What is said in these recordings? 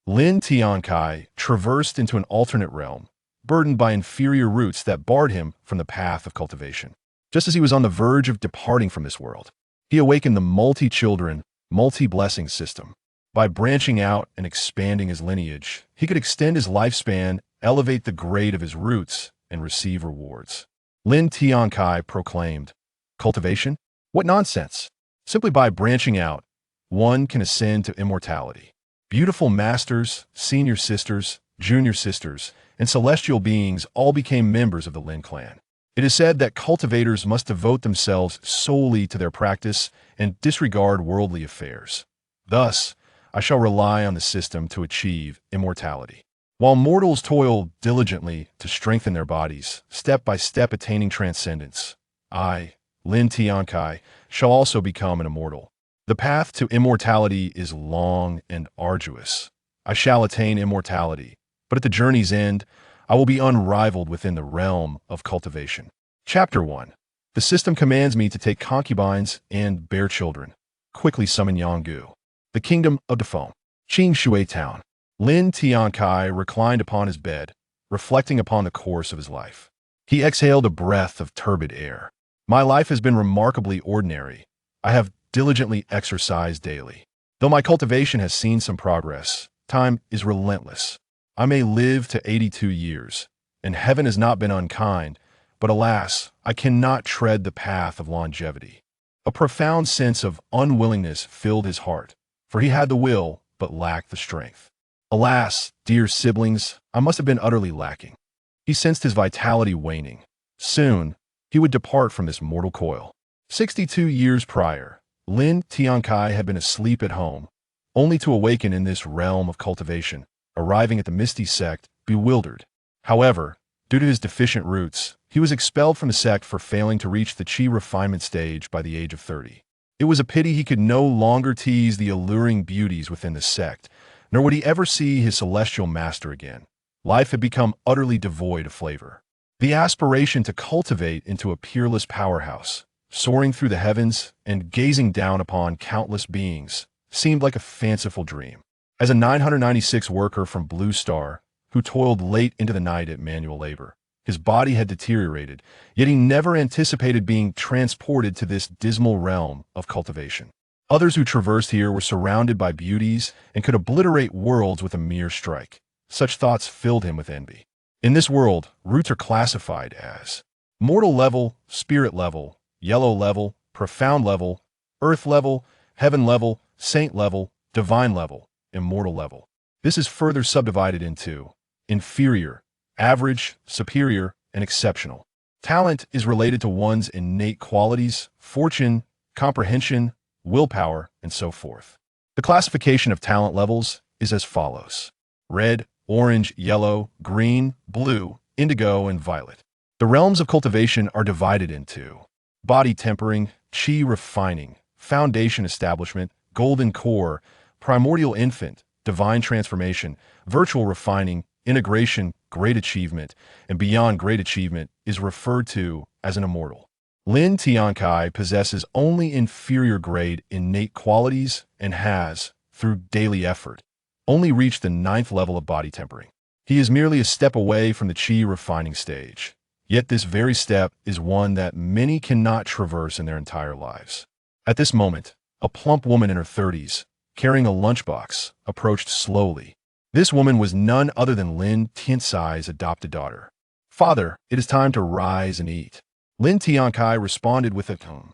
Lin Tiancai traversed into an alternate realm, burdened by inferior roots that barred him from the path of cultivation. Just as he was on the verge of departing from this world, he awakened the multi-children, multi-blessing system. By branching out and expanding his lineage, he could extend his lifespan, elevate the grade of his roots, and receive rewards. Lin Tiancai proclaimed, "Cultivation? What nonsense! Simply by branching out, one can ascend to immortality. Beautiful masters, senior sisters, junior sisters, and celestial beings all became members of the Lin clan. It is said that cultivators must devote themselves solely to their practice and disregard worldly affairs. Thus, I shall rely on the system to achieve immortality. While mortals toil diligently to strengthen their bodies, step by step attaining transcendence, I, Lin Tiancai, shall also become an immortal. The path to immortality is long and arduous. I shall attain immortality, but at the journey's end, I will be unrivaled within the realm of cultivation." Chapter 1. The system commands me to take concubines and bear children. Quickly summon Yanggu. The Kingdom of Defoam. Qingshui Town. Lin Tiancai reclined upon his bed, reflecting upon the course of his life. He exhaled a breath of turbid air. My life has been remarkably ordinary. I have diligently exercised daily. Though my cultivation has seen some progress, time is relentless. I may live to 82 years, and heaven has not been unkind, but alas, I cannot tread the path of longevity. A profound sense of unwillingness filled his heart, for he had the will, but lacked the strength. Alas, dear siblings, I must have been utterly lacking. He sensed his vitality waning. Soon, he would depart from this mortal coil. 62 years prior, Lin Tiancai had been asleep at home, only to awaken in this realm of cultivation, arriving at the Misty sect, bewildered. However, due to his deficient roots, he was expelled from the sect for failing to reach the Qi refinement stage by the age of 30. It was a pity he could no longer tease the alluring beauties within the sect, nor would he ever see his celestial master again. Life had become utterly devoid of flavor. The aspiration to cultivate into a peerless powerhouse, soaring through the heavens and gazing down upon countless beings, seemed like a fanciful dream. As a 996 worker from Blue Star, who toiled late into the night at manual labor, his body had deteriorated, yet he never anticipated being transported to this dismal realm of cultivation. Others who traversed here were surrounded by beauties and could obliterate worlds with a mere strike. Such thoughts filled him with envy. In this world, roots are classified as mortal level, spirit level, yellow level, profound level, earth level, heaven level, saint level, divine level, immortal level. This is further subdivided into inferior, average, superior, and exceptional. Talent is related to one's innate qualities, fortune, comprehension, willpower, and so forth. The classification of talent levels is as follows: red, orange, yellow, green, blue, indigo, and violet. The realms of cultivation are divided into body tempering, Qi refining, foundation establishment, golden core, primordial infant, divine transformation, virtual refining, integration, great achievement, and beyond great achievement is referred to as an immortal. Lin Tiancai possesses only inferior grade innate qualities and has, through daily effort, only reached the 9th level of body tempering. He is merely a step away from the Qi refining stage. Yet this very step is one that many cannot traverse in their entire lives. At this moment, a plump woman in her 30s, carrying a lunchbox, approached slowly. This woman was none other than Lin Tiancai's adopted daughter. "Father, it is time to rise and eat." Lin Tiancai responded with a tone.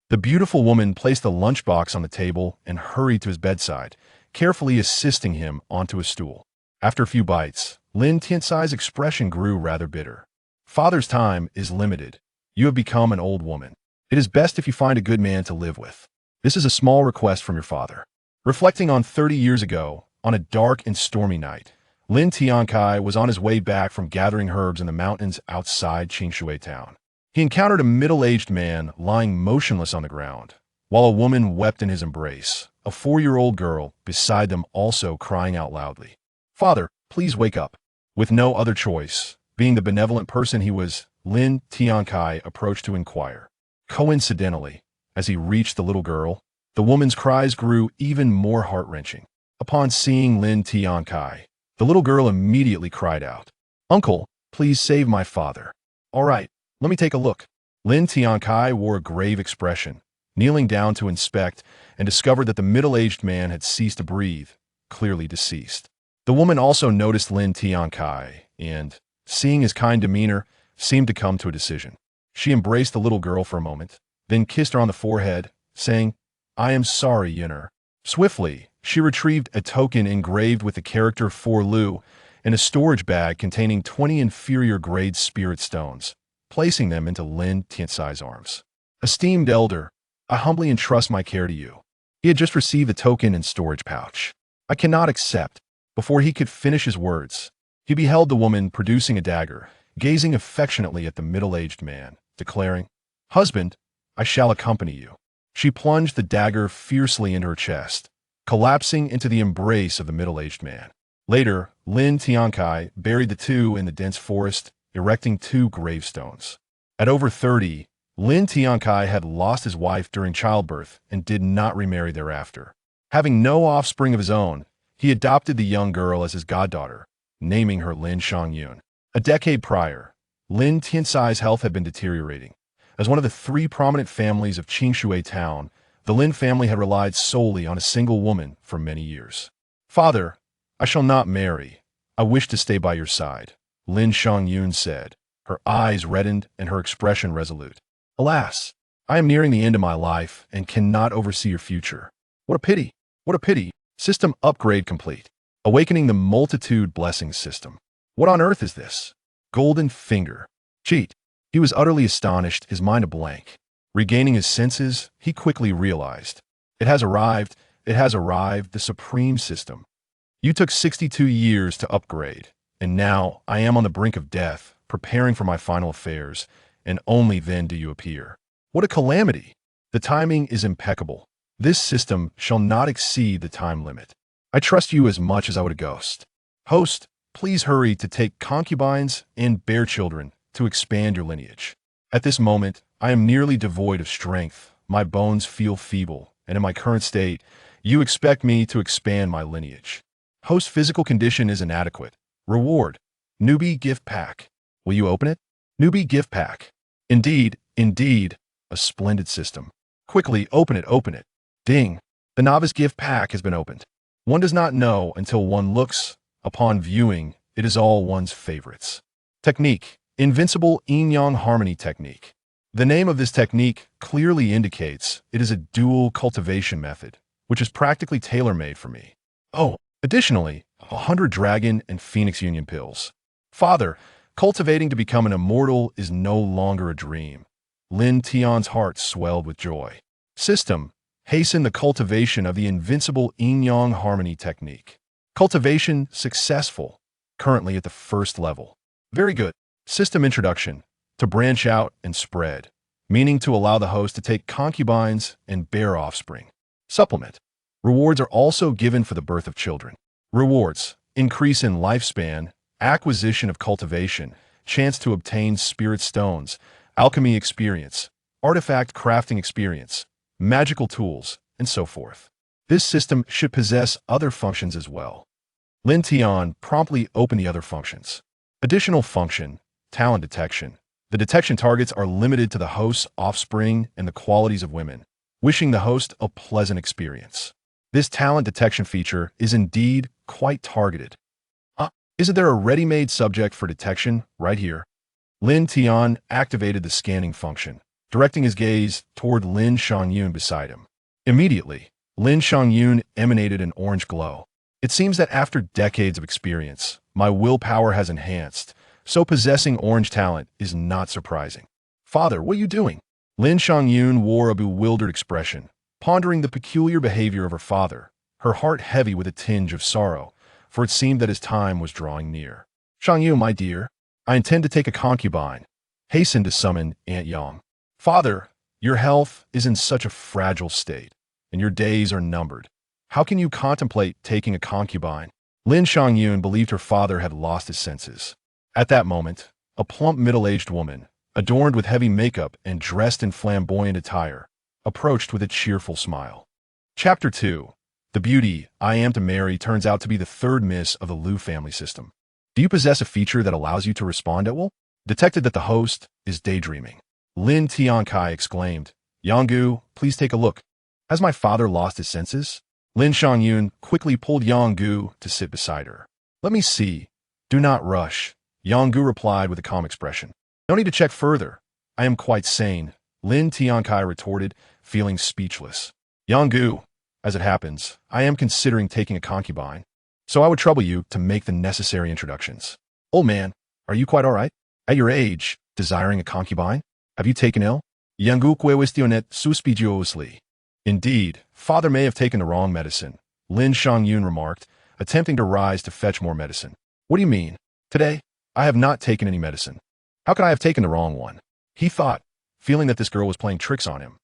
The beautiful woman placed the lunchbox on the table and hurried to his bedside, carefully assisting him onto a stool. After a few bites, Lin Tiancai's expression grew rather bitter. "Father's time is limited. You have become an old woman. It is best if you find a good man to live with. This is a small request from your father." Reflecting on 30 years ago, on a dark and stormy night, Lin Tiancai was on his way back from gathering herbs in the mountains outside Qingshui town. He encountered a middle-aged man lying motionless on the ground, while a woman wept in his embrace, a 4-year-old girl beside them also crying out loudly, "Father, please wake up." With no other choice, being the benevolent person he was, Lin Tiancai approached to inquire. Coincidentally, as he reached the little girl, the woman's cries grew even more heart-wrenching. Upon seeing Lin Tiancai, the little girl immediately cried out, "Uncle, please save my father." "All right, let me take a look." Lin Tiancai wore a grave expression, kneeling down to inspect, and discovered that the middle-aged man had ceased to breathe, clearly deceased. The woman also noticed Lin Tiancai and, seeing his kind demeanor, seemed to come to a decision. She embraced the little girl for a moment, then kissed her on the forehead, saying, "I am sorry, Yin'er." Swiftly, she retrieved a token engraved with the character For Lu in a storage bag containing 20 inferior-grade spirit stones, placing them into Lin Tiancai's arms. "Esteemed elder, I humbly entrust my care to you." He had just received the token in storage pouch. "I cannot accept." Before he could finish his words, he beheld the woman producing a dagger, gazing affectionately at the middle-aged man, declaring, "Husband, I shall accompany you." She plunged the dagger fiercely into her chest, collapsing into the embrace of the middle-aged man. Later, Lin Tiancai buried the two in the dense forest, erecting 2 gravestones. At over 30, Lin Tiancai had lost his wife during childbirth and did not remarry thereafter. Having no offspring of his own, he adopted the young girl as his goddaughter, naming her Lin Shangyun. A decade prior, Lin Tiancai's health had been deteriorating. As one of the 3 prominent families of Qingshui town, the Lin family had relied solely on a single woman for many years. "Father, I shall not marry. I wish to stay by your side," Lin Shangyun said, her eyes reddened and her expression resolute. "Alas, I am nearing the end of my life and cannot oversee your future." "What a pity! What a pity! System upgrade complete. Awakening the multitude blessings system." "What on earth is this?" "Golden finger." "Cheat." He was utterly astonished, his mind a blank. Regaining his senses, he quickly realized. It has arrived, the supreme system. You took 62 years to upgrade, and now I am on the brink of death, preparing for my final affairs, and only then do you appear. What a calamity! The timing is impeccable. This system shall not exceed the time limit. I trust you as much as I would a ghost. Host, please hurry to take concubines and bear children to expand your lineage. At this moment, I am nearly devoid of strength, my bones feel feeble, and in my current state, you expect me to expand my lineage. Host physical condition is inadequate. Reward, newbie gift pack. Will you open it? Newbie gift pack. Indeed, a splendid system. Quickly, open it. Ding, the novice gift pack has been opened. One does not know until one looks. Upon viewing, it is all one's favorites. Technique. Invincible Yin-Yang Harmony Technique. The name of this technique clearly indicates it is a dual cultivation method, which is practically tailor-made for me. Oh, additionally, 100 Dragon and Phoenix Union pills. Father, cultivating to become an immortal is no longer a dream. Lin Tian's heart swelled with joy. System. Hasten the cultivation of the invincible Yin-Yang Harmony Technique. Cultivation successful. Currently at the 1st level. Very good. System introduction. To branch out and spread, meaning to allow the host to take concubines and bear offspring. Supplement. Rewards are also given for the birth of children. Rewards. Increase in lifespan, acquisition of cultivation, chance to obtain spirit stones, alchemy experience, artifact crafting experience, magical tools, and so forth. This system should possess other functions as well. Lin Tian promptly opened the other functions. Additional function. Talent detection. The detection targets are limited to the host's offspring and the qualities of women, wishing the host a pleasant experience. This talent detection feature is indeed quite targeted. Isn't there a ready-made subject for detection right here? Lin Tian activated the scanning function, directing his gaze toward Lin Shangyun beside him. Immediately, Lin Shangyun emanated an orange glow. It seems that after decades of experience, my willpower has enhanced, so possessing orange talent is not surprising. Father, what are you doing? Lin Shangyun wore a bewildered expression, pondering the peculiar behavior of her father, her heart heavy with a tinge of sorrow, for it seemed that his time was drawing near. Shangyun, my dear, I intend to take a concubine. Hasten to summon Aunt Yang. Father, your health is in such a fragile state, and your days are numbered. How can you contemplate taking a concubine? Lin Shangyun believed her father had lost his senses. At that moment, a plump middle-aged woman, adorned with heavy makeup and dressed in flamboyant attire, approached with a cheerful smile. Chapter 2. The beauty I am to marry turns out to be the third miss of the Liu family system. Do you possess a feature that allows you to respond at will? Detected that the host is daydreaming. Lin Tiancai exclaimed, Yanggu, please take a look. Has my father lost his senses? Lin Shangyun quickly pulled Yanggu to sit beside her. Let me see. Do not rush. Yanggu replied with a calm expression. No need to check further. I am quite sane, Lin Tiancai retorted, feeling speechless. Yanggu, as it happens, I am considering taking a concubine, so I would trouble you to make the necessary introductions. Old man, are you quite all right? At your age, desiring a concubine? Have you taken ill? Yanggu questioned suspiciously. Indeed, father may have taken the wrong medicine, Lin Shangyun remarked, attempting to rise to fetch more medicine. What do you mean? Today, I have not taken any medicine. How could I have taken the wrong one? He thought, feeling that this girl was playing tricks on him.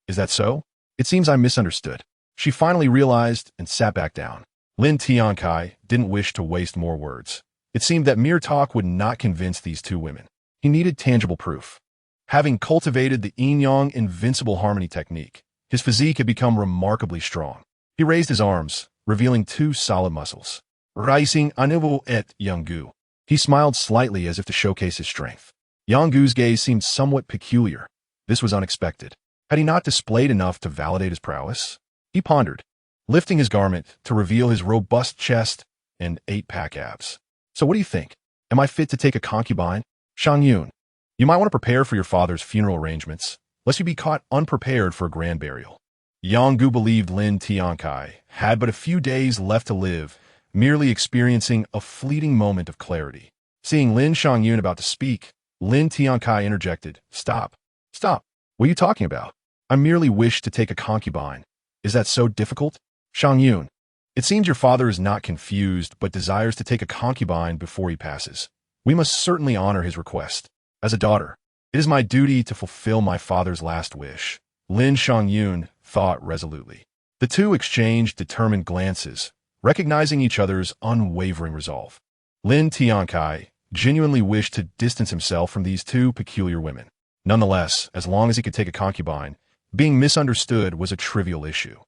Is that so? It seems I misunderstood. She finally realized and sat back down. Lin Tiancai didn't wish to waste more words. It seemed that mere talk would not convince these two women. He needed tangible proof. Having cultivated the yin-yang invincible harmony technique, his physique had become remarkably strong. He raised his arms, revealing two solid muscles. Rising à nouveau et Yanggu. He smiled slightly as if to showcase his strength. Yanggu's gaze seemed somewhat peculiar. This was unexpected. Had he not displayed enough to validate his prowess? He pondered, lifting his garment to reveal his robust chest and 8-pack abs. So what do you think? Am I fit to take a concubine? Shangyun, you might want to prepare for your father's funeral arrangements, lest you be caught unprepared for a grand burial. Yanggu believed Lin Tiancai had but a few days left to live, merely experiencing a fleeting moment of clarity. Seeing Lin Shangyun about to speak, Lin Tiancai interjected, Stop. What are you talking about? I merely wish to take a concubine. Is that so difficult? Shangyun, it seems your father is not confused but desires to take a concubine before he passes. We must certainly honor his request. As a daughter, it is my duty to fulfill my father's last wish. Lin Shangyun thought resolutely. The two exchanged determined glances, recognizing each other's unwavering resolve. Lin Tiancai genuinely wished to distance himself from these two peculiar women. Nonetheless, as long as he could take a concubine, being misunderstood was a trivial issue.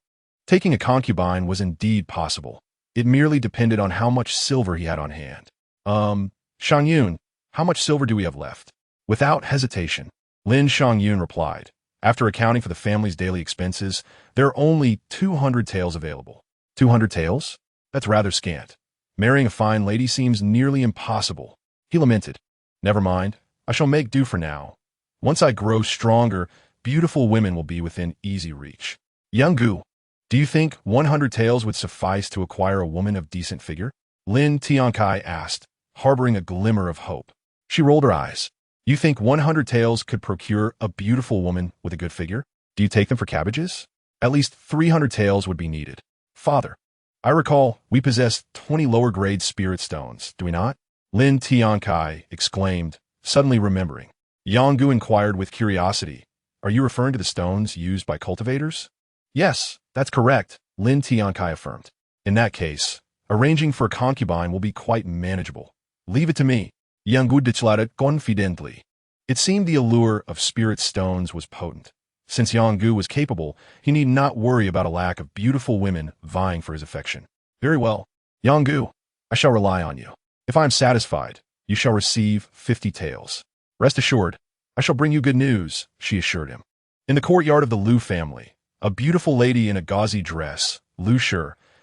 Taking a concubine was indeed possible. It merely depended on how much silver he had on hand. Shangyun, how much silver do we have left? Without hesitation, Lin Shangyun replied. After accounting for the family's daily expenses, there are only 200 taels available. 200 taels? That's rather scant. Marrying a fine lady seems nearly impossible. He lamented. Never mind, I shall make do for now. Once I grow stronger, beautiful women will be within easy reach. Yanggu, do you think 100 taels would suffice to acquire a woman of decent figure? Lin Tiancai asked, harboring a glimmer of hope. She rolled her eyes. You think 100 taels could procure a beautiful woman with a good figure? Do you take them for cabbages? At least 300 taels would be needed. Father, I recall we possess 20 lower-grade spirit stones, do we not? Lin Tiancai exclaimed, suddenly remembering. Yanggu inquired with curiosity. Are you referring to the stones used by cultivators? Yes, that's correct, Lin Tiancai affirmed. In that case, arranging for a concubine will be quite manageable. Leave it to me, Yanggu declared confidently. It seemed the allure of spirit stones was potent. Since Yanggu was capable, he need not worry about a lack of beautiful women vying for his affection. Very well, Yanggu, I shall rely on you. If I am satisfied, you shall receive 50 taels. Rest assured, I shall bring you good news, she assured him. In the courtyard of the Liu family, a beautiful lady in a gauzy dress, Liu Shi,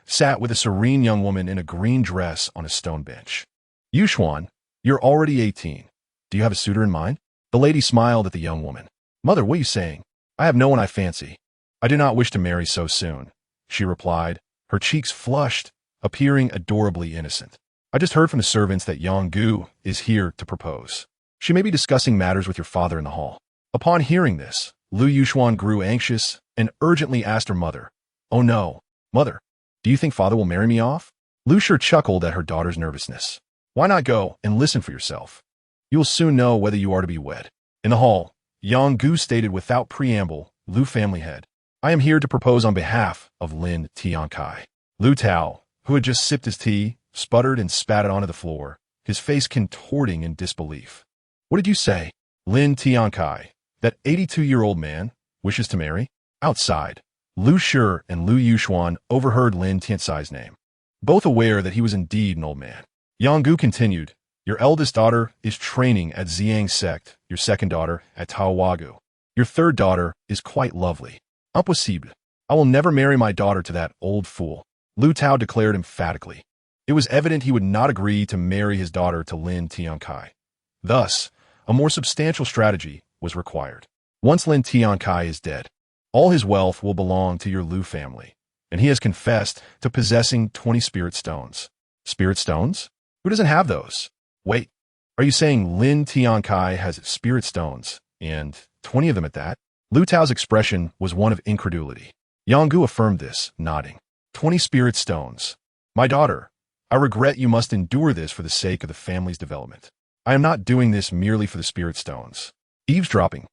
sat with a serene young woman in a green dress on a stone bench. Yuxuan, you're already 18. Do you have a suitor in mind? The lady smiled at the young woman. Mother, what are you saying? I have no one I fancy. I do not wish to marry so soon, she replied, her cheeks flushed, appearing adorably innocent. I just heard from the servants that Yanggu is here to propose. She may be discussing matters with your father in the hall. Upon hearing this, Liu Yuxuan grew anxious and urgently asked her mother, Oh no, mother, do you think father will marry me off? Liu Shi chuckled at her daughter's nervousness. Why not go and listen for yourself? You will soon know whether you are to be wed. In the hall, Yanggu stated without preamble, Liu family head, I am here to propose on behalf of Lin Tiancai. Liu Tao, who had just sipped his tea, sputtered and spat it onto the floor, his face contorting in disbelief. What did you say? Lin Tiancai, that 82-year-old man, wishes to marry? Outside, Lu Shi and Lu Yuxuan overheard Lin Tiancai's name, both aware that he was indeed an old man. Yang Gu continued, "Your eldest daughter is training at Ziyang sect, your second daughter at Taowagu. Your third daughter is quite lovely. Impossible. I will never marry my daughter to that old fool," Lu Tao declared emphatically. It was evident he would not agree to marry his daughter to Lin Tiancai. Thus, a more substantial strategy was required. Once Lin Tiancai is dead, all his wealth will belong to your Lu family, and he has confessed to possessing 20 spirit stones. Spirit stones? Who doesn't have those? Wait, are you saying Lin Tiancai has spirit stones, and 20 of them at that? Lu Tao's expression was one of incredulity. Yang Gu affirmed this, nodding. 20 spirit stones. My daughter, I regret you must endure this for the sake of the family's development. I am not doing this merely for the spirit stones. Eavesdropping.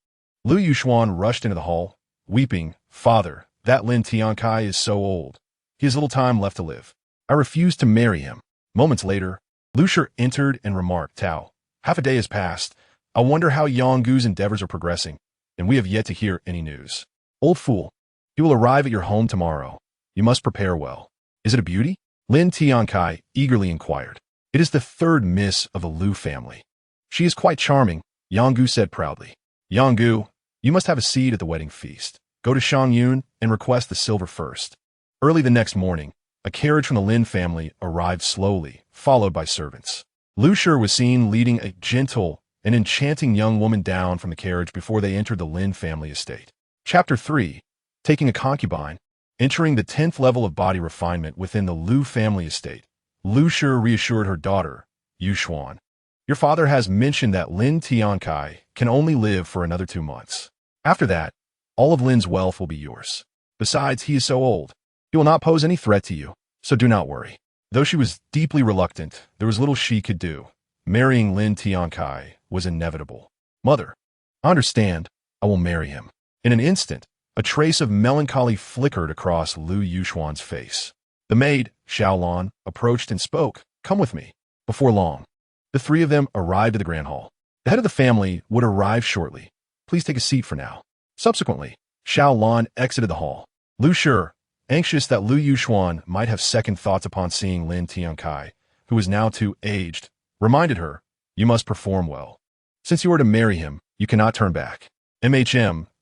Lu Yuxuan rushed into the hall, weeping, "Father, that Lin Tiancai is so old. He has little time left to live. I refuse to marry him." Moments later, Lu Shi entered and remarked, "Tao, half a day has passed. I wonder how Yang Gu's endeavors are progressing, and we have yet to hear any news. Old fool, he will arrive at your home tomorrow. You must prepare well. Is it a beauty?" Lin Tiancai eagerly inquired. "It is the third miss of the Lu family. She is quite charming," Yang Gu said proudly. "Yang Gu, you must have a seat at the wedding feast. Go to Shangyun and request the silver first." Early the next morning, a carriage from the Lin family arrived slowly, followed by servants. Lu Shi was seen leading a gentle and enchanting young woman down from the carriage before they entered the Lin family estate. Chapter 3. Taking a concubine. Entering the 10th level of body refinement within the Lu family estate, Lu Shi reassured her daughter, Yuxuan. "Your father has mentioned that Lin Tiancai can only live for another 2 months. After that, all of Lin's wealth will be yours. Besides, he is so old. He will not pose any threat to you, so do not worry." Though she was deeply reluctant, there was little she could do. Marrying Lin Tiancai was inevitable. "Mother, I understand. I will marry him." In an instant, a trace of melancholy flickered across Lu Yuxuan's face. The maid, Xiaolan, approached and spoke, "Come with me." Before long, the three of them arrived at the grand hall. The head of the family would arrive shortly. Please take a seat for now. Subsequently, Xiaolan exited the hall. Lu Shi, anxious that Lu Yuxuan might have second thoughts upon seeing Lin Tiancai, who was now too aged, reminded her, "You must perform well. Since you are to marry him, you cannot turn back."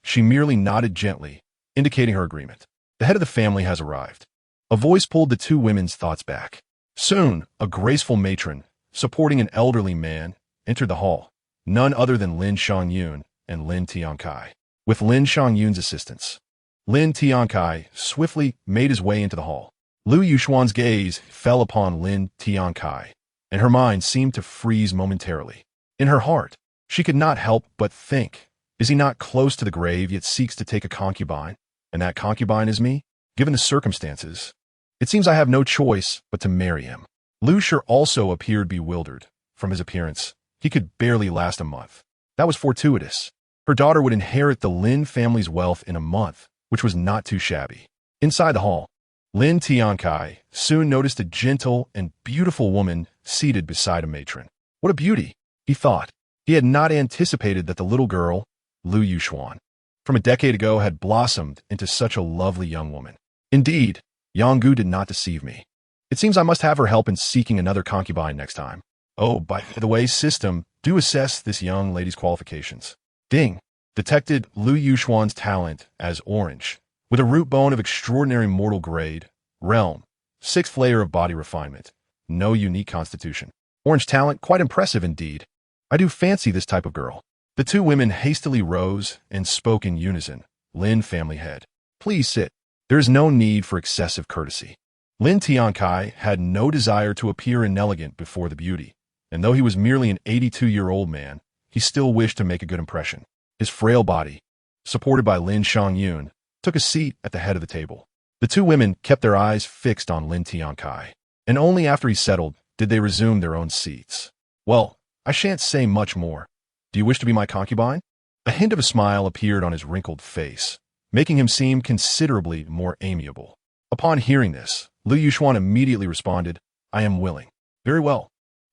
She merely nodded gently, indicating her agreement. "The head of the family has arrived." A voice pulled the two women's thoughts back. Soon, a graceful matron, supporting an elderly man, entered the hall, none other than Lin Shangyun and Lin Tiancai. With Lin Shangyun's assistance, Lin Tiancai swiftly made his way into the hall. Lu Yuxuan's gaze fell upon Lin Tiancai, and her mind seemed to freeze momentarily. In her heart, she could not help but think, is he not close to the grave yet seeks to take a concubine, and that concubine is me? Given the circumstances, it seems I have no choice but to marry him. Lu Shi also appeared bewildered. From his appearance, he could barely last a month. That was fortuitous. Her daughter would inherit the Lin family's wealth in a month, which was not too shabby. Inside the hall, Lin Tiancai soon noticed a gentle and beautiful woman seated beside a matron. What a beauty, he thought. He had not anticipated that the little girl, Lu Yuxuan, from a decade ago had blossomed into such a lovely young woman. Indeed, Yang Gu did not deceive me. It seems I must have her help in seeking another concubine next time. Oh, by the way, system, do assess this young lady's qualifications. Ding. Detected Lu Yuxuan's talent as orange, with a root bone of extraordinary mortal grade, realm, 6th layer of body refinement, no unique constitution. Orange talent, quite impressive indeed. I do fancy this type of girl. The two women hastily rose and spoke in unison. Lin family head, please sit. There is no need for excessive courtesy. Lin Tiancai had no desire to appear inelegant before the beauty, and though he was merely an 82-year-old man, he still wished to make a good impression. His frail body, supported by Lin Shangyun, took a seat at the head of the table. The two women kept their eyes fixed on Lin Tiancai, and only after he settled did they resume their own seats. Well, I shan't say much more. Do you wish to be my concubine? A hint of a smile appeared on his wrinkled face, making him seem considerably more amiable. Upon hearing this, Lu Yuxuan immediately responded, I am willing. Very well.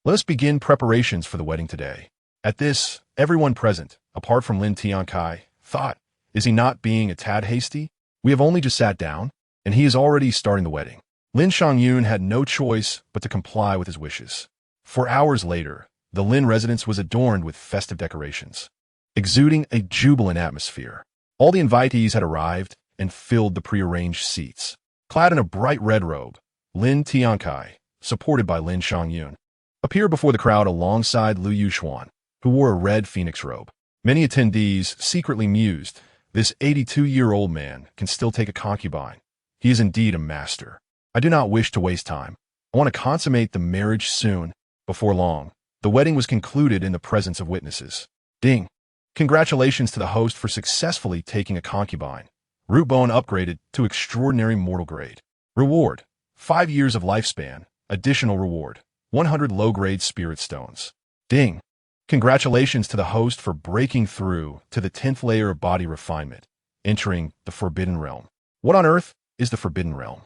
Let us begin preparations for the wedding today. At this, everyone present, apart from Lin Tiancai, thought, is he not being a tad hasty? We have only just sat down, and he is already starting the wedding. Lin Xiangyun had no choice but to comply with his wishes. 4 hours later, the Lin residence was adorned with festive decorations, exuding a jubilant atmosphere. All the invitees had arrived and filled the prearranged seats. Clad in a bright red robe, Lin Tiancai, supported by Lin Xiangyun, appeared before the crowd alongside Lu Yuxuan, who wore a red phoenix robe. Many attendees secretly mused, this 82-year-old man can still take a concubine. He is indeed a master. I do not wish to waste time. I want to consummate the marriage soon. Before long, the wedding was concluded in the presence of witnesses. Ding! Congratulations to the host for successfully taking a concubine. Root bone upgraded to extraordinary mortal grade. Reward: 5 years of lifespan. Additional reward: 100 low-grade spirit stones. Ding! Congratulations to the host for breaking through to the 10th layer of body refinement, entering the Forbidden Realm. What on earth is the Forbidden Realm?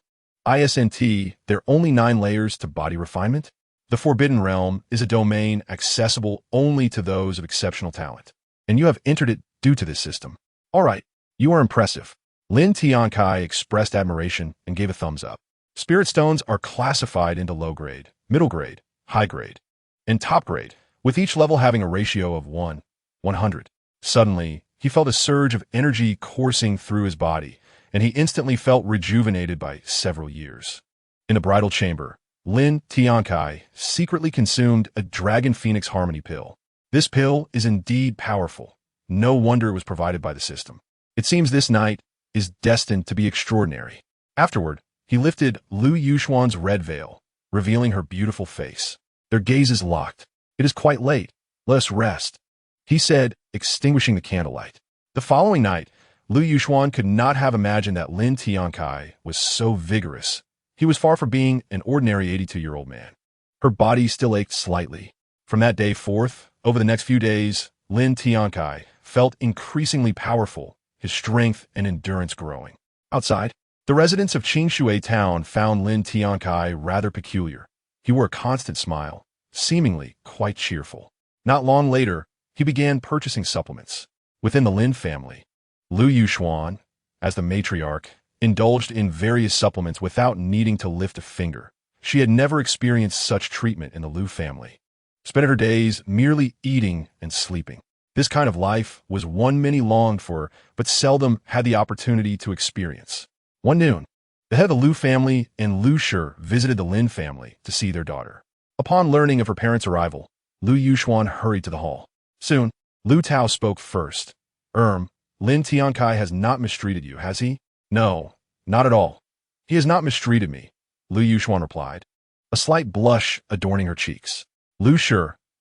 ISNT, there are only 9 layers to body refinement? The Forbidden Realm is a domain accessible only to those of exceptional talent, and you have entered it due to this system. All right, you are impressive. Lin Tiancai expressed admiration and gave a thumbs up. Spirit stones are classified into low grade, middle grade, high grade, and top grade, with each level having a ratio of 1:100. Suddenly, he felt a surge of energy coursing through his body, and he instantly felt rejuvenated by several years. In the bridal chamber, Lin Tiancai secretly consumed a Dragon Phoenix Harmony pill. This pill is indeed powerful. No wonder it was provided by the system. It seems this night is destined to be extraordinary. Afterward, he lifted Lu Yuxuan's red veil, revealing her beautiful face. Their gazes locked. It is quite late. Let us rest, he said, extinguishing the candlelight. The following night, Lu Yuxuan could not have imagined that Lin Tiancai was so vigorous. He was far from being an ordinary 82-year-old man. Her body still ached slightly. From that day forth, over the next few days, Lin Tiancai felt increasingly powerful, his strength and endurance growing. Outside, the residents of Qingshui town found Lin Tiancai rather peculiar. He wore a constant smile, seemingly quite cheerful. Not long later, he began purchasing supplements. Within the Lin family, Lu Yuxuan, as the matriarch, indulged in various supplements without needing to lift a finger. She had never experienced such treatment in the Lu family. Spent her days merely eating and sleeping. This kind of life was one many longed for, but seldom had the opportunity to experience. One noon, the head of the Lu family and Lu Shi visited the Lin family to see their daughter. Upon learning of her parents' arrival, Lu Yuxuan hurried to the hall. Soon, Lu Tao spoke first. Lin Tiancai has not mistreated you, has he? No, not at all. He has not mistreated me, Lu Yuxuan replied, a slight blush adorning her cheeks. Lu Shi,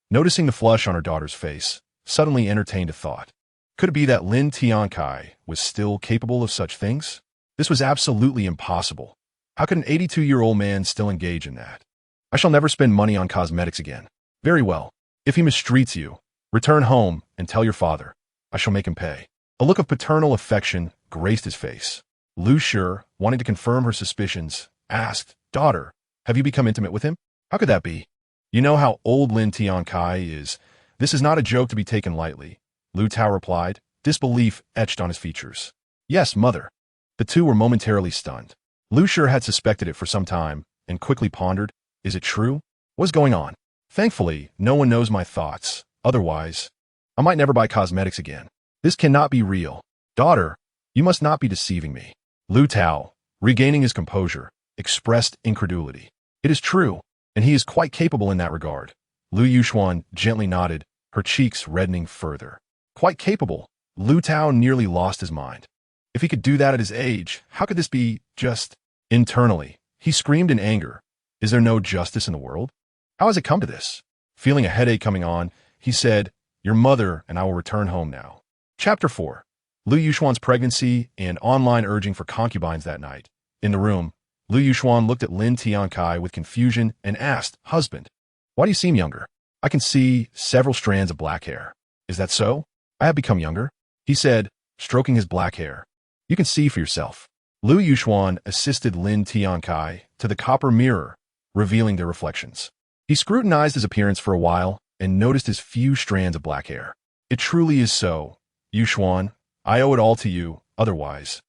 noticing the flush on her daughter's face, suddenly entertained a thought. Could it be that Lin Tiancai was still capable of such things? This was absolutely impossible. How could an 82-year-old man still engage in that? I shall never spend money on cosmetics again. Very well. If he mistreats you, return home and tell your father. I shall make him pay. A look of paternal affection graced his face. Lu Shi, wanting to confirm her suspicions, asked, Daughter, have you become intimate with him? How could that be? You know how old Lin Tiancai is. This is not a joke to be taken lightly. Lu Tao replied, disbelief etched on his features. Yes, mother. The two were momentarily stunned. Lu Shi had suspected it for some time and quickly pondered, is it true? What's going on? Thankfully, no one knows my thoughts. Otherwise, I might never buy cosmetics again. This cannot be real. Daughter, you must not be deceiving me. Lu Tao, regaining his composure, expressed incredulity. It is true, and he is quite capable in that regard. Lu Yuxuan gently nodded, her cheeks reddening further. Quite capable. Lu Tao nearly lost his mind. If he could do that at his age, how could this be just? Internally, he screamed in anger. Is there no justice in the world? How has it come to this? Feeling a headache coming on, he said, Your mother and I will return home now. Chapter 4. Lu Yuxuan's pregnancy and online urging for concubines that night. In the room, Lu Yuxuan looked at Lin Tiancai with confusion and asked, Husband, why do you seem younger? I can see several strands of black hair. Is that so? I have become younger, he said, stroking his black hair. You can see for yourself. Lu Yuxuan assisted Lin Tiancai to the copper mirror, revealing their reflections. He scrutinized his appearance for a while and noticed his few strands of black hair. It truly is so, Yuxuan. I owe it all to you, otherwise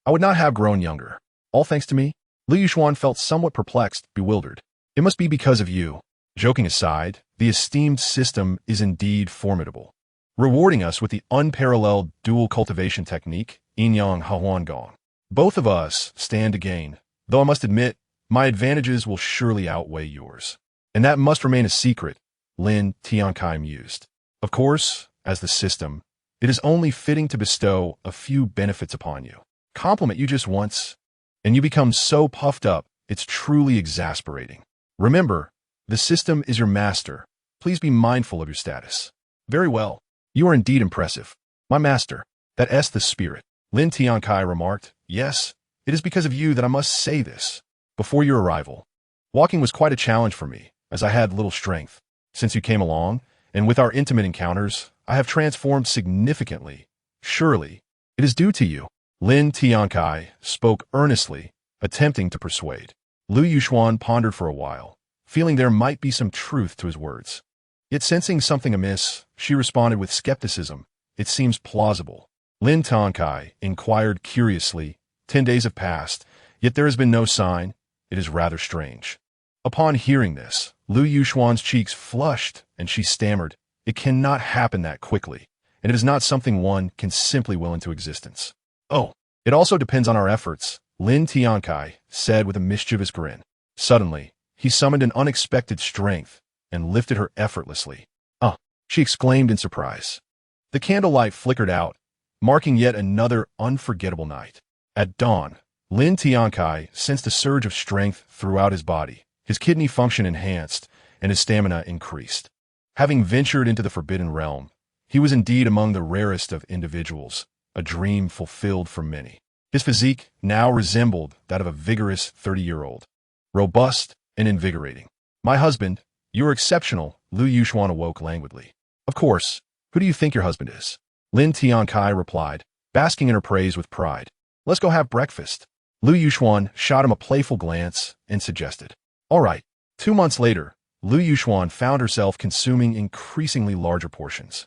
I would not have grown younger. All thanks to me? Lu Yuxuan felt somewhat perplexed, bewildered. It must be because of you. Joking aside, the esteemed system is indeed formidable, rewarding us with the unparalleled dual cultivation technique, Yin-Yang Gong. Both of us stand to gain, though I must admit, my advantages will surely outweigh yours. And that must remain a secret, Lin Tiancai mused. Of course, as the system, it is only fitting to bestow a few benefits upon you. Compliment you just once, and you become so puffed up, it's truly exasperating. Remember, the system is your master. Please be mindful of your status. Very well. You are indeed impressive. My master, that is the spirit. Lin Tiancai remarked, yes, it is because of you that I must say this. Before your arrival, walking was quite a challenge for me, as I had little strength. Since you came along, and with our intimate encounters, I have transformed significantly. Surely, it is due to you. Lin Tiancai spoke earnestly, attempting to persuade. Lu Yuxuan pondered for a while, feeling there might be some truth to his words. Yet sensing something amiss, she responded with skepticism. It seems plausible. Lin Tiancai inquired curiously. 10 days have passed, yet there has been no sign. It is rather strange. Upon hearing this, Lu Yuxuan's cheeks flushed, and she stammered, it cannot happen that quickly, and it is not something one can simply will into existence. Oh, it also depends on our efforts, Lin Tiancai said with a mischievous grin. Suddenly, he summoned an unexpected strength and lifted her effortlessly. She exclaimed in surprise. The candlelight flickered out, marking yet another unforgettable night. At dawn, Lin Tiancai sensed a surge of strength throughout his body. His kidney function enhanced, and his stamina increased. Having ventured into the forbidden realm, he was indeed among the rarest of individuals, a dream fulfilled for many. His physique now resembled that of a vigorous 30-year-old, robust and invigorating. My husband, you are exceptional, Lu Yuxuan awoke languidly. Of course, who do you think your husband is? Lin Tiancai replied, basking in her praise with pride. Let's go have breakfast. Lu Yuxuan shot him a playful glance and suggested. All right. 2 months later, Lu Yuxuan found herself consuming increasingly larger portions,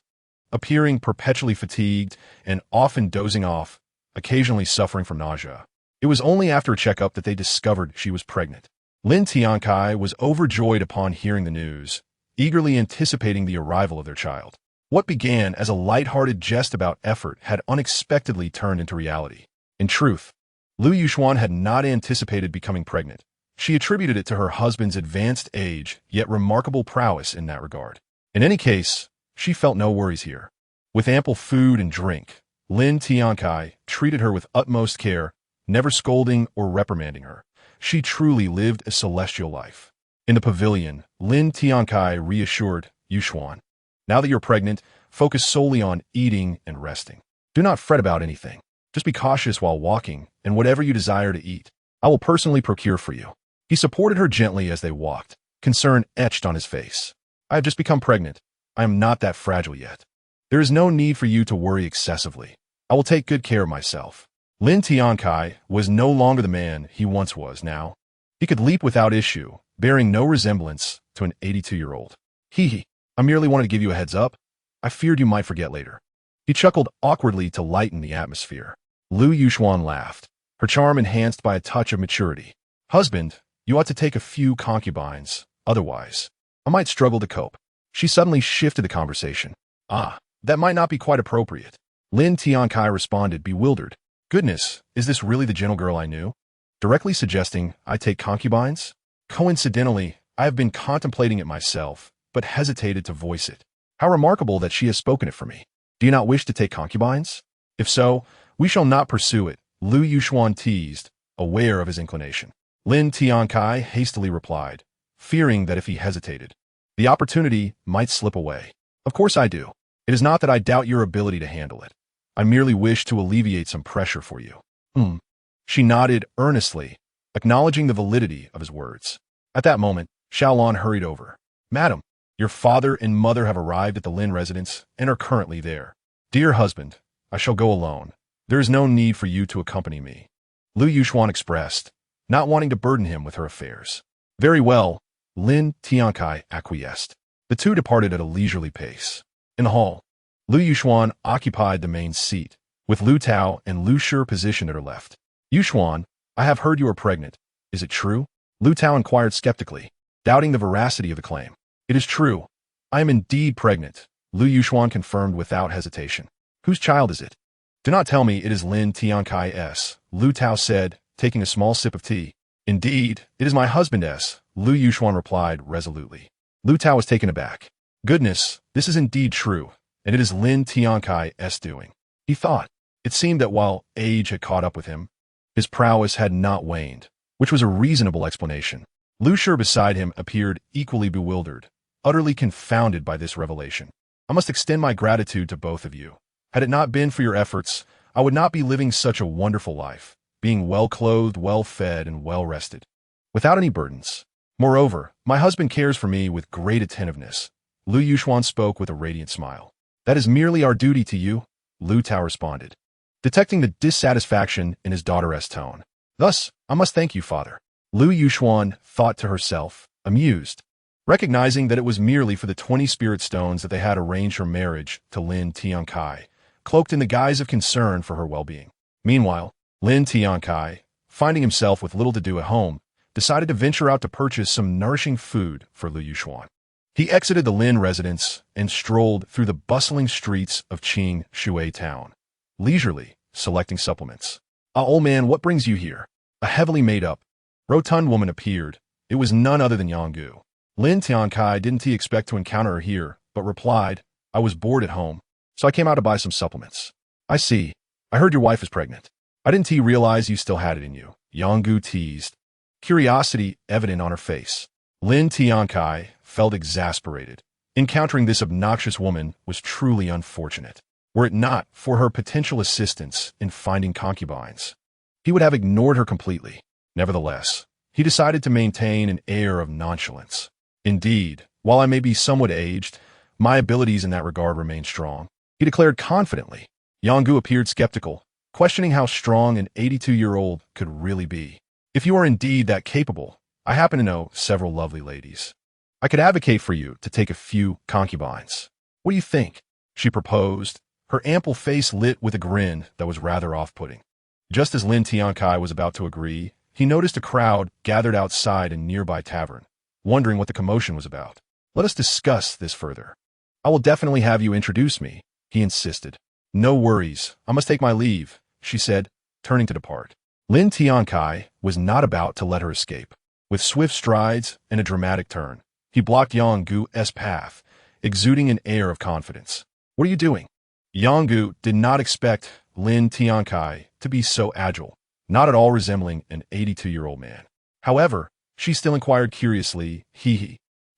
appearing perpetually fatigued and often dozing off, occasionally suffering from nausea. It was only after a checkup that they discovered she was pregnant. Lin Tiancai was overjoyed upon hearing the news, eagerly anticipating the arrival of their child. What began as a light-hearted jest about effort had unexpectedly turned into reality. In truth, Lu Yuxuan had not anticipated becoming pregnant. She attributed it to her husband's advanced age, yet remarkable prowess in that regard. In any case, she felt no worries here. With ample food and drink, Lin Tiancai treated her with utmost care, never scolding or reprimanding her. She truly lived a celestial life. In the pavilion, Lin Tiancai reassured Yuxuan. Now that you're pregnant, focus solely on eating and resting. Do not fret about anything. Just be cautious while walking, and whatever you desire to eat, I will personally procure for you. He supported her gently as they walked, concern etched on his face. I have just become pregnant. I am not that fragile yet. There is no need for you to worry excessively. I will take good care of myself. Lin Tiancai was no longer the man he once was now. He could leap without issue, bearing no resemblance to an 82-year-old. Hee, I merely wanted to give you a heads up. I feared you might forget later. He chuckled awkwardly to lighten the atmosphere. Lu Yuxuan laughed, her charm enhanced by a touch of maturity. Husband, you ought to take a few concubines, otherwise, I might struggle to cope. She suddenly shifted the conversation. That might not be quite appropriate. Lin Tiancai responded, bewildered. Goodness, is this really the gentle girl I knew? Directly suggesting I take concubines? Coincidentally, I have been contemplating it myself, but hesitated to voice it. How remarkable that she has spoken it for me. Do you not wish to take concubines? If so, we shall not pursue it, Lu Yuxuan teased, aware of his inclination. Lin Tiancai hastily replied, fearing that if he hesitated, the opportunity might slip away. Of course I do. It is not that I doubt your ability to handle it. I merely wish to alleviate some pressure for you. She nodded earnestly, acknowledging the validity of his words. At that moment, Xiaolon hurried over. Madam, your father and mother have arrived at the Lin residence and are currently there. Dear husband, I shall go alone. There is no need for you to accompany me. Lu Yuxuan expressed, not wanting to burden him with her affairs. Very well, Lin Tiancai acquiesced. The two departed at a leisurely pace. In the hall, Lu Yuxuan occupied the main seat, with Lu Tao and Lu Shi positioned at her left. Yushuan, I have heard you are pregnant. Is it true? Lu Tao inquired skeptically, doubting the veracity of the claim. It is true. I am indeed pregnant, Lu Yushuan confirmed without hesitation. Whose child is it? Do not tell me it is Lin Tiancai's, Lu Tao said, taking a small sip of tea. Indeed, it is my husband's, Lu Yushuan replied resolutely. Lu Tao was taken aback. Goodness, this is indeed true, and it is Lin Tiancai's doing. He thought. It seemed that while age had caught up with him, his prowess had not waned, which was a reasonable explanation. Lu Shi beside him appeared equally bewildered, utterly confounded by this revelation. I must extend my gratitude to both of you. Had it not been for your efforts, I would not be living such a wonderful life, being well-clothed, well-fed, and well-rested, without any burdens. Moreover, my husband cares for me with great attentiveness. Lu Yushuan spoke with a radiant smile. That is merely our duty to you, Lu Tao responded, detecting the dissatisfaction in his daughter's tone. Thus, I must thank you, father. Lu Yushuan thought to herself, amused, recognizing that it was merely for the 20 spirit stones that they had arranged her marriage to Lin Tiancai, cloaked in the guise of concern for her well-being. Meanwhile, Lin Tiancai, finding himself with little to do at home, decided to venture out to purchase some nourishing food for Lu Yushuan. He exited the Lin residence and strolled through the bustling streets of Qing Shui town, leisurely selecting supplements. Old man, what brings you here? A heavily made-up, rotund woman appeared. It was none other than Yang. Lin Tiancai didn't expect to encounter her here, but replied, I was bored at home, so I came out to buy some supplements. I see. I heard your wife is pregnant. I didn't realize you still had it in you, Yang teased, curiosity evident on her face. Lin Tiancai felt exasperated. Encountering this obnoxious woman was truly unfortunate. Were it not for her potential assistance in finding concubines, he would have ignored her completely. Nevertheless, he decided to maintain an air of nonchalance. Indeed, while I may be somewhat aged, my abilities in that regard remain strong, he declared confidently. Yang appeared skeptical, questioning how strong an 82-year-old could really be. If you are indeed that capable, I happen to know several lovely ladies. I could advocate for you to take a few concubines. What do you think? She proposed, her ample face lit with a grin that was rather off-putting. Just as Lin Tiancai was about to agree, he noticed a crowd gathered outside a nearby tavern, wondering what the commotion was about. Let us discuss this further. I will definitely have you introduce me, he insisted. No worries, I must take my leave, she said, turning to depart. Lin Tiancai was not about to let her escape. With swift strides and a dramatic turn, he blocked Yang-gu's path, exuding an air of confidence. What are you doing? Yang did not expect Lin Tiancai to be so agile, not at all resembling an 82-year-old man. However, she still inquired curiously,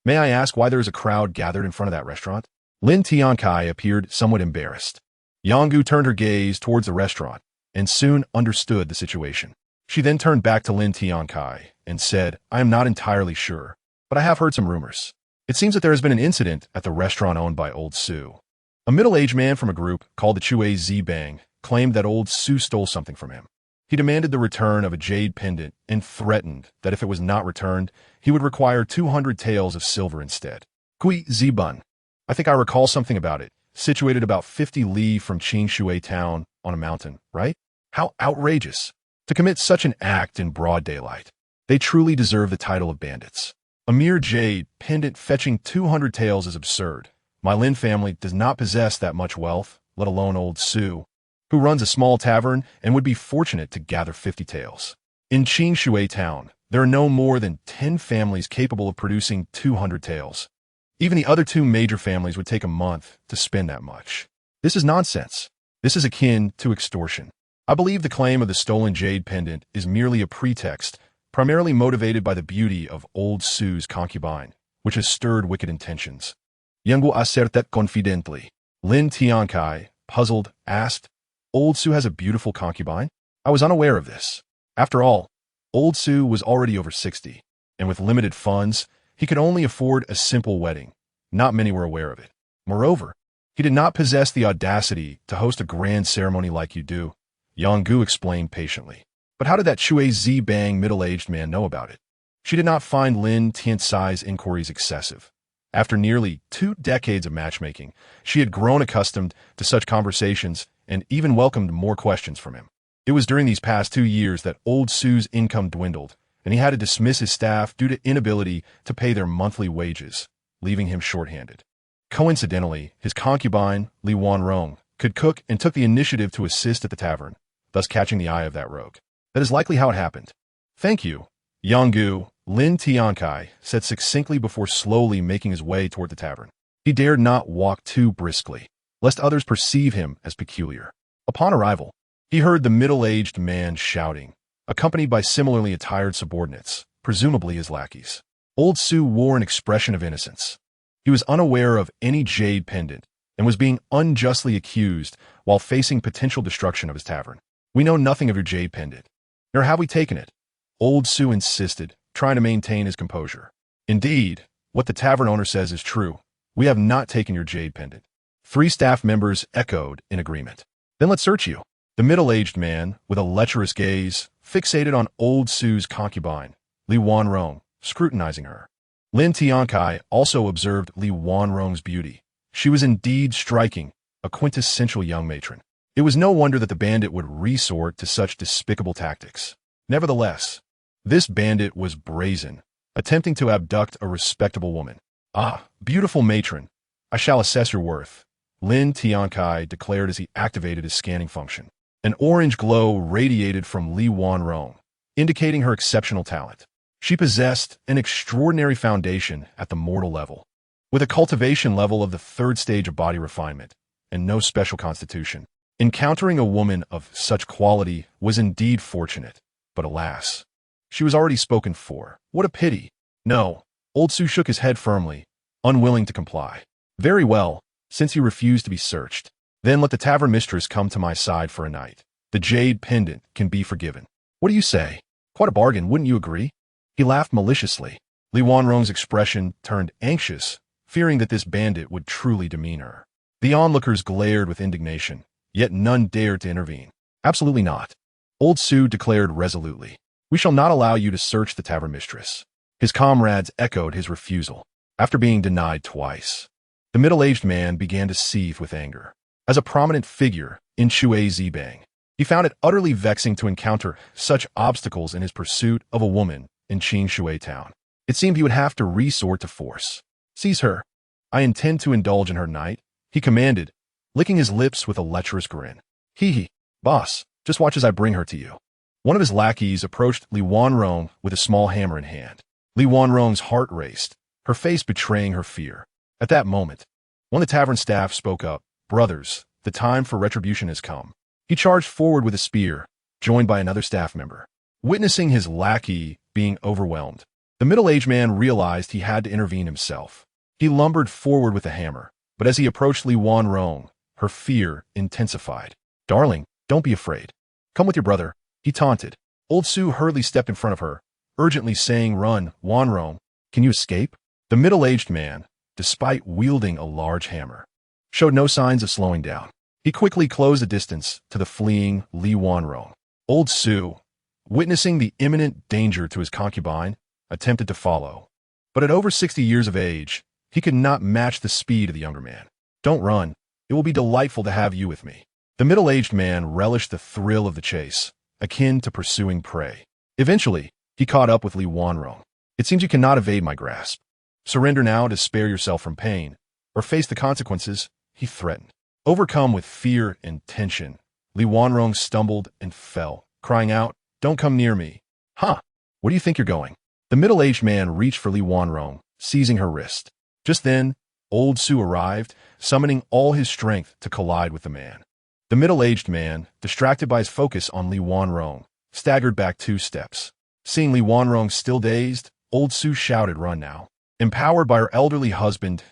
May I ask why there is a crowd gathered in front of that restaurant? Lin Tiancai appeared somewhat embarrassed. Yang turned her gaze towards the restaurant and soon understood the situation. She then turned back to Lin Tiancai and said, I am not entirely sure, but I have heard some rumors. It seems that there has been an incident at the restaurant owned by Old Su. A middle-aged man from a group called the Chui Zibang claimed that Old Su stole something from him. He demanded the return of a jade pendant and threatened that if it was not returned, he would require 200 taels of silver instead. Chui Zibun. I think I recall something about it. Situated about 50 li from Qing Shui town on a mountain, right? How outrageous. To commit such an act in broad daylight. They truly deserve the title of bandits. A mere jade pendant fetching 200 taels is absurd. My Lin family does not possess that much wealth, let alone Old Su, who runs a small tavern and would be fortunate to gather 50 taels. In Qing Shui town, there are no more than 10 families capable of producing 200 taels. Even the other two major families would take a month to spend that much. This is nonsense. This is akin to extortion. I believe the claim of the stolen jade pendant is merely a pretext, primarily motivated by the beauty of Old Su's concubine, which has stirred wicked intentions. Yangu acertet confidently. Lin Tiancai, puzzled, asked, Old Su has a beautiful concubine? I was unaware of this. After all, Old Su was already over 60, and with limited funds, he could only afford a simple wedding. Not many were aware of it. Moreover, he did not possess the audacity to host a grand ceremony like you do, Yang explained patiently. But how did that Chui Zibang middle-aged man know about it? She did not find Lin Tiancai's inquiries excessive. After nearly 2 decades of matchmaking, she had grown accustomed to such conversations and even welcomed more questions from him. It was during these past 2 years that old Su's income dwindled, and he had to dismiss his staff due to inability to pay their monthly wages, leaving him short-handed. Coincidentally, his concubine, Li Wanrong, could cook and took the initiative to assist at the tavern, thus catching the eye of that rogue. That is likely how it happened. Thank you, Yanggu, Lin Tiancai said succinctly before slowly making his way toward the tavern. He dared not walk too briskly, lest others perceive him as peculiar. Upon arrival, he heard the middle-aged man shouting, accompanied by similarly attired subordinates, presumably his lackeys. Old Su wore an expression of innocence. He was unaware of any jade pendant and was being unjustly accused while facing potential destruction of his tavern. We know nothing of your jade pendant, nor have we taken it, Old Su insisted, trying to maintain his composure. Indeed, what the tavern owner says is true. We have not taken your jade pendant. 3 staff members echoed in agreement. Then let's search you. The middle-aged man, with a lecherous gaze, fixated on Old Su's concubine, Li Wanrong, scrutinizing her. Lin Tiancai also observed Li Wanrong's beauty. She was indeed striking, a quintessential young matron. It was no wonder that the bandit would resort to such despicable tactics. Nevertheless, this bandit was brazen, attempting to abduct a respectable woman. Ah, beautiful matron, I shall assess your worth, Lin Tiancai declared as he activated his scanning function. An orange glow radiated from Li Wanrong, indicating her exceptional talent. She possessed an extraordinary foundation at the mortal level, with a cultivation level of the 3rd stage of body refinement, and no special constitution. Encountering a woman of such quality was indeed fortunate, but alas, she was already spoken for. What a pity. No, Old Su shook his head firmly, unwilling to comply. Very well, since he refused to be searched, then let the tavern mistress come to my side for a night. The jade pendant can be forgiven. What do you say? Quite a bargain, wouldn't you agree? He laughed maliciously. Li Wanrong's expression turned anxious, fearing that this bandit would truly demean her. The onlookers glared with indignation, yet none dared to intervene. Absolutely not. Old Su declared resolutely. We shall not allow you to search the tavern mistress. His comrades echoed his refusal. After being denied twice, the middle-aged man began to seethe with anger. As a prominent figure in Shui Zibang, he found it utterly vexing to encounter such obstacles in his pursuit of a woman in Qing Shui town. It seemed he would have to resort to force. Seize her. I intend to indulge in her night, he commanded, licking his lips with a lecherous grin. Hee, boss, just watch as I bring her to you. One of his lackeys approached Li Wanrong with a small hammer in hand. Li Wanrong's heart raced, her face betraying her fear. At that moment, one of the tavern staff spoke up. Brothers, the time for retribution has come. He charged forward with a spear, joined by another staff member. Witnessing his lackey being overwhelmed, the middle-aged man realized he had to intervene himself. He lumbered forward with a hammer, but as he approached Li Wanrong, her fear intensified. Darling, don't be afraid. Come with your brother, he taunted. Old Su hurriedly stepped in front of her, urgently saying, Run, Wanrong. Can you escape? The middle-aged man, despite wielding a large hammer, showed no signs of slowing down. He quickly closed the distance to the fleeing Li Wanrong. Old Su, witnessing the imminent danger to his concubine, attempted to follow. But at over 60 years of age, he could not match the speed of the younger man. Don't run. It will be delightful to have you with me. The middle-aged man relished the thrill of the chase, akin to pursuing prey. Eventually, he caught up with Li Wanrong. It seems you cannot evade my grasp. Surrender now to spare yourself from pain, or face the consequences, he threatened. Overcome with fear and tension, Li Wanrong stumbled and fell, crying out, Don't come near me. Huh, where do you think you're going? The middle-aged man reached for Li Wanrong, seizing her wrist. Just then, Old Su arrived, summoning all his strength to collide with the man. The middle-aged man, distracted by his focus on Li Wanrong, staggered back 2 steps. Seeing Li Wanrong still dazed, Old Su shouted, Run now. Empowered by her elderly husband's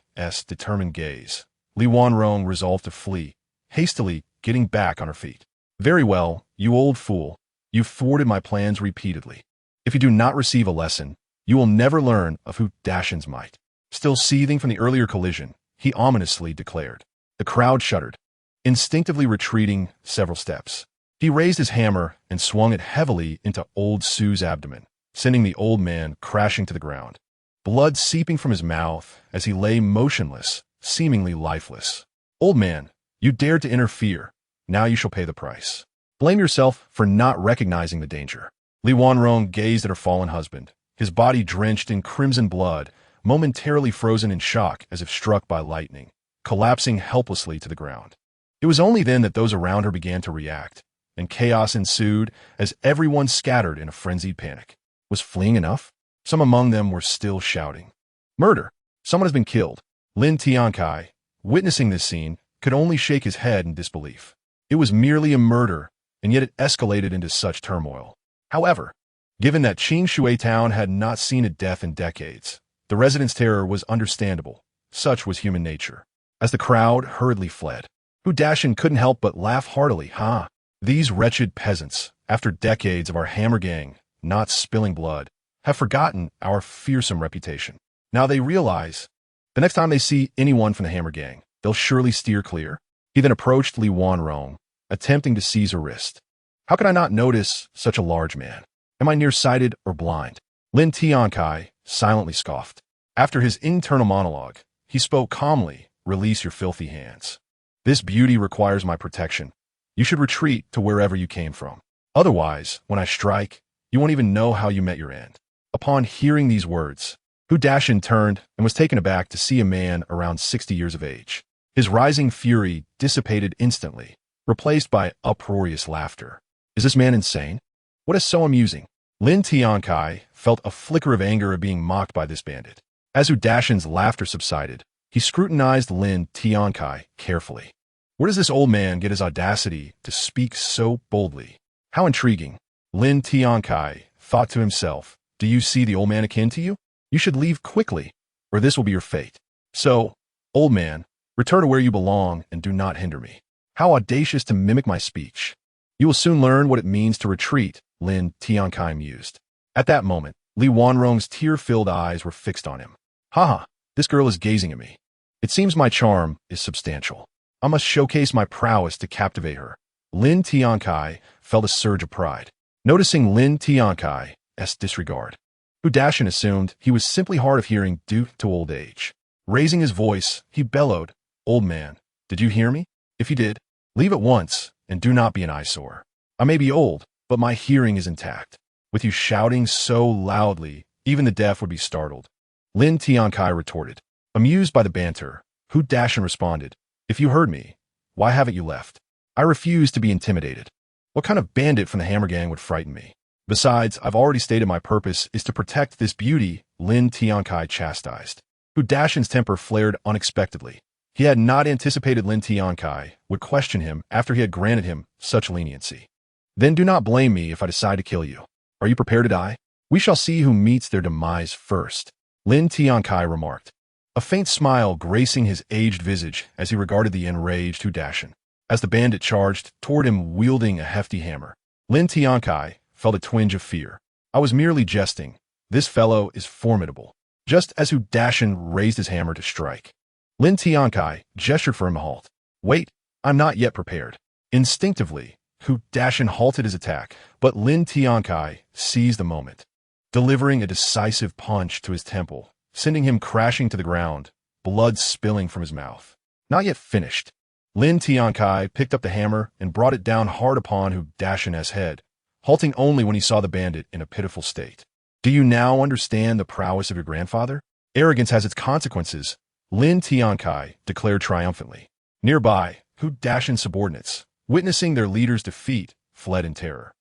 determined gaze, Li Wanrong resolved to flee, hastily getting back on her feet. Very well, you old fool. You've thwarted my plans repeatedly. If you do not receive a lesson, you will never learn of Hu Dashin's might. Still seething from the earlier collision, he ominously declared. The crowd shuddered, instinctively retreating several steps. He raised his hammer and swung it heavily into Old Su's abdomen, sending the old man crashing to the ground, blood seeping from his mouth as he lay motionless, seemingly lifeless. Old man, you dared to interfere. Now you shall pay the price. Blame yourself for not recognizing the danger. Li Wanrong gazed at her fallen husband, his body drenched in crimson blood, momentarily frozen in shock as if struck by lightning, collapsing helplessly to the ground. It was only then that those around her began to react, and chaos ensued as everyone scattered in a frenzied panic. Was fleeing enough? Some among them were still shouting. Murder! Someone has been killed. Lin Tiancai, witnessing this scene, could only shake his head in disbelief. It was merely a murder, and yet it escalated into such turmoil. However, given that Qing Shui town had not seen a death in decades, the residents' terror was understandable. Such was human nature. As the crowd hurriedly fled, Hu Dashin couldn't help but laugh heartily. These wretched peasants, after decades of our hammer gang, not spilling blood, have forgotten our fearsome reputation. Now they realize, the next time they see anyone from the hammer gang, they'll surely steer clear. He then approached Li Wanrong, attempting to seize her wrist. How could I not notice such a large man? Am I nearsighted or blind? Lin Tiancai silently scoffed. After his internal monologue, he spoke calmly. Release your filthy hands. This beauty requires my protection. You should retreat to wherever you came from. Otherwise, when I strike, you won't even know how you met your end. Upon hearing these words, Hu Dashin turned and was taken aback to see a man around 60 years of age. His rising fury dissipated instantly, replaced by uproarious laughter. Is this man insane? What is so amusing? Lin Tiancai felt a flicker of anger at being mocked by this bandit. As Hu Dashin's laughter subsided, he scrutinized Lin Tiancai carefully. Where does this old man get his audacity to speak so boldly? How intriguing. Lin Tiancai thought to himself, do you see the old man akin to you? You should leave quickly, or this will be your fate. So, old man, return to where you belong and do not hinder me. How audacious to mimic my speech. You will soon learn what it means to retreat, Lin Tiancai mused. At that moment, Li Wanrong's tear-filled eyes were fixed on him. This girl is gazing at me. It seems my charm is substantial. I must showcase my prowess to captivate her. Lin Tiancai felt a surge of pride, noticing Lin Tiancai's disregard. Hu Dashin assumed he was simply hard of hearing due to old age. Raising his voice, he bellowed, Old man, did you hear me? If you did, leave at once and do not be an eyesore. I may be old, but my hearing is intact. With you shouting so loudly, even the deaf would be startled. Lin Tiancai retorted. Amused by the banter, Hu Dashin responded, If you heard me, why haven't you left? I refuse to be intimidated. What kind of bandit from the hammer gang would frighten me? Besides, I've already stated my purpose is to protect this beauty, Lin Tiancai chastised. Hu Dashin's temper flared unexpectedly. He had not anticipated Lin Tiancai would question him after he had granted him such leniency. Then do not blame me if I decide to kill you. Are you prepared to die? We shall see who meets their demise first, Lin Tiancai remarked, a faint smile gracing his aged visage as he regarded the enraged Hu Dashin. As the bandit charged toward him wielding a hefty hammer, Lin Tiancai felt a twinge of fear. I was merely jesting. This fellow is formidable. Just as Hu Dashin raised his hammer to strike, Lin Tiancai gestured for him to halt. Wait, I'm not yet prepared. Instinctively, Hu Dashin halted his attack, but Lin Tiancai seized the moment, delivering a decisive punch to his temple, sending him crashing to the ground, blood spilling from his mouth. Not yet finished. Lin Tiancai picked up the hammer and brought it down hard upon Hu Dashin's head, halting only when he saw the bandit in a pitiful state. Do you now understand the prowess of your grandfather? Arrogance has its consequences, Lin Tiancai declared triumphantly. Nearby, Hu Dashin's subordinates, witnessing their leader's defeat, fled in terror.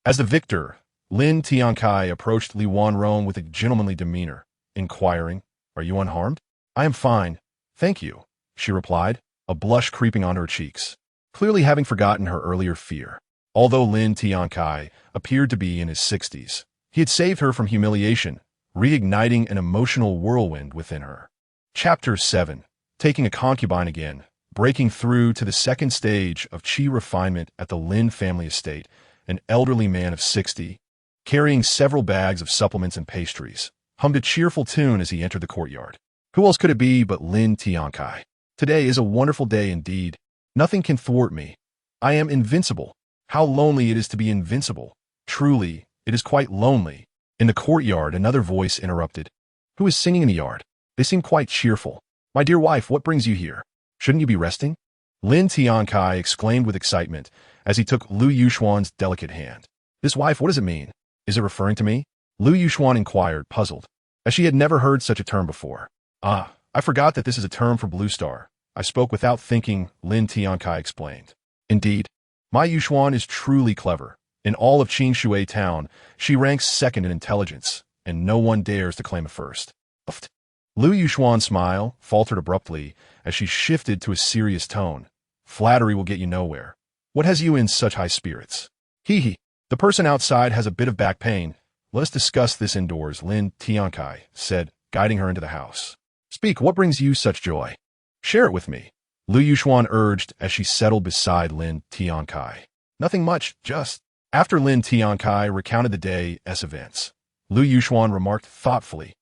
As the victor, Lin Tiancai approached Li Wanrong with a gentlemanly demeanor, inquiring, Are you unharmed? I am fine, thank you, she replied, a blush creeping on her cheeks, clearly having forgotten her earlier fear. Although Lin Tiancai appeared to be in his 60s, he had saved her from humiliation, reigniting an emotional whirlwind within her. Chapter 7. Taking a concubine again, breaking through to the second stage of Qi refinement at the Lin family estate, an elderly man of 60, carrying several bags of supplements and pastries, hummed a cheerful tune as he entered the courtyard. Who else could it be but Lin Tiancai? Today is a wonderful day indeed. Nothing can thwart me. I am invincible. How lonely it is to be invincible. Truly, it is quite lonely. In the courtyard, another voice interrupted. Who is singing in the yard? They seem quite cheerful. My dear wife, what brings you here? Shouldn't you be resting? Lin Tiancai exclaimed with excitement as he took Lu Yuxuan's delicate hand. This wife, what does it mean? Is it referring to me? Lu Yuxuan inquired, puzzled, as she had never heard such a term before. Ah, I forgot that this is a term for Blue Star. I spoke without thinking, Lin Tiancai explained. Indeed, my Yuxuan is truly clever. In all of Qingshui town, she ranks second in intelligence, and no one dares to claim it first. Lu Yuxuan's smile faltered abruptly as she shifted to a serious tone. Flattery will get you nowhere. What has you in such high spirits? Hee. The person outside has a bit of back pain. Let us discuss this indoors, Lin Tiancai said, guiding her into the house. Speak, what brings you such joy? Share it with me, Lu Yuxuan urged as she settled beside Lin Tiancai. Nothing much, just. After Lin Tiancai recounted the day's events, Lu Yuxuan remarked thoughtfully,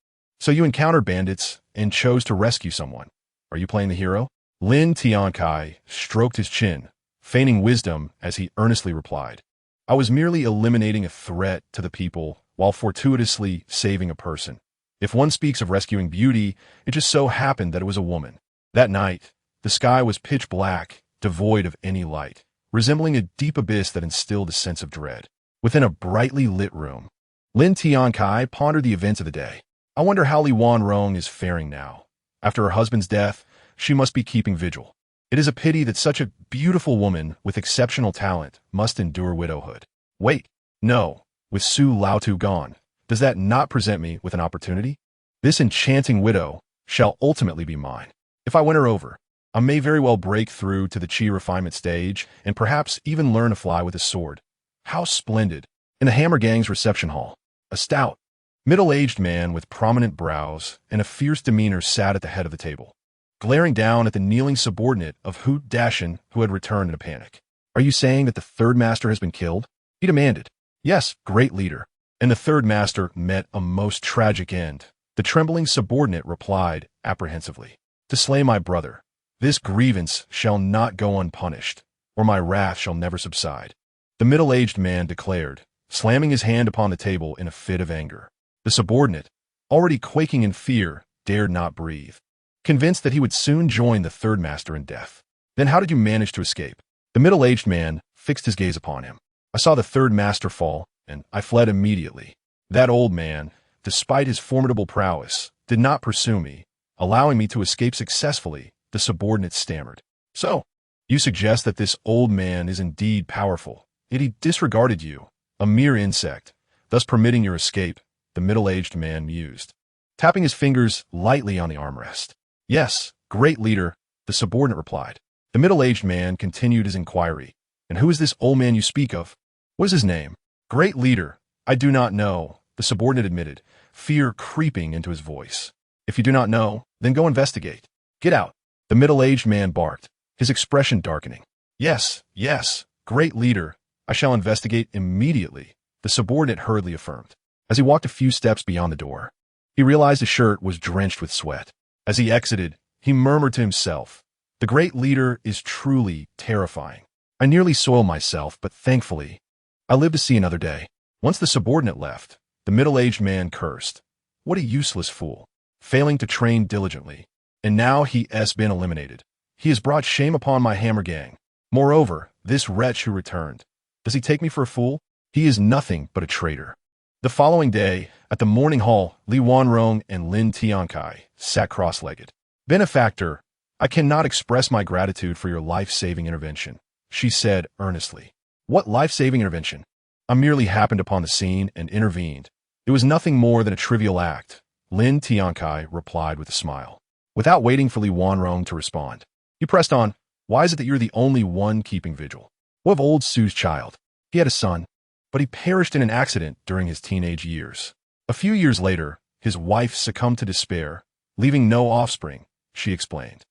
so you encountered bandits and chose to rescue someone. Are you playing the hero? Lin Tiancai stroked his chin, feigning wisdom as he earnestly replied. I was merely eliminating a threat to the people while fortuitously saving a person. If one speaks of rescuing beauty, it just so happened that it was a woman. That night, the sky was pitch black, devoid of any light, resembling a deep abyss that instilled a sense of dread. Within a brightly lit room, Lin Tiancai pondered the events of the day. I wonder how Li Wanrong is faring now. After her husband's death, she must be keeping vigil. It is a pity that such a beautiful woman with exceptional talent must endure widowhood. Wait, no, with Su Laotu gone, does that not present me with an opportunity? This enchanting widow shall ultimately be mine. If I win her over, I may very well break through to the Qi refinement stage and perhaps even learn to fly with a sword. How splendid! In the Hammer Gang's reception hall, a stout, middle-aged man with prominent brows and a fierce demeanor sat at the head of the table, glaring down at the kneeling subordinate of Hu Dashin, who had returned in a panic. Are you saying that the third master has been killed? He demanded. Yes, great leader. And the third master met a most tragic end. The trembling subordinate replied apprehensively. To slay my brother, this grievance shall not go unpunished, or my wrath shall never subside. The middle-aged man declared, slamming his hand upon the table in a fit of anger. The subordinate, already quaking in fear, dared not breathe, convinced that he would soon join the third master in death. Then how did you manage to escape? The middle-aged man fixed his gaze upon him. I saw the third master fall, and I fled immediately. That old man, despite his formidable prowess, did not pursue me, allowing me to escape successfully, the subordinate stammered. So, you suggest that this old man is indeed powerful, yet he disregarded you, a mere insect, thus permitting your escape, the middle-aged man mused, tapping his fingers lightly on the armrest. Yes, great leader, the subordinate replied. The middle-aged man continued his inquiry. And who is this old man you speak of? What is his name? Great leader, I do not know, the subordinate admitted, fear creeping into his voice. If you do not know, then go investigate. Get out, the middle-aged man barked, his expression darkening. Yes, great leader, I shall investigate immediately, the subordinate hurriedly affirmed. As he walked a few steps beyond the door, he realized his shirt was drenched with sweat. As he exited, he murmured to himself, the great leader is truly terrifying. I nearly soiled myself, but thankfully, I lived to see another day. Once the subordinate left, the middle-aged man cursed. What a useless fool, failing to train diligently. And now he has been eliminated. He has brought shame upon my Hammer Gang. Moreover, this wretch who returned, does he take me for a fool? He is nothing but a traitor. The following day, at the morning hall, Li Wanrong and Lin Tiancai sat cross-legged. Benefactor, I cannot express my gratitude for your life-saving intervention, she said earnestly. What life-saving intervention? I merely happened upon the scene and intervened. It was nothing more than a trivial act, Lin Tiancai replied with a smile. Without waiting for Li Wanrong to respond, he pressed on, why is it that you're the only one keeping vigil? What of old Su's child? He had a son, but he perished in an accident during his teenage years. A few years later, his wife succumbed to despair, leaving no offspring, she explained.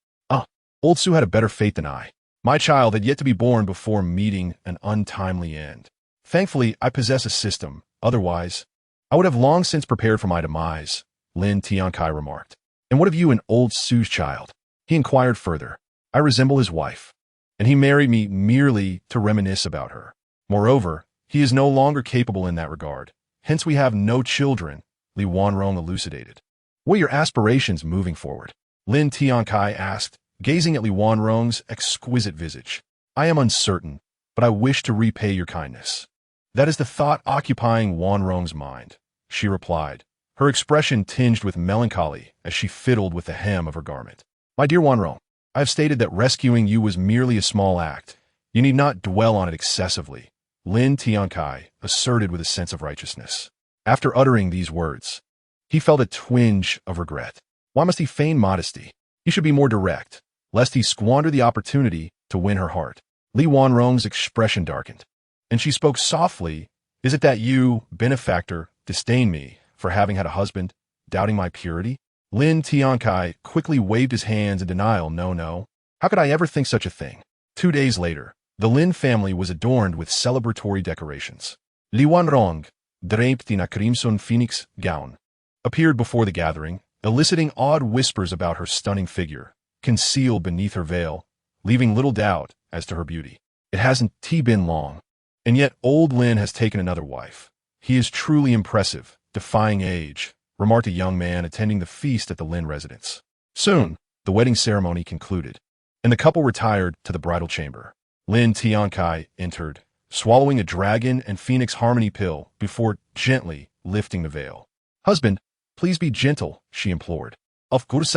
Old Su had a better fate than I. My child had yet to be born before meeting an untimely end. Thankfully, I possess a system. Otherwise, I would have long since prepared for my demise, Lin Tiancai remarked. And what of you and old Su's child? He inquired further. I resemble his wife, and he married me merely to reminisce about her. Moreover, he is no longer capable in that regard. Hence we have no children, Li Wanrong elucidated. What are your aspirations moving forward? Lin Tiancai asked, gazing at Li Wanrong's exquisite visage. I am uncertain, but I wish to repay your kindness. That is the thought occupying Wanrong's mind, she replied, her expression tinged with melancholy as she fiddled with the hem of her garment. My dear Wanrong, I have stated that rescuing you was merely a small act. You need not dwell on it excessively, Lin Tiancai asserted with a sense of righteousness. After uttering these words, he felt a twinge of regret. Why must he feign modesty? He should be more direct, lest he squander the opportunity to win her heart. Li Wanrong's expression darkened, and she spoke softly. Is it that you, benefactor, disdain me for having had a husband, doubting my purity? Lin Tiancai quickly waved his hands in denial. No. How could I ever think such a thing? 2 days later, the Lin family was adorned with celebratory decorations. Li Wanrong, draped in a crimson phoenix gown, appeared before the gathering, eliciting odd whispers about her stunning figure, concealed beneath her veil, leaving little doubt as to her beauty. It hasn't been long, and yet old Lin has taken another wife. He is truly impressive, defying age, remarked a young man attending the feast at the Lin residence. Soon, the wedding ceremony concluded, and the couple retired to the bridal chamber. Lin Tiancai entered, swallowing a dragon and phoenix harmony pill before gently lifting the veil. Husband, please be gentle, she implored. Of course,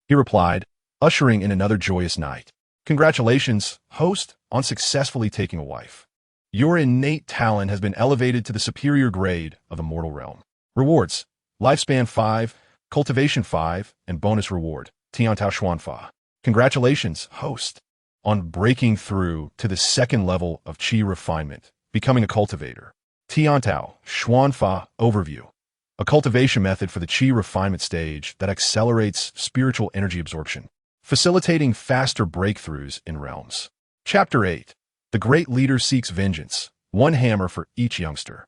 he replied, ushering in another joyous night. Congratulations, host, on successfully taking a wife. Your innate talent has been elevated to the superior grade of the mortal realm. Rewards: Lifespan 5, Cultivation 5, and bonus reward, Tiantao Xuanfa. Congratulations, host, on breaking through to the second level of Qi refinement, becoming a cultivator. Tiantao Xuanfa Overview. A cultivation method for the Qi refinement stage that accelerates spiritual energy absorption, facilitating faster breakthroughs in realms. Chapter 8. The Great Leader Seeks Vengeance, one hammer for each youngster.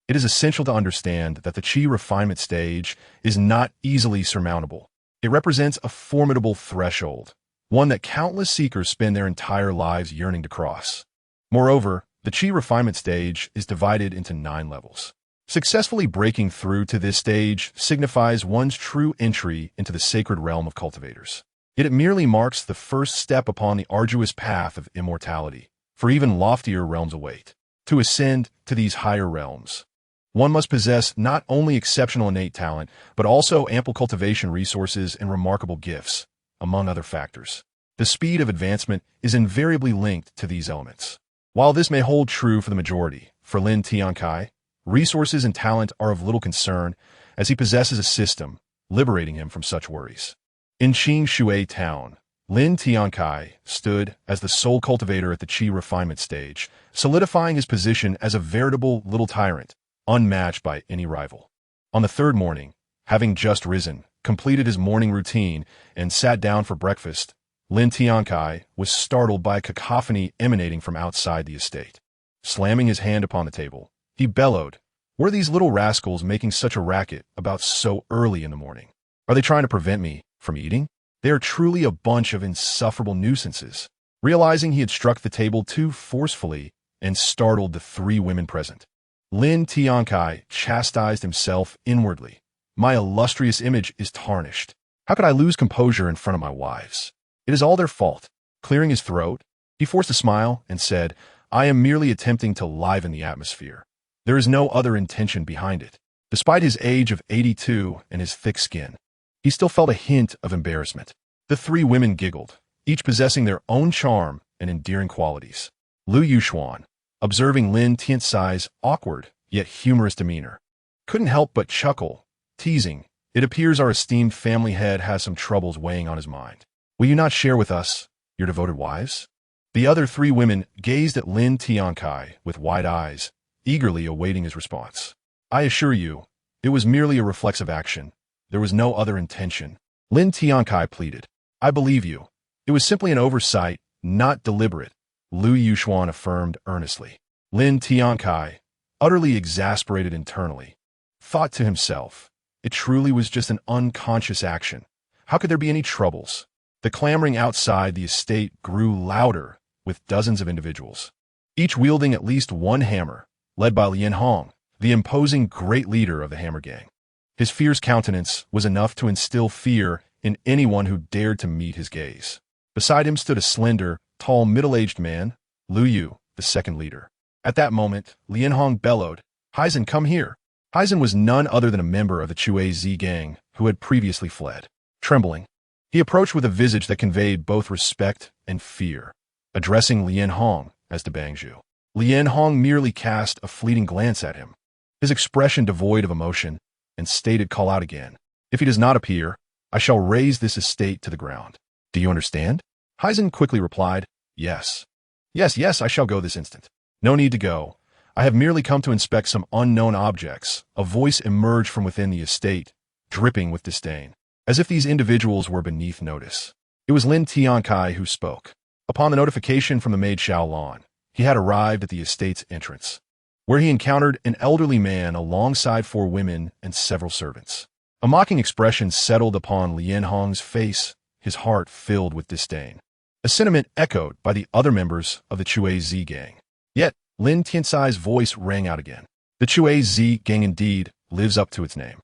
It is essential to understand that the Qi refinement stage is not easily surmountable. It represents a formidable threshold, one that countless seekers spend their entire lives yearning to cross. Moreover, the Qi refinement stage is divided into 9 levels. Successfully breaking through to this stage signifies one's true entry into the sacred realm of cultivators. Yet it merely marks the first step upon the arduous path of immortality, for even loftier realms await. To ascend to these higher realms, one must possess not only exceptional innate talent, but also ample cultivation resources and remarkable gifts, among other factors. The speed of advancement is invariably linked to these elements. While this may hold true for the majority, for Lin Tiancai, resources and talent are of little concern, as he possesses a system, liberating him from such worries. In Qing Shui Town, Lin Tiancai stood as the sole cultivator at the Qi refinement stage, solidifying his position as a veritable little tyrant, unmatched by any rival. On the 3rd morning, having just risen, completed his morning routine, and sat down for breakfast, Lin Tiancai was startled by a cacophony emanating from outside the estate. Slamming his hand upon the table, he bellowed, "What are these little rascals making such a racket about so early in the morning? Are they trying to prevent me from eating? They are truly a bunch of insufferable nuisances." Realizing he had struck the table too forcefully and startled the 3 women present, Lin Tiancai chastised himself inwardly. My illustrious image is tarnished. How could I lose composure in front of my wives? It is all their fault. Clearing his throat, he forced a smile and said, I am merely attempting to liven the atmosphere. There is no other intention behind it. Despite his age of 82 and his thick skin, he still felt a hint of embarrassment. The 3 women giggled, each possessing their own charm and endearing qualities. Lu Yuxuan, observing Lin Tiancai's awkward yet humorous demeanor, couldn't help but chuckle, teasing, "It appears our esteemed family head has some troubles weighing on his mind. Will you not share with us your devoted wives?" The other 3 women gazed at Lin Tiancai with wide eyes, eagerly awaiting his response. "I assure you, it was merely a reflexive action. There was no other intention," Lin Tiancai pleaded. "I believe you. It was simply an oversight, not deliberate," Lu Yuxuan affirmed earnestly. Lin Tiancai, utterly exasperated internally, thought to himself, it truly was just an unconscious action. How could there be any troubles? The clamoring outside the estate grew louder, with dozens of individuals, each wielding at least one hammer, led by Lian Hong, the imposing great leader of the hammer gang. His fierce countenance was enough to instill fear in anyone who dared to meet his gaze. Beside him stood a slender, tall, middle-aged man, Lu Yu, the second leader. At that moment, Lin Hong bellowed, "Heisen, come here!" Heisen was none other than a member of the Chui Z gang who had previously fled. Trembling, he approached with a visage that conveyed both respect and fear, addressing Lin Hong as de Bangju. Lin Hong merely cast a fleeting glance at him, his expression devoid of emotion, and stated, "Call out again. If he does not appear, I shall raze this estate to the ground. Do you understand?" Heisen quickly replied, "Yes. Yes, I shall go this instant." "No need to go. I have merely come to inspect some unknown objects." A voice emerged from within the estate, dripping with disdain, as if these individuals were beneath notice. It was Lin Tiancai who spoke. Upon the notification from the maid Xiaolan, he had arrived at the estate's entrance, where he encountered an elderly man alongside 4 women and several servants. A mocking expression settled upon Lin Hong's face, his heart filled with disdain, a sentiment echoed by the other members of the Chui Z gang. Yet, Lin Tiancai's voice rang out again. The Chui Z gang indeed lives up to its name.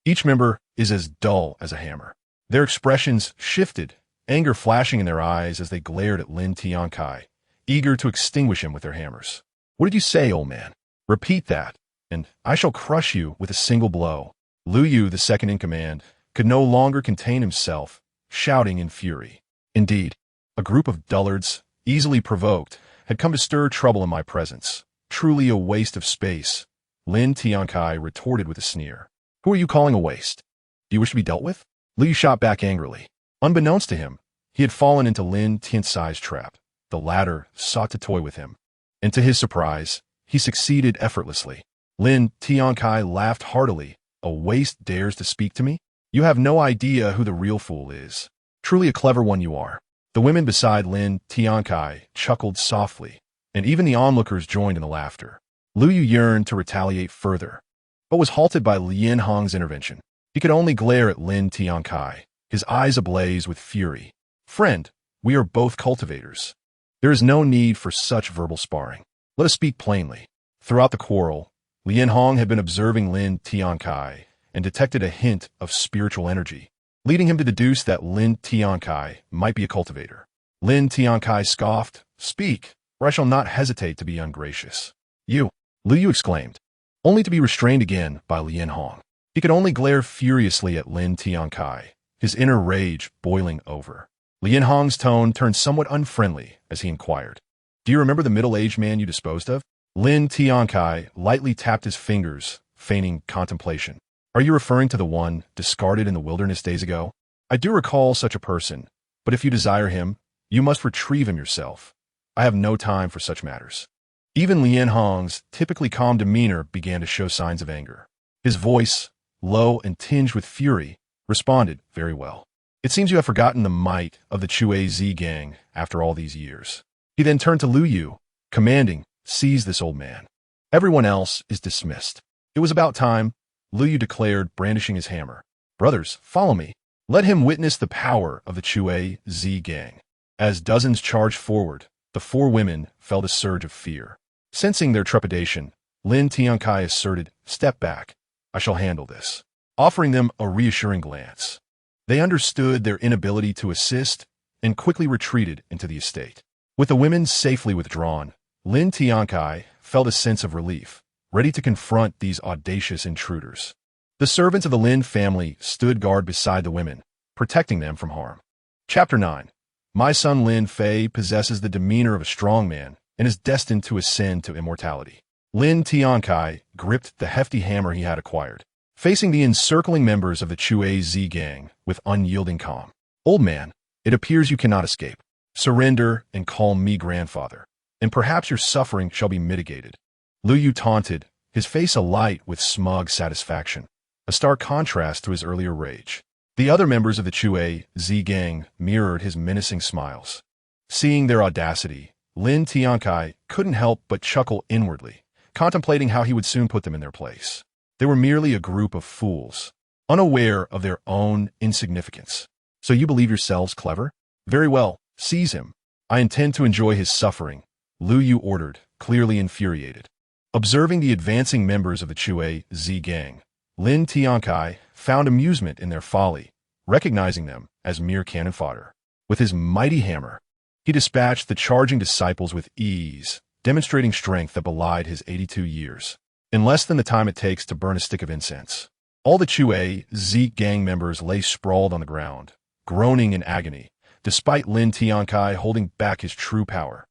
Each member is as dull as a hammer. Their expressions shifted, anger flashing in their eyes as they glared at Lin Tiancai, eager to extinguish him with their hammers. "What did you say, old man? Repeat that, and I shall crush you with a single blow." Lu Yu, the second in command, could no longer contain himself, shouting in fury. "Indeed, a group of dullards, easily provoked, had come to stir trouble in my presence. Truly a waste of space." Lin Tiancai retorted with a sneer. "Who are you calling a waste? Do you wish to be dealt with?" Lu Yu shot back angrily. Unbeknownst to him, he had fallen into Lin Tiancai's trap. The latter sought to toy with him, and to his surprise, he succeeded effortlessly. Lin Tiancai laughed heartily. "A waste dares to speak to me? You have no idea who the real fool is. Truly a clever one you are." The women beside Lin Tiancai chuckled softly, and even the onlookers joined in the laughter. Lu Yu yearned to retaliate further, but was halted by Lin Hong's intervention. He could only glare at Lin Tiancai, his eyes ablaze with fury. "Friend, we are both cultivators. There is no need for such verbal sparring. Let us speak plainly." Throughout the quarrel, Lin Hong had been observing Lin Tiancai and detected a hint of spiritual energy, leading him to deduce that Lin Tiancai might be a cultivator. Lin Tiancai scoffed, "Speak, or I shall not hesitate to be ungracious." "You!" Lu Yu exclaimed, only to be restrained again by Lin Hong. He could only glare furiously at Lin Tiancai, his inner rage boiling over. Lin Hong's tone turned somewhat unfriendly as he inquired, "Do you remember the middle-aged man you disposed of?" Lin Tiancai lightly tapped his fingers, feigning contemplation. "Are you referring to the one discarded in the wilderness days ago?" "I do recall such a person, but if you desire him, you must retrieve him yourself. I have no time for such matters." Even Lin Hong's typically calm demeanor began to show signs of anger. His voice, low and tinged with fury, responded, "Very well. It seems you have forgotten the might of the Chui Z gang after all these years." He then turned to Lu Yu, commanding, "Seize this old man. Everyone else is dismissed." "It was about time," Lu Yu declared, brandishing his hammer. "Brothers, follow me. Let him witness the power of the Chui Z gang." As dozens charged forward, the 4 women felt a surge of fear. Sensing their trepidation, Lin Tiancai asserted, "Step back. I shall handle this," offering them a reassuring glance. They understood their inability to assist and quickly retreated into the estate. With the women safely withdrawn, Lin Tiancai felt a sense of relief, ready to confront these audacious intruders. The servants of the Lin family stood guard beside the women, protecting them from harm. Chapter 9. My son Lin Fei possesses the demeanor of a strong man and is destined to ascend to immortality. Lin Tiancai gripped the hefty hammer he had acquired, facing the encircling members of the Chui Z gang with unyielding calm. "Old man, it appears you cannot escape. Surrender and call me grandfather, and perhaps your suffering shall be mitigated." Lu Yu taunted, his face alight with smug satisfaction, a stark contrast to his earlier rage. The other members of the Chui Z gang mirrored his menacing smiles. Seeing their audacity, Lin Tiancai couldn't help but chuckle inwardly, contemplating how he would soon put them in their place. They were merely a group of fools, unaware of their own insignificance. "So you believe yourselves clever? Very well, seize him. I intend to enjoy his suffering," Lu Yu ordered, clearly infuriated. Observing the advancing members of the Chui Z gang, Lin Tiancai found amusement in their folly, recognizing them as mere cannon fodder. With his mighty hammer, he dispatched the charging disciples with ease, demonstrating strength that belied his 82 years. In less than the time it takes to burn a stick of incense, all the Chue Z gang members lay sprawled on the ground, groaning in agony, despite Lin Tiancai holding back his true power.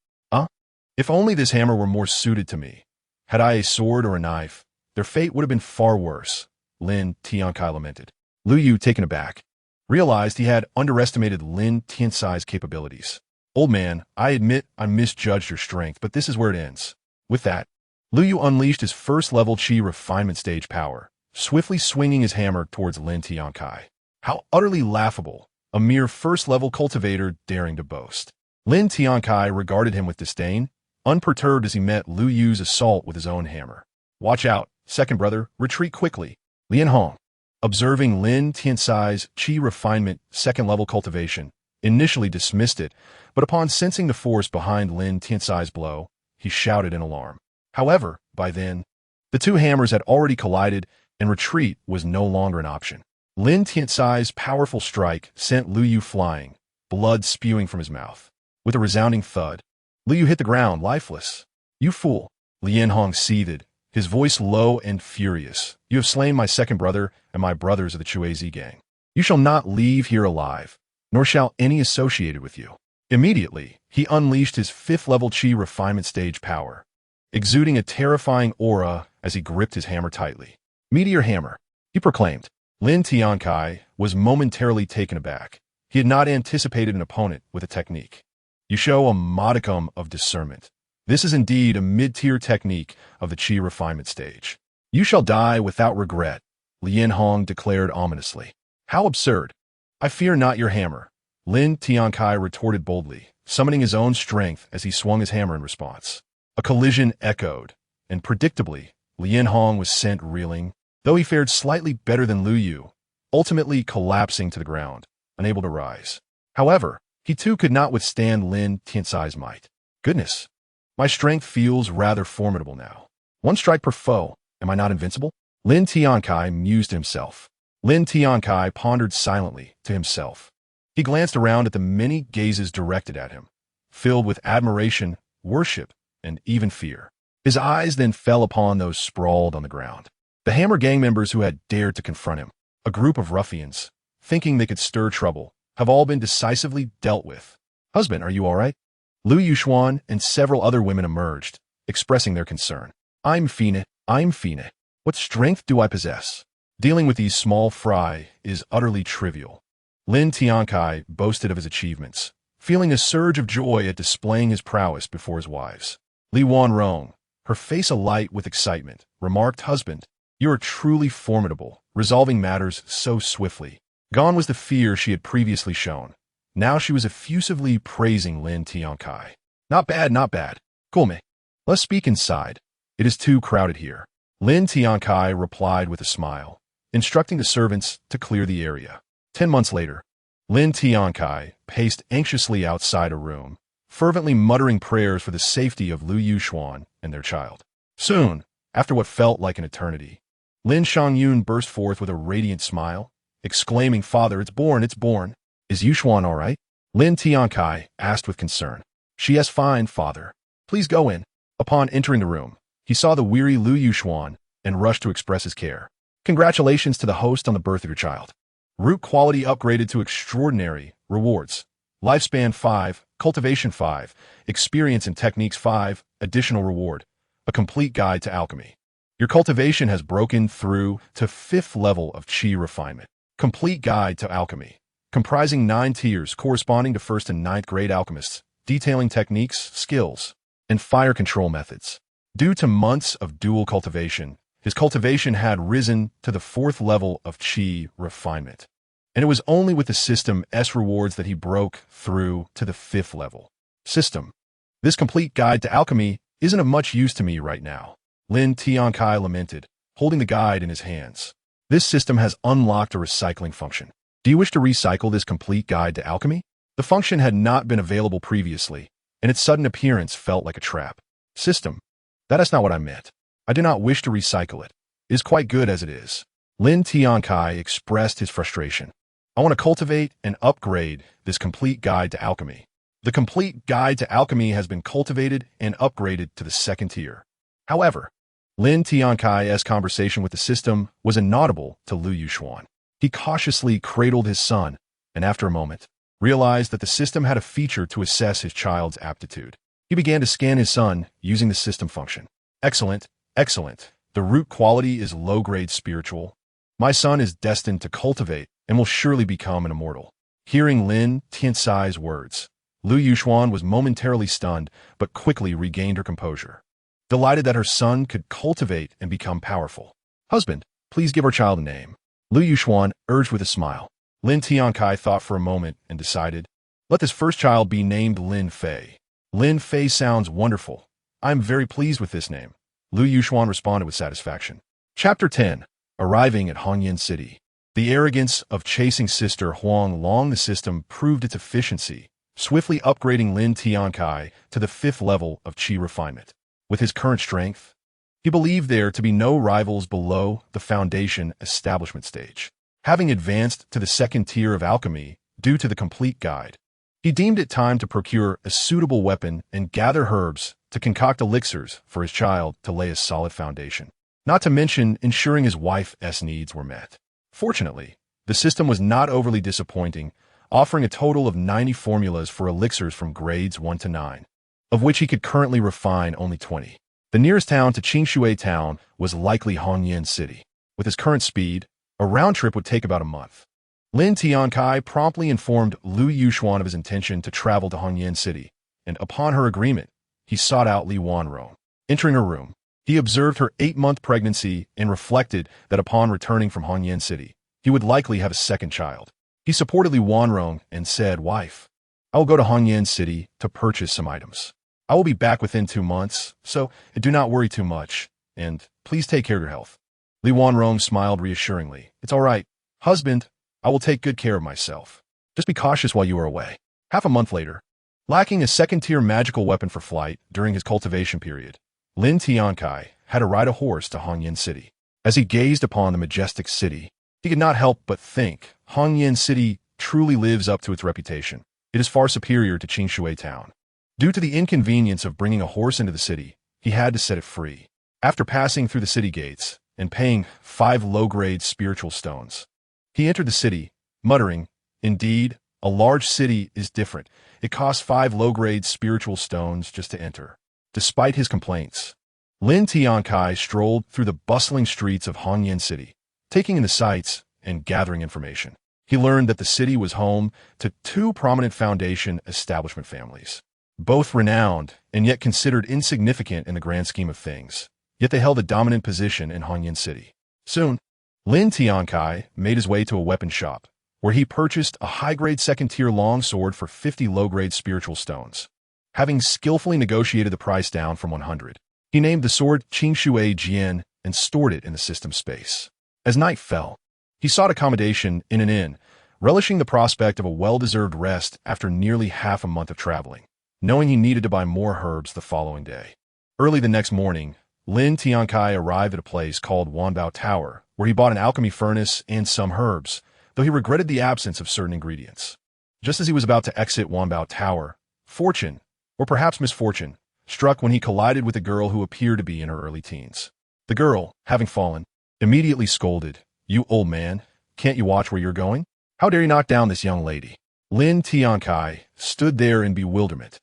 If only this hammer were more suited to me. Had I a sword or a knife, their fate would have been far worse, Lin Tiancai lamented. Lu Yu, taken aback, realized he had underestimated Lin Tiancai's capabilities. Old man, I admit I misjudged your strength, but this is where it ends. With that, Lu Yu unleashed his first-level Qi refinement stage power, swiftly swinging his hammer towards Lin Tiancai. How utterly laughable, a mere first-level cultivator daring to boast. Lin Tiancai regarded him with disdain, unperturbed as he met Lu Yu's assault with his own hammer. Watch out, second brother, retreat quickly. Lian Hong, observing Lin Tiancai's Qi refinement second-level cultivation, initially dismissed it, but upon sensing the force behind Lin Tiancai's blow, he shouted in alarm. However, by then, the two hammers had already collided, and retreat was no longer an option. Lin Tiancai's powerful strike sent Lu Yu flying, blood spewing from his mouth. With a resounding thud, Lu Yu hit the ground, lifeless. You fool! Lian Hong seethed, his voice low and furious. You have slain my second brother and my brothers of the Chuezi gang. You shall not leave here alive, nor shall any associated with you. Immediately, he unleashed his fifth-level Qi refinement stage power, exuding a terrifying aura as he gripped his hammer tightly. Meteor hammer, he proclaimed. Lin Tiancai was momentarily taken aback. He had not anticipated an opponent with a technique. You show a modicum of discernment. This is indeed a mid-tier technique of the Qi refinement stage. You shall die without regret, Lian Hong declared ominously. How absurd! I fear not your hammer, Lin Tiancai retorted boldly, summoning his own strength as he swung his hammer in response. A collision echoed, and predictably, Lian Hong was sent reeling, though he fared slightly better than Lu Yu, ultimately collapsing to the ground, unable to rise. However, he too could not withstand Lin Tiancai's might. Goodness, my strength feels rather formidable now. One strike per foe, am I not invincible? Lin Tiancai mused to himself. Lin Tiancai pondered silently to himself. He glanced around at the many gazes directed at him, filled with admiration, worship, and even fear. His eyes then fell upon those sprawled on the ground. The Hammer gang members who had dared to confront him, a group of ruffians, thinking they could stir trouble, have all been decisively dealt with. Husband, are you all right? Lu Yuxuan and several other women emerged, expressing their concern. I'm Fina. What strength do I possess? Dealing with these small fry is utterly trivial. Lin Tiancai boasted of his achievements, feeling a surge of joy at displaying his prowess before his wives. Li Wanrong, her face alight with excitement, remarked, Husband, you are truly formidable, resolving matters so swiftly. Gone was the fear she had previously shown. Now she was effusively praising Lin Tiancai. Not bad, not bad. Kulme, let's speak inside. It is too crowded here. Lin Tiancai replied with a smile, instructing the servants to clear the area. 10 months later, Lin Tiancai paced anxiously outside a room, fervently muttering prayers for the safety of Lu Yuxuan and their child. Soon, after what felt like an eternity, Lin Shangyun burst forth with a radiant smile, exclaiming, Father, it's born. Is Yuxuan all right? Lin Tiancai asked with concern. She is fine, Father. Please go in. Upon entering the room, he saw the weary Lu Yuxuan and rushed to express his care. Congratulations to the host on the birth of your child. Root quality upgraded to extraordinary. Rewards. Lifespan 5, Cultivation 5, Experience and Techniques 5, additional reward. A complete guide to alchemy. Your cultivation has broken through to 5th level of Qi refinement. Complete guide to alchemy. Comprising 9 tiers corresponding to 1st and 9th grade alchemists, detailing techniques, skills, and fire control methods. Due to months of dual cultivation, his cultivation had risen to the 4th level of Qi refinement. And it was only with the System S rewards that he broke through to the 5th level. System. This complete guide to alchemy isn't of much use to me right now, Lin Tiancai lamented, holding the guide in his hands. This system has unlocked a recycling function. Do you wish to recycle this complete guide to alchemy? The function had not been available previously, and its sudden appearance felt like a trap. System. That is not what I meant. I do not wish to recycle it. It is quite good as it is. Lin Tiancai expressed his frustration. I want to cultivate and upgrade this complete guide to alchemy. The complete guide to alchemy has been cultivated and upgraded to the second tier. However, Lin Tiancai's conversation with the system was inaudible to Lu Yuxuan. He cautiously cradled his son, and after a moment, realized that the system had a feature to assess his child's aptitude. He began to scan his son using the system function. Excellent, excellent. The root quality is low-grade spiritual. My son is destined to cultivate and will surely become an immortal. Hearing Lin Tiancai's words, Lu Yuxuan was momentarily stunned, but quickly regained her composure. Delighted that her son could cultivate and become powerful. Husband, please give our child a name. Lu Yuxuan urged with a smile. Lin Tiancai thought for a moment and decided, let this first child be named Lin Fei. Lin Fei sounds wonderful. I'm very pleased with this name. Lu Yuxuan responded with satisfaction. Chapter 10. Arriving at Hongyan City. The arrogance of chasing Sister Huang Long the system proved its efficiency, swiftly upgrading Lin Tiancai to the 5th level of Qi refinement. With his current strength, he believed there to be no rivals below the foundation establishment stage. Having advanced to the 2nd tier of alchemy due to the complete guide, he deemed it time to procure a suitable weapon and gather herbs to concoct elixirs for his child to lay a solid foundation, not to mention ensuring his wife's needs were met. Fortunately, the system was not overly disappointing, offering a total of 90 formulas for elixirs from grades 1 to 9, of which he could currently refine only 20. The nearest town to Qingshui Town was likely Hongyan City. With his current speed, a round trip would take about a month. Lin Tiancai promptly informed Lu Yuxuan of his intention to travel to Hongyan City, and upon her agreement, he sought out Li Wanrong. Entering her room, he observed her 8-month pregnancy and reflected that upon returning from Hongyan City, he would likely have a second child. He supported Li Wanrong and said, Wife, I will go to Hongyan City to purchase some items. I will be back within 2 months, so do not worry too much, and please take care of your health. Li Wanrong smiled reassuringly. It's all right, husband, I will take good care of myself. Just be cautious while you are away. Half a month later, lacking a 2nd-tier magical weapon for flight during his cultivation period, Lin Tiancai had to ride a horse to Hongyan City. As he gazed upon the majestic city, he could not help but think, Hongyan City truly lives up to its reputation. It is far superior to Qingshui Town. Due to the inconvenience of bringing a horse into the city, he had to set it free. After passing through the city gates and paying 5 low-grade spiritual stones, he entered the city, muttering, Indeed, a large city is different. It costs 5 low-grade spiritual stones just to enter. Despite his complaints, Lin Tiancai strolled through the bustling streets of Hongyan City, taking in the sights and gathering information. He learned that the city was home to 2 prominent foundation establishment families, both renowned and yet considered insignificant in the grand scheme of things, yet they held a dominant position in Hongyan City. Soon, Lin Tiancai made his way to a weapon shop, where he purchased a high-grade 2nd-tier longsword for 50 low-grade spiritual stones. Having skillfully negotiated the price down from 100, he named the sword Qingshui Jian and stored it in the system space. As night fell, he sought accommodation in an inn, relishing the prospect of a well-deserved rest after nearly half a month of traveling, knowing he needed to buy more herbs the following day. Early the next morning, Lin Tiancai arrived at a place called Wanbao Tower, where he bought an alchemy furnace and some herbs, though he regretted the absence of certain ingredients. Just as he was about to exit Wanbao Tower, fortune, or perhaps misfortune, struck when he collided with a girl who appeared to be in her early teens. The girl, having fallen, immediately scolded, You old man, can't you watch where you're going? How dare you knock down this young lady? Lin Tiancai stood there in bewilderment,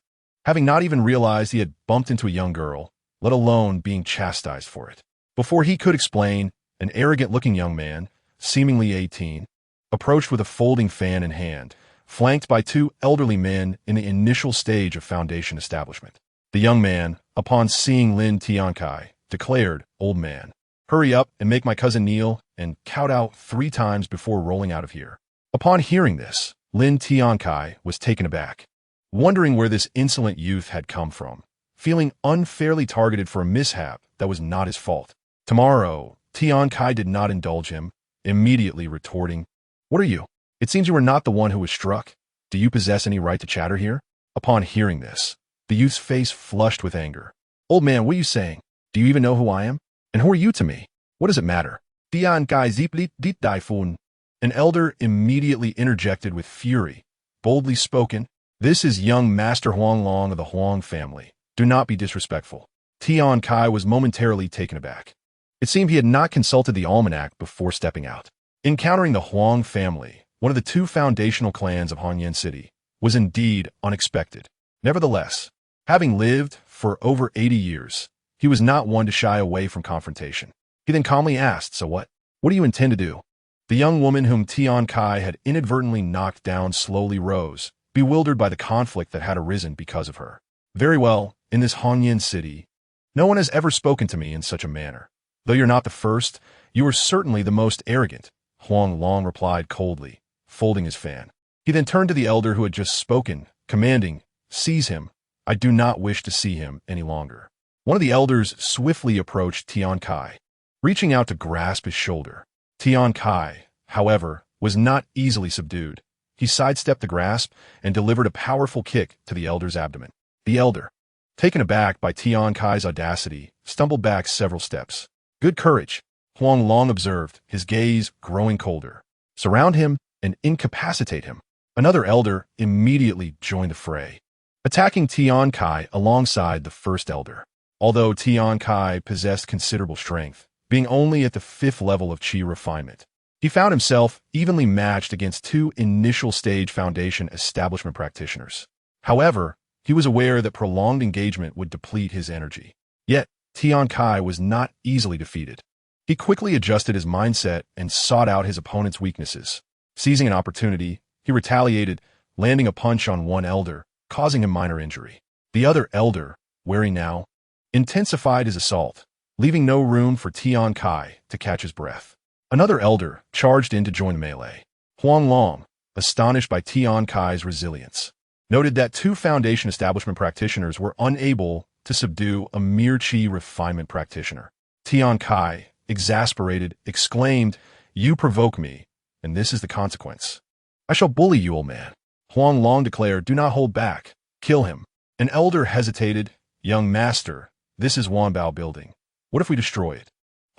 having not even realized he had bumped into a young girl, let alone being chastised for it. Before he could explain, an arrogant-looking young man, seemingly 18, approached with a folding fan in hand, flanked by 2 elderly men in the initial stage of foundation establishment. The young man, upon seeing Lin Tiancai, declared, Old man, hurry up and make my cousin kneel and kowtow 3 times before rolling out of here. Upon hearing this, Lin Tiancai was taken aback, wondering where this insolent youth had come from, feeling unfairly targeted for a mishap that was not his fault. Tomorrow, Tiancai did not indulge him, immediately retorting, What are you? It seems you are not the one who was struck. Do you possess any right to chatter here? Upon hearing this, the youth's face flushed with anger. Old man, what are you saying? Do you even know who I am? And who are you to me? What does it matter? Tiancai ziplit dit daifun. An elder immediately interjected with fury. Boldly spoken, This is young Master Huang Long of the Huang family. Do not be disrespectful. Tiancai was momentarily taken aback. It seemed he had not consulted the almanac before stepping out. Encountering the Huang family, one of the two foundational clans of Hongyan City, was indeed unexpected. Nevertheless, having lived for over 80 years, he was not one to shy away from confrontation. He then calmly asked, "So what? What do you intend to do?" The young woman whom Tiancai had inadvertently knocked down slowly rose, bewildered by the conflict that had arisen because of her. "Very well, in this Hongyan City, no one has ever spoken to me in such a manner. Though you're not the first, you are certainly the most arrogant," Huang Long replied coldly, folding his fan. He then turned to the elder who had just spoken, commanding, "Seize him. I do not wish to see him any longer." One of the elders swiftly approached Tiancai, reaching out to grasp his shoulder. Tiancai, however, was not easily subdued. He sidestepped the grasp and delivered a powerful kick to the elder's abdomen. The elder, taken aback by Tiancai's audacity, stumbled back several steps. "Good courage," Huang Long observed, his gaze growing colder. "Surround him and incapacitate him." Another elder immediately joined the fray, attacking Tiancai alongside the first elder. Although Tiancai possessed considerable strength, being only at the 5th level of Qi refinement, he found himself evenly matched against two initial-stage foundation establishment practitioners. However, he was aware that prolonged engagement would deplete his energy. Yet, Tiancai was not easily defeated. He quickly adjusted his mindset and sought out his opponent's weaknesses. Seizing an opportunity, he retaliated, landing a punch on one elder, causing him minor injury. The other elder, wary now, intensified his assault, leaving no room for Tiancai to catch his breath. Another elder charged in to join the melee. Huang Long, astonished by Tiancai's resilience, noted that two foundation establishment practitioners were unable to subdue a mere Qi refinement practitioner. Tiancai, exasperated, exclaimed, "You provoke me, and this is the consequence. I shall bully you, old man." Huang Long declared, "Do not hold back. Kill him." An elder hesitated. "Young master, this is Wanbao building. What if we destroy it?"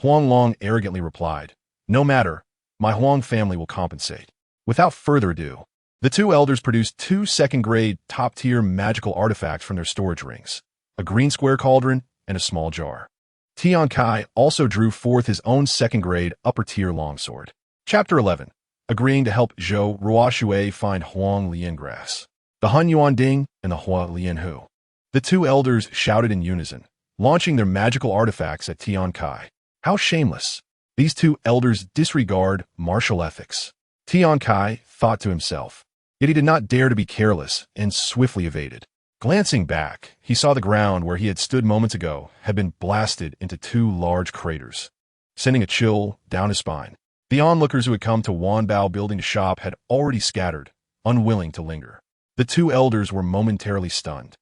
Huang Long arrogantly replied, "No matter, my Huang family will compensate." Without further ado, the two elders produced two second-grade, top-tier magical artifacts from their storage rings, a green square cauldron and a small jar. Tiancai also drew forth his own second-grade, upper-tier longsword. Chapter 11. Agreeing to help Zhou Ruoshui find Huang Liangras, the Hun Yuan Ding and the Hua Lianhu. The two elders shouted in unison, launching their magical artifacts at Tiancai. How shameless! These two elders disregard martial ethics. Tiancai thought to himself, yet he did not dare to be careless and swiftly evaded. Glancing back, he saw the ground where he had stood moments ago had been blasted into two large craters, sending a chill down his spine. The onlookers who had come to Wanbao building to shop had already scattered, unwilling to linger. The two elders were momentarily stunned,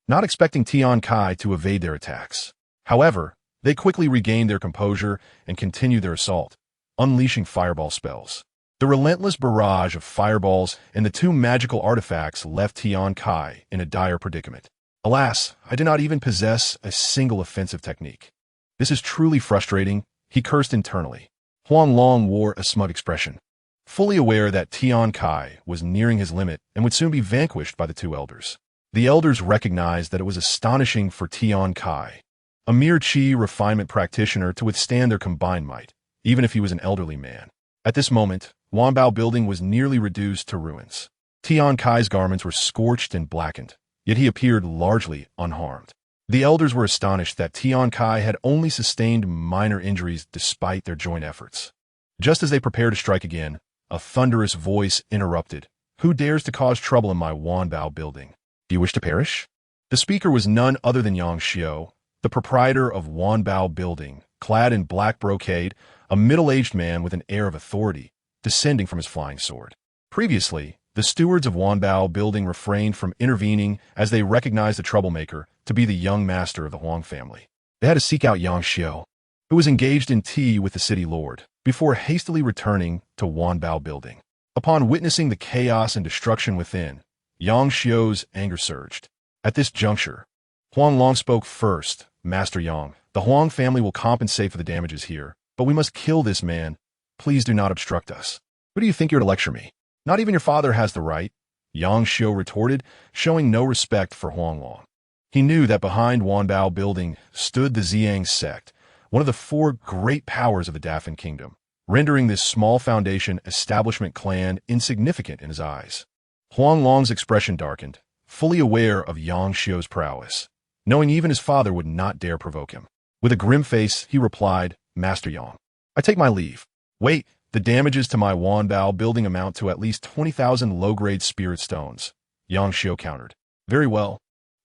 not expecting Tiancai to evade their attacks. However, they quickly regained their composure and continued their assault, unleashing fireball spells. The relentless barrage of fireballs and the two magical artifacts left Tiancai in a dire predicament. "Alas, I do not even possess a single offensive technique. This is truly frustrating," he cursed internally. Huang Long wore a smug expression, fully aware that Tiancai was nearing his limit and would soon be vanquished by the two elders. The elders recognized that it was astonishing for Tiancai, a mere Qi refinement practitioner, to withstand their combined might, even if he was an elderly man. At this moment, Wanbao building was nearly reduced to ruins. Tiancai's garments were scorched and blackened, yet he appeared largely unharmed. The elders were astonished that Tiancai had only sustained minor injuries despite their joint efforts. Just as they prepared to strike again, a thunderous voice interrupted. "Who dares to cause trouble in my Wanbao building? Do you wish to perish?" The speaker was none other than Yang Xiao, the proprietor of Wanbao building, clad in black brocade, a middle-aged man with an air of authority, descending from his flying sword. Previously, the stewards of Wanbao building refrained from intervening as they recognized the troublemaker to be the young master of the Huang family. They had to seek out Yang Xiao, who was engaged in tea with the city lord, before hastily returning to Wanbao building. Upon witnessing the chaos and destruction within, Yang Xiao's anger surged. At this juncture, Huang Long spoke first. "Master Yang, the Huang family will compensate for the damages here, but we must kill this man. Please do not obstruct us." "Who do you think you're to lecture me? Not even your father has the right." Yang Xiu retorted, showing no respect for Huanglong. He knew that behind Wanbao Building stood the Ziyang sect, one of the four great powers of the Dafan Kingdom, rendering this small foundation establishment clan insignificant in his eyes. Huanglong's expression darkened, fully aware of Yang Xiu's prowess, knowing even his father would not dare provoke him. With a grim face, he replied, Master Yang, I take my leave. Wait, the damages to my Wanbao Building amount to at least 20,000 low-grade spirit stones, Yang Xiu countered. Very well.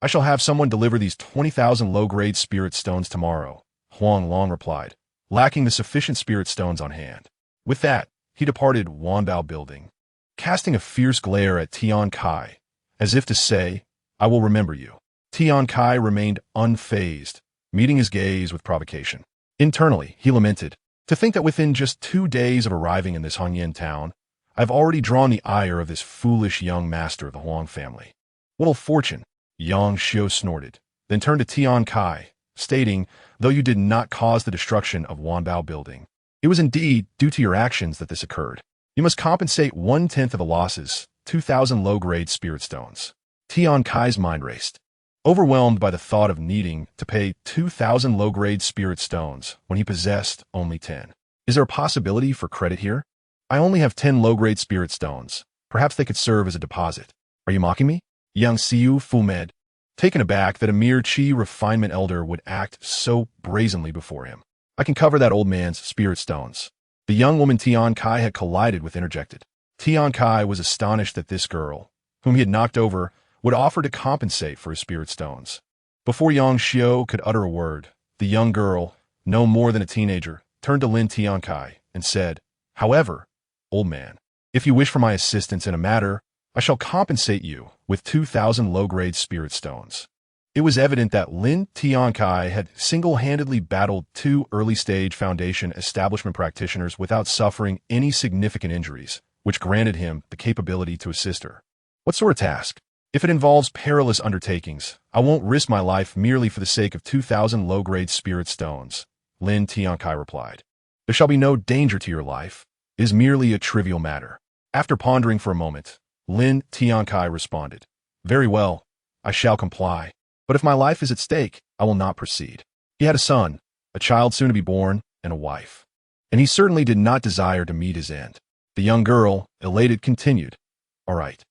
I shall have someone deliver these 20,000 low-grade spirit stones tomorrow, Huanglong replied, lacking the sufficient spirit stones on hand. With that, he departed Wanbao Building, casting a fierce glare at Tiancai, as if to say, I will remember you. Tiancai remained unfazed, meeting his gaze with provocation. Internally, he lamented, to think that within just 2 days of arriving in this Hongyan town, I've already drawn the ire of this foolish young master of the Huang family. What ill fortune, Yang Xiu snorted, then turned to Tiancai, stating, though you did not cause the destruction of Wanbao Building, it was indeed due to your actions that this occurred. You must compensate 1/10 of the losses, 2,000 low-grade spirit stones. Tiancai's mind raced, overwhelmed by the thought of needing to pay 2,000 low-grade spirit stones when he possessed only 10. Is there a possibility for credit here? I only have 10 low-grade spirit stones. Perhaps they could serve as a deposit. Are you mocking me? Young Siu Fumed, taken aback that a mere Qi refinement elder would act so brazenly before him. I can cover that old man's spirit stones. The young woman Tiancai had collided with interjected. Tiancai was astonished that this girl, whom he had knocked over, would offer to compensate for his spirit stones. Before Yang Xiu could utter a word, the young girl, no more than a teenager, turned to Lin Tiancai and said, However, old man, if you wish for my assistance in a matter, I shall compensate you with 2,000 low-grade spirit stones. It was evident that Lin Tiancai had single-handedly battled 2 early-stage Foundation establishment practitioners without suffering any significant injuries, which granted him the capability to assist her. What sort of task? If it involves perilous undertakings, I won't risk my life merely for the sake of 2,000 low-grade spirit stones, Lin Tiancai replied. There shall be no danger to your life. It is merely a trivial matter. After pondering for a moment, Lin Tiancai responded, Very well, I shall comply. But if my life is at stake, I will not proceed. He had a son, a child soon to be born, and a wife. And he certainly did not desire to meet his end. The young girl, elated, continued, All right.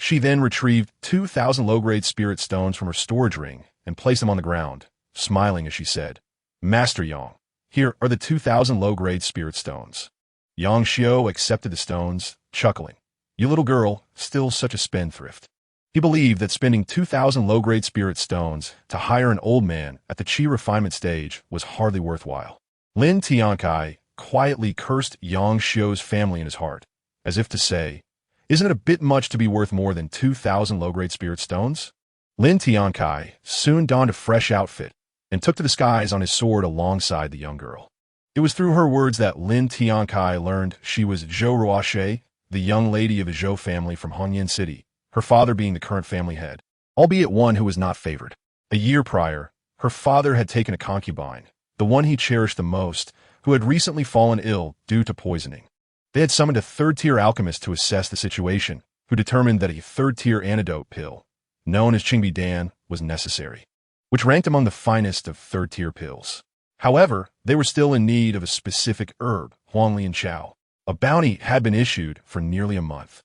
She then retrieved 2,000 low-grade spirit stones from her storage ring and placed them on the ground, smiling as she said, Master Yang, here are the 2,000 low-grade spirit stones. Yang Xiu accepted the stones, chuckling. You little girl, still such a spendthrift. He believed that spending 2,000 low-grade spirit stones to hire an old man at the Qi refinement stage was hardly worthwhile. Lin Tiancai quietly cursed Yang Xiu's family in his heart, as if to say, Isn't it a bit much to be worth more than 2,000 low-grade spirit stones? Lin Tiancai soon donned a fresh outfit and took to the skies on his sword alongside the young girl. It was through her words that Lin Tiancai learned she was Zhou Ruoxue, the young lady of a Zhou family from Hongyan City, her father being the current family head, albeit one who was not favored. A year prior, her father had taken a concubine, the one he cherished the most, who had recently fallen ill due to poisoning. They had summoned a third-tier alchemist to assess the situation, who determined that a third-tier antidote pill, known as Qingbi Dan, was necessary, which ranked among the finest of third-tier pills. However, they were still in need of a specific herb, Huanglian Chao. A bounty had been issued for nearly a month.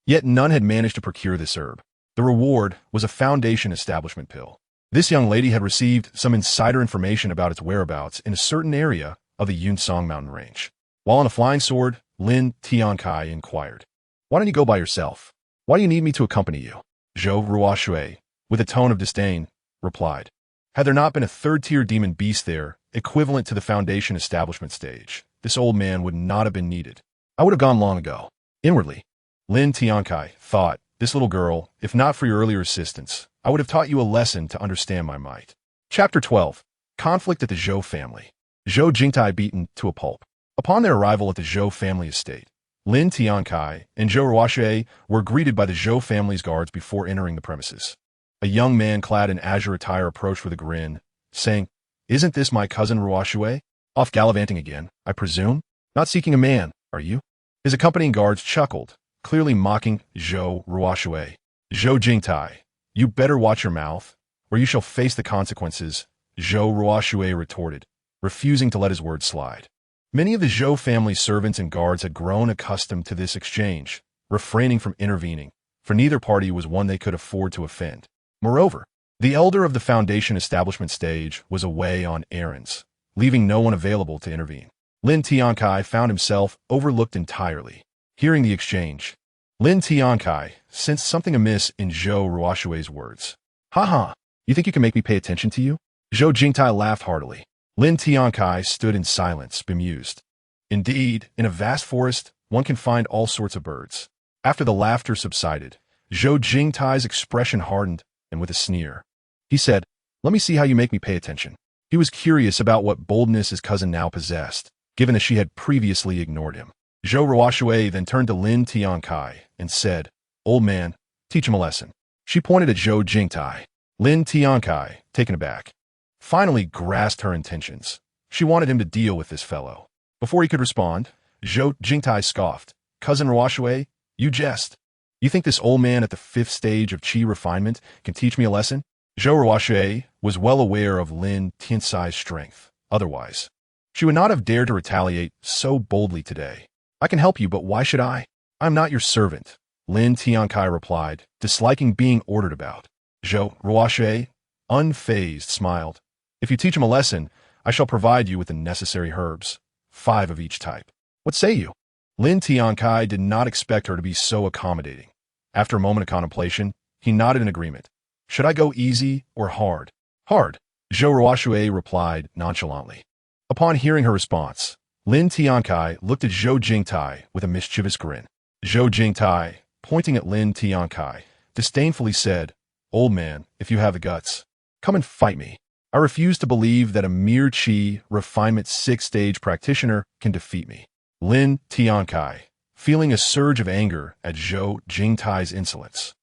Yet none had managed to procure this herb. The reward was a Foundation establishment pill. This young lady had received some insider information about its whereabouts in a certain area of the Yunsong mountain range. While on a flying sword, Lin Tiancai inquired, Why don't you go by yourself? Why do you need me to accompany you? Zhou Ruoxue, with a tone of disdain, replied, Had there not been a third-tier demon beast there, equivalent to the Foundation establishment stage, this old man would not have been needed. I would have gone long ago. Inwardly, Lin Tiancai thought, This little girl, if not for your earlier assistance, I would have taught you a lesson to understand my might. Chapter 12. Conflict at the Zhou family. Zhou Jingtai beaten to a pulp. Upon their arrival at the Zhou family estate, Lin Tiancai and Zhou Ruoxue were greeted by the Zhou family's guards before entering the premises. A young man clad in azure attire approached with a grin, saying, Isn't this my cousin Ruoxue? Off gallivanting again, I presume? Not seeking a man, are you? His accompanying guards chuckled, clearly mocking Zhou Ruoxue. Zhou Jingtai, you better watch your mouth, or you shall face the consequences, Zhou Ruoxue retorted, refusing to let his words slide. Many of the Zhou family's servants and guards had grown accustomed to this exchange, refraining from intervening, for neither party was one they could afford to offend. Moreover, the elder of the Foundation establishment stage was away on errands, leaving no one available to intervene. Lin Tiancai found himself overlooked entirely. Hearing the exchange, Lin Tiancai sensed something amiss in Zhou Ruoxue's words. "Ha, you think you can make me pay attention to you?" Zhou Jingtai laughed heartily. Lin Tiancai stood in silence, bemused. Indeed, in a vast forest, one can find all sorts of birds. After the laughter subsided, Zhou Jingtai's expression hardened, and with a sneer, he said, "Let me see how you make me pay attention." He was curious about what boldness his cousin now possessed, given that she had previously ignored him. Zhou Ruoxue then turned to Lin Tiancai and said, "Old man, teach him a lesson." She pointed at Zhou Jingtai. Lin Tiancai, taken aback, finally grasped her intentions. She wanted him to deal with this fellow. Before he could respond, Zhou Jingtai scoffed. "Cousin Ruoxue, you jest. You think this old man at the 5th stage of qi refinement can teach me a lesson?" Zhou Ruoxue was well aware of Lin Tiancai's strength. Otherwise, she would not have dared to retaliate so boldly today. "I can help you, but why should I? I'm not your servant," Lin Tiancai replied, disliking being ordered about. Zhou Ruoxue, unfazed, smiled. "If you teach him a lesson, I shall provide you with the necessary herbs, 5 of each type. What say you?" Lin Tiancai did not expect her to be so accommodating. After a moment of contemplation, he nodded in agreement. "Should I go easy or hard?" "Hard," Zhou Ruoxue replied nonchalantly. Upon hearing her response, Lin Tiancai looked at Zhou Jingtai with a mischievous grin. Zhou Jingtai, pointing at Lin Tiancai, disdainfully said, "Old man, if you have the guts, come and fight me. I refuse to believe that a mere qi refinement 6th-stage practitioner can defeat me." Lin Tiancai, feeling a surge of anger at Zhou Jingtai's insolence,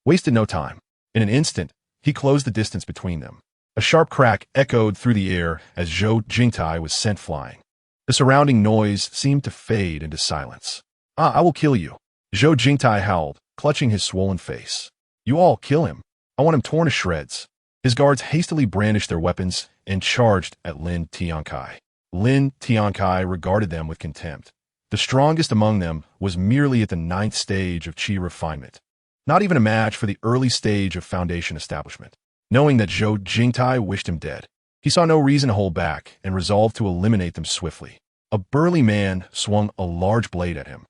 wasted no time. In an instant, he closed the distance between them. A sharp crack echoed through the air as Zhou Jingtai was sent flying. The surrounding noise seemed to fade into silence. I will kill you," Zhou Jingtai howled, clutching his swollen face. "You all kill him. I want him torn to shreds." His guards hastily brandished their weapons and charged at Lin Tiancai. Lin Tiancai regarded them with contempt. The strongest among them was merely at the 9th stage of qi refinement, not even a match for the early stage of Foundation establishment. Knowing that Zhou Jingtai wished him dead, he saw no reason to hold back and resolved to eliminate them swiftly. A burly man swung a large blade at him,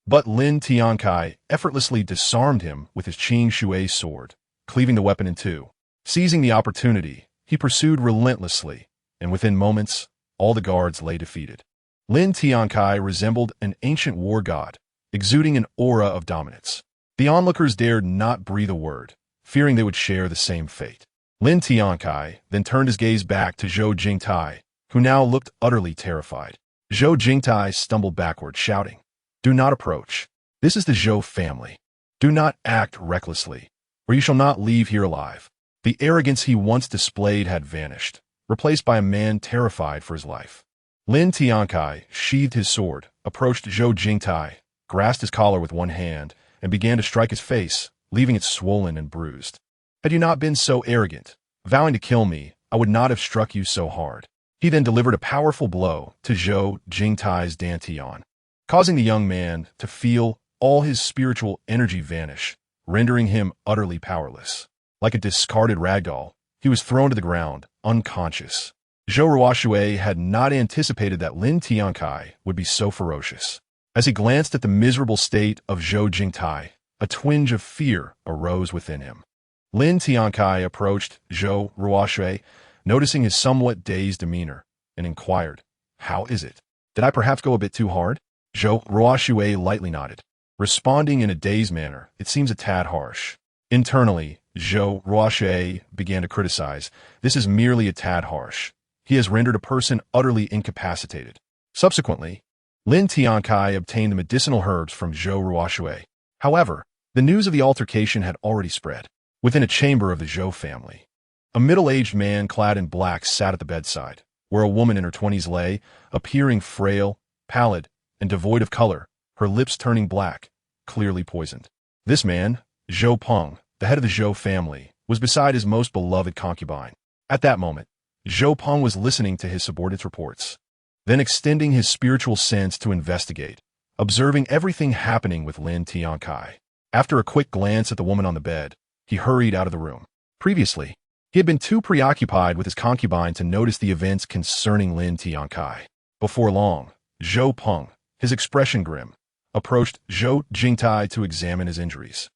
but Lin Tiancai effortlessly disarmed him with his Qing Shui sword, cleaving the weapon in two. Seizing the opportunity, he pursued relentlessly, and within moments, all the guards lay defeated. Lin Tiancai resembled an ancient war god, exuding an aura of dominance. The onlookers dared not breathe a word, fearing they would share the same fate. Lin Tiancai then turned his gaze back to Zhou Jingtai, who now looked utterly terrified. Zhou Jingtai stumbled backward, shouting, "Do not approach. This is the Zhou family. Do not act recklessly, or you shall not leave here alive." The arrogance he once displayed had vanished, replaced by a man terrified for his life. Lin Tiancai sheathed his sword, approached Zhou Jingtai, grasped his collar with one hand, and began to strike his face, leaving it swollen and bruised. "Had you not been so arrogant, vowing to kill me, I would not have struck you so hard." He then delivered a powerful blow to Zhou Jingtai's dantian, causing the young man to feel all his spiritual energy vanish, rendering him utterly powerless. Like a discarded ragdoll, he was thrown to the ground, unconscious. Zhou Ruoxue had not anticipated that Lin Tiancai would be so ferocious. As he glanced at the miserable state of Zhou Jingtai, a twinge of fear arose within him. Lin Tiancai approached Zhou Ruoxue, noticing his somewhat dazed demeanor, and inquired, "How is it? Did I perhaps go a bit too hard?" Zhou Ruoxue lightly nodded, responding in a dazed manner. "It seems a tad harsh." Internally, Zhou Ruoxue began to criticize. "This is merely a tad harsh. He has rendered a person utterly incapacitated." Subsequently, Lin Tiancai obtained the medicinal herbs from Zhou Ruoxue. However, the news of the altercation had already spread. Within a chamber of the Zhou family, a middle-aged man clad in black sat at the bedside, where a woman in her 20s lay, appearing frail, pallid, and devoid of color, her lips turning black, clearly poisoned. This man, Zhou Peng, the head of the Zhou family, was beside his most beloved concubine. At that moment, Zhou Peng was listening to his subordinate's reports, then extending his spiritual sense to investigate, observing everything happening with Lin Tiancai. After a quick glance at the woman on the bed, he hurried out of the room. Previously, he had been too preoccupied with his concubine to notice the events concerning Lin Tiancai. Before long, Zhou Peng, his expression grim, approached Zhou Jingtai to examine his injuries.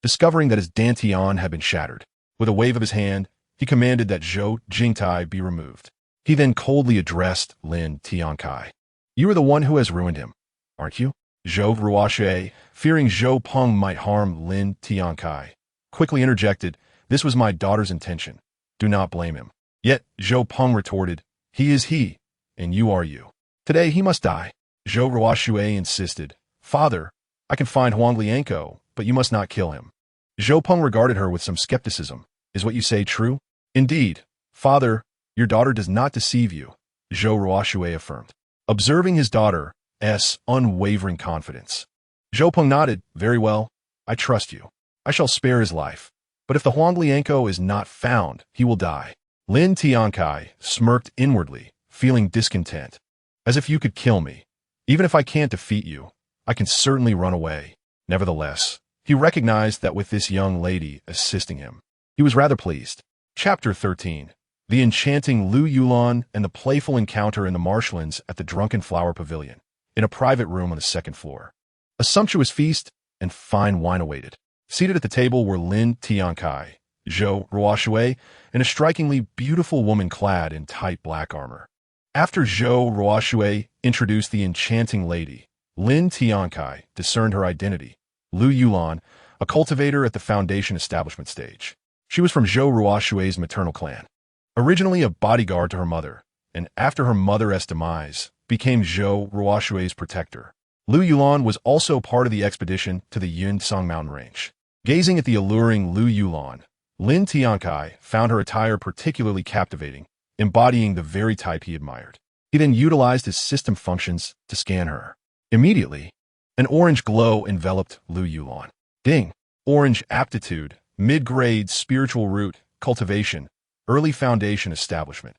Discovering that his dantian had been shattered, with a wave of his hand, he commanded that Zhou Jingtai be removed. He then coldly addressed Lin Tiancai. "You are the one who has ruined him, aren't you?" Zhou Ruoxue, fearing Zhou Peng might harm Lin Tiancai, quickly interjected, "This was my daughter's intention. Do not blame him." Yet Zhou Peng retorted, "He is he, and you are you. Today he must die." Zhou Ruoxue insisted, "Father, I can find Huang Lianko, but you must not kill him." Zhou Peng regarded her with some skepticism. "Is what you say true?" "Indeed, father, your daughter does not deceive you," Zhou Ruoxue affirmed, observing his daughter's unwavering confidence. Zhou Peng nodded, "Very well, I trust you. I shall spare his life. But if the Huang Lianko is not found, he will die." Lin Tiancai smirked inwardly, feeling discontent. "As if you could kill me. Even if I can't defeat you, I can certainly run away." Nevertheless, he recognized that with this young lady assisting him, he was rather pleased. Chapter 13. The enchanting Lu Yulan and the playful encounter in the marshlands at the Drunken Flower Pavilion, in a private room on the second floor. A sumptuous feast and fine wine awaited. Seated at the table were Lin Tiancai, Zhou Ruoxue, and a strikingly beautiful woman clad in tight black armor. After Zhou Ruoxue introduced the enchanting lady, Lin Tiancai discerned her identity, Lu Yulan, a cultivator at the Foundation establishment stage. She was from Zhou Ruoxue's maternal clan. Originally a bodyguard to her mother, and after her mother's demise, became Zhou Ruoxue's protector. Lu Yulan was also part of the expedition to the Yunsang mountain range. Gazing at the alluring Lu Yulan, Lin Tiancai found her attire particularly captivating, embodying the very type he admired. He then utilized his system functions to scan her. Immediately, an orange glow enveloped Lu Yulan. Ding! Orange aptitude, mid-grade spiritual root, cultivation, early foundation establishment.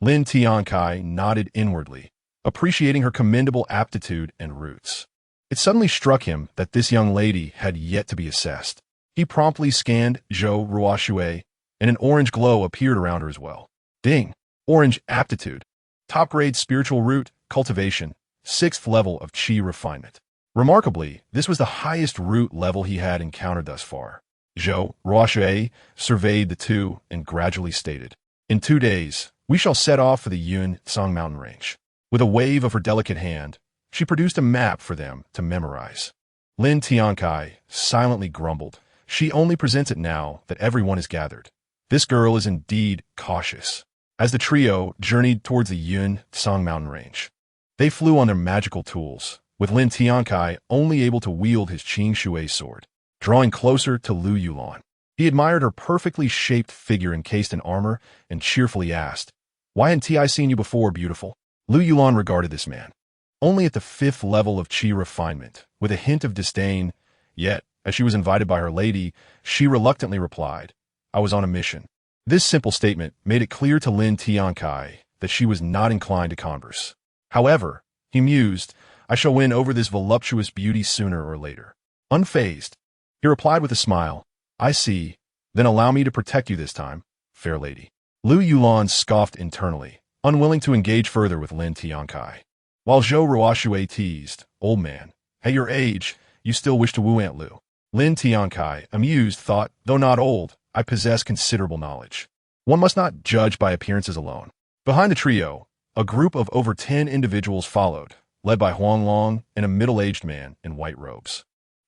Lin Tiancai nodded inwardly, appreciating her commendable aptitude and roots. It suddenly struck him that this young lady had yet to be assessed. He promptly scanned Zhou Ruoxue, and an orange glow appeared around her as well. Ding! Orange aptitude, top-grade spiritual root, cultivation, 6th level of Qi refinement. Remarkably, this was the highest root level he had encountered thus far. Zhou Ruoxue surveyed the two and gradually stated, "In 2 days, we shall set off for the Yunsang mountain range." With a wave of her delicate hand, she produced a map for them to memorize. Lin Tiancai silently grumbled, "She only presents it now that everyone is gathered. This girl is indeed cautious." As the trio journeyed towards the Yunsang mountain range, they flew on their magical tools, with Lin Tiancai only able to wield his Qing Shui sword. Drawing closer to Lu Yulan, he admired her perfectly shaped figure encased in armor and cheerfully asked, "Why hadn't I seen you before, beautiful?" Lu Yulan regarded this man only at the 5th level of Qi refinement, with a hint of disdain, yet, as she was invited by her lady, she reluctantly replied, "I was on a mission." This simple statement made it clear to Lin Tiancai that she was not inclined to converse. However, he mused, "I shall win over this voluptuous beauty sooner or later." Unfazed, he replied with a smile, "I see, then allow me to protect you this time, fair lady." Lu Yulan scoffed internally, unwilling to engage further with Lin Tiancai. While Zhou Ruoxue teased, "Old man, at your age, you still wish to woo Aunt Lu." Lin Tiancai, amused, thought, "Though not old, I possess considerable knowledge. One must not judge by appearances alone." Behind the trio, a group of over 10 individuals followed, led by Huang Long and a middle-aged man in white robes.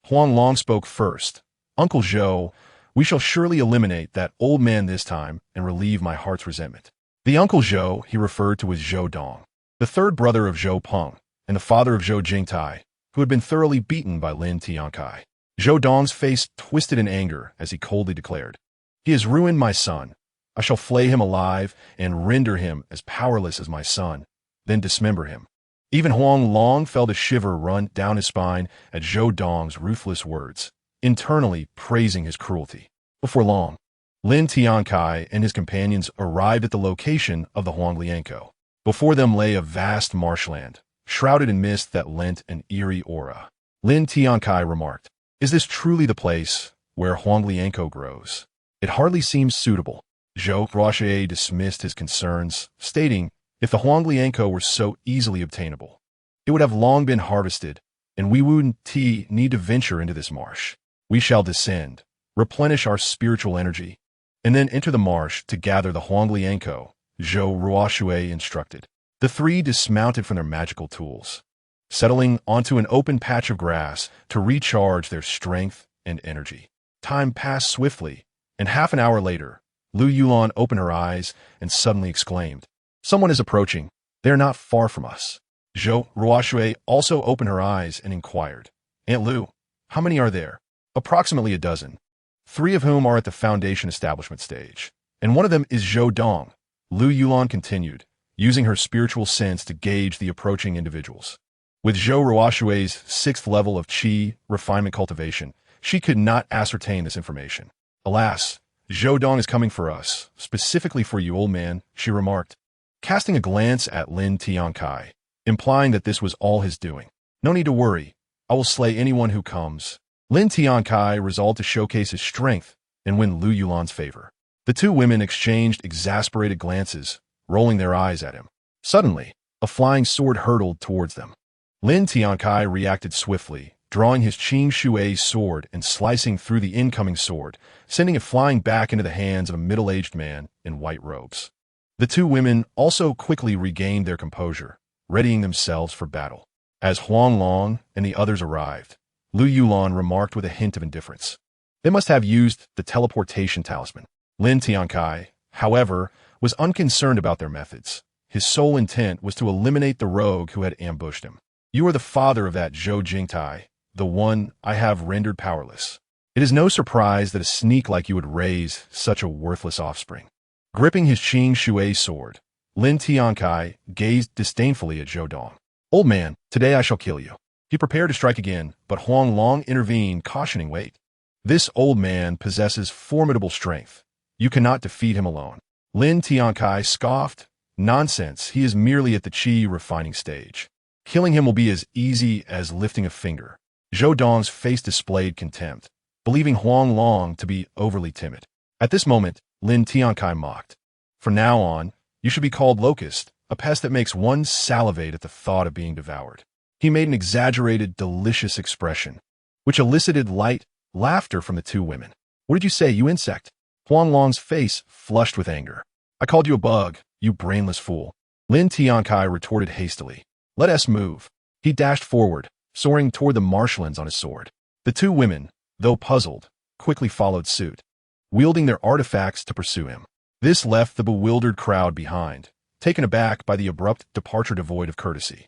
Huang Long spoke first. "Uncle Zhou, we shall surely eliminate that old man this time and relieve my heart's resentment." The Uncle Zhou he referred to as Zhou Dong, the third brother of Zhou Peng and the father of Zhou Jingtai, who had been thoroughly beaten by Lin Tiancai. Zhou Dong's face twisted in anger as he coldly declared, "He has ruined my son. I shall flay him alive and render him as powerless as my son, then dismember him." Even Huang Long felt a shiver run down his spine at Zhou Dong's ruthless words, internally praising his cruelty. Before long, Lin Tiancai and his companions arrived at the location of the Huanglianko. Before them lay a vast marshland, shrouded in mist that lent an eerie aura. Lin Tiancai remarked, "Is this truly the place where Huanglianko grows? It hardly seems suitable." Zhou Ruoxue dismissed his concerns, stating, "If the Huanglianko were so easily obtainable, it would have long been harvested, and we wouldn't need to venture into this marsh. We shall descend, replenish our spiritual energy, and then enter the marsh to gather the Huanglianko," Zhou Ruoxue instructed. The three dismounted from their magical tools, settling onto an open patch of grass to recharge their strength and energy. Time passed swiftly, and half an hour later, Lu Yulan opened her eyes and suddenly exclaimed, "Someone is approaching. They are not far from us." Zhou Ruoxue also opened her eyes and inquired, "Aunt Lu, how many are there?" "Approximately a dozen, 3 of whom are at the foundation establishment stage, and one of them is Zhou Dong," Lu Yulan continued, using her spiritual sense to gauge the approaching individuals. With Zhou Ruoxue's 6th level of Qi refinement cultivation, she could not ascertain this information. "Alas, Zhou Dong is coming for us, specifically for you, old man," she remarked, casting a glance at Lin Tiancai, implying that this was all his doing. "No need to worry. I will slay anyone who comes." Lin Tiancai resolved to showcase his strength and win Lu Yulan's favor. The two women exchanged exasperated glances, rolling their eyes at him. Suddenly, a flying sword hurtled towards them. Lin Tiancai reacted swiftly, drawing his Qing Shui sword and slicing through the incoming sword, sending it flying back into the hands of a middle-aged man in white robes. The two women also quickly regained their composure, readying themselves for battle. As Huang Long and the others arrived, Lu Yulan remarked with a hint of indifference, "They must have used the teleportation talisman." Lin Tiancai, however, was unconcerned about their methods. His sole intent was to eliminate the rogue who had ambushed him. "You are the father of that Zhou Jingtai, the one I have rendered powerless. It is no surprise that a sneak like you would raise such a worthless offspring." Gripping his Qing Shui sword, Lin Tiancai gazed disdainfully at Zhou Dong. "Old man, today I shall kill you." He prepared to strike again, but Huang Long intervened, cautioning, "Wait. This old man possesses formidable strength. You cannot defeat him alone." Lin Tiancai scoffed, "Nonsense, he is merely at the Qi refining stage. Killing him will be as easy as lifting a finger." Zhou Dong's face displayed contempt, believing Huang Long to be overly timid. At this moment, Lin Tiancai mocked, "From now on, you should be called Locust, a pest that makes one salivate at the thought of being devoured." He made an exaggerated, delicious expression, which elicited light laughter from the two women. "What did you say, you insect?" Huang Long's face flushed with anger. "I called you a bug, you brainless fool." Lin Tiancai retorted hastily, "Let us move." He dashed forward, soaring toward the marshlands on his sword. The two women, though puzzled, quickly followed suit, wielding their artifacts to pursue him. This left the bewildered crowd behind, taken aback by the abrupt departure devoid of courtesy.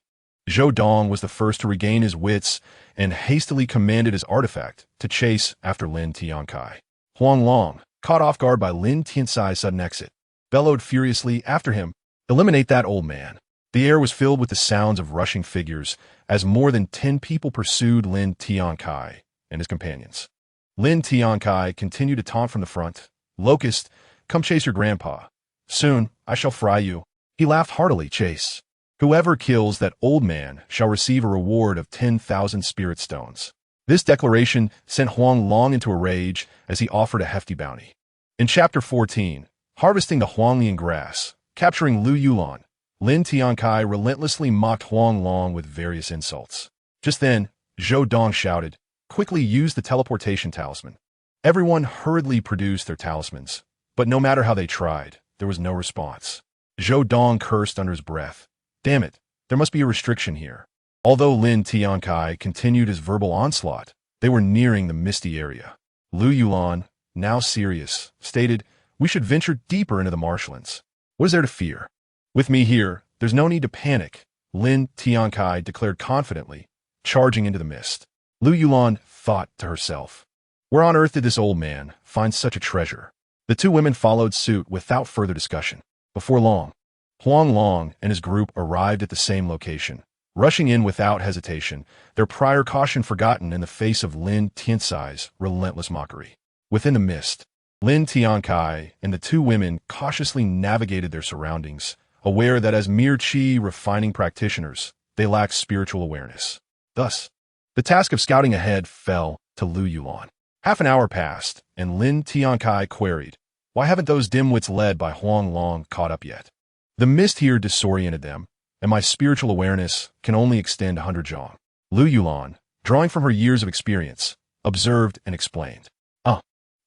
Zhou Dong was the first to regain his wits and hastily commanded his artifact to chase after Lin Tiancai. Huang Long, caught off guard by Lin Tiancai's sudden exit, bellowed furiously after him, "Eliminate that old man." The air was filled with the sounds of rushing figures as more than 10 people pursued Lin Tiancai and his companions. Lin Tiancai continued to taunt from the front, "Locust, come chase your grandpa. Soon I shall fry you." He laughed heartily, "Chase. Whoever kills that old man shall receive a reward of 10,000 spirit stones." This declaration sent Huang Long into a rage as he offered a hefty bounty. In Chapter 14, Harvesting the Huanglian Grass, capturing Lu Yulan, Lin Tiancai relentlessly mocked Huang Long with various insults. Just then, Zhou Dong shouted, "Quickly use the teleportation talisman." Everyone hurriedly produced their talismans, but no matter how they tried, there was no response. Zhou Dong cursed under his breath. "Damn it, there must be a restriction here." Although Lin Tiancai continued his verbal onslaught, they were nearing the misty area. Lu Yulan, now serious, stated, "We should venture deeper into the marshlands. What is there to fear? With me here, there's no need to panic," Lin Tiancai declared confidently, charging into the mist. Lu Yulan thought to herself, "Where on earth did this old man find such a treasure?" The two women followed suit without further discussion. Before long, Huang Long and his group arrived at the same location, rushing in without hesitation, their prior caution forgotten in the face of Lin Tiancai's relentless mockery. Within the mist, Lin Tiancai and the two women cautiously navigated their surroundings, aware that as mere qi refining practitioners, they lacked spiritual awareness. Thus, the task of scouting ahead fell to Lu Yulan. Half an hour passed, and Lin Tiancai queried, "Why haven't those dimwits led by Huang Long caught up yet? The mist here disoriented them, and my spiritual awareness can only extend 100 zhang." Lu Yulan, drawing from her years of experience, observed and explained.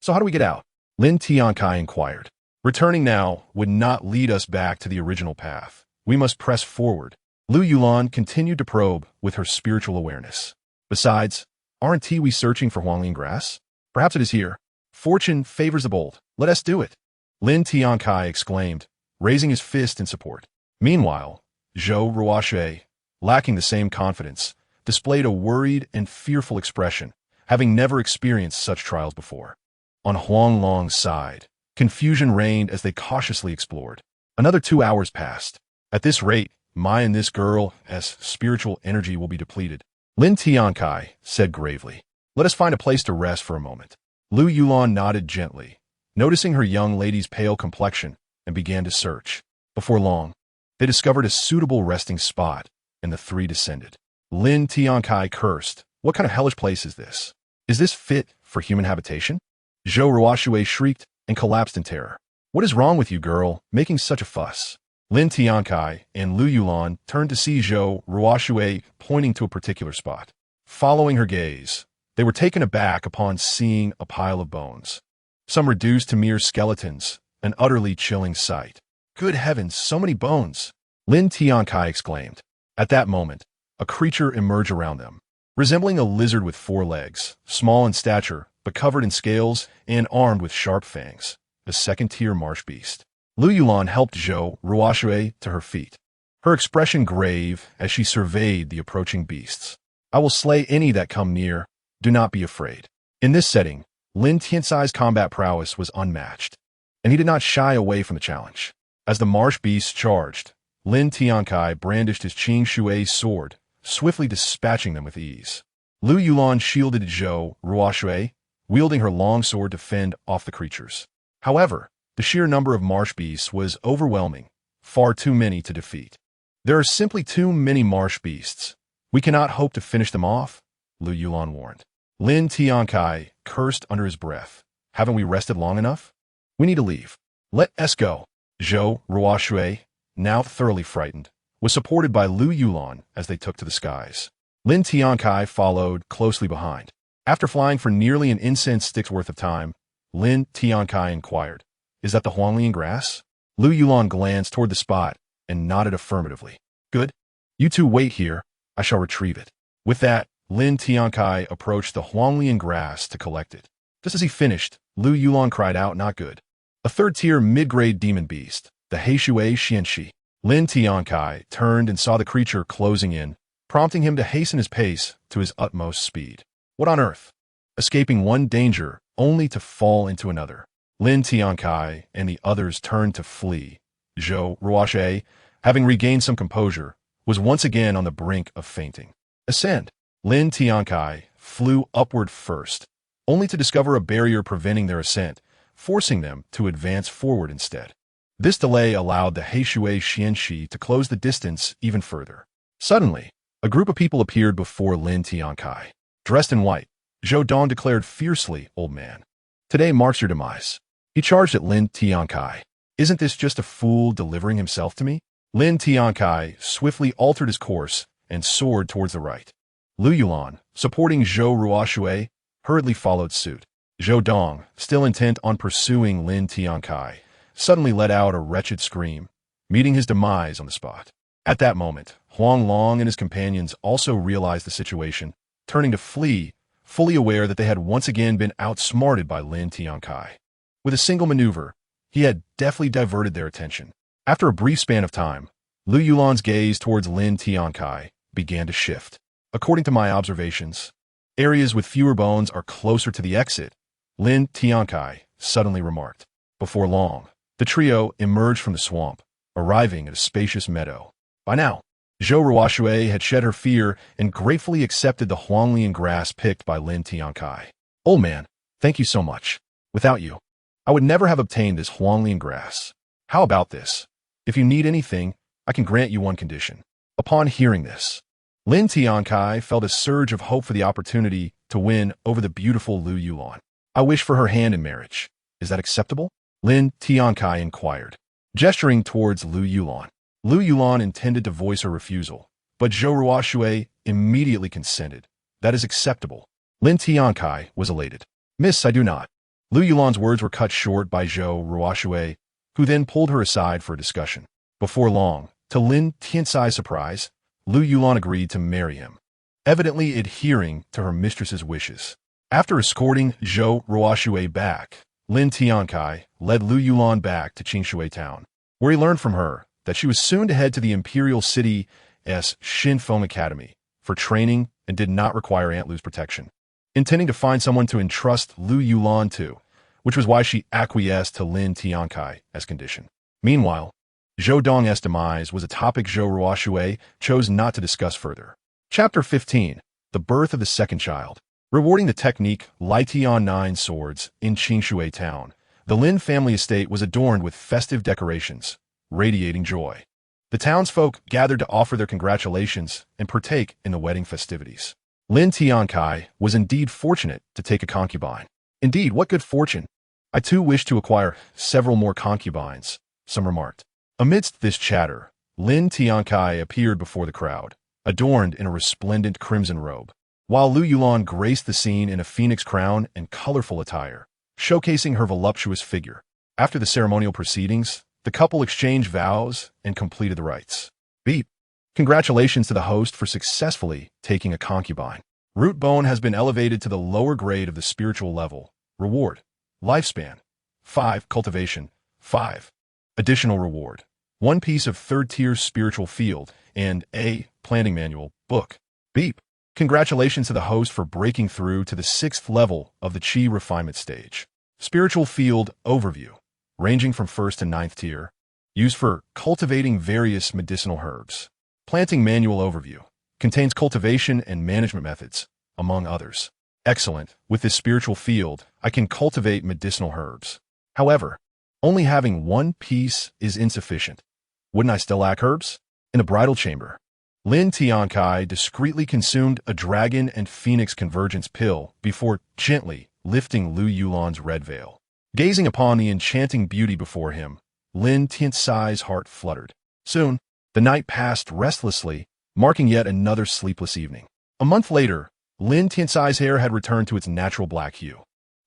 So how do we get out?" Lin Tiancai inquired. "Returning now would not lead us back to the original path. We must press forward." Lu Yulan continued to probe with her spiritual awareness. "Besides, aren't we searching for Huanglian grass? Perhaps it is here. Fortune favors the bold. Let us do it." Lin Tiancai exclaimed, raising his fist in support. Meanwhile, Zhou Ruoshui, lacking the same confidence, displayed a worried and fearful expression, having never experienced such trials before. On Huang Long's side, confusion reigned as they cautiously explored. Another 2 hours passed. At this rate, my and this girl, as spiritual energy will be depleted. Lin Tiancai said gravely, "Let us find a place to rest for a moment." Lu Yulan nodded gently, noticing her young lady's pale complexion, and began to search. Before long, they discovered a suitable resting spot, and the three descended. Lin Tiancai cursed, "What kind of hellish place is this? Is this fit for human habitation?" Zhou Ruoshui shrieked and collapsed in terror. "What is wrong with you, girl, making such a fuss?" Lin Tiancai and Lu Yulan turned to see Zhou Ruoshui pointing to a particular spot. Following her gaze, they were taken aback upon seeing a pile of bones. Some reduced to mere skeletons, an utterly chilling sight. "Good heavens, so many bones!" Lin Tiancai exclaimed. At that moment, a creature emerged around them. Resembling a lizard with 4 legs, small in stature, but covered in scales and armed with sharp fangs, a second-tier marsh beast. Lu Yulan helped Zhou Ruoshui to her feet, her expression grave as she surveyed the approaching beasts. "I will slay any that come near. Do not be afraid." In this setting, Lin Tiancai's combat prowess was unmatched, and he did not shy away from the challenge. As the marsh beasts charged, Lin Tiancai brandished his Qing Shui's sword, swiftly dispatching them with ease. Lu Yulan shielded Zhou Ruoshui, wielding her long sword to fend off the creatures. However, the sheer number of marsh beasts was overwhelming, far too many to defeat. "There are simply too many marsh beasts. We cannot hope to finish them off," Lu Yulan warned. Lin Tiancai cursed under his breath. "Haven't we rested long enough? We need to leave. Let us go." Zhou Ruoshui, now thoroughly frightened, was supported by Lu Yulan as they took to the skies. Lin Tiancai followed closely behind. After flying for nearly an incense stick's worth of time, Lin Tiancai inquired, "Is that the Huanglian grass?" Lu Yulan glanced toward the spot and nodded affirmatively. "Good. You two wait here. I shall retrieve it." With that, Lin Tiancai approached the Huanglian grass to collect it. Just as he finished, Lu Yulan cried out, "Not good." A third-tier mid-grade demon beast, the Heishui Xianxi. Lin Tiancai turned and saw the creature closing in, prompting him to hasten his pace to his utmost speed. What on earth? Escaping one danger only to fall into another. Lin Tiancai and the others turned to flee. Zhou Ruoshui, having regained some composure, was once again on the brink of fainting. "Ascend." Lin Tiancai flew upward first, only to discover a barrier preventing their ascent, forcing them to advance forward instead. This delay allowed the Heishui Xianxi to close the distance even further. Suddenly, a group of people appeared before Lin Tiancai. Dressed in white, Zhou Dong declared fiercely, "Old man, today marks your demise." He charged at Lin Tiancai. "Isn't this just a fool delivering himself to me?" Lin Tiancai swiftly altered his course and soared towards the right. Lu Yulan, supporting Zhou Ruoshui, hurriedly followed suit. Zhou Dong, still intent on pursuing Lin Tiancai, suddenly let out a wretched scream, meeting his demise on the spot. At that moment, Huang Long and his companions also realized the situation, turning to flee, fully aware that they had once again been outsmarted by Lin Tiancai. With a single maneuver, he had deftly diverted their attention. After a brief span of time, Lu Yulan's gaze towards Lin Tiancai began to shift. "According to my observations, areas with fewer bones are closer to the exit," Lin Tiancai suddenly remarked. Before long, the trio emerged from the swamp, arriving at a spacious meadow. By now, Zhou Ruoshui had shed her fear and gratefully accepted the Huanglian grass picked by Lin Tiancai. "Old man, thank you so much. Without you, I would never have obtained this Huanglian grass. How about this? If you need anything, I can grant you one condition." Upon hearing this, Lin Tiancai felt a surge of hope for the opportunity to win over the beautiful Lu Yulan. "I wish for her hand in marriage. Is that acceptable?" Lin Tiancai inquired, gesturing towards Lu Yulan. Lu Yulan intended to voice her refusal, but Zhou Ruoshui immediately consented. "That is acceptable." Lin Tiancai was elated. "Miss, I do not." Lu Yulan's words were cut short by Zhou Ruoshui, who then pulled her aside for a discussion. Before long, to Lin Tiancai's surprise, Lu Yulan agreed to marry him, evidently adhering to her mistress's wishes. After escorting Zhou Ruoshui back, Lin Tiancai led Lu Yulan back to Qingshui town, where he learned from her that she was soon to head to the imperial city's Shinfeng Academy for training and did not require Aunt Lu's protection, intending to find someone to entrust Lu Yulan to, which was why she acquiesced to Lin Tiancai as condition. Meanwhile, Zhou Dong's demise was a topic Zhou Ruoshui chose not to discuss further. Chapter 15. The Birth of the Second Child. Rewarding the technique Litian 9 swords in Qingshui town, the Lin family estate was adorned with festive decorations, radiating joy. The townsfolk gathered to offer their congratulations and partake in the wedding festivities. Lin Tiancai was indeed fortunate to take a concubine. "Indeed, what good fortune! I too wish to acquire several more concubines," some remarked. Amidst this chatter, Lin Tiancai appeared before the crowd, adorned in a resplendent crimson robe, while Lu Yulan graced the scene in a phoenix crown and colorful attire, showcasing her voluptuous figure. After the ceremonial proceedings, the couple exchanged vows and completed the rites. Beep. Congratulations to the host for successfully taking a concubine. Root bone has been elevated to the lower grade of the spiritual level. Reward: lifespan 5, cultivation 5. Additional reward: 1 piece of 3rd tier spiritual field and a planting manual book. Beep. Congratulations to the host for breaking through to the 6th level of the Qi refinement stage. Spiritual field overview, ranging from 1st to 9th tier, used for cultivating various medicinal herbs. Planting manual overview, contains cultivation and management methods, among others. Excellent. With this spiritual field, I can cultivate medicinal herbs. However, only having 1 piece is insufficient. Wouldn't I still lack herbs? In the bridal chamber, Lin Tiancai discreetly consumed a dragon and phoenix convergence pill before gently lifting Lu Yulan's red veil. Gazing upon the enchanting beauty before him, Lin Tiancai's heart fluttered. Soon, the night passed restlessly, marking yet another sleepless evening. A month later, Lin Tiancai's hair had returned to its natural black hue,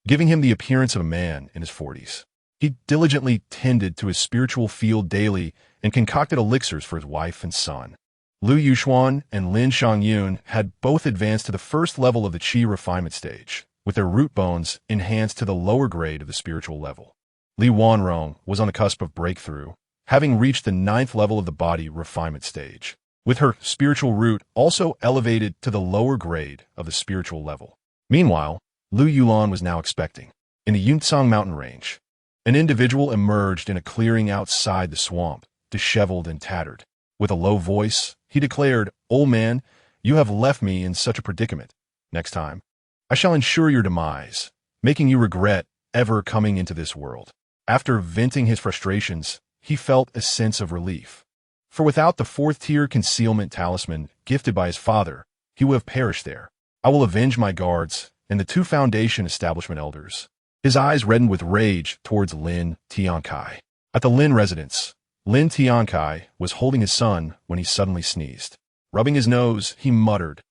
giving him the appearance of a man in his 40s. He diligently tended to his spiritual field daily and concocted elixirs for his wife and son. Lu Yuxuan and Lin Shangyun had both advanced to the 1st level of the Qi refinement stage, with their root bones enhanced to the lower grade of the spiritual level. Li Wanrong was on the cusp of breakthrough, having reached the 9th level of the body refinement stage, with her spiritual root also elevated to the lower grade of the spiritual level. Meanwhile, Lu Yulan was now expecting. In the Yuntsang mountain range, an individual emerged in a clearing outside the swamp, disheveled and tattered. With a low voice, he declared, "Old man, you have left me in such a predicament. Next time, I shall ensure your demise, making you regret ever coming into this world." After venting his frustrations, he felt a sense of relief. For without the 4th tier concealment talisman gifted by his father, he would have perished there. "I will avenge my guards and the 2 foundation establishment elders." His eyes reddened with rage towards Lin Tiancai. At the Lin residence, Lin Tiancai was holding his son when he suddenly sneezed. Rubbing his nose, he muttered,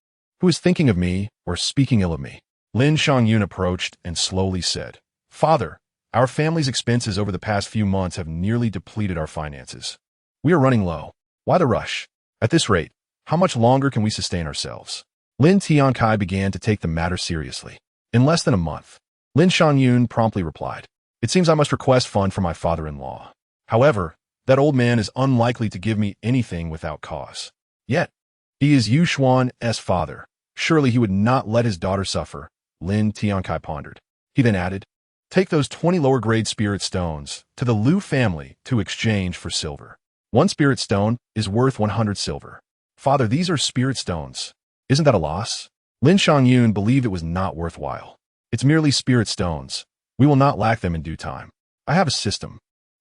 "Who is thinking of me or speaking ill of me?" Lin Shangyun approached and slowly said, "Father, our family's expenses over the past few months have nearly depleted our finances. We are running low. Why the rush? At this rate, how much longer can we sustain ourselves?" Lin Tiancai began to take the matter seriously. "In less than a month," Lin Shangyun promptly replied, "It seems I must request fund from my father-in-law. However, that old man is unlikely to give me anything without cause. Yet, he is Yu Xuan's father. Surely he would not let his daughter suffer." Lin Tiancai pondered. He then added, "Take those 20 lower-grade spirit stones to the Lu family to exchange for silver. 1 spirit stone is worth 100 silver. Father, these are spirit stones. Isn't that a loss?" Lin Shangyun believed it was not worthwhile. "It's merely spirit stones. We will not lack them in due time." I have a system.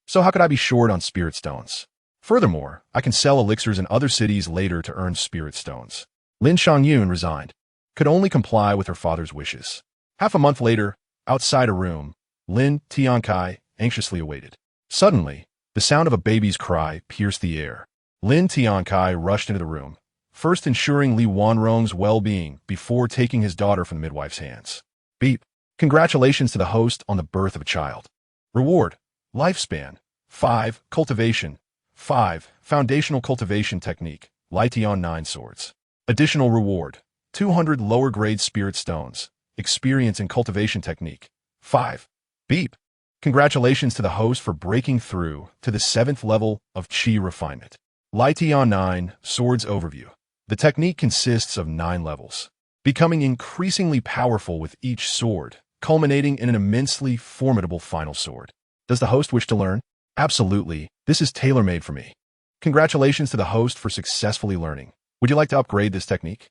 So how could I be short on spirit stones? Furthermore, I can sell elixirs in other cities later to earn spirit stones. Lin Xiangyun resigned, could only comply with her father's wishes. Half a month later, outside a room, Lin Tiancai anxiously awaited. Suddenly, the sound of a baby's cry pierced the air. Lin Tiancai rushed into the room, first ensuring Li Wanrong's well-being before taking his daughter from the midwife's hands. Beep. Congratulations to the host on the birth of a child. Reward. Lifespan. 5. Cultivation. 5. Foundational cultivation technique. Litian 9 swords. Additional reward. 200 lower-grade spirit stones. Experience in cultivation technique. 5. Beep. Congratulations to the host for breaking through to the 7th level of Qi refinement. Litian 9 swords overview. The technique consists of 9 levels, becoming increasingly powerful with each sword, culminating in an immensely formidable final sword. Does the host wish to learn? Absolutely. This is tailor-made for me. Congratulations to the host for successfully learning. Would you like to upgrade this technique?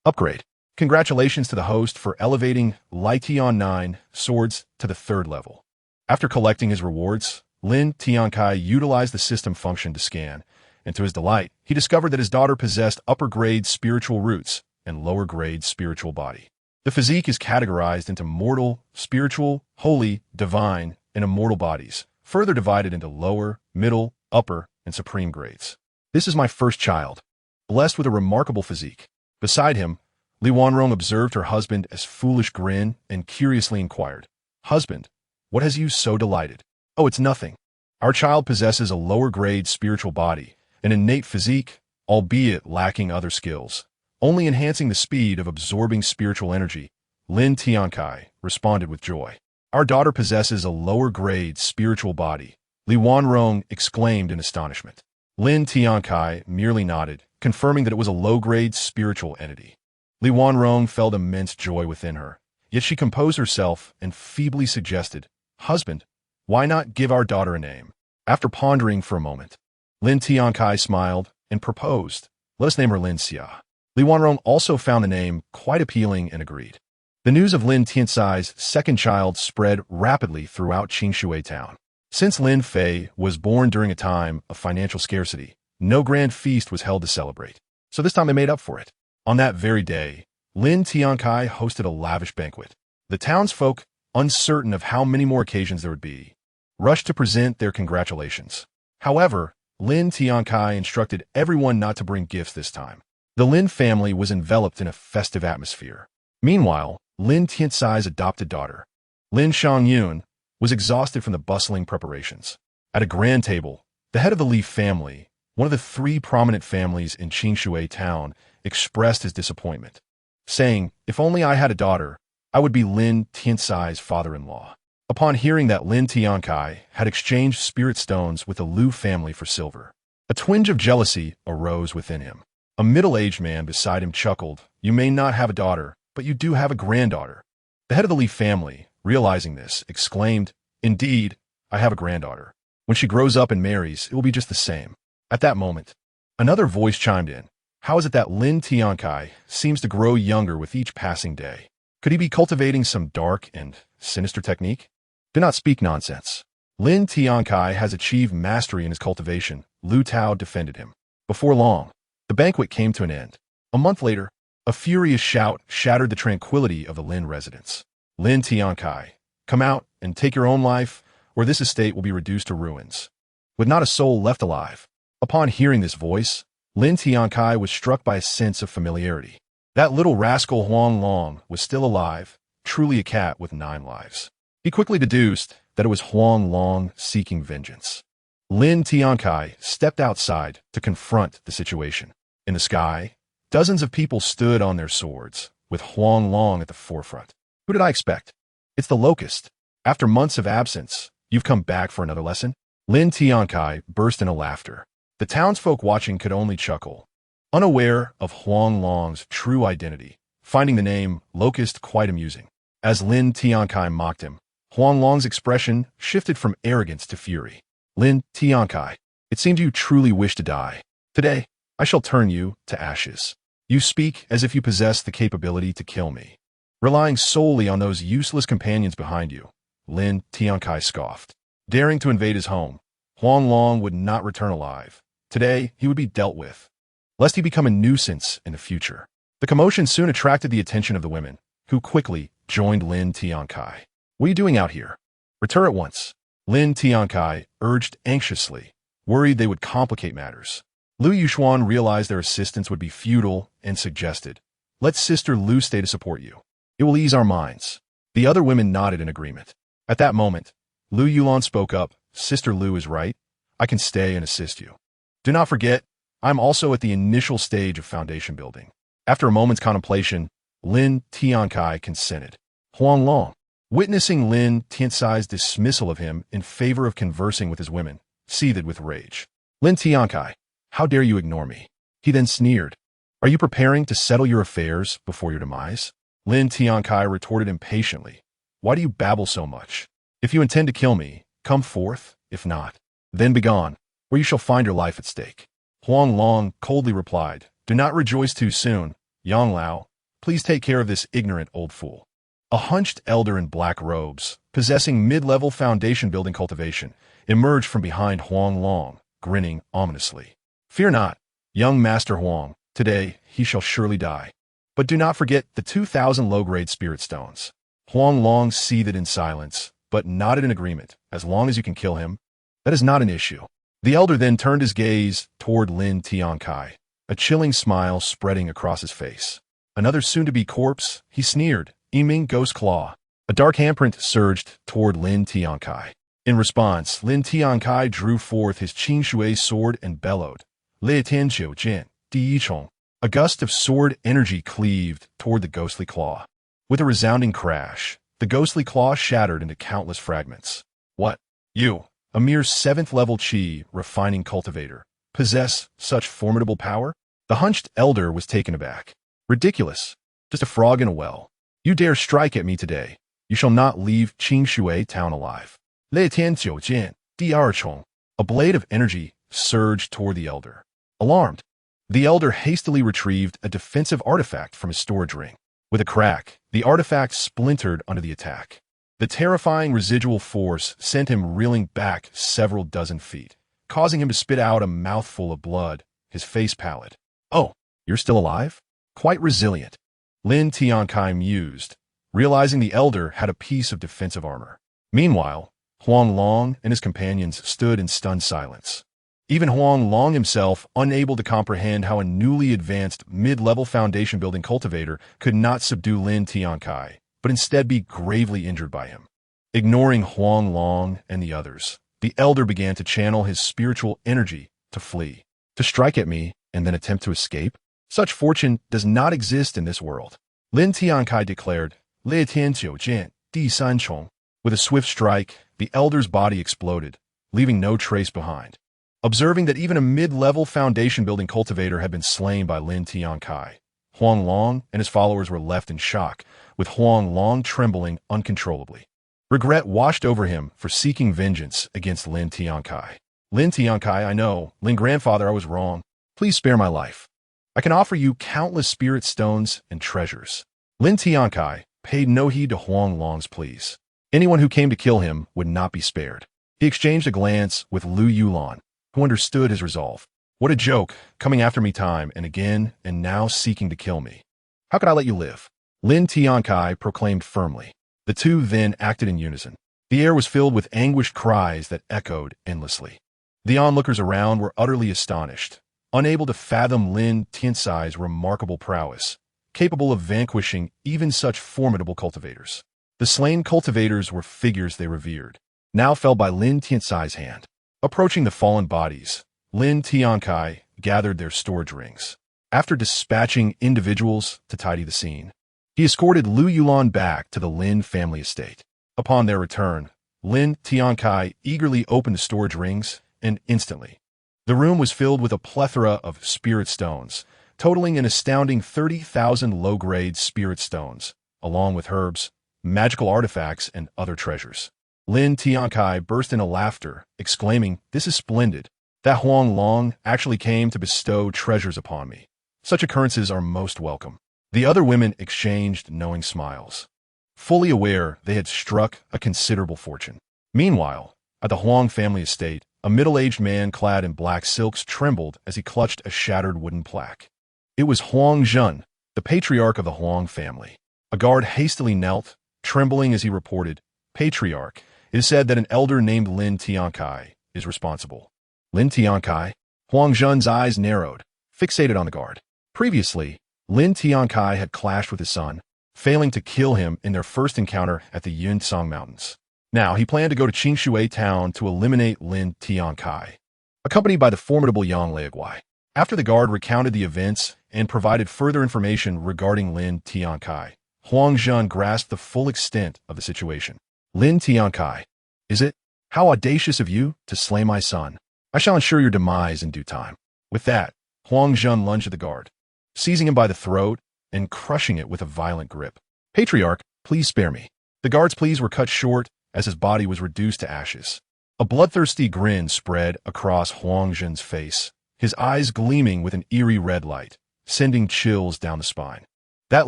Upgrade. Congratulations to the host for elevating Litian 9 swords to the 3rd level. After collecting his rewards, Lin Tiancai utilized the system function to scan, and to his delight, he discovered that his daughter possessed upper-grade spiritual roots and lower-grade spiritual body. The physique is categorized into mortal, spiritual, holy, divine, and immortal bodies, further divided into lower, middle, upper, and supreme grades. This is my first child, blessed with a remarkable physique. Beside him, Li Wanrong observed her husband as foolish grin and curiously inquired, "Husband, what has you so delighted?" "Oh, it's nothing. Our child possesses a lower-grade spiritual body, an innate physique, albeit lacking other skills, only enhancing the speed of absorbing spiritual energy," Lin Tiancai responded with joy. "Our daughter possesses a lower-grade spiritual body," Li Wanrong exclaimed in astonishment. Lin Tiancai merely nodded, confirming that it was a low-grade spiritual entity. Li Wanrong felt immense joy within her, yet she composed herself and feebly suggested, "Husband, why not give our daughter a name?" After pondering for a moment, Lin Tiancai smiled and proposed, "Let us name her Lin Xia." Li Wanrong also found the name quite appealing and agreed. The news of Lin Tiancai's second child spread rapidly throughout Qingshui town. Since Lin Fei was born during a time of financial scarcity, no grand feast was held to celebrate. So this time they made up for it. On that very day, Lin Tiancai hosted a lavish banquet. The townsfolk, uncertain of how many more occasions there would be, rushed to present their congratulations. However, Lin Tiancai instructed everyone not to bring gifts this time. The Lin family was enveloped in a festive atmosphere. Meanwhile, Lin Tiancai's adopted daughter, Lin Xiangyun, was exhausted from the bustling preparations. At a grand table, the head of the Li family, one of the 3 prominent families in Qingshui town, expressed his disappointment, saying, "If only I had a daughter, I would be Lin Tiancai's father-in-law." Upon hearing that Lin Tiancai had exchanged spirit stones with the Liu family for silver, a twinge of jealousy arose within him. A middle-aged man beside him chuckled, "You may not have a daughter, but you do have a granddaughter." The head of the Li family, realizing this, exclaimed, "Indeed, I have a granddaughter. When she grows up and marries, it will be just the same." At that moment, another voice chimed in. How is it that Lin Tiancai seems to grow younger with each passing day? Could he be cultivating some dark and sinister technique? Do not speak nonsense. Lin Tiancai has achieved mastery in his cultivation, Lu Tao defended him. Before long, the banquet came to an end. A month later, a furious shout shattered the tranquility of the Lin residence. "Lin Tiancai, come out and take your own life, or this estate will be reduced to ruins, with not a soul left alive." Upon hearing this voice, Lin Tiancai was struck by a sense of familiarity. That little rascal Huang Long was still alive, truly a cat with 9 lives. He quickly deduced that it was Huang Long seeking vengeance. Lin Tiancai stepped outside to confront the situation. In the sky, dozens of people stood on their swords, with Huang Long at the forefront. Who did I expect? It's the Locust. After months of absence, you've come back for another lesson? Lin Tiancai burst into laughter. The townsfolk watching could only chuckle, unaware of Huang Long's true identity, finding the name Locust quite amusing. As Lin Tiancai mocked him, Huang Long's expression shifted from arrogance to fury. "Lin Tiancai, it seems you truly wish to die. Today, I shall turn you to ashes. You speak as if you possess the capability to kill me, relying solely on those useless companions behind you." Lin Tiancai scoffed. daring to invade his home. Huang Long would not return alive. Today, he would be dealt with, lest he become a nuisance in the future. The commotion soon attracted the attention of the women, who quickly joined Lin Tiancai. What are you doing out here? Return at once. Lin Tiancai urged anxiously, worried they would complicate matters. Lu Yuxuan realized their assistance would be futile and suggested, let Sister Lu stay to support you. It will ease our minds. The other women nodded in agreement. At that moment, Lu Yulan spoke up, Sister Lu is right. I can stay and assist you. Do not forget, I'm also at the initial stage of foundation building. After a moment's contemplation, Lin Tiancai consented. Huang Long, witnessing Lin Tiancai's dismissal of him in favor of conversing with his women, seethed with rage. Lin Tiancai, how dare you ignore me? He then sneered. Are you preparing to settle your affairs before your demise? Lin Tiancai retorted impatiently. Why do you babble so much? If you intend to kill me, come forth. If not, then begone, where you shall find your life at stake. Huang Long coldly replied, do not rejoice too soon. Yang Lao, please take care of this ignorant old fool. A hunched elder in black robes, possessing mid-level foundation building cultivation, emerged from behind Huang Long, grinning ominously. Fear not, young Master Huang, today he shall surely die. But do not forget the 2,000 low-grade spirit stones. Huang Long seethed in silence, but nodded in agreement. As long as you can kill him, that is not an issue. The elder then turned his gaze toward Lin Tiancai, a chilling smile spreading across his face. Another soon-to-be corpse, he sneered, Yiming Ghost Claw. A dark handprint surged toward Lin Tiancai. In response, Lin Tiancai drew forth his Qing Shui sword and bellowed, Lei Tian Jiu Jin, Di Yi Chong. A gust of sword energy cleaved toward the ghostly claw. With a resounding crash, the ghostly claw shattered into countless fragments. What? You, a mere 7th-level Qi refining cultivator, possess such formidable power? The hunched elder was taken aback. Ridiculous. Just a frog in a well. You dare strike at me today. You shall not leave Qing Shui town alive. Lei Tian Jiu Jin, Di Er Chong. A blade of energy surged toward the elder. Alarmed, the elder hastily retrieved a defensive artifact from his storage ring. With a crack, the artifact splintered under the attack. The terrifying residual force sent him reeling back several dozen feet, causing him to spit out a mouthful of blood, his face pallid. Oh, you're still alive? Quite resilient. Lin Tiancai mused, realizing the elder had a piece of defensive armor. Meanwhile, Huang Long and his companions stood in stunned silence. Even Huang Long himself, unable to comprehend how a newly advanced mid-level foundation-building cultivator could not subdue Lin Tiancai, but instead be gravely injured by him. Ignoring Huang Long and the others, the elder began to channel his spiritual energy to flee. To strike at me and then attempt to escape? Such fortune does not exist in this world. Lin Tiancai declared, Lei Tian Jiu Jin, Di San Chong. With a swift strike, the elder's body exploded, leaving no trace behind. Observing that even a mid-level foundation-building cultivator had been slain by Lin Tiancai, Huang Long and his followers were left in shock, with Huang Long trembling uncontrollably. Regret washed over him for seeking vengeance against Lin Tiancai. Lin Tiancai, I know, Lin grandfather, I was wrong. Please spare my life. I can offer you countless spirit stones and treasures. Lin Tiancai paid no heed to Huang Long's pleas. Anyone who came to kill him would not be spared. He exchanged a glance with Lu Yulan, who understood his resolve. What a joke, coming after me time and again, and now seeking to kill me. How could I let you live? Lin Tiancai proclaimed firmly. The two then acted in unison. The air was filled with anguished cries that echoed endlessly. The onlookers around were utterly astonished, unable to fathom Lin Tiancai's remarkable prowess, capable of vanquishing even such formidable cultivators. The slain cultivators were figures they revered, now fell by Lin Tiancai's hand. Approaching the fallen bodies, Lin Tiancai gathered their storage rings. After dispatching individuals to tidy the scene, he escorted Lu Yulan back to the Lin family estate. Upon their return, Lin Tiancai eagerly opened the storage rings, and instantly, the room was filled with a plethora of spirit stones, totaling an astounding 30,000 low-grade spirit stones, along with herbs, magical artifacts, and other treasures. Lin Tiancai burst into laughter, exclaiming, "This is splendid. That Huang Long actually came to bestow treasures upon me. Such occurrences are most welcome." The other women exchanged knowing smiles, fully aware they had struck a considerable fortune. Meanwhile, At the Huang family estate, a middle-aged man clad in black silks trembled as he clutched a shattered wooden plaque. It was Huang Zhen, the patriarch of the Huang family. A guard hastily knelt, trembling as he reported, "Patriarch, it is said that an elder named Lin Tiancai is responsible." Lin Tiancai? Huang Zhen's eyes narrowed, fixated on the guard. Previously, Lin Tiancai had clashed with his son, failing to kill him in their first encounter at the Yunsang Mountains. Now, he planned to go to Qingshui town to eliminate Lin Tiancai, accompanied by the formidable Yang Leiguai. After the guard recounted the events and provided further information regarding Lin Tiancai, Huang Zhen grasped the full extent of the situation. "Lin Tiancai, is it? How audacious of you to slay my son. I shall ensure your demise in due time." With that, Huang Zhen lunged at the guard, seizing him by the throat and crushing it with a violent grip. "Patriarch, please spare me." The guard's pleas were cut short as his body was reduced to ashes. A bloodthirsty grin spread across Huang Zhen's face, his eyes gleaming with an eerie red light, sending chills down the spine. "That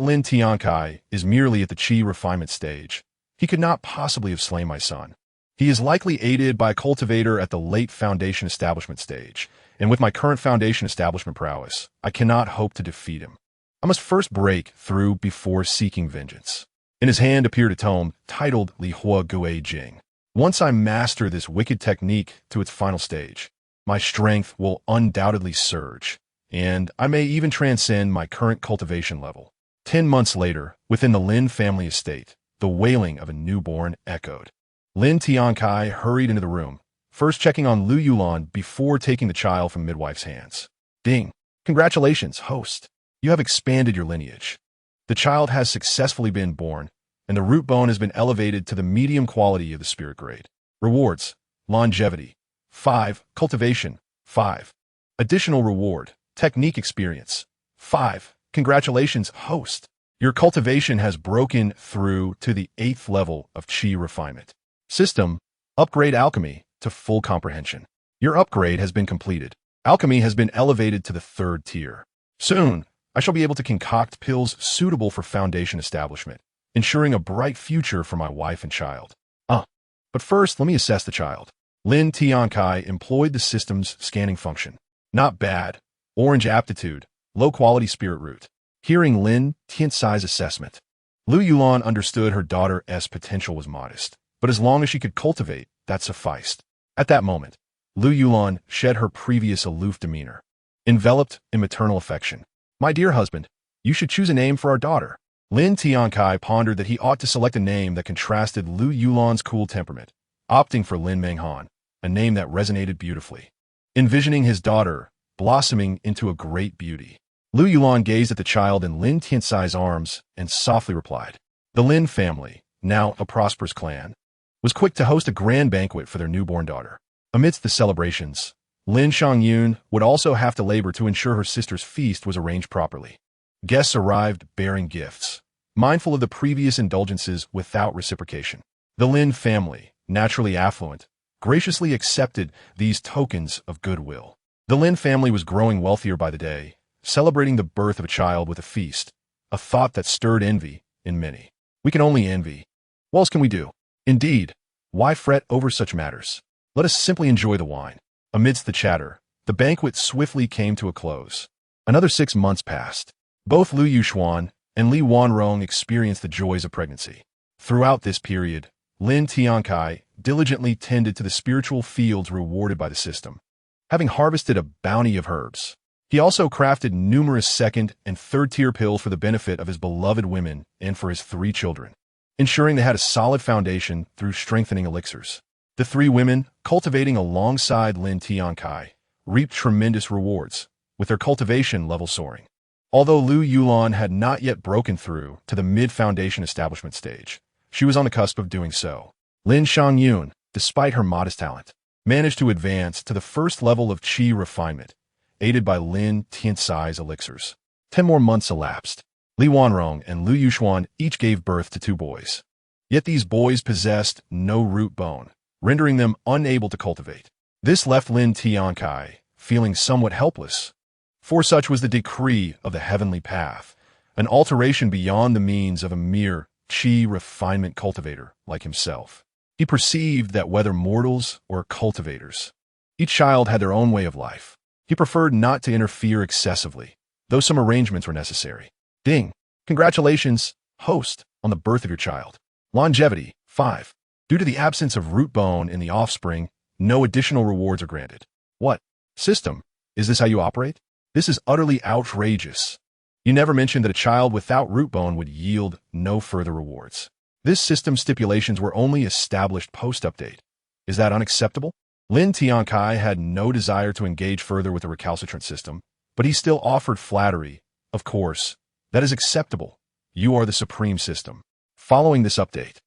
Lin Tiancai is merely at the Qi refinement stage. He could not possibly have slain my son. He is likely aided by a cultivator at the late foundation establishment stage, and with my current foundation establishment prowess, I cannot hope to defeat him. I must first break through before seeking vengeance." In his hand appeared a tome titled Li Hua Gui Jing. "Once I master this wicked technique to its final stage, my strength will undoubtedly surge, and I may even transcend my current cultivation level." 10 months later, within the Lin family estate, the wailing of a newborn echoed. Lin Tiancai hurried into the room, first checking on Lu Yulan before taking the child from midwife's hands. "Ding! Congratulations, host. You have expanded your lineage. The child has successfully been born, and the root bone has been elevated to the medium quality of the spirit grade. Rewards: longevity, 5, cultivation, 5. Additional reward, technique experience, 5. Congratulations, host. Your cultivation has broken through to the 8th level of Qi refinement. System: upgrade alchemy to full comprehension. Your upgrade has been completed. Alchemy has been elevated to the 3rd tier. Soon, I shall be able to concoct pills suitable for foundation establishment, ensuring a bright future for my wife and child. But first, let me assess the child." Lin Tiancai employed the system's scanning function. "Not bad. Orange aptitude, low-quality spirit root." Hearing Lin Tiancai's assessment, Lu Yulan understood her daughter's potential was modest, but as long as she could cultivate, that sufficed. At that moment, Lu Yulan shed her previous aloof demeanor, enveloped in maternal affection. "My dear husband, you should choose a name for our daughter." Lin Tiancai pondered that he ought to select a name that contrasted Lu Yulan's cool temperament, opting for Lin Menghan, a name that resonated beautifully. Envisioning his daughter blossoming into a great beauty, Lu Yulan gazed at the child in Lin Tiancai's arms and softly replied. The Lin family, now a prosperous clan, was quick to host a grand banquet for their newborn daughter. Amidst the celebrations, Lin Shangyun would also have to labor to ensure her sister's feast was arranged properly. Guests arrived bearing gifts, mindful of the previous indulgences without reciprocation. The Lin family, naturally affluent, graciously accepted these tokens of goodwill. The Lin family was growing wealthier by the day, celebrating the birth of a child with a feast, a thought that stirred envy in many. We can only envy. What else can we do? Indeed, why fret over such matters? Let us simply enjoy the wine. Amidst the chatter, the banquet swiftly came to a close. Another 6 months passed. Both Lu Yuxuan and Li Wanrong experienced the joys of pregnancy. Throughout this period, Lin Tiancai diligently tended to the spiritual fields rewarded by the system, having harvested a bounty of herbs. He also crafted numerous 2nd and 3rd tier pills for the benefit of his beloved women and for his 3 children, ensuring they had a solid foundation through strengthening elixirs. The 3 women, cultivating alongside Lin Tiancai, reaped tremendous rewards, with their cultivation level soaring. Although Lu Yulan had not yet broken through to the mid-foundation establishment stage, she was on the cusp of doing so. Lin Shangyun, despite her modest talent, managed to advance to the 1st level of Qi refinement, aided by Lin Tiancai's elixirs. 10 more months elapsed. Li Wanrong and Lu Yuxuan each gave birth to 2 boys. Yet these boys possessed no root bone, rendering them unable to cultivate. This left Lin Tiancai feeling somewhat helpless, for such was the decree of the heavenly path, an alteration beyond the means of a mere Qi refinement cultivator like himself. He perceived that whether mortals or cultivators, each child had their own way of life. He preferred not to interfere excessively, though some arrangements were necessary. Ding! Congratulations, host, on the birth of your child. Longevity, 5. Due to the absence of root bone in the offspring, no additional rewards are granted. What? System? Is this how you operate? This is utterly outrageous. You never mentioned that a child without root bone would yield no further rewards. This system stipulations were only established post-update. Is that unacceptable? Lin Tiancai had no desire to engage further with the recalcitrant system, but he still offered flattery. Of course, that is acceptable. You are the supreme system. Following this update,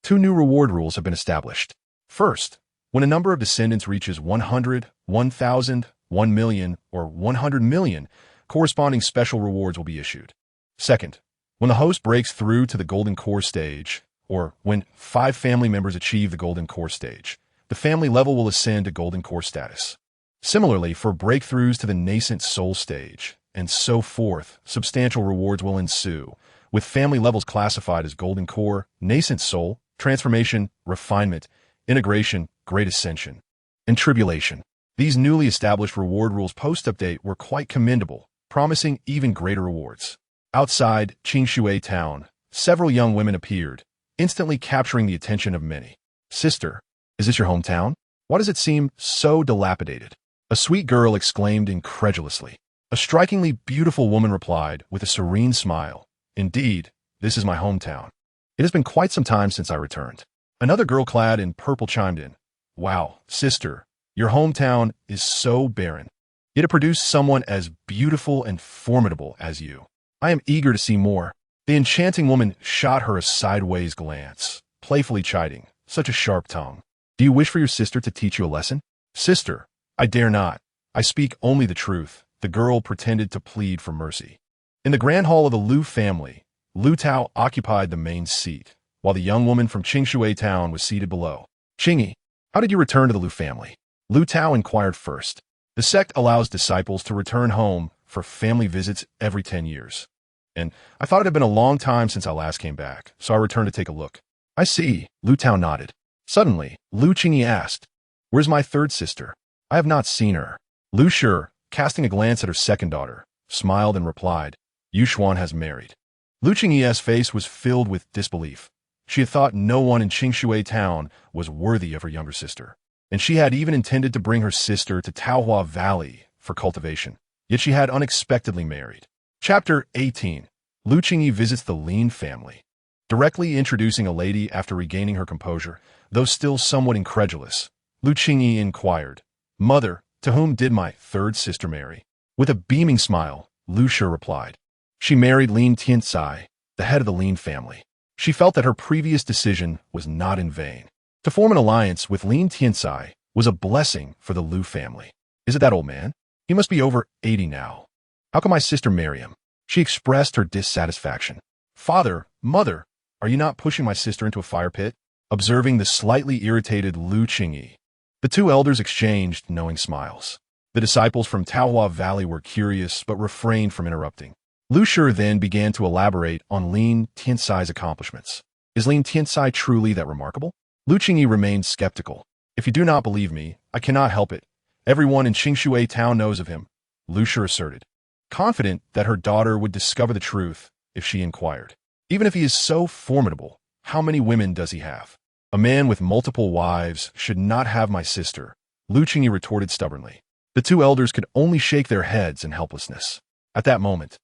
2 new reward rules have been established. First, when a number of descendants reaches 100, 1,000, 1 million, or 100 million, corresponding special rewards will be issued. Second, when the host breaks through to the Golden Core stage, or when 5 family members achieve the Golden Core stage, the family level will ascend to Golden Core status. Similarly, for breakthroughs to the nascent soul stage, and so forth, substantial rewards will ensue, with family levels classified as Golden Core, Nascent Soul, Transformation, Refinement, Integration, Great Ascension, and Tribulation. These newly established reward rules post-update were quite commendable, promising even greater rewards. Outside Qingshui town, several young women appeared, instantly capturing the attention of many. Sister, is this your hometown? Why does it seem so dilapidated? A sweet girl exclaimed incredulously. A strikingly beautiful woman replied with a serene smile, Indeed, this is my hometown. It has been quite some time since I returned. Another girl clad in purple chimed in, Wow, sister, your hometown is so barren. Yet it produced someone as beautiful and formidable as you. I am eager to see more. The enchanting woman shot her a sideways glance, playfully chiding, Such a sharp tongue. Do you wish for your sister to teach you a lesson? Sister, I dare not. I speak only the truth. The girl pretended to plead for mercy. In the grand hall of the Liu family, Liu Tao occupied the main seat, while the young woman from Qingshui town was seated below. Qingyi, how did you return to the Liu family? Liu Tao inquired first. The sect allows disciples to return home for family visits every 10 years. And I thought it had been a long time since I last came back, so I returned to take a look. I see, Liu Tao nodded. Suddenly, Liu Qingyi asked, Where's my third sister? I have not seen her. Liu Shi, casting a glance at her second daughter, smiled and replied, Yu Xuan has married. Liu Qingyi's face was filled with disbelief. She had thought no one in Qingshui town was worthy of her younger sister, and she had even intended to bring her sister to Taohua Valley for cultivation. Yet she had unexpectedly married. Chapter 18. Liu Qingyi visits the Lin family. Directly introducing a lady after regaining her composure, though still somewhat incredulous, Liu Qingyi inquired, Mother, to whom did my third sister marry? With a beaming smile, Liu Shi replied, She married Lin Tiancai, the head of the Lin family. She felt that her previous decision was not in vain. To form an alliance with Lin Tiancai was a blessing for the Liu family. Is it that old man? He must be over 80 now. How can my sister marry him? She expressed her dissatisfaction. Father, mother, are you not pushing my sister into a fire pit? Observing the slightly irritated Liu Qingyi, the 2 elders exchanged knowing smiles. The disciples from Taohua Valley were curious but refrained from interrupting. Liu Shi then began to elaborate on Lin Tiancai's accomplishments. Is Lin Tiancai truly that remarkable? Liu Qingyi remained skeptical. If you do not believe me, I cannot help it. Everyone in Qingshui town knows of him, Liu Shi asserted, confident that her daughter would discover the truth if she inquired. Even if he is so formidable, how many women does he have? A man with multiple wives should not have my sister, Liu Qingyi retorted stubbornly. The 2 elders could only shake their heads in helplessness. At that moment,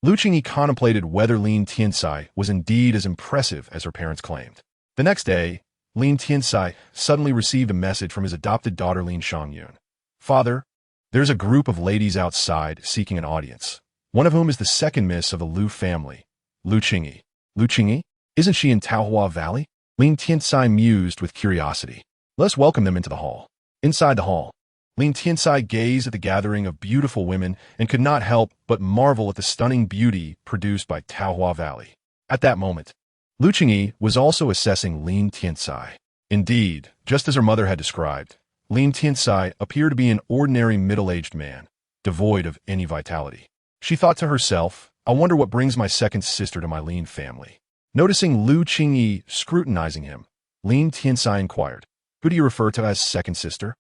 Liu Qingyi contemplated whether Lin Tiancai was indeed as impressive as her parents claimed. The next day, Lin Tiancai suddenly received a message from his adopted daughter Lin Shangyun. Father, there's a group of ladies outside seeking an audience, one of whom is the second miss of the Liu family, Liu Qingyi. Liu Qingyi? Isn't she in Taohua Valley? Lin Tiancai mused with curiosity. Let's welcome them into the hall. Inside the hall, Lin Tiancai gazed at the gathering of beautiful women and could not help but marvel at the stunning beauty produced by Taohua Valley. At that moment, Liu Qingyi was also assessing Lin Tiancai. Indeed, just as her mother had described, Lin Tiancai appeared to be an ordinary middle-aged man, devoid of any vitality. She thought to herself, I wonder what brings my second sister to my Lin family. Noticing Liu Qingyi scrutinizing him, Lin Tiancai inquired. Who do you refer to as second sister?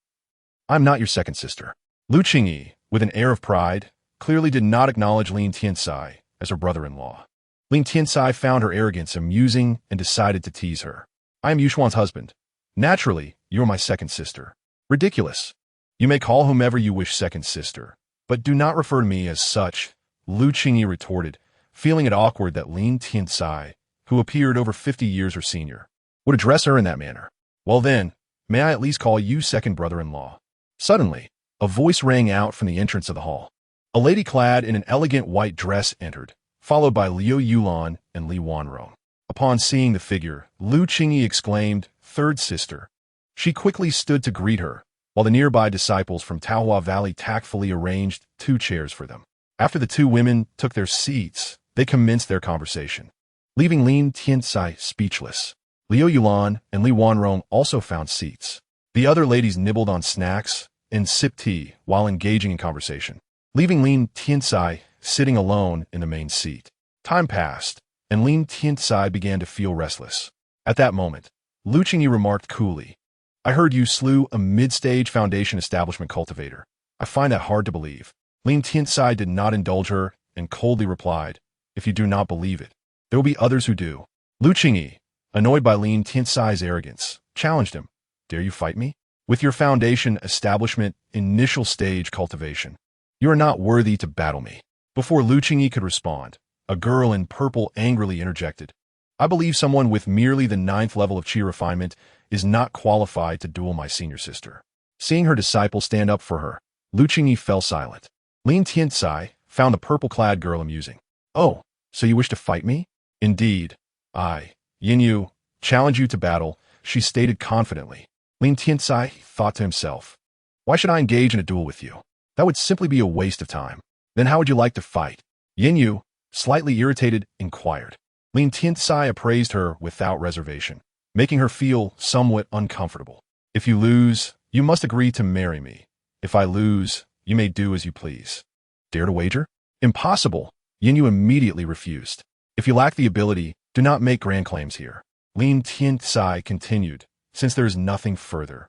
I'm not your second sister. Lu Qingyi, with an air of pride, clearly did not acknowledge Lin Tiancai as her brother-in-law. Lin Tiancai found her arrogance amusing and decided to tease her. I am Yushuan's husband. Naturally, you are my second sister. Ridiculous. You may call whomever you wish second sister, but do not refer to me as such, Lu Qingyi retorted, feeling it awkward that Lin Tiancai, who appeared over 50 years her senior, would address her in that manner. Well then, may I at least call you second brother-in-law? Suddenly, a voice rang out from the entrance of the hall. A lady clad in an elegant white dress entered, followed by Liu Yulan and Li Wanrong. Upon seeing the figure, Lu Qingyi exclaimed, "Third sister." She quickly stood to greet her, while the nearby disciples from Taohua Valley tactfully arranged 2 chairs for them. After the 2 women took their seats, they commenced their conversation, leaving Lin Tiancai speechless. Liu Yulan and Li Wanrong also found seats. The other ladies nibbled on snacks and sipped tea while engaging in conversation, leaving Lin Tiancai sitting alone in the main seat. Time passed, and Lin Tiancai began to feel restless. At that moment, Lu Qingyi remarked coolly, I heard you slew a mid-stage foundation establishment cultivator. I find that hard to believe. Lin Tiancai did not indulge her and coldly replied, if you do not believe it, there will be others who do. Lu Qingyi, annoyed by Lin Tiancai's arrogance, challenged him. Dare you fight me? With your foundation establishment initial stage cultivation. You are not worthy to battle me. Before Lu Qingyi could respond, a girl in purple angrily interjected. I believe someone with merely the 9th level of Qi refinement is not qualified to duel my senior sister. Seeing her disciple stand up for her, Lu Qingyi fell silent. Lin Tiancai found the purple-clad girl amusing. Oh, so you wish to fight me? Indeed. I, Yin-Yu, challenge you to battle, she stated confidently. Lin Tiancai thought to himself, why should I engage in a duel with you? That would simply be a waste of time. Then how would you like to fight? Yin-Yu, slightly irritated, inquired. Lin Tiancai appraised her without reservation, making her feel somewhat uncomfortable. If you lose, you must agree to marry me. If I lose, you may do as you please. Dare to wager? Impossible. Yin-Yu immediately refused. If you lack the ability, do not make grand claims here. Lin Tiancai continued, since there is nothing further.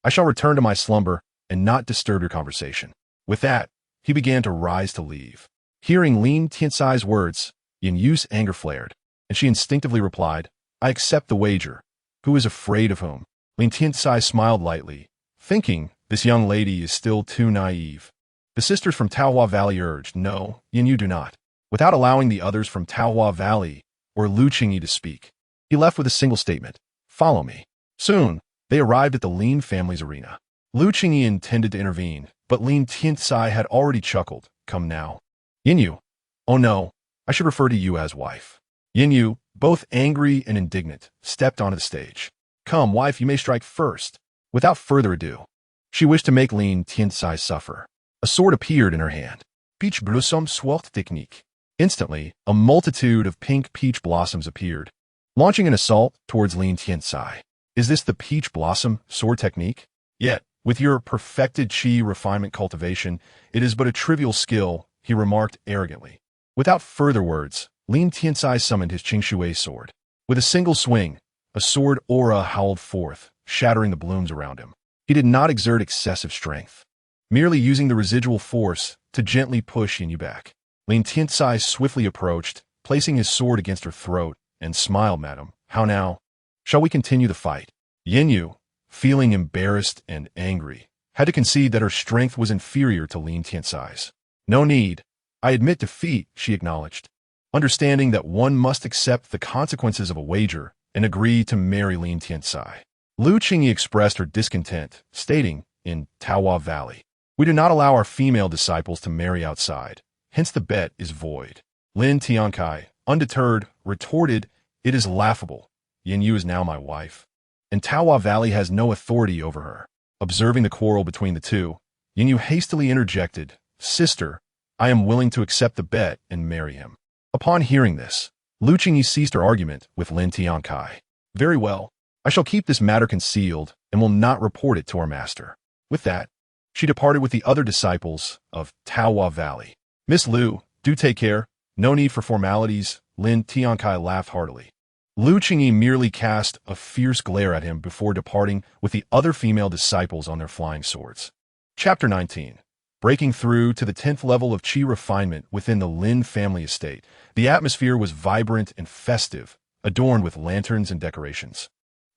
I shall return to my slumber and not disturb your conversation. With that, he began to rise to leave. Hearing Lin Tiancai's words, Yin-Yu's anger flared, and she instinctively replied, I accept the wager. Who is afraid of whom? Lin Tiancai smiled lightly, thinking this young lady is still too naive. The sisters from Taohua Valley urged, no, Yin-Yu do not. Without allowing the others from Taohua Valley or Lu Qingyi to speak, he left with a single statement, follow me. Soon, they arrived at the Lin family's arena. Lu Qingyi intended to intervene, but Lin Tiancai had already chuckled, come now. Yin-Yu, oh no, I should refer to you as wife. Yin-Yu, both angry and indignant, stepped onto the stage. Come, wife, you may strike first. Without further ado, she wished to make Lin Tiancai suffer. A sword appeared in her hand. Peach blossom sword technique. Instantly, a multitude of pink peach blossoms appeared, launching an assault towards Lin Tiancai. Is this the peach blossom sword technique? Yet, with your perfected Qi refinement cultivation, it is but a trivial skill, he remarked arrogantly. Without further words, Lin Tiancai summoned his Qingshui sword. With a single swing, a sword aura howled forth, shattering the blooms around him. He did not exert excessive strength, merely using the residual force to gently push Yin-Yu back. Lin Tiancai swiftly approached, placing his sword against her throat, and smiled, madam. How now? Shall we continue the fight? Yin-Yu, feeling embarrassed and angry, had to concede that her strength was inferior to Lin Tiancai's. No need. I admit defeat, she acknowledged, understanding that one must accept the consequences of a wager and agree to marry Lin Tiancai. Lu Qingyi expressed her discontent, stating, in Taohua Valley, we do not allow our female disciples to marry outside, hence the bet is void. Lin Tiancai, undeterred, retorted, it is laughable. Yin-Yu is now my wife, and Taohua Valley has no authority over her. Observing the quarrel between the two, Yin-Yu hastily interjected, sister, I am willing to accept the bet and marry him. Upon hearing this, Lu Qingyi ceased her argument with Lin Tiancai. Very well, I shall keep this matter concealed and will not report it to our master. With that, she departed with the other disciples of Taohua Valley. Miss Lu, do take care. No need for formalities. Lin Tiancai laughed heartily. Lu Qingyi merely cast a fierce glare at him before departing with the other female disciples on their flying swords. Chapter 19. Breaking through to the 10th level of qi refinement within the Lin family estate, the atmosphere was vibrant and festive, adorned with lanterns and decorations.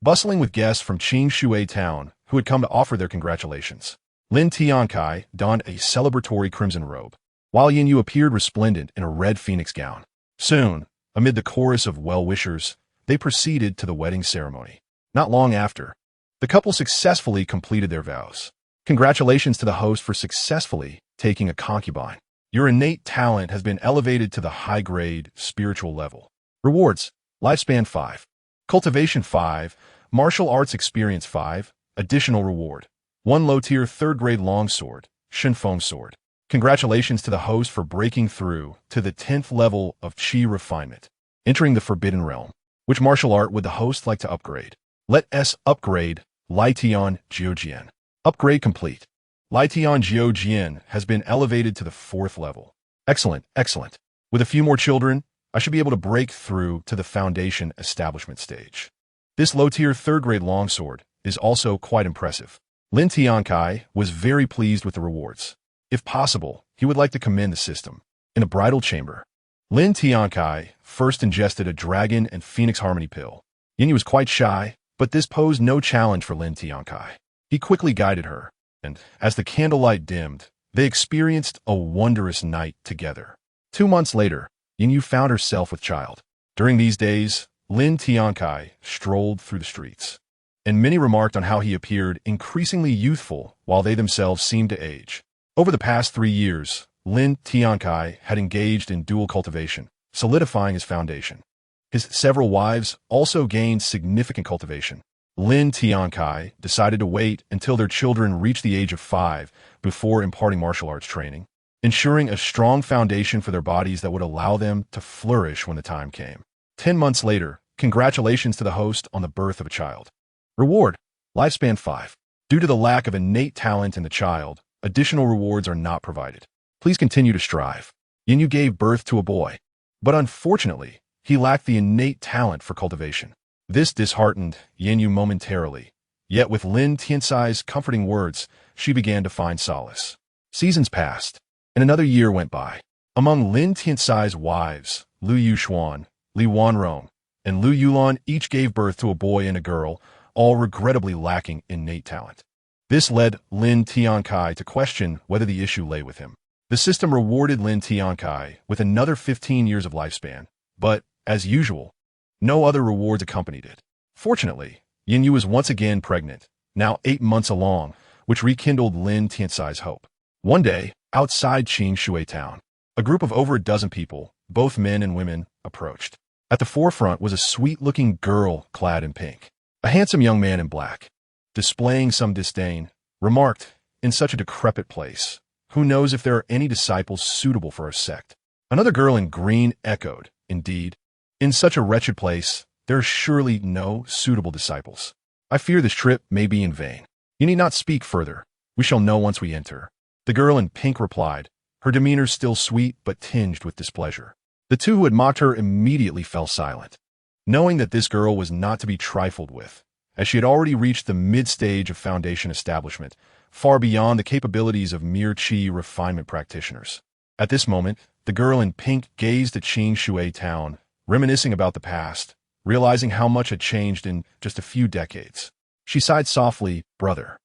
Bustling with guests from Qing Shui town who had come to offer their congratulations. Lin Tiancai donned a celebratory crimson robe, while Yin Yu appeared resplendent in a red phoenix gown. Soon, amid the chorus of well-wishers, they proceeded to the wedding ceremony. Not long after, the couple successfully completed their vows. Congratulations to the host for successfully taking a concubine. Your innate talent has been elevated to the high-grade spiritual level. Rewards: Lifespan 5. Cultivation 5. Martial Arts Experience 5. Additional reward: 1 low-tier 3rd-grade longsword, Shinfeng sword. Congratulations to the host for breaking through to the 10th level of qi refinement. Entering the Forbidden Realm. Which martial art would the host like to upgrade? Let S upgrade Lai Tian Jiujian. Upgrade complete. Lai Tian Jiujian has been elevated to the 4th level. Excellent, excellent. With a few more children, I should be able to break through to the foundation establishment stage. This low-tier 3rd-grade longsword is also quite impressive. Lin Tiancai was very pleased with the rewards. If possible, he would like to commend the system. In the bridal chamber, Lin Tiancai first ingested a dragon and phoenix harmony pill. Yin Yu was quite shy, but this posed no challenge for Lin Tiancai. He quickly guided her, and as the candlelight dimmed, they experienced a wondrous night together. 2 months later, Yin Yu found herself with child. During these days, Lin Tiancai strolled through the streets, and many remarked on how he appeared increasingly youthful while they themselves seemed to age. Over the past 3 years, Lin Tiancai had engaged in dual cultivation, solidifying his foundation. His several wives also gained significant cultivation. Lin Tiancai decided to wait until their children reached the age of 5 before imparting martial arts training, ensuring a strong foundation for their bodies that would allow them to flourish when the time came. 10 months later, congratulations to the host on the birth of a child. Reward: Lifespan 5. Due to the lack of innate talent in the child, additional rewards are not provided. Please continue to strive. Yin Yu gave birth to a boy, but unfortunately, he lacked the innate talent for cultivation. This disheartened Yin Yu momentarily, yet with Lin Tiancai's comforting words, she began to find solace. Seasons passed, and another year went by. Among Lin Tiancai's wives, Lu Yushuan, Li Wanrong, and Lu Yulan each gave birth to a boy and a girl, all regrettably lacking innate talent. This led Lin Tiancai to question whether the issue lay with him. The system rewarded Lin Tiancai with another 15 years of lifespan, but, as usual, no other rewards accompanied it. Fortunately, Yin Yu was once again pregnant, now 8 months along, which rekindled Lin Tiancai's hope. One day, outside Qing Shui town, a group of over a dozen people, both men and women, approached. At the forefront was a sweet-looking girl clad in pink. A handsome young man in black, displaying some disdain, remarked, "In such a decrepit place, who knows if there are any disciples suitable for our sect?" Another girl in green echoed, "Indeed, in such a wretched place, there are surely no suitable disciples. I fear this trip may be in vain. You need not speak further. We shall know once we enter." The girl in pink replied, her demeanor still sweet but tinged with displeasure. The two who had mocked her immediately fell silent, knowing that this girl was not to be trifled with, as she had already reached the mid-stage of foundation establishment, far beyond the capabilities of mere qi refinement practitioners. At this moment, the girl in pink gazed at Qing Shui town, reminiscing about the past, realizing how much had changed in just a few decades. She sighed softly, "Brother,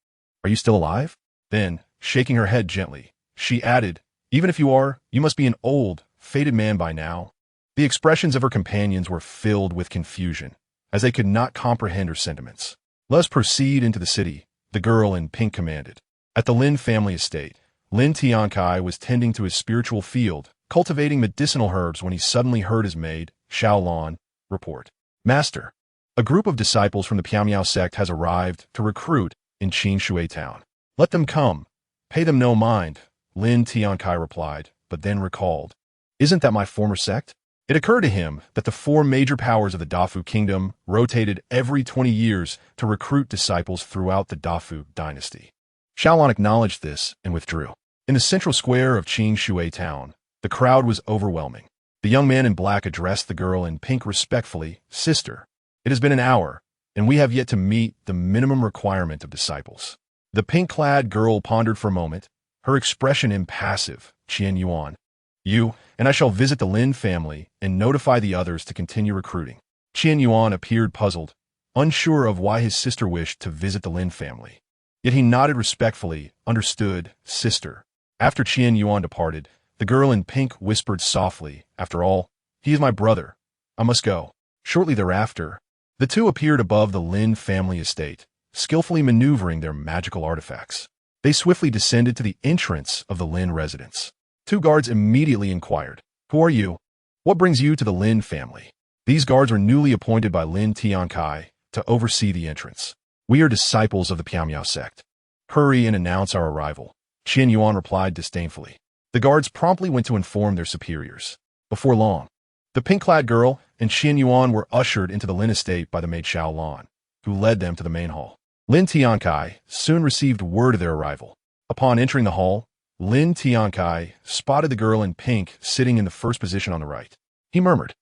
are you still alive?" Then, shaking her head gently, she added, "Even if you are, you must be an old, fated man by now." The expressions of her companions were filled with confusion, as they could not comprehend her sentiments. "Let us proceed into the city," the girl in pink commanded. At the Lin family estate, Lin Tiancai was tending to his spiritual field, cultivating medicinal herbs when he suddenly heard his maid, Xiaolan, report, "Master, a group of disciples from the Piamiao sect has arrived to recruit in Qing Shui town. Let them come. Pay them no mind," Lin Tiancai replied, but then recalled, "Isn't that my former sect?" It occurred to him that the 4 major powers of the Dafu kingdom rotated every 20 years to recruit disciples throughout the Dafu dynasty. Xiaolan acknowledged this and withdrew. In the central square of Qing Shui town, the crowd was overwhelming. The young man in black addressed the girl in pink respectfully, "Sister, it has been an hour, and we have yet to meet the minimum requirement of disciples." The pink-clad girl pondered for a moment, her expression impassive. "Qian Yuan, you and I shall visit the Lin family and notify the others to continue recruiting." Qian Yuan appeared puzzled, unsure of why his sister wished to visit the Lin family. Yet he nodded respectfully, "Understood, sister." After Qian Yuan departed, the girl in pink whispered softly, "After all, he is my brother. I must go." Shortly thereafter, the two appeared above the Lin family estate, skillfully maneuvering their magical artifacts. They swiftly descended to the entrance of the Lin residence. Two guards immediately inquired, "Who are you? What brings you to the Lin family?" These guards were newly appointed by Lin Tiancai to oversee the entrance. "We are disciples of the Piamiao sect. Hurry and announce our arrival," Qian Yuan replied disdainfully. The guards promptly went to inform their superiors. Before long, the pink-clad girl and Qian Yuan were ushered into the Lin estate by the maid Xiao Lan, who led them to the main hall. Lin Tiancai soon received word of their arrival. Upon entering the hall, Lin Tiancai spotted the girl in pink sitting in the first position on the right. He murmured,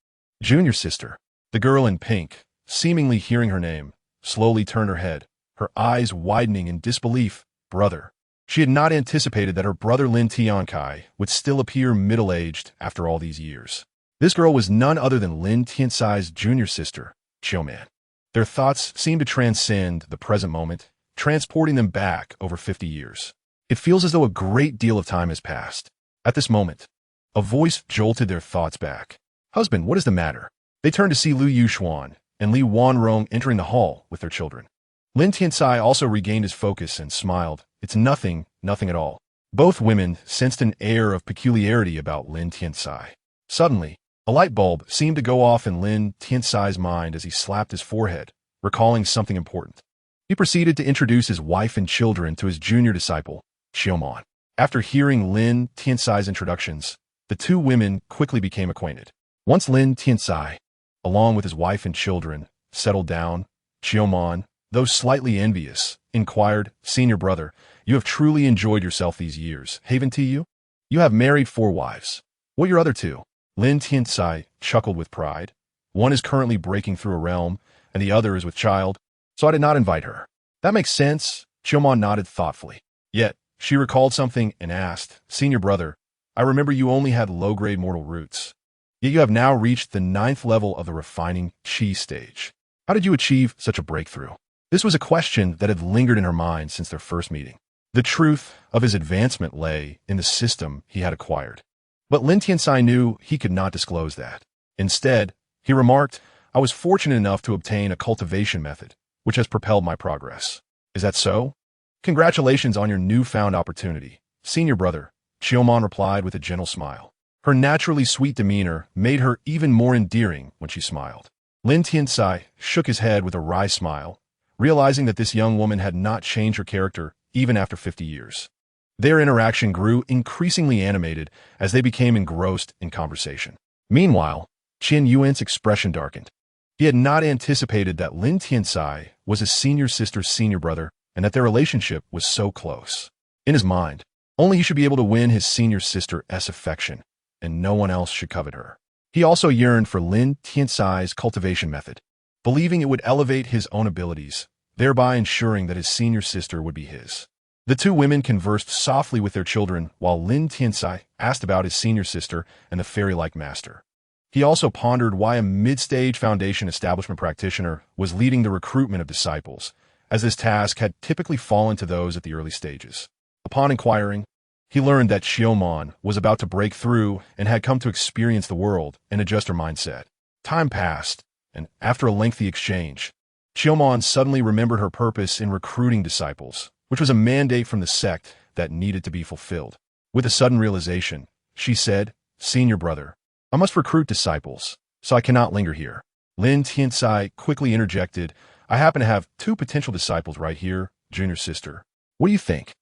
"Junior sister." The girl in pink, seemingly hearing her name, slowly turned her head, her eyes widening in disbelief. "Brother." She had not anticipated that her brother Lin Tiancai would still appear middle-aged after all these years. This girl was none other than Lin Tiancai's junior sister, Xiaoman. Their thoughts seemed to transcend the present moment, transporting them back over 50 years. It feels as though a great deal of time has passed. At this moment, a voice jolted their thoughts back. "Husband, what is the matter?" They turned to see Lu Yuxuan and Li Wanrong entering the hall with their children. Lin Tiancai also regained his focus and smiled. "It's nothing, nothing at all." Both women sensed an air of peculiarity about Lin Tiancai. Suddenly, a light bulb seemed to go off in Lin Tiancai's mind as he slapped his forehead, recalling something important. He proceeded to introduce his wife and children to his junior disciple, Xiaoman. After hearing Lin Tiancai's introductions, the two women quickly became acquainted. Once Lin Tiancai, along with his wife and children, settled down, Xiaoman, though slightly envious, inquired, "Senior brother, you have truly enjoyed yourself these years, haven't you? You have married 4 wives. What are your other 2? Lin Tiancai chuckled with pride. "One is currently breaking through a realm, and the other is with child, so I did not invite her." "That makes sense," Xiaoman nodded thoughtfully. Yet, she recalled something and asked, "Senior brother, I remember you only had low-grade mortal roots. Yet you have now reached the 9th level of the refining chi stage. How did you achieve such a breakthrough?" This was a question that had lingered in her mind since their first meeting. The truth of his advancement lay in the system he had acquired. But Lin Tiancai knew he could not disclose that. Instead, he remarked, "I was fortunate enough to obtain a cultivation method, which has propelled my progress." "Is that so? Congratulations on your newfound opportunity, senior brother," Xiaoman replied with a gentle smile. Her naturally sweet demeanor made her even more endearing when she smiled. Lin Tiancai shook his head with a wry smile, realizing that this young woman had not changed her character even after 50 years. Their interaction grew increasingly animated as they became engrossed in conversation. Meanwhile, Qian Yuan's expression darkened. He had not anticipated that Lin Tiancai was his senior sister's senior brother and that their relationship was so close. In his mind, only he should be able to win his senior sister's affection, and no one else should covet her. He also yearned for Lin Tiancai's cultivation method, believing it would elevate his own abilities, thereby ensuring that his senior sister would be his. The two women conversed softly with their children while Lin Tiancai asked about his senior sister and the fairy-like master. He also pondered why a mid-stage foundation establishment practitioner was leading the recruitment of disciples, as this task had typically fallen to those at the early stages. Upon inquiring, he learned that Xiaoman was about to break through and had come to experience the world and adjust her mindset. Time passed, and after a lengthy exchange, Xiaoman suddenly remembered her purpose in recruiting disciples, which was a mandate from the sect that needed to be fulfilled. With a sudden realization, she said, "Senior brother, I must recruit disciples, so I cannot linger here." Lin Tiancai quickly interjected, "I happen to have 2 potential disciples right here, junior sister. What do you think?"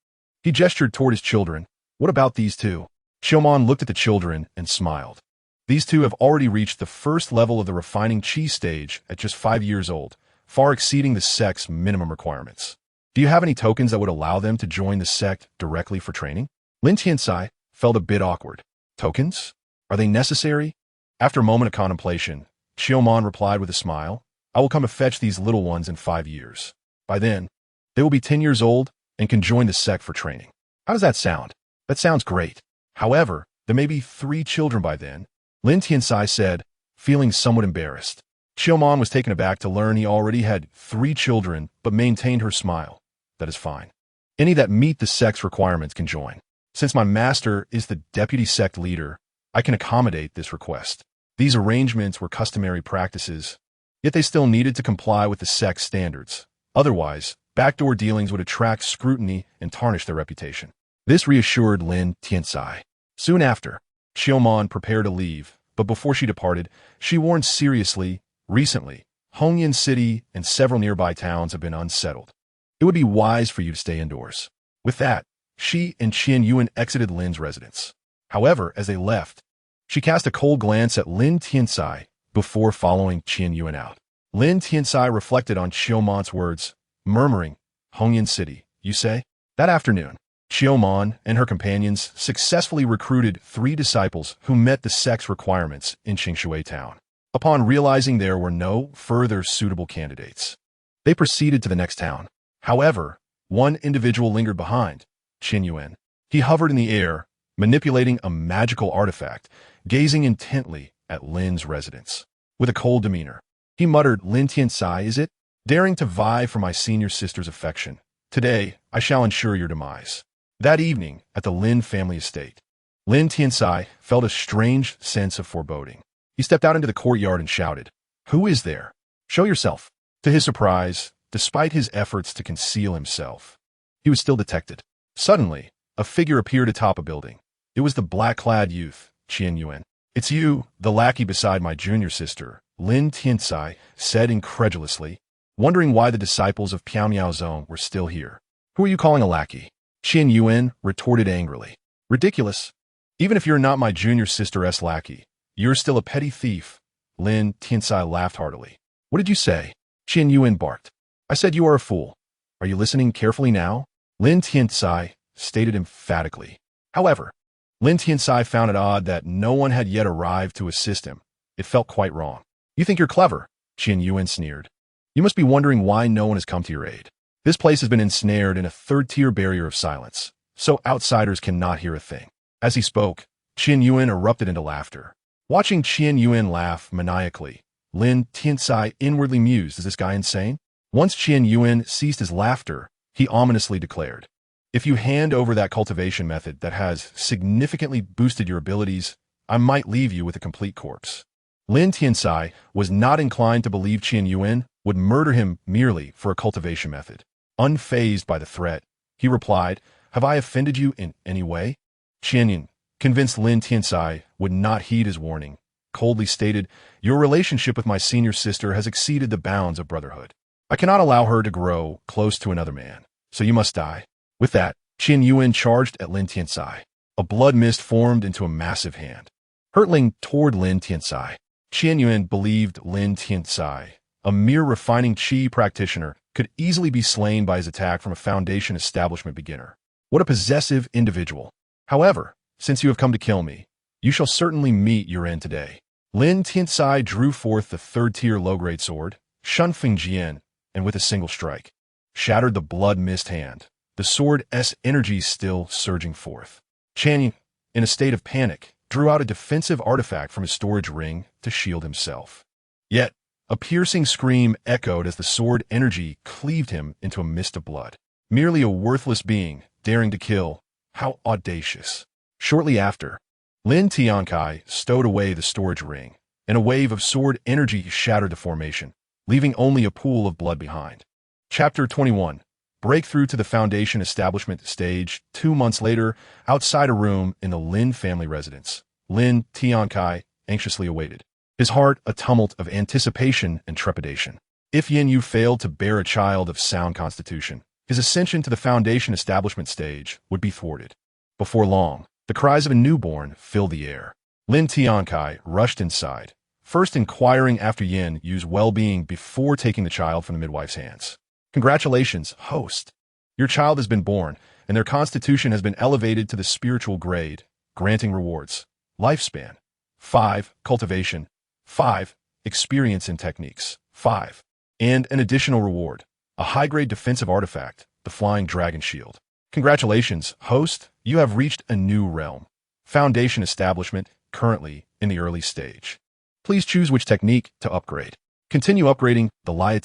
He gestured toward his children. "What about these 2? Xiaoman looked at the children and smiled. These 2 have already reached the first level of the refining chi stage at just 5 years old, far exceeding the sect's minimum requirements. Do you have any tokens that would allow them to join the sect directly for training?" Lin Tiancai felt a bit awkward. "Tokens? Are they necessary?" After a moment of contemplation, Qiuman replied with a smile, I will come to fetch these little ones in 5 years. By then, they will be 10 years old and can join the sect for training. How does that sound? That sounds great. However, there may be 3 children by then, Lin Tiancai said, feeling somewhat embarrassed. Qiuman was taken aback to learn he already had 3 children, but maintained her smile. That is fine. Any that meet the sect's requirements can join. Since my master is the deputy sect leader, I can accommodate this request. These arrangements were customary practices, yet they still needed to comply with the sect's standards. Otherwise, backdoor dealings would attract scrutiny and tarnish their reputation. This reassured Lin Tiancai. Soon after, Qiuman prepared to leave, but before she departed, she warned seriously, recently, Hongyan City and several nearby towns have been unsettled. It would be wise for you to stay indoors. With that, she and Qian Yuan exited Lin's residence. However, as they left, she cast a cold glance at Lin Tiancai before following Qian Yuan out. Lin Tiancai reflected on Qiuman's words, murmuring, Hongyan City, you say? That afternoon, Qiuman and her companions successfully recruited 3 disciples who met the sect's requirements in Qingshui town. Upon realizing there were no further suitable candidates, they proceeded to the next town. However, one individual lingered behind, Qin Yuan. He hovered in the air, manipulating a magical artifact, gazing intently at Lin's residence. With a cold demeanor, he muttered, Lin Tiancai, is it? Daring to vie for my senior sister's affection. Today, I shall ensure your demise. That evening, at the Lin family estate, Lin Tiancai felt a strange sense of foreboding. He stepped out into the courtyard and shouted, Who is there? Show yourself. To his surprise, despite his efforts to conceal himself, he was still detected. Suddenly, a figure appeared atop a building. It was the black-clad youth, Qian Yuan. It's you, the lackey beside my junior sister, Lin Tiancai said incredulously, wondering why the disciples of Piao Zong were still here. Who are you calling a lackey? Qian Yuan retorted angrily. Ridiculous. Even if you're not my junior sister's lackey, you're still a petty thief. Lin Tiancai laughed heartily. What did you say? Qian Yuan barked. I said you are a fool. Are you listening carefully now? Lin Tiancai stated emphatically. However, Lin Tiancai found it odd that no one had yet arrived to assist him. It felt quite wrong. You think you're clever? Qian Yuan sneered. You must be wondering why no one has come to your aid. This place has been ensnared in a 3rd-tier barrier of silence, so outsiders cannot hear a thing. As he spoke, Qian Yuan erupted into laughter. Watching Qian Yuan laugh maniacally, Lin Tiancai inwardly mused, is this guy insane? Once Qian Yuan ceased his laughter, he ominously declared, If you hand over that cultivation method that has significantly boosted your abilities, I might leave you with a complete corpse. Lin Tiancai was not inclined to believe Qian Yuan would murder him merely for a cultivation method. Unfazed by the threat, he replied, Have I offended you in any way? Qian Yuan, convinced Lin Tiancai would not heed his warning, coldly stated, Your relationship with my senior sister has exceeded the bounds of brotherhood. I cannot allow her to grow close to another man, so you must die. With that, Qian Yuan charged at Lin Tiancai. A blood mist formed into a massive hand, hurtling toward Lin Tiancai. Qian Yuan believed Lin Tiancai, a mere refining qi practitioner, could easily be slain by his attack from a foundation establishment beginner. What a possessive individual. However, since you have come to kill me, you shall certainly meet your end today. Lin Tiancai drew forth the 3rd-tier low-grade sword, Shunfeng Jian, and with a single strike, shattered the blood mist hand, the sword's energy still surging forth. Qian Yuan, in a state of panic, drew out a defensive artifact from his storage ring to shield himself. Yet, a piercing scream echoed as the sword energy cleaved him into a mist of blood. Merely a worthless being, daring to kill. How audacious. Shortly after, Lin Tiancai stowed away the storage ring, and a wave of sword energy shattered the formation, leaving only a pool of blood behind. Chapter 21. Breakthrough to the Foundation Establishment stage. 2 months later, outside a room in the Lin family residence, Lin Tiancai anxiously awaited, his heart a tumult of anticipation and trepidation. If Yin Yu failed to bear a child of sound constitution, his ascension to the Foundation Establishment stage would be thwarted. Before long, the cries of a newborn filled the air. Lin Tiancai rushed inside, first inquiring after Yin Yu's well-being before taking the child from the midwife's hands. Congratulations, host. Your child has been born, and their constitution has been elevated to the spiritual grade, granting rewards. Lifespan, 5. Cultivation. 5. Experience and techniques. 5. And an additional reward, a high-grade defensive artifact, the Flying Dragon Shield. Congratulations, host, you have reached a new realm. Foundation establishment, currently in the early stage. Please choose which technique to upgrade. Continue upgrading the Lin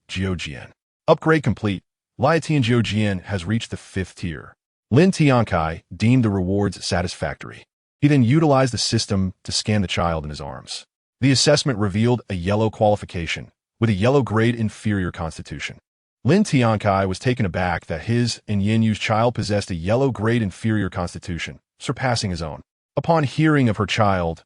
Tiancai. Upgrade complete. Lin Tiancai has reached the 5th tier. Lin Tiancai deemed the rewards satisfactory. He then utilized the system to scan the child in his arms. The assessment revealed a yellow qualification, with a yellow grade inferior constitution. Lin Tiancai was taken aback that his and Yinyu's child possessed a yellow grade inferior constitution, surpassing his own. Upon hearing of her child's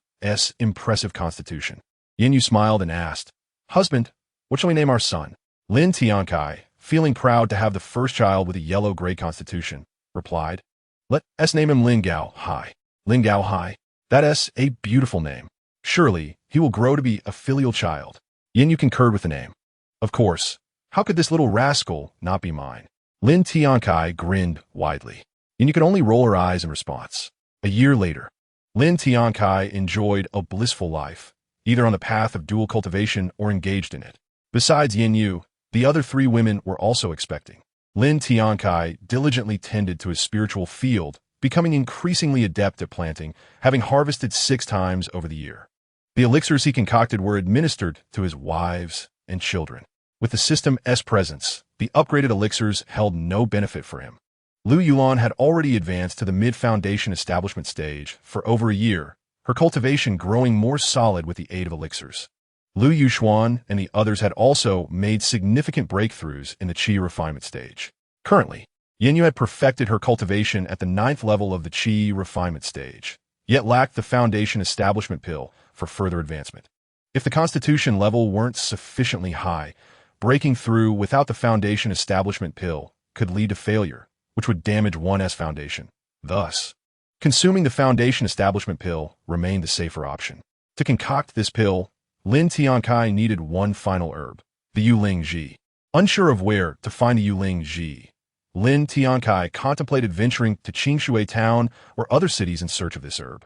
impressive constitution, Yinyu smiled and asked, "Husband, what shall we name our son?" Lin Tiancai, feeling proud to have the first child with a yellow grade constitution, replied, "Let us name him Lin Gao Hai." Lin Gao Hai, that's a beautiful name. Surely, he will grow to be a filial child. Yinyu concurred with the name. Of course, how could this little rascal not be mine? Lin Tiancai grinned widely. Yinyu could only roll her eyes in response. A year later, Lin Tiancai enjoyed a blissful life, either on the path of dual cultivation or engaged in it. Besides Yinyu, the other 3 women were also expecting. Lin Tiancai diligently tended to his spiritual field, becoming increasingly adept at planting, having harvested 6 times over the year. The elixirs he concocted were administered to his wives and children. With the system's presence, the upgraded elixirs held no benefit for him. Lu Yulan had already advanced to the mid-foundation establishment stage for over a year, her cultivation growing more solid with the aid of elixirs. Lu Yuxuan and the others had also made significant breakthroughs in the qi refinement stage. Currently, Yinyu had perfected her cultivation at the 9th level of the qi refinement stage, yet lacked the foundation establishment pill for further advancement. If the constitution level weren't sufficiently high, breaking through without the foundation establishment pill could lead to failure, which would damage one's foundation. Thus, consuming the foundation establishment pill remained the safer option. To concoct this pill, Lin Tiancai needed one final herb, the Yuling Ji. Unsure of where to find the Yuling Ji, Lin Tiancai contemplated venturing to Qingshui town or other cities in search of this herb.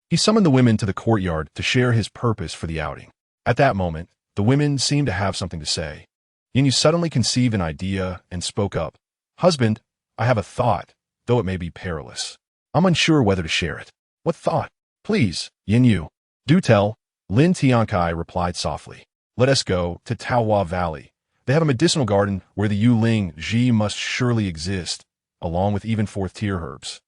He summoned the women to the courtyard to share his purpose for the outing. At that moment, the women seemed to have something to say. Yinyu suddenly conceived an idea and spoke up. "Husband, I have a thought, though it may be perilous. I'm unsure whether to share it." "What thought?" "Please, Yinyu, do tell." Lin Tiancai replied softly. "Let us go to Taohua Valley. They have a medicinal garden where the Yuling Ji must surely exist, along with even 4th-tier herbs."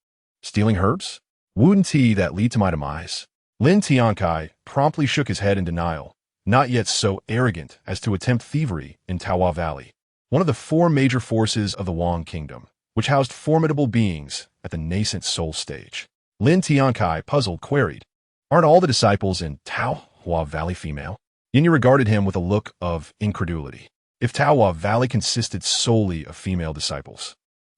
"Stealing herbs? Wouldn't tea that lead to my demise?" Lin Tiancai promptly shook his head in denial, not yet so arrogant as to attempt thievery in Taohua Valley, one of the 4 major forces of the Wang Kingdom, which housed formidable beings at the nascent soul stage. Lin Tiancai, puzzled, queried, "Aren't all the disciples in Taohua Valley female?" Yinyu regarded him with a look of incredulity. If Taohua Valley consisted solely of female disciples,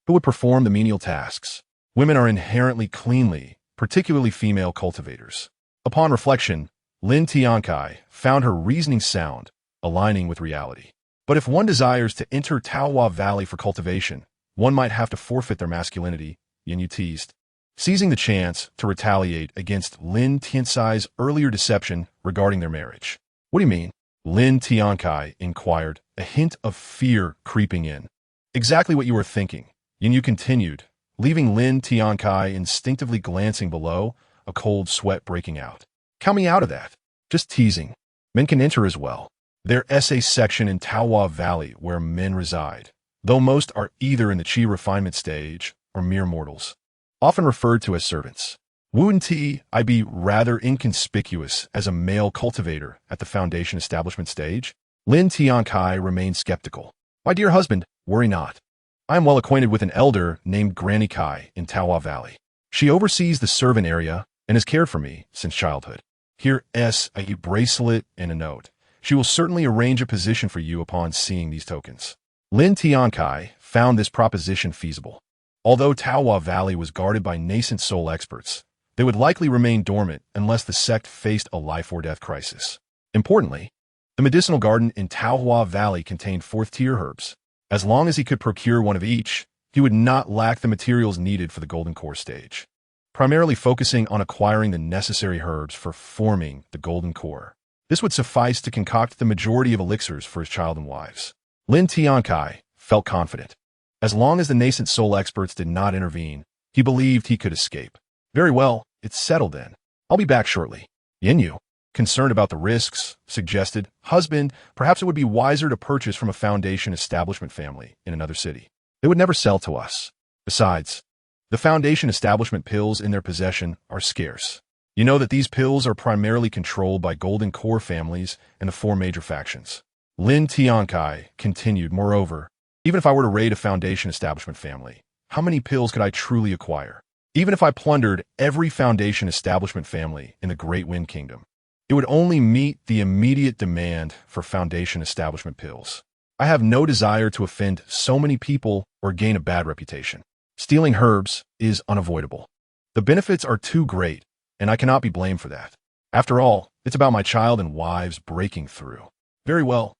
who would perform the menial tasks? Women are inherently cleanly, particularly female cultivators. Upon reflection, Lin Tiancai found her reasoning sound, aligning with reality. But if one desires to enter Taohua Valley for cultivation, one might have to forfeit their masculinity, Yinyu teased, seizing the chance to retaliate against Lin Tiancai's earlier deception regarding their marriage. "What do you mean?" Lin Tiancai inquired, a hint of fear creeping in. "Exactly what you were thinking," Yinyu continued, leaving Lin Tiancai instinctively glancing below, a cold sweat breaking out. "Count me out of that. Just teasing. Men can enter as well. There's a section in Taohua Valley where men reside, though most are either in the qi refinement stage or mere mortals, often referred to as servants. Wouldn't I be rather inconspicuous as a male cultivator at the foundation establishment stage?" Lin Tiancai remained skeptical. "My dear husband, worry not. I am well acquainted with an elder named Granny Kai in Taohua Valley. She oversees the servant area and has cared for me since childhood. Here's a bracelet and a note. She will certainly arrange a position for you upon seeing these tokens." Lin Tiancai found this proposition feasible. Although Taohua Valley was guarded by nascent soul experts, they would likely remain dormant unless the sect faced a life-or-death crisis. Importantly, the medicinal garden in Taohua Valley contained 4th-tier herbs. As long as he could procure one of each, he would not lack the materials needed for the golden core stage. primarily focusing on acquiring the necessary herbs for forming the golden core. This would suffice to concoct the majority of elixirs for his child and wives. Lin Tiancai felt confident. As long as the nascent soul experts did not intervene, he believed he could escape. Very well, it's settled then. I'll be back shortly. Yinyu, concerned about the risks, suggested, husband, perhaps it would be wiser to purchase from a foundation establishment family in another city. They would never sell to us. Besides, the foundation establishment pills in their possession are scarce. You know that these pills are primarily controlled by golden core families and the four major factions. Lin Tiancai continued, moreover, even if I were to raid a foundation establishment family, how many pills could I truly acquire? Even if I plundered every foundation establishment family in the Great Wind Kingdom, it would only meet the immediate demand for foundation establishment pills. I have no desire to offend so many people or gain a bad reputation. Stealing herbs is unavoidable. The benefits are too great, and I cannot be blamed for that. After all, it's about my child and wives breaking through. Very well.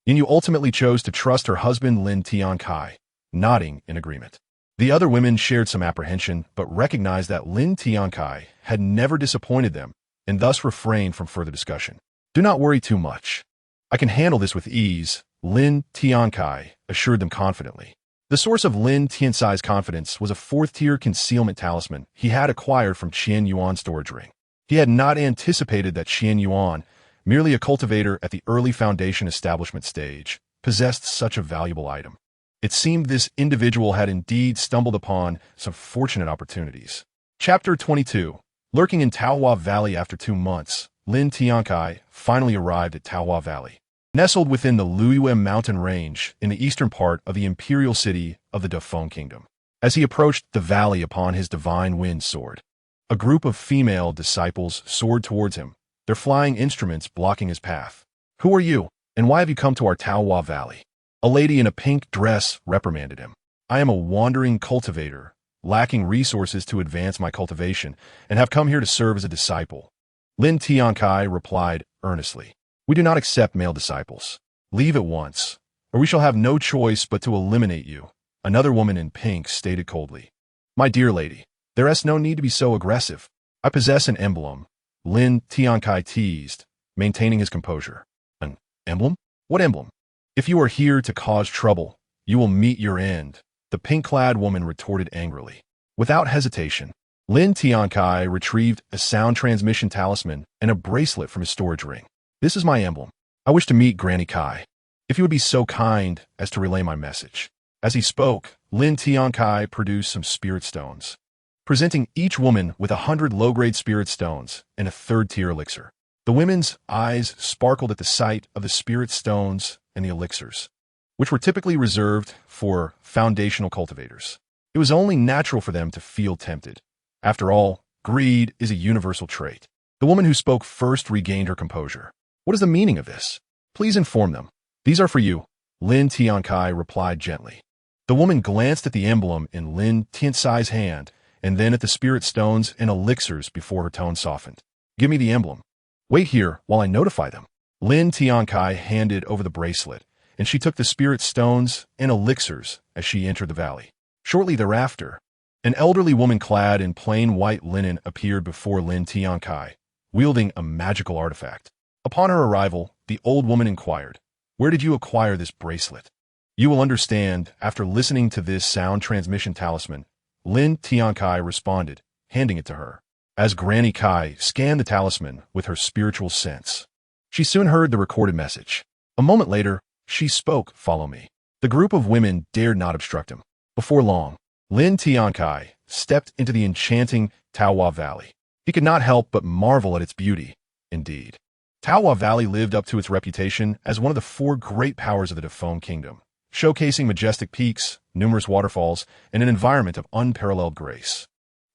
Yinyu ultimately chose to trust her husband Lin Tiancai, nodding in agreement. The other women shared some apprehension, but recognized that Lin Tiancai had never disappointed them, and thus refrained from further discussion. Do not worry too much. I can handle this with ease, Lin Tiancai assured them confidently. The source of Lin Tiancai's confidence was a fourth-tier concealment talisman he had acquired from Qian Yuan's storage ring. He had not anticipated that Qian Yuan, merely a cultivator at the early foundation establishment stage, possessed such a valuable item. It seemed this individual had indeed stumbled upon some fortunate opportunities. Chapter 22. Lurking in Taohua Valley after 2 months, Lin Tiancai finally arrived at Taohua Valley. Nestled within the Luiyue mountain range in the eastern part of the imperial city of the Dafeng Kingdom. As he approached the valley upon his divine wind sword, a group of female disciples soared towards him, their flying instruments blocking his path. Who are you, and why have you come to our Taohua Valley? A lady in a pink dress reprimanded him. I am a wandering cultivator, lacking resources to advance my cultivation, and have come here to serve as a disciple. Lin Tiancai replied earnestly. We do not accept male disciples. Leave at once, or we shall have no choice but to eliminate you, another woman in pink stated coldly. My dear lady, there is no need to be so aggressive. I possess an emblem, Lin Tiancai teased, maintaining his composure. An emblem? What emblem? If you are here to cause trouble, you will meet your end, the pink-clad woman retorted angrily. Without hesitation, Lin Tiancai retrieved a sound transmission talisman and a bracelet from his storage ring. This is my emblem. I wish to meet Granny Kai. If you would be so kind as to relay my message. As he spoke, Lin Tiancai produced some spirit stones, presenting each woman with 100 low-grade spirit stones and a third-tier elixir. The women's eyes sparkled at the sight of the spirit stones and the elixirs, which were typically reserved for foundational cultivators. It was only natural for them to feel tempted. After all, greed is a universal trait. The woman who spoke first regained her composure. What is the meaning of this? Please inform them. These are for you, Lin Tiancai replied gently. The woman glanced at the emblem in Lin Tiancai's hand and then at the spirit stones and elixirs before her tone softened. Give me the emblem. Wait here while I notify them. Lin Tiancai handed over the bracelet, and she took the spirit stones and elixirs as she entered the valley. Shortly thereafter, an elderly woman clad in plain white linen appeared before Lin Tiancai, wielding a magical artifact. Upon her arrival, the old woman inquired, Where did you acquire this bracelet? You will understand after listening to this sound transmission talisman, Lin Tiancai responded, handing it to her. As Granny Kai scanned the talisman with her spiritual sense, she soon heard the recorded message. A moment later, she spoke, Follow me. The group of women dared not obstruct him. Before long, Lin Tiancai stepped into the enchanting Taohua Valley. He could not help but marvel at its beauty. Indeed, Taohua Valley lived up to its reputation as one of the 4 great powers of the Dafeng Kingdom, showcasing majestic peaks, numerous waterfalls, and an environment of unparalleled grace.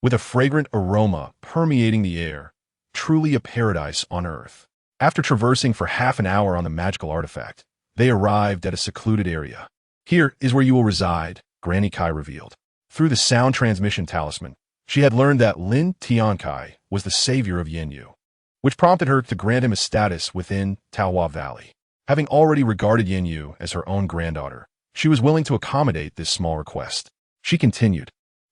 With a fragrant aroma permeating the air, truly a paradise on earth. After traversing for half an hour on the magical artifact, they arrived at a secluded area. Here is where you will reside, Granny Kai revealed. Through the sound transmission talisman, she had learned that Lin Tiancai was the savior of Yinyu, which prompted her to grant him a status within Taohua Valley. Having already regarded Yinyu as her own granddaughter, she was willing to accommodate this small request. She continued,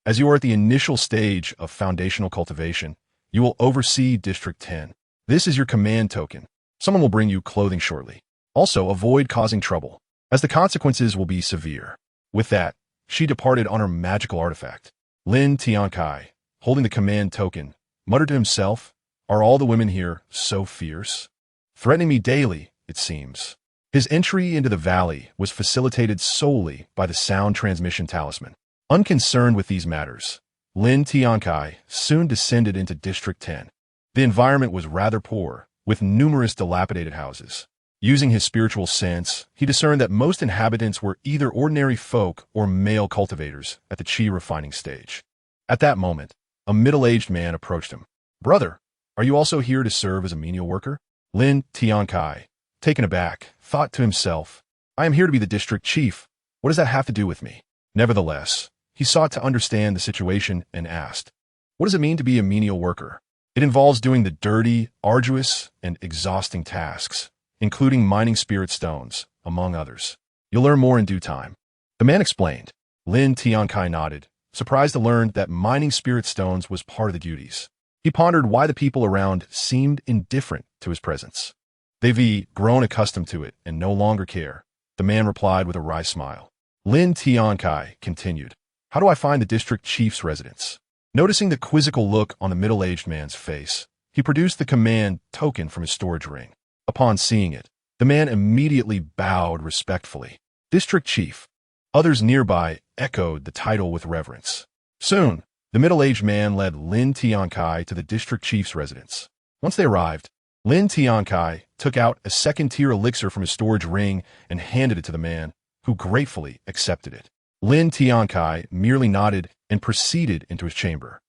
As you are at the initial stage of foundational cultivation, you will oversee District 10. This is your command token. Someone will bring you clothing shortly. Also, avoid causing trouble, as the consequences will be severe. With that, she departed on her magical artifact. Lin Tiancai, holding the command token, muttered to himself, "Are all the women here so fierce? Threatening me daily, it seems." His entry into the valley was facilitated solely by the sound transmission talisman. Unconcerned with these matters, Lin Tiancai soon descended into District 10. The environment was rather poor, with numerous dilapidated houses. Using his spiritual sense, he discerned that most inhabitants were either ordinary folk or male cultivators at the qi refining stage. At that moment, a middle-aged man approached him. "Brother, are you also here to serve as a menial worker?" Lin Tiancai, taken aback, thought to himself, "I am here to be the district chief. What does that have to do with me?" Nevertheless, he sought to understand the situation and asked, "What does it mean to be a menial worker?" "It involves doing the dirty, arduous, and exhausting tasks, including mining spirit stones, among others. You'll learn more in due time." The man explained. Lin Tiancai nodded, surprised to learn that mining spirit stones was part of the duties. He pondered why the people around seemed indifferent to his presence. "They've grown accustomed to it and no longer care," the man replied with a wry smile. Lin Tiancai continued, "How do I find the district chief's residence?" Noticing the quizzical look on the middle-aged man's face, he produced the command token from his storage ring. Upon seeing it, the man immediately bowed respectfully. "District Chief." Others nearby echoed the title with reverence. Soon, the middle-aged man led Lin Tiancai to the district chief's residence. Once they arrived, Lin Tiancai took out a second-tier elixir from his storage ring and handed it to the man, who gratefully accepted it. Lin Tiancai merely nodded and proceeded into his chamber.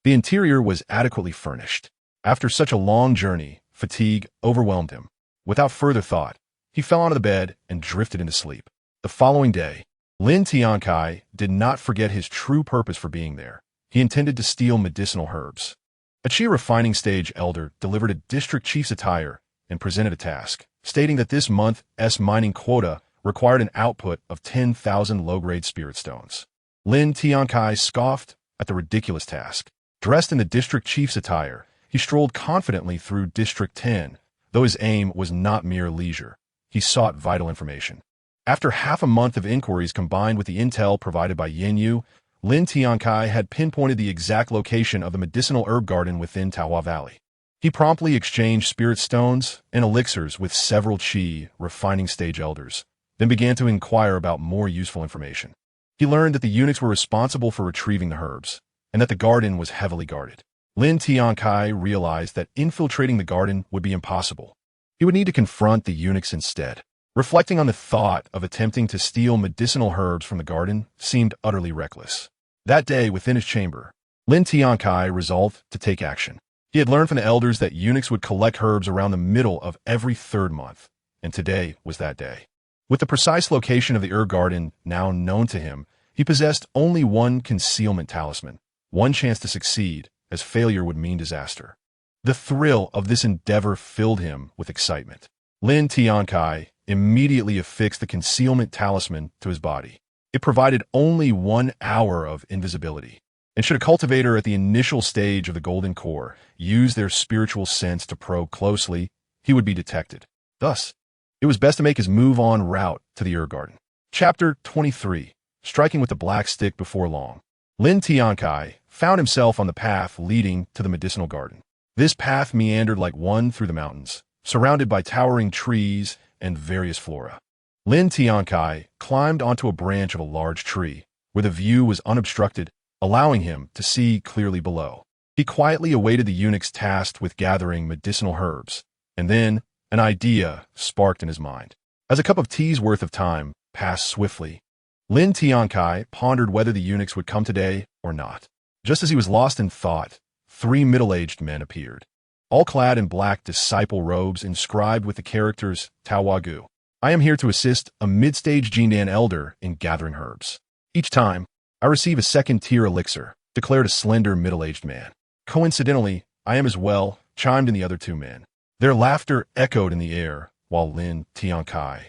The interior was adequately furnished. After such a long journey, fatigue overwhelmed him. Without further thought, he fell onto the bed and drifted into sleep. The following day, Lin Tiancai did not forget his true purpose for being there. He intended to steal medicinal herbs. A qi refining stage elder delivered a district chief's attire and presented a task, stating that this month's mining quota required an output of 10,000 low-grade spirit stones. Lin Tiancai scoffed at the ridiculous task. Dressed in the district chief's attire, he strolled confidently through District 10, though his aim was not mere leisure. He sought vital information. After half a month of inquiries combined with the intel provided by Yin Yu, Lin Tiancai had pinpointed the exact location of the medicinal herb garden within Taohua Valley. He promptly exchanged spirit stones and elixirs with several qi refining stage elders, then began to inquire about more useful information. He learned that the eunuchs were responsible for retrieving the herbs, and that the garden was heavily guarded. Lin Tiancai realized that infiltrating the garden would be impossible. He would need to confront the eunuchs instead. Reflecting on the thought of attempting to steal medicinal herbs from the garden seemed utterly reckless. That day, within his chamber, Lin Tiancai resolved to take action. He had learned from the elders that eunuchs would collect herbs around the middle of every third month, and today was that day. With the precise location of the herb garden now known to him, he possessed only one concealment talisman, one chance to succeed, as failure would mean disaster. The thrill of this endeavor filled him with excitement. Lin Tiancai immediately affixed the concealment talisman to his body. It provided only 1 hour of invisibility, and should a cultivator at the initial stage of the golden core use their spiritual sense to probe closely, he would be detected. Thus, it was best to make his move en route to the herb garden. Chapter 23. Striking with the black stick before long. Lin Tiancai found himself on the path leading to the medicinal garden. This path meandered like one through the mountains, surrounded by towering trees and various flora. Lin Tiancai climbed onto a branch of a large tree, where the view was unobstructed, allowing him to see clearly below. He quietly awaited the eunuchs tasked with gathering medicinal herbs, and then an idea sparked in his mind. As a cup of tea's worth of time passed swiftly, Lin Tiancai pondered whether the eunuchs would come today or not. Just as he was lost in thought, 3 middle-aged men appeared, all clad in black disciple robes inscribed with the characters Taohua Gu. "I am here to assist a mid-stage Jindan elder in gathering herbs. Each time, I receive a second-tier elixir," declared a slender middle-aged man. "Coincidentally, I am as well," chimed in the other 2 men. Their laughter echoed in the air, while Lin Tiancai,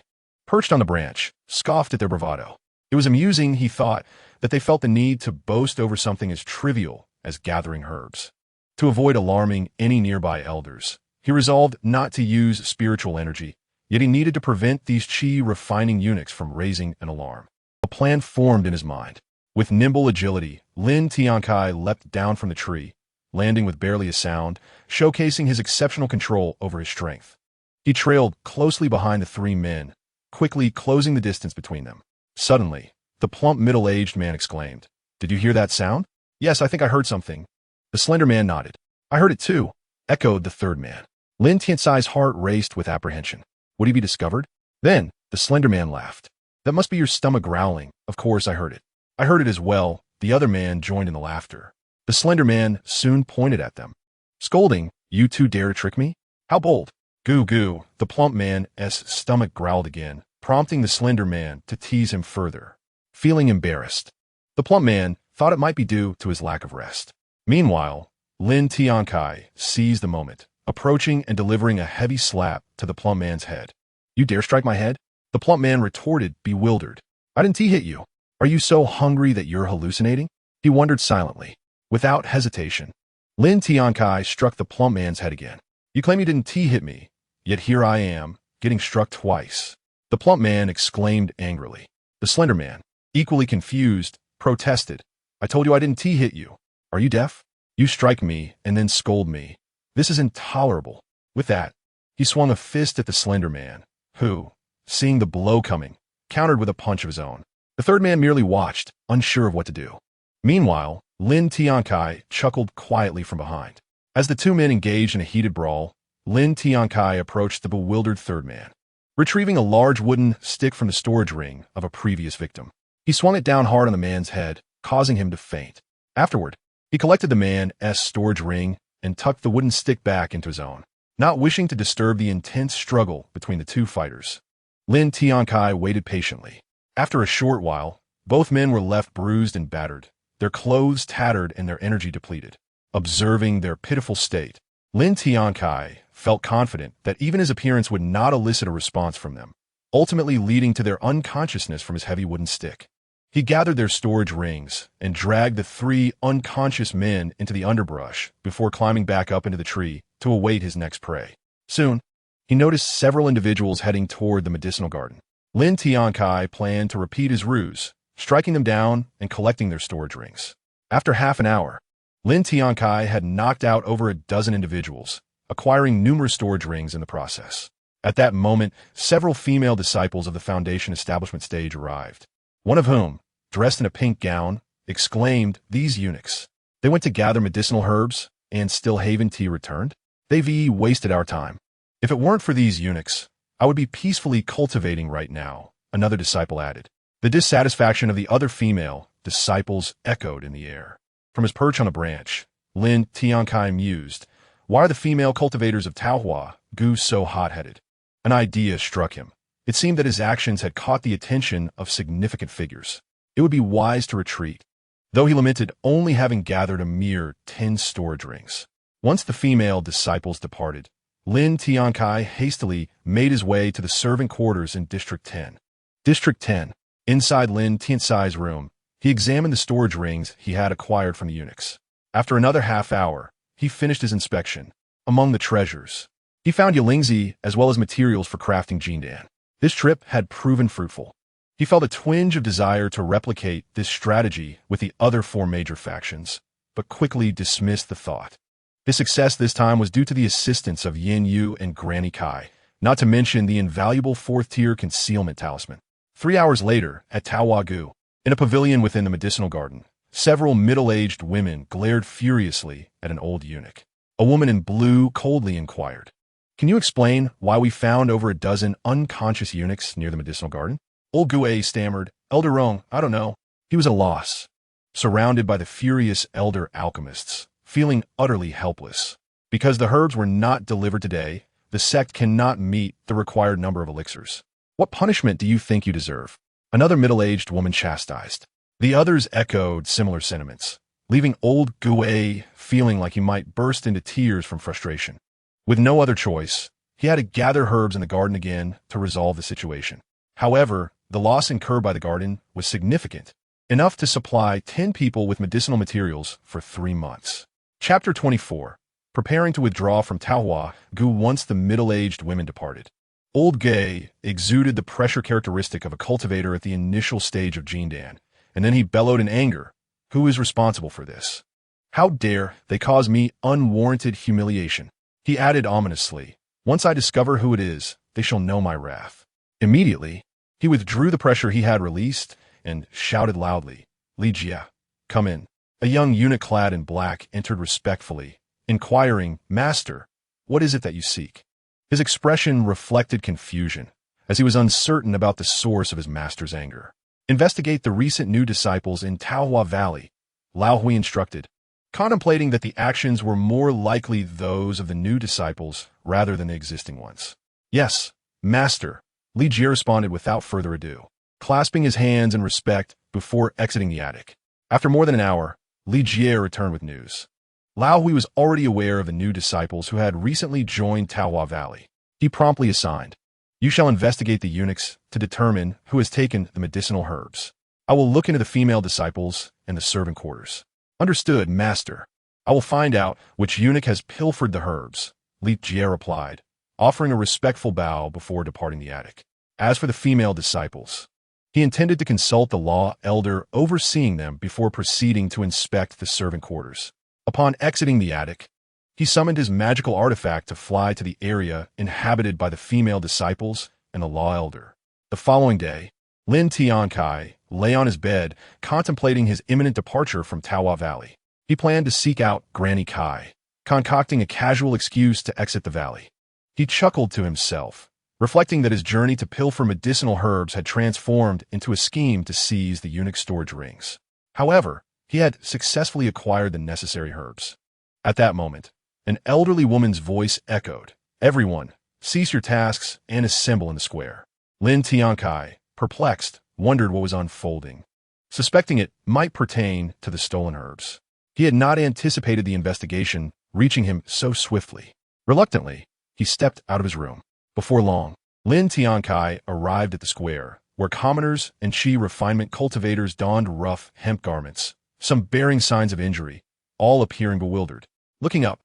perched on the branch, scoffed at their bravado. It was amusing, he thought, that they felt the need to boast over something as trivial as gathering herbs. To avoid alarming any nearby elders, he resolved not to use spiritual energy, yet he needed to prevent these chi-refining eunuchs from raising an alarm. A plan formed in his mind. With nimble agility, Lin Tiancai leapt down from the tree, landing with barely a sound, showcasing his exceptional control over his strength. He trailed closely behind the three men, quickly closing the distance between them. Suddenly, the plump middle-aged man exclaimed, "Did you hear that sound?" "Yes, I think I heard something." The slender man nodded. "I heard it too," echoed the third man. Lin Tiancai's heart raced with apprehension. Would he be discovered? Then, the slender man laughed. "That must be your stomach growling. Of course I heard it." "I heard it as well." The other man joined in the laughter. The slender man soon pointed at them. Scolding, "You two dare to trick me? How bold!" "Goo goo," the plump man's stomach growled again, prompting the slender man to tease him further. Feeling embarrassed, the plump man thought it might be due to his lack of rest. Meanwhile, Lin Tiancai seized the moment, approaching and delivering a heavy slap to the plump man's head. "You dare strike my head?" The plump man retorted, bewildered. "I didn't hit you. Are you so hungry that you're hallucinating?" He wondered silently. Without hesitation, Lin Tiancai struck the plump man's head again. "You claim you didn't hit me, yet here I am, getting struck twice." The plump man exclaimed angrily. The slender man, equally confused, protested. "I told you I didn't hit you. Are you deaf? You strike me and then scold me. This is intolerable." With that, he swung a fist at the slender man, who, seeing the blow coming, countered with a punch of his own. The third man merely watched, unsure of what to do. Meanwhile, Lin Tiancai chuckled quietly from behind. As the two men engaged in a heated brawl, Lin Tiancai approached the bewildered third man. Retrieving a large wooden stick from the storage ring of a previous victim, he swung it down hard on the man's head, causing him to faint. Afterward, he collected the man's storage ring and tucked the wooden stick back into his own. Not wishing to disturb the intense struggle between the two fighters, Lin Tiancai waited patiently. After a short while, both men were left bruised and battered, their clothes tattered and their energy depleted. Observing their pitiful state, Lin Tiancai felt confident that even his appearance would not elicit a response from them, ultimately leading to their unconsciousness from his heavy wooden stick. He gathered their storage rings and dragged the three unconscious men into the underbrush before climbing back up into the tree to await his next prey. Soon, he noticed several individuals heading toward the medicinal garden. Lin Tiancai planned to repeat his ruse, striking them down and collecting their storage rings. After half an hour, Lin Tiancai had knocked out over a dozen individuals, acquiring numerous storage rings in the process. At that moment, several female disciples of the Foundation establishment stage arrived, one of whom, dressed in a pink gown, exclaimed, "These eunuchs! They went to gather medicinal herbs, and still haven't returned? They've wasted our time. If it weren't for these eunuchs, I would be peacefully cultivating right now," another disciple added. The dissatisfaction of the other female disciples echoed in the air. From his perch on a branch, Lin Tiancai mused, "Why are the female cultivators of Taohua Gu so hot-headed?" An idea struck him. It seemed that his actions had caught the attention of significant figures. It would be wise to retreat, though he lamented only having gathered a mere 10 storage rings. Once the female disciples departed, Lin Tiancai hastily made his way to the servant quarters in District 10. District 10. Inside Lin Tiancai's room, he examined the storage rings he had acquired from the eunuchs. After another half hour, he finished his inspection. Among the treasures, he found Yulingzi as well as materials for crafting Jindan. This trip had proven fruitful. He felt a twinge of desire to replicate this strategy with the other 4 major factions, but quickly dismissed the thought. His success this time was due to the assistance of Yin Yu and Granny Kai, not to mention the invaluable 4th-tier concealment talisman. 3 hours later, at Taohua Gu, in a pavilion within the medicinal garden, several middle-aged women glared furiously at an old eunuch. A woman in blue coldly inquired, "Can you explain why we found over a dozen unconscious eunuchs near the medicinal garden?" Old Gue stammered, "Elder Rong, I don't know." He was at a loss, surrounded by the furious elder alchemists, feeling utterly helpless. Because the herbs were not delivered today, the sect cannot meet the required number of elixirs. "What punishment do you think you deserve?" Another middle-aged woman chastised. The others echoed similar sentiments, leaving old Gue feeling like he might burst into tears from frustration. With no other choice, he had to gather herbs in the garden again to resolve the situation. However, the loss incurred by the garden was significant, enough to supply 10 people with medicinal materials for 3 months. Chapter 24. Preparing to withdraw from Taohua Gu once the middle-aged women departed. Old Gay exuded the pressure characteristic of a cultivator at the initial stage of Jindan, and then he bellowed in anger. Who is responsible for this? How dare they cause me unwarranted humiliation? He added ominously, once I discover who it is, they shall know my wrath. Immediately, he withdrew the pressure he had released and shouted loudly, Li Jia, come in. A young eunuch clad in black entered respectfully, inquiring, Master, what is it that you seek? His expression reflected confusion, as he was uncertain about the source of his master's anger. Investigate the recent new disciples in Taohua Valley, Lao Hui instructed, contemplating that the actions were more likely those of the new disciples rather than the existing ones. Yes, Master, Li Jie responded without further ado, clasping his hands in respect before exiting the attic. After more than an hour, Li Jie returned with news. Lao Hui was already aware of the new disciples who had recently joined Taohua Valley. He promptly assigned, you shall investigate the eunuchs to determine who has taken the medicinal herbs. I will look into the female disciples and the servant quarters. Understood, Master. I will find out which eunuch has pilfered the herbs, Li Jie replied, offering a respectful bow before departing the attic. As for the female disciples, he intended to consult the law elder overseeing them before proceeding to inspect the servant quarters. Upon exiting the attic, he summoned his magical artifact to fly to the area inhabited by the female disciples and the law elder. The following day, Lin Tiancai lay on his bed, contemplating his imminent departure from Taohua Valley. He planned to seek out Granny Kai, concocting a casual excuse to exit the valley. He chuckled to himself, reflecting that his journey to pilfer medicinal herbs had transformed into a scheme to seize the eunuch storage rings. However, he had successfully acquired the necessary herbs. At that moment, an elderly woman's voice echoed, Everyone, cease your tasks and assemble in the square. Lin Tiancai, perplexed, wondered what was unfolding, suspecting it might pertain to the stolen herbs. He had not anticipated the investigation reaching him so swiftly. Reluctantly, he stepped out of his room. Before long, Lin Tiancai arrived at the square, where commoners and chi refinement cultivators donned rough hemp garments, some bearing signs of injury, all appearing bewildered. Looking up,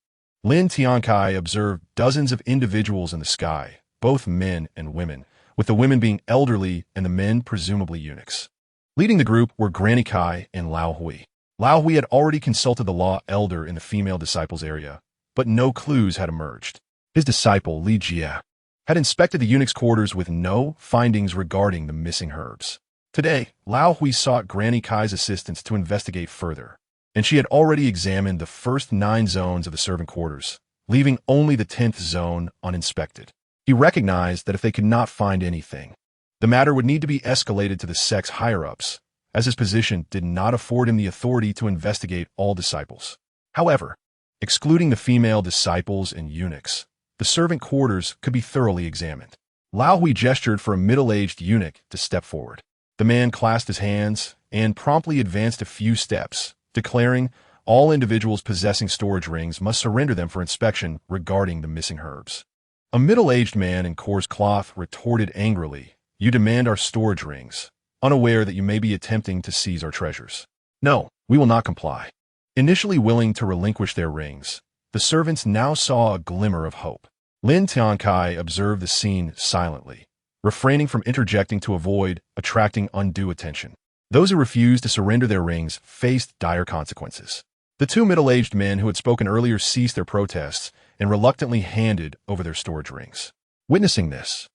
Lin Tiancai observed dozens of individuals in the sky, both men and women, with the women being elderly and the men presumably eunuchs. Leading the group were Granny Kai and Lao Hui. Lao Hui had already consulted the law elder in the female disciples area, but no clues had emerged. His disciple, Li Jie, had inspected the eunuch's quarters with no findings regarding the missing herbs. Today, Lao Hui sought Granny Kai's assistance to investigate further, and she had already examined the first 9 zones of the servant quarters, leaving only the 10th zone uninspected. He recognized that if they could not find anything, the matter would need to be escalated to the sect's higher-ups, as his position did not afford him the authority to investigate all disciples. However, excluding the female disciples and eunuchs, the servant quarters could be thoroughly examined. Lao Hui gestured for a middle-aged eunuch to step forward. The man clasped his hands and promptly advanced a few steps, declaring all individuals possessing storage rings must surrender them for inspection regarding the missing herbs. A middle-aged man in coarse cloth retorted angrily, You demand our storage rings, unaware that you may be attempting to seize our treasures. No, we will not comply. Initially willing to relinquish their rings, the servants now saw a glimmer of hope. Lin Tiancai observed the scene silently, refraining from interjecting to avoid attracting undue attention. Those who refused to surrender their rings faced dire consequences. The 2 middle-aged men who had spoken earlier ceased their protests and reluctantly handed over their storage rings. Witnessing this,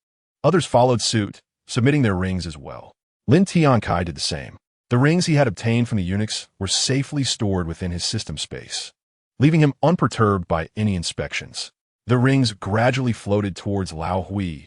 others followed suit, submitting their rings as well. Lin Tiancai did the same. The rings he had obtained from the eunuchs were safely stored within his system space, leaving him unperturbed by any inspections. The rings gradually floated towards Lao Hui.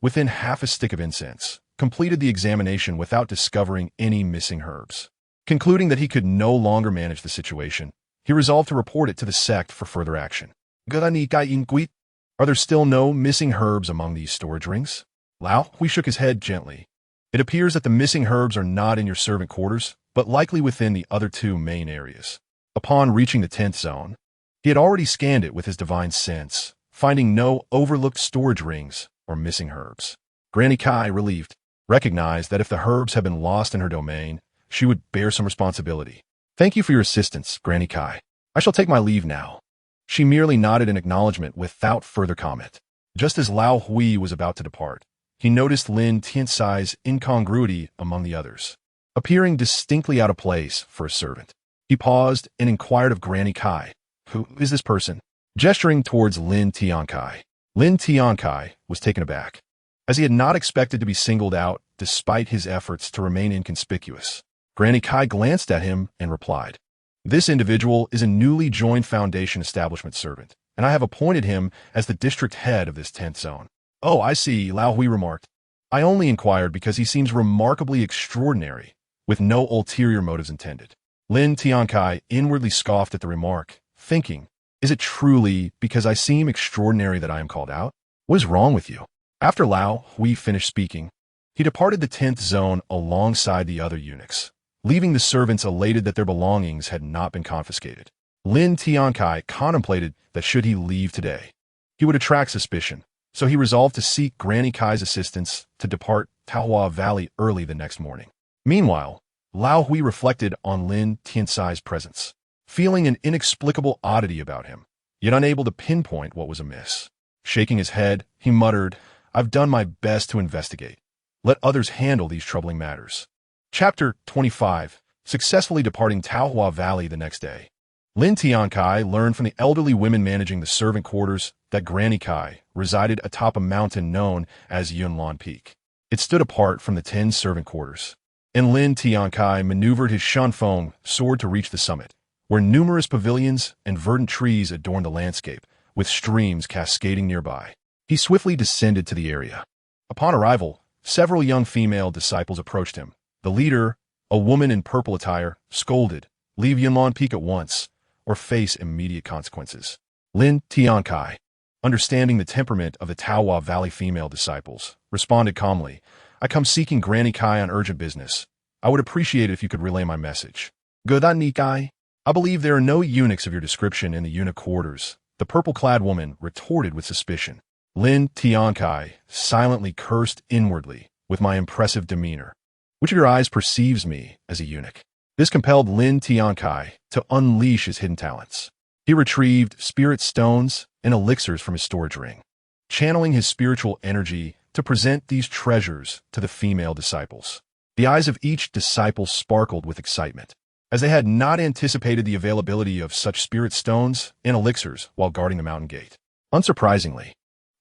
Within half a stick of incense, completed the examination without discovering any missing herbs. Concluding that he could no longer manage the situation, he resolved to report it to the sect for further action. Are there still no missing herbs among these storage rings? Lao Hui shook his head gently. It appears that the missing herbs are not in your servant quarters, but likely within the other 2 main areas. Upon reaching the 10th zone, he had already scanned it with his divine sense, finding no overlooked storage rings or missing herbs. Granny Kai, relieved, recognized that if the herbs had been lost in her domain, she would bear some responsibility. "Thank you for your assistance, Granny Kai. I shall take my leave now." She merely nodded in acknowledgement without further comment. Just as Lao Hui was about to depart, he noticed Lin Tiancai's incongruity among the others, appearing distinctly out of place for a servant. He paused and inquired of Granny Kai, "Who is this person?" Gesturing towards Lin Tiancai. Lin Tiancai was taken aback, as he had not expected to be singled out despite his efforts to remain inconspicuous. Granny Kai glanced at him and replied, "This individual is a newly joined Foundation establishment servant, and I have appointed him as the district head of this 10th zone." "Oh, I see," Lao Hui remarked. "I only inquired because he seems remarkably extraordinary, with no ulterior motives intended." Lin Tiancai inwardly scoffed at the remark, thinking, "Is it truly because I seem extraordinary that I am called out? What is wrong with you?" After Lao Hui finished speaking, he departed the 10th zone alongside the other eunuchs, leaving the servants elated that their belongings had not been confiscated. Lin Tiancai contemplated that should he leave today, he would attract suspicion, so he resolved to seek Granny Kai's assistance to depart Taohua Valley early the next morning. Meanwhile, Lao Hui reflected on Lin Tiancai's presence, feeling an inexplicable oddity about him, yet unable to pinpoint what was amiss. Shaking his head, he muttered, "I've done my best to investigate. Let others handle these troubling matters." Chapter 25. Successfully departing Taohua Valley the next day, Lin Tiancai learned from the elderly women managing the servant quarters that Granny Kai resided atop a mountain known as Yunlan Peak. It stood apart from the 10 servant quarters, and Lin Tiancai maneuvered his shanfeng sword to reach the summit, where numerous pavilions and verdant trees adorned the landscape, with streams cascading nearby. He swiftly descended to the area. Upon arrival, several young female disciples approached him. The leader, a woman in purple attire, scolded, "Leave Yunlan Peak at once, or face immediate consequences." Lin Tiancai, understanding the temperament of the Taohua Valley female disciples, responded calmly, "I come seeking Granny Kai on urgent business. I would appreciate it if you could relay my message." "Granny Kai, I believe there are no eunuchs of your description in the eunuch quarters," the purple-clad woman retorted with suspicion. Lin Tiancai silently cursed inwardly with my impressive demeanor. "Which of your eyes perceives me as a eunuch?" This compelled Lin Tiancai to unleash his hidden talents. He retrieved spirit stones and elixirs from his storage ring, channeling his spiritual energy to present these treasures to the female disciples. The eyes of each disciple sparkled with excitement, as they had not anticipated the availability of such spirit stones and elixirs while guarding the mountain gate. Unsurprisingly,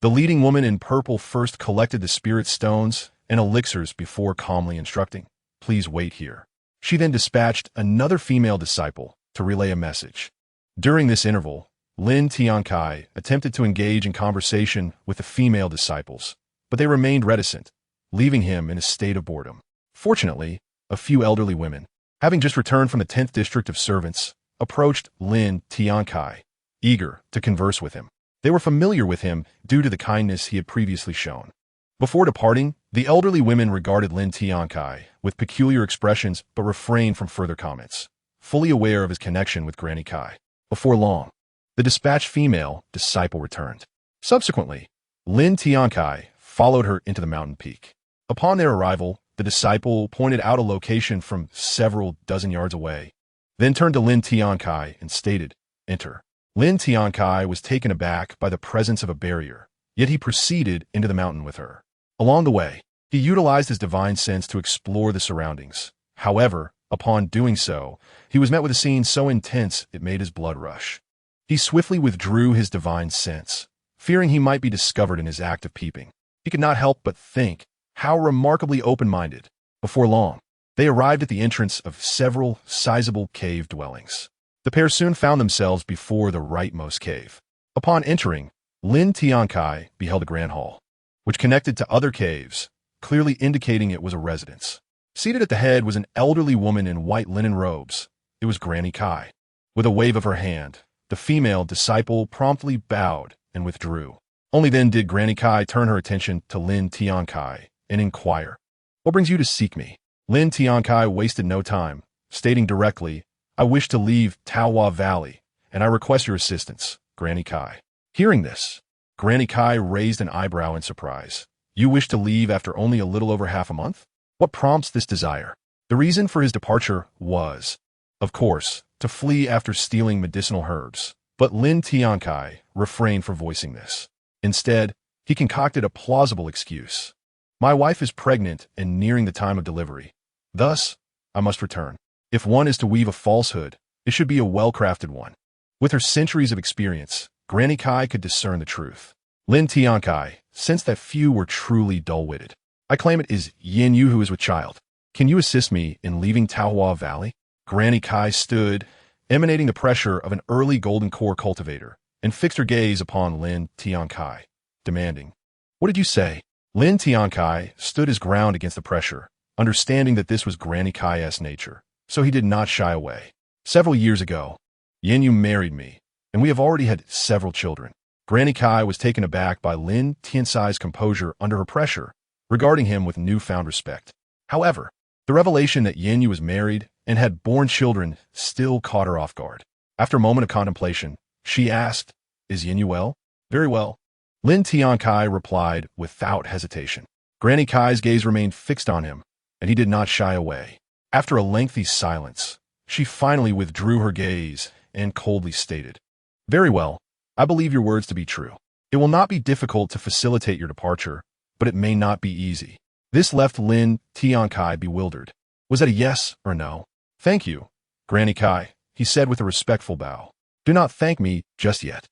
the leading woman in purple first collected the spirit stones and elixirs before calmly instructing, "Please wait here." She then dispatched another female disciple to relay a message. During this interval, Lin Tiancai attempted to engage in conversation with the female disciples, but they remained reticent, leaving him in a state of boredom. Fortunately, a few elderly women, having just returned from the 10th district of servants, approached Lin Tiancai, eager to converse with him. They were familiar with him due to the kindness he had previously shown. Before departing, the elderly women regarded Lin Tiancai with peculiar expressions but refrained from further comments, fully aware of his connection with Granny Kai. Before long, the dispatched female disciple returned. Subsequently, Lin Tiancai followed her into the mountain peak. Upon their arrival, the disciple pointed out a location from several dozen yards away, then turned to Lin Tiancai and stated, "Enter." Lin Tiancai was taken aback by the presence of a barrier, yet he proceeded into the mountain with her. Along the way, he utilized his divine sense to explore the surroundings. However, upon doing so, he was met with a scene so intense it made his blood rush. He swiftly withdrew his divine sense, fearing he might be discovered in his act of peeping. He could not help but think how remarkably open-minded. Before long, they arrived at the entrance of several sizable cave dwellings. The pair soon found themselves before the rightmost cave. Upon entering, Lin Tiancai beheld a grand hall, which connected to other caves, clearly indicating it was a residence. Seated at the head was an elderly woman in white linen robes. It was Granny Kai. With a wave of her hand, the female disciple promptly bowed and withdrew. Only then did Granny Kai turn her attention to Lin Tiancai and inquire, "What brings you to seek me?" Lin Tiancai wasted no time, stating directly, "I wish to leave Taohua Valley, and I request your assistance, Granny Kai." Hearing this, Granny Kai raised an eyebrow in surprise, You wish to leave after only a little over half a month? What prompts this desire? The reason for his departure was, of course, to flee after stealing medicinal herbs. But Lin Tiancai refrained from voicing this. Instead, he concocted a plausible excuse. My wife is pregnant and nearing the time of delivery. Thus, I must return. If one is to weave a falsehood, it should be a well-crafted one. With her centuries of experience, Granny Kai could discern the truth. Lin Tiancai sensed that few were truly dull-witted. I claim it is Yin Yu who is with child. Can you assist me in leaving Taohua Valley? Granny Kai stood, emanating the pressure of an early golden core cultivator, and fixed her gaze upon Lin Tiancai, demanding, "What did you say?" Lin Tiancai stood his ground against the pressure, understanding that this was Granny Kai's nature, so he did not shy away. Several years ago, Yin Yu married me, and we have already had several children. Granny Kai was taken aback by Lin Tiancai's composure under her pressure, regarding him with newfound respect. However, the revelation that Yin Yu was married and had born children still caught her off guard. After a moment of contemplation, she asked, "Is Yin Yu well?" "Very well," Lin Tiancai replied without hesitation. Granny Kai's gaze remained fixed on him, and he did not shy away. After a lengthy silence, she finally withdrew her gaze and coldly stated, "Very well, I believe your words to be true. It will not be difficult to facilitate your departure, but it may not be easy." This left Lin Tiancai bewildered. Was that a yes or no? "Thank you, Granny Kai," he said with a respectful bow. "Do not thank me just yet.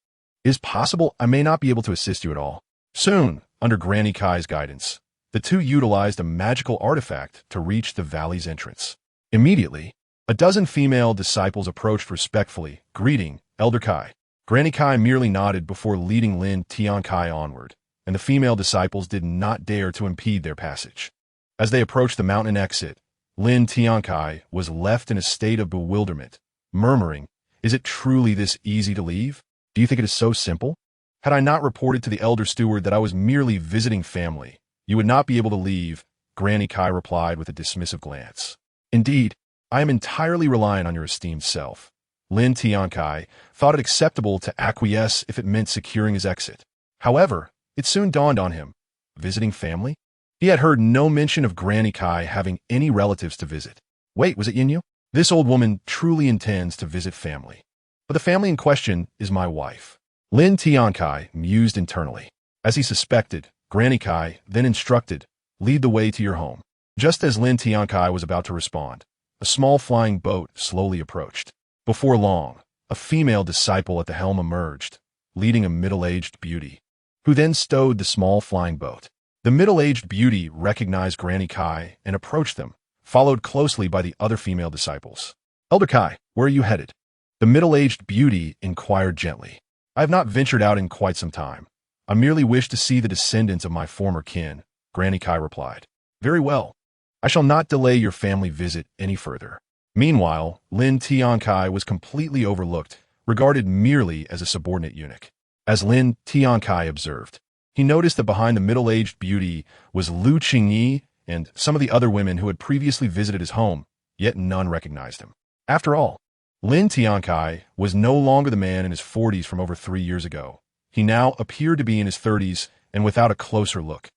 It is possible I may not be able to assist you at all." Soon, under Granny Kai's guidance, the two utilized a magical artifact to reach the valley's entrance. Immediately, a dozen female disciples approached respectfully, greeting Elder Kai. Granny Kai merely nodded before leading Lin Tiancai onward, and the female disciples did not dare to impede their passage. As they approached the mountain exit, Lin Tiancai was left in a state of bewilderment, murmuring, "Is it truly this easy to leave? Do you think it is so simple? Had I not reported to the elder steward that I was merely visiting family, you would not be able to leave," Granny Kai replied with a dismissive glance. "Indeed, I am entirely reliant on your esteemed self." Lin Tiancai thought it acceptable to acquiesce if it meant securing his exit. However, it soon dawned on him, visiting family? He had heard no mention of Granny Kai having any relatives to visit. Wait, was it Yin Yu? This old woman truly intends to visit family. But the family in question is my wife. Lin Tiancai mused internally. As he suspected, Granny Kai then instructed, "Lead the way to your home." Just as Lin Tiancai was about to respond, a small flying boat slowly approached. Before long, a female disciple at the helm emerged, leading a middle-aged beauty, who then stowed the small flying boat. The middle-aged beauty recognized Granny Kai and approached them, followed closely by the other female disciples. "Elder Kai, where are you headed?" The middle-aged beauty inquired gently. "I have not ventured out in quite some time. I merely wish to see the descendants of my former kin," Granny Kai replied. "Very well. I shall not delay your family visit any further." Meanwhile, Lin Tiancai was completely overlooked, regarded merely as a subordinate eunuch. As Lin Tiancai observed, he noticed that behind the middle-aged beauty was Lu Qingyi and some of the other women who had previously visited his home, yet none recognized him. After all, Lin Tiancai was no longer the man in his 40s from over 3 years ago. He now appeared to be in his 30s, and without a closer look,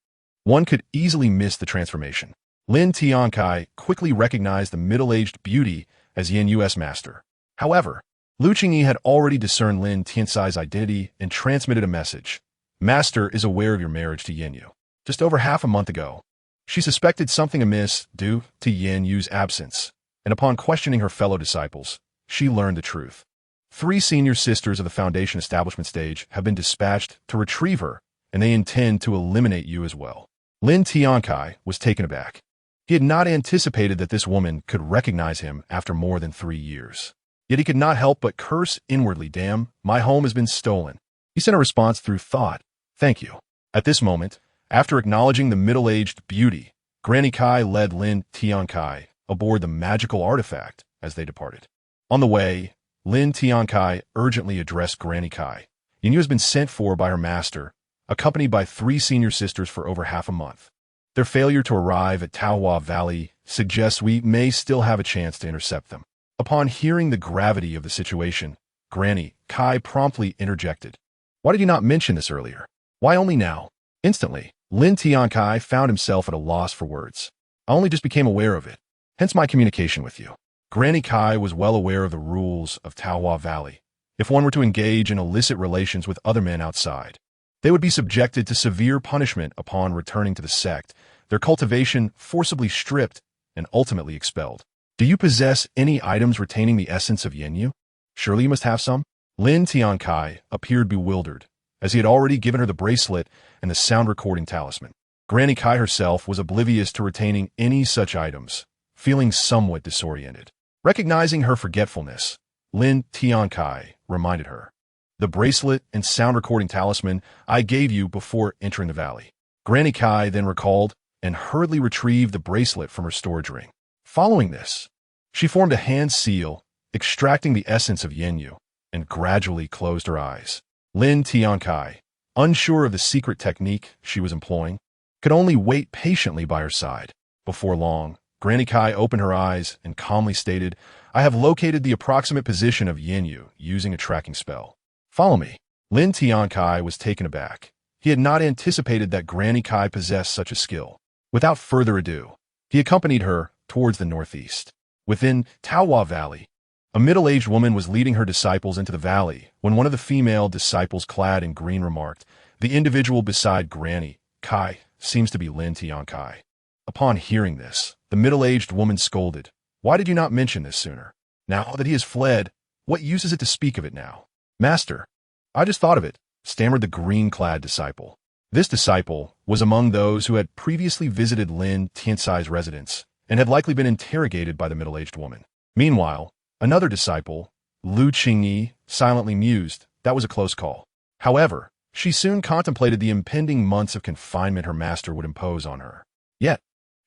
one could easily miss the transformation. Lin Tiancai quickly recognized the middle-aged beauty as Yin Yu's master. However, Lu Qingyi had already discerned Lin Tiancai's identity and transmitted a message. "Master is aware of your marriage to Yin Yu. Just over half a month ago, she suspected something amiss due to Yin Yu's absence, and upon questioning her fellow disciples, she learned the truth. 3 senior sisters of the Foundation establishment stage have been dispatched to retrieve her, and they intend to eliminate you as well." Lin Tiancai was taken aback. He had not anticipated that this woman could recognize him after more than 3 years. Yet he could not help but curse inwardly, "Damn, my home has been stolen." He sent a response through thought, "Thank you." At this moment, after acknowledging the middle-aged beauty, Granny Kai led Lin Tiancai aboard the magical artifact as they departed. On the way, Lin Tiancai urgently addressed Granny Kai. "Yin Yu has been sent for by her master, accompanied by 3 senior sisters for over half a month. Their failure to arrive at Taohua Valley suggests we may still have a chance to intercept them." Upon hearing the gravity of the situation, Granny Kai promptly interjected, "Why did you not mention this earlier? Why only now?" Instantly, Lin Tiancai found himself at a loss for words. I only just became aware of it, hence my communication with you. Granny Kai was well aware of the rules of Taohua Valley. If one were to engage in illicit relations with other men outside, they would be subjected to severe punishment upon returning to the sect, their cultivation forcibly stripped and ultimately expelled. Do you possess any items retaining the essence of Yin-Yu? Surely you must have some? Lin Tiancai appeared bewildered, as he had already given her the bracelet and the sound recording talisman. Granny Kai herself was oblivious to retaining any such items, feeling somewhat disoriented. Recognizing her forgetfulness, Lin Tiancai reminded her, "The bracelet and sound recording talisman I gave you before entering the valley." Granny Kai then recalled and hurriedly retrieved the bracelet from her storage ring. Following this, she formed a hand seal, extracting the essence of Yin-Yu, and gradually closed her eyes. Lin Tiancai, unsure of the secret technique she was employing, could only wait patiently by her side. Before long, Granny Kai opened her eyes and calmly stated, "I have located the approximate position of Yin-Yu using a tracking spell. Follow me." Lin Tiancai was taken aback. He had not anticipated that Granny Kai possessed such a skill. Without further ado, he accompanied her towards the northeast. Within Taohua Valley, a middle-aged woman was leading her disciples into the valley when one of the female disciples clad in green remarked, "The individual beside Granny Kai seems to be Lin Tiancai." Upon hearing this, the middle-aged woman scolded, "Why did you not mention this sooner? Now that he has fled, what use is it to speak of it now?" "Master, I just thought of it," stammered the green-clad disciple. This disciple was among those who had previously visited Lin Tiancai's residence and had likely been interrogated by the middle-aged woman. Meanwhile, another disciple, Lu Qingyi, silently mused, "That was a close call." However, she soon contemplated the impending months of confinement her master would impose on her. Yet,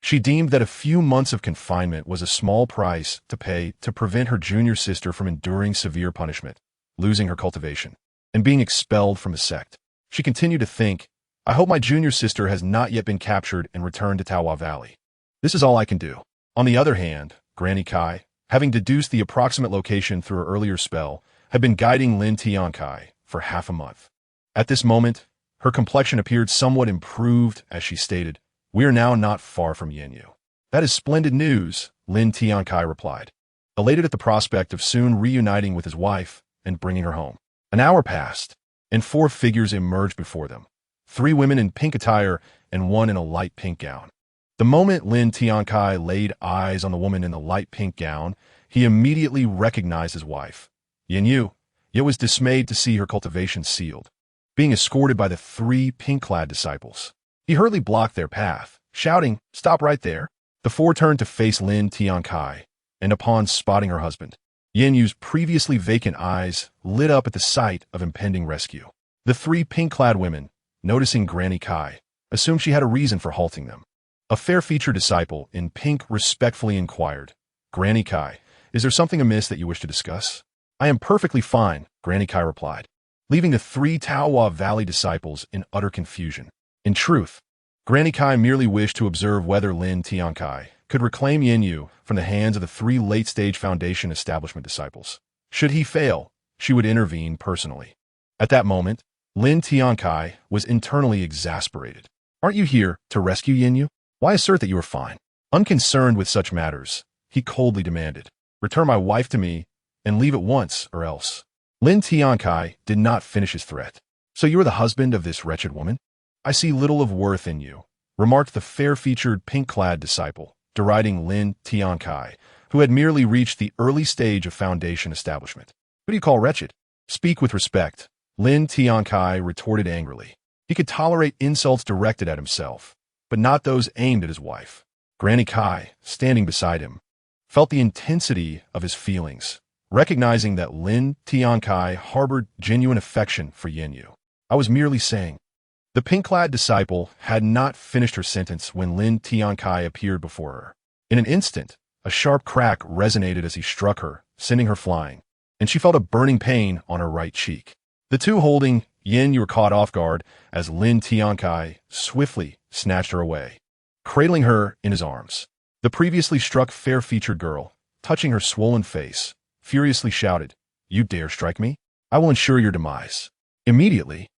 she deemed that a few months of confinement was a small price to pay to prevent her junior sister from enduring severe punishment, losing her cultivation, and being expelled from the sect. She continued to think, "I hope my junior sister has not yet been captured and returned to Taohua Valley. This is all I can do." On the other hand, Granny Kai, having deduced the approximate location through her earlier spell, had been guiding Lin Tiancai for half a month. At this moment, her complexion appeared somewhat improved as she stated, "We are now not far from Yin-Yu." "That is splendid news," Lin Tiancai replied, elated at the prospect of soon reuniting with his wife and bringing her home. An hour passed, and 4 figures emerged before them, 3 women in pink attire and 1 in a light pink gown. The moment Lin Tiancai laid eyes on the woman in the light pink gown, he immediately recognized his wife, Yin-Yu, yet was dismayed to see her cultivation sealed. Being escorted by the 3 pink-clad disciples, he hurriedly blocked their path, shouting, "Stop right there." The 4 turned to face Lin Tiancai, and upon spotting her husband, Yin-Yu's previously vacant eyes lit up at the sight of impending rescue. The 3 pink-clad women, noticing Granny Kai, assumed she had a reason for halting them. A fair-featured disciple in pink respectfully inquired, "Granny Kai, is there something amiss that you wish to discuss?" "I am perfectly fine," Granny Kai replied, leaving the 3 Taohua Valley disciples in utter confusion. In truth, Granny Kai merely wished to observe whether Lin Tiancai could reclaim Yin-Yu from the hands of the 3 late-stage Foundation establishment disciples. Should he fail, she would intervene personally. At that moment, Lin Tiancai was internally exasperated. "Aren't you here to rescue Yin-Yu? Why assert that you are fine?" Unconcerned with such matters, he coldly demanded, "Return my wife to me and leave at once, or else." Lin Tiancai did not finish his threat. "So you are the husband of this wretched woman? I see little of worth in you," remarked the fair-featured pink-clad disciple, deriding Lin Tiancai, who had merely reached the early stage of Foundation establishment. "Who do you call wretched? Speak with respect," Lin Tiancai retorted angrily. He could tolerate insults directed at himself, but not those aimed at his wife. Granny Kai, standing beside him, felt the intensity of his feelings, recognizing that Lin Tiancai harbored genuine affection for Yin-Yu. "I was merely saying." The pink-clad disciple had not finished her sentence when Lin Tiancai appeared before her. In an instant, a sharp crack resonated as he struck her, sending her flying, and she felt a burning pain on her right cheek. The 2 holding Yin-Yu were caught off guard as Lin Tiancai swiftly snatched her away, cradling her in his arms. The previously struck fair-featured girl, touching her swollen face, furiously shouted, "You dare strike me? I will ensure your demise." Immediately,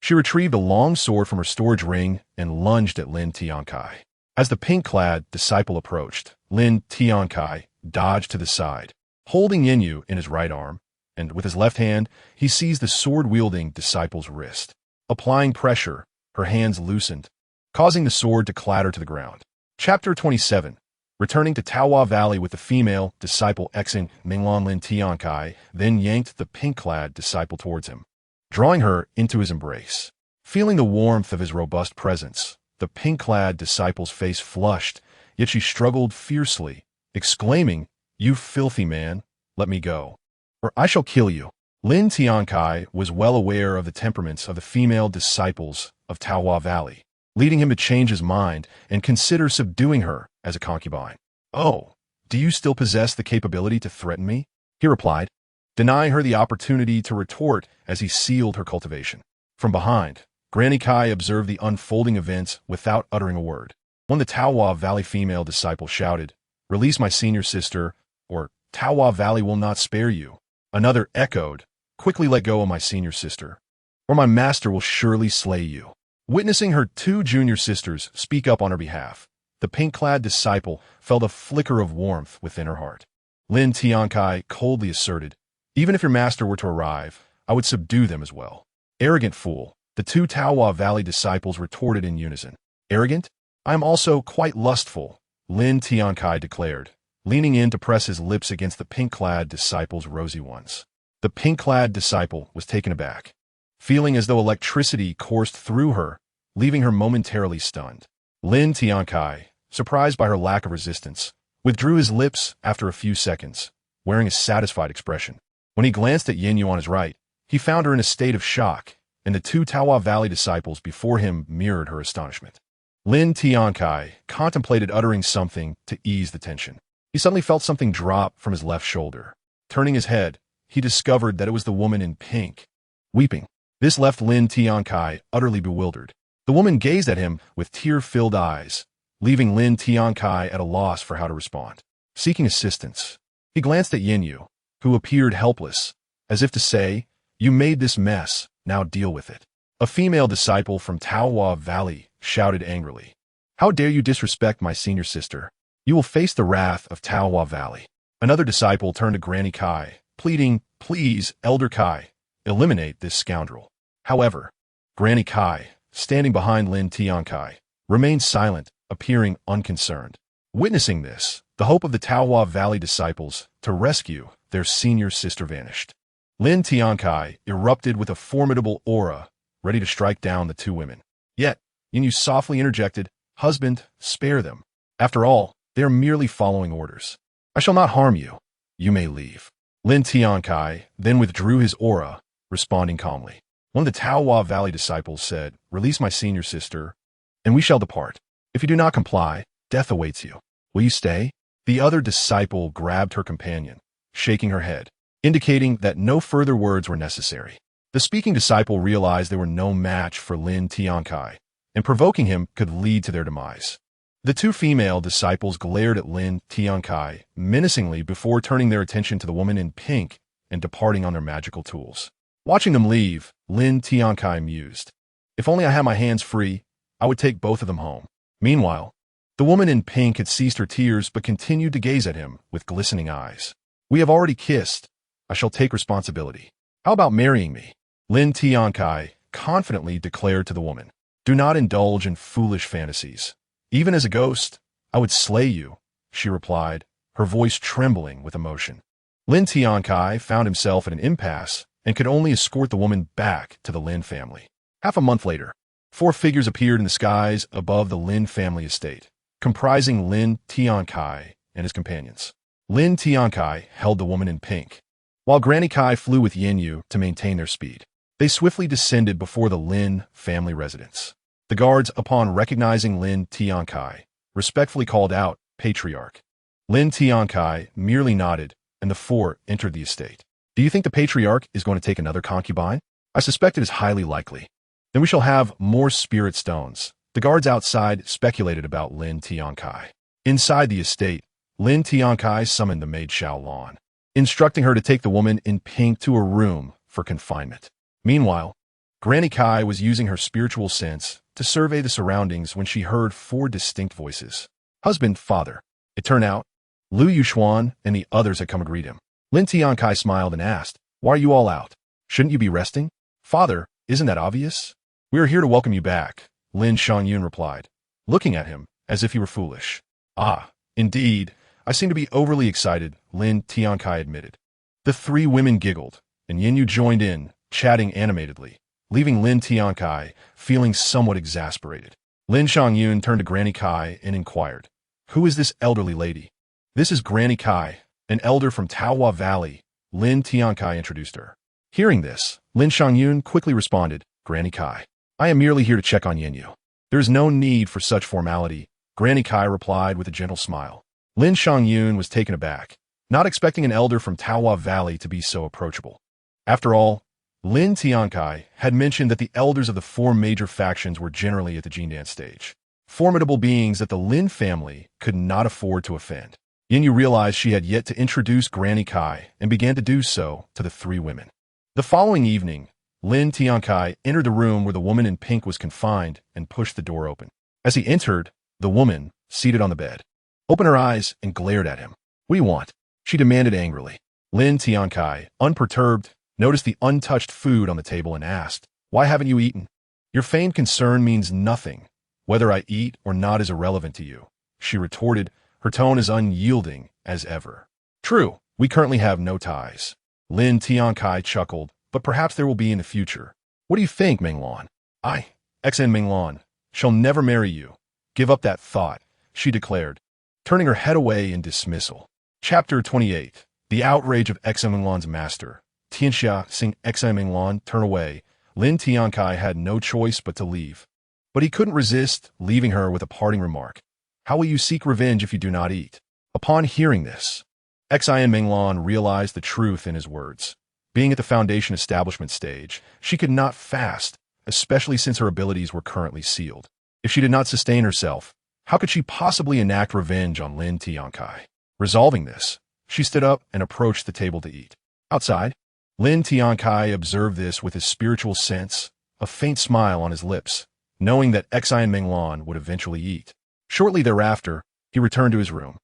She retrieved a long sword from her storage ring and lunged at Lin Tiancai. As the pink-clad disciple approached, Lin Tiancai dodged to the side, holding Yinyu in his right arm, and with his left hand, he seized the sword-wielding disciple's wrist. Applying pressure, her hands loosened, causing the sword to clatter to the ground. Chapter 27. Returning to Taohua Valley with the female disciple Xing Minglan, Lin Tiancai then yanked the pink-clad disciple towards him, drawing her into his embrace. Feeling the warmth of his robust presence, the pink-clad disciple's face flushed, yet she struggled fiercely, exclaiming, "You filthy man, let me go, or I shall kill you." Lin Tiancai was well aware of the temperaments of the female disciples of Taohua Valley, leading him to change his mind and consider subduing her as a concubine. "Oh, do you still possess the capability to threaten me?" he replied, denying her the opportunity to retort as he sealed her cultivation. From behind, Granny Kai observed the unfolding events without uttering a word. When the Taohua Valley female disciple shouted, "Release my senior sister, or Taohua Valley will not spare you." Another echoed, "Quickly let go of my senior sister, or my master will surely slay you." Witnessing her two junior sisters speak up on her behalf, the pink-clad disciple felt a flicker of warmth within her heart. Lin Tiancai coldly asserted, "Even if your master were to arrive, I would subdue them as well." "Arrogant fool," the two Taohua Valley disciples retorted in unison. "Arrogant? I am also quite lustful," Lin Tiancai declared, leaning in to press his lips against the pink-clad disciple's rosy ones. The pink-clad disciple was taken aback, feeling as though electricity coursed through her, leaving her momentarily stunned. Lin Tiancai, surprised by her lack of resistance, withdrew his lips after a few seconds, wearing a satisfied expression. When he glanced at Yinyu on his right, he found her in a state of shock, and the two Taohua Valley disciples before him mirrored her astonishment. Lin Tiancai contemplated uttering something to ease the tension. He suddenly felt something drop from his left shoulder. Turning his head, he discovered that it was the woman in pink, weeping. This left Lin Tiancai utterly bewildered. The woman gazed at him with tear-filled eyes, leaving Lin Tiancai at a loss for how to respond. Seeking assistance, he glanced at Yinyu, who appeared helpless, as if to say, "You made this mess, now deal with it." A female disciple from Taohua Valley shouted angrily, "How dare you disrespect my senior sister? You will face the wrath of Taohua Valley." Another disciple turned to Granny Kai, pleading, "Please, Elder Kai, eliminate this scoundrel." However, Granny Kai, standing behind Lin Tiancai, remained silent, appearing unconcerned. Witnessing this, the hope of the Taohua Valley disciples to rescue their senior sister vanished. Lin Tiancai erupted with a formidable aura, ready to strike down the two women. Yet, Yinyu softly interjected, "Husband, spare them. After all, they are merely following orders. I shall not harm you. You may leave." Lin Tiancai then withdrew his aura, responding calmly. One of the Taohua Valley disciples said, "Release my senior sister, and we shall depart. If you do not comply, death awaits you. Will you stay?" The other disciple grabbed her companion, shaking her head, indicating that no further words were necessary. The speaking disciple realized they were no match for Lin Tiancai, and provoking him could lead to their demise. The two female disciples glared at Lin Tiancai menacingly before turning their attention to the woman in pink and departing on their magical tools. Watching them leave, Lin Tiancai mused, "If only I had my hands free, I would take both of them home." Meanwhile, the woman in pink had ceased her tears but continued to gaze at him with glistening eyes. "We have already kissed. I shall take responsibility. How about marrying me?" Lin Tiancai confidently declared to the woman, "Do not indulge in foolish fantasies. Even as a ghost, I would slay you," she replied, her voice trembling with emotion. Lin Tiancai found himself at an impasse and could only escort the woman back to the Lin family. Half a month later, 4 figures appeared in the skies above the Lin family estate, comprising Lin Tiancai and his companions. Lin Tiancai held the woman in pink, while Granny Kai flew with Yinyu to maintain their speed. They swiftly descended before the Lin family residence. The guards, upon recognizing Lin Tiancai, respectfully called out, "Patriarch." Lin Tiancai merely nodded, and the 4 entered the estate. "Do you think the patriarch is going to take another concubine?" "I suspect it is highly likely." "Then we shall have more spirit stones." The guards outside speculated about Lin Tiancai. Inside the estate, Lin Tiancai summoned the maid Xiaolan, instructing her to take the woman in pink to a room for confinement. Meanwhile, Granny Kai was using her spiritual sense to survey the surroundings when she heard 4 distinct voices. Husband, father. It turned out, Lu Yuxuan and the others had come to greet him. Lin Tiancai smiled and asked, "Why are you all out? Shouldn't you be resting?" "Father, isn't that obvious?" "We are here to welcome you back," Lin Shangyun replied, looking at him as if he were foolish. "Ah, indeed. I seem to be overly excited," Lin Tiancai admitted. The 3 women giggled, and Yin Yu joined in, chatting animatedly, leaving Lin Tiancai feeling somewhat exasperated. Lin Shangyun turned to Granny Kai and inquired, "Who is this elderly lady?" "This is Granny Kai, an elder from Taohua Valley," Lin Tiancai introduced her. Hearing this, Lin Shangyun quickly responded, "Granny Kai, I am merely here to check on Yin Yu." "There is no need for such formality," Granny Kai replied with a gentle smile. Lin Shangyun was taken aback, not expecting an elder from Taohua Valley to be so approachable. After all, Lin Tiancai had mentioned that the elders of the 4 major factions were generally at the Jindan stage, formidable beings that the Lin family could not afford to offend. Yin Yu realized she had yet to introduce Granny Kai and began to do so to the 3 women. The following evening, Lin Tiancai entered the room where the woman in pink was confined and pushed the door open. As he entered, the woman, seated on the bed, opened her eyes and glared at him. "What do you want?" she demanded angrily. Lin Tiancai, unperturbed, noticed the untouched food on the table and asked, "Why haven't you eaten?" "Your feigned concern means nothing. Whether I eat or not is irrelevant to you," she retorted, her tone as unyielding as ever. "True, we currently have no ties." Lin Tiancai chuckled, "But perhaps there will be in the future. What do you think, Menglan?" "I, XN Menglan, shall never marry you. Give up that thought," she declared, turning her head away in dismissal. Chapter 28. The outrage of XN Menglan's master. Tianxia seeing XN Menglan turn away, Lin Tiancai had no choice but to leave. But he couldn't resist leaving her with a parting remark. "How will you seek revenge if you do not eat?" Upon hearing this, XIN Menglan realized the truth in his words. Being at the Foundation establishment stage, she could not fast, especially since her abilities were currently sealed. If she did not sustain herself, how could she possibly enact revenge on Lin Tiancai? Resolving this, she stood up and approached the table to eat. Outside, Lin Tiancai observed this with his spiritual sense, a faint smile on his lips, knowing that XIN Menglan would eventually eat. Shortly thereafter, he returned to his room.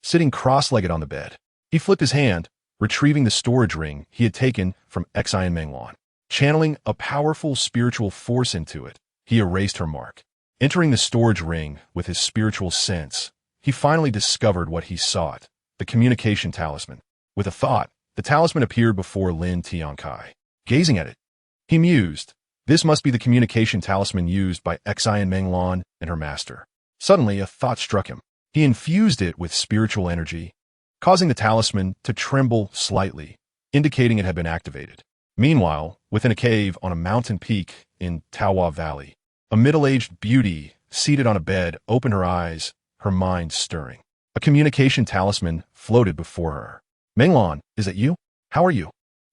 Sitting cross-legged on the bed, he flipped his hand, retrieving the storage ring he had taken from XIN Menglan. Channeling a powerful spiritual force into it, he erased her mark. Entering the storage ring with his spiritual sense, he finally discovered what he sought, the communication talisman. With a thought, the talisman appeared before Lin Tiancai. Gazing at it, he mused, "This must be the communication talisman used by XIN Menglan and her master." Suddenly, a thought struck him. He infused it with spiritual energy, causing the talisman to tremble slightly, indicating it had been activated. Meanwhile, within a cave on a mountain peak in Taohua Valley, a middle-aged beauty seated on a bed opened her eyes, her mind stirring. A communication talisman floated before her. "Menglan, is it you? How are you?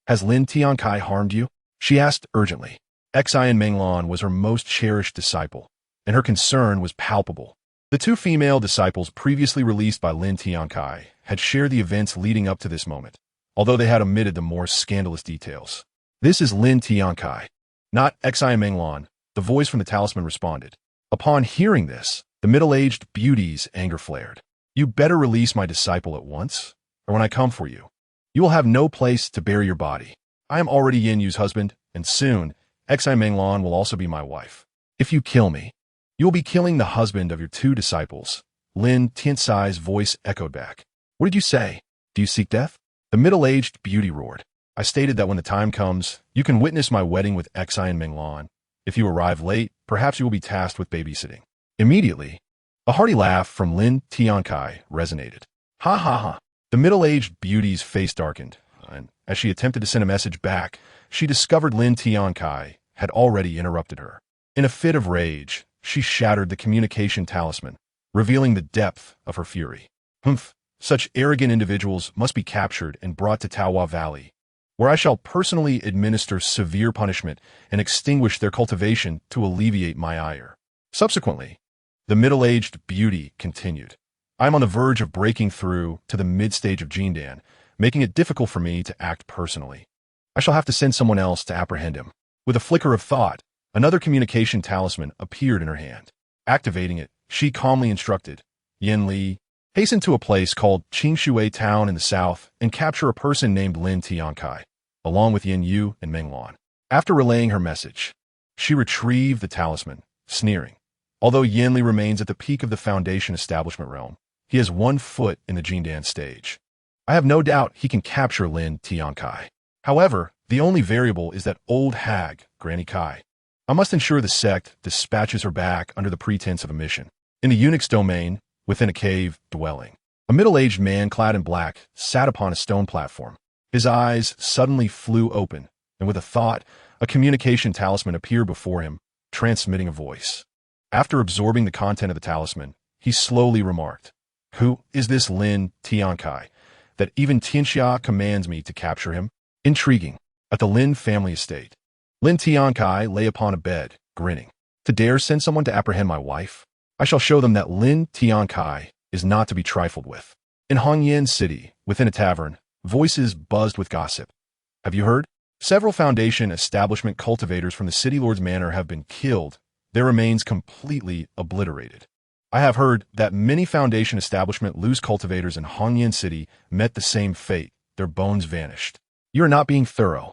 Has Lin Tiancai harmed you?" she asked urgently. XIN Menglan was her most cherished disciple, and her concern was palpable. The 2 female disciples previously released by Lin Tiancai had shared the events leading up to this moment, although they had omitted the more scandalous details. "This is Lin Tiancai, not XIN Menglan," the voice from the talisman responded. Upon hearing this, the middle-aged beauty's anger flared. "You better release my disciple at once, or when I come for you, you will have no place to bury your body. I am already Yin Yu's husband, and soon, XIN Menglan will also be my wife. If you kill me, you will be killing the husband of your 2 disciples." Lin Tiancai's voice echoed back. "What did you say? Do you seek death?" The middle-aged beauty roared. "I stated that when the time comes, you can witness my wedding with XIN Menglan. If you arrive late, perhaps you will be tasked with babysitting." Immediately, a hearty laugh from Lin Tiancai resonated. "Ha ha ha." The middle-aged beauty's face darkened, and as she attempted to send a message back, she discovered Lin Tiancai had already interrupted her. In a fit of rage, she shattered the communication talisman, revealing the depth of her fury. "Humph, such arrogant individuals must be captured and brought to Taohua Valley, where I shall personally administer severe punishment and extinguish their cultivation to alleviate my ire." Subsequently, the middle-aged beauty continued. "I am on the verge of breaking through to the mid-stage of Jindan, making it difficult for me to act personally. I shall have to send someone else to apprehend him. With a flicker of thought, another communication talisman appeared in her hand. Activating it, she calmly instructed, Yin Li, hasten to a place called Qingshui Town in the south and capture a person named Lin Tiancai, along with Yin Yu and Meng Luan. After relaying her message, she retrieved the talisman, sneering. Although Yin Li remains at the peak of the Foundation establishment realm, he has 1 foot in the Jindan stage. I have no doubt he can capture Lin Tiancai. However, the only variable is that old hag, Granny Kai. I must ensure the sect dispatches her back under the pretense of a mission. In the eunuch's domain, within a cave dwelling, a middle-aged man clad in black sat upon a stone platform. His eyes suddenly flew open, and with a thought, a communication talisman appeared before him, transmitting a voice. After absorbing the content of the talisman, he slowly remarked, Who is this Lin Tiancai, that even Tianxia commands me to capture him? Intriguing. At the Lin family estate, Lin Tiancai lay upon a bed, grinning. To dare send someone to apprehend my wife? I shall show them that Lin Tiancai is not to be trifled with. In Hongyan City, within a tavern, voices buzzed with gossip. Have you heard? Several Foundation establishment cultivators from the City Lord's Manor have been killed, their remains completely obliterated. I have heard that many Foundation establishment loose cultivators in Hongyan City met the same fate, their bones vanished. You are not being thorough.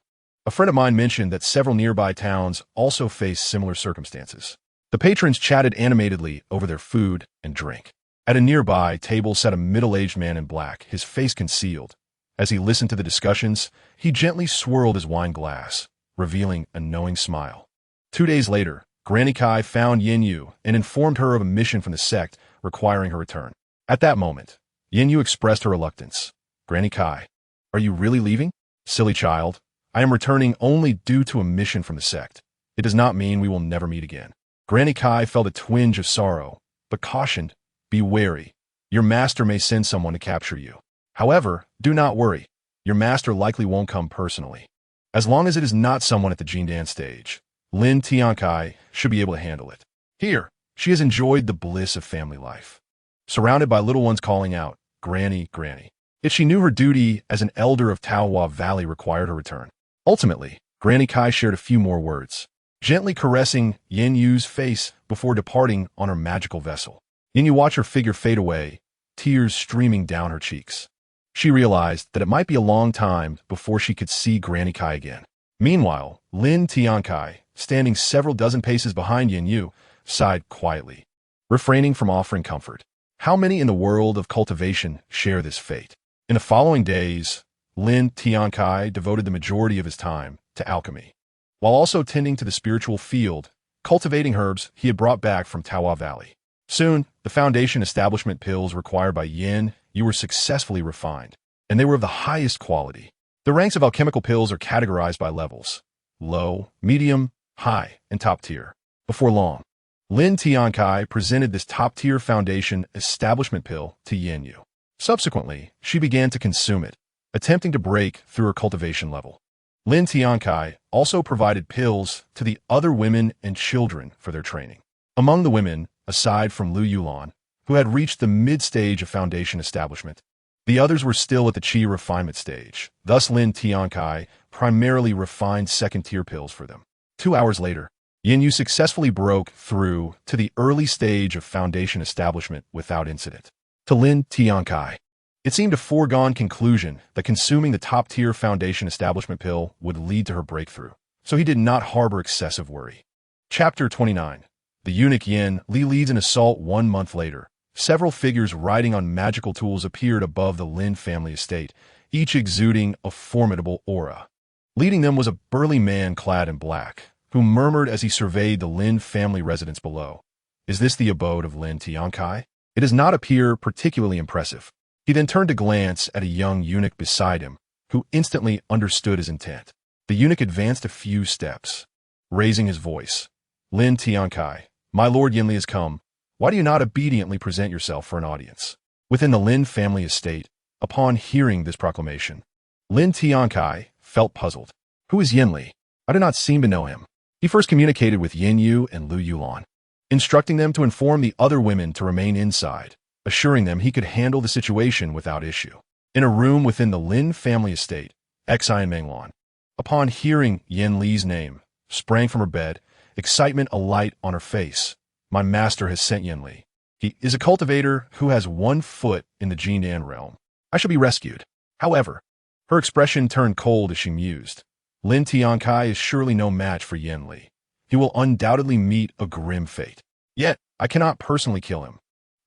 A friend of mine mentioned that several nearby towns also face similar circumstances. The patrons chatted animatedly over their food and drink. At a nearby table sat a middle-aged man in black, his face concealed. As he listened to the discussions, he gently swirled his wine glass, revealing a knowing smile. 2 days later, Granny Kai found Yin Yu and informed her of a mission from the sect requiring her return. At that moment, Yin Yu expressed her reluctance. Granny Kai, are you really leaving? Silly child, I am returning only due to a mission from the sect. It does not mean we will never meet again. Granny Kai felt a twinge of sorrow, but cautioned, be wary. Your master may send someone to capture you. However, do not worry. Your master likely won't come personally. As long as it is not someone at the Jindan stage, Lin Tiancai should be able to handle it. Here, she has enjoyed the bliss of family life. Surrounded by little ones calling out, Granny, Granny. Yet she knew her duty as an elder of Taohua Valley required her return. Ultimately, Granny Kai shared a few more words, gently caressing Yin Yu's face before departing on her magical vessel. Yin Yu watched her figure fade away, tears streaming down her cheeks. She realized that it might be a long time before she could see Granny Kai again. Meanwhile, Lin Tiancai, standing several dozen paces behind Yin Yu, sighed quietly, refraining from offering comfort. How many in the world of cultivation share this fate? In the following days, Lin Tiancai devoted the majority of his time to alchemy, while also tending to the spiritual field, cultivating herbs he had brought back from Taohua Valley. Soon, the Foundation establishment pills required by Yin Yu were successfully refined, and they were of the highest quality. The ranks of alchemical pills are categorized by levels: low, medium, high, and top tier. Before long, Lin Tiancai presented this top-tier Foundation establishment pill to Yin Yu. Subsequently, she began to consume it, attempting to break through her cultivation level. Lin Tiancai also provided pills to the other women and children for their training. Among the women, aside from Lu Yulan, who had reached the mid-stage of Foundation establishment, the others were still at the Qi refinement stage. Thus, Lin Tiancai primarily refined second-tier pills for them. 2 hours later, Yin Yu successfully broke through to the early stage of Foundation establishment without incident. To Lin Tiancai, it seemed a foregone conclusion that consuming the top-tier Foundation establishment pill would lead to her breakthrough, so he did not harbor excessive worry. Chapter 29. The eunuch Yin Li leads an assault 1 month later. Several figures riding on magical tools appeared above the Lin family estate, each exuding a formidable aura. Leading them was a burly man clad in black, who murmured as he surveyed the Lin family residence below. Is this the abode of Lin Tiancai? It does not appear particularly impressive. He then turned to glance at a young eunuch beside him, who instantly understood his intent. The eunuch advanced a few steps, raising his voice. Lin Tiancai, my lord Yin Li has come. Why do you not obediently present yourself for an audience? Within the Lin family estate, upon hearing this proclamation, Lin Tiancai felt puzzled. Who is Yin Li? I do not seem to know him. He first communicated with Yin Yu and Lu Yulan, instructing them to inform the other women to remain inside, assuring them he could handle the situation without issue. In a room within the Lin family estate, Xi and Meng Luan, upon hearing Yin Li's name, sprang from her bed, excitement alight on her face. My master has sent Yin Li. He is a cultivator who has 1 foot in the Jindan realm. I shall be rescued. However, her expression turned cold as she mused. Lin Tiancai is surely no match for Yin Li. He will undoubtedly meet a grim fate. Yet, I cannot personally kill him.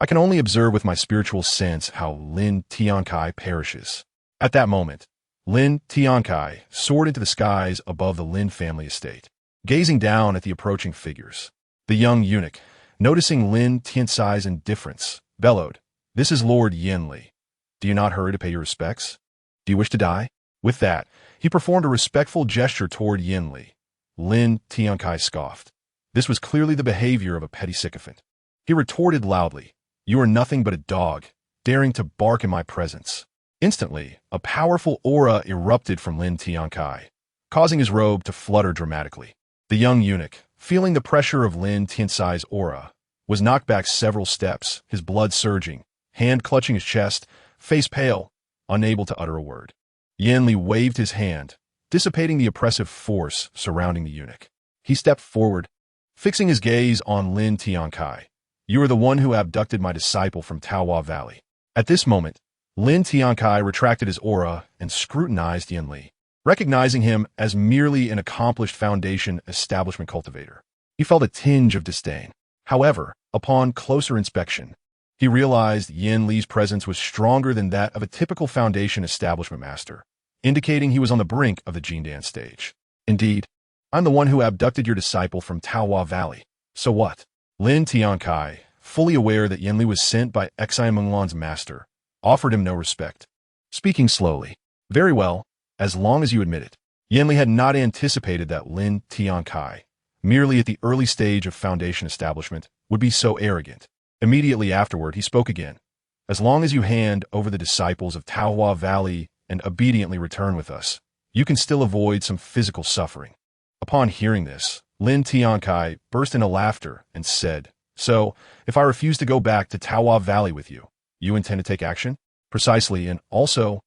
I can only observe with my spiritual sense how Lin Tiancai perishes. At that moment, Lin Tiancai soared into the skies above the Lin family estate, gazing down at the approaching figures. The young eunuch, noticing Lin Tiancai's indifference, bellowed, "This is Lord Yin Li. Do you not hurry to pay your respects? Do you wish to die?" With that, he performed a respectful gesture toward Yin Li. Lin Tiancai scoffed. This was clearly the behavior of a petty sycophant. He retorted loudly, "You are nothing but a dog, daring to bark in my presence." Instantly, a powerful aura erupted from Lin Tiancai, causing his robe to flutter dramatically. The young eunuch, feeling the pressure of Lin Tiancai's aura, was knocked back several steps, his blood surging, hand clutching his chest, face pale, unable to utter a word. Yin Li waved his hand, dissipating the oppressive force surrounding the eunuch. He stepped forward, fixing his gaze on Lin Tiancai. "You are the one who abducted my disciple from Taohua Valley." At this moment, Lin Tiancai retracted his aura and scrutinized Yin Li, recognizing him as merely an accomplished foundation establishment cultivator. He felt a tinge of disdain. However, upon closer inspection, he realized Yin Li's presence was stronger than that of a typical foundation establishment master, indicating he was on the brink of the Jindan stage. "Indeed, I'm the one who abducted your disciple from Taohua Valley. So what?" Lin Tiancai, fully aware that Yin Li was sent by Xi Menglan's master, offered him no respect. Speaking slowly, "Very well, as long as you admit it." Yin Li had not anticipated that Lin Tiancai, merely at the early stage of foundation establishment, would be so arrogant. Immediately afterward, he spoke again. "As long as you hand over the disciples of Taohua Valley and obediently return with us, you can still avoid some physical suffering." Upon hearing this, Lin Tiancai burst into laughter and said, "So, if I refuse to go back to Taohua Valley with you, you intend to take action?" "Precisely, and also,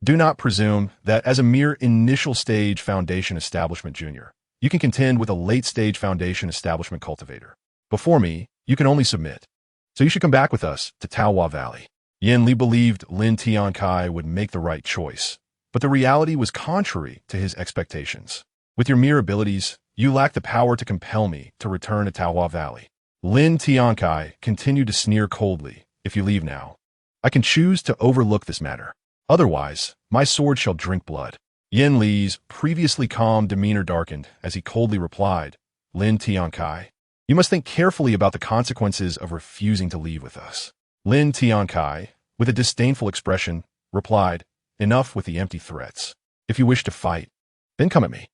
do not presume that as a mere initial stage foundation establishment junior, you can contend with a late stage foundation establishment cultivator. Before me, you can only submit. So you should come back with us to Taohua Valley." Yin Li believed Lin Tiancai would make the right choice, but the reality was contrary to his expectations. "With your mere abilities, you lack the power to compel me to return to Taohua Valley." Lin Tiancai continued to sneer coldly, "If you leave now, I can choose to overlook this matter. Otherwise, my sword shall drink blood." Yin Li's previously calm demeanor darkened as he coldly replied, "Lin Tiancai, you must think carefully about the consequences of refusing to leave with us." Lin Tiancai, with a disdainful expression, replied, "Enough with the empty threats. If you wish to fight, then come at me."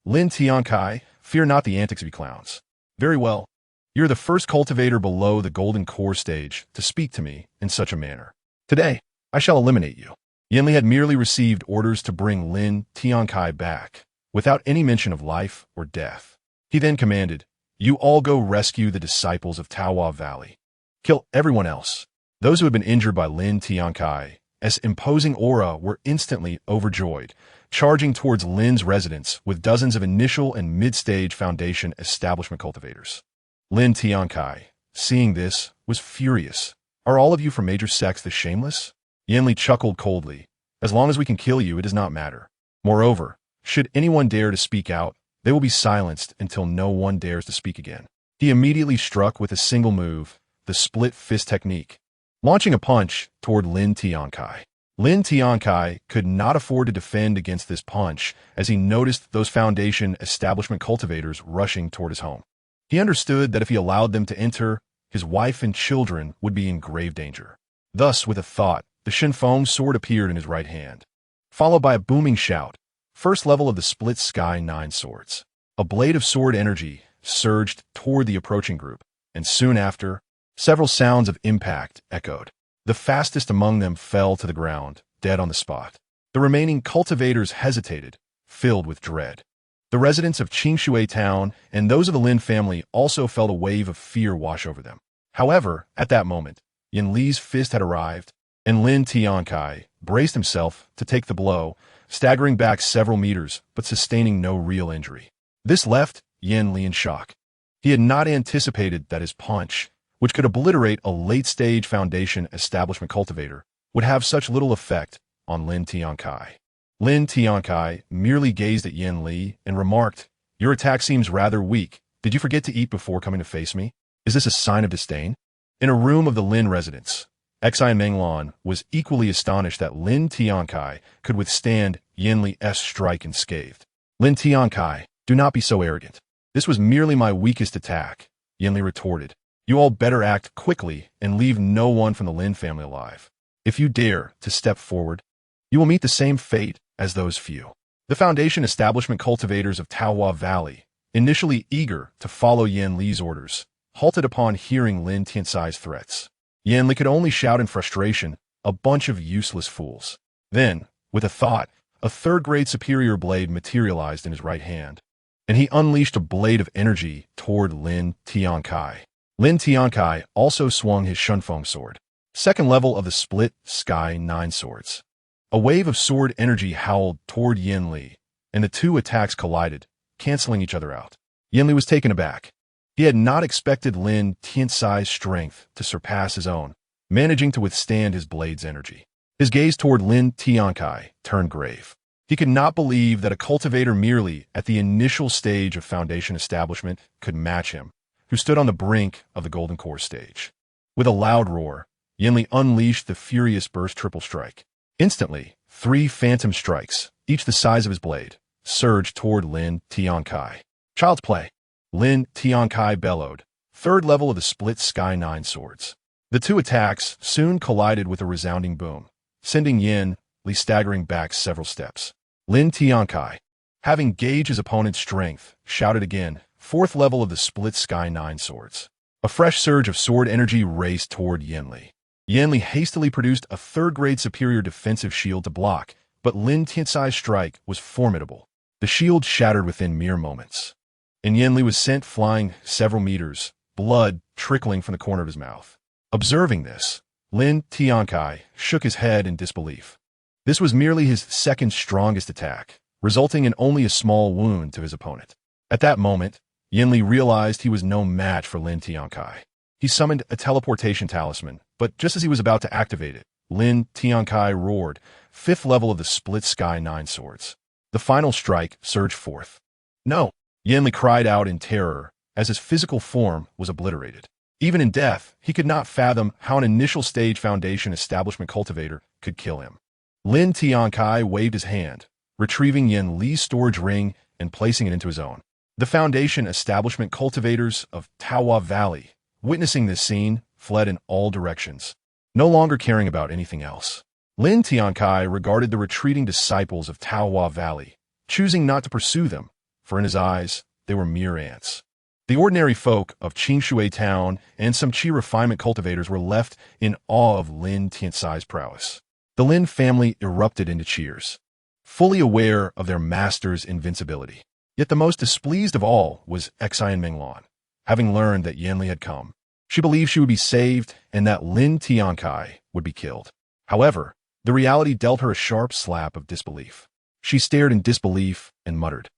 Lin Tiancai, fear not the antics of you clowns." "Very well. You're the first cultivator below the golden core stage to speak to me in such a manner. Today, I shall eliminate you." Yin Li had merely received orders to bring Lin Tiancai back, without any mention of life or death. He then commanded, "You all go rescue the disciples of Taohua Valley. Kill everyone else." Those who had been injured by Lin Tiancai, as imposing aura, were instantly overjoyed, charging towards Lin's residence with dozens of initial and mid-stage foundation establishment cultivators. Lin Tiancai, seeing this, was furious. "Are all of you from Major Sects this shameless?" Yin Li chuckled coldly. "As long as we can kill you, it does not matter. Moreover, should anyone dare to speak out, they will be silenced until no one dares to speak again." He immediately struck with a single move, the split fist technique, launching a punch toward Lin Tiancai. Lin Tiancai could not afford to defend against this punch as he noticed those foundation establishment cultivators rushing toward his home. He understood that if he allowed them to enter, his wife and children would be in grave danger. Thus, with a thought, the Shinfeng sword appeared in his right hand, followed by a booming shout, "First level of the split sky 9 swords." A blade of sword energy surged toward the approaching group, and soon after, several sounds of impact echoed. The fastest among them fell to the ground, dead on the spot. The remaining cultivators hesitated, filled with dread. The residents of Qingshui town and those of the Lin family also felt a wave of fear wash over them. However, at that moment, Yin Li's fist had arrived, and Lin Tiancai braced himself to take the blow, staggering back several meters but sustaining no real injury. This left Yin Li in shock. He had not anticipated that his punch, which could obliterate a late-stage foundation establishment cultivator, would have such little effect on Lin Tiancai. Lin Tiancai merely gazed at Yin Li and remarked, "Your attack seems rather weak. Did you forget to eat before coming to face me? Is this a sign of disdain?" In a room of the Lin residence, Xian Menglan was equally astonished that Lin Tiancai could withstand Yin Li's strike unscathed. "Lin Tiancai, do not be so arrogant. This was merely my weakest attack," Yin Li retorted. "You all better act quickly and leave no one from the Lin family alive. If you dare to step forward, you will meet the same fate as those few." The foundation establishment cultivators of Taohua Valley, initially eager to follow Yin Li's orders, halted upon hearing Lin Tiancai's threats. Yin Li could only shout in frustration, "A bunch of useless fools." Then, with a thought, a third-grade superior blade materialized in his right hand, and he unleashed a blade of energy toward Lin Tiancai. Lin Tiancai also swung his Shunfeng sword, second level of the split Sky 9 swords. A wave of sword energy howled toward Yin Li, and the two attacks collided, canceling each other out. Yin Li was taken aback. He had not expected Lin Tiancai's strength to surpass his own, managing to withstand his blade's energy. His gaze toward Lin Tiancai turned grave. He could not believe that a cultivator merely at the initial stage of foundation establishment could match him, who stood on the brink of the Golden Core stage. With a loud roar, Yin Li unleashed the furious burst triple strike. Instantly, 3 phantom strikes, each the size of his blade, surged toward Lin Tiancai. "Child's play!" Lin Tiancai bellowed, third level of the split Sky 9 swords. The two attacks soon collided with a resounding boom, sending Yin Li staggering back several steps. Lin Tiancai, having gauged his opponent's strength, shouted again, fourth level of the split Sky 9 swords. A fresh surge of sword energy raced toward Yin Li. Yin Li hastily produced a third-grade superior defensive shield to block, but Lin Tiancai's strike was formidable. The shield shattered within mere moments, and Yin Li was sent flying several meters, blood trickling from the corner of his mouth. Observing this, Lin Tiancai shook his head in disbelief. This was merely his second strongest attack, resulting in only a small wound to his opponent. At that moment, Yin Li realized he was no match for Lin Tiancai. He summoned a teleportation talisman, but just as he was about to activate it, Lin Tiancai roared, fifth level of the split Sky 9 swords. The final strike surged forth. "No!" Yin Li cried out in terror as his physical form was obliterated. Even in death, he could not fathom how an initial stage foundation establishment cultivator could kill him. Lin Tiancai waved his hand, retrieving Yin Li's storage ring and placing it into his own. The foundation establishment cultivators of Taohua Valley, witnessing this scene, fled in all directions, no longer caring about anything else. Lin Tiancai regarded the retreating disciples of Taohua Valley, choosing not to pursue them, for in his eyes, they were mere ants. The ordinary folk of Qingshui Town and some Qi refinement cultivators were left in awe of Lin Tiancai's prowess. The Lin family erupted into cheers, fully aware of their master's invincibility. Yet the most displeased of all was Xian Menglan, having learned that Yin Li had come. She believed she would be saved and that Lin Tiancai would be killed. However, the reality dealt her a sharp slap of disbelief. She stared in disbelief and muttered,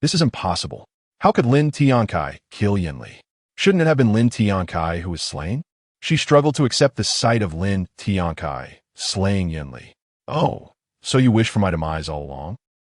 "This is impossible. How could Lin Tiancai kill Yin Li? Shouldn't it have been Lin Tiancai who was slain?" She struggled to accept the sight of Lin Tiancai slaying Yin Li. "Oh, so you wished for my demise all along?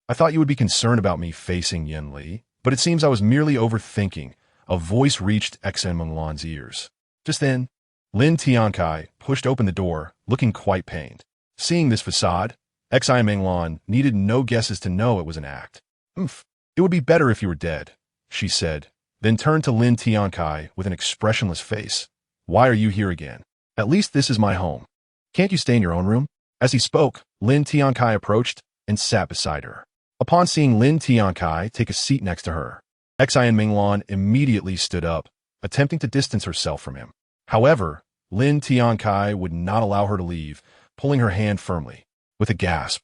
I thought you would be concerned about me facing Yin Li, but it seems I was merely overthinking." A voice reached Xian Menglan's ears. Just then, Lin Tiancai pushed open the door, looking quite pained. Seeing this facade, Xian Menglan needed no guesses to know it was an act. "It would be better if you were dead," she said, then turned to Lin Tiancai with an expressionless face. "Why are you here again? At least this is my home. Can't you stay in your own room?" As he spoke, Lin Tiancai approached and sat beside her. Upon seeing Lin Tiancai take a seat next to her, Xian Menglan immediately stood up, attempting to distance herself from him. However, Lin Tiancai would not allow her to leave, pulling her hand firmly. With a gasp,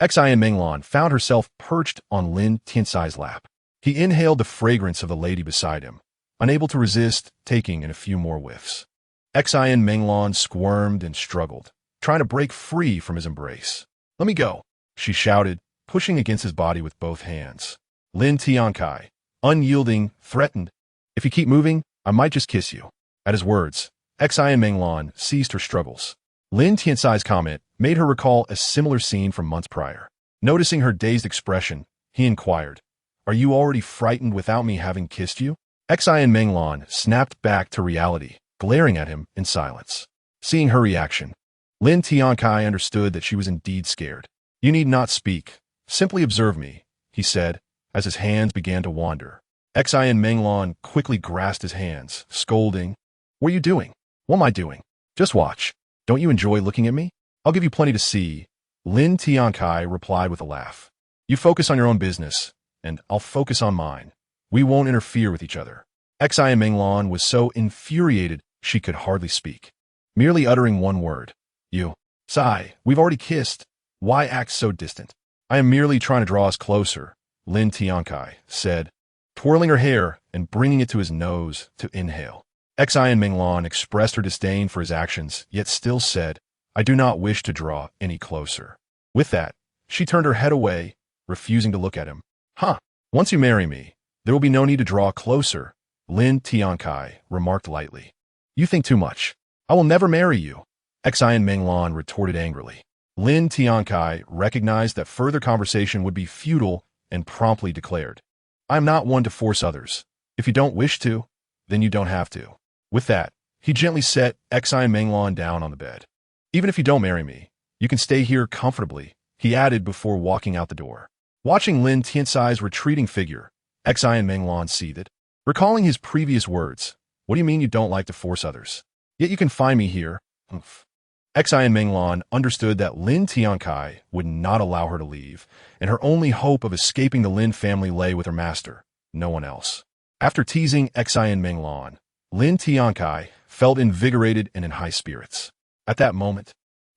Xian Menglan found herself perched on Lin Tiancai's lap. He inhaled the fragrance of the lady beside him, unable to resist taking in a few more whiffs. Xian Menglan squirmed and struggled, trying to break free from his embrace. "Let me go," she shouted, pushing against his body with both hands. Lin Tiancai, unyielding, threatened. If you keep moving, I might just kiss you. At his words, Xi and Menglan ceased her struggles. Lin Tiancai's comment made her recall a similar scene from months prior. Noticing her dazed expression, he inquired, "Are you already frightened without me having kissed you?" Xi and Menglan snapped back to reality, glaring at him in silence. Seeing her reaction, Lin Tiancai understood that she was indeed scared. "You need not speak. Simply observe me," he said, as his hands began to wander. Xi and Menglan quickly grasped his hands, scolding, "What are you doing?" "What am I doing? Just watch. Don't you enjoy looking at me? I'll give you plenty to see." Lin Tiancai replied with a laugh. "You focus on your own business, and I'll focus on mine. We won't interfere with each other." Xi and Menglan was so infuriated she could hardly speak. Merely uttering one word, "You." "Sigh, we've already kissed. Why act so distant?" "I am merely trying to draw us closer," Lin Tiancai said, twirling her hair and bringing it to his nose to inhale. Xi and Menglan expressed her disdain for his actions, yet still said, "I do not wish to draw any closer." With that, she turned her head away, refusing to look at him. "Huh, once you marry me, there will be no need to draw closer," Lin Tiancai remarked lightly. "You think too much. I will never marry you," Xi and Menglan retorted angrily. Lin Tiancai recognized that further conversation would be futile and promptly declared, "I am not one to force others. If you don't wish to, then you don't have to." With that, he gently set Xi and Menglan down on the bed. "Even if you don't marry me, you can stay here comfortably," he added before walking out the door. Watching Lin Tiancai's retreating figure, Xi and Menglan seethed. Recalling his previous words, "What do you mean you don't like to force others? Yet you can find me here." Xi and Menglan understood that Lin Tiancai would not allow her to leave, and her only hope of escaping the Lin family lay with her master, no one else. After teasing Xi and Menglan, Lin Tiancai felt invigorated and in high spirits. At that moment,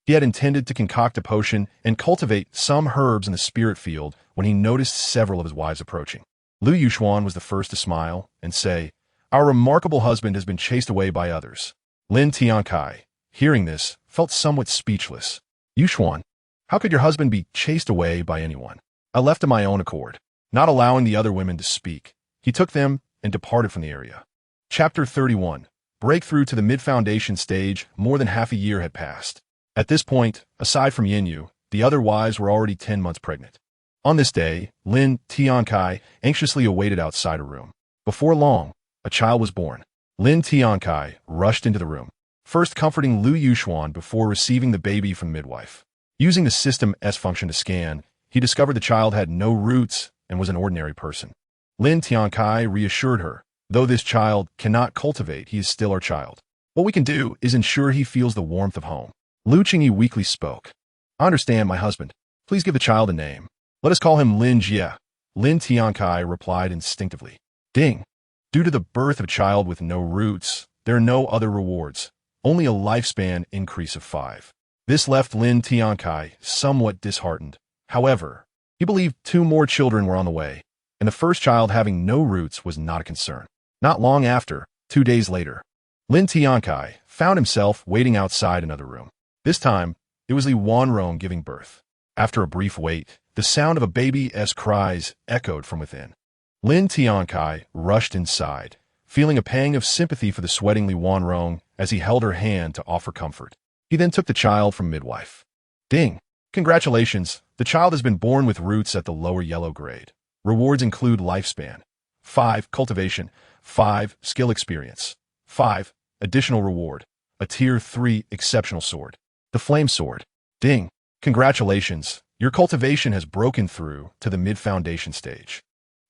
he had intended to concoct a potion and cultivate some herbs in the spirit field when he noticed several of his wives approaching. Lu Yuxuan was the first to smile and say, "Our remarkable husband has been chased away by others." Lin Tiancai, hearing this, felt somewhat speechless. "Yuxuan, how could your husband be chased away by anyone?" "I left of my own accord." Not allowing the other women to speak, he took them and departed from the area. Chapter 31. Breakthrough to the mid-foundation stage. More than half a year had passed. At this point, aside from Yinyu, the other wives were already 10 months pregnant. On this day, Lin Tiancai anxiously awaited outside her room. Before long, a child was born. Lin Tiancai rushed into the room, first comforting Lu Yuxuan before receiving the baby from the midwife. Using the System S function to scan, he discovered the child had no roots and was an ordinary person. Lin Tiancai reassured her, "Though this child cannot cultivate, he is still our child. What we can do is ensure he feels the warmth of home." Lu Qingyi weakly spoke. "I understand, my husband. Please give the child a name. Let us call him Lin Jie." Lin Tiancai replied instinctively. Ding. Due to the birth of a child with no roots, there are no other rewards, only a lifespan increase of 5. This left Lin Tiancai somewhat disheartened. However, he believed 2 more children were on the way, and the first child having no roots was not a concern. Not long after, 2 days later, Lin Tiancai found himself waiting outside another room. This time, it was Li Wanrong giving birth. After a brief wait, the sound of a baby's cries echoed from within. Lin Tiancai rushed inside, feeling a pang of sympathy for the sweating Li Wanrong as he held her hand to offer comfort. He then took the child from midwife. Ding! Congratulations, the child has been born with roots at the lower yellow grade. Rewards include lifespan, 5 cultivation, 5 skill experience, 5 additional reward, a tier 3 exceptional sword, the flame sword. Ding! Congratulations, your cultivation has broken through to the mid-foundation stage.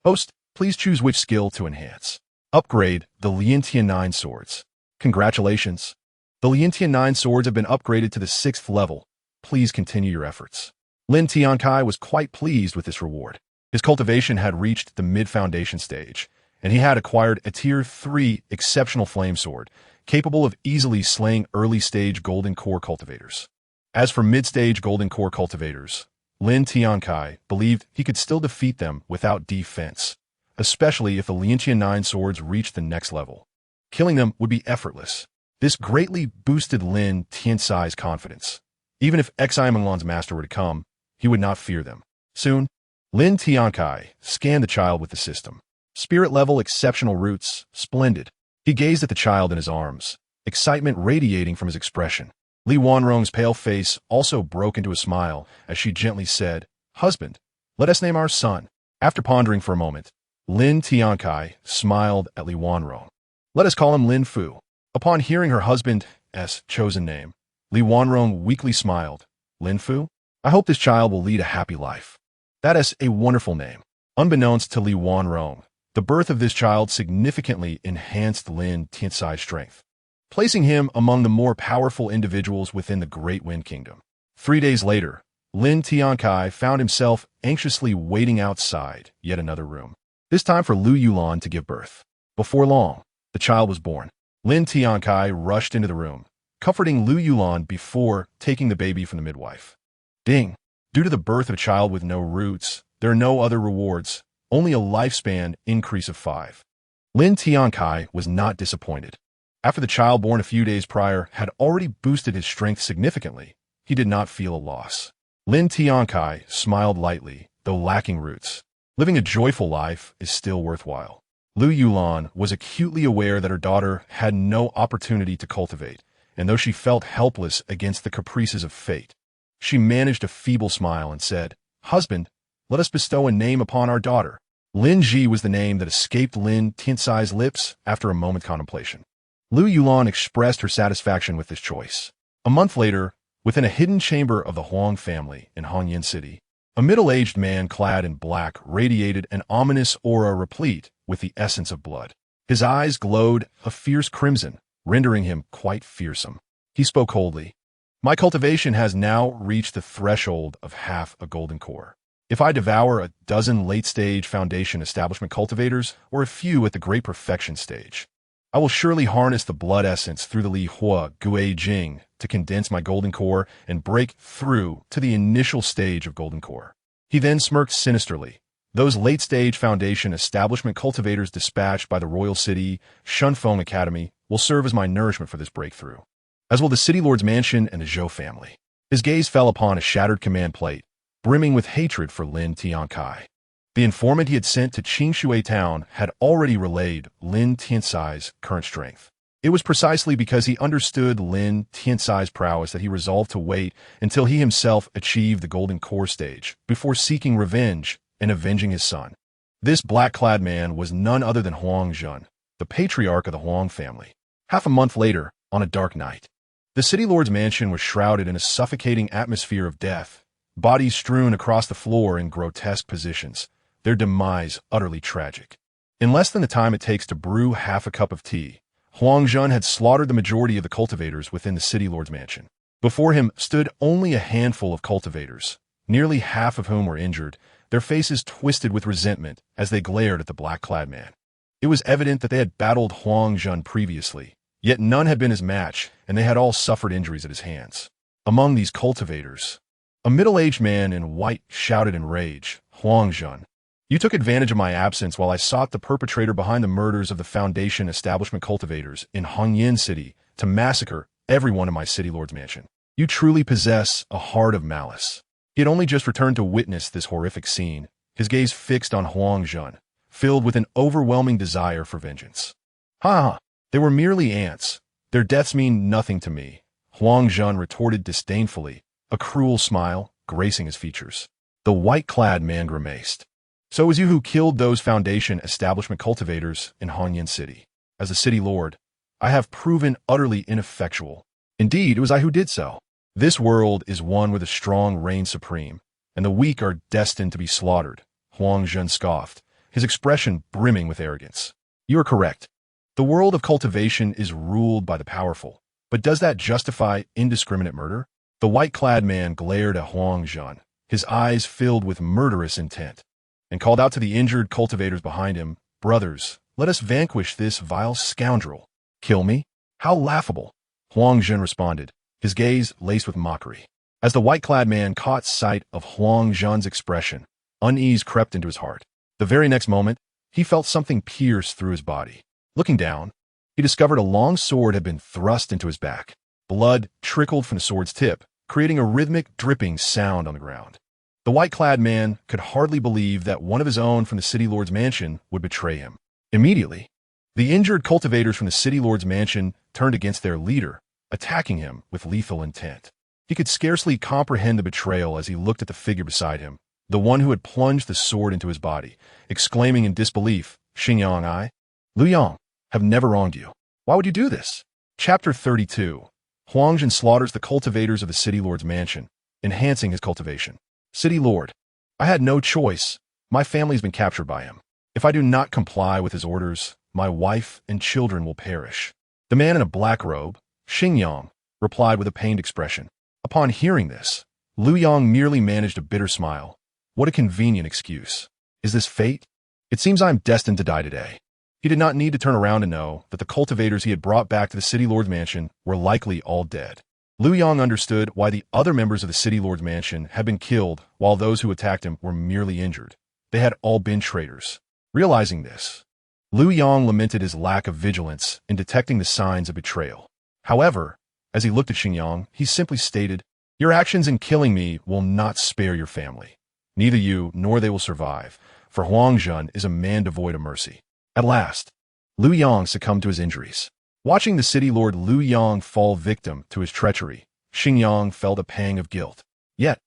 Host, please choose which skill to enhance. Upgrade the Lin Tiancai swords. Congratulations. The Lin Tiancai swords have been upgraded to the 6th level. Please continue your efforts. Lin Tiancai was quite pleased with this reward. His cultivation had reached the mid-foundation stage, and he had acquired a tier 3 exceptional flame sword, capable of easily slaying early-stage golden core cultivators. As for mid-stage golden core cultivators, Lin Tiancai believed he could still defeat them without defense, especially if the Lin Tiancai swords reached the next level. Killing them would be effortless. This greatly boosted Lin Tiancai's confidence. Even if Xi Menglan's master were to come, he would not fear them. Soon, Lin Tiancai scanned the child with the system. Spirit level exceptional roots, splendid. He gazed at the child in his arms, excitement radiating from his expression. Li Wanrong's pale face also broke into a smile as she gently said, "Husband, let us name our son." After pondering for a moment, Lin Tiancai smiled at Li Wanrong. "Let us call him Lin Fu." Upon hearing her husband's chosen name, Li Wanrong weakly smiled. "Lin Fu? I hope this child will lead a happy life." That is a wonderful name. Unbeknownst to Li Wanrong, the birth of this child significantly enhanced Lin Tiancai's strength, placing him among the more powerful individuals within the Great Wind Kingdom. 3 days later, Lin Tiancai found himself anxiously waiting outside yet another room, this time for Lu Yulan to give birth. Before long, the child was born. Lin Tiancai rushed into the room, comforting Lu Yulan before taking the baby from the midwife. Ding! Due to the birth of a child with no roots, there are no other rewards, only a lifespan increase of 5. Lin Tiancai was not disappointed. After the child born a few days prior had already boosted his strength significantly, he did not feel a loss. Lin Tiancai smiled lightly, though lacking roots. Living a joyful life is still worthwhile. Lu Yulan was acutely aware that her daughter had no opportunity to cultivate, and though she felt helpless against the caprices of fate, she managed a feeble smile and said, "Husband, let us bestow a name upon our daughter." Lin Ji was the name that escaped Lin Tiancai's lips after a moment's contemplation. Lu Yulan expressed her satisfaction with this choice. A month later, within a hidden chamber of the Huang family in Hongyan City, a middle-aged man clad in black radiated an ominous aura replete with the essence of blood. His eyes glowed a fierce crimson, rendering him quite fearsome. He spoke coldly. "My cultivation has now reached the threshold of half a golden core. If I devour a dozen late-stage foundation establishment cultivators or a few at the great perfection stage, I will surely harness the blood essence through the Li Hua Gui Jing to condense my golden core and break through to the initial stage of golden core." He then smirked sinisterly. "Those late-stage foundation establishment cultivators dispatched by the Royal City Shunfeng Academy will serve as my nourishment for this breakthrough, as will the City Lord's mansion and the Zhou family." His gaze fell upon a shattered command plate, brimming with hatred for Lin Tiancai. The informant he had sent to Qingshui town had already relayed Lin Tiancai's current strength. It was precisely because he understood Lin Tiancai's prowess that he resolved to wait until he himself achieved the golden core stage before seeking revenge and avenging his son. This black-clad man was none other than Huang Zhun, the patriarch of the Huang family. Half a month later, on a dark night, the city lord's mansion was shrouded in a suffocating atmosphere of death, bodies strewn across the floor in grotesque positions, their demise utterly tragic. In less than the time it takes to brew half a cup of tea, Huang Zhun had slaughtered the majority of the cultivators within the city lord's mansion. Before him stood only a handful of cultivators, nearly half of whom were injured, their faces twisted with resentment as they glared at the black-clad man. It was evident that they had battled Huang Zhun previously, yet none had been his match, and they had all suffered injuries at his hands. Among these cultivators, a middle-aged man in white shouted in rage, "Huang Zhun, you took advantage of my absence while I sought the perpetrator behind the murders of the Foundation establishment cultivators in Hongyan City to massacre everyone in my city lord's mansion. You truly possess a heart of malice." He had only just returned to witness this horrific scene, his gaze fixed on Huang Zhun, filled with an overwhelming desire for vengeance. "Ha! They were merely ants. Their deaths mean nothing to me," Huang Zhun retorted disdainfully, a cruel smile gracing his features. The white-clad man grimaced. "So it was you who killed those Foundation establishment cultivators in Hongyan City. As the city lord, I have proven utterly ineffectual. Indeed, it was I who did so. This world is one where the strong reign supreme, and the weak are destined to be slaughtered," Huang Zhun scoffed, his expression brimming with arrogance. "You are correct. The world of cultivation is ruled by the powerful, but does that justify indiscriminate murder?" The white-clad man glared at Huang Zhun, his eyes filled with murderous intent, and called out to the injured cultivators behind him, "Brothers, let us vanquish this vile scoundrel." "Kill me? How laughable!" Huang Zhun responded, his gaze laced with mockery. As the white-clad man caught sight of Huang Zhun's expression, unease crept into his heart. The very next moment, he felt something pierce through his body. Looking down, he discovered a long sword had been thrust into his back. Blood trickled from the sword's tip, creating a rhythmic dripping sound on the ground. The white-clad man could hardly believe that one of his own from the city lord's mansion would betray him. Immediately, the injured cultivators from the city lord's mansion turned against their leader, attacking him with lethal intent. He could scarcely comprehend the betrayal as he looked at the figure beside him, the one who had plunged the sword into his body, exclaiming in disbelief, "Xingyang, I, Liu Yang, have never wronged you. Why would you do this?" Chapter 32. Huangjin slaughters the cultivators of the city lord's mansion, enhancing his cultivation. City lord, I had no choice. My family has been captured by him. If I do not comply with his orders, my wife and children will perish. The man in a black robe, Xingyang, replied with a pained expression. Upon hearing this, Liu Yang merely managed a bitter smile. What a convenient excuse. Is this fate? It seems I am destined to die today. He did not need to turn around to know that the cultivators he had brought back to the city lord's mansion were likely all dead. Liu Yang understood why the other members of the city lord's mansion had been killed while those who attacked him were merely injured. They had all been traitors. Realizing this, Liu Yang lamented his lack of vigilance in detecting the signs of betrayal. However, as he looked at Xingyang, he simply stated, "Your actions in killing me will not spare your family. Neither you nor they will survive, for Huangjun is a man devoid of mercy." At last, Liu Yang succumbed to his injuries. Watching the city lord Liu Yang fall victim to his treachery, Xingyang felt a pang of guilt. Yet,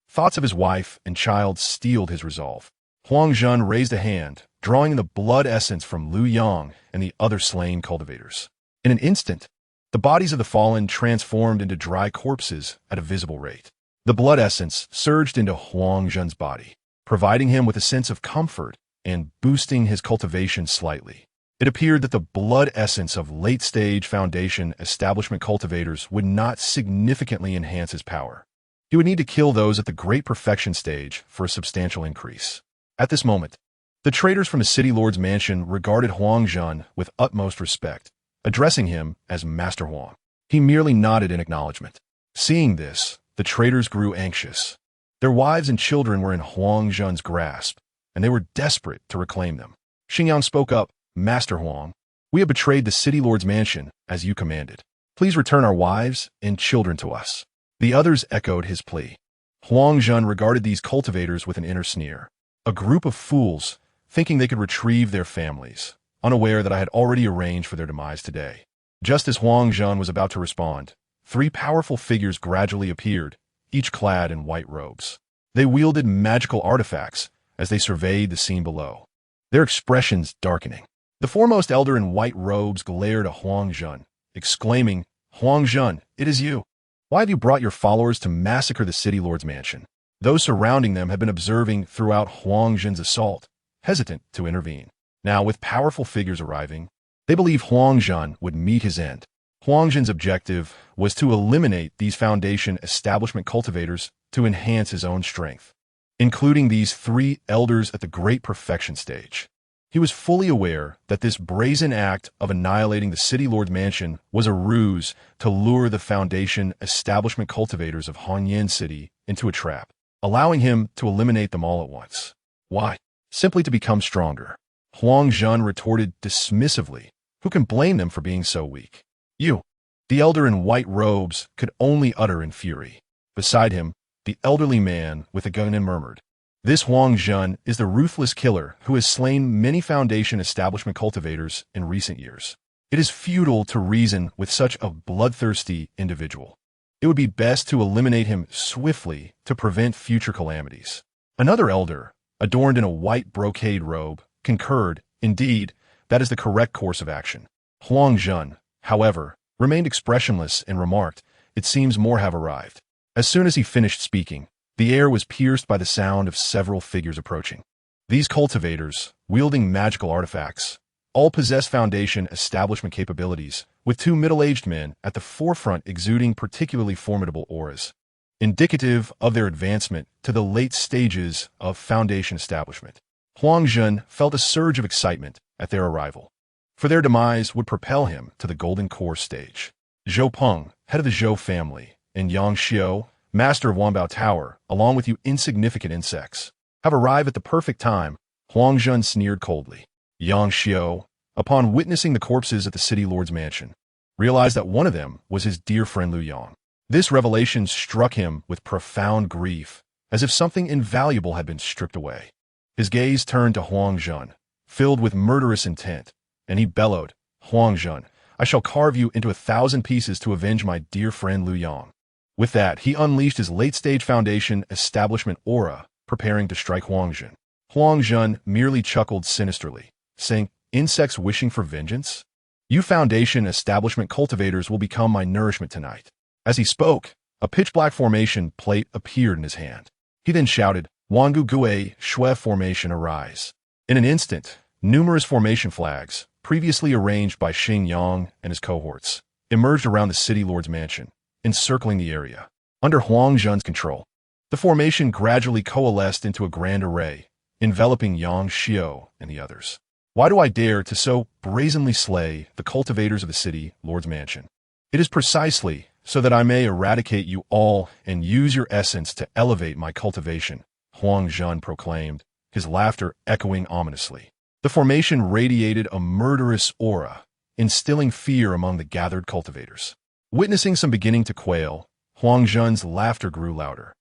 thoughts of his wife and child steeled his resolve. Huangjun raised a hand, drawing the blood essence from Liu Yang and the other slain cultivators. In an instant, the bodies of the fallen transformed into dry corpses at a visible rate. The blood essence surged into Huangjun's body, providing him with a sense of comfort and boosting his cultivation slightly. It appeared that the blood essence of late-stage foundation establishment cultivators would not significantly enhance his power. He would need to kill those at the great perfection stage for a substantial increase. At this moment, the traders from the city lord's mansion regarded Huangjun with utmost respect, addressing him as Master Huang. He merely nodded in acknowledgement. Seeing this, the traders grew anxious. Their wives and children were in Huangjun's grasp, and they were desperate to reclaim them. Xingyang spoke up, "Master Huang, we have betrayed the city lord's mansion as you commanded. Please return our wives and children to us." The others echoed his plea. Huangjun regarded these cultivators with an inner sneer. A group of fools, thinking they could retrieve their families, unaware that I had already arranged for their demise today. Just as Huangjun was about to respond, three powerful figures gradually appeared, each clad in white robes. They wielded magical artifacts as they surveyed the scene below, their expressions darkening. The foremost elder in white robes glared at Huangjun, exclaiming, "Huangjun, it is you. Why have you brought your followers to massacre the city lord's mansion?" Those surrounding them had been observing throughout Huangjun's assault, hesitant to intervene. Now, with powerful figures arriving, they believed Huangjun would meet his end. Huangjun's objective was to eliminate these foundation establishment cultivators to enhance his own strength, including these three elders at the great perfection stage. He was fully aware that this brazen act of annihilating the city lord's mansion was a ruse to lure the foundation establishment cultivators of Hanyan City into a trap, allowing him to eliminate them all at once. Why? Simply to become stronger. Huangjun retorted dismissively. Who can blame them for being so weak? You. The elder in white robes could only utter in fury. Beside him, the elderly man with a gun murmured, "This Huangjun is the ruthless killer who has slain many foundation establishment cultivators in recent years. It is futile to reason with such a bloodthirsty individual. It would be best to eliminate him swiftly to prevent future calamities." Another elder, adorned in a white brocade robe, concurred, "Indeed, that is the correct course of action." Huangjun, however, remained expressionless and remarked, "It seems more have arrived." As soon as he finished speaking, the air was pierced by the sound of several figures approaching. These cultivators, wielding magical artifacts, all possess foundation establishment capabilities, with two middle-aged men at the forefront exuding particularly formidable auras, indicative of their advancement to the late stages of foundation establishment. Huangjun felt a surge of excitement at their arrival, for their demise would propel him to the Golden Core stage. Zhou Peng, head of the Zhou family, and Yang Xiao, master of Wanbao Tower, along with you insignificant insects, have arrived at the perfect time, Huangjun sneered coldly. Yang Xiao, upon witnessing the corpses at the city lord's mansion, realized that one of them was his dear friend Liu Yang. This revelation struck him with profound grief, as if something invaluable had been stripped away. His gaze turned to Huang Zhun, filled with murderous intent, and he bellowed, "Huang Zhun, I shall carve you into 1,000 pieces to avenge my dear friend Liu Yang." With that, he unleashed his late-stage foundation establishment aura, preparing to strike Huang Zhun. Huang Zhun merely chuckled sinisterly, saying, "Insects wishing for vengeance? You foundation establishment cultivators will become my nourishment tonight." As he spoke, a pitch-black formation plate appeared in his hand. He then shouted, "Wangu Gue Shui formation arise." In an instant, numerous formation flags, previously arranged by Xing Yang and his cohorts, emerged around the city lord's mansion, encircling the area. Under Huang Zhun's control, the formation gradually coalesced into a grand array, enveloping Yang Xiao and the others. Why do I dare to so brazenly slay the cultivators of the city lord's mansion? It is precisely so that I may eradicate you all and use your essence to elevate my cultivation, Huang Zhun proclaimed, his laughter echoing ominously. The formation radiated a murderous aura, instilling fear among the gathered cultivators. Witnessing some beginning to quail, Huang Zhun's laughter grew louder.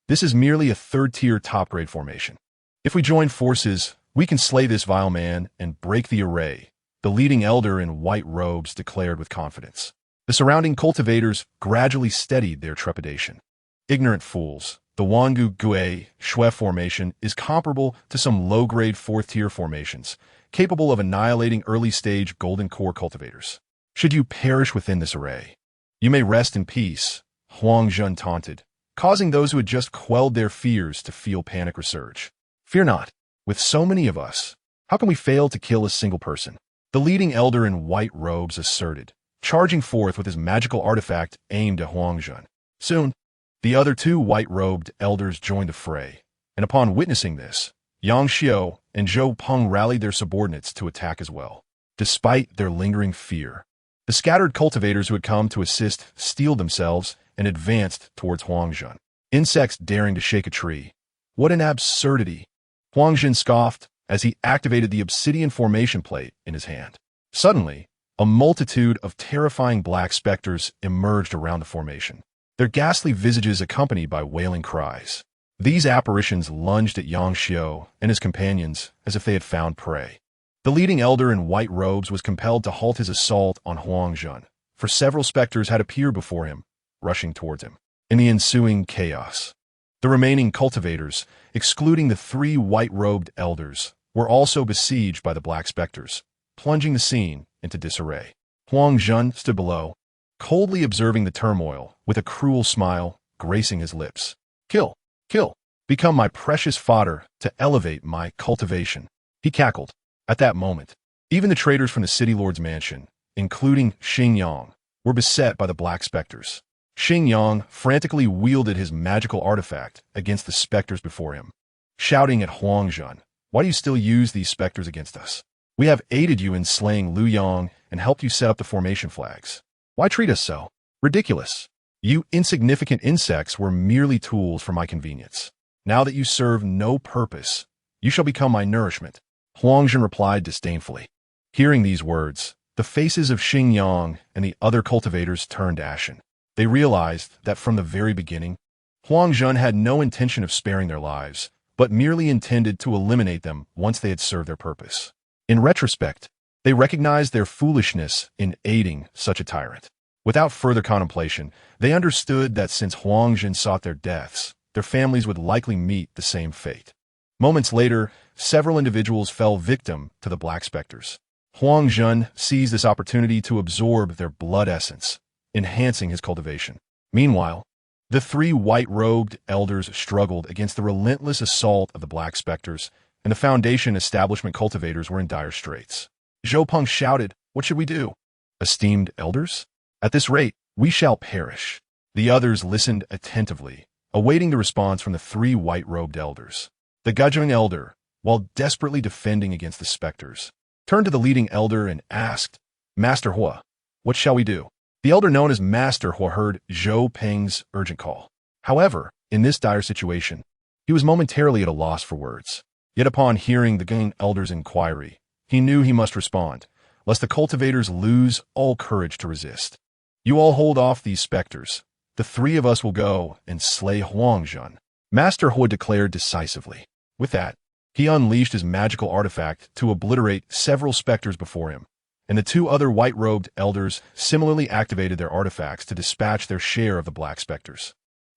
This is merely a third-tier top-grade formation. If we join forces, we can slay this vile man and break the array, the leading elder in white robes declared with confidence. The surrounding cultivators gradually steadied their trepidation. Ignorant fools, the Wangu Gue Shui formation is comparable to some low-grade fourth-tier formations, capable of annihilating early-stage golden core cultivators. Should you perish within this array, you may rest in peace, Huang Zhun taunted, causing those who had just quelled their fears to feel panic resurge. Fear not. With so many of us, how can we fail to kill a single person? The leading elder in white robes asserted, charging forth with his magical artifact aimed at Huang Zhun. Soon, the other two white-robed elders joined the fray, and upon witnessing this, Yang Xiao and Zhou Peng rallied their subordinates to attack as well. Despite their lingering fear, the scattered cultivators who had come to assist steeled themselves and advanced towards Huang Zhun. Insects daring to shake a tree. What an absurdity! Huang Zhun scoffed as he activated the obsidian formation plate in his hand. Suddenly, a multitude of terrifying black specters emerged around the formation, their ghastly visages accompanied by wailing cries. These apparitions lunged at Yang Xiao and his companions as if they had found prey. The leading elder in white robes was compelled to halt his assault on Huang Zhun, for several specters had appeared before him, rushing towards him. In the ensuing chaos, the remaining cultivators, excluding the three white-robed elders, were also besieged by the black specters, plunging the scene into disarray. Huang Zhun stood below, coldly observing the turmoil, with a cruel smile gracing his lips. "Kill, kill, become my precious fodder to elevate my cultivation," he cackled. At that moment, even the traders from the city lord's mansion, including Xing Yang, were beset by the black specters. Xing Yang frantically wielded his magical artifact against the specters before him, shouting at Huang Zhun, "Why do you still use these specters against us? We have aided you in slaying Liu Yang and helped you set up the formation flags. Why treat us so? Ridiculous. You insignificant insects were merely tools for my convenience. Now that you serve no purpose, you shall become my nourishment," Huang Zhun replied disdainfully. Hearing these words, the faces of Xing Yang and the other cultivators turned ashen. They realized that from the very beginning, Huang Zhun had no intention of sparing their lives, but merely intended to eliminate them once they had served their purpose. In retrospect, they recognized their foolishness in aiding such a tyrant. Without further contemplation, they understood that since Huang Zhun sought their deaths, their families would likely meet the same fate. Moments later, several individuals fell victim to the black specters. Huang Zhun seized this opportunity to absorb their blood essence, enhancing his cultivation. Meanwhile, the three white-robed elders struggled against the relentless assault of the black specters, and the foundation establishment cultivators were in dire straits. Zhou Peng shouted, "What should we do? Esteemed elders? At this rate, we shall perish." The others listened attentively, awaiting the response from the three white-robed elders. The Guzheng elder, while desperately defending against the specters, turned to the leading elder and asked, "Master Hua, what shall we do?" The elder known as Master Hua heard Zhou Peng's urgent call. However, in this dire situation, he was momentarily at a loss for words. Yet upon hearing the Guzheng elder's inquiry, he knew he must respond, lest the cultivators lose all courage to resist. "You all hold off these specters. The three of us will go and slay Huang Zhun." Master He declared decisively. With that, he unleashed his magical artifact to obliterate several specters before him, and the two other white-robed elders similarly activated their artifacts to dispatch their share of the black specters.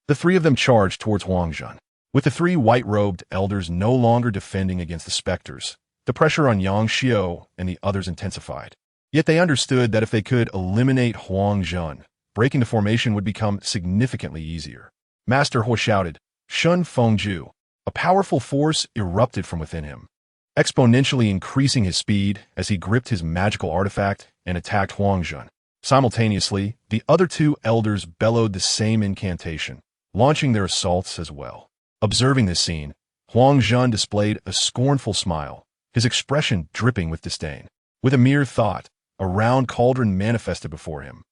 The three of them charged towards Huangjun, with the three white-robed elders no longer defending against the specters. The pressure on Yang Xiao and the others intensified. Yet they understood that if they could eliminate Huangjun, breaking the formation would become significantly easier. Master He shouted, "Shun Fengju!" A powerful force erupted from within him, exponentially increasing his speed as he gripped his magical artifact and attacked Huangjun. Simultaneously, the other two elders bellowed the same incantation, launching their assaults as well. Observing this scene, Huangjun displayed a scornful smile, his expression dripping with disdain. With a mere thought, a round cauldron manifested before him,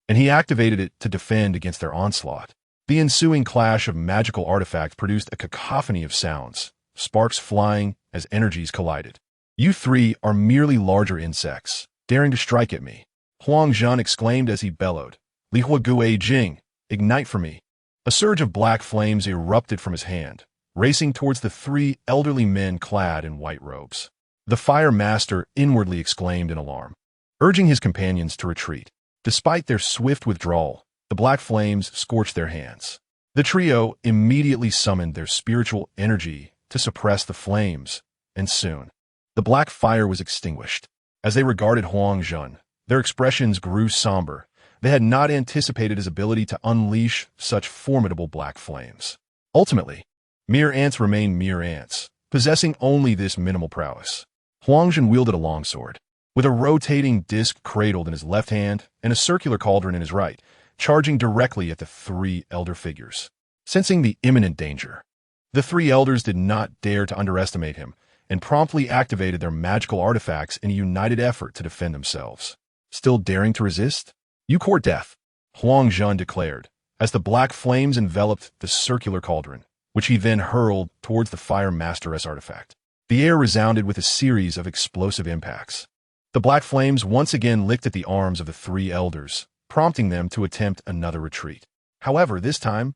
and he activated it to defend against their onslaught. The ensuing clash of magical artifacts produced a cacophony of sounds, sparks flying as energies collided. "You three are merely larger insects, daring to strike at me," Huangjun exclaimed as he bellowed. "Li Hua Gue Jing, ignite for me." A surge of black flames erupted from his hand, racing towards the three elderly men clad in white robes. The Fire Master inwardly exclaimed in alarm, urging his companions to retreat. Despite their swift withdrawal, the black flames scorched their hands. The trio immediately summoned their spiritual energy to suppress the flames, and soon, the black fire was extinguished. As they regarded Huangjun, their expressions grew somber. They had not anticipated his ability to unleash such formidable black flames. Ultimately, mere ants remain mere ants, possessing only this minimal prowess. Huangjun wielded a longsword, with a rotating disc cradled in his left hand and a circular cauldron in his right, charging directly at the three elder figures. Sensing the imminent danger, the three elders did not dare to underestimate him and promptly activated their magical artifacts in a united effort to defend themselves. "Still daring to resist? You court death," Huangjun declared, as the black flames enveloped the circular cauldron, which he then hurled towards the Fire Master's artifact. The air resounded with a series of explosive impacts. The black flames once again licked at the arms of the three elders, prompting them to attempt another retreat. However, this time,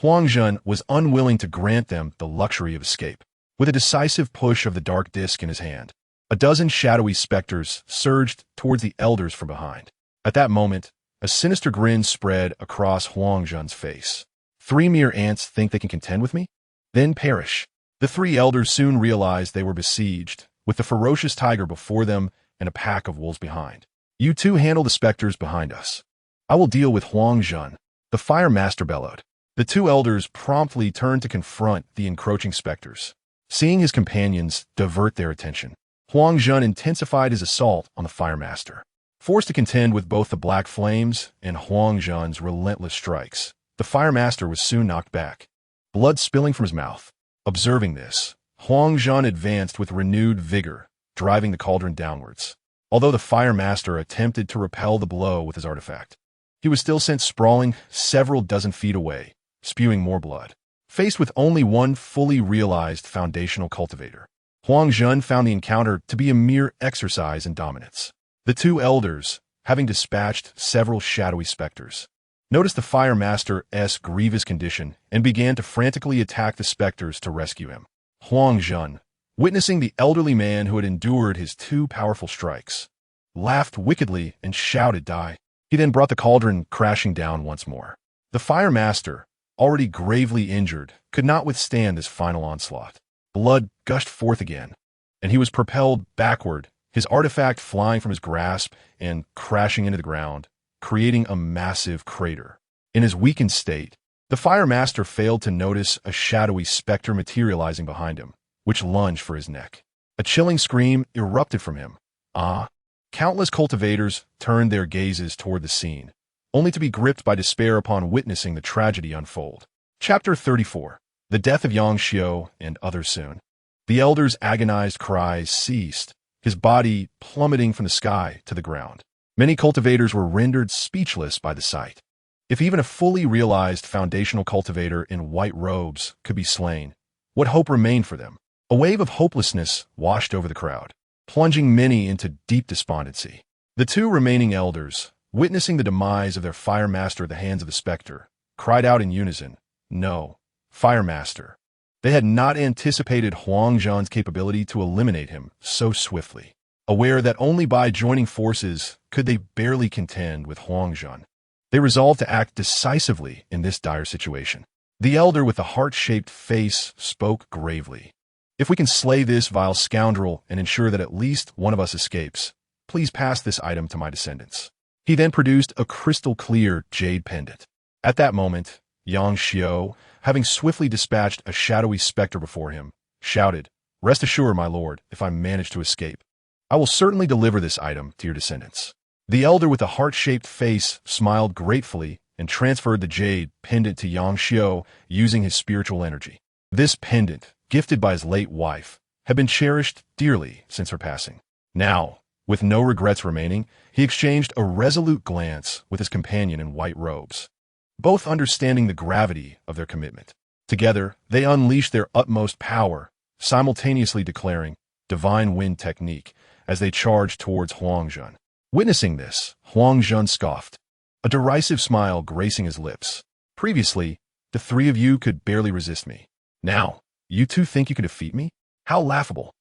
Huangjun was unwilling to grant them the luxury of escape. With a decisive push of the dark disc in his hand, a dozen shadowy specters surged towards the elders from behind. At that moment, a sinister grin spread across Huangjun's face. "Three mere ants think they can contend with me? Then perish." The three elders soon realized they were besieged, with the ferocious tiger before them and a pack of wolves behind. "You two handle the specters behind us. I will deal with Huangjun," the Fire Master bellowed. The two elders promptly turned to confront the encroaching specters. Seeing his companions divert their attention, Huangjun intensified his assault on the Fire Master. Forced to contend with both the black flames and Huangjun's relentless strikes, the Fire Master was soon knocked back, blood spilling from his mouth. Observing this, Huangjun advanced with renewed vigor, driving the cauldron downwards. Although the Fire Master attempted to repel the blow with his artifact, he was still sent sprawling several dozen feet away, spewing more blood. Faced with only one fully realized foundational cultivator, Huangjun found the encounter to be a mere exercise in dominance. The two elders, having dispatched several shadowy specters, noticed the Fire Master's grievous condition and began to frantically attack the specters to rescue him. Huangjun, witnessing the elderly man who had endured his two powerful strikes, laughed wickedly and shouted, "Die." He then brought the cauldron crashing down once more. The Fire Master, already gravely injured, could not withstand this final onslaught. Blood gushed forth again, and he was propelled backward, his artifact flying from his grasp and crashing into the ground, creating a massive crater. In his weakened state, the Fire Master failed to notice a shadowy specter materializing behind him, which lunged for his neck. A chilling scream erupted from him. "Ah!" Countless cultivators turned their gazes toward the scene, only to be gripped by despair upon witnessing the tragedy unfold. Chapter 34. The Death of Yang Xiao and Others Soon. The elder's agonized cries ceased, his body plummeting from the sky to the ground. Many cultivators were rendered speechless by the sight. If even a fully realized foundational cultivator in white robes could be slain, what hope remained for them? A wave of hopelessness washed over the crowd, plunging many into deep despondency. The two remaining elders, witnessing the demise of their Fire Master at the hands of the specter, cried out in unison, "No, Fire Master. They had not anticipated Huang Zhan's capability to eliminate him so swiftly. Aware that only by joining forces could they barely contend with Huang Zhan, they resolved to act decisively in this dire situation. The elder with the heart-shaped face spoke gravely. "If we can slay this vile scoundrel and ensure that at least one of us escapes, please pass this item to my descendants." He then produced a crystal-clear jade pendant. At that moment, Yang Xiao, having swiftly dispatched a shadowy specter before him, shouted, "Rest assured, my lord, if I manage to escape, I will certainly deliver this item to your descendants." The elder with the heart-shaped face smiled gratefully and transferred the jade pendant to Yang Xiao using his spiritual energy. This pendant, gifted by his late wife, had been cherished dearly since her passing. Now, with no regrets remaining, he exchanged a resolute glance with his companion in white robes, both understanding the gravity of their commitment. Together, they unleashed their utmost power, simultaneously declaring Divine Wind technique as they charged towards Huang Zhan. Witnessing this, Huang Zhan scoffed, a derisive smile gracing his lips. "Previously, the three of you could barely resist me. Now, you two think you can defeat me? How laughable."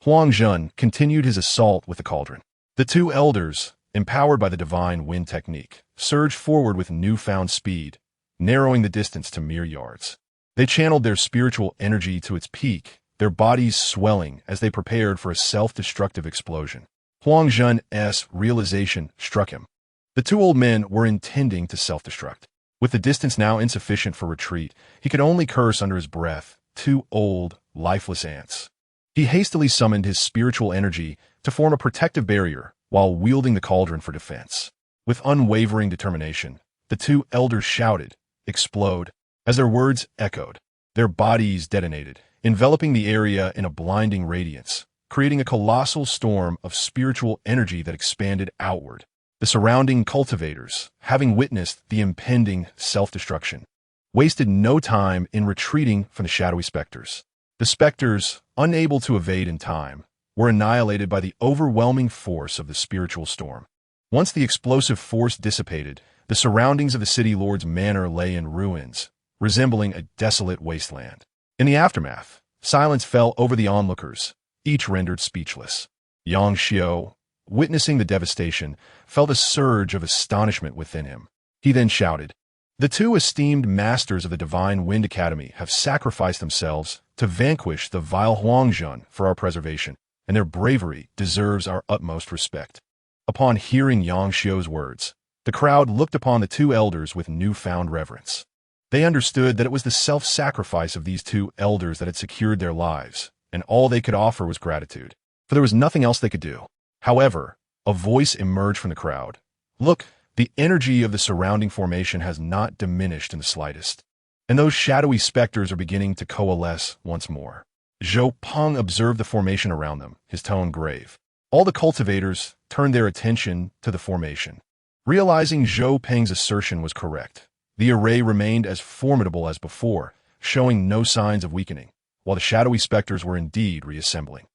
Huang Zhan continued his assault with the cauldron. The two elders, empowered by the Divine Wind technique, surged forward with newfound speed, narrowing the distance to mere yards. They channeled their spiritual energy to its peak, their bodies swelling as they prepared for a self-destructive explosion. Huang Zhan's realization struck him. The two old men were intending to self-destruct. With the distance now insufficient for retreat, he could only curse under his breath, two old, lifeless ants. He hastily summoned his spiritual energy to form a protective barrier while wielding the cauldron for defense. With unwavering determination, the two elders shouted, "Explode!" As their words echoed, their bodies detonated, enveloping the area in a blinding radiance, creating a colossal storm of spiritual energy that expanded outward. The surrounding cultivators, having witnessed the impending self-destruction, wasted no time in retreating from the shadowy specters. The specters, unable to evade in time, were annihilated by the overwhelming force of the spiritual storm. Once the explosive force dissipated, the surroundings of the city lord's manor lay in ruins, resembling a desolate wasteland. In the aftermath, silence fell over the onlookers, each rendered speechless. Yang Xiao, witnessing the devastation, felt a surge of astonishment within him. He then shouted, "The two esteemed masters of the Divine Wind Academy have sacrificed themselves to vanquish the vile Huang Zhan for our preservation, and their bravery deserves our utmost respect." Upon hearing Yang Xiao's words, the crowd looked upon the two elders with newfound reverence. They understood that it was the self-sacrifice of these two elders that had secured their lives, and all they could offer was gratitude, for there was nothing else they could do. However, a voice emerged from the crowd. "Look, the energy of the surrounding formation has not diminished in the slightest, and those shadowy specters are beginning to coalesce once more." Zhou Peng observed the formation around them, his tone grave. All the cultivators turned their attention to the formation. Realizing Zhou Peng's assertion was correct, the array remained as formidable as before, showing no signs of weakening, while the shadowy specters were indeed reassembling.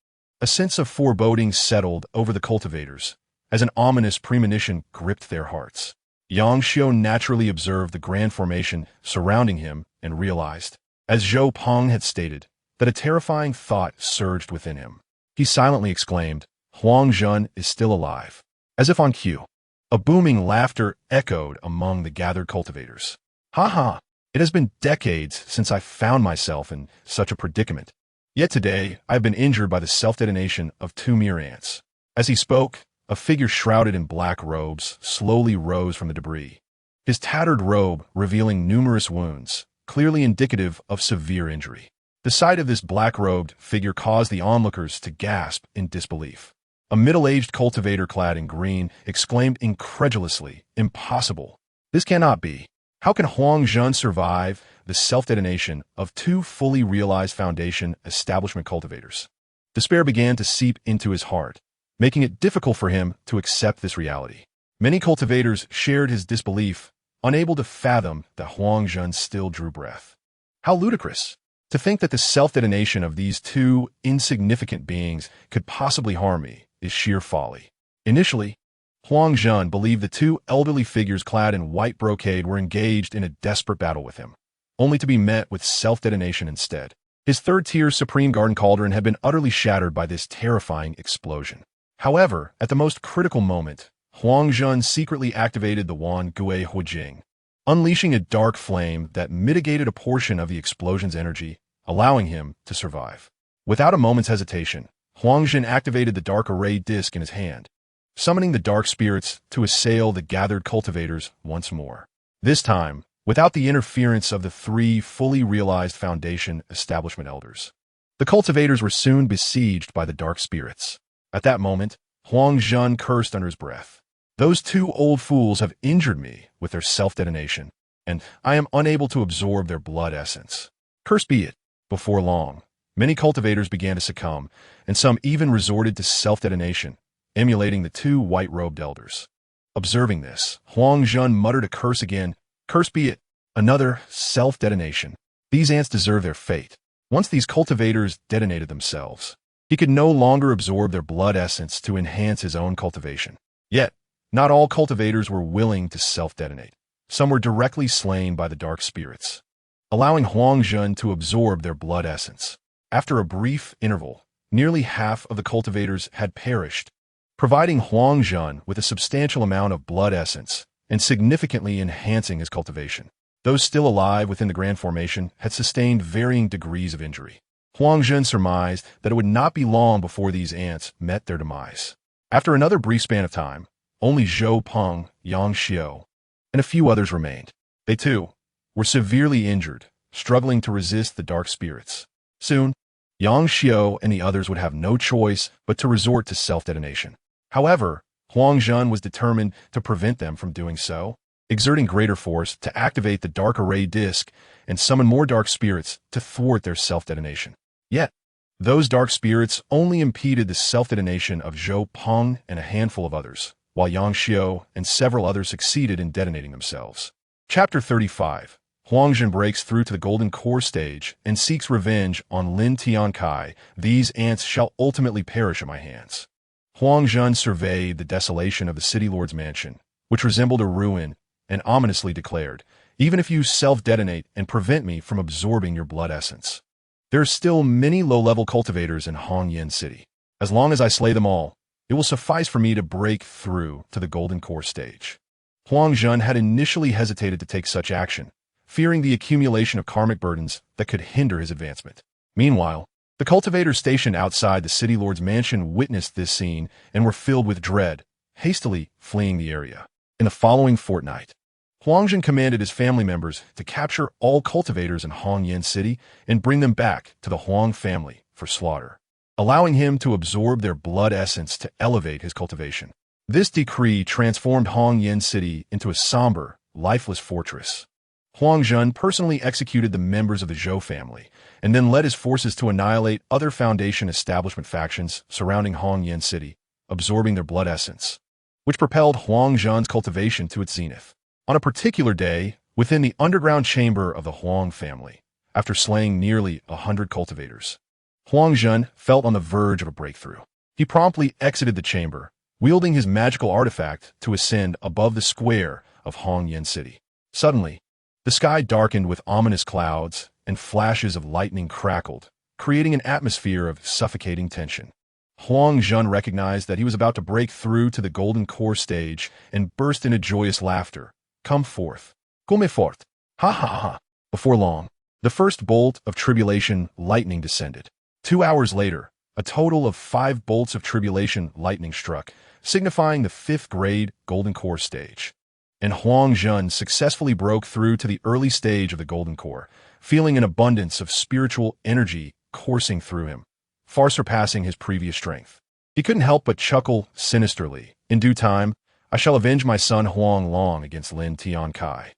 A sense of foreboding settled over the cultivators, as an ominous premonition gripped their hearts. Yang Xiao naturally observed the grand formation surrounding him and realized, as Zhou Peng had stated, that a terrifying thought surged within him. He silently exclaimed, "Huang Zhan is still alive." As if on cue, a booming laughter echoed among the gathered cultivators. "Ha ha! It has been decades since I found myself in such a predicament. Yet today I have been injured by the self-detonation of two mere ants." As he spoke, a figure shrouded in black robes slowly rose from the debris, his tattered robe revealing numerous wounds, clearly indicative of severe injury. The sight of this black-robed figure caused the onlookers to gasp in disbelief. A middle-aged cultivator clad in green exclaimed incredulously, "Impossible! This cannot be. How can Huang Zhan survive the self-detonation of two fully realized foundation establishment cultivators?" Despair began to seep into his heart, making it difficult for him to accept this reality. Many cultivators shared his disbelief, unable to fathom that Huang Zhan still drew breath. How ludicrous! To think that the self-detonation of these two insignificant beings could possibly harm me is sheer folly. Initially, Huang Zhan believed the two elderly figures clad in white brocade were engaged in a desperate battle with him. only to be met with self-detonation instead. His third-tier Supreme Garden Cauldron had been utterly shattered by this terrifying explosion. However, at the most critical moment, Huang Zhun secretly activated the wand Gui Huijing, unleashing a dark flame that mitigated a portion of the explosion's energy, allowing him to survive. Without a moment's hesitation, Huang Zhun activated the dark array disc in his hand, summoning the dark spirits to assail the gathered cultivators once more. This time, without the interference of the three fully realized Foundation establishment elders. The cultivators were soon besieged by the dark spirits. At that moment, Huang Zhun cursed under his breath. Those two old fools have injured me with their self-detonation, and I am unable to absorb their blood essence. Cursed be it. Before long, many cultivators began to succumb, and some even resorted to self-detonation, emulating the two white-robed elders. Observing this, Huang Zhun muttered a curse again. Cursed be it. Another self-detonation. These ants deserve their fate. Once these cultivators detonated themselves, he could no longer absorb their blood essence to enhance his own cultivation. Yet, not all cultivators were willing to self-detonate. Some were directly slain by the dark spirits, allowing Huang Zhun to absorb their blood essence. After a brief interval, nearly half of the cultivators had perished, providing Huang Zhun with a substantial amount of blood essence and significantly enhancing his cultivation. Those still alive within the Grand Formation had sustained varying degrees of injury. Huang Zhun surmised that it would not be long before these ants met their demise. After another brief span of time, only Zhou Peng, Yang Xiao, and a few others remained. They, too, were severely injured, struggling to resist the dark spirits. Soon, Yang Xiao and the others would have no choice but to resort to self-detonation. However, Huang Zhun was determined to prevent them from doing so, exerting greater force to activate the dark array disc and summon more dark spirits to thwart their self-detonation. Yet, those dark spirits only impeded the self-detonation of Zhou Peng and a handful of others, while Yang Xiao and several others succeeded in detonating themselves. Chapter 35. Huang Zhun breaks through to the Golden Core stage and seeks revenge on Lin Tiancai. These ants shall ultimately perish at my hands. Huang Zhun surveyed the desolation of the city lord's mansion, which resembled a ruin, and ominously declared, even if you self-detonate and prevent me from absorbing your blood essence, there are still many low-level cultivators in Hongyan City. As long as I slay them all, it will suffice for me to break through to the Golden Core stage. Huang Zhun had initially hesitated to take such action, fearing the accumulation of karmic burdens that could hinder his advancement. Meanwhile, the cultivators stationed outside the city lord's mansion witnessed this scene and were filled with dread, hastily fleeing the area. In the following fortnight, Huang Zhun commanded his family members to capture all cultivators in Hongyan City and bring them back to the Huang family for slaughter, allowing him to absorb their blood essence to elevate his cultivation. This decree transformed Hongyan City into a somber, lifeless fortress. Huang Zhun personally executed the members of the Zhou family, and then led his forces to annihilate other Foundation establishment factions surrounding Hongyan City, absorbing their blood essence, which propelled Huang Zhun's cultivation to its zenith. On a particular day, within the underground chamber of the Huang family, after slaying nearly 100 cultivators, Huang Zhun felt on the verge of a breakthrough. He promptly exited the chamber, wielding his magical artifact to ascend above the square of Hongyan City. Suddenly, the sky darkened with ominous clouds, and flashes of lightning crackled, creating an atmosphere of suffocating tension. Huang Zhun recognized that he was about to break through to the Golden Core stage and burst into joyous laughter. Come forth. Come forth. Ha ha ha. Before long, the first bolt of tribulation lightning descended. 2 hours later, a total of 5 bolts of tribulation lightning struck, signifying the 5th grade Golden Core stage. And Huang Zhun successfully broke through to the early stage of the Golden Core, feeling an abundance of spiritual energy coursing through him, far surpassing his previous strength. He couldn't help but chuckle sinisterly. In due time, I shall avenge my son Huang Long against Lin Tiancai.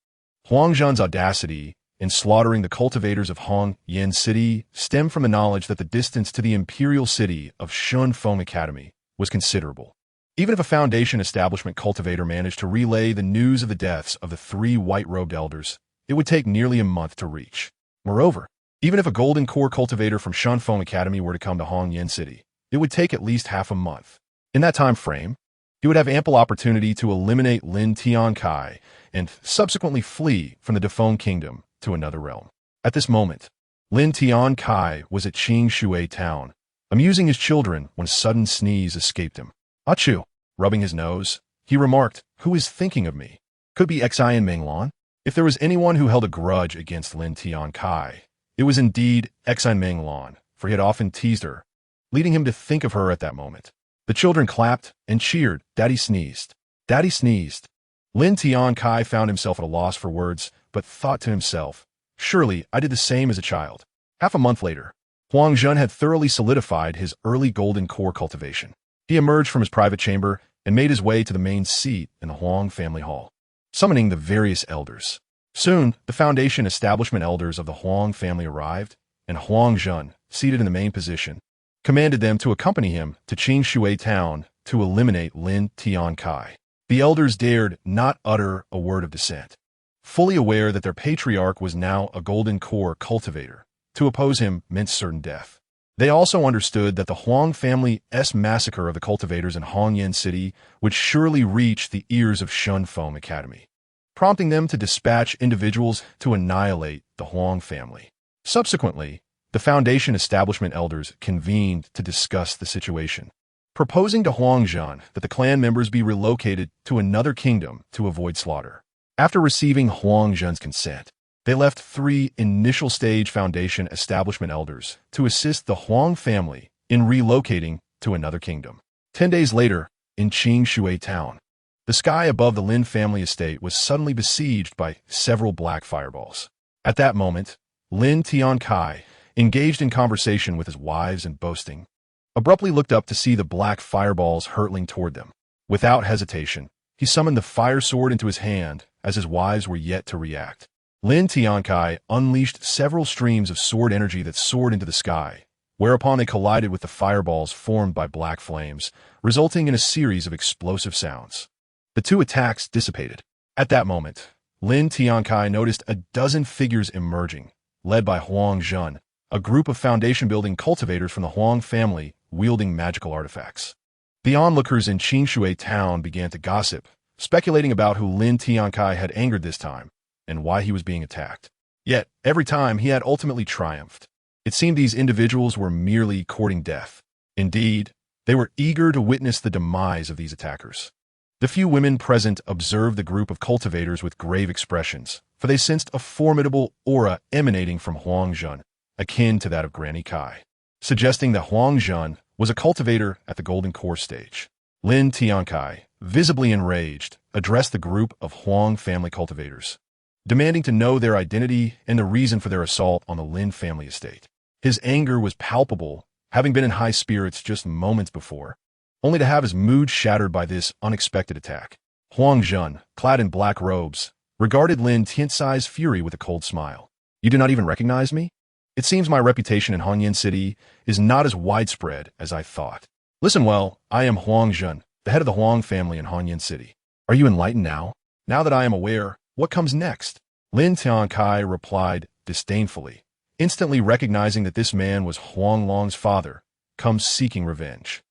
Huang Zhun's audacity in slaughtering the cultivators of Hongyan City stemmed from the knowledge that the distance to the imperial city of Shunfeng Academy was considerable. Even if a Foundation establishment cultivator managed to relay the news of the deaths of the 3 white-robed elders, it would take nearly a month to reach. Moreover, even if a Golden Core cultivator from Shunfeng Academy were to come to Hongyan City, it would take at least half a month. In that time frame, he would have ample opportunity to eliminate Lin Tiancai and subsequently flee from the Defeng Kingdom to another realm. At this moment, Lin Tiancai was at Qing Shui town, amusing his children when a sudden sneeze escaped him. Achoo! Rubbing his nose, he remarked, "Who is thinking of me? Could be Xian Menglan?" If there was anyone who held a grudge against Lin Tiancai, it was indeed Xian Menglan, for he had often teased her, leading him to think of her at that moment. The children clapped and cheered. Daddy sneezed. Daddy sneezed. Lin Tiancai found himself at a loss for words, but thought to himself, "Surely I did the same as a child." Half a month later, Huang Zhen had thoroughly solidified his early golden core cultivation. He emerged from his private chamber and made his way to the main seat in the Huang family hall, summoning the various elders. Soon, the foundation establishment elders of the Huang family arrived, and Huang Zhen, seated in the main position, commanded them to accompany him to Qing Shui town to eliminate Lin Tiancai. The elders dared not utter a word of dissent, fully aware that their patriarch was now a golden core cultivator. To oppose him meant certain death. They also understood that the Huang family's massacre of the cultivators in Hongyan City would surely reach the ears of Shunfeng Academy, prompting them to dispatch individuals to annihilate the Huang family. Subsequently, the Foundation establishment elders convened to discuss the situation, proposing to Huang Zhen that the clan members be relocated to another kingdom to avoid slaughter. After receiving Huang Zhen's consent, they left 3 initial stage Foundation establishment elders to assist the Huang family in relocating to another kingdom. 10 days later, in Qing Shui town, the sky above the Lin family estate was suddenly besieged by several black fireballs. At that moment, Lin Tiancai, engaged in conversation with his wives and boasting, abruptly looked up to see the black fireballs hurtling toward them. Without hesitation, he summoned the fire sword into his hand as his wives were yet to react. Lin Tiancai unleashed several streams of sword energy that soared into the sky, whereupon they collided with the fireballs formed by black flames, resulting in a series of explosive sounds. The 2 attacks dissipated. At that moment, Lin Tiancai noticed a dozen figures emerging, led by Huang Zhen, a group of foundation-building cultivators from the Huang family wielding magical artifacts. The onlookers in Qing Shui town began to gossip, speculating about who Lin Tiancai had angered this time and why he was being attacked. Yet, every time he had ultimately triumphed. It seemed these individuals were merely courting death. Indeed, they were eager to witness the demise of these attackers. The few women present observed the group of cultivators with grave expressions, for they sensed a formidable aura emanating from Huang Zhen, akin to that of Granny Kai, suggesting that Huang Zhen was a cultivator at the Golden Core stage. Lin Tiancai, visibly enraged, addressed the group of Huang family cultivators, demanding to know their identity and the reason for their assault on the Lin family estate. His anger was palpable, having been in high spirits just moments before, only to have his mood shattered by this unexpected attack. Huang Zhen, clad in black robes, regarded Lin Tiancai's fury with a cold smile. "You do not even recognize me? It seems my reputation in Hongyan City is not as widespread as I thought. Listen well, I am Huang Zhen, the head of the Huang family in Hongyan City. Are you enlightened now? Now that I am aware, what comes next?" Lin Tiancai replied disdainfully, instantly recognizing that this man was Huang Long's father, come seeking revenge.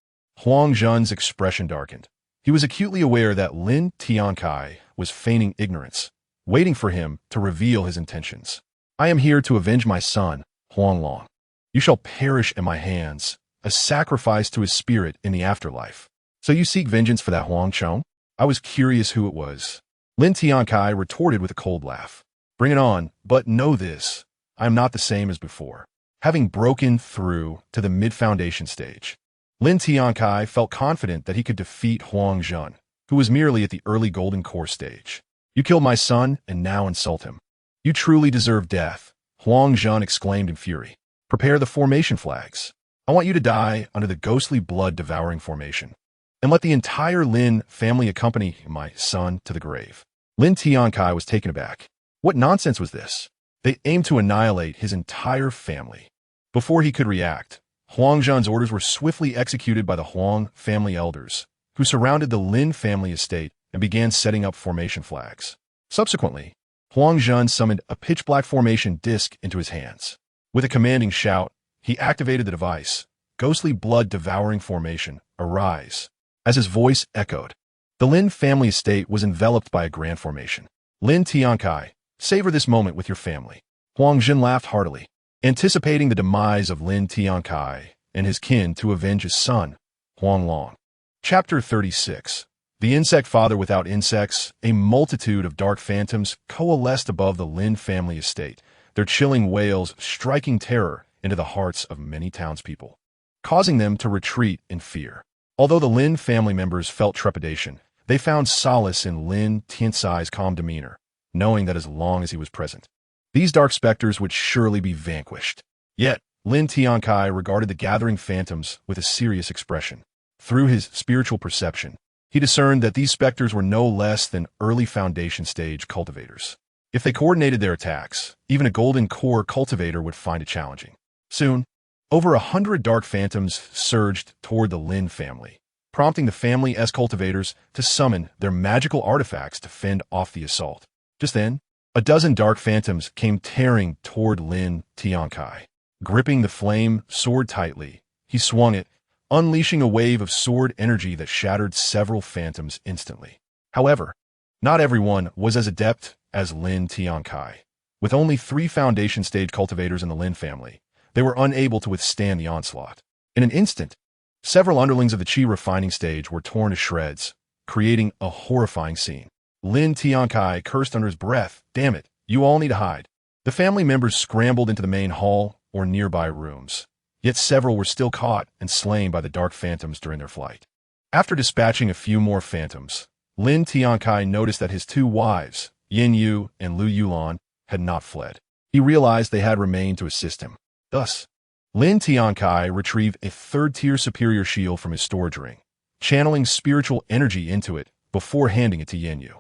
Huang Zhen's expression darkened. He was acutely aware that Lin Tiancai was feigning ignorance, waiting for him to reveal his intentions. "I am here to avenge my son, Huang Long. You shall perish in my hands, a sacrifice to his spirit in the afterlife. So you seek vengeance for that Huang Chong?" I was curious who it was. Lin Tiancai retorted with a cold laugh. "Bring it on, but know this, I am not the same as before." Having broken through to the mid-foundation stage, Lin Tiancai felt confident that he could defeat Huang Zhen, who was merely at the early Golden Core stage. "You killed my son and now insult him. You truly deserve death," Huang Zhen exclaimed in fury. "Prepare the formation flags. I want you to die under the ghostly blood-devouring formation, and let the entire Lin family accompany my son to the grave." Lin Tiancai was taken aback. What nonsense was this? They aimed to annihilate his entire family. Before he could react, Huang Zhen's orders were swiftly executed by the Huang family elders, who surrounded the Lin family estate and began setting up formation flags. Subsequently, Huang Zhen summoned a pitch-black formation disc into his hands. With a commanding shout, he activated the device, ghostly blood-devouring formation, arise. As his voice echoed, the Lin family estate was enveloped by a grand formation. Lin Tiancai, Savor this moment with your family." Huang Zhen laughed heartily, anticipating the demise of Lin Tiancai and his kin to avenge his son, Huang Long. Chapter 36. The Insect Father Without Insects. A multitude of dark phantoms coalesced above the Lin family estate, their chilling wails striking terror into the hearts of many townspeople, causing them to retreat in fear. Although the Lin family members felt trepidation, they found solace in Lin Tiancai's calm demeanor, knowing that as long as he was present, these dark specters would surely be vanquished. Yet, Lin Tiancai regarded the gathering phantoms with a serious expression. Through his spiritual perception, he discerned that these specters were no less than early foundation stage cultivators. If they coordinated their attacks, even a golden core cultivator would find it challenging. Soon, over 100 dark phantoms surged toward the Lin family, prompting the family's cultivators to summon their magical artifacts to fend off the assault. Just then, a dozen dark phantoms came tearing toward Lin Tiancai. Gripping the flame sword tightly, he swung it, unleashing a wave of sword energy that shattered several phantoms instantly. However, not everyone was as adept as Lin Tiancai. With only 3 foundation stage cultivators in the Lin family, they were unable to withstand the onslaught. In an instant, several underlings of the Qi refining stage were torn to shreds, creating a horrifying scene. Lin Tiancai cursed under his breath, "Damn it, you all need to hide." The family members scrambled into the main hall or nearby rooms, yet several were still caught and slain by the dark phantoms during their flight. After dispatching a few more phantoms, Lin Tiancai noticed that his 2 wives, Yin Yu and Lu Yulan, had not fled. He realized they had remained to assist him. Thus, Lin Tiancai retrieved a 3rd-tier superior shield from his storage ring, channeling spiritual energy into it before handing it to Yin Yu.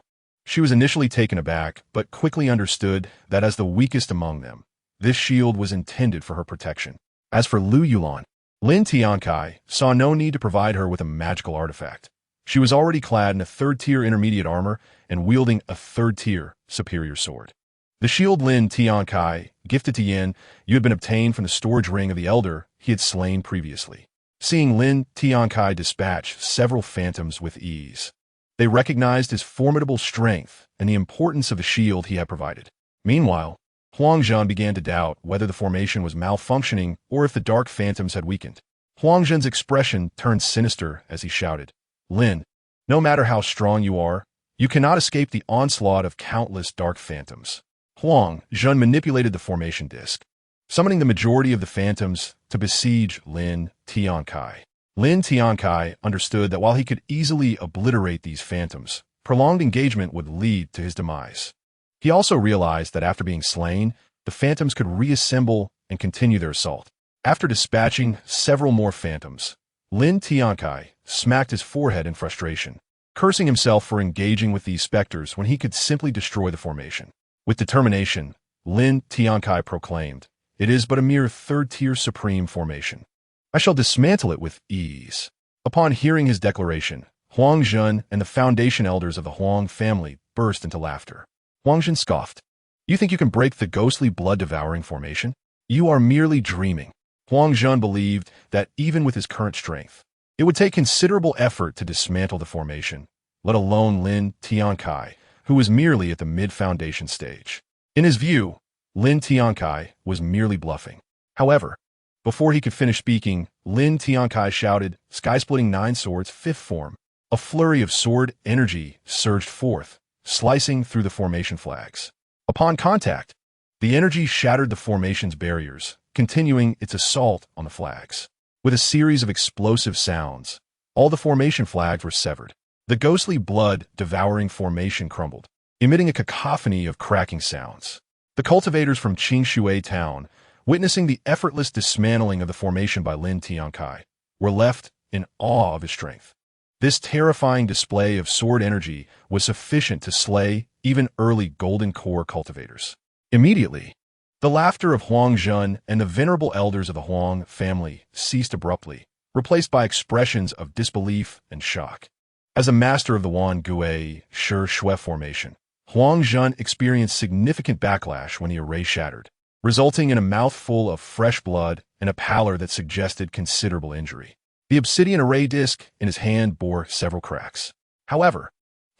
She was initially taken aback, but quickly understood that as the weakest among them, this shield was intended for her protection. As for Lu Yulan, Lin Tiancai saw no need to provide her with a magical artifact. She was already clad in a 3rd-tier intermediate armor and wielding a 3rd-tier superior sword. The shield Lin Tiancai gifted to Yin Yu had been obtained from the storage ring of the elder he had slain previously. Seeing Lin Tiancai dispatch several phantoms with ease, they recognized his formidable strength and the importance of the shield he had provided. Meanwhile, Huang Zhen began to doubt whether the formation was malfunctioning or if the dark phantoms had weakened. Huang Zhen's expression turned sinister as he shouted, "Lin, no matter how strong you are, you cannot escape the onslaught of countless dark phantoms." Huang Zhen manipulated the formation disc, summoning the majority of the phantoms to besiege Lin Tiancai. Lin Tiancai understood that while he could easily obliterate these phantoms, prolonged engagement would lead to his demise. He also realized that after being slain, the phantoms could reassemble and continue their assault. After dispatching several more phantoms, Lin Tiancai smacked his forehead in frustration, cursing himself for engaging with these specters when he could simply destroy the formation. With determination, Lin Tiancai proclaimed, "It is but a mere 3rd-tier supreme formation. I shall dismantle it with ease." Upon hearing his declaration, Huang Zhen and the foundation elders of the Huang family burst into laughter. Huang Zhen scoffed, "You think you can break the ghostly blood-devouring formation? You are merely dreaming." Huang Zhen believed that even with his current strength, it would take considerable effort to dismantle the formation, let alone Lin Tiancai, who was merely at the mid-foundation stage. In his view, Lin Tiancai was merely bluffing. However, before he could finish speaking, Lin Tiancai shouted, "Sky-splitting 9 swords, 5th form." A flurry of sword energy surged forth, slicing through the formation flags. Upon contact, the energy shattered the formation's barriers, continuing its assault on the flags. With a series of explosive sounds, all the formation flags were severed. The ghostly blood-devouring formation crumbled, emitting a cacophony of cracking sounds. The cultivators from Qingshui town, witnessing the effortless dismantling of the formation by Lin Tiancai, were left in awe of his strength. This terrifying display of sword energy was sufficient to slay even early golden core cultivators. Immediately, the laughter of Huang Zhen and the venerable elders of the Huang family ceased abruptly, replaced by expressions of disbelief and shock. As a master of the Wan Gui Shi Shui formation, Huang Zhen experienced significant backlash when the array shattered, resulting in a mouthful of fresh blood and a pallor that suggested considerable injury. The obsidian array disc in his hand bore several cracks. However,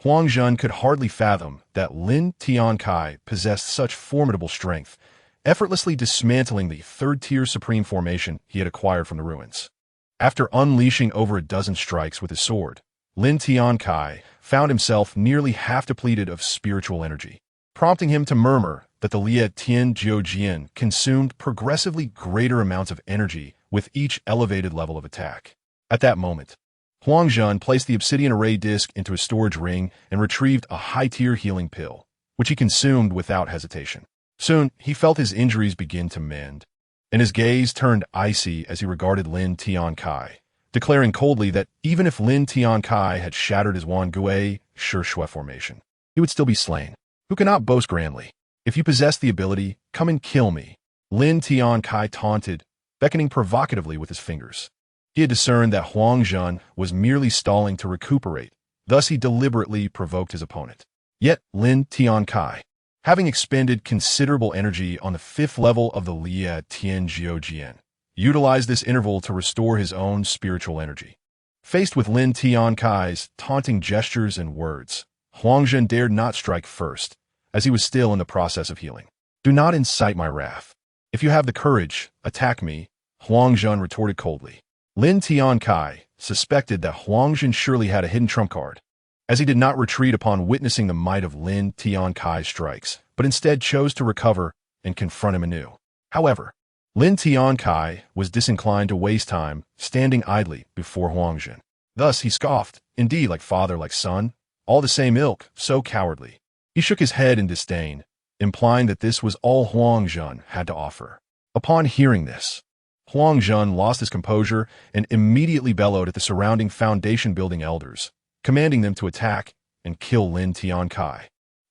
Huang Zhun could hardly fathom that Lin Tiancai possessed such formidable strength, effortlessly dismantling the third-tier supreme formation he had acquired from the ruins. After unleashing over a dozen strikes with his sword, Lin Tiancai found himself nearly half depleted of spiritual energy, prompting him to murmur that the Lie Tian Jian consumed progressively greater amounts of energy with each elevated level of attack. At that moment, Huang Zhun placed the obsidian array disc into his storage ring and retrieved a high-tier healing pill, which he consumed without hesitation. Soon, he felt his injuries begin to mend, and his gaze turned icy as he regarded Lin Tiancai, declaring coldly that even if Lin Tiancai had shattered his Wangui Shui formation, he would still be slain. Who cannot boast grandly? If you possess the ability, come and kill me. Lin Tiancai taunted, beckoning provocatively with his fingers. He had discerned that Huang Zhun was merely stalling to recuperate, thus he deliberately provoked his opponent. Yet Lin Tiancai, having expended considerable energy on the 5th level of the Lie Tian Jian, utilized this interval to restore his own spiritual energy. Faced with Lin Tiancai's taunting gestures and words, Huang Zhun dared not strike first, as he was still in the process of healing. Do not incite my wrath. If you have the courage, attack me, Huang Zhun retorted coldly. Lin Tiancai suspected that Huang Zhun surely had a hidden trump card, as he did not retreat upon witnessing the might of Lin Tiancai's strikes, but instead chose to recover and confront him anew. However, Lin Tiancai was disinclined to waste time standing idly before Huang Zhun. Thus he scoffed, indeed like father like son, all the same ilk, so cowardly. He shook his head in disdain, implying that this was all Huang Zhun had to offer. Upon hearing this, Huang Zhun lost his composure and immediately bellowed at the surrounding foundation-building elders, commanding them to attack and kill Lin Tiancai.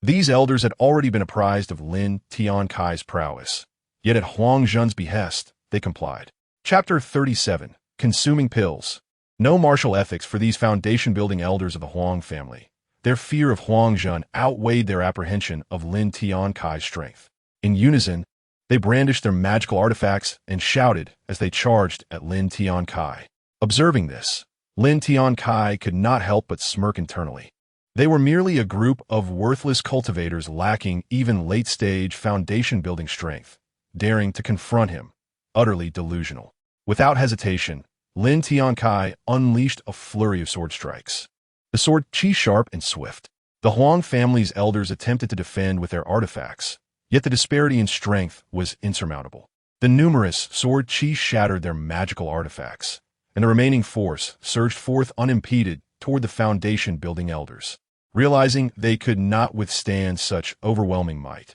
These elders had already been apprised of Lin Tiancai's prowess, yet at Huang Zhun's behest, they complied. Chapter 37. Consuming Pills. No martial ethics for these foundation-building elders of the Huang family. Their fear of Huang Zhun outweighed their apprehension of Lin Tiancai's strength. In unison, they brandished their magical artifacts and shouted as they charged at Lin Tiancai. Observing this, Lin Tiancai could not help but smirk internally. They were merely a group of worthless cultivators lacking even late-stage foundation-building strength, daring to confront him, utterly delusional. Without hesitation, Lin Tiancai unleashed a flurry of sword strikes. The sword chi sharp and swift. The Huang family's elders attempted to defend with their artifacts, yet the disparity in strength was insurmountable. The numerous sword chi shattered their magical artifacts, and the remaining force surged forth unimpeded toward the foundation-building elders. Realizing they could not withstand such overwhelming might,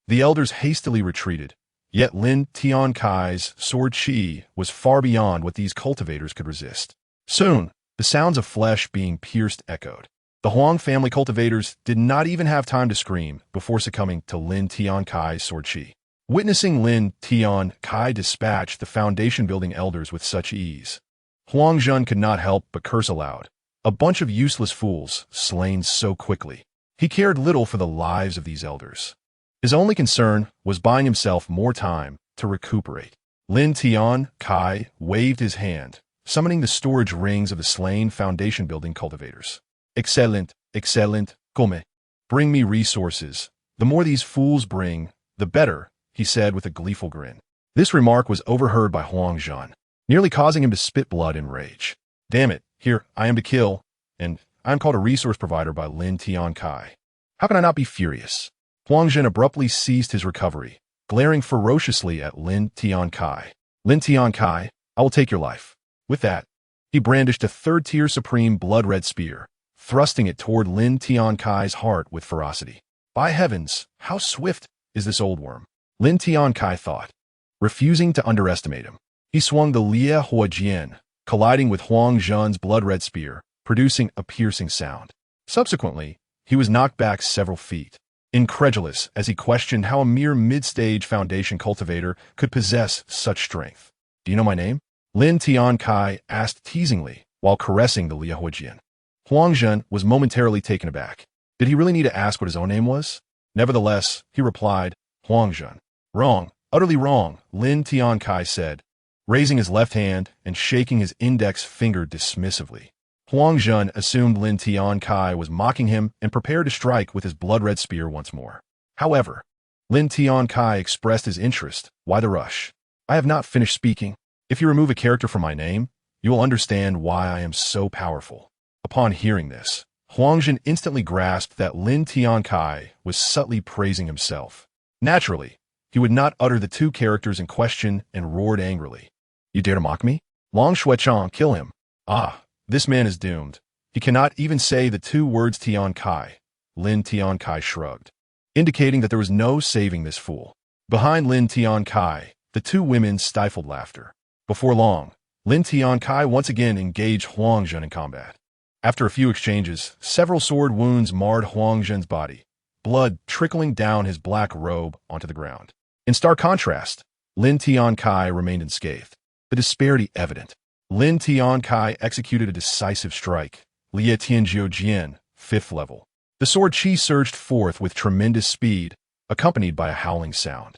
the elders hastily retreated, yet Lin Tiancai's sword chi was far beyond what these cultivators could resist. Soon, the sounds of flesh being pierced echoed. The Huang family cultivators did not even have time to scream before succumbing to Lin Tiancai's sword chi. Witnessing Lin Tiancai dispatch the foundation-building elders with such ease, Huang Zhun could not help but curse aloud. A bunch of useless fools, slain so quickly. He cared little for the lives of these elders. His only concern was buying himself more time to recuperate. Lin Tiancai waved his hand, summoning the storage rings of the slain foundation-building cultivators. Excellent, excellent, come. Bring me resources. The more these fools bring, the better, he said with a gleeful grin. This remark was overheard by Huang Zhun, nearly causing him to spit blood in rage. Damn it, here I am to kill, and I am called a resource provider by Lin Tiancai. How can I not be furious? Huang Zhun abruptly ceased his recovery, glaring ferociously at Lin Tiancai. Lin Tiancai, I will take your life. With that, he brandished a third-tier supreme blood-red spear, thrusting it toward Lin Tiancai's heart with ferocity. By heavens, how swift is this old worm? Lin Tiancai thought, refusing to underestimate him. He swung the Lie Huajian, colliding with Huang Zhun's blood-red spear, producing a piercing sound. Subsequently, he was knocked back several feet, incredulous as he questioned how a mere mid-stage foundation cultivator could possess such strength. Do you know my name? Lin Tiancai asked teasingly while caressing the Lie Huajian. Huang Zhun was momentarily taken aback. Did he really need to ask what his own name was? Nevertheless, he replied, Huang Zhun. Wrong, utterly wrong, Lin Tiancai said, raising his left hand and shaking his index finger dismissively. Huangjun assumed Lin Tiancai was mocking him and prepared to strike with his blood-red spear once more. However, Lin Tiancai expressed his interest. Why the rush? I have not finished speaking. If you remove a character from my name, you will understand why I am so powerful. Upon hearing this, Huangjun instantly grasped that Lin Tiancai was subtly praising himself. Naturally, he would not utter the two characters in question and roared angrily. You dare to mock me? Long Xuechang, kill him. Ah, this man is doomed. He cannot even say the two words Tiancai. Lin Tiancai shrugged, indicating that there was no saving this fool. Behind Lin Tiancai, the two women stifled laughter. Before long, Lin Tiancai once again engaged Huangjun in combat. After a few exchanges, several sword wounds marred Huangjun's body, blood trickling down his black robe onto the ground. In stark contrast, Lin Tiancai remained unscathed, the disparity evident. Lin Tiancai executed a decisive strike, Lia Tianjiu Jian, 5th level. The sword chi surged forth with tremendous speed, accompanied by a howling sound.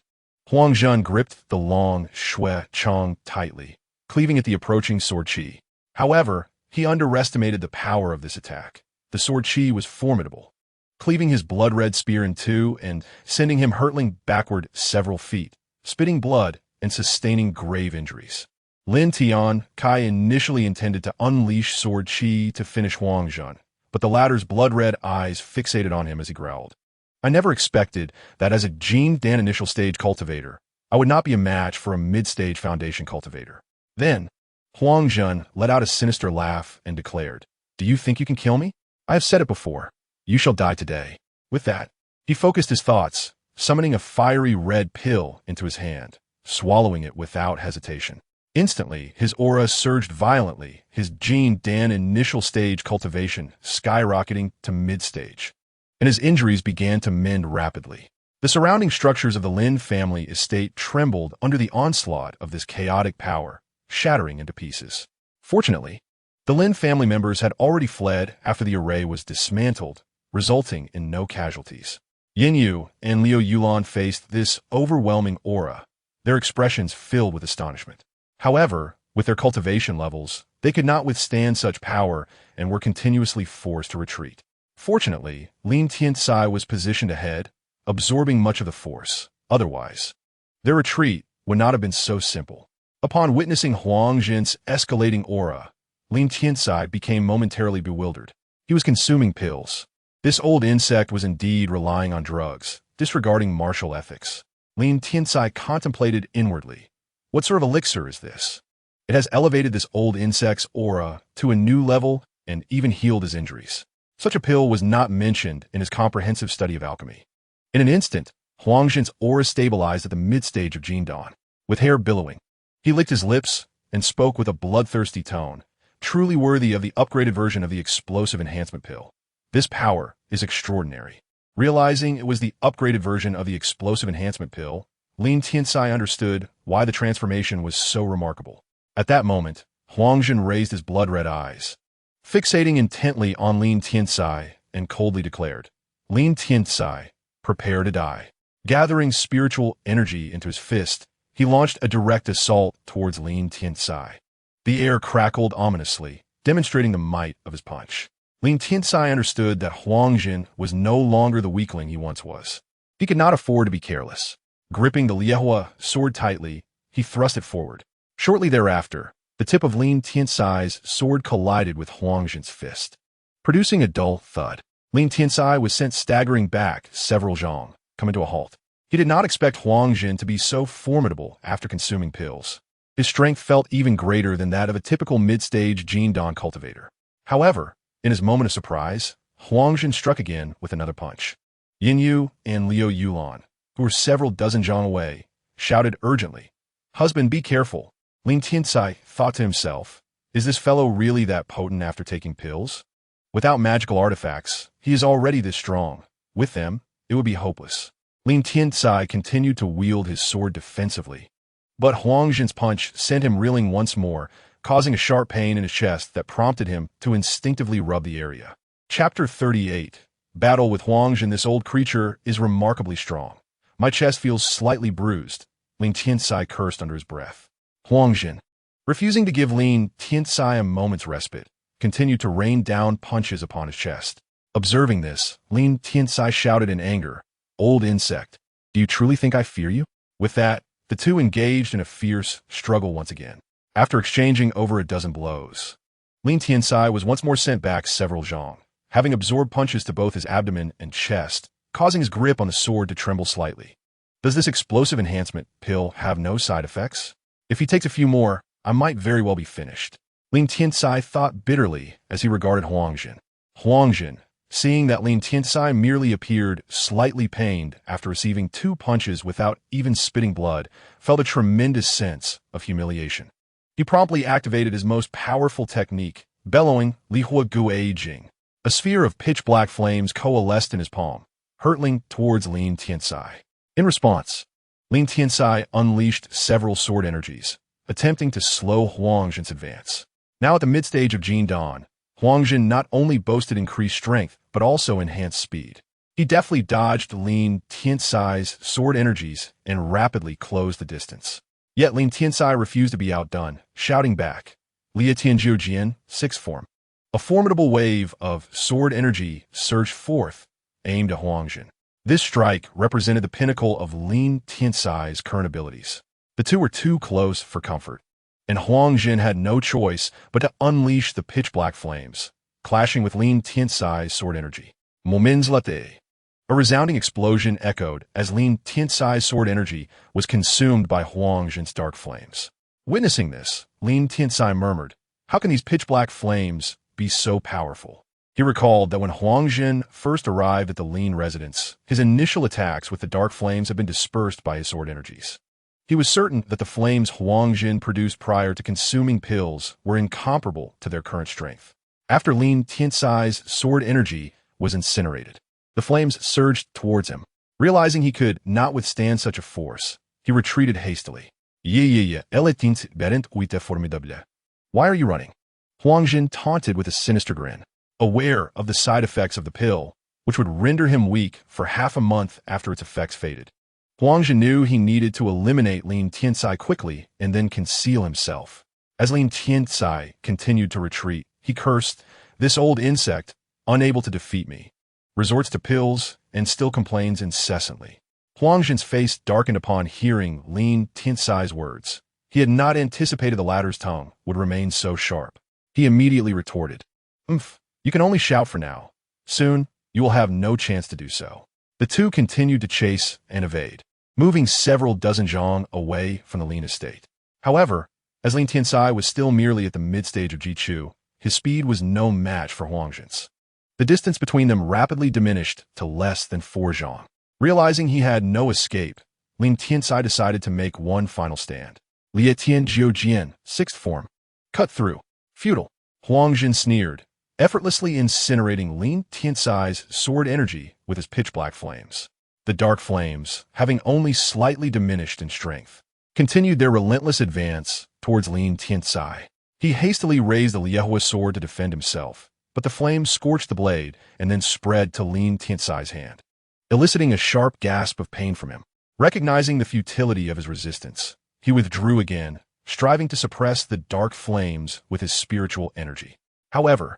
Huangjun gripped the long Shui Chong tightly, cleaving at the approaching sword chi. However, he underestimated the power of this attack. The sword chi was formidable, cleaving his blood-red spear in two and sending him hurtling backward several feet, spitting blood and sustaining grave injuries. Lin Tiancai initially intended to unleash sword chi to finish Huangjun, but the latter's blood-red eyes fixated on him as he growled. I never expected that as a Jin Dan initial stage cultivator, I would not be a match for a mid-stage foundation cultivator. Then, Huangjun let out a sinister laugh and declared, Do you think you can kill me? I have said it before. You shall die today. With that, he focused his thoughts, summoning a fiery red pill into his hand, swallowing it without hesitation. Instantly, his aura surged violently, his Jin Dan initial stage cultivation skyrocketing to mid-stage, and his injuries began to mend rapidly. The surrounding structures of the Lin family estate trembled under the onslaught of this chaotic power, shattering into pieces. Fortunately, the Lin family members had already fled after the array was dismantled, resulting in no casualties. Yin Yu and Liu Yulan faced this overwhelming aura, their expressions filled with astonishment. However, with their cultivation levels, they could not withstand such power and were continuously forced to retreat. Fortunately, Lin Tiancai was positioned ahead, absorbing much of the force. Otherwise, their retreat would not have been so simple. Upon witnessing Huangjun's escalating aura, Lin Tiancai became momentarily bewildered. He was consuming pills. This old insect was indeed relying on drugs, disregarding martial ethics. Lin Tiancai contemplated inwardly. What sort of elixir is this? It has elevated this old insect's aura to a new level and even healed his injuries. Such a pill was not mentioned in his comprehensive study of alchemy. In an instant, Huangjun's aura stabilized at the mid-stage of Jin Dawn. With hair billowing, he licked his lips and spoke with a bloodthirsty tone, truly worthy of the upgraded version of the explosive enhancement pill. This power is extraordinary. Realizing it was the upgraded version of the explosive enhancement pill, Lin Tiancai understood why the transformation was so remarkable. At that moment, Huangjun raised his blood-red eyes, fixating intently on Lin Tiancai, and coldly declared, Lin Tiancai, prepare to die. Gathering spiritual energy into his fist, he launched a direct assault towards Lin Tiancai. The air crackled ominously, demonstrating the might of his punch. Lin Tiancai understood that Huangjun was no longer the weakling he once was. He could not afford to be careless. Gripping the Liehua sword tightly, he thrust it forward. Shortly thereafter, the tip of Lin Tiancai's sword collided with Huangjun's fist, producing a dull thud. Lin Tiancai was sent staggering back several zhong, coming to a halt. He did not expect Huangjun to be so formidable after consuming pills. His strength felt even greater than that of a typical mid-stage Jin Dawn cultivator. However, in his moment of surprise, Huangjun struck again with another punch. Yin Yu and Liu Yulan, who were several dozen zhong away, shouted urgently, Husband, be careful. Lin Tiancai thought to himself, is this fellow really that potent after taking pills? Without magical artifacts, he is already this strong. With them, it would be hopeless. Lin Tiancai continued to wield his sword defensively, but Huangjun's punch sent him reeling once more, causing a sharp pain in his chest that prompted him to instinctively rub the area. Chapter 38. Battle with Huangjun. This old creature is remarkably strong. My chest feels slightly bruised. Lin Tiancai cursed under his breath. Huangjun. Refusing to give Lin Tiancai a moment's respite, continued to rain down punches upon his chest. Observing this, Lin Tiancai shouted in anger, "Old insect, do you truly think I fear you?" With that, the two engaged in a fierce struggle once again. After exchanging over a dozen blows, Lin Tiancai was once more sent back several zhong, having absorbed punches to both his abdomen and chest, causing his grip on the sword to tremble slightly. Does this explosive enhancement pill have no side effects? If he takes a few more, I might very well be finished. Lin Tiancai thought bitterly as he regarded Huangjin. Huangjin, seeing that Lin Tiancai merely appeared slightly pained after receiving 2 punches without even spitting blood, felt a tremendous sense of humiliation. He promptly activated his most powerful technique, bellowing Li Hua Gui Jing. A sphere of pitch-black flames coalesced in his palm, hurtling towards Lin Tiancai. In response, Lin Tiancai unleashed several sword energies, attempting to slow Huangjin's advance. Now at the mid-stage of Jin Dan, Huangjin not only boasted increased strength, but also enhanced speed. He deftly dodged Lin Tiancai's sword energies and rapidly closed the distance. Yet Lin Tiancai refused to be outdone, shouting back, "Lia Tianjiu Jian, 6th form." A formidable wave of sword energy surged forth, aimed at Huangjin. This strike represented the pinnacle of Lin Tiancai's current abilities. The two were too close for comfort, and Huangjin had no choice but to unleash the pitch-black flames, clashing with Lin Tiancai's sword energy. Moments later, a resounding explosion echoed as Lin Tiancai's sword energy was consumed by Huangjin's dark flames. Witnessing this, Lin Tiancai murmured, "How can these pitch-black flames be so powerful?" He recalled that when Huangjin first arrived at the Lin residence, his initial attacks with the dark flames had been dispersed by his sword energies. He was certain that the flames Huangjin produced prior to consuming pills were incomparable to their current strength. After Lin Tiancai's sword energy was incinerated, the flames surged towards him. Realizing he could not withstand such a force, he retreated hastily. Why are you running? Huangjin taunted with a sinister grin, aware of the side effects of the pill, which would render him weak for half a month after its effects faded. Huangjin knew he needed to eliminate Lin Tiancai quickly and then conceal himself. As Lin Tiancai continued to retreat, he cursed, "This old insect, unable to defeat me, resorts to pills and still complains incessantly." Huangjin's face darkened upon hearing Lin Tiancai's words. He had not anticipated the latter's tongue would remain so sharp. He immediately retorted, "You can only shout for now. Soon, you will have no chance to do so." The two continued to chase and evade, moving several dozen zhong away from the Lin estate. However, as Lin Tiancai was still merely at the mid-stage of Jichu, his speed was no match for Huangjin's. The distance between them rapidly diminished to less than 4 zhong. Realizing he had no escape, Lin Tiancai decided to make one final stand. Lia Tianjiu Jian, 6th form. Cut through. Futile. Huangjin sneered, effortlessly incinerating Lin Tiancai's sword energy with his pitch-black flames. The dark flames, having only slightly diminished in strength, continued their relentless advance towards Lin Tiancai. He hastily raised the Liehua sword to defend himself, but the flames scorched the blade and then spread to Lin Tiancai's hand, eliciting a sharp gasp of pain from him. Recognizing the futility of his resistance, he withdrew again, striving to suppress the dark flames with his spiritual energy. However,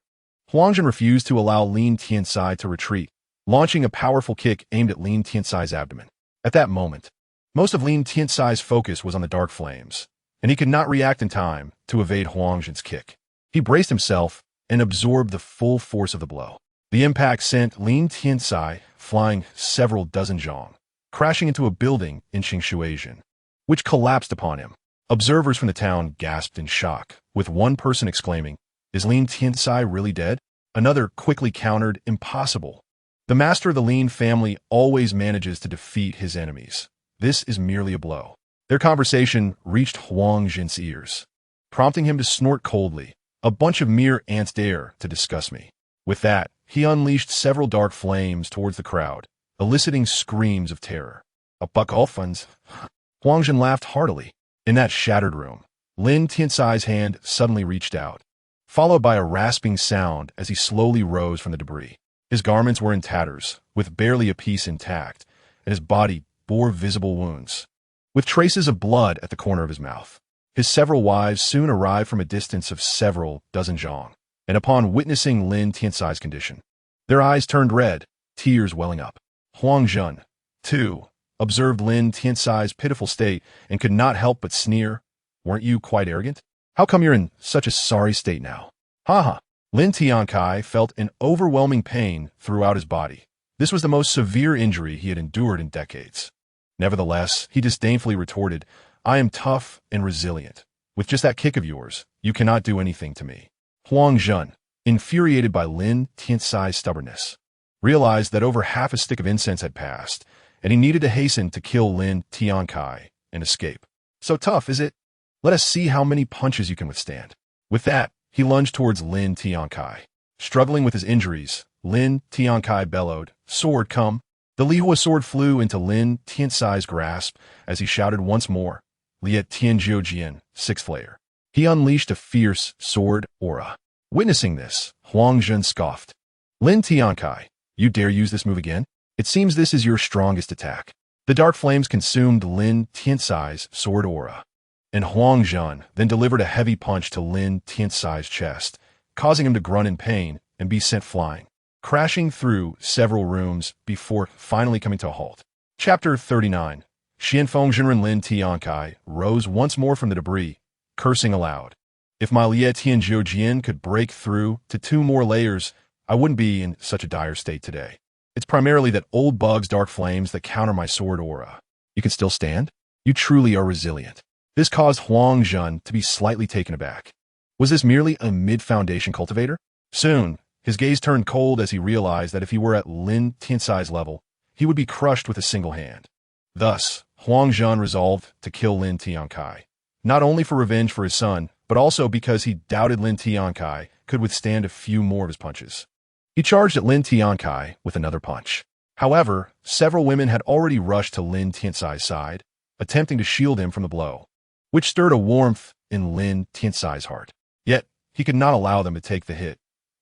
Huangjin refused to allow Lin Tiancai to retreat, launching a powerful kick aimed at Lin Tiancai's abdomen. At that moment, most of Lin Tiancai's focus was on the dark flames, and he could not react in time to evade Huangjin's kick. He braced himself and absorbed the full force of the blow. The impact sent Lin Tiancai flying several dozen zhong, crashing into a building in Qingshuajian, which collapsed upon him. Observers from the town gasped in shock, with one person exclaiming, "Is Lin Tiancai really dead?" Another quickly countered, "Impossible. The master of the Lin family always manages to defeat his enemies. This is merely a blow." Their conversation reached Huangjin's ears, prompting him to snort coldly, "A bunch of mere ants dare to discuss me." With that, he unleashed several dark flames towards the crowd, eliciting screams of terror. "A buck orphans." Huangjin laughed heartily. In that shattered room, Lin Tiancai's hand suddenly reached out, followed by a rasping sound as he slowly rose from the debris. His garments were in tatters, with barely a piece intact, and his body bore visible wounds, with traces of blood at the corner of his mouth. His several wives soon arrived from a distance of several dozen zhong, and upon witnessing Lin Tiancai's condition, their eyes turned red, tears welling up. Huang Zhen, too, observed Lin Tiancai's pitiful state and could not help but sneer. Weren't you quite arrogant? How come you're in such a sorry state now? Haha. Lin Tiancai felt an overwhelming pain throughout his body. This was the most severe injury he had endured in decades. Nevertheless, he disdainfully retorted, I am tough and resilient. With just that kick of yours, you cannot do anything to me. Huang Zhen, infuriated by Lin Tiancai's stubbornness, realized that over half a stick of incense had passed, and he needed to hasten to kill Lin Tiancai and escape. So tough, is it? Let us see how many punches you can withstand. With that, he lunged towards Lin Tiancai. Struggling with his injuries, Lin Tiancai bellowed, Sword, come! The Lihua sword flew into Lin Tiancai's grasp as he shouted once more, Liet Tianjiujian, sixth layer. He unleashed a fierce sword aura. Witnessing this, Huang Zhen scoffed. Lin Tiancai, you dare use this move again? It seems this is your strongest attack. The dark flames consumed Lin Tiancai's sword aura, and Huang Zhen then delivered a heavy punch to Lin Tiancai's chest, causing him to grunt in pain and be sent flying, crashing through several rooms before finally coming to a halt. Chapter 39. Xianfeng Zhenren Lin Tiancai rose once more from the debris, cursing aloud. If my Liet Tianjiujian could break through to 2 more layers, I wouldn't be in such a dire state today. It's primarily that old bug's dark flames that counter my sword aura. You can still stand? You truly are resilient. This caused Huang Zhen to be slightly taken aback. Was this merely a mid-foundation cultivator? Soon, his gaze turned cold as he realized that if he were at Lin Tiancai's level, he would be crushed with a single hand. Thus, Huang Zhen resolved to kill Lin Tiancai, not only for revenge for his son, but also because he doubted Lin Tiancai could withstand a few more of his punches. He charged at Lin Tiancai with another punch. However, several women had already rushed to Lin Tiancai's side, attempting to shield him from the blow, which stirred a warmth in Lin Tiancai's heart. Yet, he could not allow them to take the hit.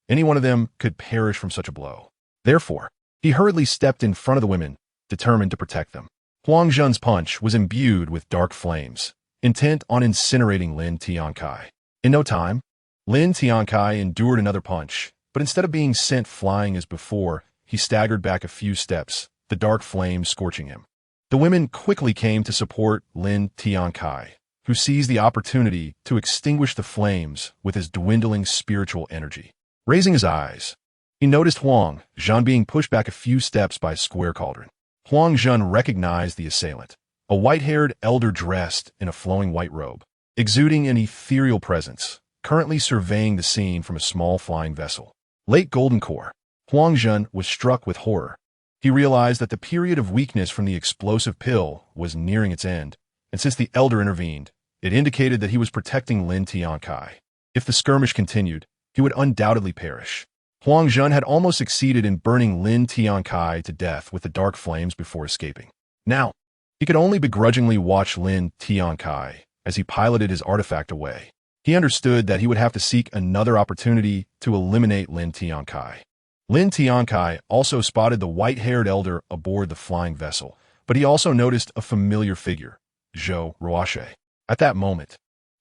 Any one of them could perish from such a blow. Therefore, he hurriedly stepped in front of the women, determined to protect them. Huang Zhen's punch was imbued with dark flames, intent on incinerating Lin Tiancai. In no time, Lin Tiancai endured another punch, but instead of being sent flying as before, he staggered back a few steps, the dark flames scorching him. The women quickly came to support Lin Tiancai, who seized the opportunity to extinguish the flames with his dwindling spiritual energy. Raising his eyes, he noticed Huang Zhen being pushed back a few steps by a square cauldron. Huang Zhen recognized the assailant, a white-haired elder dressed in a flowing white robe, exuding an ethereal presence, currently surveying the scene from a small flying vessel. Late Golden Core. Huang Zhen was struck with horror. He realized that the period of weakness from the explosive pill was nearing its end, and since the elder intervened, it indicated that he was protecting Lin Tiancai. If the skirmish continued, he would undoubtedly perish. Huang Zhen had almost succeeded in burning Lin Tiancai to death with the dark flames before escaping. Now, he could only begrudgingly watch Lin Tiancai as he piloted his artifact away. He understood that he would have to seek another opportunity to eliminate Lin Tiancai. Lin Tiancai also spotted the white-haired elder aboard the flying vessel, but he also noticed a familiar figure, Zhou Ruoshe. At that moment,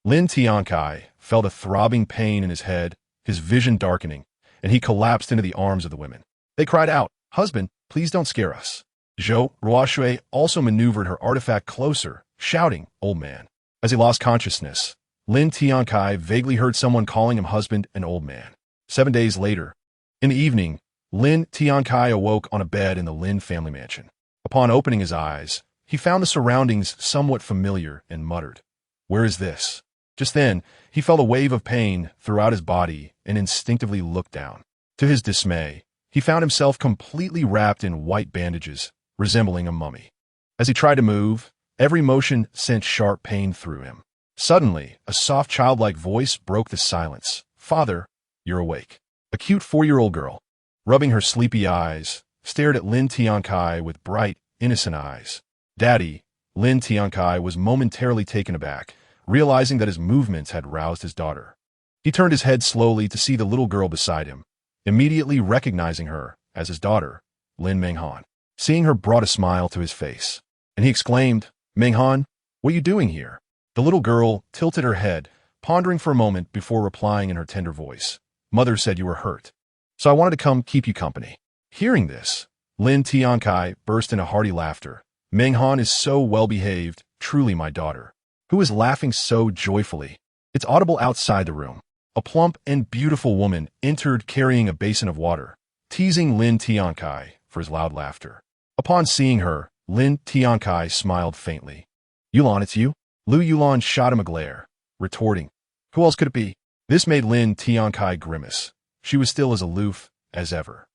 Lin Tiancai felt a throbbing pain in his head, his vision darkening, and he collapsed into the arms of the women. They cried out, "Husband, please don't scare us." Zhou Ruoshe also maneuvered her artifact closer, shouting, "Old man." As he lost consciousness, Lin Tiancai vaguely heard someone calling him husband and old man. 7 days later, in the evening, Lin Tiancai awoke on a bed in the Lin family mansion. Upon opening his eyes, he found the surroundings somewhat familiar and muttered, "Where is this?" Just then, he felt a wave of pain throughout his body and instinctively looked down. To his dismay, he found himself completely wrapped in white bandages, resembling a mummy. As he tried to move, every motion sent sharp pain through him. Suddenly, a soft childlike voice broke the silence. "Father, you're awake." A cute 4-year-old girl, rubbing her sleepy eyes, stared at Lin Tiancai with bright, innocent eyes. "Daddy," Lin Tiancai was momentarily taken aback, realizing that his movements had roused his daughter. He turned his head slowly to see the little girl beside him, immediately recognizing her as his daughter, Lin Menghan. Seeing her brought a smile to his face, and he exclaimed, "Menghan, what are you doing here?" The little girl tilted her head, pondering for a moment before replying in her tender voice, Mother said you were hurt, so I wanted to come keep you company." Hearing this, Lin Tiancai burst into hearty laughter. "Meng Han is so well-behaved, truly my daughter." Who is laughing so joyfully? It's audible outside the room. A plump and beautiful woman entered carrying a basin of water, teasing Lin Tiancai for his loud laughter. Upon seeing her, Lin Tiancai smiled faintly. "Yulan, it's you?" Lu Yulan shot him a glare, retorting, "Who else could it be?" This made Lin Tiancai grimace. She was still as aloof as ever.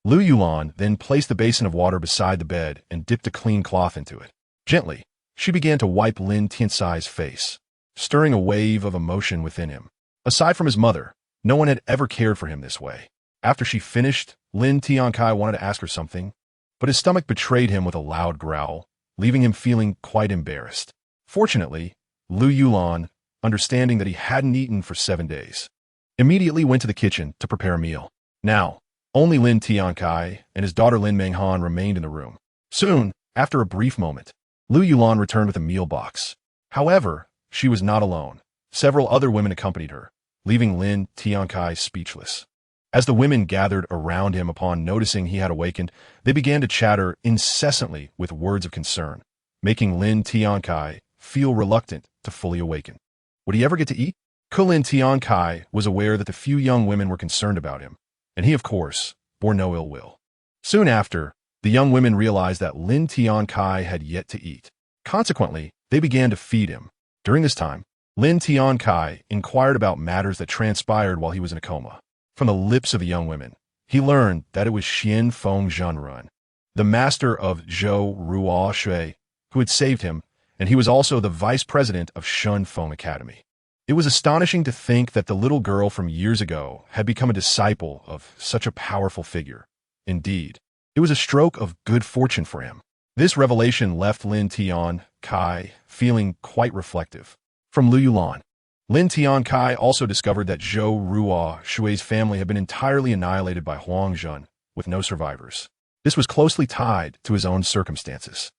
Lu Yulan then placed the basin of water beside the bed and dipped a clean cloth into it. Gently, she began to wipe Lin Tiancai's face, stirring a wave of emotion within him. Aside from his mother, no one had ever cared for him this way. After she finished, Lin Tiancai wanted to ask her something, but his stomach betrayed him with a loud growl, leaving him feeling quite embarrassed. Fortunately, Lu Yulan, understanding that he hadn't eaten for 7 days, immediately went to the kitchen to prepare a meal. Now, only Lin Tiancai and his daughter Lin Meng Han remained in the room. Soon, after a brief moment, Lu Yulan returned with a meal box. However, she was not alone. Several other women accompanied her, leaving Lin Tiancai speechless. As the women gathered around him upon noticing he had awakened, they began to chatter incessantly with words of concern, making Lin Tiancai feel reluctant to fully awaken. Would he ever get to eat? Lin Tiancai was aware that the few young women were concerned about him, and he, of course, bore no ill will. Soon after, the young women realized that Lin Tiancai had yet to eat. Consequently, they began to feed him. During this time, Lin Tiancai inquired about matters that transpired while he was in a coma. From the lips of the young women, he learned that it was Xian Feng Zhenrun, the master of Zhou Ruo Shui, who had saved him, and he was also the vice president of Shun Feng Academy. It was astonishing to think that the little girl from years ago had become a disciple of such a powerful figure. Indeed, it was a stroke of good fortune for him. This revelation left Lin Tiancai feeling quite reflective. From Lu Yulan, Lin Tiancai also discovered that Zhou Ruo Shui's family had been entirely annihilated by Huang Zhun, with no survivors. This was closely tied to his own circumstances.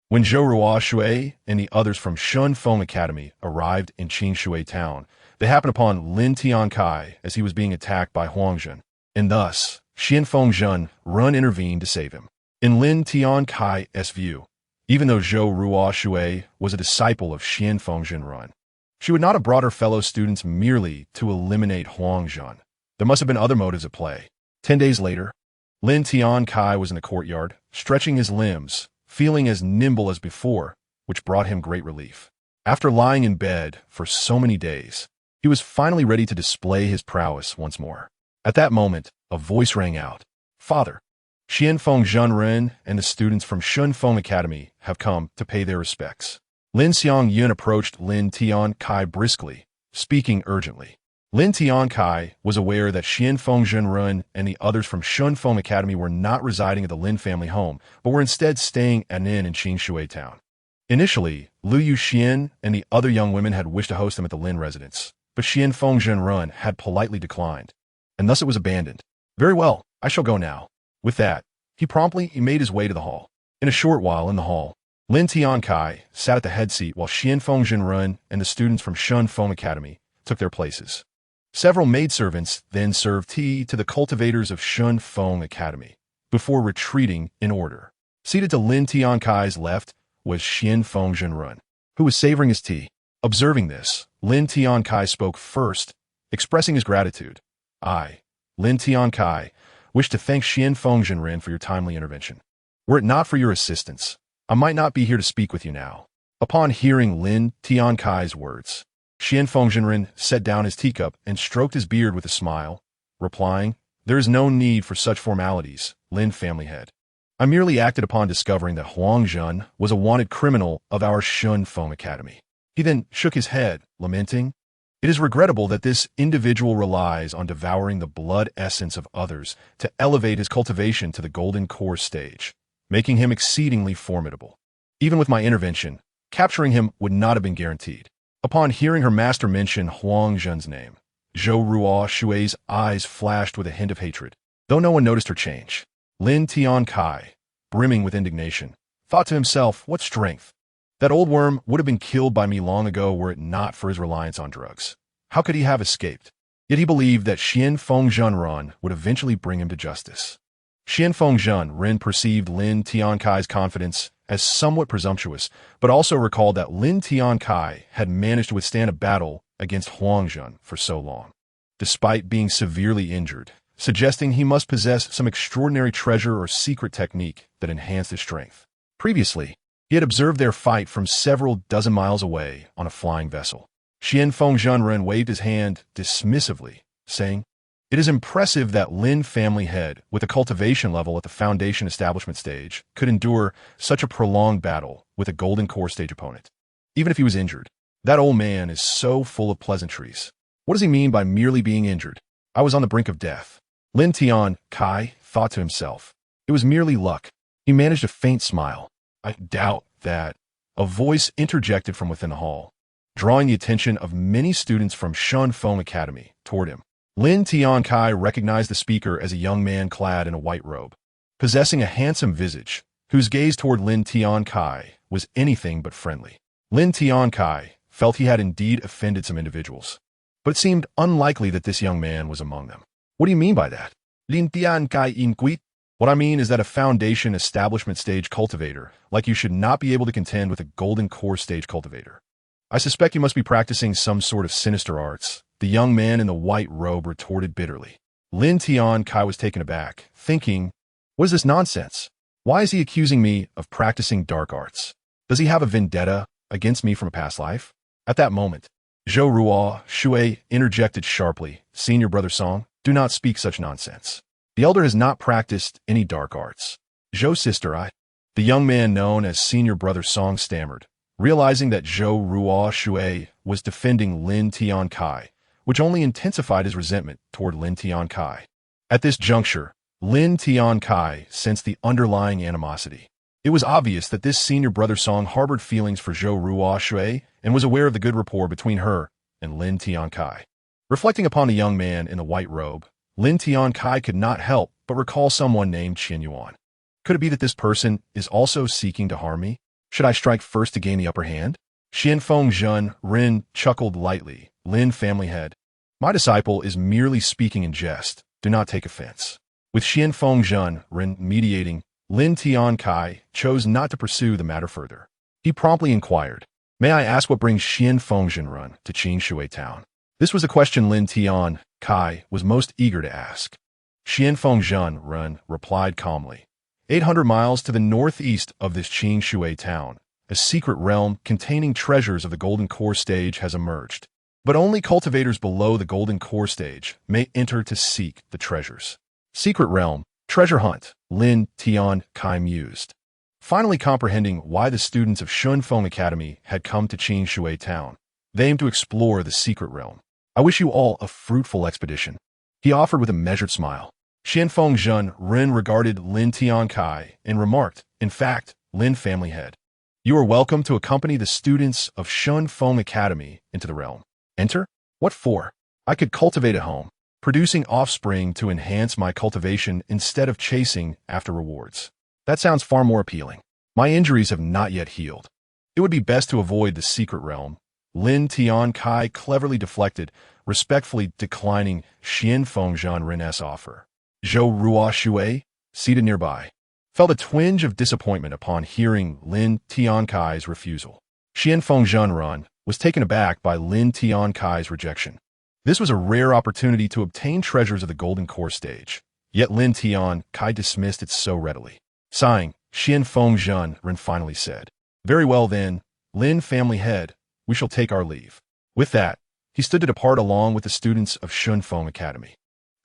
When Zhou Ruo Shui and the others from Shun Feng Academy arrived in Qingshui town, they happened upon Lin Tiancai as he was being attacked by Huang Zhun, and thus Xian Feng Zhenrun intervened to save him. In Lin Tiancai's view, even though Zhou Ruo Shui was a disciple of Xian Feng Zhenrun, she would not have brought her fellow students merely to eliminate Huang Zhun. There must have been other motives at play. 10 days later, Lin Tiancai was in the courtyard, stretching his limbs, feeling as nimble as before, which brought him great relief. After lying in bed for so many days, he was finally ready to display his prowess once more. At that moment, a voice rang out. "Father, Xian Feng Zhenrun and the students from Shun Feng Academy have come to pay their respects." Lin Xiangyun approached Lin Tiancai briskly, speaking urgently. Lin Tiancai was aware that Xian Feng Zhenrun and the others from Shun Feng Academy were not residing at the Lin family home, but were instead staying at an inn in Qingshui town. Initially, Lu Yuxian and the other young women had wished to host them at the Lin residence, but Xian Feng Zhenrun had politely declined, and thus it was abandoned. "Very well, I shall go now." With that, he promptly made his way to the hall. In a short while in the hall, Lin Tiancai sat at the head seat while Xian Feng Zhenrun and the students from Shun Feng Academy took their places. Several maidservants then served tea to the cultivators of Shun Feng Academy, before retreating in order. Seated to Lin Tiancai's left was Xian Feng Zhenrun, who was savoring his tea. Observing this, Lin Tiancai spoke first, expressing his gratitude. "I, Lin Tiancai, wish to thank Xian Feng Zhenrun for your timely intervention. Were it not for your assistance, I might not be here to speak with you now." Upon hearing Lin Tiancai's words, Xian Feng Zhenrun set down his teacup and stroked his beard with a smile, replying, "There is no need for such formalities, Lin family head. I merely acted upon discovering that Huang Zhun was a wanted criminal of our Shun Feng Academy." He then shook his head, lamenting, "It is regrettable that this individual relies on devouring the blood essence of others to elevate his cultivation to the golden core stage, making him exceedingly formidable. Even with my intervention, capturing him would not have been guaranteed." Upon hearing her master mention Huang Zhun's name, Zhou Ruo Shui's eyes flashed with a hint of hatred. Though no one noticed her change, Lin Tiancai, brimming with indignation, thought to himself, "What strength! That old worm would have been killed by me long ago were it not for his reliance on drugs. How could he have escaped?" Yet he believed that Xian Fengzhenren would eventually bring him to justice. Xian Fengzhenren perceived Lin Tiancai's confidence as somewhat presumptuous, but also recalled that Lin Tiancai had managed to withstand a battle against Huangzhen for so long, despite being severely injured, suggesting he must possess some extraordinary treasure or secret technique that enhanced his strength. Previously, he had observed their fight from several dozen miles away on a flying vessel. Xian Fengzhenren waved his hand dismissively, saying, "It is impressive that Lin family head, with a cultivation level at the foundation establishment stage, could endure such a prolonged battle with a golden core stage opponent. Even if he was injured, that old man is so full of pleasantries. What does he mean by merely being injured? I was on the brink of death." Lin Tiancai thought to himself. It was merely luck. He managed a faint smile. "I doubt that." A voice interjected from within the hall, drawing the attention of many students from Shunfeng Academy toward him. Lin Tiancai recognized the speaker as a young man clad in a white robe, possessing a handsome visage, whose gaze toward Lin Tiancai was anything but friendly. Lin Tiancai felt he had indeed offended some individuals, but it seemed unlikely that this young man was among them. "What do you mean by that?" Lin Tiancai inquired. "What I mean is that a foundation establishment stage cultivator like you should not be able to contend with a golden core stage cultivator. I suspect you must be practicing some sort of sinister arts," the young man in the white robe retorted bitterly. Lin Tiancai was taken aback, thinking, "What is this nonsense? Why is he accusing me of practicing dark arts? Does he have a vendetta against me from a past life?" At that moment, Zhou Ruo Shui interjected sharply, "Senior Brother Song, do not speak such nonsense. The elder has not practiced any dark arts." "Zhou sister, the young man known as Senior Brother Song stammered, realizing that Zhou Ruo Shui was defending Lin Tiancai, which only intensified his resentment toward Lin Tiancai. At this juncture, Lin Tiancai sensed the underlying animosity. It was obvious that this Senior Brother Song harbored feelings for Zhou Ruo Shui and was aware of the good rapport between her and Lin Tiancai. Reflecting upon the young man in the white robe, Lin Tiancai could not help but recall someone named Qian Yuan. Could it be that this person is also seeking to harm me? Should I strike first to gain the upper hand? Xian Fengzhenren chuckled lightly. "Lin family head, my disciple is merely speaking in jest. Do not take offense." With Xian Fengzhenren mediating, Lin Tiancai chose not to pursue the matter further. He promptly inquired, "May I ask what brings Xian Fengzhenren to Qingshui town?" This was a question Lin Tiancai was most eager to ask. Xian Fengzhenren replied calmly, 800 miles to the northeast of this Qingshui town, a secret realm containing treasures of the Golden Core stage has emerged. But only cultivators below the Golden Core stage may enter to seek the treasures. Secret realm, treasure hunt, Lin Tiancai mused. Finally comprehending why the students of Shunfeng Academy had come to Qingshui town, they aimed to explore the secret realm. "I wish you all a fruitful expedition," he offered with a measured smile. Xian Fengzhenren regarded Lin Tiancai and remarked, "In fact, Lin family head, you are welcome to accompany the students of Shunfeng Academy into the realm." "Enter? What for?" "I could cultivate at home, producing offspring to enhance my cultivation instead of chasing after rewards." "That sounds far more appealing. My injuries have not yet healed. It would be best to avoid the secret realm." Lin Tiancai cleverly deflected, respectfully declining Xian Fengzhenren's offer. Zhou Ruo Shui, seated nearby, felt a twinge of disappointment upon hearing Lin Tiancai's refusal. Xian Fengzhenren was taken aback by Lin Tiancai's rejection. This was a rare opportunity to obtain treasures of the Golden Core stage, yet Lin Tiancai dismissed it so readily. Sighing, Xian Fengzhenren finally said, "Very well then, Lin family head, we shall take our leave." With that, he stood to depart along with the students of Shunfeng Academy.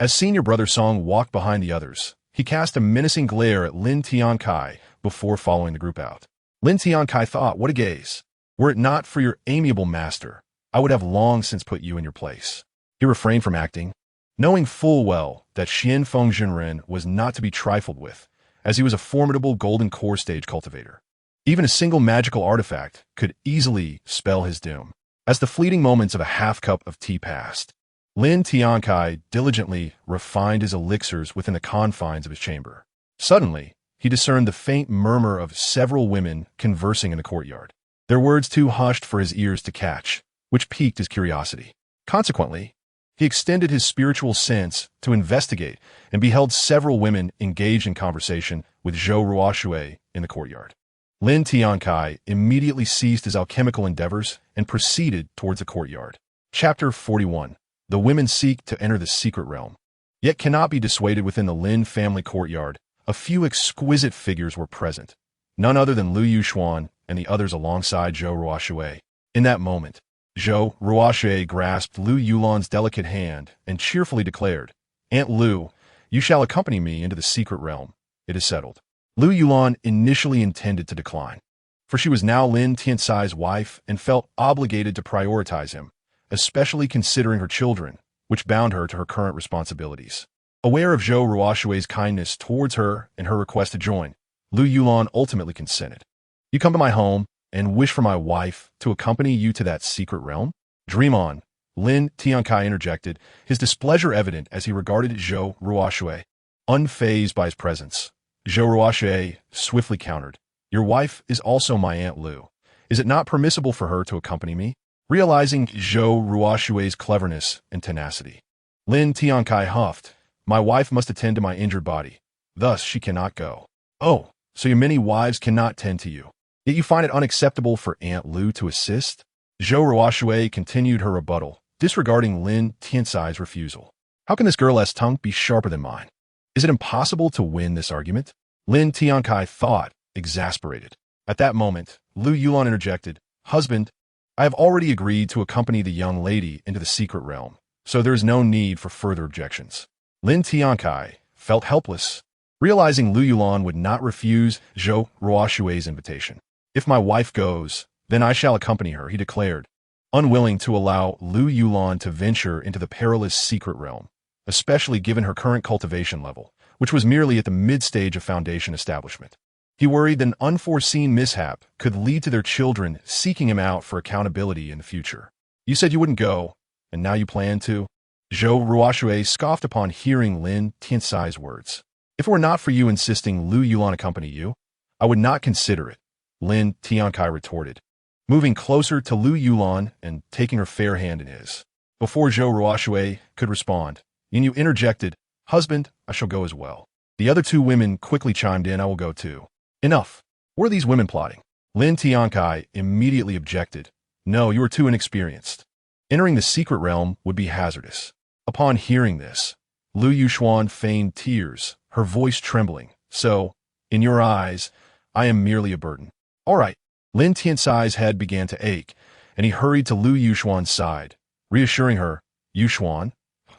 As Senior Brother Song walked behind the others, he cast a menacing glare at Lin Tiancai before following the group out. Lin Tiancai thought, "What a gaze! Were it not for your amiable master, I would have long since put you in your place." He refrained from acting, knowing full well that Xian Fengzhenren was not to be trifled with, as he was a formidable Golden Core stage cultivator. Even a single magical artifact could easily spell his doom. As the fleeting moments of a half-cup of tea passed, Lin Tiancai diligently refined his elixirs within the confines of his chamber. Suddenly, he discerned the faint murmur of several women conversing in the courtyard, their words too hushed for his ears to catch, which piqued his curiosity. Consequently, He extended his spiritual sense to investigate and beheld several women engaged in conversation with Zhou Ruoshui in the courtyard. Lin Tiancai immediately ceased his alchemical endeavors and proceeded towards the courtyard. Chapter 41. The women seek to enter the secret realm, yet cannot be dissuaded. Within the Lin family courtyard, a few exquisite figures were present, none other than Lu Yuxuan and the others alongside Zhou Ruoshui. In that moment, Zhou Ruoshui grasped Lu Yulan's delicate hand and cheerfully declared, "Aunt Lu, you shall accompany me into the secret realm. It is settled." Lu Yulan initially intended to decline, for she was now Lin Tiancai's wife and felt obligated to prioritize him, especially considering her children, which bound her to her current responsibilities. Aware of Zhou Ruoshui's kindness towards her and her request to join, Lu Yulan ultimately consented. "You come to my home and wish for my wife to accompany you to that secret realm? Dream on," Lin Tiancai interjected, his displeasure evident as he regarded Zhou Ruoshui. Unfazed by his presence, Zhou Ruoshui swiftly countered, "Your wife is also my Aunt Lu. Is it not permissible for her to accompany me?" Realizing Zhou Ruoshui's cleverness and tenacity, Lin Tiancai huffed, "My wife must attend to my injured body. Thus she cannot go." "Oh, so your many wives cannot tend to you. Yet you find it unacceptable for Aunt Lu to assist?" Zhou Ruoshui continued her rebuttal, disregarding Lin Tiancai's refusal. "How can this girl's tongue be sharper than mine? Is it impossible to win this argument?" Lin Tiancai thought, exasperated. At that moment, Lu Yulan interjected, "Husband, I have already agreed to accompany the young lady into the secret realm, so there is no need for further objections." Lin Tiancai felt helpless, realizing Lu Yulan would not refuse Zhou Ruoshui's invitation. "If my wife goes, then I shall accompany her," he declared, unwilling to allow Lu Yulan to venture into the perilous secret realm, especially given her current cultivation level, which was merely at the mid-stage of foundation establishment. He worried that an unforeseen mishap could lead to their children seeking him out for accountability in the future. "You said you wouldn't go, and now you plan to?" Zhou Ruoshui scoffed upon hearing Lin Tiancai's words. "If it were not for you insisting Lu Yulan accompany you, I would not consider it," Lin Tiancai retorted, moving closer to Lu Yulan and taking her fair hand in his. Before Zhou Ruoshui could respond, Yin interjected, "Husband, I shall go as well." The other two women quickly chimed in, "I will go too." "Enough. What are these women plotting?" Lin Tiancai immediately objected. "No, you are too inexperienced. Entering the secret realm would be hazardous." Upon hearing this, Lu Yuxuan feigned tears, her voice trembling. "So, in your eyes, I am merely a burden." "All right." Lin Tiancai's head began to ache, and he hurried to Lu Yuxuan's side, reassuring her, "Yuxuan,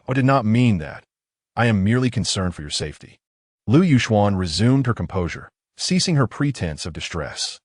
I did not mean that. I am merely concerned for your safety." Lu Yuxuan resumed her composure, ceasing her pretense of distress.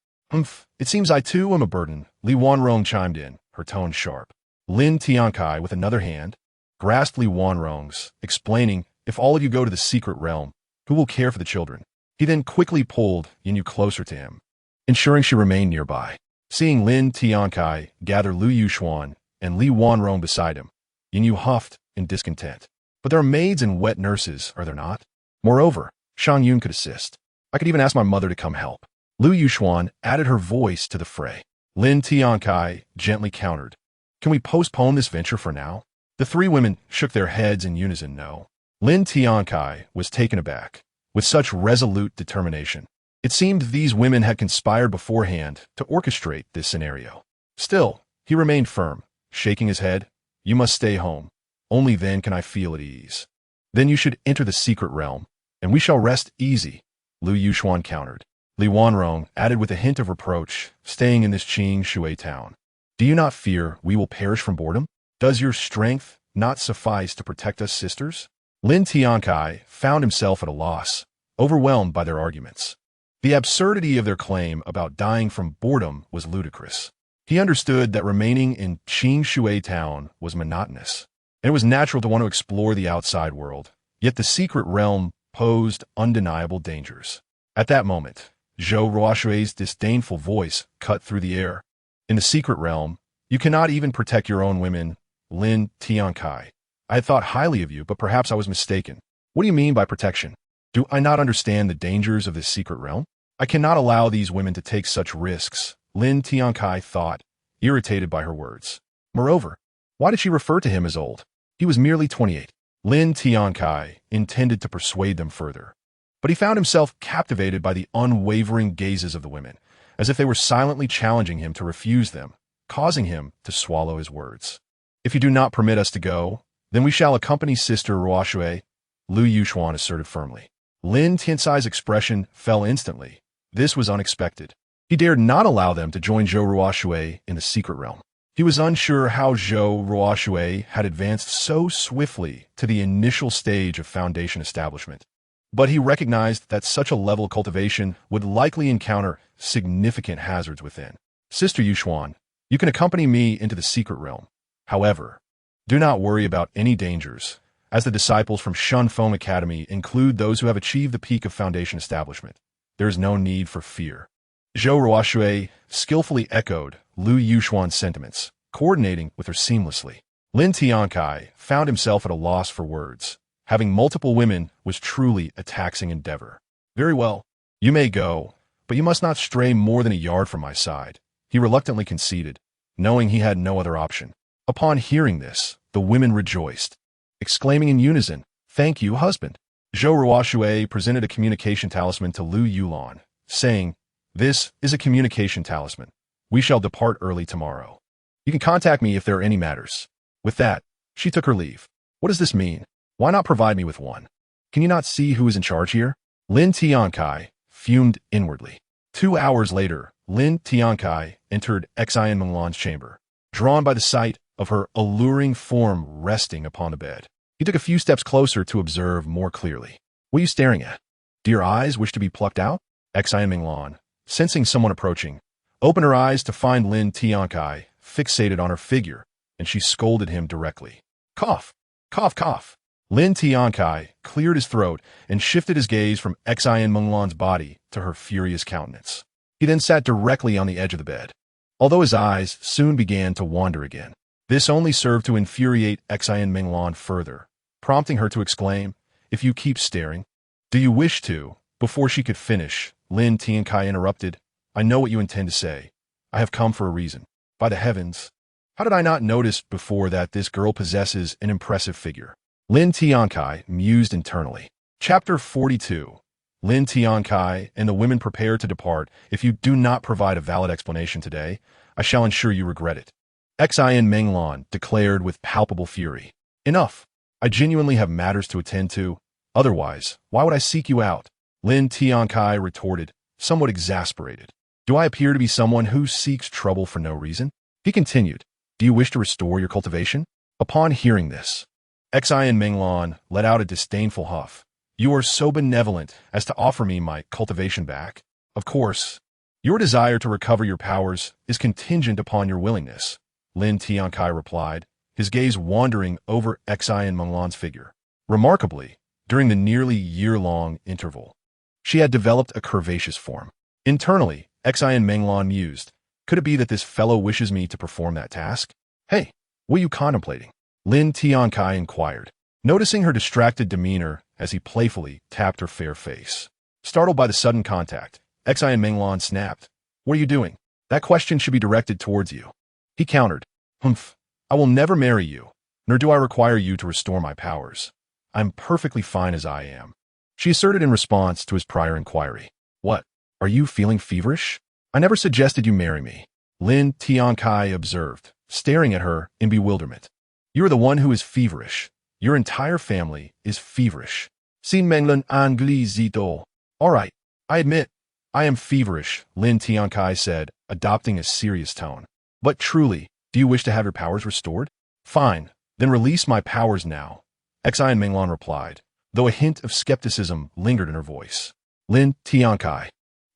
It seems I too am a burden," Li Wanrong chimed in, her tone sharp. Lin Tiancai, with another hand, grasped Li Wanrong's, explaining, "If all of you go to the secret realm, who will care for the children?" He then quickly pulled Yin closer to him, ensuring she remained nearby. Seeing Lin Tiancai gather Lu Yuxuan and Li Wanrong beside him, Yin huffed in discontent. "But there are maids and wet nurses, are there not? Moreover, Shang Yun could assist. I could even ask my mother to come help." Lu Yuxuan added her voice to the fray. Lin Tiancai gently countered, "Can we postpone this venture for now?" The three women shook their heads in unison, "No." Lin Tiancai was taken aback. With such resolute determination, it seemed these women had conspired beforehand to orchestrate this scenario. Still, he remained firm, shaking his head. "You must stay home. Only then can I feel at ease. Then you should enter the secret realm, and we shall rest easy," Lu Yuxuan countered. Li Wanrong added with a hint of reproach, "Staying in this Qing Shui town. Do you not fear we will perish from boredom? Does your strength not suffice to protect us sisters?" Lin Tiancai found himself at a loss, overwhelmed by their arguments. The absurdity of their claim about dying from boredom was ludicrous. He understood that remaining in Qing Shui town was monotonous, and it was natural to want to explore the outside world, yet the secret realm posed undeniable dangers. At that moment, Zhou Ruoshui's disdainful voice cut through the air. "In the secret realm, you cannot even protect your own women, Lin Tiancai. I had thought highly of you, but perhaps I was mistaken. What do you mean by protection? Do I not understand the dangers of this secret realm? I cannot allow these women to take such risks," Lin Tiancai thought, irritated by her words. Moreover, why did she refer to him as old? He was merely 28. Lin Tiancai intended to persuade them further, but he found himself captivated by the unwavering gazes of the women, as if they were silently challenging him to refuse them, causing him to swallow his words. "If you do not permit us to go, then we shall accompany Sister Ruoshui," Lu Yuxuan asserted firmly. Lin Tiancai's expression fell instantly. This was unexpected. He dared not allow them to join Zhou Ruoshui in the secret realm. He was unsure how Zhou Ruoshui had advanced so swiftly to the initial stage of Foundation establishment, but he recognized that such a level of cultivation would likely encounter significant hazards within. "Sister Yuxuan, you can accompany me into the secret realm. However, do not worry about any dangers, as the disciples from Shun Foam Academy include those who have achieved the peak of Foundation establishment. There is no need for fear." Zhou Ruoshui skillfully echoed Lu Yuxuan's sentiments, coordinating with her seamlessly. Lin Tiancai found himself at a loss for words. Having multiple women was truly a taxing endeavor. "Very well, you may go, but you must not stray more than a yard from my side," he reluctantly conceded, knowing he had no other option. Upon hearing this, the women rejoiced, exclaiming in unison, "Thank you, husband." Zhou Ruoshui presented a communication talisman to Lu Yulan, saying, "This is a communication talisman. We shall depart early tomorrow. You can contact me if there are any matters." With that, she took her leave. "What does this mean? Why not provide me with one? Can you not see who is in charge here?" Lin Tiancai fumed inwardly. 2 hours later, Lin Tiancai entered Xian Menglan's chamber, drawn by the sight of her alluring form resting upon the bed. He took a few steps closer to observe more clearly. "What are you staring at? Do your eyes wish to be plucked out?" Xian Menglan, sensing someone approaching, opened her eyes to find Lin Tiancai fixated on her figure, and she scolded him directly. "Cough! Cough! Cough!" Lin Tiancai cleared his throat and shifted his gaze from Xian Menglan's body to her furious countenance. He then sat directly on the edge of the bed, although his eyes soon began to wander again. This only served to infuriate Xian Menglan further, prompting her to exclaim, "If you keep staring." "Do you wish to?" Before she could finish, Lin Tiancai interrupted, "I know what you intend to say. I have come for a reason. By the heavens, how did I not notice before that this girl possesses an impressive figure?" Lin Tiancai mused internally. Chapter 42. Lin Tiancai and the women prepare to depart. "If you do not provide a valid explanation today, I shall ensure you regret it," Xian Menglan declared with palpable fury. "Enough. I genuinely have matters to attend to. Otherwise, why would I seek you out?" Lin Tiancai retorted, somewhat exasperated. "Do I appear to be someone who seeks trouble for no reason?" He continued, "Do you wish to restore your cultivation?" Upon hearing this, Xian Menglan let out a disdainful huff. "You are so benevolent as to offer me my cultivation back? Of course, your desire to recover your powers is contingent upon your willingness," Lin Tiancai replied, his gaze wandering over Xian Menglan's figure. Remarkably, during the nearly year-long interval, she had developed a curvaceous form. Internally, Xian Menglan mused, "Could it be that this fellow wishes me to perform that task?" "Hey, what are you contemplating?" Lin Tiancai inquired, noticing her distracted demeanor as he playfully tapped her fair face. Startled by the sudden contact, Xian Menglan snapped, "What are you doing? That question should be directed towards you." He countered, "Humph, I will never marry you, nor do I require you to restore my powers. I'm perfectly fine as I am," she asserted in response to his prior inquiry. "What? Are you feeling feverish? I never suggested you marry me," Lin Tiancai observed, staring at her in bewilderment. "You are the one who is feverish. Your entire family is feverish." Sin Menglan Anglizito. "All right, I admit, I am feverish," Lin Tiancai said, adopting a serious tone. "But truly, do you wish to have your powers restored?" "Fine, then release my powers now," Xian Menglan replied, though a hint of skepticism lingered in her voice. Lin Tiancai,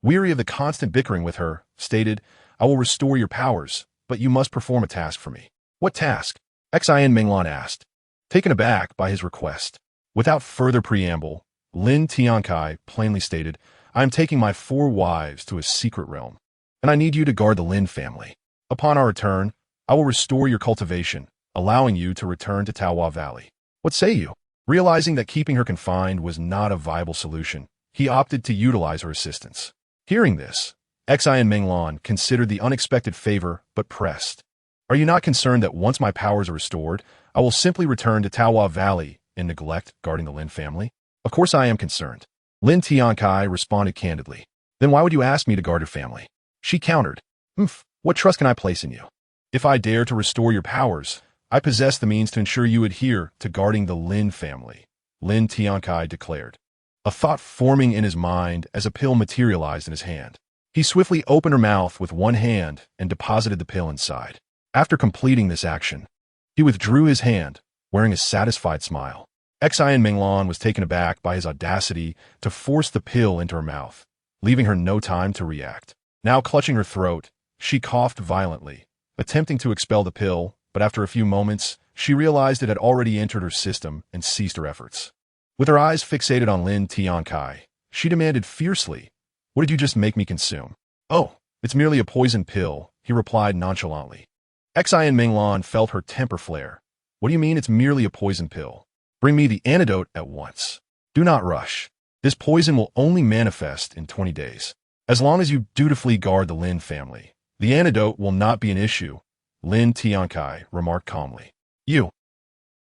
weary of the constant bickering with her, stated, "I will restore your powers, but you must perform a task for me." "What task?" Xian Menglan asked, taken aback by his request. Without further preamble, Lin Tiancai plainly stated, "I am taking my 4 wives to a secret realm, and I need you to guard the Lin family. Upon our return, I will restore your cultivation, allowing you to return to Taohua Valley. What say you?" Realizing that keeping her confined was not a viable solution, he opted to utilize her assistance. Hearing this, Xian Menglan considered the unexpected favor but pressed, "Are you not concerned that once my powers are restored, I will simply return to Taohua Valley in neglect guarding the Lin family? Of course I am concerned. Lin Tiancai responded candidly. Then why would you ask me to guard your family? She countered. What trust can I place in you? If I dare to restore your powers, I possess the means to ensure you adhere to guarding the Lin family, Lin Tiancai declared, a thought forming in his mind as a pill materialized in his hand. He swiftly opened her mouth with one hand and deposited the pill inside. After completing this action, he withdrew his hand, wearing a satisfied smile. Xian Minglan was taken aback by his audacity to force the pill into her mouth, leaving her no time to react. Now clutching her throat, she coughed violently, attempting to expel the pill, but after a few moments, she realized it had already entered her system and ceased her efforts. With her eyes fixated on Lin Tiancai, she demanded fiercely, "What did you just make me consume?" "Oh, it's merely a poison pill," he replied nonchalantly. Xian Minglan felt her temper flare. "What do you mean it's merely a poison pill? Bring me the antidote at once. Do not rush. This poison will only manifest in 20 days. As long as you dutifully guard the Lin family, the antidote will not be an issue," Lin Tiancai remarked calmly. "You."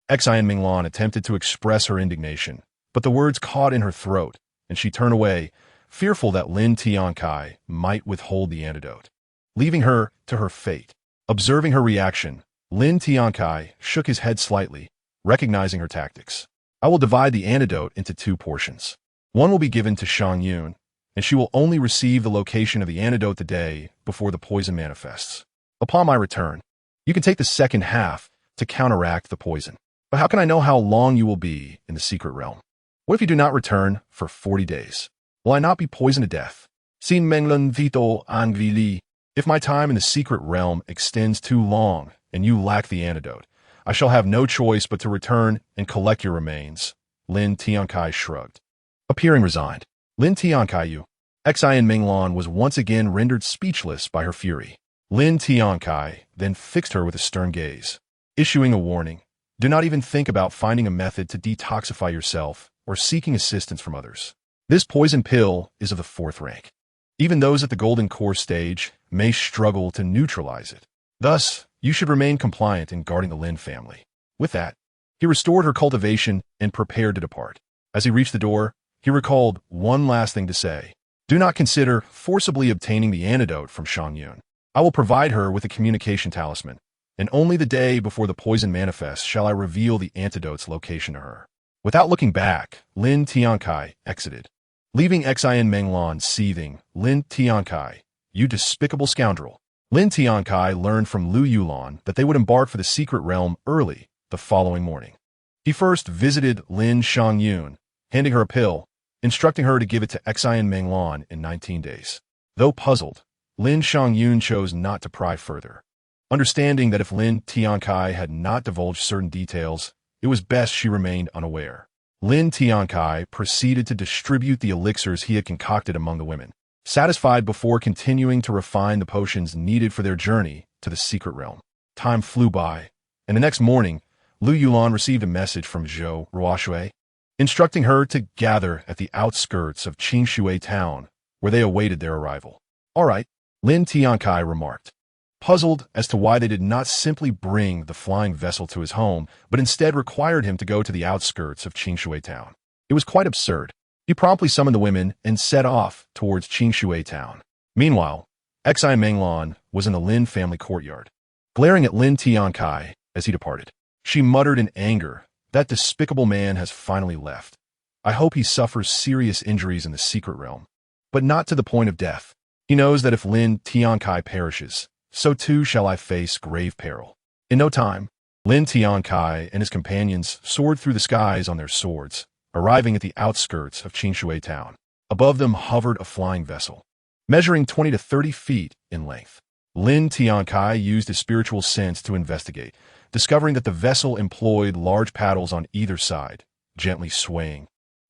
Xian Minglan attempted to express her indignation, but the words caught in her throat, and she turned away, fearful that Lin Tiancai might withhold the antidote, leaving her to her fate. Observing her reaction, Lin Tiancai shook his head slightly, recognizing her tactics. "I will divide the antidote into 2 portions. One will be given to Shang Yun, and she will only receive the location of the antidote the day before the poison manifests. Upon my return, you can take the second half to counteract the poison. But how can I know how long you will be in the secret realm? What if you do not return for 40 days? Will I not be poisoned to death? Sin Menglen Vito Angvili. If my time in the secret realm extends too long and you lack the antidote, I shall have no choice but to return and collect your remains." Lin Tiancai shrugged. Appearing resigned, Lin Tiancai Xian Minglan was once again rendered speechless by her fury. Lin Tiancai then fixed her with a stern gaze, issuing a warning. "Do not even think about finding a method to detoxify yourself or seeking assistance from others. This poison pill is of the 4th rank. Even those at the golden core stage may struggle to neutralize it. Thus, you should remain compliant in guarding the Lin family." With that, he restored her cultivation and prepared to depart. As he reached the door, he recalled one last thing to say. "Do not consider forcibly obtaining the antidote from Shang Yun. I will provide her with a communication talisman, and only the day before the poison manifests shall I reveal the antidote's location to her." Without looking back, Lin Tiancai exited, leaving Xian Minglan seething. "Lin Tiancai, you despicable scoundrel." Lin Tiancai learned from Lu Yulan that they would embark for the secret realm early the following morning. He first visited Lin Shangyun, handing her a pill, instructing her to give it to Xian Minglan in 19 days. Though puzzled, Lin Shangyun chose not to pry further, understanding that if Lin Tiancai had not divulged certain details, it was best she remained unaware. Lin Tiancai proceeded to distribute the elixirs he had concocted among the women, satisfied before continuing to refine the potions needed for their journey to the secret realm. Time flew by, and the next morning, Lu Yulan received a message from Zhou Ruoshui, instructing her to gather at the outskirts of Qingshui town, where they awaited their arrival. "All right," Lin Tiancai remarked, puzzled as to why they did not simply bring the flying vessel to his home, but instead required him to go to the outskirts of Qingshui town. It was quite absurd. He promptly summoned the women and set off towards Qingshui town. Meanwhile, Xian Minglan was in the Lin family courtyard, glaring at Lin Tiancai as he departed. She muttered in anger, "That despicable man has finally left. I hope he suffers serious injuries in the secret realm, but not to the point of death. He knows that if Lin Tiancai perishes, so too shall I face grave peril." In no time, Lin Tiancai and his companions soared through the skies on their swords, arriving at the outskirts of Qingshui town. Above them hovered a flying vessel, measuring 20 to 30 feet in length. Lin Tiancai used his spiritual sense to investigate, discovering that the vessel employed large paddles on either side, gently swaying,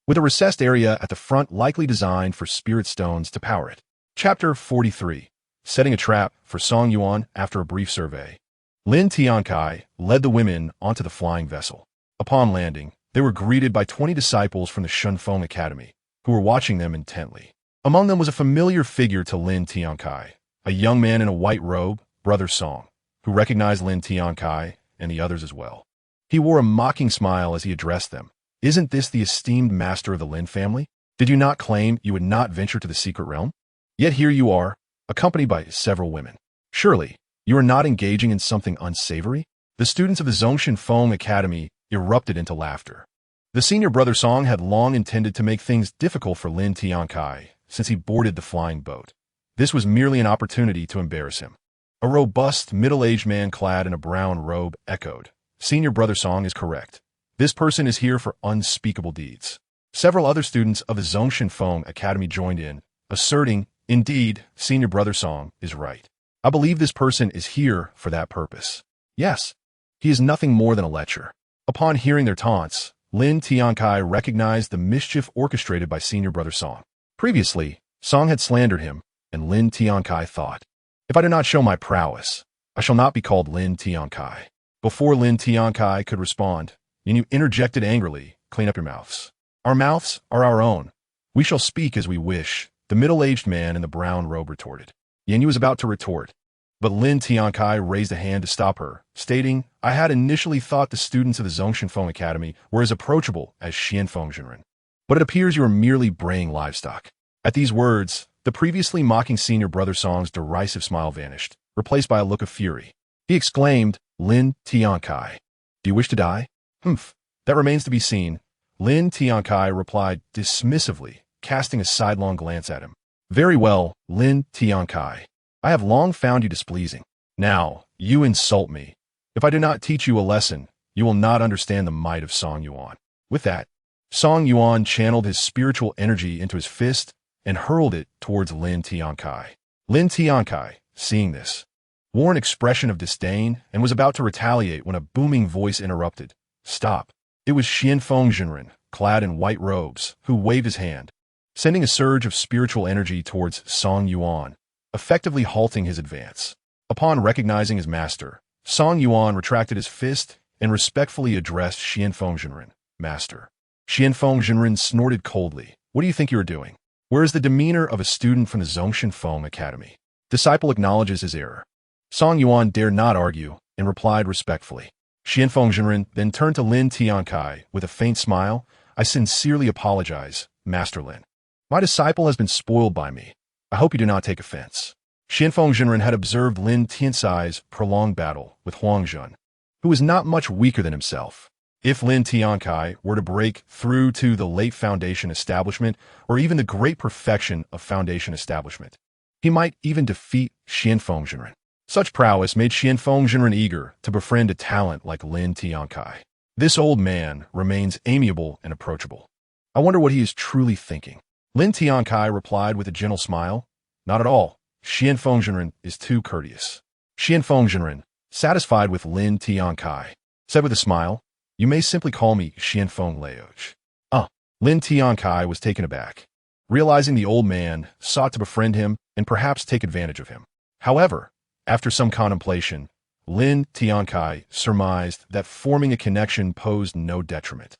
with a recessed area at the front likely designed for spirit stones to power it. Chapter 43. Setting a trap for Song Yuan after a brief survey. Lin Tiancai led the women onto the flying vessel. Upon landing, they were greeted by 20 disciples from the Shunfeng Academy, who were watching them intently. Among them was a familiar figure to Lin Tiancai, a young man in a white robe, Brother Song, who recognized Lin Tiancai and the others as well. He wore a mocking smile as he addressed them. Isn't this the esteemed master of the Lin family? Did you not claim you would not venture to the secret realm? Yet here you are, accompanied by several women. Surely, you are not engaging in something unsavory? The students of the Zhongshan Feng Academy erupted into laughter. The senior brother Song had long intended to make things difficult for Lin Tiancai since he boarded the flying boat. This was merely an opportunity to embarrass him. A robust, middle-aged man clad in a brown robe echoed, "Senior brother Song is correct. This person is here for unspeakable deeds." Several other students of the Zhongshan Feng Academy joined in, asserting, "Indeed, senior brother Song is right. I believe this person is here for that purpose. Yes, he is nothing more than a lecher." Upon hearing their taunts, Lin Tiancai recognized the mischief orchestrated by senior brother Song. Previously, Song had slandered him, and Lin Tiancai thought, "If I do not show my prowess, I shall not be called Lin Tiancai." Before Lin Tiancai could respond, Yin interjected angrily, "Clean up your mouths. Our mouths are our own. We shall speak as we wish," the middle-aged man in the brown robe retorted. Yin was about to retort, but Lin Tiancai raised a hand to stop her, stating, "I had initially thought the students of the Zhongshan Feng Academy were as approachable as Xianfeng Jinren. But it appears you are merely braying livestock." At these words, the previously mocking senior brother Song's derisive smile vanished, replaced by a look of fury. He exclaimed, "Lin Tiancai, do you wish to die?" "Humph, that remains to be seen." Lin Tiancai replied dismissively, casting a sidelong glance at him. "Very well, Lin Tiancai. I have long found you displeasing. Now, you insult me. If I do not teach you a lesson, you will not understand the might of Song Yuan." With that, Song Yuan channeled his spiritual energy into his fist and hurled it towards Lin Tiancai. Lin Tiancai, seeing this, wore an expression of disdain and was about to retaliate when a booming voice interrupted. "Stop." It was Xianfeng Jinren, clad in white robes, who waved his hand, sending a surge of spiritual energy towards Song Yuan, effectively halting his advance. Upon recognizing his master, Song Yuan retracted his fist and respectfully addressed Xianfeng Jinren, "Master." Xianfeng Jinren snorted coldly. "What do you think you are doing?" Where is the demeanor of a student from the Zhongshan Feng Academy? Disciple acknowledges his error. Song Yuan dared not argue and replied respectfully. Xianfeng Jinren then turned to Lin Tiancai with a faint smile. "I sincerely apologize, Master Lin. My disciple has been spoiled by me. I hope you do not take offense." Xianfeng Jinren had observed Lin Tiancai's prolonged battle with Huang Zhun, who was not much weaker than himself. If Lin Tiancai were to break through to the late Foundation establishment, or even the great perfection of Foundation establishment, he might even defeat Xianfeng Jinren. Such prowess made Xianfeng Jinren eager to befriend a talent like Lin Tiancai. This old man remains amiable and approachable. I wonder what he is truly thinking. Lin Tiancai replied with a gentle smile, "Not at all. Xianfeng Jinren is too courteous." Xianfeng Jinren, satisfied with Lin Tiancai, said with a smile, "You may simply call me Xianfeng Leoj." Lin Tiancai was taken aback, realizing the old man sought to befriend him and perhaps take advantage of him. However, after some contemplation, Lin Tiancai surmised that forming a connection posed no detriment,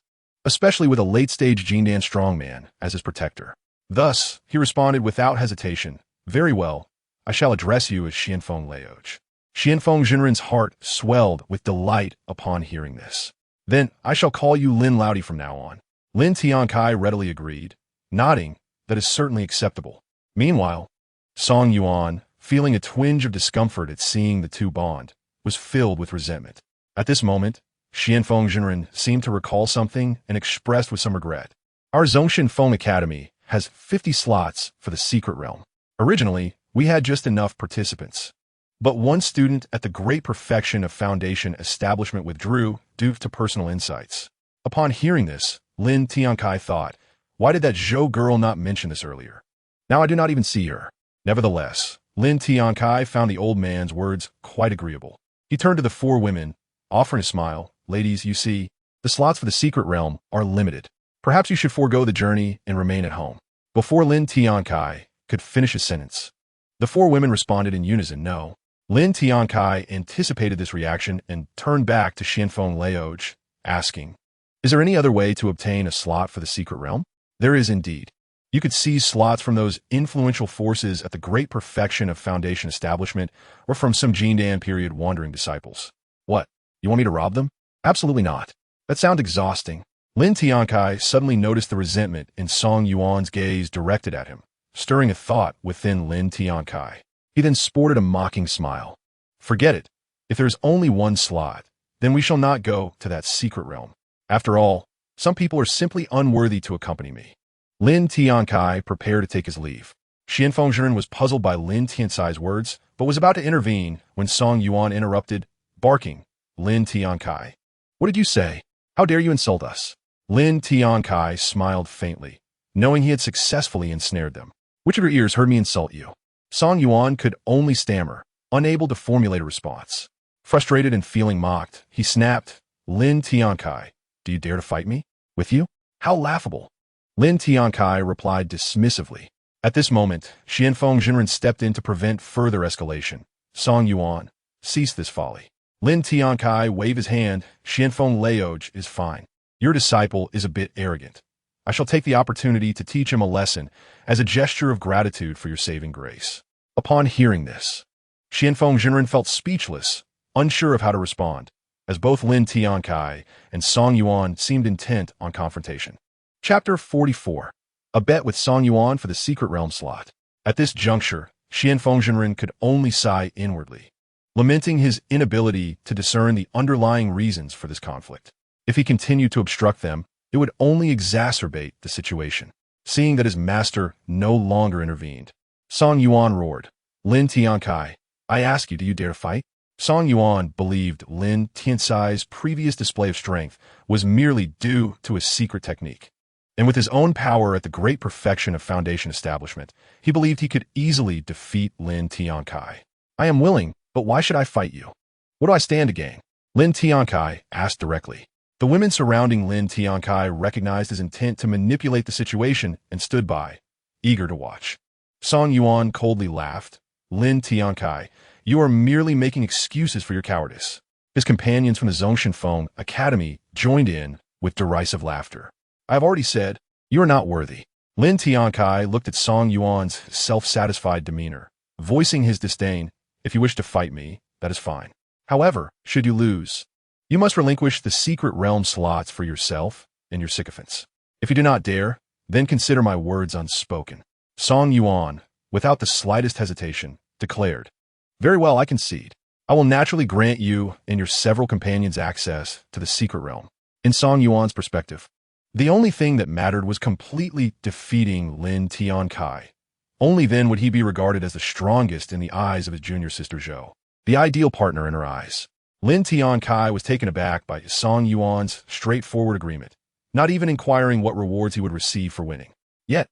especially with a late-stage Jindan strongman as his protector. Thus, he responded without hesitation, "Very well, I shall address you as Xianfeng Leoj." Xianfeng Jinren's heart swelled with delight upon hearing this. "Then I shall call you Lin Laudi from now on." Lin Tiancai readily agreed, nodding, "That is certainly acceptable." Meanwhile, Song Yuan, feeling a twinge of discomfort at seeing the two bond, was filled with resentment. At this moment, Xianfeng Jinren seemed to recall something and expressed with some regret. "Our Zhongshan Feng Academy has 50 slots for the secret realm. Originally, we had just enough participants. But one student at the great perfection of Foundation establishment withdrew due to personal insights." Upon hearing this, Lin Tiancai thought, "Why did that Zhou girl not mention this earlier? Now I do not even see her." Nevertheless, Lin Tiancai found the old man's words quite agreeable. He turned to the four women, offering a smile. "Ladies, you see, the slots for the secret realm are limited. Perhaps you should forego the journey and remain at home." Before Lin Tiancai could finish his sentence, the four women responded in unison, "No." Lin Tiancai anticipated this reaction and turned back to Xianfeng Leoj, asking, "Is there any other way to obtain a slot for the secret realm?" "There is indeed. You could seize slots from those influential forces at the great perfection of Foundation establishment or from some Jindan period wandering disciples." "What? You want me to rob them?" Absolutely not. That sounds exhausting. Lin Tiancai suddenly noticed the resentment in Song Yuan's gaze directed at him, stirring a thought within Lin Tiancai. He then sported a mocking smile. Forget it. If there is only one slot, then we shall not go to that secret realm. After all, some people are simply unworthy to accompany me. Lin Tiancai prepared to take his leave. Xian Fengzhen was puzzled by Lin Tiancai's words, but was about to intervene when Song Yuan interrupted, barking, Lin Tiancai. What did you say? How dare you insult us? Lin Tiancai smiled faintly, knowing he had successfully ensnared them. Which of your ears heard me insult you? Song Yuan could only stammer, unable to formulate a response. Frustrated and feeling mocked, he snapped, Lin Tiancai, do you dare to fight me? With you? How laughable. Lin Tiancai replied dismissively. At this moment, Xian Fengzhen stepped in to prevent further escalation. Song Yuan, cease this folly. Lin Tiancai waved his hand. Xian Feng Laoj is fine. Your disciple is a bit arrogant. I shall take the opportunity to teach him a lesson as a gesture of gratitude for your saving grace. Upon hearing this, Xian Fengzhen felt speechless, unsure of how to respond, as both Lin Tiancai and Song Yuan seemed intent on confrontation. Chapter 44. A bet with Song Yuan for the secret realm slot. At this juncture, Xian Fengzhen could only sigh inwardly, lamenting his inability to discern the underlying reasons for this conflict. If he continued to obstruct them, it would only exacerbate the situation. Seeing that his master no longer intervened, Song Yuan roared, Lin Tiancai, I ask you, do you dare to fight? Song Yuan believed Lin Tiancai's previous display of strength was merely due to a secret technique. And with his own power at the great perfection of Foundation establishment, he believed he could easily defeat Lin Tiancai. I am willing, but why should I fight you? What do I stand to gain? Lin Tiancai asked directly. The women surrounding Lin Tiancai recognized his intent to manipulate the situation and stood by, eager to watch. Song Yuan coldly laughed. Lin Tiancai, you are merely making excuses for your cowardice. His companions from the Zhongshan Feng Academy joined in with derisive laughter. I have already said, you are not worthy. Lin Tiancai looked at Song Yuan's self-satisfied demeanor, voicing his disdain. If you wish to fight me, that is fine. However, should you lose, you must relinquish the secret realm slots for yourself and your sycophants. If you do not dare, then consider my words unspoken. Song Yuan, without the slightest hesitation, declared, very well, I concede. I will naturally grant you and your several companions access to the secret realm. In Song Yuan's perspective, the only thing that mattered was completely defeating Lin Tiancai. Only then would he be regarded as the strongest in the eyes of his junior sister Zhou, the ideal partner in her eyes. Lin Tiancai was taken aback by Song Yuan's straightforward agreement, not even inquiring what rewards he would receive for winning. Yet,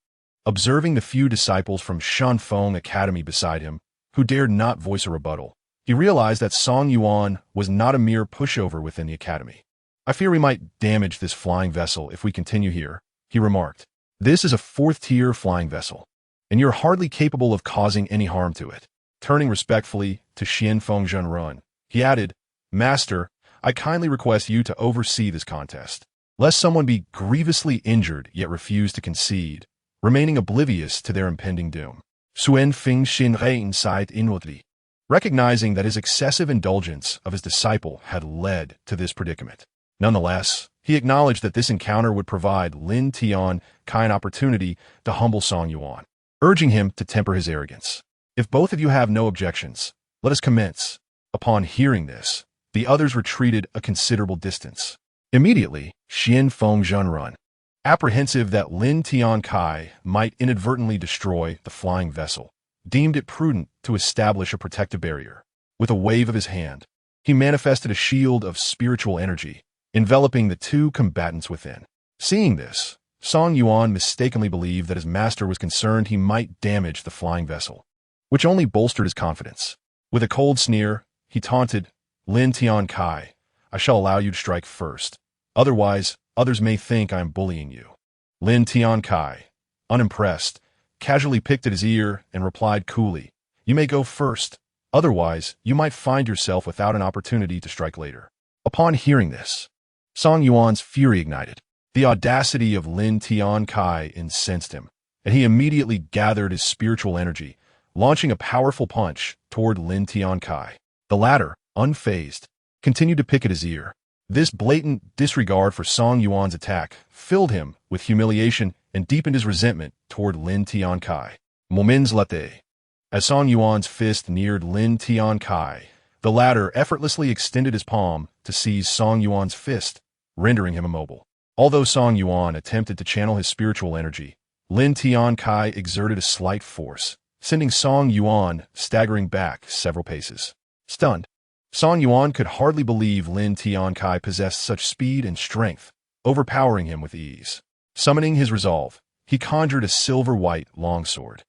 observing the few disciples from Shanfeng Academy beside him, who dared not voice a rebuttal, he realized that Song Yuan was not a mere pushover within the academy. I fear we might damage this flying vessel if we continue here, he remarked. This is a fourth-tier flying vessel, and you're hardly capable of causing any harm to it. Turning respectfully to Xian Fengzhen, he added, Master, I kindly request you to oversee this contest, lest someone be grievously injured yet refuse to concede, remaining oblivious to their impending doom. Suen Feng Xin Rein sighed inwardly, recognizing that his excessive indulgence of his disciple had led to this predicament. Nonetheless, he acknowledged that this encounter would provide Lin Tiancai an opportunity to humble Song Yuan, urging him to temper his arrogance. If both of you have no objections, let us commence. Upon hearing this, the others retreated a considerable distance. Immediately, Xian Fengzhen, apprehensive that Lin Tiancai might inadvertently destroy the flying vessel, deemed it prudent to establish a protective barrier. With a wave of his hand, he manifested a shield of spiritual energy, enveloping the two combatants within. Seeing this, Song Yuan mistakenly believed that his master was concerned he might damage the flying vessel, which only bolstered his confidence. With a cold sneer, he taunted, Lin Tiancai, I shall allow you to strike first. Otherwise, others may think I am bullying you. Lin Tiancai, unimpressed, casually picked at his ear and replied coolly, you may go first. Otherwise, you might find yourself without an opportunity to strike later. Upon hearing this, Song Yuan's fury ignited. The audacity of Lin Tiancai incensed him, and he immediately gathered his spiritual energy, launching a powerful punch toward Lin Tiancai. The latter, unfazed, continued to pick at his ear, This blatant disregard for Song Yuan's attack filled him with humiliation and deepened his resentment toward Lin Tiancai. Moments later, as Song Yuan's fist neared Lin Tiancai, the latter effortlessly extended his palm to seize Song Yuan's fist, rendering him immobile. Although Song Yuan attempted to channel his spiritual energy, Lin Tiancai exerted a slight force, sending Song Yuan staggering back several paces. Stunned, Song Yuan could hardly believe Lin Tiancai possessed such speed and strength, overpowering him with ease. Summoning his resolve, he conjured a silver-white longsword,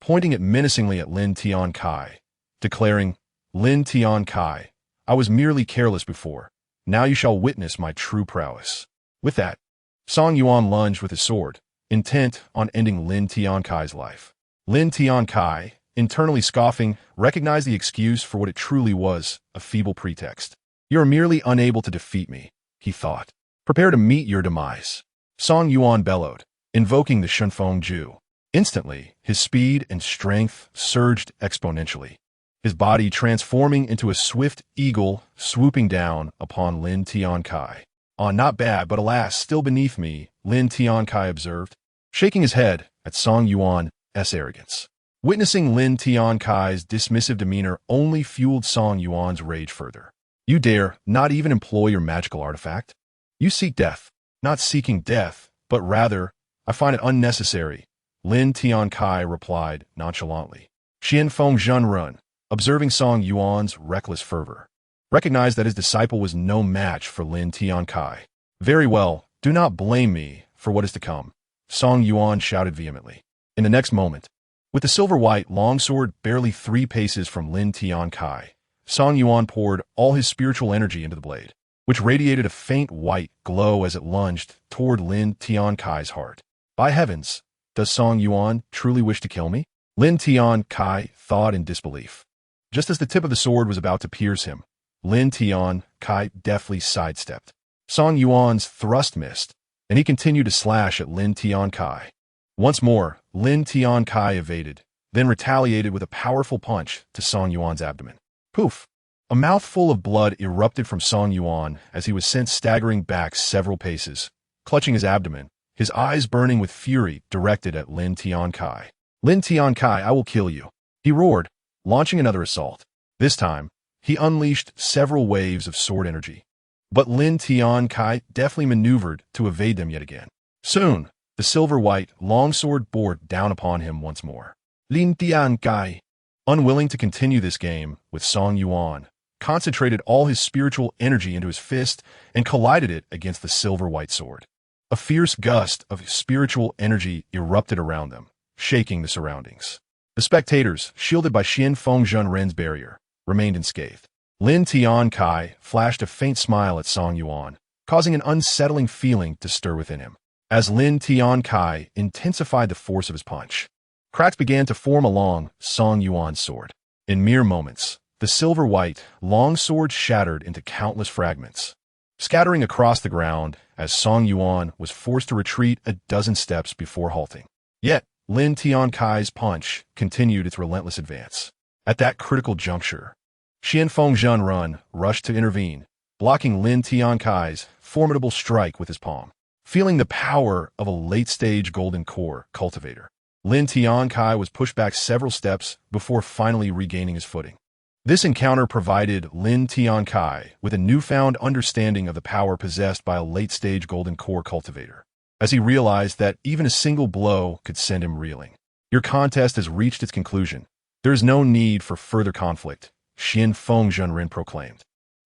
pointing it menacingly at Lin Tiancai, declaring, "Lin Tiancai, I was merely careless before. Now you shall witness my true prowess." With that, Song Yuan lunged with his sword, intent on ending Lin Tiancai's life. Lin Tiancai, internally scoffing, recognized the excuse for what it truly was, a feeble pretext. "You are merely unable to defeat me," he thought. "Prepare to meet your demise." Song Yuan bellowed, invoking the Shunfeng Ju. Instantly, his speed and strength surged exponentially, his body transforming into a swift eagle swooping down upon Lin Tiancai. "Not bad, but alas, still beneath me," Lin Tiancai observed, shaking his head at Song Yuan's arrogance. Witnessing Lin Tiancai's dismissive demeanor only fueled Song Yuan's rage further. "You dare not even employ your magical artifact? You seek death." "Not seeking death, but rather, I find it unnecessary," Lin Tiancai replied nonchalantly. Xian Feng Zhenrun, observing Song Yuan's reckless fervor, recognized that his disciple was no match for Lin Tiancai. "Very well, do not blame me for what is to come," Song Yuan shouted vehemently. In the next moment, with the silver-white longsword barely 3 paces from Lin Tiancai, Song Yuan poured all his spiritual energy into the blade, which radiated a faint white glow as it lunged toward Lin Tiancai's heart. "By heavens, does Song Yuan truly wish to kill me?" Lin Tiancai thought in disbelief. Just as the tip of the sword was about to pierce him, Lin Tiancai deftly sidestepped. Song Yuan's thrust missed, and he continued to slash at Lin Tiancai. Once more, Lin Tiancai evaded, then retaliated with a powerful punch to Song Yuan's abdomen. Poof! A mouthful of blood erupted from Song Yuan as he was sent staggering back several paces, clutching his abdomen, his eyes burning with fury directed at Lin Tiancai. "Lin Tiancai, I will kill you," he roared, launching another assault. This time, he unleashed several waves of sword energy. But Lin Tiancai deftly maneuvered to evade them yet again. Soon, the silver-white longsword bore down upon him once more. Lin Tiancai, unwilling to continue this game with Song Yuan, concentrated all his spiritual energy into his fist and collided it against the silver-white sword. A fierce gust of spiritual energy erupted around them, shaking the surroundings. The spectators, shielded by Xian Feng Zhenren's barrier, remained unscathed. Lin Tiancai flashed a faint smile at Song Yuan, causing an unsettling feeling to stir within him. As Lin Tiancai intensified the force of his punch, cracks began to form along Song Yuan's sword. In mere moments, the silver-white longsword shattered into countless fragments, scattering across the ground as Song Yuan was forced to retreat a dozen steps before halting. Yet, Lin Tiancai's punch continued its relentless advance. At that critical juncture, Xian Feng Zhenrun rushed to intervene, blocking Lin Tiancai's formidable strike with his palm. Feeling the power of a late-stage golden core cultivator, Lin Tiancai was pushed back several steps before finally regaining his footing. This encounter provided Lin Tiancai with a newfound understanding of the power possessed by a late-stage golden core cultivator, as he realized that even a single blow could send him reeling. "Your contest has reached its conclusion. There is no need for further conflict," Xian Feng Zhenren proclaimed.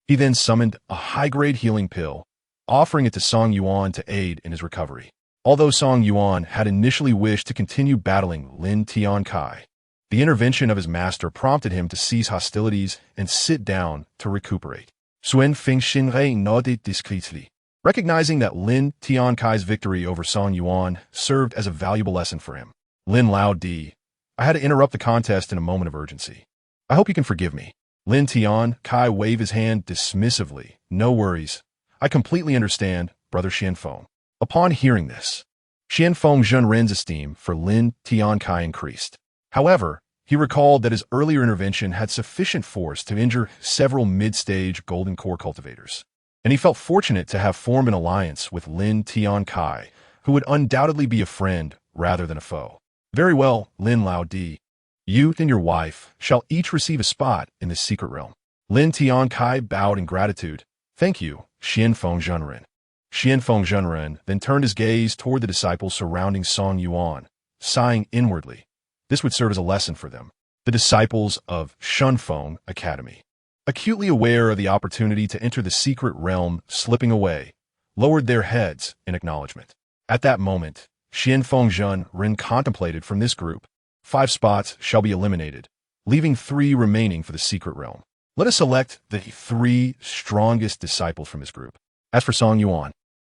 He then summoned a high-grade healing pill, offering it to Song Yuan to aid in his recovery. Although Song Yuan had initially wished to continue battling Lin Tiancai, the intervention of his master prompted him to cease hostilities and sit down to recuperate. Suen Fengxinrei nodded discreetly, recognizing that Lin Tiancai's victory over Song Yuan served as a valuable lesson for him. Lin Lao Di, I had to interrupt the contest in a moment of urgency. I hope you can forgive me. Lin Tiancai waved his hand dismissively. "No worries. I completely understand, Brother Xianfeng." Upon hearing this, Xianfeng Zhenren's esteem for Lin Tiancai increased. However, he recalled that his earlier intervention had sufficient force to injure several mid-stage golden core cultivators. and he felt fortunate to have formed an alliance with Lin Tiancai, who would undoubtedly be a friend rather than a foe. Very well, Lin Lao Di. You and your wife shall each receive a spot in this secret realm. Lin Tiancai bowed in gratitude. Thank you, Xianfeng Zhenren. Xianfeng Zhenren then turned his gaze toward the disciples surrounding Song Yuan, sighing inwardly. This would serve as a lesson for them. The disciples of Shunfeng Academy, acutely aware of the opportunity to enter the secret realm slipping away, lowered their heads in acknowledgement. At that moment, Xianfeng Zhenren contemplated from this group, 5 spots shall be eliminated, leaving 3 remaining for the secret realm. Let us select the 3 strongest disciples from this group. As for Song Yuan,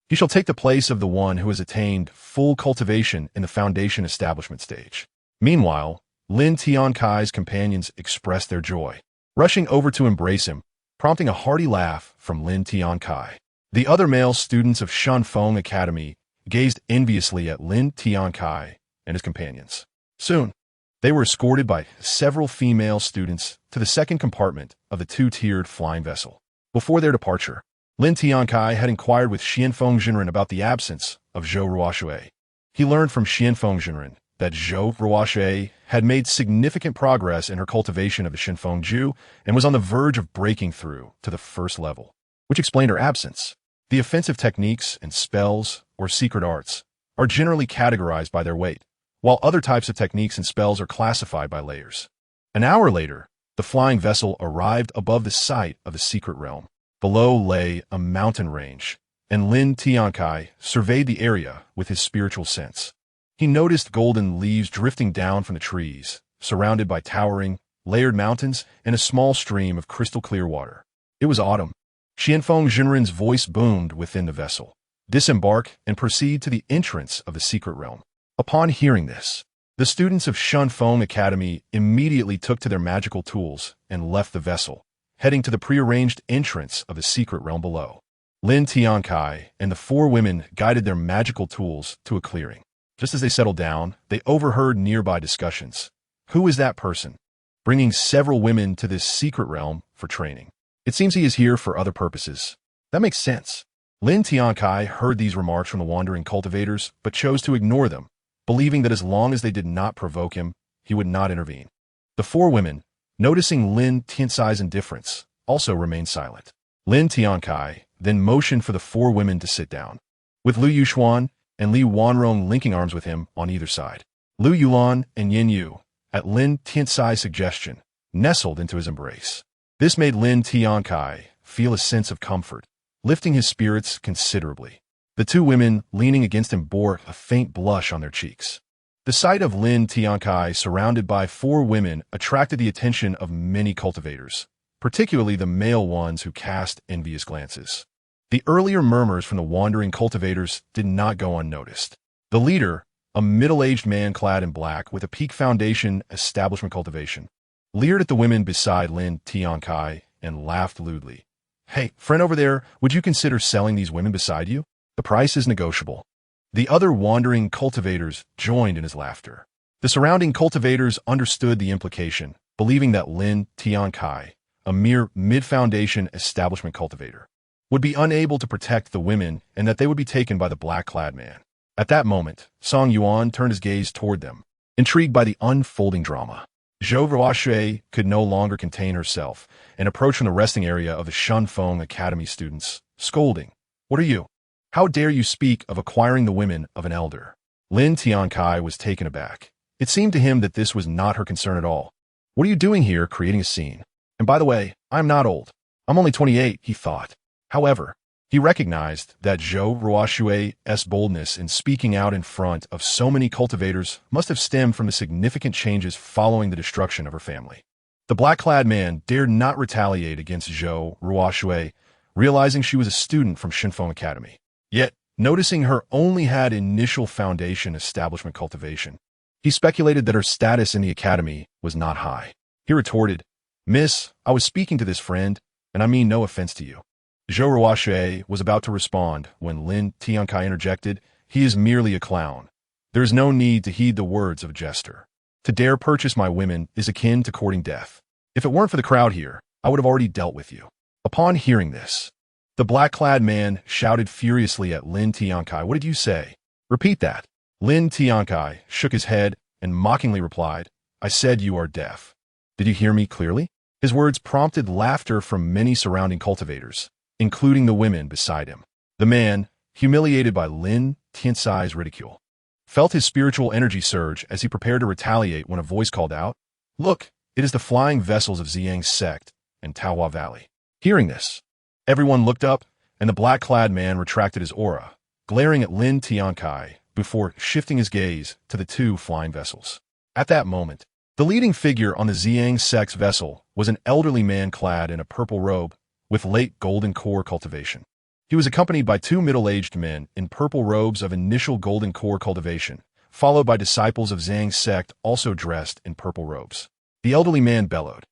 he shall take the place of the one who has attained full cultivation in the foundation establishment stage. Meanwhile, Lin Tiancai's companions expressed their joy, rushing over to embrace him, prompting a hearty laugh from Lin Tiancai. The other male students of Shunfeng Academy gazed enviously at Lin Tiancai and his companions. Soon, they were escorted by several female students to the second compartment of the 2-tiered flying vessel. Before their departure, Lin Tiancai had inquired with Xianfeng Zhenren about the absence of Zhou Ruoshui. He learned from Xianfeng Zhenren that Zhou Ruoshui had made significant progress in her cultivation of the Shinfeng Ju and was on the verge of breaking through to the first level, which explained her absence. The offensive techniques and spells, or secret arts, are generally categorized by their weight, while other types of techniques and spells are classified by layers. An hour later, the flying vessel arrived above the site of the secret realm. Below lay a mountain range, and Lin Tiancai surveyed the area with his spiritual sense. He noticed golden leaves drifting down from the trees, surrounded by towering, layered mountains and a small stream of crystal-clear water. It was autumn. Xianfeng Zhenren's voice boomed within the vessel. Disembark and proceed to the entrance of the secret realm. Upon hearing this, the students of Shunfeng Academy immediately took to their magical tools and left the vessel, heading to the prearranged entrance of the secret realm below. Lin Tiancai and the 4 women guided their magical tools to a clearing. Just as they settled down, they overheard nearby discussions. Who is that person? Bringing several women to this secret realm for training. It seems he is here for other purposes. That makes sense. Lin Tiancai heard these remarks from the wandering cultivators, but chose to ignore them, believing that as long as they did not provoke him, he would not intervene. The 4 women, noticing Lin Tiancai's indifference, also remained silent. Lin Tiancai then motioned for the 4 women to sit down, with Lu Yuxuan and Li Wanrong linking arms with him on either side. Lu Yulan and Yin Yu, at Lin Tiancai's suggestion, nestled into his embrace. This made Lin Tiancai feel a sense of comfort, lifting his spirits considerably. The 2 women leaning against him bore a faint blush on their cheeks. The sight of Lin Tiancai surrounded by 4 women attracted the attention of many cultivators, particularly the male ones who cast envious glances. The earlier murmurs from the wandering cultivators did not go unnoticed. The leader, a middle-aged man clad in black with a peak foundation establishment cultivation, leered at the women beside Lin Tiancai and laughed lewdly. Hey, friend over there, would you consider selling these women beside you? The price is negotiable. The other wandering cultivators joined in his laughter. The surrounding cultivators understood the implication, believing that Lin Tiancai, a mere mid-foundation establishment cultivator, would be unable to protect the women and that they would be taken by the black-clad man. At that moment, Song Yuan turned his gaze toward them, intrigued by the unfolding drama. Zhou Ruoshui could no longer contain herself and approached from the resting area of the Shunfeng Academy students, scolding, "What are you? How dare you speak of acquiring the women of an elder?" Lin Tiancai was taken aback. It seemed to him that this was not her concern at all. "What are you doing here creating a scene? And by the way, I'm not old. I'm only 28, he thought. However, he recognized that Zhou Ruoshui's boldness in speaking out in front of so many cultivators must have stemmed from the significant changes following the destruction of her family. The black-clad man dared not retaliate against Zhou Ruoshui, realizing she was a student from Shunfeng Academy. Yet, noticing her only had initial foundation establishment cultivation, he speculated that her status in the academy was not high. He retorted, "Miss, I was speaking to this friend, and I mean no offense to you." Zhou Ruoshui was about to respond when Lin Tiancai interjected, "He is merely a clown. There is no need to heed the words of a jester. To dare purchase my women is akin to courting death. If it weren't for the crowd here, I would have already dealt with you." Upon hearing this, The black-clad man shouted furiously at Lin Tiancai. What did you say? Repeat that. Lin Tiancai shook his head and mockingly replied, I said you are deaf. Did you hear me clearly? His words prompted laughter from many surrounding cultivators, including the women beside him. The man, humiliated by Lin Tiancai's ridicule, felt his spiritual energy surge as he prepared to retaliate when a voice called out, Look, it is the flying vessels of Ziyang's sect and Taohua Valley. Hearing this, everyone looked up, and the black-clad man retracted his aura, glaring at Lin Tiancai before shifting his gaze to the two flying vessels. At that moment, the leading figure on the Ziyang sect's vessel was an elderly man clad in a purple robe with late golden core cultivation. He was accompanied by two middle-aged men in purple robes of initial golden core cultivation, followed by disciples of Zhang's sect also dressed in purple robes. The elderly man bellowed,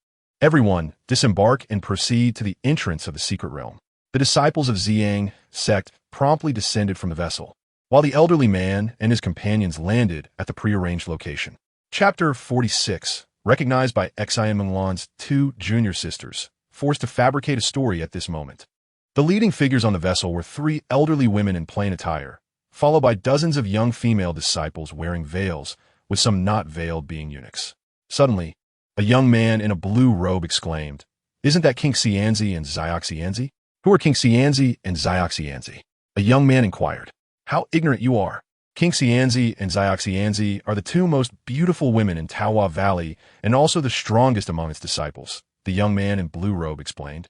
Everyone, disembark and proceed to the entrance of the secret realm. The disciples of Ziyang sect promptly descended from the vessel, while the elderly man and his companions landed at the prearranged location. Chapter 46, recognized by Xian Menglan's two junior sisters, forced to fabricate a story at this moment. The leading figures on the vessel were three elderly women in plain attire, followed by dozens of young female disciples wearing veils, with some not veiled being eunuchs. Suddenly, a young man in a blue robe exclaimed, Isn't that King Xianzi and Xiao Xianzi? Who are King Xianzi and Xiao Xianzi? A young man inquired. How ignorant you are. King Xianzi and Xiao Xianzi are the two most beautiful women in Taohua Valley and also the strongest among its disciples, the young man in blue robe explained,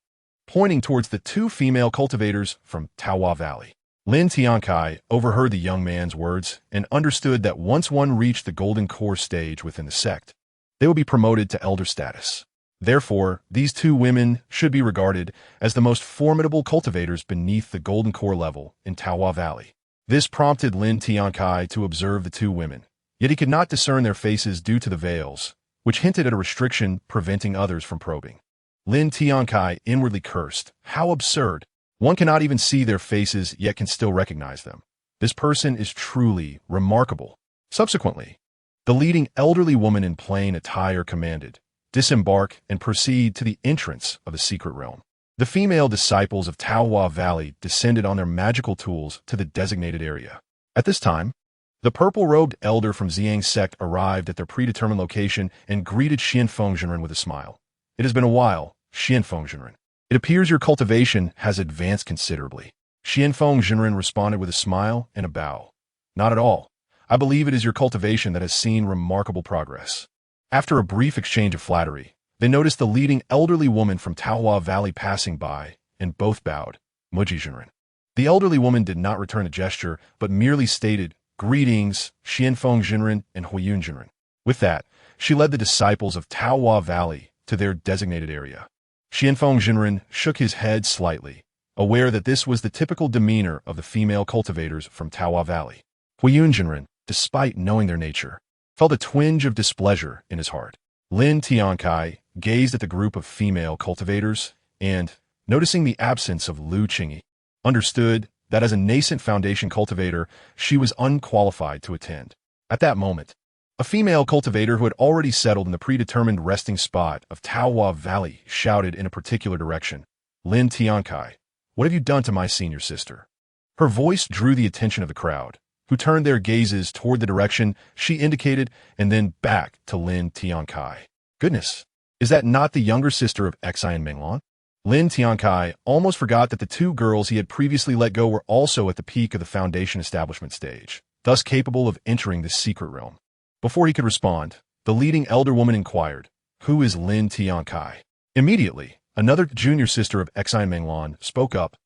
pointing towards the two female cultivators from Taohua Valley. Lin Tiancai overheard the young man's words and understood that once one reached the golden core stage within the sect, they would be promoted to elder status. Therefore, these two women should be regarded as the most formidable cultivators beneath the golden core level in Taohua Valley. This prompted Lin Tiancai to observe the two women, yet he could not discern their faces due to the veils, which hinted at a restriction preventing others from probing. Lin Tiancai inwardly cursed. How absurd! One cannot even see their faces yet can still recognize them. This person is truly remarkable. Subsequently, the leading elderly woman in plain attire commanded, Disembark and proceed to the entrance of the secret realm. The female disciples of Taohua Valley descended on their magical tools to the designated area. At this time, the purple-robed elder from Ziyang's sect arrived at their predetermined location and greeted Xianfeng Zhenren with a smile. It has been a while, Xianfeng Zhenren. It appears your cultivation has advanced considerably. Xianfeng Zhenren responded with a smile and a bow. Not at all. I believe it is your cultivation that has seen remarkable progress. After a brief exchange of flattery, they noticed the leading elderly woman from Taohua Valley passing by, and both bowed. Muji Zhenren. The elderly woman did not return the gesture, but merely stated, Greetings, Xianfeng Zhenren and Huiyun Zhenren. With that, she led the disciples of Taohua Valley to their designated area. Xianfeng Zhenren shook his head slightly, aware that this was the typical demeanor of the female cultivators from Taohua Valley. Huiyun Zhenren, despite knowing their nature, felt a twinge of displeasure in his heart. Lin Tiancai gazed at the group of female cultivators and, noticing the absence of Lu Qingyi, understood that as a nascent foundation cultivator, she was unqualified to attend. At that moment, a female cultivator who had already settled in the predetermined resting spot of Taohua Valley shouted in a particular direction, Lin Tiancai, what have you done to my senior sister? Her voice drew the attention of the crowd, who turned their gazes toward the direction she indicated and then back to Lin Tiancai. Goodness, is that not the younger sister of Xian Menglan? Lin Tiancai almost forgot that the two girls he had previously let go were also at the peak of the foundation establishment stage, thus capable of entering this secret realm. Before he could respond, the leading elder woman inquired, Who is Lin Tiancai? Immediately, another junior sister of Xian Menglan spoke up,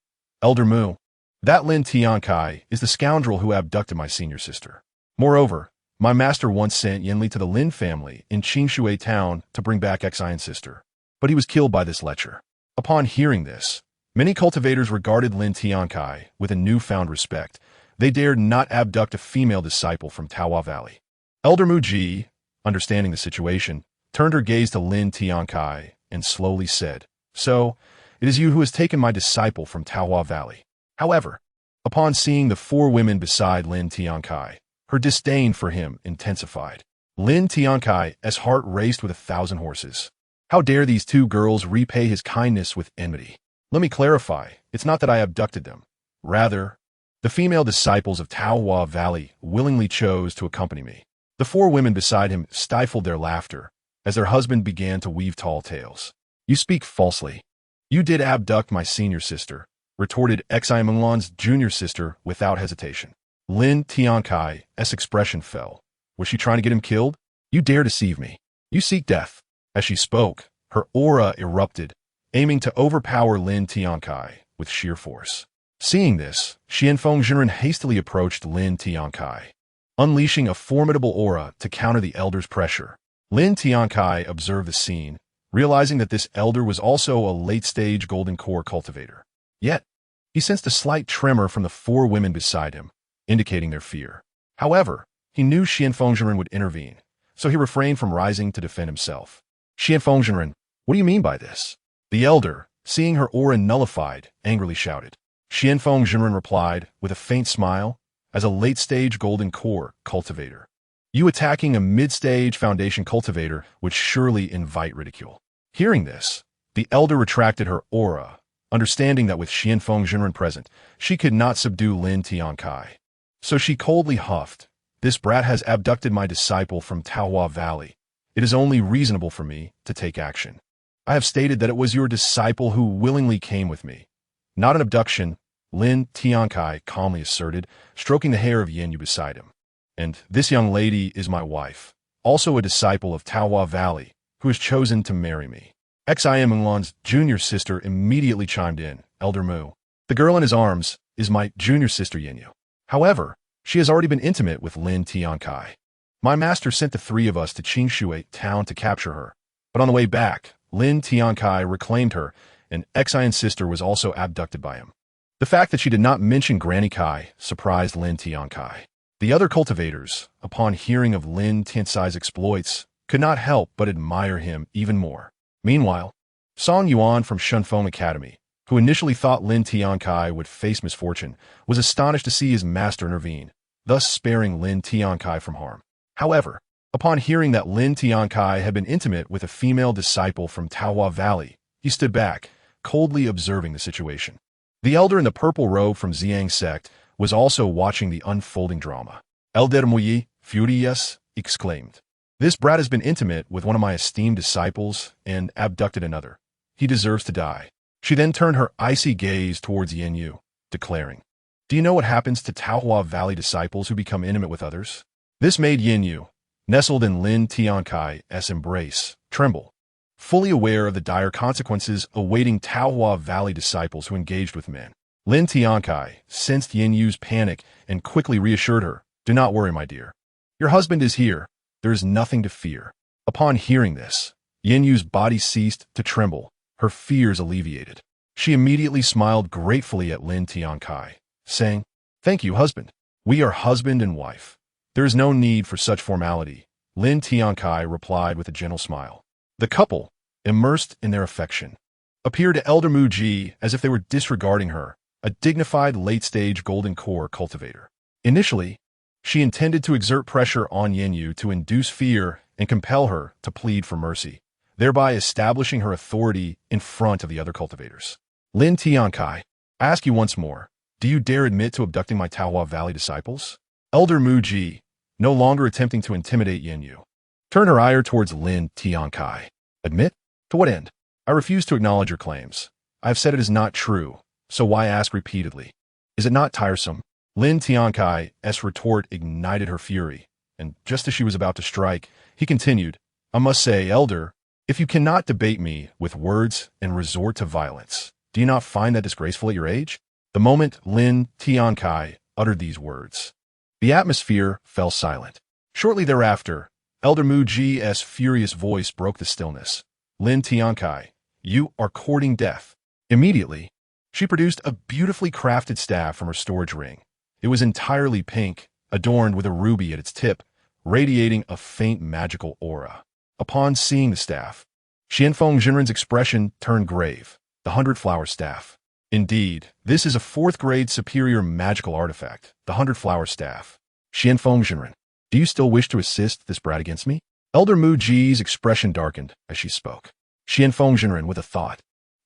Elder Mu, that Lin Tiancai is the scoundrel who abducted my senior sister. Moreover, my master once sent Yanli to the Lin family in Qingshui town to bring back Xian's sister, but he was killed by this lecher. Upon hearing this, many cultivators regarded Lin Tiancai with a newfound respect. They dared not abduct a female disciple from Taohua Valley. Elder Mu Ji, understanding the situation, turned her gaze to Lin Tiancai and slowly said, So, it is you who has taken my disciple from Taohua Valley. However, upon seeing the four women beside Lin Tiancai, her disdain for him intensified. Lin Tiancai's heart raced with 1,000 horses. How dare these two girls repay his kindness with enmity? Let me clarify, it's not that I abducted them. Rather, the female disciples of Taohua Valley willingly chose to accompany me. The four women beside him stifled their laughter as their husband began to weave tall tales. You speak falsely. You did abduct my senior sister, retorted Xiaomenglan's junior sister without hesitation. Lin Tiancai's expression fell. Was she trying to get him killed? You dare deceive me. You seek death. As she spoke, her aura erupted, aiming to overpower Lin Tiancai with sheer force. Seeing this, Xianfeng Jinren hastily approached Lin Tiancai, unleashing a formidable aura to counter the elder's pressure. Lin Tiancai observed the scene, realizing that this elder was also a late-stage golden core cultivator. Yet, he sensed a slight tremor from the four women beside him, indicating their fear. However, he knew Xianfeng Jinren would intervene, so he refrained from rising to defend himself. Xianfeng Jinren, what do you mean by this? The elder, seeing her aura nullified, angrily shouted. Xianfeng Jinren replied with a faint smile, as a late-stage golden core cultivator. You attacking a mid-stage foundation cultivator would surely invite ridicule. Hearing this, the elder retracted her aura, understanding that with Xianfeng Jinren present, she could not subdue Lin Tiancai. So she coldly huffed, this brat has abducted my disciple from Taohua Valley. It is only reasonable for me to take action. I have stated that it was your disciple who willingly came with me. Not an abduction, Lin Tiancai calmly asserted, stroking the hair of Yin Yu beside him. And this young lady is my wife, also a disciple of Taohua Valley, who has chosen to marry me. Xiaomenglan's junior sister immediately chimed in, Elder Mu. The girl in his arms is my junior sister Yin Yu. However, she has already been intimate with Lin Tiancai. My master sent the three of us to Qingshui town to capture her, but on the way back, Lin Tiancai reclaimed her, and Xian's sister was also abducted by him. The fact that she did not mention Granny Kai surprised Lin Tiancai. The other cultivators, upon hearing of Lin Tiancai's exploits, could not help but admire him even more. Meanwhile, Song Yuan from Shunfeng Academy, who initially thought Lin Tiancai would face misfortune, was astonished to see his master intervene, thus sparing Lin Tiancai from harm. However, upon hearing that Lin Tiancai had been intimate with a female disciple from Taohua Valley, he stood back, coldly observing the situation. The elder in the purple robe from Ziyang sect was also watching the unfolding drama. Elder Muyi, furious, exclaimed. This brat has been intimate with one of my esteemed disciples and abducted another. He deserves to die. She then turned her icy gaze towards Yin Yu, declaring, Do you know what happens to Taohua Valley disciples who become intimate with others? This made Yin Yu, nestled in Lin Tiancai's embrace, tremble, fully aware of the dire consequences awaiting Taohua Valley disciples who engaged with men. Lin Tiancai sensed Yin Yu's panic and quickly reassured her, Do not worry, my dear. Your husband is here. There is nothing to fear. Upon hearing this, Yin Yu's body ceased to tremble, her fears alleviated. She immediately smiled gratefully at Lin Tiancai, saying, Thank you, husband. We are husband and wife. There is no need for such formality, Lin Tiancai replied with a gentle smile. The couple, immersed in their affection, appeared to Elder Mu Ji as if they were disregarding her, a dignified late-stage golden core cultivator. Initially, she intended to exert pressure on Yin Yu to induce fear and compel her to plead for mercy, thereby establishing her authority in front of the other cultivators. Lin Tiancai, I ask you once more, do you dare admit to abducting my Taohua Valley disciples? Elder Mu Ji, no longer attempting to intimidate Yin Yu, turned her ire towards Lin Tiancai. Admit? To what end? I refuse to acknowledge your claims. I have said it is not true, so why ask repeatedly? Is it not tiresome? Lin Tiancai's retort ignited her fury, and just as she was about to strike, he continued, I must say, Elder, if you cannot debate me with words and resort to violence, do you not find that disgraceful at your age? The moment Lin Tiancai uttered these words, the atmosphere fell silent. Shortly thereafter, Elder Mu Ji's furious voice broke the stillness. Lin Tiancai, you are courting death. Immediately, she produced a beautifully crafted staff from her storage ring. It was entirely pink, adorned with a ruby at its tip, radiating a faint magical aura. Upon seeing the staff, Xianfeng Jinren's expression turned grave. The 100-flower staff. Indeed, this is a 4th-grade superior magical artifact, the 100-flower staff. Xianfeng Jinren, do you still wish to assist this brat against me? Elder Mu Ji's expression darkened as she spoke. Xianfeng Jinren with a thought.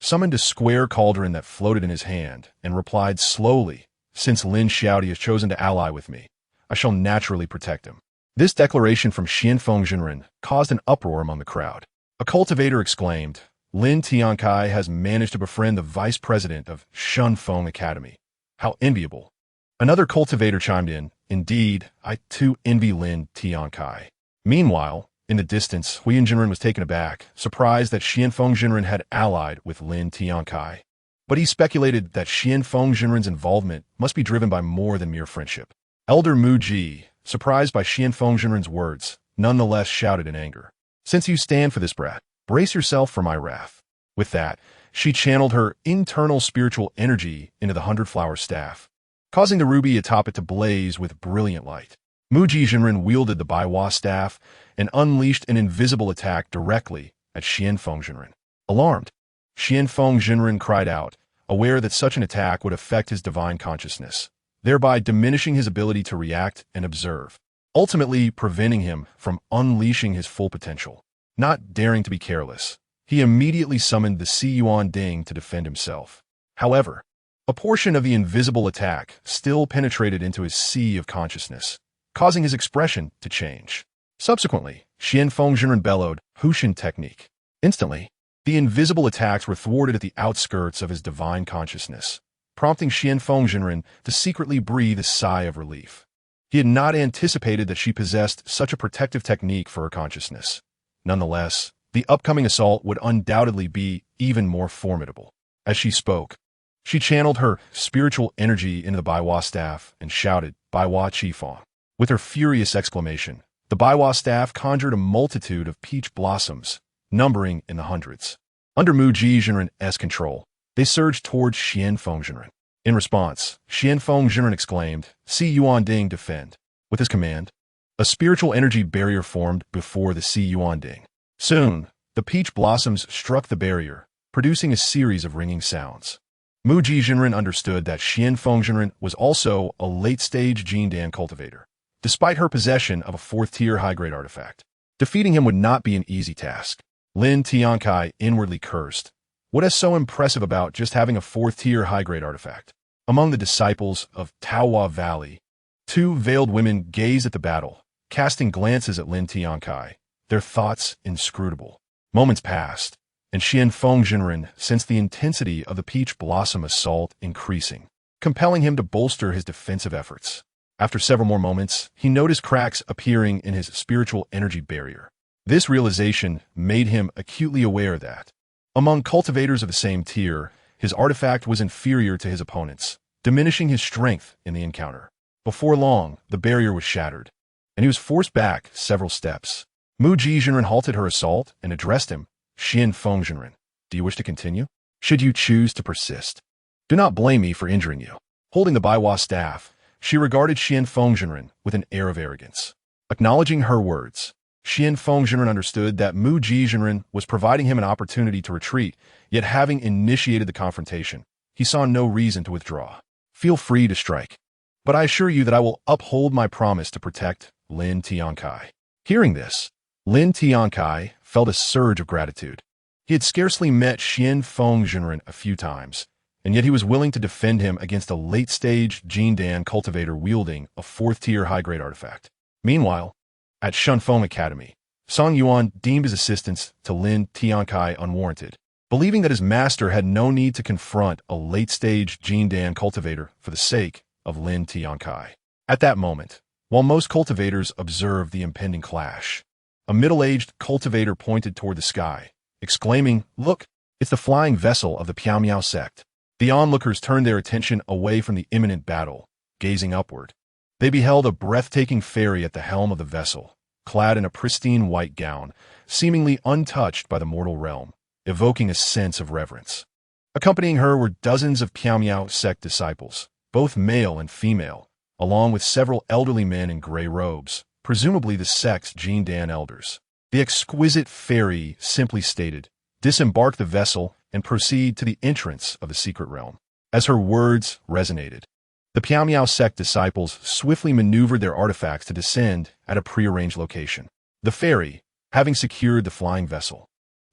summoned a square cauldron that floated in his hand, and replied slowly, "Since Lin Xiaodi has chosen to ally with me, I shall naturally protect him." This declaration from Xianfeng Jinren caused an uproar among the crowd. A cultivator exclaimed, "Lin Tiancai has managed to befriend the vice president of Shunfeng Academy. How enviable." Another cultivator chimed in, "Indeed, I too envy Lin Tiancai." Meanwhile, in the distance, Huiyin Jinren was taken aback, surprised that Xianfeng Jinren had allied with Lin Tiancai. But he speculated that Xianfeng Jinren's involvement must be driven by more than mere friendship. Elder Mu Ji, surprised by Xianfeng Jinren's words, nonetheless shouted in anger, "Since you stand for this brat, brace yourself for my wrath." With that, she channeled her internal spiritual energy into the 100-flower staff, causing the ruby atop it to blaze with brilliant light. Muji Jinren wielded the Baiwa staff and unleashed an invisible attack directly at Xianfeng Jinren. Alarmed, Xianfeng Jinren cried out, aware that such an attack would affect his divine consciousness, thereby diminishing his ability to react and observe, ultimately preventing him from unleashing his full potential. Not daring to be careless, he immediately summoned the Si Yuan Ding to defend himself. However, a portion of the invisible attack still penetrated into his sea of consciousness, causing his expression to change. Subsequently, Xianfeng Jinren bellowed, "Hushin technique." Instantly, the invisible attacks were thwarted at the outskirts of his divine consciousness, prompting Xianfeng Jinren to secretly breathe a sigh of relief. He had not anticipated that she possessed such a protective technique for her consciousness. Nonetheless, the upcoming assault would undoubtedly be even more formidable. As she spoke, she channeled her spiritual energy into the Baiwa staff and shouted, "Baiwa Qifeng." With her furious exclamation, the Baiwa staff conjured a multitude of peach blossoms, numbering in the hundreds. Under Muji Jinren's control, they surged towards Xianfeng Jinren. In response, Xianfeng Jinren exclaimed, "Si Yuan Ding, defend." With his command, a spiritual energy barrier formed before the Si Yuan Ding. Soon, the peach blossoms struck the barrier, producing a series of ringing sounds. Muji Jinren understood that Xianfeng Jinren was also a late-stage Jindan cultivator, despite her possession of a 4th-tier high-grade artifact. Defeating him would not be an easy task. Lin Tiancai inwardly cursed. What is so impressive about just having a 4th-tier high-grade artifact? Among the disciples of Taohua Valley, 2 veiled women gazed at the battle, casting glances at Lin Tiancai, their thoughts inscrutable. Moments passed, and Xianfeng Jinren sensed the intensity of the peach blossom assault increasing, compelling him to bolster his defensive efforts. After several more moments, he noticed cracks appearing in his spiritual energy barrier. This realization made him acutely aware that, among cultivators of the same tier, his artifact was inferior to his opponent's, diminishing his strength in the encounter. Before long, the barrier was shattered, and he was forced back several steps. Muji Jinren halted her assault and addressed him, "Xianfeng Jinren, do you wish to continue? Should you choose to persist, do not blame me for injuring you." Holding the Baiwa staff, she regarded Xianfeng Jinren with an air of arrogance. Acknowledging her words, Xianfeng Jinren understood that Muji Jinren was providing him an opportunity to retreat, yet having initiated the confrontation, he saw no reason to withdraw. "Feel free to strike, but I assure you that I will uphold my promise to protect Lin Tiancai." Hearing this, Lin Tiancai felt a surge of gratitude. He had scarcely met Xianfeng Jinren a few times, and yet he was willing to defend him against a late-stage Jindan cultivator wielding a 4th-tier high-grade artifact. Meanwhile, at Shunfeng Academy, Song Yuan deemed his assistance to Lin Tiancai unwarranted, believing that his master had no need to confront a late-stage Jindan cultivator for the sake of Lin Tiancai. At that moment, while most cultivators observed the impending clash, a middle-aged cultivator pointed toward the sky, exclaiming, "Look, it's the flying vessel of the Piao Miao sect." The onlookers turned their attention away from the imminent battle, gazing upward. They beheld a breathtaking fairy at the helm of the vessel, clad in a pristine white gown, seemingly untouched by the mortal realm, evoking a sense of reverence. Accompanying her were dozens of Piao Miao sect disciples, both male and female, along with several elderly men in gray robes, presumably the sect's Jindan elders. The exquisite fairy simply stated, "Disembark the vessel and proceed to the entrance of the secret realm." As her words resonated, the Piao Miao sect disciples swiftly maneuvered their artifacts to descend at a prearranged location. The fairy, having secured the flying vessel,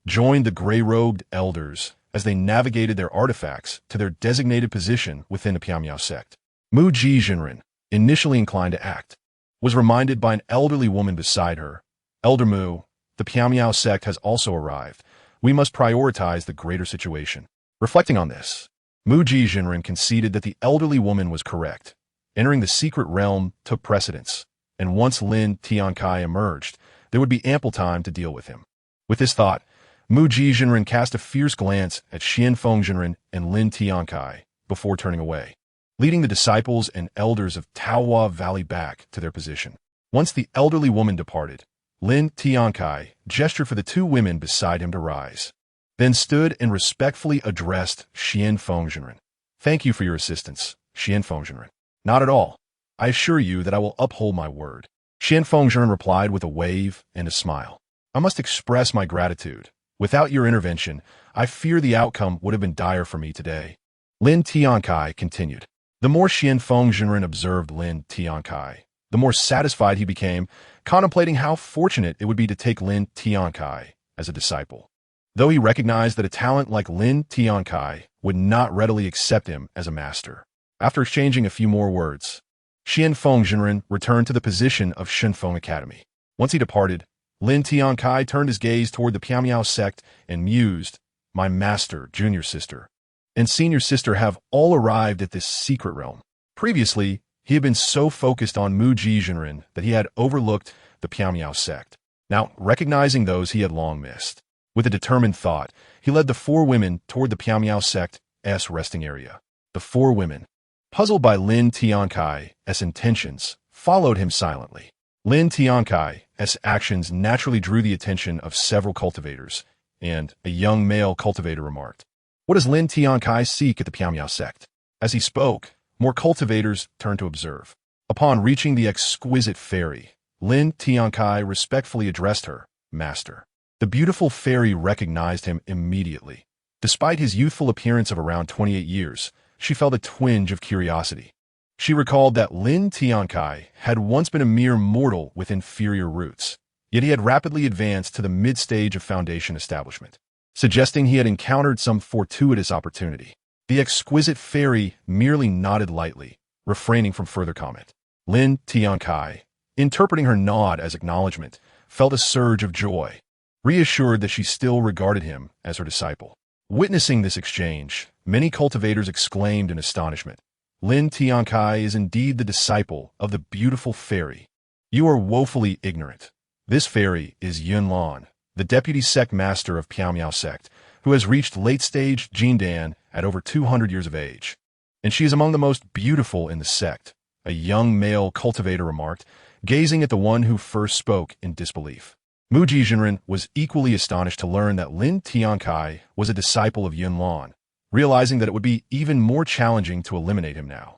joined the gray-robed elders as they navigated their artifacts to their designated position within the Piamiao sect. Mu Ji Jinren, initially inclined to act, was reminded by an elderly woman beside her. Elder Mu, the Piamiao sect has also arrived. We must prioritize the greater situation. Reflecting on this, Mu Ji Jinren conceded that the elderly woman was correct. Entering the secret realm took precedence, and once Lin Tiancai emerged, there would be ample time to deal with him. With this thought, Mu Ji Jinren cast a fierce glance at Xianfeng Jinren and Lin Tiancai before turning away, leading the disciples and elders of Taohua Valley back to their position. Once the elderly woman departed, Lin Tiancai gestured for the two women beside him to rise, then stood and respectfully addressed Xianfeng Jinren. "Thank you for your assistance, Xianfeng Jinren." "Not at all. I assure you that I will uphold my word," Xianfeng Jinren replied with a wave and a smile. "I must express my gratitude. Without your intervention, I fear the outcome would have been dire for me today." Lin Tiancai continued. The more Xianfeng Jinren observed Lin Tiancai, the more satisfied he became, contemplating how fortunate it would be to take Lin Tiancai as a disciple. Though he recognized that a talent like Lin Tiancai would not readily accept him as a master. After exchanging a few more words, Xianfeng Jinren returned to the position of Shenfeng Academy. Once he departed, Lin Tiancai turned his gaze toward the Piamiao sect and mused, "My master, junior sister, and senior sister have all arrived at this secret realm." Previously, he had been so focused on Mu Ji Jinren that he had overlooked the Piamiao sect. Now, recognizing those he had long missed, with a determined thought, he led the four women toward the Piamiao sect's resting area. The four women, puzzled by Lin Tiancai's intentions, followed him silently. Lin Tiancai's actions naturally drew the attention of several cultivators, and a young male cultivator remarked, "What does Lin Tiancai seek at the Piamiao sect?" As he spoke, more cultivators turned to observe. Upon reaching the exquisite fairy, Lin Tiancai respectfully addressed her, "Master." The beautiful fairy recognized him immediately. Despite his youthful appearance of around 28 years, she felt a twinge of curiosity. She recalled that Lin Tiancai had once been a mere mortal with inferior roots, yet he had rapidly advanced to the mid-stage of foundation establishment, suggesting he had encountered some fortuitous opportunity. The exquisite fairy merely nodded lightly, refraining from further comment. Lin Tiancai, interpreting her nod as acknowledgement, felt a surge of joy, reassured that she still regarded him as her disciple. Witnessing this exchange, many cultivators exclaimed in astonishment, "Lin Tiancai is indeed the disciple of the beautiful fairy. You are woefully ignorant. This fairy is Yunlan, the deputy sect master of Piamiao sect, who has reached late-stage Jindan at over 200 years of age. And she is among the most beautiful in the sect," a young male cultivator remarked, gazing at the one who first spoke in disbelief. Mu Ji Jinren was equally astonished to learn that Lin Tiancai was a disciple of Yunlan, realizing that it would be even more challenging to eliminate him now.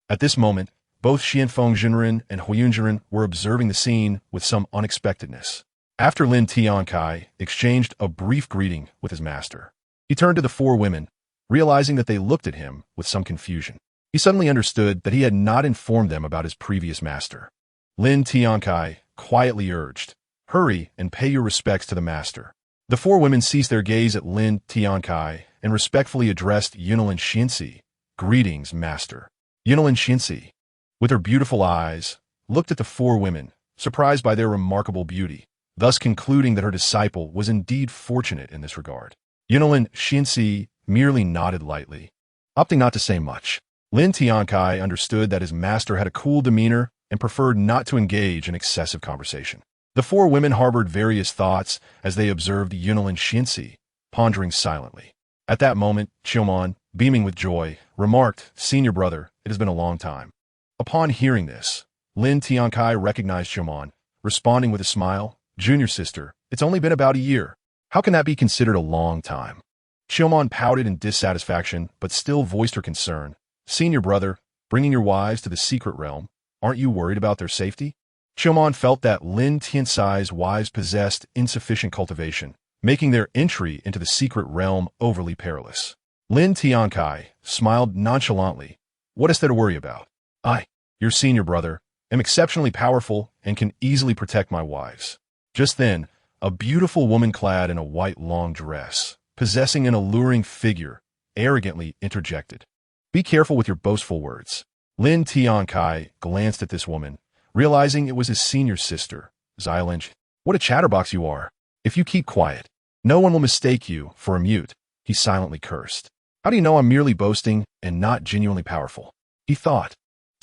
At this moment, both Xianfeng Jinren and Huiyun Jinren were observing the scene with some unexpectedness. After Lin Tiancai exchanged a brief greeting with his master, he turned to the four women, realizing that they looked at him with some confusion. He suddenly understood that he had not informed them about his previous master. Lin Tiancai quietly urged, "Hurry and pay your respects to the master." The four women ceased their gaze at Lin Tiancai and respectfully addressed Yunlin Xianxi, "Greetings, master." Yunlin Xianxi, with her beautiful eyes, looked at the four women, surprised by their remarkable beauty, thus concluding that her disciple was indeed fortunate in this regard. Yunlin Xianxi merely nodded lightly, opting not to say much. Lin Tiancai understood that his master had a cool demeanor and preferred not to engage in excessive conversation. The four women harbored various thoughts as they observed Yunlin Xianxi, pondering silently. At that moment, Qiumon, beaming with joy, remarked, "Senior brother, it has been a long time." Upon hearing this, Lin Tiancai recognized Qiumon, responding with a smile, "Junior sister, it's only been about a year. How can that be considered a long time?" Qiumon pouted in dissatisfaction, but still voiced her concern. "Senior brother, bringing your wives to the secret realm, aren't you worried about their safety?" Qiumon felt that Lin Tiancai's wives possessed insufficient cultivation, making their entry into the secret realm overly perilous. Lin Tiancai smiled nonchalantly. "What is there to worry about? I, your senior brother, am exceptionally powerful and can easily protect my wives." Just then, a beautiful woman clad in a white long dress, possessing an alluring figure, arrogantly interjected. "Be careful with your boastful words." Lin Tiancai glanced at this woman, realizing it was his senior sister, Xiaolinji. "What a chatterbox you are! If you keep quiet, no one will mistake you for a mute," he silently cursed. "How do you know I'm merely boasting and not genuinely powerful?" he thought.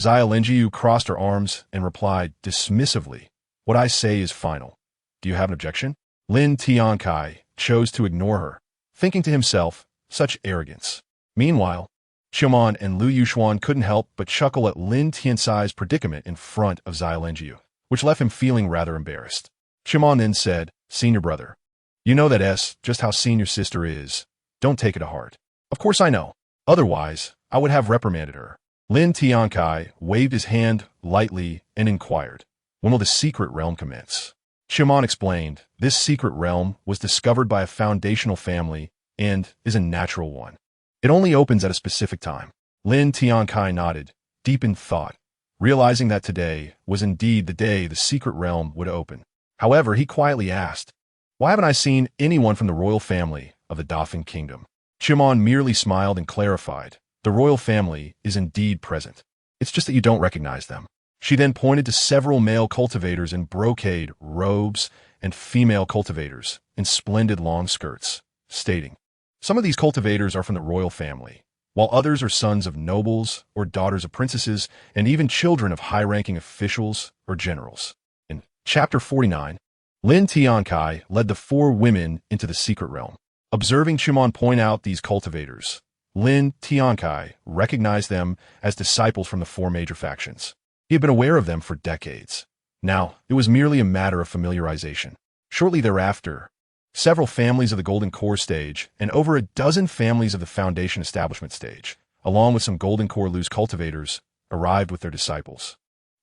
Xiaolinji crossed her arms and replied dismissively, "What I say is final. Do you have an objection?" Lin Tiancai chose to ignore her, thinking to himself, such arrogance. Meanwhile, Qiuman and Lu Yuxuan couldn't help but chuckle at Lin Tiancai's predicament in front of Xiaolinji, which left him feeling rather embarrassed. Qiuman then said, "Senior brother, you know that just how senior sister is. Don't take it to heart." "Of course I know. Otherwise, I would have reprimanded her." Lin Tiancai waved his hand lightly and inquired, "When will the secret realm commence?" Qiuman explained, "This secret realm was discovered by a foundational family and is a natural one. It only opens at a specific time." Lin Tiancai nodded, deep in thought, realizing that today was indeed the day the secret realm would open. However, he quietly asked, "Why haven't I seen anyone from the royal family of the Dafeng Kingdom?" Qiuman merely smiled and clarified, "The royal family is indeed present. It's just that you don't recognize them." She then pointed to several male cultivators in brocade robes and female cultivators in splendid long skirts, stating, "Some of these cultivators are from the royal family, while others are sons of nobles or daughters of princesses and even children of high-ranking officials or generals." In Chapter 49, Lin Tiancai led the 4 women into the secret realm. Observing Qiuman point out these cultivators, Lin Tiancai recognized them as disciples from the 4 major factions. He had been aware of them for decades. Now, it was merely a matter of familiarization. Shortly thereafter, several families of the Golden Core stage and over a dozen families of the Foundation Establishment stage, along with some Golden Core loose cultivators, arrived with their disciples.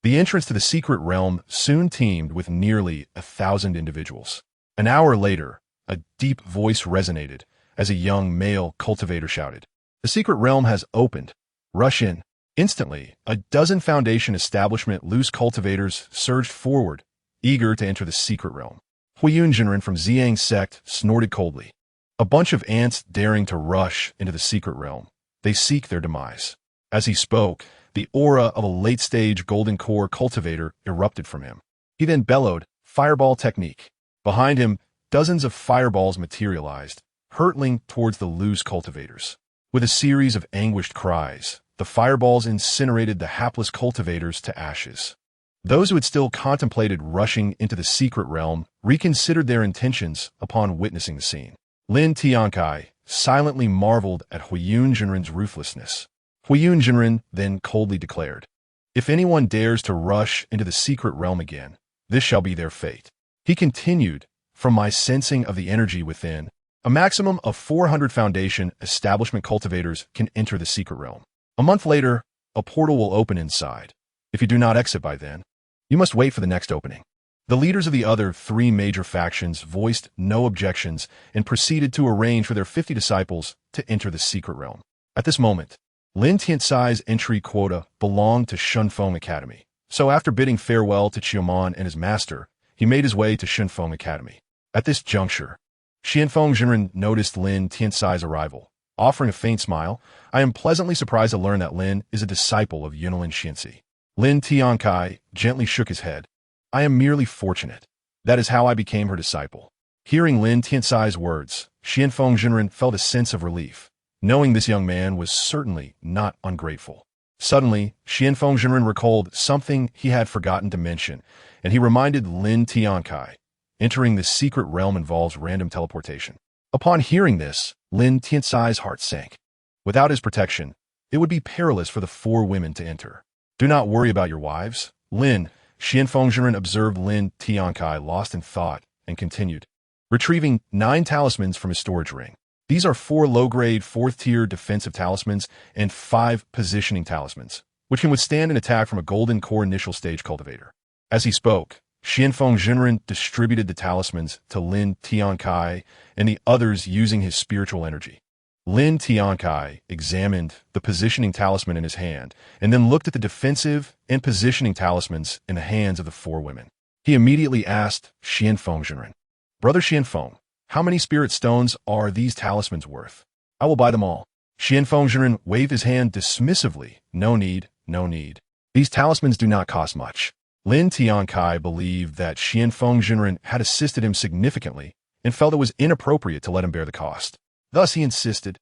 The entrance to the secret realm soon teemed with nearly 1,000 individuals. An hour later, a deep voice resonated as a young male cultivator shouted, "The secret realm has opened. Rush in." Instantly, a dozen Foundation Establishment loose cultivators surged forward, eager to enter the secret realm. Huiyun Jinren from Ziyang sect snorted coldly. "A bunch of ants daring to rush into the secret realm. They seek their demise." As he spoke, the aura of a late-stage Golden Core cultivator erupted from him. He then bellowed, "Fireball technique." Behind him, dozens of fireballs materialized, hurtling towards the loose cultivators. With a series of anguished cries, the fireballs incinerated the hapless cultivators to ashes. Those who had still contemplated rushing into the secret realm reconsidered their intentions upon witnessing the scene. Lin Tiancai silently marveled at Huiyun Jinren's ruthlessness. Huiyun Jinren then coldly declared, "If anyone dares to rush into the secret realm again, this shall be their fate." He continued, "From my sensing of the energy within, a maximum of 400 Foundation Establishment cultivators can enter the secret realm. A month later, a portal will open inside. If you do not exit by then, you must wait for the next opening." The leaders of the other 3 major factions voiced no objections and proceeded to arrange for their 50 disciples to enter the secret realm. At this moment, Lin Tiancai's entry quota belonged to Shunfeng Academy. So after bidding farewell to Qiuman and his master, he made his way to Shunfeng Academy. At this juncture, Xianfeng Jinren noticed Lin Tiancai's arrival. Offering a faint smile, "I am pleasantly surprised to learn that Lin is a disciple of Yunlin Xianxi." Lin Tiancai gently shook his head. "I am merely fortunate. That is how I became her disciple." Hearing Lin Tiancai's words, Xianfeng Jinren felt a sense of relief, knowing this young man was certainly not ungrateful. Suddenly, Xianfeng Jinren recalled something he had forgotten to mention, and he reminded Lin Tiancai, "Entering the secret realm involves random teleportation." Upon hearing this, Lin Tiancai's heart sank. Without his protection, it would be perilous for the 4 women to enter. "Do not worry about your wives, Lin." Xianfeng Jinren observed Lin Tiancai lost in thought and continued, retrieving 9 talismans from his storage ring. These are 4 low-grade 4th-tier defensive talismans and 5 positioning talismans, which can withstand an attack from a Golden Core initial stage cultivator. As he spoke, Xianfeng Jinren distributed the talismans to Lin Tiancai and the others using his spiritual energy. Lin Tiancai examined the positioning talisman in his hand and then looked at the defensive and positioning talismans in the hands of the 4 women. He immediately asked Xianfeng Jinren, "Brother Xianfeng, How many spirit stones are these talismans worth? I will buy them all. Xianfeng Zhenren waved his hand dismissively. No need, no need. These talismans do not cost much. Lin Tiancai believed that Xianfeng Zhenren had assisted him significantly and felt it was inappropriate to let him bear the cost. Thus he insisted,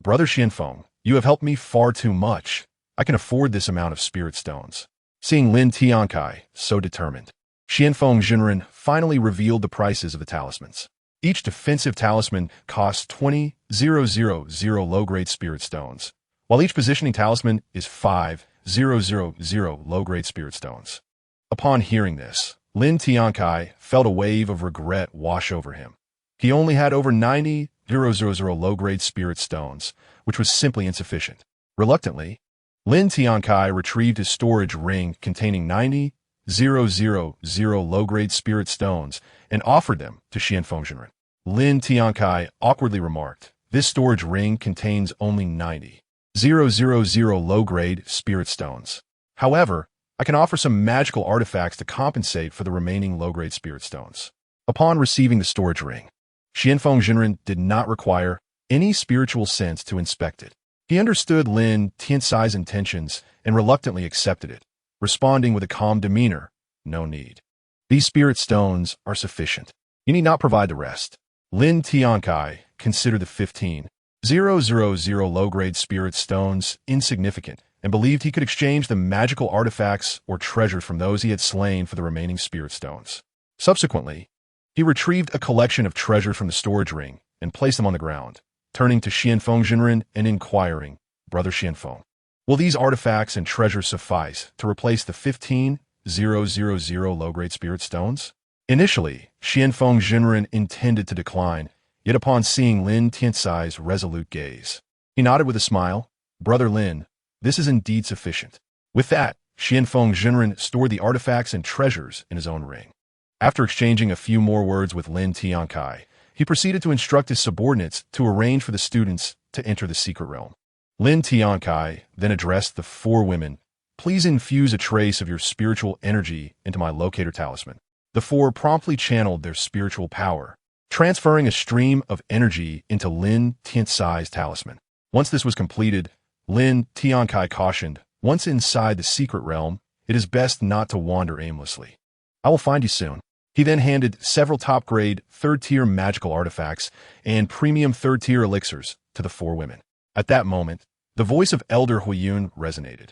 Brother Xianfeng, you have helped me far too much. I can afford this amount of spirit stones. Seeing Lin Tiancai so determined, Xianfeng Zhenren finally revealed the prices of the talismans. Each defensive talisman costs 20,000 low-grade spirit stones, while each positioning talisman is 5,000 low-grade spirit stones. Upon hearing this, Lin Tiancai felt a wave of regret wash over him. He only had over 90,000 low-grade spirit stones, which was simply insufficient. Reluctantly, Lin Tiancai retrieved his storage ring containing 90,000 low-grade spirit stones and offered them to Xianfeng Zhenren. Lin Tiancai awkwardly remarked, this storage ring contains only 90,000 low-grade spirit stones. However, I can offer some magical artifacts to compensate for the remaining low-grade spirit stones. Upon receiving the storage ring, Xianfeng Zhenren did not require any spiritual sense to inspect it. He understood Lin Tiancai's intentions and reluctantly accepted it, responding with a calm demeanor, no need. These spirit stones are sufficient. You need not provide the rest. Lin Tiancai considered the 15,000 low-grade spirit stones insignificant and believed he could exchange the magical artifacts or treasures from those he had slain for the remaining spirit stones. Subsequently, he retrieved a collection of treasures from the storage ring and placed them on the ground, turning to Xianfeng Zhenren and inquiring, Brother Xianfeng, will these artifacts and treasures suffice to replace the 15,000 low-grade spirit stones? Initially, Xianfeng Zhenren intended to decline, yet upon seeing Lin Tiancai's resolute gaze, he nodded with a smile, Brother Lin, this is indeed sufficient. With that, Xianfeng Zhenren stored the artifacts and treasures in his own ring. After exchanging a few more words with Lin Tiancai, he proceeded to instruct his subordinates to arrange for the students to enter the secret realm. Lin Tiancai then addressed the 4 women, please infuse a trace of your spiritual energy into my locator talisman. The 4 promptly channeled their spiritual power, transferring a stream of energy into Lin Tiancai's talisman. Once this was completed, Lin Tiancai cautioned, once inside the secret realm, it is best not to wander aimlessly. I will find you soon. He then handed several top-grade, 3rd-tier magical artifacts and premium 3rd-tier elixirs to the 4 women. At that moment, the voice of Elder Huiyun resonated.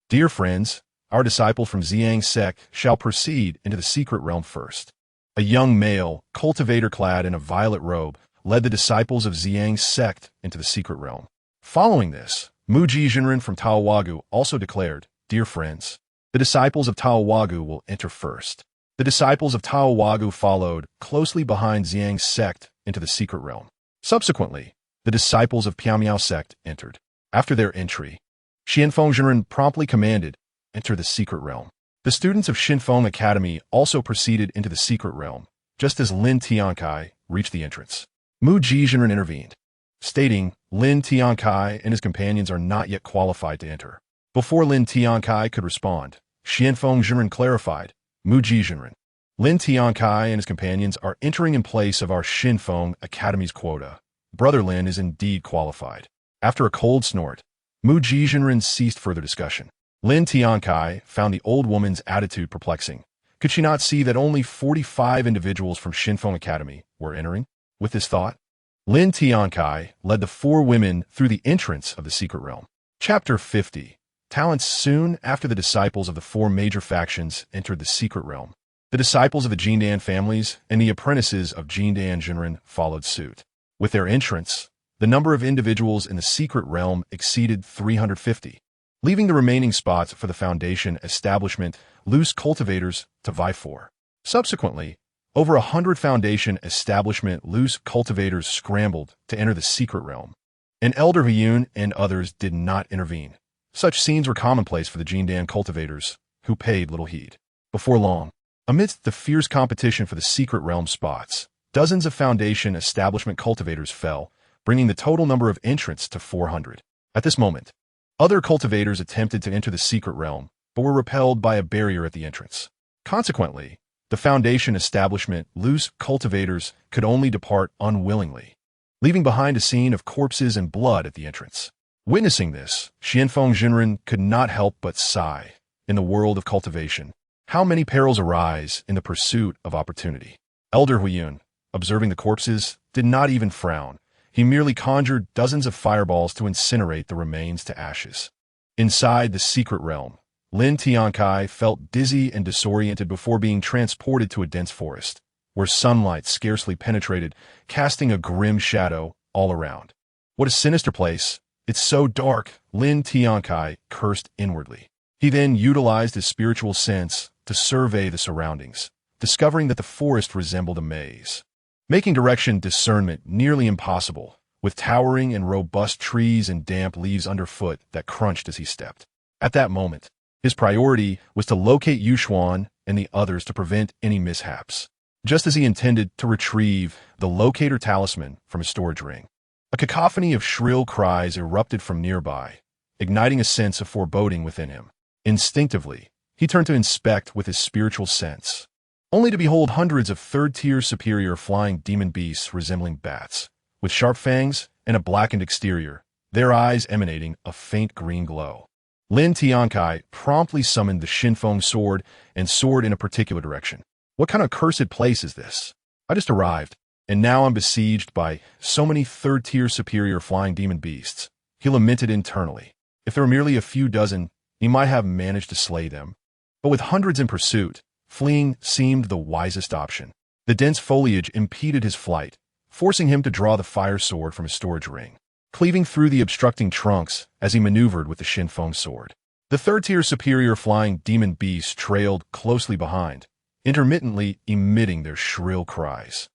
Dear friends, our disciple from Ziyang sect shall proceed into the secret realm first. A young male, cultivator clad in a violet robe, led the disciples of Ziyang's sect into the secret realm. Following this, Muji Zhenren from Taowagu also declared, Dear friends, the disciples of Taowagu will enter first. The disciples of Taowagu followed closely behind Ziyang's sect into the secret realm. Subsequently, the disciples of Piamiao sect entered. After their entry, Xianfeng Zhenren promptly commanded, Enter the secret realm. The students of Xinfeng Academy also proceeded into the secret realm, just as Lin Tiancai reached the entrance. Mu Zhenren intervened, stating Lin Tiancai and his companions are not yet qualified to enter. Before Lin Tiancai could respond, Xianfeng Zhenren clarified, Mu Zhenren, Lin Tiancai and his companions are entering in place of our Xinfeng Academy's quota. Brother Lin is indeed qualified. After a cold snort, Mu Zhenren ceased further discussion. Lin Tiancai found the old woman's attitude perplexing. Could she not see that only 45 individuals from Xinfeng Academy were entering? With this thought, Lin Tiancai led the 4 women through the entrance of the secret realm. Chapter 50. Talents. Soon after the disciples of the 4 major factions entered the secret realm, the disciples of the Jindan families and the apprentices of Jindan Zhenren followed suit. With their entrance, the number of individuals in the secret realm exceeded 350, leaving the remaining spots for the Foundation establishment loose cultivators to vie for. Subsequently, over 100 Foundation establishment loose cultivators scrambled to enter the secret realm, and Elder Huiyun and others did not intervene. Such scenes were commonplace for the Jindan cultivators, who paid little heed. Before long, amidst the fierce competition for the secret realm spots, dozens of Foundation establishment cultivators fell, bringing the total number of entrants to 400. At this moment, other cultivators attempted to enter the secret realm, but were repelled by a barrier at the entrance. Consequently, The Foundation establishment, loose cultivators, could only depart unwillingly, leaving behind a scene of corpses and blood at the entrance. Witnessing this, Xianfeng Jinren could not help but sigh. In the world of cultivation, how many perils arise in the pursuit of opportunity? Elder Huiyun, observing the corpses, did not even frown. He merely conjured dozens of fireballs to incinerate the remains to ashes. Inside the secret realm, Lin Tiancai felt dizzy and disoriented before being transported to a dense forest, where sunlight scarcely penetrated, casting a grim shadow all around. What a sinister place! It's so dark, Lin Tiancai cursed inwardly. He then utilized his spiritual sense to survey the surroundings, discovering that the forest resembled a maze, making direction discernment nearly impossible, with towering and robust trees and damp leaves underfoot that crunched as he stepped. At that moment, his priority was to locate Yushuan and the others to prevent any mishaps, just as he intended to retrieve the locator talisman from his storage ring. A cacophony of shrill cries erupted from nearby, igniting a sense of foreboding within him. Instinctively, he turned to inspect with his spiritual sense, only to behold hundreds of third-tier superior flying demon beasts resembling bats, with sharp fangs and a blackened exterior, their eyes emanating a faint green glow. Lin Tiancai promptly summoned the Shinfeng sword and soared in a particular direction. What kind of cursed place is this? I just arrived, and now I'm besieged by so many third-tier superior flying demon beasts. He lamented internally. If there were merely a few dozen, he might have managed to slay them. But with hundreds in pursuit, fleeing seemed the wisest option. The dense foliage impeded his flight, forcing him to draw the fire sword from his storage ring, cleaving through the obstructing trunks as he maneuvered with the Shinfeng sword. The third-tier superior flying demon beasts trailed closely behind, intermittently emitting their shrill cries.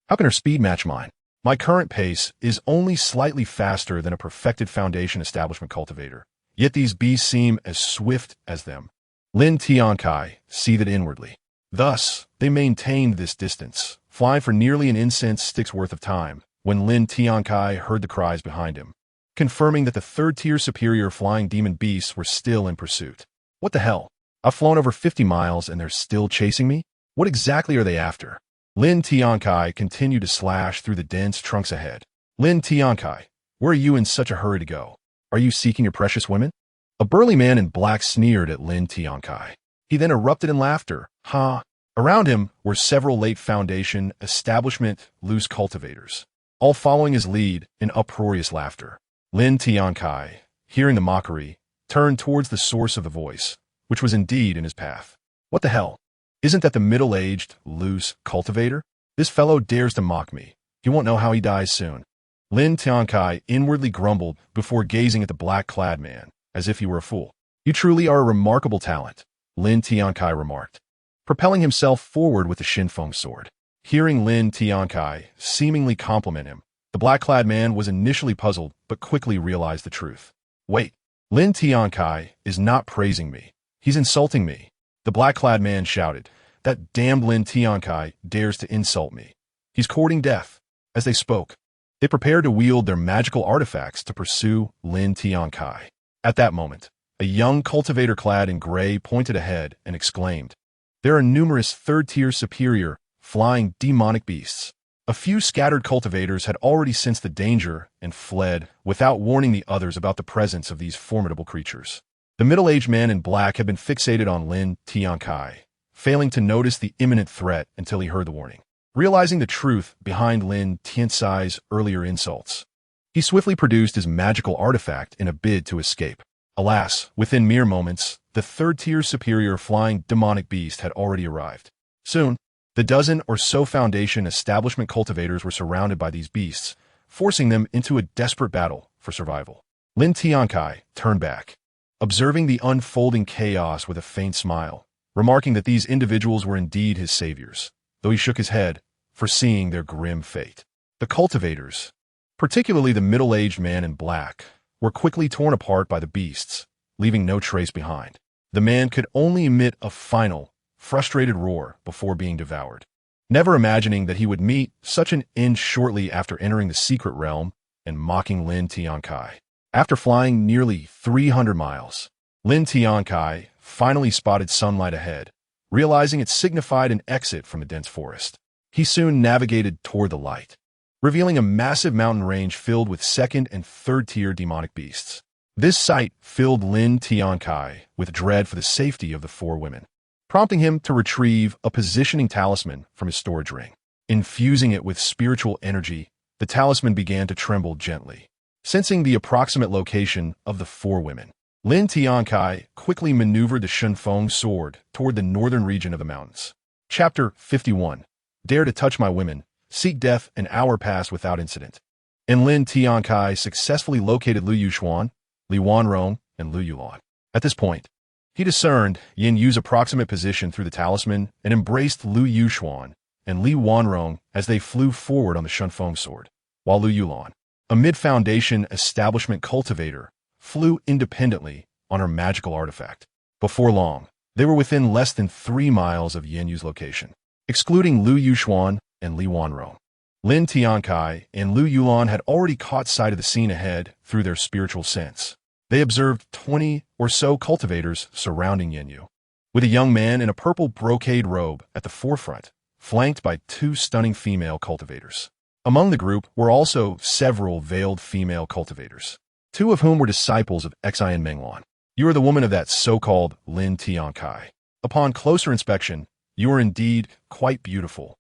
How can her speed match mine? My current pace is only slightly faster than a perfected Foundation establishment cultivator, yet these beasts seem as swift as them. Lin Tiancai seethed inwardly. Thus, they maintained this distance, flying for nearly an incense stick's worth of time, when Lin Tiancai heard the cries behind him, confirming that the third-tier superior flying demon beasts were still in pursuit. What the hell? I've flown over 50 miles and they're still chasing me? What exactly are they after? Lin Tiancai continued to slash through the dense trunks ahead. Lin Tiancai, where are you in such a hurry to go? Are you seeking your precious women? A burly man in black sneered at Lin Tiancai. He then erupted in laughter. Ha! Around him were several late Foundation establishment loose cultivators, all following his lead in uproarious laughter. Lin Tiancai, hearing the mockery, turned towards the source of the voice, which was indeed in his path. What the hell? Isn't that the middle-aged, loose cultivator? This fellow dares to mock me. He won't know how he dies soon. Lin Tiancai inwardly grumbled before gazing at the black-clad man, as if he were a fool. You truly are a remarkable talent, Lin Tiancai remarked, propelling himself forward with the Shinfeng sword. Hearing Lin Tiancai seemingly compliment him, the black-clad man was initially puzzled but quickly realized the truth. Wait, Lin Tiancai is not praising me. He's insulting me. The black-clad man shouted. That damned Lin Tiancai dares to insult me. He's courting death. As they spoke, they prepared to wield their magical artifacts to pursue Lin Tiancai. At that moment, a young cultivator clad in gray pointed ahead and exclaimed, there are numerous third-tier superior, flying demonic beasts. A few scattered cultivators had already sensed the danger and fled without warning the others about the presence of these formidable creatures. The middle-aged man in black had been fixated on Lin Tiancai, failing to notice the imminent threat until he heard the warning. Realizing the truth behind Lin Tiancai's earlier insults, he swiftly produced his magical artifact in a bid to escape. Alas, within mere moments, the third-tier superior flying demonic beast had already arrived. Soon, the dozen or so Foundation establishment cultivators were surrounded by these beasts, forcing them into a desperate battle for survival. Lin Tiancai turned back, observing the unfolding chaos with a faint smile, remarking that these individuals were indeed his saviors, though he shook his head, foreseeing their grim fate. The cultivators, particularly the middle-aged man in black, were quickly torn apart by the beasts, leaving no trace behind. The man could only emit a final, frustrated roar before being devoured, never imagining that he would meet such an end shortly after entering the secret realm and mocking Lin Tiancai. After flying nearly 300 miles, Lin Tiancai finally spotted sunlight ahead, realizing it signified an exit from the dense forest. He soon navigated toward the light, revealing a massive mountain range filled with second- and third-tier demonic beasts. This sight filled Lin Tiancai with dread for the safety of the four women, prompting him to retrieve a positioning talisman from his storage ring. Infusing it with spiritual energy, the talisman began to tremble gently. Sensing the approximate location of the four women, Lin Tiancai quickly maneuvered the Shunfeng sword toward the northern region of the mountains. Chapter 51. Dare to touch my women, seek death. An hour passed without incident, and Lin Tiancai successfully located Lu Yuxuan, Li Wanrong, and Lu Yulan. At this point, he discerned Yin Yu's approximate position through the talisman and embraced Lu Yuxuan and Li Wanrong as they flew forward on the Shunfeng sword, while Lu Yulan, a mid-foundation establishment cultivator, flew independently on her magical artifact. Before long, they were within less than 3 miles of Yin Yu's location. Excluding Lu Yuxuan and Li Wanrong, Lin Tiancai and Lu Yulan had already caught sight of the scene ahead through their spiritual sense. They observed 20 or so cultivators surrounding Yin Yu, with a young man in a purple brocade robe at the forefront, flanked by 2 stunning female cultivators. Among the group were also several veiled female cultivators, 2 of whom were disciples of Xian Menglan. You are the woman of that so-called Lin Tiancai. Upon closer inspection, you are indeed quite beautiful,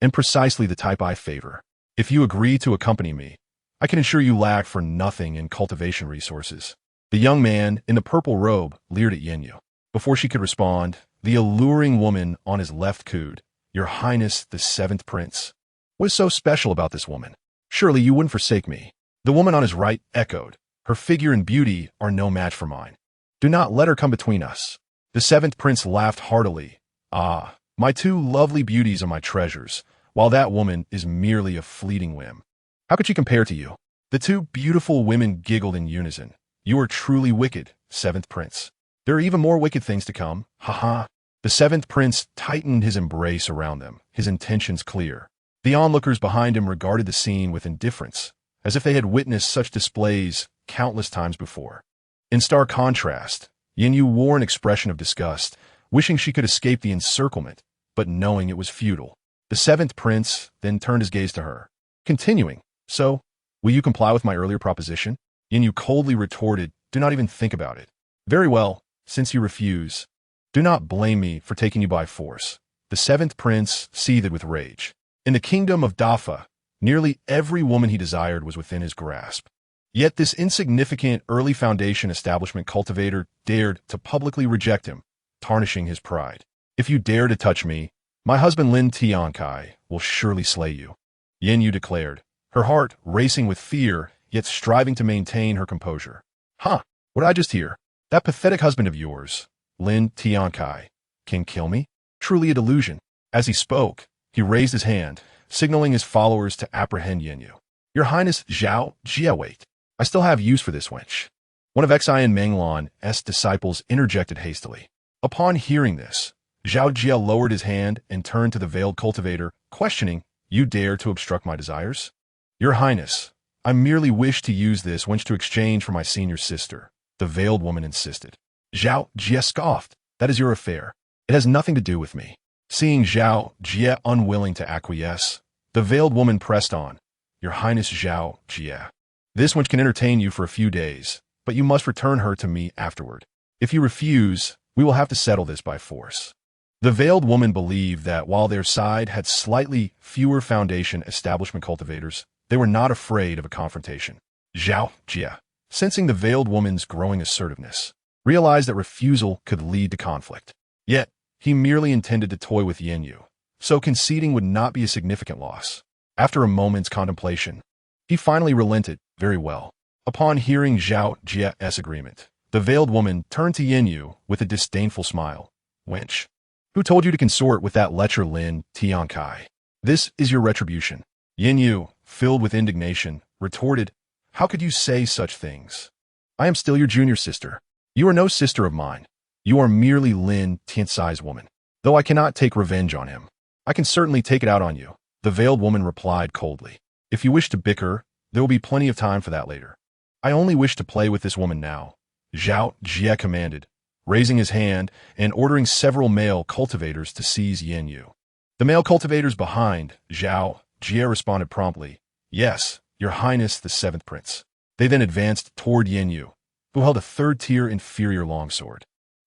and precisely the type I favor. If you agree to accompany me, I can ensure you lack for nothing in cultivation resources. The young man in the purple robe leered at Yin Yu. Before she could respond, the alluring woman on his left cooed, "Your Highness, the 7th Prince. What is so special about this woman? Surely you wouldn't forsake me." The woman on his right echoed, "Her figure and beauty are no match for mine. Do not let her come between us." The 7th Prince laughed heartily. "Ah, my 2 lovely beauties are my treasures, while that woman is merely a fleeting whim. How could she compare to you?" The 2 beautiful women giggled in unison. "You are truly wicked, 7th Prince. There are even more wicked things to come. Ha ha." The 7th Prince tightened his embrace around them, his intentions clear. The onlookers behind him regarded the scene with indifference, as if they had witnessed such displays countless times before. In stark contrast, Yin Yu wore an expression of disgust, wishing she could escape the encirclement, but knowing it was futile. The 7th Prince then turned his gaze to her, continuing, "So, will you comply with my earlier proposition?" Yin Yu coldly retorted, "Do not even think about it." "Very well, since you refuse, do not blame me for taking you by force." The 7th Prince seethed with rage. In the kingdom of Dafa, nearly every woman he desired was within his grasp. Yet this insignificant early foundation establishment cultivator dared to publicly reject him, tarnishing his pride. "If you dare to touch me, my husband Lin Tiancai will surely slay you," Yin Yu declared, her heart racing with fear, yet striving to maintain her composure. "Huh, what did I just hear? That pathetic husband of yours, Lin Tiancai, can kill me? Truly a delusion." As he spoke, he raised his hand, signaling his followers to apprehend Yin Yu. "Your Highness Zhao Jie, wait. I still have use for this wench." One of Xian Menglan's disciples interjected hastily. Upon hearing this, Zhao Jie lowered his hand and turned to the veiled cultivator, questioning, "You dare to obstruct my desires?" "Your Highness, I merely wish to use this wench to exchange for my senior sister," the veiled woman insisted. Zhao Jie scoffed, "That is your affair. It has nothing to do with me." Seeing Zhao Jie unwilling to acquiesce, the veiled woman pressed on, "Your Highness Zhao Jie, this wench can entertain you for a few days, but you must return her to me afterward. If you refuse, we will have to settle this by force." The veiled woman believed that while their side had slightly fewer foundation establishment cultivators, they were not afraid of a confrontation. Zhao Jie, sensing the veiled woman's growing assertiveness, realized that refusal could lead to conflict. Yet, he merely intended to toy with Yin Yu, so conceding would not be a significant loss. After a moment's contemplation, he finally relented. "Very well." Upon hearing Zhao Jie's agreement, the veiled woman turned to Yin Yu with a disdainful smile. "Wench, who told you to consort with that lecher Lin Tiancai? This is your retribution." Yin Yu, filled with indignation, retorted, "How could you say such things? I am still your junior sister. You are no sister of mine. You are merely Lin Tiancai's woman. Though I cannot take revenge on him, I can certainly take it out on you." The veiled woman replied coldly, "If you wish to bicker, there will be plenty of time for that later. I only wish to play with this woman now." Zhao Jie commanded, raising his hand and ordering several male cultivators to seize Yin Yu. The male cultivators behind Zhao Jie responded promptly, "Yes, Your Highness the Seventh Prince." They then advanced toward Yin Yu, who held a third-tier inferior longsword.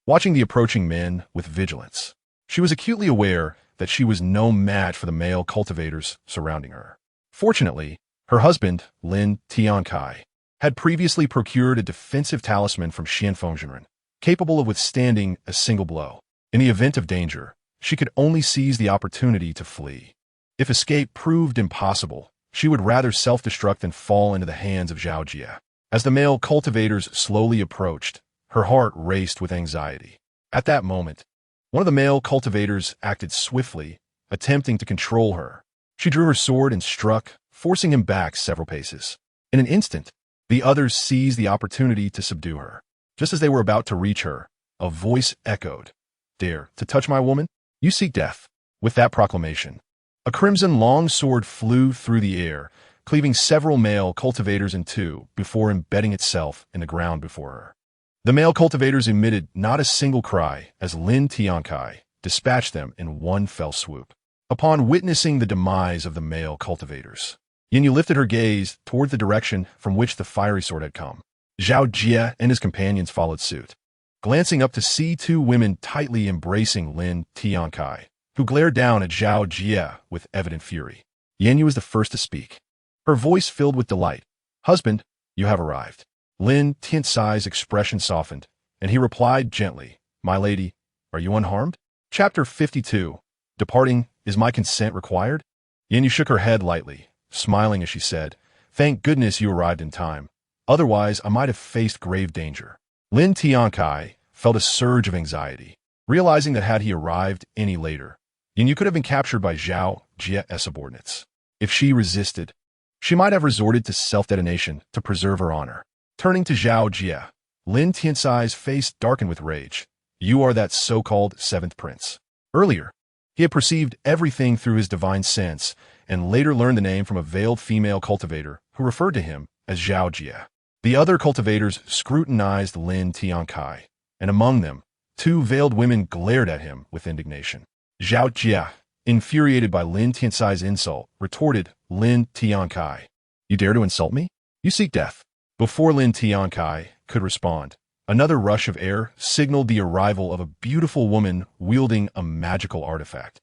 Watching the approaching men with vigilance, she was acutely aware that she was no match for the male cultivators surrounding her. Fortunately, her husband, Lin Tiancai, had previously procured a defensive talisman from Xianfeng, capable of withstanding a single blow. In the event of danger, she could only seize the opportunity to flee. If escape proved impossible, she would rather self-destruct than fall into the hands of Zhao Jie. As the male cultivators slowly approached, her heart raced with anxiety. At that moment, one of the male cultivators acted swiftly, attempting to control her. She drew her sword and struck, forcing him back several paces. In an instant, the others seized the opportunity to subdue her. Just as they were about to reach her, a voice echoed, "Dare to touch my woman? You seek death." With that proclamation, a crimson long sword flew through the air, cleaving several male cultivators in two before embedding itself in the ground before her. The male cultivators emitted not a single cry as Lin Tiancai dispatched them in one fell swoop. Upon witnessing the demise of the male cultivators, Yin Yu lifted her gaze toward the direction from which the fiery sword had come. Zhao Jie and his companions followed suit, glancing up to see two women tightly embracing Lin Tiancai, who glared down at Zhao Jie with evident fury. Yin Yu was the first to speak, her voice filled with delight. "Husband, you have arrived." Lin Tiancai's expression softened, and he replied gently, "My lady, are you unharmed?" Chapter 52. Departing, is my consent required? Yin Yu shook her head lightly, smiling as she said, "Thank goodness you arrived in time. Otherwise, I might have faced grave danger." Lin Tiancai felt a surge of anxiety, realizing that had he arrived any later, Yin Yu could have been captured by Zhao Jie's subordinates. If she resisted, she might have resorted to self-detonation to preserve her honor. Turning to Zhao Jie, Lin Tiancai's face darkened with rage. "You are that so-called Seventh Prince." Earlier, he had perceived everything through his divine sense, and later learned the name from a veiled female cultivator who referred to him as Zhao Jie. The other cultivators scrutinized Lin Tiancai, and among them, two veiled women glared at him with indignation. Zhao Jie, infuriated by Lin Tiancai's insult, retorted, "Lin Tiancai, you dare to insult me? You seek death." Before Lin Tiancai could respond, another rush of air signaled the arrival of a beautiful woman wielding a magical artifact,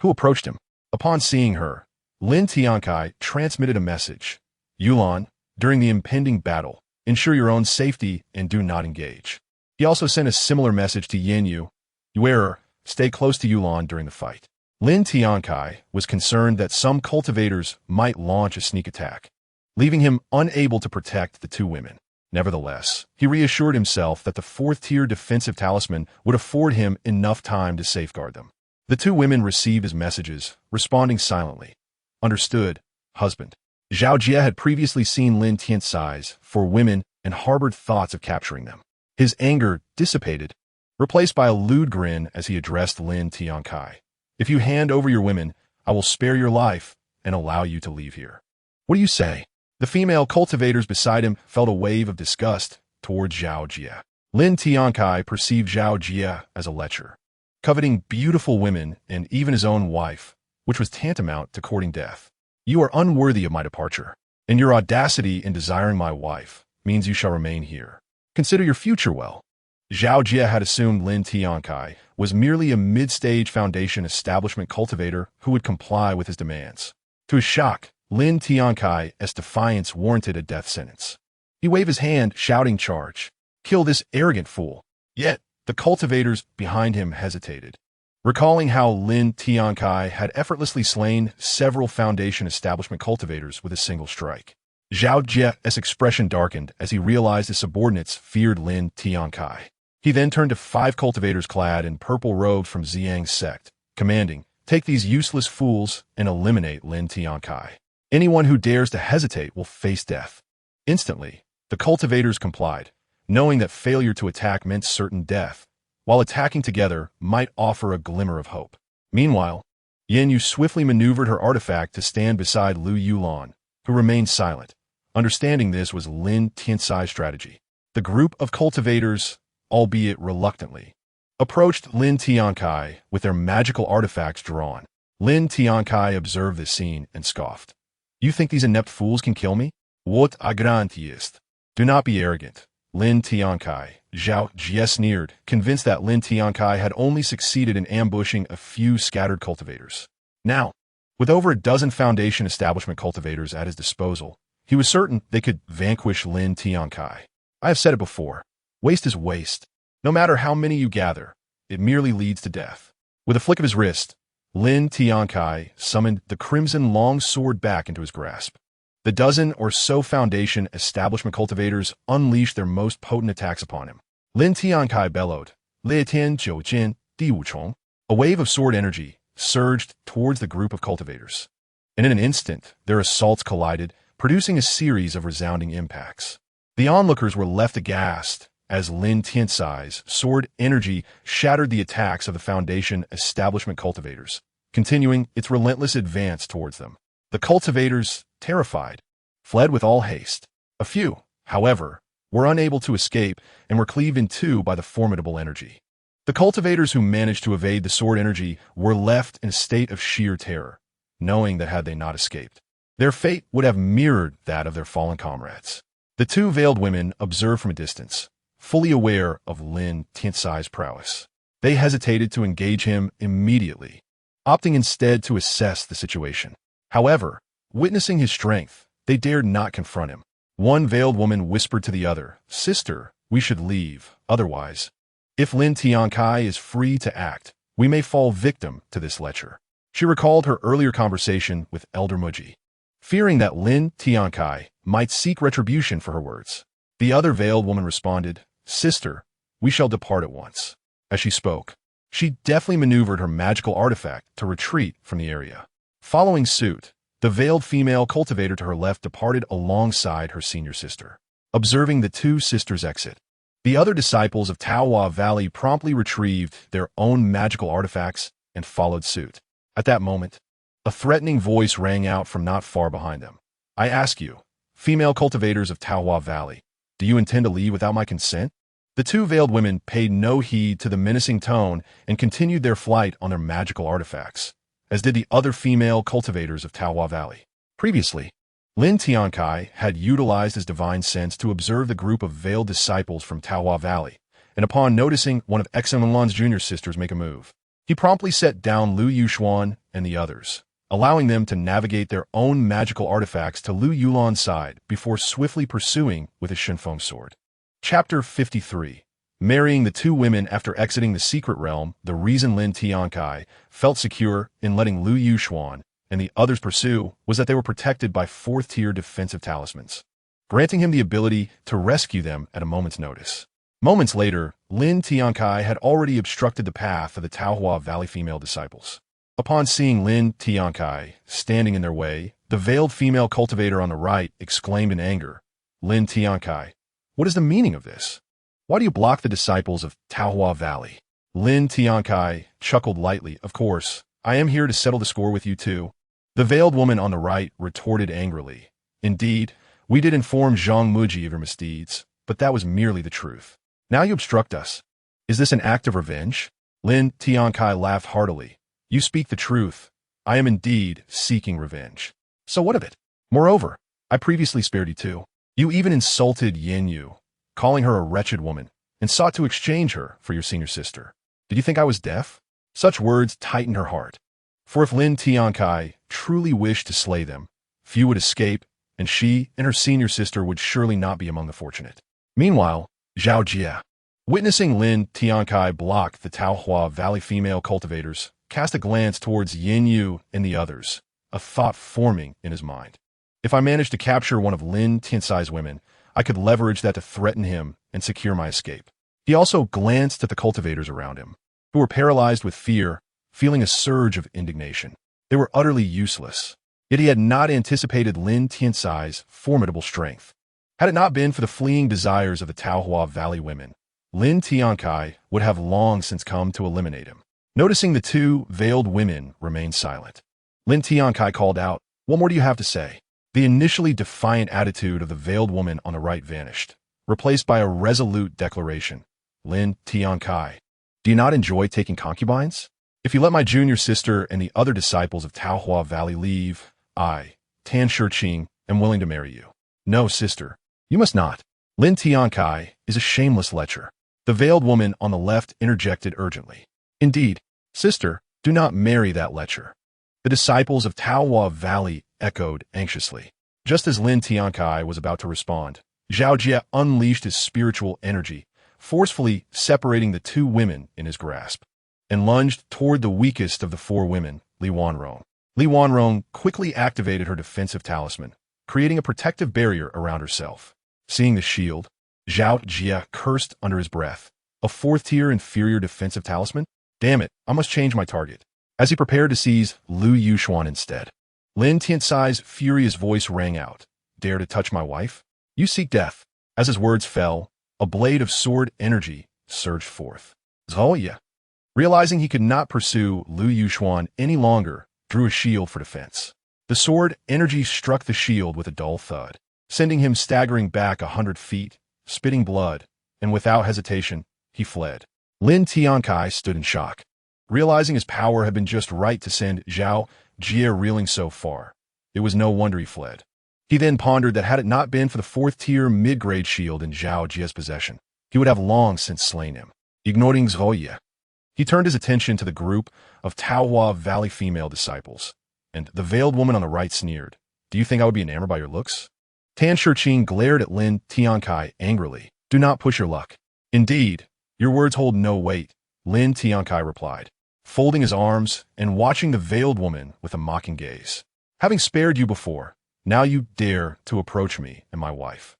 who approached him. Upon seeing her, Lin Tiancai transmitted a message. "Yulan, during the impending battle, ensure your own safety and do not engage." He also sent a similar message to Yin Yu. "Wearer, stay close to Yulan during the fight." Lin Tiancai was concerned that some cultivators might launch a sneak attack, leaving him unable to protect the two women. Nevertheless, he reassured himself that the fourth-tier defensive talisman would afford him enough time to safeguard them. The two women received his messages, responding silently. "Understood, husband." Zhao Jie had previously seen Lin Tiancai's for women and harbored thoughts of capturing them. His anger dissipated, replaced by a lewd grin as he addressed Lin Tiancai. "If you hand over your women, I will spare your life and allow you to leave here." "What do you say?" The female cultivators beside him felt a wave of disgust towards Zhao Jie. Lin Tiancai perceived Zhao Jie as a lecher, coveting beautiful women and even his own wife, which was tantamount to courting death. "You are unworthy of my departure, and your audacity in desiring my wife means you shall remain here. Consider your future well." Zhao Jie had assumed Lin Tiancai was merely a mid-stage foundation establishment cultivator who would comply with his demands. To his shock, Lin Tiancai's defiance warranted a death sentence. He waved his hand, shouting, "Charge! Kill this arrogant fool!" Yet, the cultivators behind him hesitated, recalling how Lin Tiancai had effortlessly slain several foundation establishment cultivators with a single strike. Zhao Jie's expression darkened as he realized his subordinates feared Lin Tiancai. He then turned to 5 cultivators clad in purple robes from Ziyang's sect, commanding, "Take these useless fools and eliminate Lin Tiancai. Anyone who dares to hesitate will face death." Instantly, the cultivators complied, knowing that failure to attack meant certain death, while attacking together might offer a glimmer of hope. Meanwhile, Yin Yu swiftly maneuvered her artifact to stand beside Lu Yulan, who remained silent. Understanding this was Lin Tiancai's strategy. The group of cultivators albeit reluctantly, approached Lin Tiancai with their magical artifacts drawn. Lin Tiancai observed this scene and scoffed. You think these inept fools can kill me? What arrogant. Do not be arrogant. Lin Tiancai, Zhao Jie sneered, convinced that Lin Tiancai had only succeeded in ambushing a few scattered cultivators. Now, with over a dozen Foundation establishment cultivators at his disposal, he was certain they could vanquish Lin Tiancai. I have said it before. Waste is waste. No matter how many you gather, it merely leads to death. With a flick of his wrist, Lin Tiancai summoned the crimson long sword back into his grasp. The dozen or so Foundation establishment cultivators unleashed their most potent attacks upon him. Lin Tiancai bellowed, "Lei Tian Jiu Jin, Di Wu Chong." A wave of sword energy surged towards the group of cultivators. And in an instant, their assaults collided, producing a series of resounding impacts. The onlookers were left aghast as Lin Tiancai's sword energy shattered the attacks of the Foundation establishment cultivators, continuing its relentless advance towards them. The cultivators, terrified, fled with all haste. A few, however, were unable to escape and were cleaved in two by the formidable energy. The cultivators who managed to evade the sword energy were left in a state of sheer terror, knowing that had they not escaped, their fate would have mirrored that of their fallen comrades. The two veiled women observed from a distance, fully aware of Lin Tiancai's prowess. They hesitated to engage him immediately, opting instead to assess the situation. However, witnessing his strength, they dared not confront him. One veiled woman whispered to the other, "Sister, we should leave. Otherwise, if Lin Tiancai is free to act, we may fall victim to this lecher." She recalled her earlier conversation with Elder Muji, fearing that Lin Tiancai might seek retribution for her words. The other veiled woman responded, "Sister, we shall depart at once." As she spoke, she deftly maneuvered her magical artifact to retreat from the area. Following suit, the veiled female cultivator to her left departed alongside her senior sister. Observing the two sisters exit, the other disciples of Taohua Valley promptly retrieved their own magical artifacts and followed suit. At that moment, a threatening voice rang out from not far behind them. "I ask you, female cultivators of Taohua Valley, do you intend to leave without my consent?" The two veiled women paid no heed to the menacing tone and continued their flight on their magical artifacts, as did the other female cultivators of Taohua Valley. Previously, Lin Tiancai had utilized his divine sense to observe the group of veiled disciples from Taohua Valley, and upon noticing one of Excellen's junior sisters make a move, he promptly set down Lu Yuxuan and the others, allowing them to navigate their own magical artifacts to Lu Yulan's side before swiftly pursuing with his Shenfeng sword. Chapter 53. Marrying the two women after exiting the secret realm. The reason Lin Tiancai felt secure in letting Lu Yuxuan and the others pursue was that they were protected by fourth-tier defensive talismans, granting him the ability to rescue them at a moment's notice. Moments later, Lin Tiancai had already obstructed the path of the Taohua Valley female disciples. Upon seeing Lin Tiancai standing in their way, the veiled female cultivator on the right exclaimed in anger, "Lin Tiancai, what is the meaning of this? Why do you block the disciples of Taohua Valley?" Lin Tiancai chuckled lightly. "Of course, I am here to settle the score with you too." The veiled woman on the right retorted angrily, "Indeed, we did inform Zhang Muji of your misdeeds, but that was merely the truth. Now you obstruct us. Is this an act of revenge?" Lin Tiancai laughed heartily. "You speak the truth. I am indeed seeking revenge. So what of it? Moreover, I previously spared you too. You even insulted Yin Yu, calling her a wretched woman, and sought to exchange her for your senior sister. Did you think I was deaf?" Such words tightened her heart. For if Lin Tiancai truly wished to slay them, few would escape, and she and her senior sister would surely not be among the fortunate. Meanwhile, Zhao Jie, witnessing Lin Tiancai block the Taohua Valley female cultivators, cast a glance towards Yin Yu and the others, a thought forming in his mind. If I managed to capture one of Lin Tiancai's women, I could leverage that to threaten him and secure my escape. He also glanced at the cultivators around him, who were paralyzed with fear, feeling a surge of indignation. They were utterly useless. Yet he had not anticipated Lin Tiancai's formidable strength. Had it not been for the fleeing desires of the Taohua Valley women, Lin Tiancai would have long since come to eliminate him. Noticing the two veiled women remained silent, Lin Tiancai called out, "What more do you have to say?" The initially defiant attitude of the veiled woman on the right vanished, replaced by a resolute declaration. Lin Tiancai. Do you not enjoy taking concubines? If you let my junior sister and the other disciples of Taohua Valley leave, I, Tan Shiqing, am willing to marry you. No, sister. You must not. Lin Tiancai is a shameless lecher. The veiled woman on the left interjected urgently. Indeed, sister, do not marry that lecher. The disciples of Taohua Valley echoed anxiously. Just as Lin Tiancai was about to respond, Zhao Jie unleashed his spiritual energy, forcefully separating the two women in his grasp, and lunged toward the weakest of the four women, Li Wanrong. Li Wanrong quickly activated her defensive talisman, creating a protective barrier around herself. Seeing the shield, Zhao Jie cursed under his breath. A fourth-tier inferior defensive talisman? Damn it, I must change my target. As he prepared to seize Lu Yuxuan instead, Lin Tiancai's furious voice rang out. Dare to touch my wife? You seek death. As his words fell, a blade of sword energy surged forth. Zhao, realizing he could not pursue Lu Yuxuan any longer, drew a shield for defense. The sword energy struck the shield with a dull thud, sending him staggering back 100 feet, spitting blood, and without hesitation, he fled. Lin Tiancai stood in shock, realizing his power had been just right to send Zhao Jie reeling so far. It was no wonder he fled. He then pondered that had it not been for the fourth-tier mid-grade shield in Zhao Jie's possession, he would have long since slain him. Ignoring Zhao, he turned his attention to the group of Taohua Valley female disciples, and the veiled woman on the right sneered. Do you think I would be enamored by your looks? Tan Shiqing glared at Lin Tiancai angrily. Do not push your luck. Indeed, your words hold no weight, Lin Tiancai replied, folding his arms and watching the veiled woman with a mocking gaze. Having spared you before, now you dare to approach me and my wife.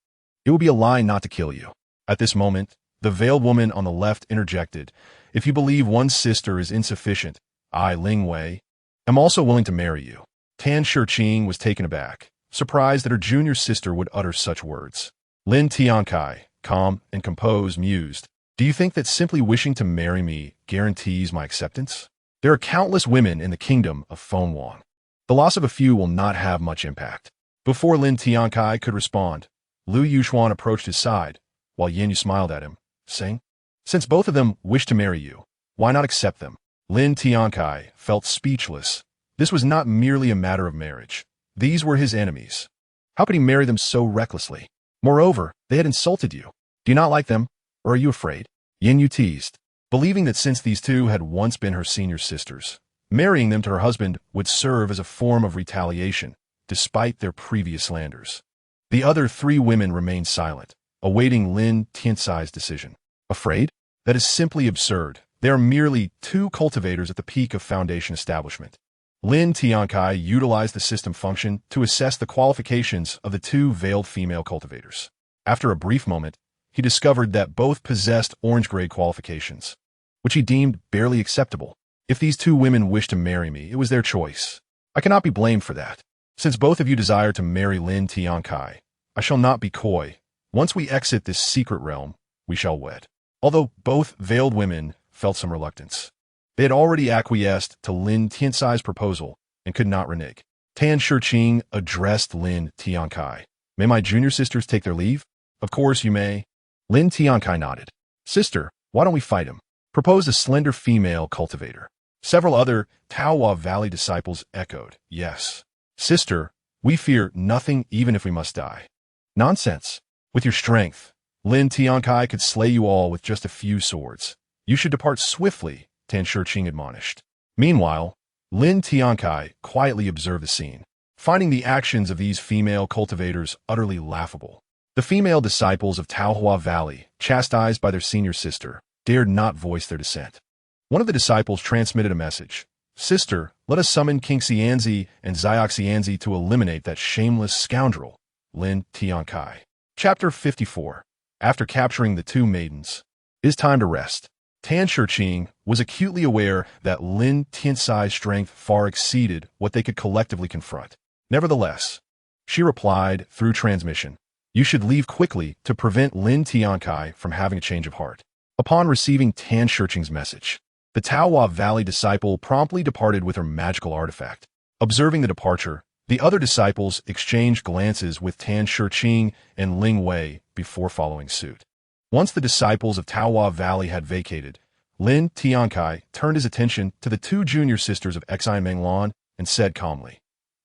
It would be a lie not to kill you. At this moment, the veiled woman on the left interjected. If you believe one sister is insufficient, I, Ling Wei, am also willing to marry you. Tan Shiqing was taken aback, surprised that her junior sister would utter such words. Lin Tiancai, calm and composed, mused. Do you think that simply wishing to marry me guarantees my acceptance? There are countless women in the kingdom of Fengwang. The loss of a few will not have much impact. Before Lin Tiancai could respond, Lu Yuxuan approached his side, while Yin Yu smiled at him, saying, Since both of them wish to marry you, why not accept them? Lin Tiancai felt speechless. This was not merely a matter of marriage. These were his enemies. How could he marry them so recklessly? Moreover, they had insulted you. Do you not like them? Or are you afraid? Yin Yu teased, believing that since these two had once been her senior sisters, marrying them to her husband would serve as a form of retaliation, despite their previous slanders. The other three women remained silent, awaiting Lin Tiancai's decision. Afraid? That is simply absurd. They are merely two cultivators at the peak of Foundation establishment. Lin Tiancai utilized the system function to assess the qualifications of the two veiled female cultivators. After a brief moment, he discovered that both possessed orange-grade qualifications, which he deemed barely acceptable. If these two women wished to marry me, it was their choice. I cannot be blamed for that. Since both of you desire to marry Lin Tiancai, I shall not be coy. Once we exit this secret realm, we shall wed. Although both veiled women felt some reluctance, they had already acquiesced to Lin Tiancai's proposal and could not renege. Tan Shiqing addressed Lin Tiancai. May my junior sisters take their leave? Of course you may. Lin Tiancai nodded. Sister, why don't we fight him? Proposed a slender female cultivator. Several other Taohua Valley disciples echoed, yes. Sister, we fear nothing even if we must die. Nonsense. With your strength, Lin Tiancai could slay you all with just a few swords. You should depart swiftly, Tan Shiqing admonished. Meanwhile, Lin Tiancai quietly observed the scene, finding the actions of these female cultivators utterly laughable. The female disciples of Taohua Valley, chastised by their senior sister, dared not voice their dissent. One of the disciples transmitted a message. Sister, let us summon King Xianzi and Xiaox Xianzi to eliminate that shameless scoundrel, Lin Tiancai. Chapter 54. After capturing the two maidens, it is time to rest. Tan Shiqing was acutely aware that Lin Tiancai's strength far exceeded what they could collectively confront. Nevertheless, she replied through transmission, you should leave quickly to prevent Lin Tiancai from having a change of heart. Upon receiving Tan Shiqing's message, the Taohua Valley disciple promptly departed with her magical artifact. Observing the departure, the other disciples exchanged glances with Tan Shiqing and Ling Wei before following suit. Once the disciples of Taohua Valley had vacated, Lin Tiancai turned his attention to the two junior sisters of Xi Menglan and said calmly,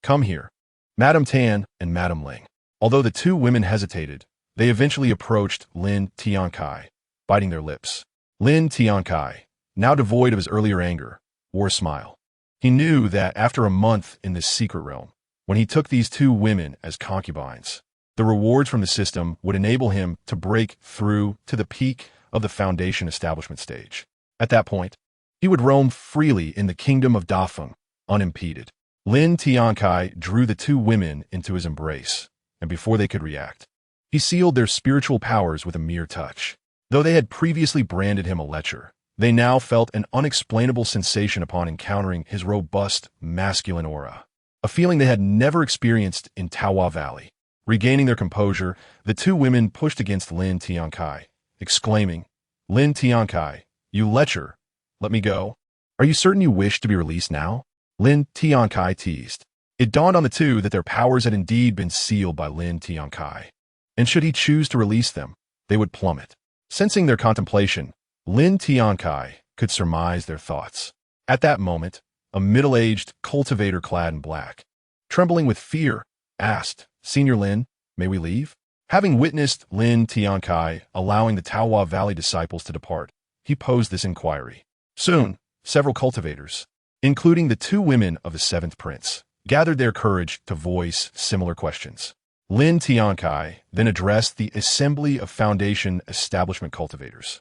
"Come here, Madame Tan and Madame Ling." Although the two women hesitated, they eventually approached Lin Tiancai, biting their lips. Lin Tiancai, now devoid of his earlier anger, wore a smile. He knew that after a month in this secret realm, when he took these two women as concubines, the rewards from the system would enable him to break through to the peak of the Foundation establishment stage. At that point, he would roam freely in the kingdom of Dafeng, unimpeded. Lin Tiancai drew the two women into his embrace, and before they could react, he sealed their spiritual powers with a mere touch. Though they had previously branded him a lecher, they now felt an unexplainable sensation upon encountering his robust, masculine aura, a feeling they had never experienced in Taohua Valley. Regaining their composure, the two women pushed against Lin Tiancai, exclaiming, "Lin Tiancai, you lecher, let me go. Are you certain you wish to be released now?" Lin Tiancai teased. It dawned on the two that their powers had indeed been sealed by Lin Tiancai, and should he choose to release them, they would plummet. Sensing their contemplation, Lin Tiancai could surmise their thoughts. At that moment, a middle-aged cultivator clad in black, trembling with fear, asked, "Senior Lin, may we leave?" Having witnessed Lin Tiancai allowing the Taohua Valley disciples to depart, he posed this inquiry. Soon, several cultivators, including the two women of the seventh prince, gathered their courage to voice similar questions. Lin Tiancai then addressed the Assembly of Foundation Establishment Cultivators.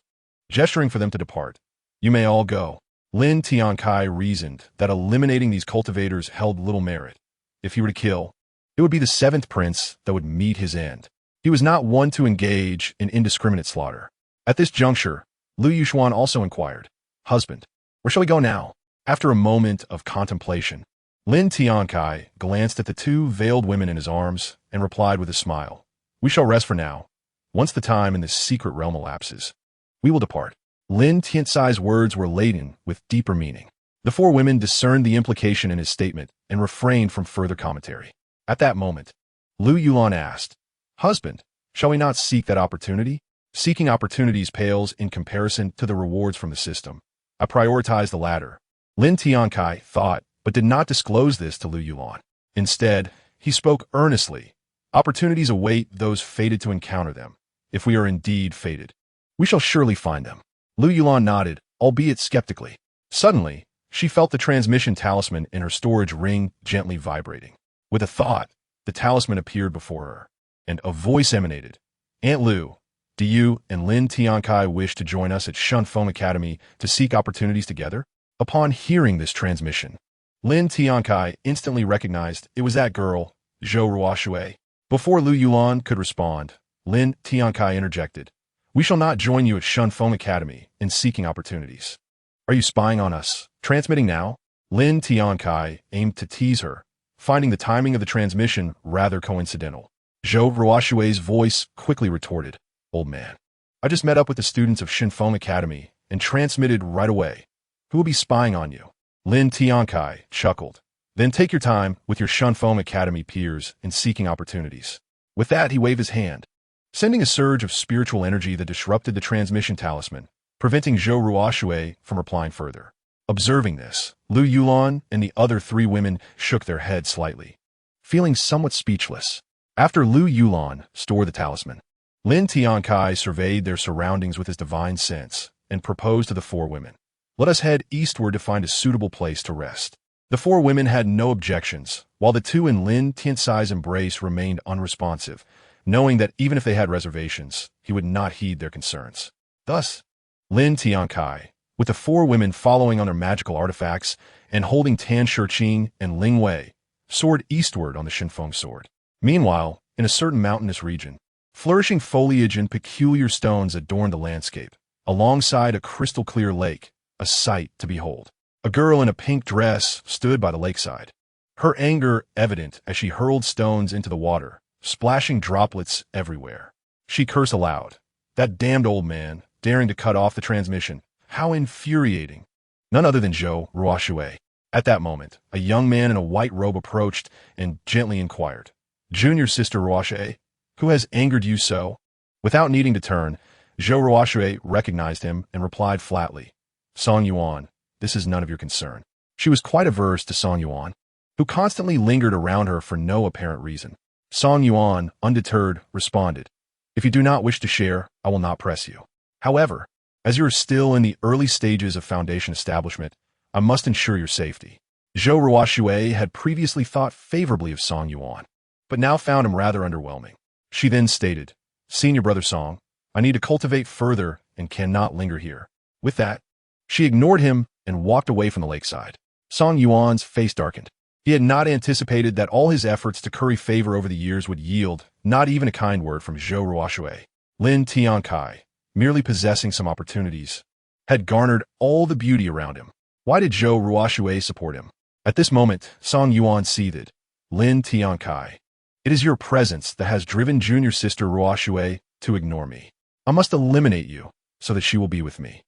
Gesturing for them to depart, "You may all go." Lin Tiancai reasoned that eliminating these cultivators held little merit. If he were to kill, it would be the seventh prince that would meet his end. He was not one to engage in indiscriminate slaughter. At this juncture, Lu Yuxuan also inquired, "Husband, where shall we go now?" After a moment of contemplation, Lin Tiancai glanced at the two veiled women in his arms and replied with a smile, "We shall rest for now. Once the time in this secret realm elapses, we will depart." Lin Tiancai's words were laden with deeper meaning. The four women discerned the implication in his statement and refrained from further commentary. At that moment, Lu Yulan asked, "Husband, shall we not seek that opportunity?" Seeking opportunities pales in comparison to the rewards from the system. I prioritize the latter. Lin Tiancai thought, but did not disclose this to Lu Yulan. Instead, he spoke earnestly. "Opportunities await those fated to encounter them. If we are indeed fated, we shall surely find them." Lu Yulan nodded, albeit skeptically. Suddenly, she felt the transmission talisman in her storage ring gently vibrating. With a thought, the talisman appeared before her, and a voice emanated. "Aunt Lu, do you and Lin Tiancai wish to join us at Shunfeng Academy to seek opportunities together?" Upon hearing this transmission, Lin Tiancai instantly recognized it was that girl, Zhou Ruoxue. Before Lu Yulan could respond, Lin Tiancai interjected, "We shall not join you at Shunfeng Academy in seeking opportunities. Are you spying on us? Transmitting now?" Lin Tiancai aimed to tease her, finding the timing of the transmission rather coincidental. Zhou Ruoxue's voice quickly retorted, "Old man, I just met up with the students of Shunfeng Academy and transmitted right away. Who will be spying on you?" Lin Tiancai chuckled. "Then take your time with your Shunfeng Academy peers in seeking opportunities." With that, he waved his hand, sending a surge of spiritual energy that disrupted the transmission talisman, preventing Zhou Ruoxue from replying further. Observing this, Lu Yulan and the other three women shook their heads slightly, feeling somewhat speechless. After Lu Yulan stored the talisman, Lin Tiancai surveyed their surroundings with his divine sense and proposed to the four women, "Let us head eastward to find a suitable place to rest." The four women had no objections, while the two in Lin Tiancai's embrace remained unresponsive, knowing that even if they had reservations, he would not heed their concerns. Thus, Lin Tiancai, with the four women following on their magical artifacts and holding Tan Shiqing and Ling Wei, soared eastward on the Shunfeng sword. Meanwhile, in a certain mountainous region, flourishing foliage and peculiar stones adorned the landscape, alongside a crystal-clear lake, a sight to behold. A girl in a pink dress stood by the lakeside, her anger evident as she hurled stones into the water, splashing droplets everywhere. She cursed aloud. That damned old man, daring to cut off the transmission. How infuriating. None other than Zhou Ruoxue. At that moment, a young man in a white robe approached and gently inquired, "Junior Sister Ruoxue, who has angered you so?" Without needing to turn, Zhou Ruoxue recognized him and replied flatly, Song Yuan, this is none of your concern. She was quite averse to Song Yuan, who constantly lingered around her for no apparent reason. Song Yuan, undeterred, responded, If you do not wish to share, I will not press you. However, as you are still in the early stages of foundation establishment, I must ensure your safety. Zhou Ruoxue had previously thought favorably of Song Yuan, but now found him rather underwhelming. She then stated, Senior Brother Song, I need to cultivate further and cannot linger here. With that, she ignored him and walked away from the lakeside. Song Yuan's face darkened. He had not anticipated that all his efforts to curry favor over the years would yield not even a kind word from Zhou Ruoxue. Lin Tiancai, merely possessing some opportunities, had garnered all the beauty around him. Why did Zhou Ruoxue support him? At this moment, Song Yuan seethed. Lin Tiancai, it is your presence that has driven junior sister Ruoxue to ignore me. I must eliminate you so that she will be with me.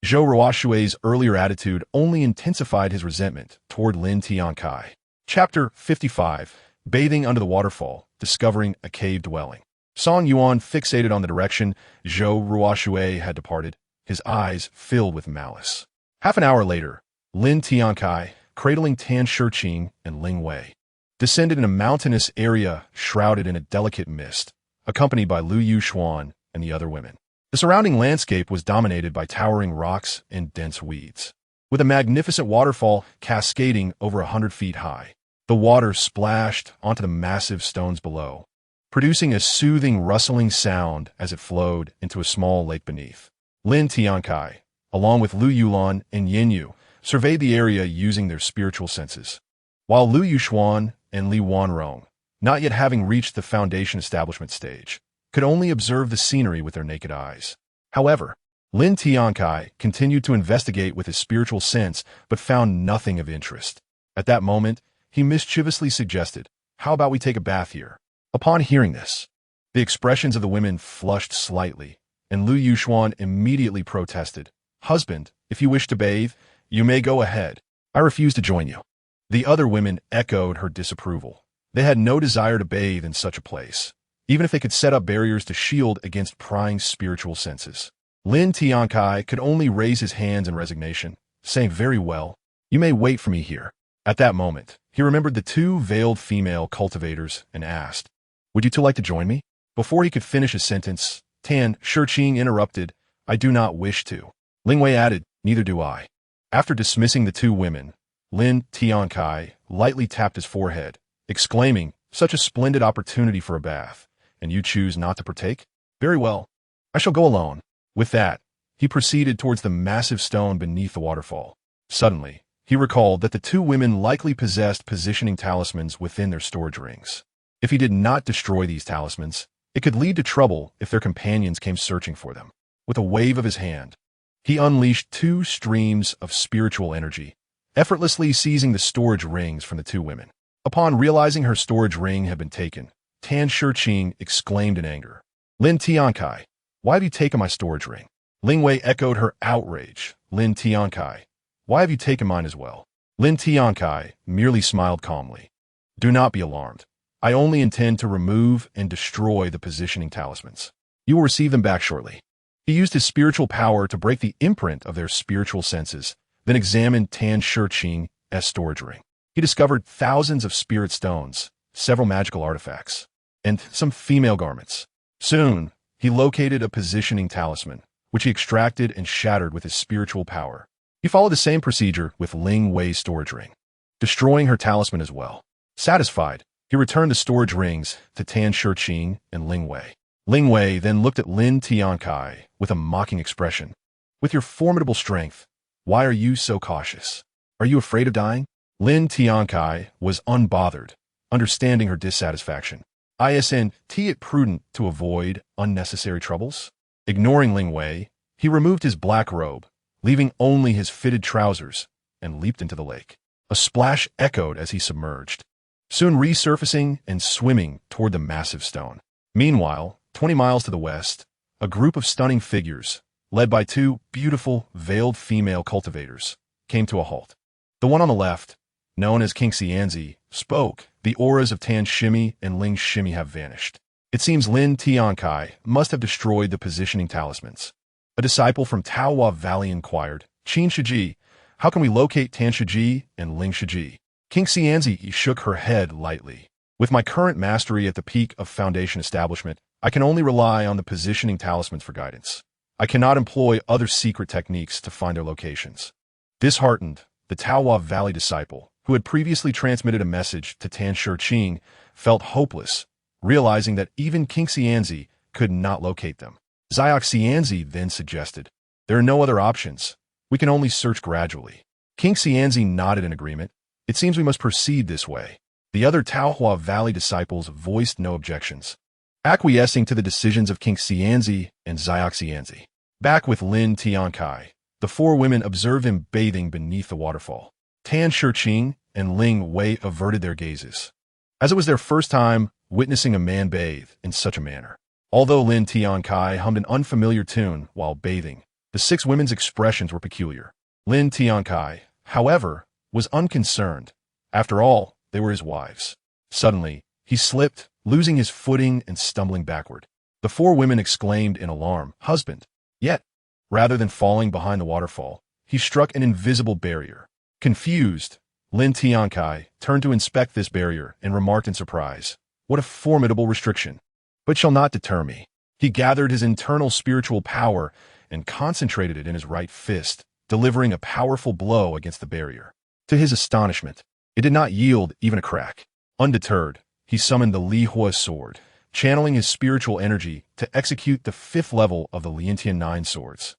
Zhou Ruoxue's earlier attitude only intensified his resentment toward Lin Tiancai. Chapter 55, Bathing Under the Waterfall, Discovering a Cave Dwelling. Song Yuan fixated on the direction Zhou Ruoxue had departed, his eyes filled with malice. Half an hour later, Lin Tiancai, cradling Tan Shiqing and Ling Wei, descended in a mountainous area shrouded in a delicate mist, accompanied by Lu Yuxuan and the other women. The surrounding landscape was dominated by towering rocks and dense weeds, with a magnificent waterfall cascading over 100 feet high. The water splashed onto the massive stones below, producing a soothing rustling sound as it flowed into a small lake beneath. Lin Tiancai, along with Lu Yulan and Yin Yu, surveyed the area using their spiritual senses, while Lu Yuxuan and Li Wanrong, not yet having reached the foundation establishment stage, could only observe the scenery with their naked eyes. However, Lin Tiancai continued to investigate with his spiritual sense but found nothing of interest. At that moment, he mischievously suggested, How about we take a bath here? Upon hearing this, the expressions of the women flushed slightly, and Lu Yuxuan immediately protested, Husband, if you wish to bathe, you may go ahead. I refuse to join you. The other women echoed her disapproval. They had no desire to bathe in such a place, even if they could set up barriers to shield against prying spiritual senses. Lin Tiancai could only raise his hands in resignation, saying, Very well, you may wait for me here. At that moment, he remembered the two veiled female cultivators and asked, Would you two like to join me? Before he could finish his sentence, Tan Shiqing interrupted, I do not wish to. Ling Wei added, Neither do I. After dismissing the two women, Lin Tiancai lightly tapped his forehead, exclaiming, Such a splendid opportunity for a bath, and you choose not to partake? Very well, I shall go alone. With that, he proceeded towards the massive stone beneath the waterfall. Suddenly, he recalled that the two women likely possessed positioning talismans within their storage rings. If he did not destroy these talismans, it could lead to trouble if their companions came searching for them. With a wave of his hand, he unleashed two streams of spiritual energy, effortlessly seizing the storage rings from the two women. Upon realizing her storage ring had been taken, Tan Shiqing exclaimed in anger, Lin Tiancai, why have you taken my storage ring? Ling Wei echoed her outrage. Lin Tiancai, why have you taken mine as well? Lin Tiancai merely smiled calmly. Do not be alarmed. I only intend to remove and destroy the positioning talismans. You will receive them back shortly. He used his spiritual power to break the imprint of their spiritual senses, then examined Tan Shiqing's storage ring. He discovered thousands of spirit stones, several magical artifacts, and some female garments. Soon, he located a positioning talisman, which he extracted and shattered with his spiritual power. He followed the same procedure with Ling Wei's storage ring, destroying her talisman as well. Satisfied, he returned the storage rings to Tan Shiqing and Ling Wei. Ling Wei then looked at Lin Tiancai with a mocking expression. With your formidable strength, why are you so cautious? Are you afraid of dying? Lin Tiancai was unbothered, understanding her dissatisfaction. Isn't it prudent to avoid unnecessary troubles? Ignoring Ling Wei, he removed his black robe, leaving only his fitted trousers, and leaped into the lake. A splash echoed as he submerged, soon resurfacing and swimming toward the massive stone. Meanwhile, 20 miles to the west, a group of stunning figures, led by two beautiful, veiled female cultivators, came to a halt. The one on the left, known as King Xianzi, spoke, The auras of Tan Shimi and Ling Shimi have vanished. It seems Lin Tiancai must have destroyed the positioning talismans. A disciple from Taohua Valley inquired, Qin Shiji, how can we locate Tan Shiji and Ling Shiji? King Xianzi shook her head lightly. With my current mastery at the peak of Foundation establishment, I can only rely on the positioning talismans for guidance. I cannot employ other secret techniques to find their locations. Disheartened, the Taohua Valley disciple, who had previously transmitted a message to Tan Shiqing, felt hopeless, realizing that even King Xianzi could not locate them. Xiao Xianzi then suggested, there are no other options. We can only search gradually. King Xianzi nodded in agreement. It seems we must proceed this way. The other Taohua Valley disciples voiced no objections, acquiescing to the decisions of King Xianzi and Xiao Xianzi. Back with Lin Tiancai, the four women observed him bathing beneath the waterfall. Tan Shiqing and Ling Wei averted their gazes, as it was their first time witnessing a man bathe in such a manner. Although Lin Tiancai hummed an unfamiliar tune while bathing, the six women's expressions were peculiar. Lin Tiancai, however, was unconcerned. After all, they were his wives. Suddenly, he slipped, losing his footing and stumbling backward. The four women exclaimed in alarm, husband. Yet, rather than falling behind the waterfall, he struck an invisible barrier. Confused, Lin Tiancai turned to inspect this barrier and remarked in surprise, what a formidable restriction. But shall not deter me. He gathered his internal spiritual power and concentrated it in his right fist, delivering a powerful blow against the barrier. To his astonishment, it did not yield even a crack. Undeterred, he summoned the Li Hua sword, channeling his spiritual energy to execute the fifth level of the Liantian 9 swords.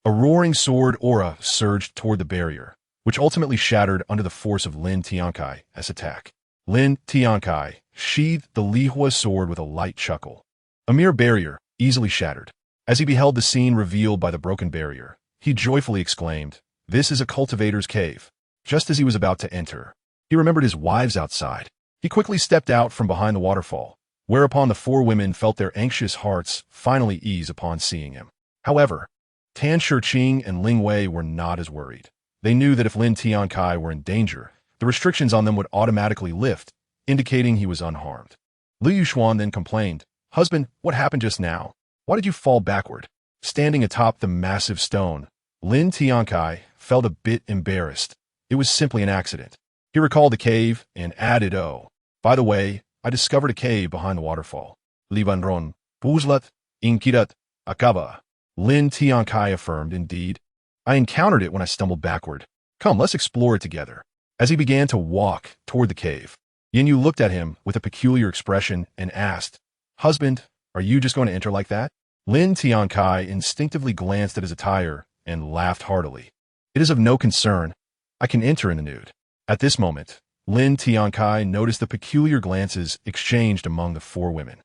A roaring sword aura surged toward the barrier, which ultimately shattered under the force of Lin Tiancai as attack. Lin Tiancai sheathed the Li Hua sword with a light chuckle. A mere barrier, easily shattered. As he beheld the scene revealed by the broken barrier, he joyfully exclaimed, this is a cultivator's cave. Just as he was about to enter, he remembered his wives outside. He quickly stepped out from behind the waterfall, whereupon the four women felt their anxious hearts finally ease upon seeing him. However, Tan Shiqing and Ling Wei were not as worried. They knew that if Lin Tiancai were in danger, the restrictions on them would automatically lift, indicating he was unharmed. Liu Yuxuan then complained, husband, what happened just now? Why did you fall backward? Standing atop the massive stone, Lin Tiancai felt a bit embarrassed. It was simply an accident. He recalled the cave and added, oh, by the way, I discovered a cave behind the waterfall. Libanron, Puzlat, Inkirat, Akaba. Lin Tiancai affirmed, indeed. I encountered it when I stumbled backward. Come, let's explore it together. As he began to walk toward the cave, Yinyu looked at him with a peculiar expression and asked, husband, are you just going to enter like that? Lin Tiancai instinctively glanced at his attire and laughed heartily. It is of no concern. I can enter in the nude. At this moment, Lin Tiancai noticed the peculiar glances exchanged among the four women.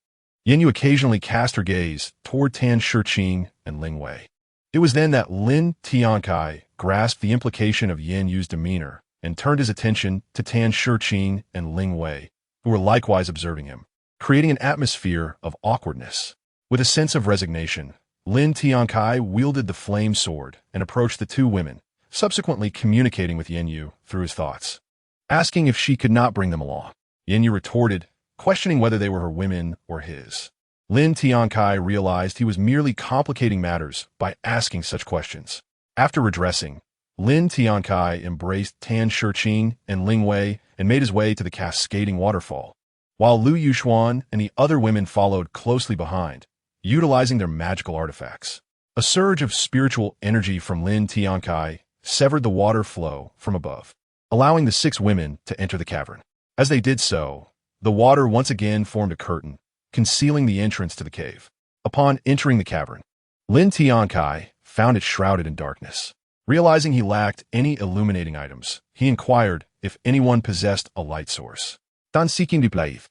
Yinyu occasionally cast her gaze toward Tan Shiqing and Ling Wei. It was then that Lin Tiancai grasped the implication of Yinyu's demeanor and turned his attention to Tan Shiqing and Ling Wei, who were likewise observing him, creating an atmosphere of awkwardness. With a sense of resignation, Lin Tiancai wielded the flame sword and approached the two women, subsequently communicating with Yinyu through his thoughts, asking if she could not bring them along. Yinyu retorted, questioning whether they were her women or his. Lin Tiancai realized he was merely complicating matters by asking such questions. After redressing, Lin Tiancai embraced Tan Shiqing and Ling Wei and made his way to the cascading waterfall, while Liu Yuxuan and the other women followed closely behind, utilizing their magical artifacts. A surge of spiritual energy from Lin Tiancai severed the water flow from above, allowing the six women to enter the cavern. As they did so, the water once again formed a curtain, concealing the entrance to the cave. Upon entering the cavern, Lin Tiancai found it shrouded in darkness. Realizing he lacked any illuminating items, he inquired if anyone possessed a light source. Tan seeking Duplaive,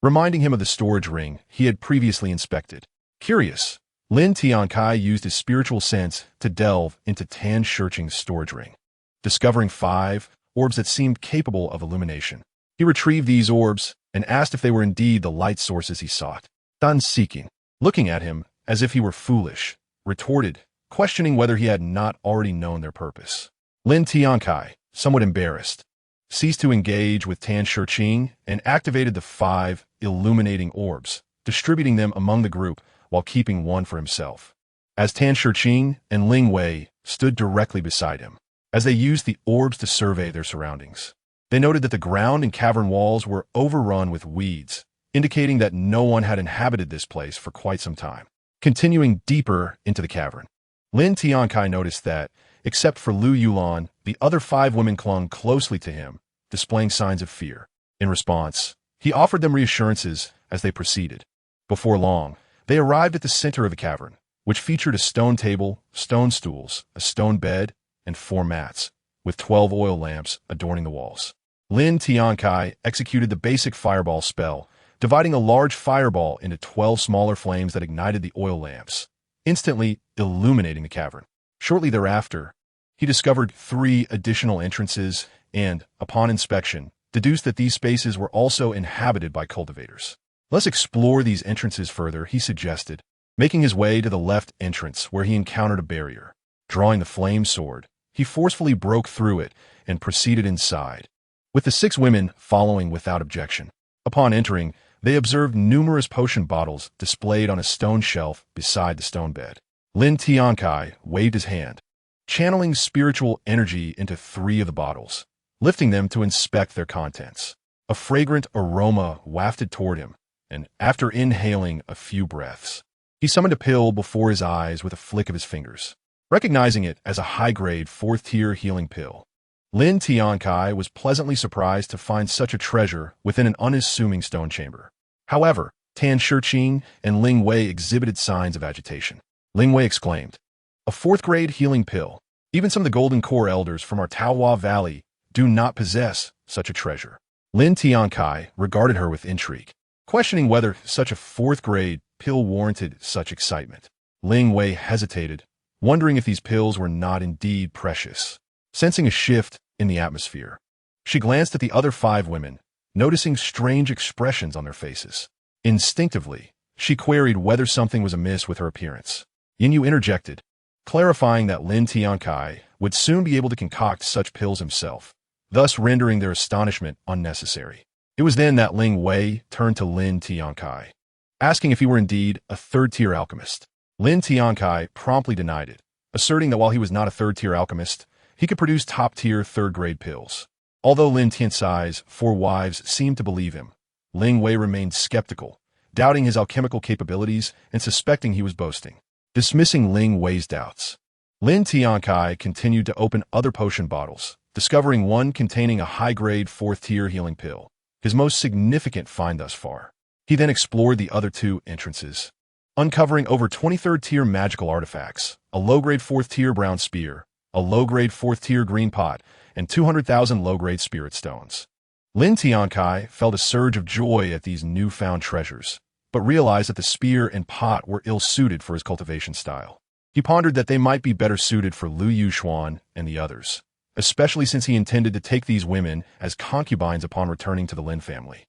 reminding him of the storage ring he had previously inspected. Curious, Lin Tiancai used his spiritual sense to delve into Tan Shiqing's storage ring, discovering 5 orbs that seemed capable of illumination. He retrieved these orbs and asked if they were indeed the light sources he sought. Tan seeking, looking at him as if he were foolish, retorted, questioning whether he had not already known their purpose. Lin Tiancai, somewhat embarrassed, ceased to engage with Tan Shiqing and activated the 5 illuminating orbs, distributing them among the group while keeping one for himself. As Tan Shiqing and Ling Wei stood directly beside him, as they used the orbs to survey their surroundings, they noted that the ground and cavern walls were overrun with weeds, indicating that no one had inhabited this place for quite some time. Continuing deeper into the cavern, Lin Tiancai noticed that, except for Lu Yulan, the other 5 women clung closely to him, displaying signs of fear. In response, he offered them reassurances as they proceeded. Before long, they arrived at the center of the cavern, which featured a stone table, stone stools, a stone bed, and 4 mats, with 12 oil lamps adorning the walls. Lin Tiancai executed the basic fireball spell, dividing a large fireball into 12 smaller flames that ignited the oil lamps, instantly illuminating the cavern. Shortly thereafter, he discovered 3 additional entrances and, upon inspection, deduced that these spaces were also inhabited by cultivators. Let's explore these entrances further, he suggested, making his way to the left entrance where he encountered a barrier. Drawing the flame sword, he forcefully broke through it and proceeded inside, with the 6 women following without objection. Upon entering, they observed numerous potion bottles displayed on a stone shelf beside the stone bed. Lin Tiancai waved his hand, channeling spiritual energy into 3 of the bottles, lifting them to inspect their contents. A fragrant aroma wafted toward him, and after inhaling a few breaths, he summoned a pill before his eyes with a flick of his fingers. Recognizing it as a high-grade 4th-tier healing pill, Lin Tiancai was pleasantly surprised to find such a treasure within an unassuming stone chamber. However, Tan Shiqing and Ling Wei exhibited signs of agitation. Ling Wei exclaimed, "A 4th-grade healing pill. Even some of the Golden Core elders from our Taohua Valley do not possess such a treasure." Lin Tiancai regarded her with intrigue, questioning whether such a 4th-grade pill warranted such excitement. Ling Wei hesitated, wondering if these pills were not indeed precious. Sensing a shift in the atmosphere, she glanced at the other 5 women, noticing strange expressions on their faces. Instinctively, she queried whether something was amiss with her appearance. Yin Yu interjected, clarifying that Lin Tiancai would soon be able to concoct such pills himself, thus rendering their astonishment unnecessary. It was then that Ling Wei turned to Lin Tiancai, asking if he were indeed a 3rd-tier alchemist. Lin Tiancai promptly denied it, asserting that while he was not a 3rd-tier alchemist, he could produce top-tier 3rd-grade pills. Although Lin Tiancai's 4 wives seemed to believe him, Ling Wei remained skeptical, doubting his alchemical capabilities and suspecting he was boasting. Dismissing Ling Wei's doubts, Lin Tiancai continued to open other potion bottles, discovering one containing a high-grade 4th-tier healing pill, his most significant find thus far. He then explored the other 2 entrances, uncovering over 23rd-tier magical artifacts, a low-grade 4th-tier brown spear, a low-grade 4th-tier green pot, and 200,000 low-grade spirit stones. Lin Tiancai felt a surge of joy at these newfound treasures, but realized that the spear and pot were ill-suited for his cultivation style. He pondered that they might be better suited for Lu Yuxuan and the others, especially since he intended to take these women as concubines upon returning to the Lin family,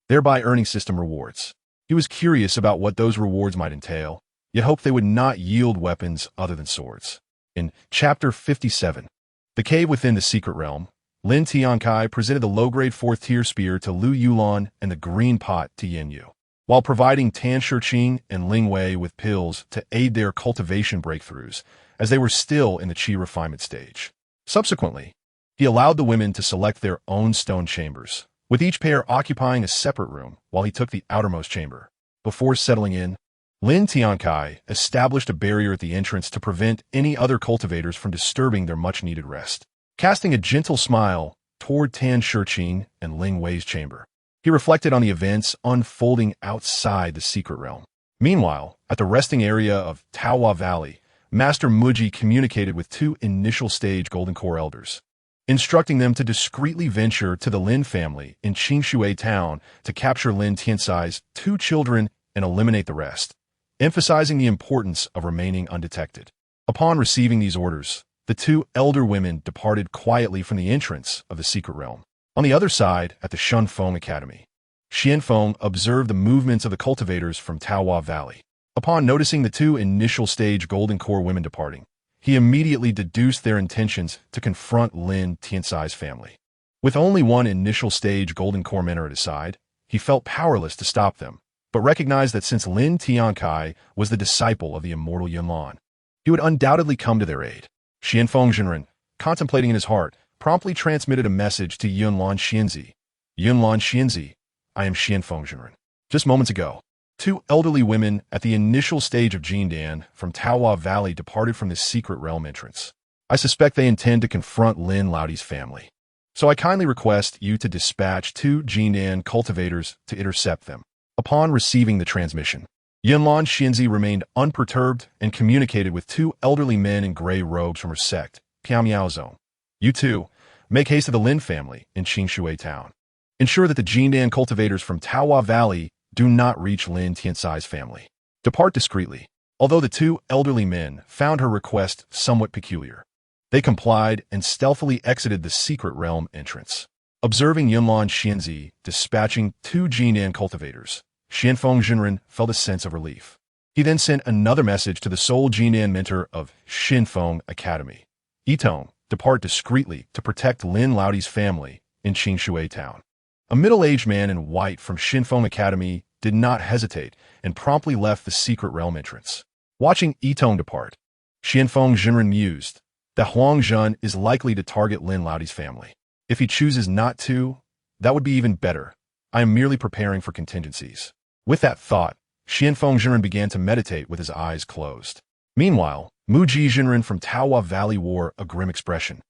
thereby earning system rewards. He was curious about what those rewards might entail, yet hoped they would not yield weapons other than swords. In Chapter 57, The Cave Within the Secret Realm, Lin Tiancai presented the low-grade 4th-tier spear to Lu Yulan and the green pot to Yin Yu, while providing Tan Shiqing and Ling Wei with pills to aid their cultivation breakthroughs as they were still in the qi refinement stage. Subsequently, he allowed the women to select their own stone chambers, with each pair occupying a separate room while he took the outermost chamber. Before settling in, Lin Tiancai established a barrier at the entrance to prevent any other cultivators from disturbing their much-needed rest. Casting a gentle smile toward Tan Shiqing and Ling Wei's chamber, he reflected on the events unfolding outside the secret realm. Meanwhile, at the resting area of Taohua Valley, Master Muji communicated with 2 initial-stage Golden Core elders, instructing them to discreetly venture to the Lin family in Qingshui Town to capture Lin Tiancai's 2 children and eliminate the rest, emphasizing the importance of remaining undetected. Upon receiving these orders, the 2 elder women departed quietly from the entrance of the secret realm. On the other side, at the Shunfeng Academy, Xianfeng observed the movements of the cultivators from Taohua Valley. Upon noticing the 2 initial-stage Golden Core women departing, he immediately deduced their intentions to confront Lin Tiancai's family. With only 1 initial-stage Golden Core mentor at his side, he felt powerless to stop them, but recognized that since Lin Tiancai was the disciple of the immortal Yunlan, he would undoubtedly come to their aid. Xianfeng Jinren, contemplating in his heart, promptly transmitted a message to Yunlan Xianzi. Yunlan Xianzi, I am Xianfeng Jinren. Just moments ago, two elderly women at the initial stage of Jindan from Taohua Valley departed from this secret realm entrance. I suspect they intend to confront Lin Laoti's family. So I kindly request you to dispatch 2 Jindan cultivators to intercept them. Upon receiving the transmission, Yunlan Xianzi remained unperturbed and communicated with 2 elderly men in gray robes from her sect, Piamiao Zone. You two, make haste to the Lin family in Qingshui town. Ensure that the Jindan cultivators from Taohua Valley do not reach Lin Tiancai's family. Depart discreetly. Although the 2 elderly men found her request somewhat peculiar, they complied and stealthily exited the secret realm entrance. Observing Yunlan Xianzi dispatching 2 Jindan cultivators, Xianfeng Jinren felt a sense of relief. He then sent another message to the sole Jindan mentor of Xinfeng Academy. Yitong, depart discreetly to protect Lin Laoti's family in Qingshui town. A middle-aged man in white from Xinfeng Academy did not hesitate and promptly left the secret realm entrance. Watching Yitong depart, Xianfeng Jinren mused that Huang Zhen is likely to target Lin Laoti's family. If he chooses not to, that would be even better. I am merely preparing for contingencies. With that thought, Xianfeng Jinren began to meditate with his eyes closed. Meanwhile, Muji Jinren from Taohua Valley wore a grim expression.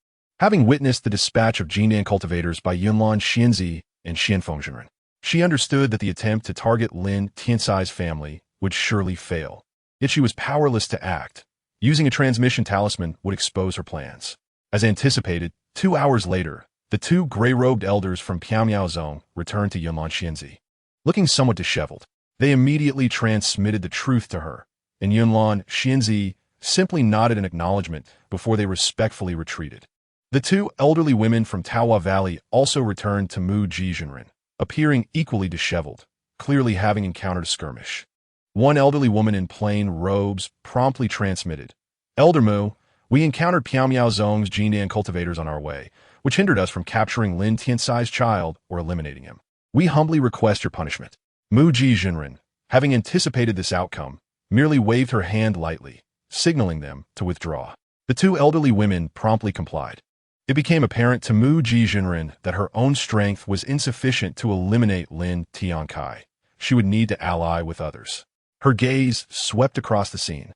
Having witnessed the dispatch of Jindan cultivators by Yunlan Xianzi and Xianfeng Jinren, she understood that the attempt to target Lin Tiancai's family would surely fail. Yet she was powerless to act. Using a transmission talisman would expose her plans. As anticipated, 2 hours later, the 2 gray-robed elders from Piamiao Zone returned to Yunlan Xianzi. Looking somewhat disheveled, they immediately transmitted the truth to her, and Yunlan Xianzi simply nodded in acknowledgement before they respectfully retreated. The 2 elderly women from Taohua Valley also returned to Muji Jinren, appearing equally disheveled, clearly having encountered a skirmish. One elderly woman in plain robes promptly transmitted, Elder Mu, we encountered Piamiao Zong's Jindan cultivators on our way, which hindered us from capturing Lin Tiancai's child or eliminating him. We humbly request your punishment. Muji Jinren, having anticipated this outcome, merely waved her hand lightly, signaling them to withdraw. The 2 elderly women promptly complied. It became apparent to Muji Jinren that her own strength was insufficient to eliminate Lin Tiancai. She would need to ally with others. Her gaze swept across the scene,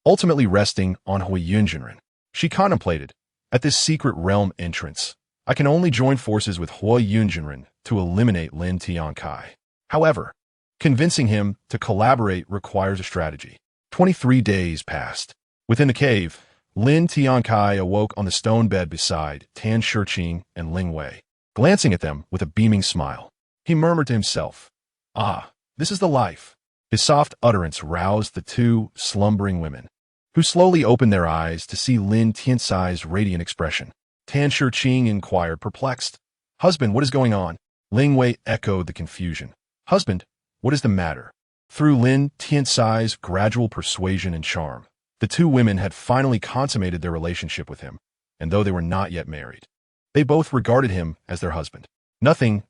ultimately resting on Huiyun Jinren. She contemplated, at this secret realm entrance, I can only join forces with Huiyun Jinren to eliminate Lin Tiancai. However, convincing him to collaborate requires a strategy. 23 days passed. Within the cave, Lin Tiancai awoke on the stone bed beside Tan Shiqing and Ling Wei. Glancing at them with a beaming smile, he murmured to himself, "Ah, this is the life." His soft utterance roused the 2 slumbering women, who slowly opened their eyes to see Lin Tiancai's radiant expression. Tan Shiqing inquired, perplexed, "Husband, what is going on?" Ling Wei echoed the confusion. "Husband, what is the matter?" Through Lin Tiancai's gradual persuasion and charm, the 2 women had finally consummated their relationship with him, and though they were not yet married, they both regarded him as their husband. Nothing,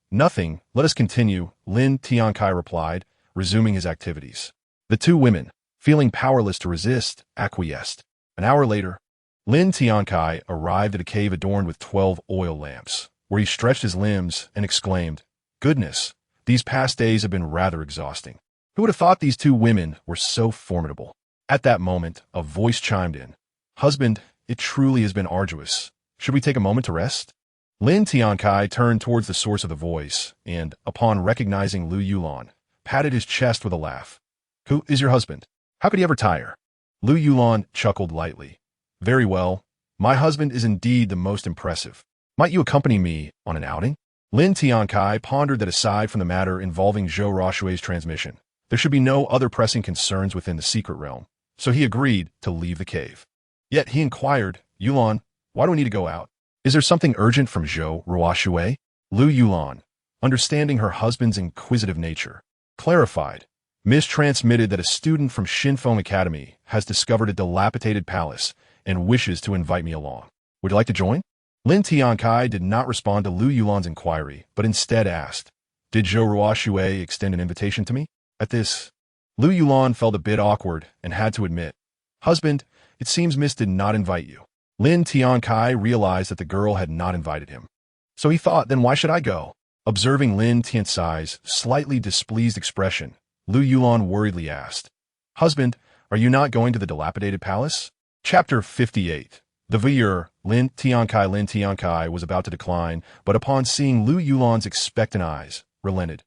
let us continue," Lin Tiancai replied, resuming his activities. The 2 women, feeling powerless to resist, acquiesced. An hour later, Lin Tiancai arrived at a cave adorned with 12 oil lamps, where he stretched his limbs and exclaimed, "Goodness, these past days have been rather exhausting. Who would have thought these 2 women were so formidable?" At that moment, a voice chimed in, "Husband, it truly has been arduous. Should we take a moment to rest?" Lin Tiancai turned towards the source of the voice and, upon recognizing Lu Yulan, patted his chest with a laugh. "Who is your husband? How could he ever tire?" Lu Yulan chuckled lightly. "Very well. My husband is indeed the most impressive. Might you accompany me on an outing?" Lin Tiancai pondered that aside from the matter involving Zhou Ruoshui's transmission, there should be no other pressing concerns within the secret realm, so he agreed to leave the cave. Yet he inquired, "Yulan, why do we need to go out? Is there something urgent from Zhou Ruoshui?" Lu Yulan, understanding her husband's inquisitive nature, clarified, "Miss-transmitted that a student from Xinfeng Academy has discovered a dilapidated palace and wishes to invite me along. Would you like to join?" Lin Tiancai did not respond to Lu Yulan's inquiry, but instead asked, "Did Zhou Ruoshui extend an invitation to me?" At this, Lu Yulan felt a bit awkward and had to admit, "Husband, it seems Miss did not invite you." Lin Tiancai realized that the girl had not invited him. So he thought, then why should I go? Observing Lin Tiancai's slightly displeased expression, Lu Yulan worriedly asked, "Husband, are you not going to the dilapidated palace?" Chapter 58. The veilleur, Lin Tiancai was about to decline, but upon seeing Lu Yulan's expectant eyes, relented.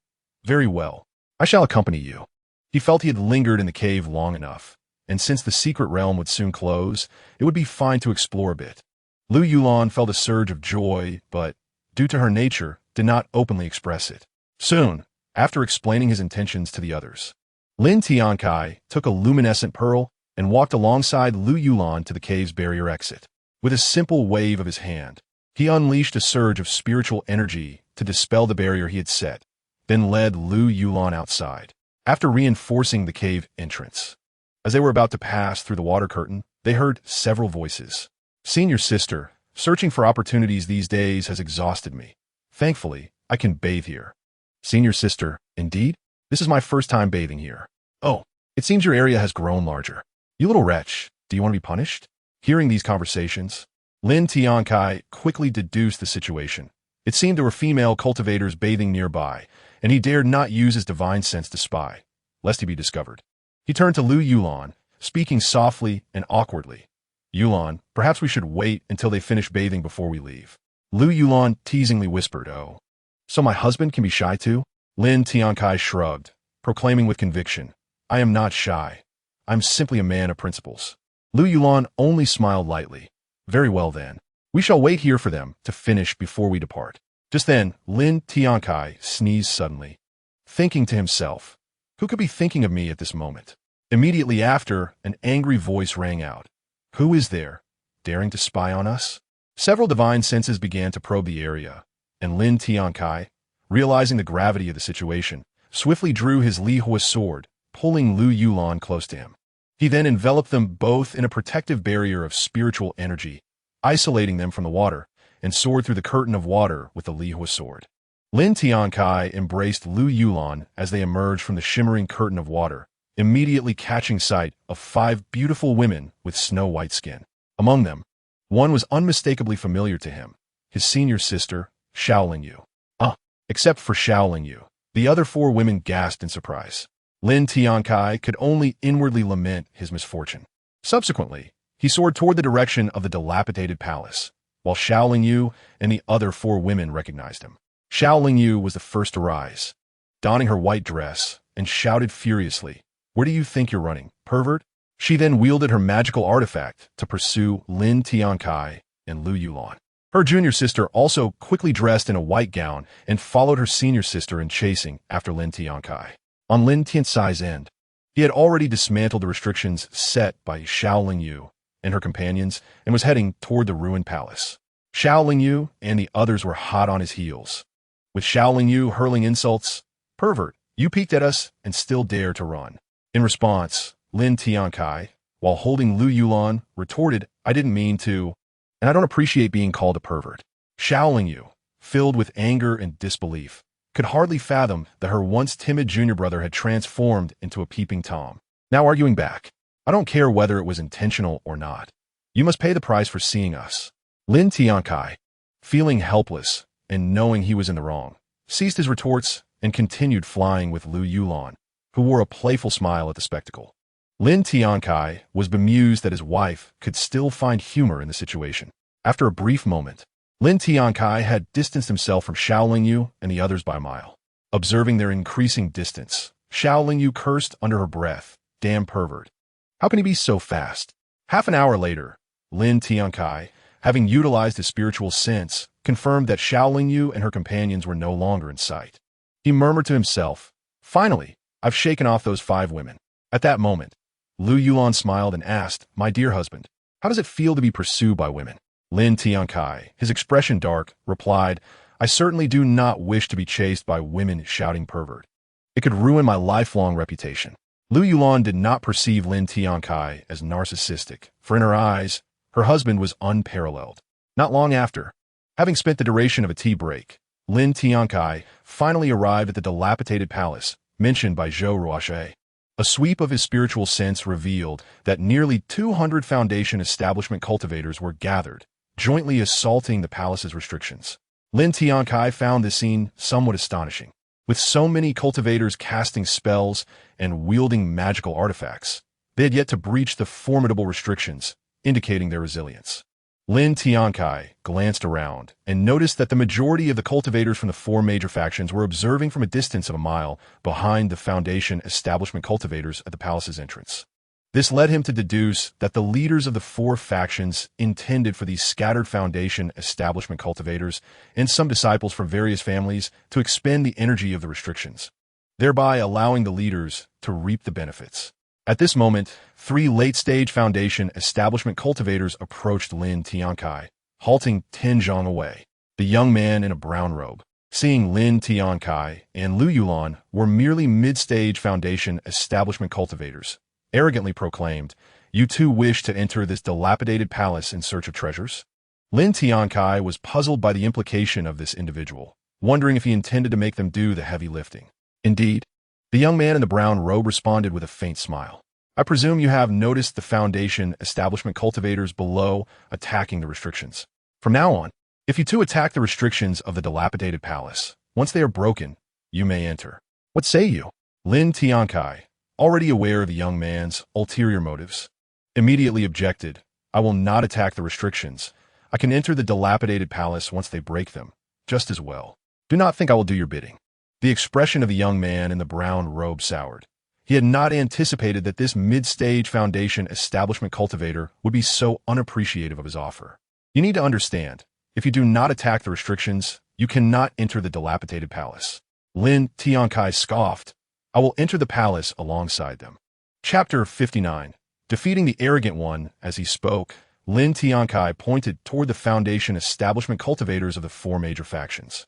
"Very well. I shall accompany you." He felt he had lingered in the cave long enough, and since the secret realm would soon close, it would be fine to explore a bit. Lu Yulan felt a surge of joy, but, due to her nature, did not openly express it. Soon, after explaining his intentions to the others, Lin Tiancai took a luminescent pearl and walked alongside Lu Yulan to the cave's barrier exit. With a simple wave of his hand, he unleashed a surge of spiritual energy to dispel the barrier he had set, then led Lu Yulan outside. After reinforcing the cave entrance, as they were about to pass through the water curtain, they heard several voices. "Senior sister, searching for opportunities these days has exhausted me. Thankfully, I can bathe here." "Senior sister, indeed? This is my first time bathing here." "Oh, it seems your area has grown larger. You little wretch, do you want to be punished?" Hearing these conversations, Lin Tiancai quickly deduced the situation. It seemed there were female cultivators bathing nearby, and he dared not use his divine sense to spy, lest he be discovered. He turned to Lu Yulan, speaking softly and awkwardly. "Yulan, perhaps we should wait until they finish bathing before we leave." Lu Yulan teasingly whispered, "Oh, so my husband can be shy too?" Lin Tiancai shrugged, proclaiming with conviction, "I am not shy. I'm simply a man of principles." Lu Yulan only smiled lightly. "Very well then. We shall wait here for them to finish before we depart." Just then, Lin Tiancai sneezed suddenly, thinking to himself, "Who could be thinking of me at this moment?" Immediately after, an angry voice rang out. "Who is there, daring to spy on us?" Several divine senses began to probe the area, and Lin Tiancai, realizing the gravity of the situation, swiftly drew his Lihua sword, pulling Lu Yulan close to him. He then enveloped them both in a protective barrier of spiritual energy, isolating them from the water, and soared through the curtain of water with the Lihua sword. Lin Tiancai embraced Lu Yulan as they emerged from the shimmering curtain of water, immediately catching sight of 5 beautiful women with snow-white skin. Among them, one was unmistakably familiar to him, his senior sister, Shaolin Yu. Except for Shaolin Yu, the other 4 women gasped in surprise. Lin Tiancai could only inwardly lament his misfortune. Subsequently, he soared toward the direction of the dilapidated palace, while Shaolin Yu and the other 4 women recognized him. Shaolin Yu was the first to rise, donning her white dress, and shouted furiously, "Where do you think you're running, pervert?" She then wielded her magical artifact to pursue Lin Tiancai and Lu Yulan. Her junior sister also quickly dressed in a white gown and followed her senior sister in chasing after Lin Tiancai. On Lin Tiancai's end, he had already dismantled the restrictions set by Shaolin Yu and her companions and was heading toward the ruined palace. Shaolin Yu and the others were hot on his heels, with Shaolin Yu hurling insults, "Pervert, you peeked at us and still dare to run." In response, Lin Tiancai, while holding Lu Yulan, retorted, "I didn't mean to, and I don't appreciate being called a pervert." Shaolin Yu, filled with anger and disbelief, could hardly fathom that her once timid junior brother had transformed into a peeping Tom. Now arguing back, "I don't care whether it was intentional or not. You must pay the price for seeing us." Lin Tiancai, feeling helpless and knowing he was in the wrong, ceased his retorts and continued flying with Lu Yulan, who wore a playful smile at the spectacle. Lin Tiancai was bemused that his wife could still find humor in the situation. After a brief moment, Lin Tiancai had distanced himself from Shaolin Yu and the others by a mile. Observing their increasing distance, Shaolin Yu cursed under her breath, "Damn pervert. How can he be so fast?" Half an hour later, Lin Tiancai, having utilized his spiritual sense, confirmed that Shaolin Yu and her companions were no longer in sight. He murmured to himself, "Finally, I've shaken off those 5 women." At that moment, Lu Yulan smiled and asked, "My dear husband, how does it feel to be pursued by women?" Lin Tiancai, his expression dark, replied, "I certainly do not wish to be chased by women shouting pervert. It could ruin my lifelong reputation." Lu Yulan did not perceive Lin Tiancai as narcissistic, for in her eyes, her husband was unparalleled. Not long after, having spent the duration of a tea break, Lin Tiancai finally arrived at the dilapidated palace, mentioned by Zhou Ruoxue. A sweep of his spiritual sense revealed that nearly 200 Foundation establishment cultivators were gathered, jointly assaulting the palace's restrictions. Lin Tiancai found this scene somewhat astonishing. With so many cultivators casting spells and wielding magical artifacts, they had yet to breach the formidable restrictions, indicating their resilience. Lin Tiancai glanced around and noticed that the majority of the cultivators from the four major factions were observing from a distance of a mile behind the Foundation establishment cultivators at the palace's entrance. This led him to deduce that the leaders of the four factions intended for these scattered Foundation establishment cultivators and some disciples from various families to expend the energy of the restrictions, thereby allowing the leaders to reap the benefits. At this moment, 3 late-stage Foundation establishment cultivators approached Lin Tiancai, halting 10 zhang away. The young man in a brown robe, seeing Lin Tiancai and Lu Yulan were merely mid-stage Foundation establishment cultivators, arrogantly proclaimed, "You too wish to enter this dilapidated palace in search of treasures?" Lin Tiancai was puzzled by the implication of this individual, wondering if he intended to make them do the heavy lifting. Indeed, the young man in the brown robe responded with a faint smile. "I presume you have noticed the Foundation establishment cultivators below attacking the restrictions. From now on, if you too attack the restrictions of the dilapidated palace, once they are broken, you may enter. What say you?" Lin Tiancai, already aware of the young man's ulterior motives, immediately objected. "I will not attack the restrictions. I can enter the dilapidated palace once they break them, just as well. Do not think I will do your bidding." The expression of the young man in the brown robe soured. He had not anticipated that this mid-stage Foundation establishment cultivator would be so unappreciative of his offer. "You need to understand, if you do not attack the restrictions, you cannot enter the dilapidated palace." Lin Tiancai scoffed. "I will enter the palace alongside them." Chapter 59. Defeating the Arrogant One. As he spoke, Lin Tiancai pointed toward the Foundation establishment cultivators of the four major factions.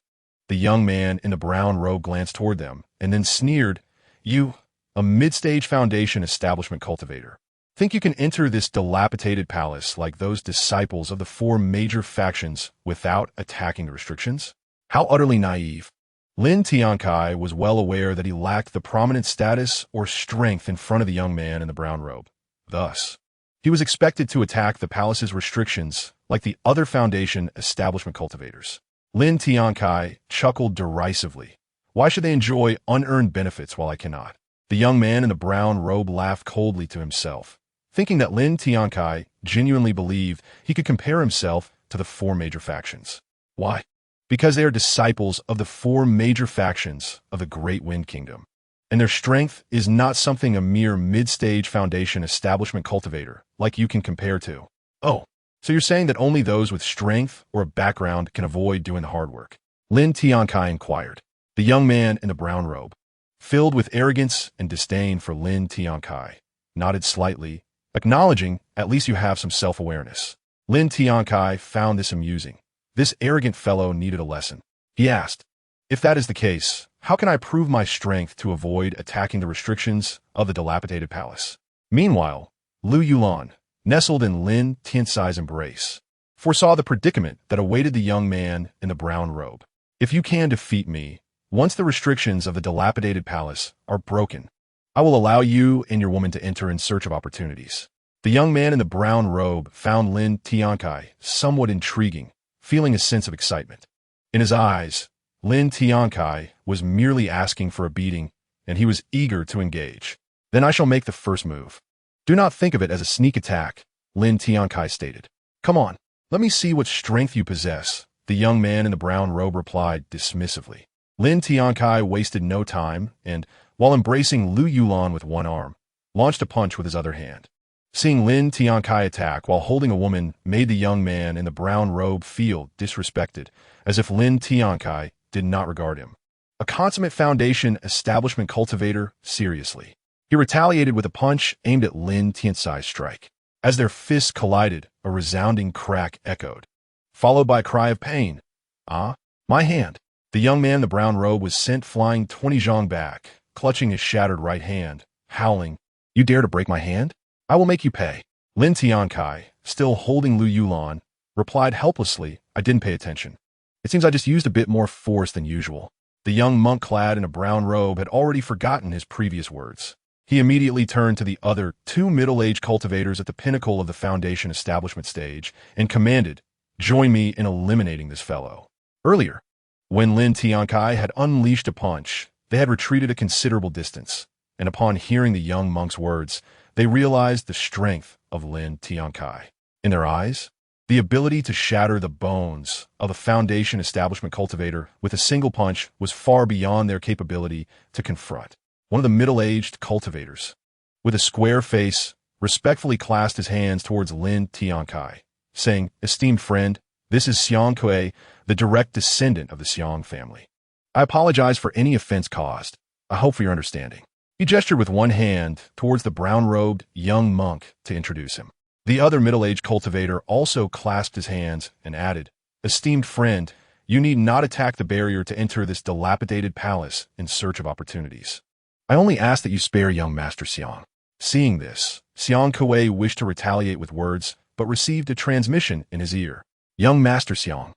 The young man in the brown robe glanced toward them, and then sneered, "You, a mid-stage Foundation establishment cultivator, think you can enter this dilapidated palace like those disciples of the four major factions without attacking the restrictions? How utterly naive." Lin Tiancai was well aware that he lacked the prominent status or strength in front of the young man in the brown robe. Thus, he was expected to attack the palace's restrictions like the other Foundation establishment cultivators. Lin Tiancai chuckled derisively. "Why should they enjoy unearned benefits while I cannot?" The young man in the brown robe laughed coldly to himself, thinking that Lin Tiancai genuinely believed he could compare himself to the four major factions. Why? Because they are disciples of the four major factions of the Great Wind Kingdom, and their strength is not something a mere mid-stage Foundation establishment cultivator like you can compare to. "Oh, so you're saying that only those with strength or a background can avoid doing the hard work?" Lin Tiancai inquired. The young man in the brown robe, filled with arrogance and disdain for Lin Tiancai, nodded slightly, acknowledging at least you have some self-awareness. Lin Tiancai found this amusing. This arrogant fellow needed a lesson. He asked, "If that is the case, how can I prove my strength to avoid attacking the restrictions of the dilapidated palace?" Meanwhile, Lu Yulan, nestled in Lin Tiancai's embrace, foresaw the predicament that awaited the young man in the brown robe. "If you can defeat me, once the restrictions of the dilapidated palace are broken, I will allow you and your woman to enter in search of opportunities." The young man in the brown robe found Lin Tiancai somewhat intriguing, feeling a sense of excitement. In his eyes, Lin Tiancai was merely asking for a beating, and he was eager to engage. "Then I shall make the first move." "Do not think of it as a sneak attack," Lin Tiancai stated. "Come on, let me see what strength you possess," the young man in the brown robe replied dismissively. Lin Tiancai wasted no time and, while embracing Lu Yulan with one arm, launched a punch with his other hand. Seeing Lin Tiancai attack while holding a woman made the young man in the brown robe feel disrespected, as if Lin Tiancai did not regard him. A consummate Foundation establishment cultivator, seriously. He retaliated with a punch aimed at Lin Tiancai's strike. As their fists collided, a resounding crack echoed, followed by a cry of pain. "Ah, my hand." The young man in the brown robe was sent flying 20 zhang back, clutching his shattered right hand, howling, "You dare to break my hand? I will make you pay." Lin Tiancai, still holding Lu Yulan, replied helplessly, "I didn't pay attention. It seems I just used a bit more force than usual." The young monk clad in a brown robe had already forgotten his previous words. He immediately turned to the other two middle-aged cultivators at the pinnacle of the Foundation establishment stage and commanded, "Join me in eliminating this fellow." Earlier, when Lin Tiancai had unleashed a punch, they had retreated a considerable distance, and upon hearing the young monk's words, they realized the strength of Lin Tiancai. In their eyes, the ability to shatter the bones of the Foundation establishment cultivator with a single punch was far beyond their capability to confront. One of the middle-aged cultivators, with a square face, respectfully clasped his hands towards Lin Tiancai, saying, "Esteemed friend, this is Xiang Kuei, the direct descendant of the Xiang family. I apologize for any offense caused. I hope for your understanding." He gestured with one hand towards the brown-robed young monk to introduce him. The other middle-aged cultivator also clasped his hands and added, "Esteemed friend, you need not attack the barrier to enter this dilapidated palace in search of opportunities. I only ask that you spare young Master Xiang." Seeing this, Xiang Kuei wished to retaliate with words, but received a transmission in his ear. "Young Master Xiang,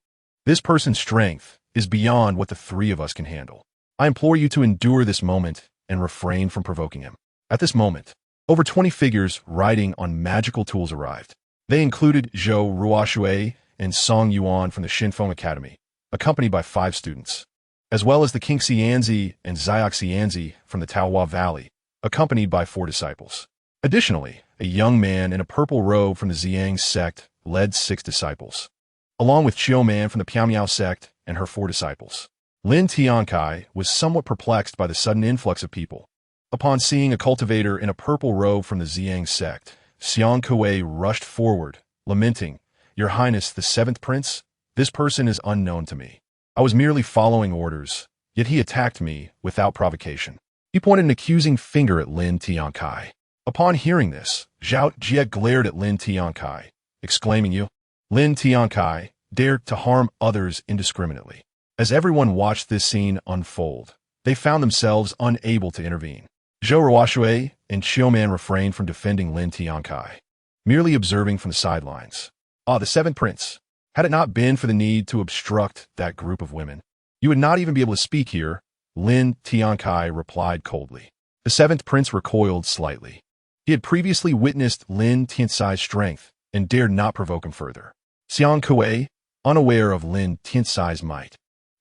this person's strength is beyond what the three of us can handle. I implore you to endure this moment and refrain from provoking him." At this moment, over 20 figures riding on magical tools arrived. They included Zhou Ruoshui and Song Yuan from the Shinfeng Academy, accompanied by 5 students, as well as the King Xianzi and Xiaox Xianzi from the Taohua Valley, accompanied by 4 disciples. Additionally, a young man in a purple robe from the Ziyang sect led 6 disciples, along with Chiu Man from the Piamiao sect and her 4 disciples. Lin Tiancai was somewhat perplexed by the sudden influx of people. Upon seeing a cultivator in a purple robe from the Ziyang sect, Xiang Kuei rushed forward, lamenting, "Your Highness, the 7th Prince, this person is unknown to me. I was merely following orders, yet he attacked me without provocation." He pointed an accusing finger at Lin Tiancai. Upon hearing this, Zhao Jie glared at Lin Tiancai, exclaiming, "You, Lin Tiancai, dare to harm others indiscriminately." As everyone watched this scene unfold, they found themselves unable to intervene. Zhou Ruoshui and Chiu Man refrained from defending Lin Tiancai, merely observing from the sidelines. The 7th Prince. Had it not been for the need to obstruct that group of women, you would not even be able to speak here, Lin Tiancai replied coldly. The 7th Prince recoiled slightly. He had previously witnessed Lin Tiancai's strength and dared not provoke him further. Xiang Kuei, unaware of Lin Tiancai's might,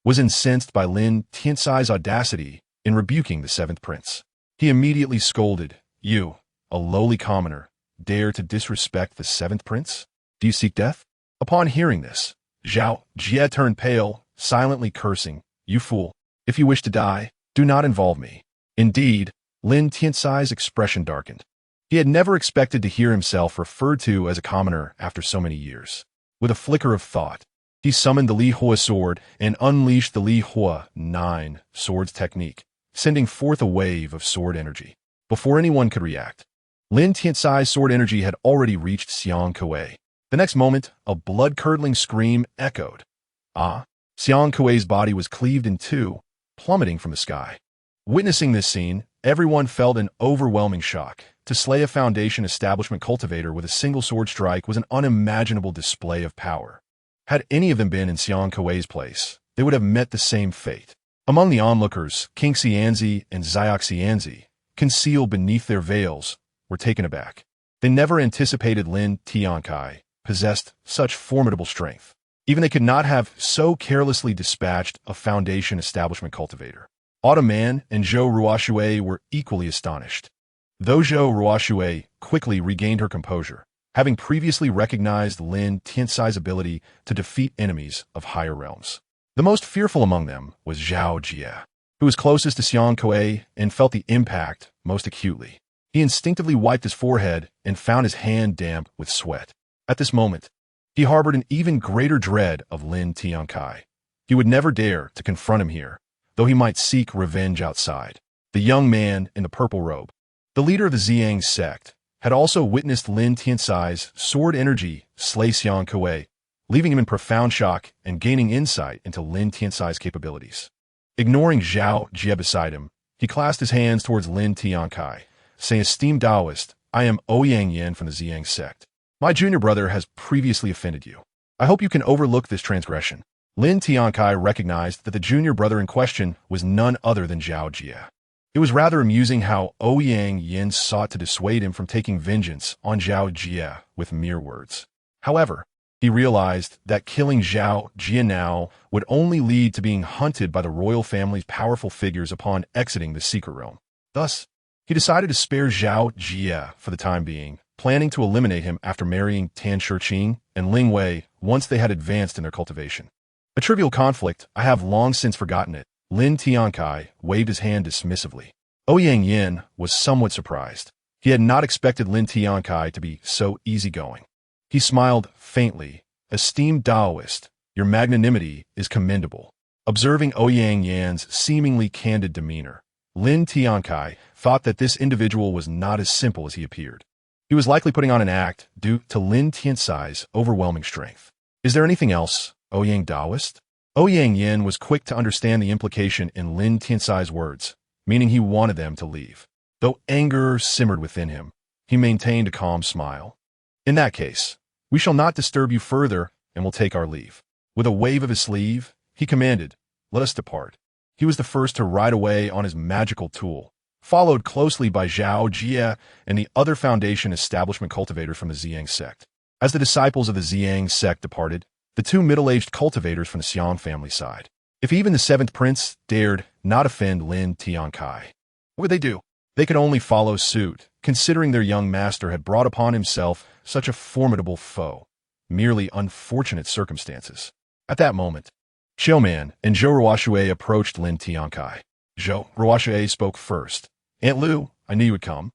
was incensed by Lin Tiancai's audacity in rebuking the 7th Prince. He immediately scolded, "You, a lowly commoner, dare to disrespect the 7th Prince? Do you seek death?" Upon hearing this, Zhao Jie turned pale, silently cursing, "You fool. If you wish to die, do not involve me." Indeed, Lin Tiancai's expression darkened. He had never expected to hear himself referred to as a commoner after so many years. With a flicker of thought, he summoned the Li Hua sword and unleashed the Li Hua 9 swords technique, sending forth a wave of sword energy. Before anyone could react, Lin Tiancai's sword energy had already reached Xiang Kuei. The next moment, a blood-curdling scream echoed. Xiang Kuei's body was cleaved in 2, plummeting from the sky. Witnessing this scene, everyone felt an overwhelming shock. To slay a Foundation establishment cultivator with a single sword strike was an unimaginable display of power. Had any of them been in Xiang Kuei's place, they would have met the same fate. Among the onlookers, King Xianzi and Xiaox Xianzi, concealed beneath their veils, were taken aback. They never anticipated Lin Tiancai possessed such formidable strength. Even they could not have so carelessly dispatched a Foundation establishment cultivator. Autumn Man and Zhou Ruoshui were equally astonished. Though Zhou Ruoshui quickly regained her composure, having previously recognized Lin Tiancai's ability to defeat enemies of higher realms. The most fearful among them was Zhao Jie, who was closest to Xiang Kuei and felt the impact most acutely. He instinctively wiped his forehead and found his hand damp with sweat. At this moment, he harbored an even greater dread of Lin Tiancai. He would never dare to confront him here, though he might seek revenge outside. The young man in the purple robe, the leader of the Ziyang sect, had also witnessed Lin Tiancai's sword energy slay Xiang Kuei, leaving him in profound shock and gaining insight into Lin Tiancai's capabilities. Ignoring Zhao Jie beside him, he clasped his hands towards Lin Tiancai, saying, "Esteemed Taoist, I am Ouyang Yan from the Ziyang sect. My junior brother has previously offended you. I hope you can overlook this transgression." Lin Tiancai recognized that the junior brother in question was none other than Zhao Jie. It was rather amusing how Ouyang Yin sought to dissuade him from taking vengeance on Zhao Jie with mere words. However, he realized that killing Zhao Jie now would only lead to being hunted by the royal family's powerful figures upon exiting the secret realm. Thus, he decided to spare Zhao Jie for the time being, planning to eliminate him after marrying Tan Shiqing and Ling Wei once they had advanced in their cultivation. A trivial conflict, I have long since forgotten it. Lin Tiancai waved his hand dismissively. Ouyang Yin was somewhat surprised. He had not expected Lin Tiancai to be so easygoing. He smiled faintly. Esteemed Taoist, your magnanimity is commendable. Observing Ouyang Yin's seemingly candid demeanor, Lin Tiancai thought that this individual was not as simple as he appeared. He was likely putting on an act due to Lin Tiancai's overwhelming strength. Is there anything else, Ouyang Taoist? Ouyang Yin was quick to understand the implication in Lin Tiancai's words, meaning he wanted them to leave. Though anger simmered within him, he maintained a calm smile. In that case, we shall not disturb you further and will take our leave. With a wave of his sleeve, he commanded, let us depart. He was the first to ride away on his magical tool, followed closely by Zhao Jie and the other Foundation establishment cultivators from the Ziyang sect. As the disciples of the Ziyang sect departed, the two middle-aged cultivators from the Xiang family sighed. If even the seventh prince dared not offend Lin Tiancai, what would they do? They could only follow suit, considering their young master had brought upon himself such a formidable foe. Merely unfortunate circumstances. At that moment, Xiaoman and Zhou Ruoxue approached Lin Tiancai. Zhou Ruoxue spoke first. Aunt Lu, I knew you would come,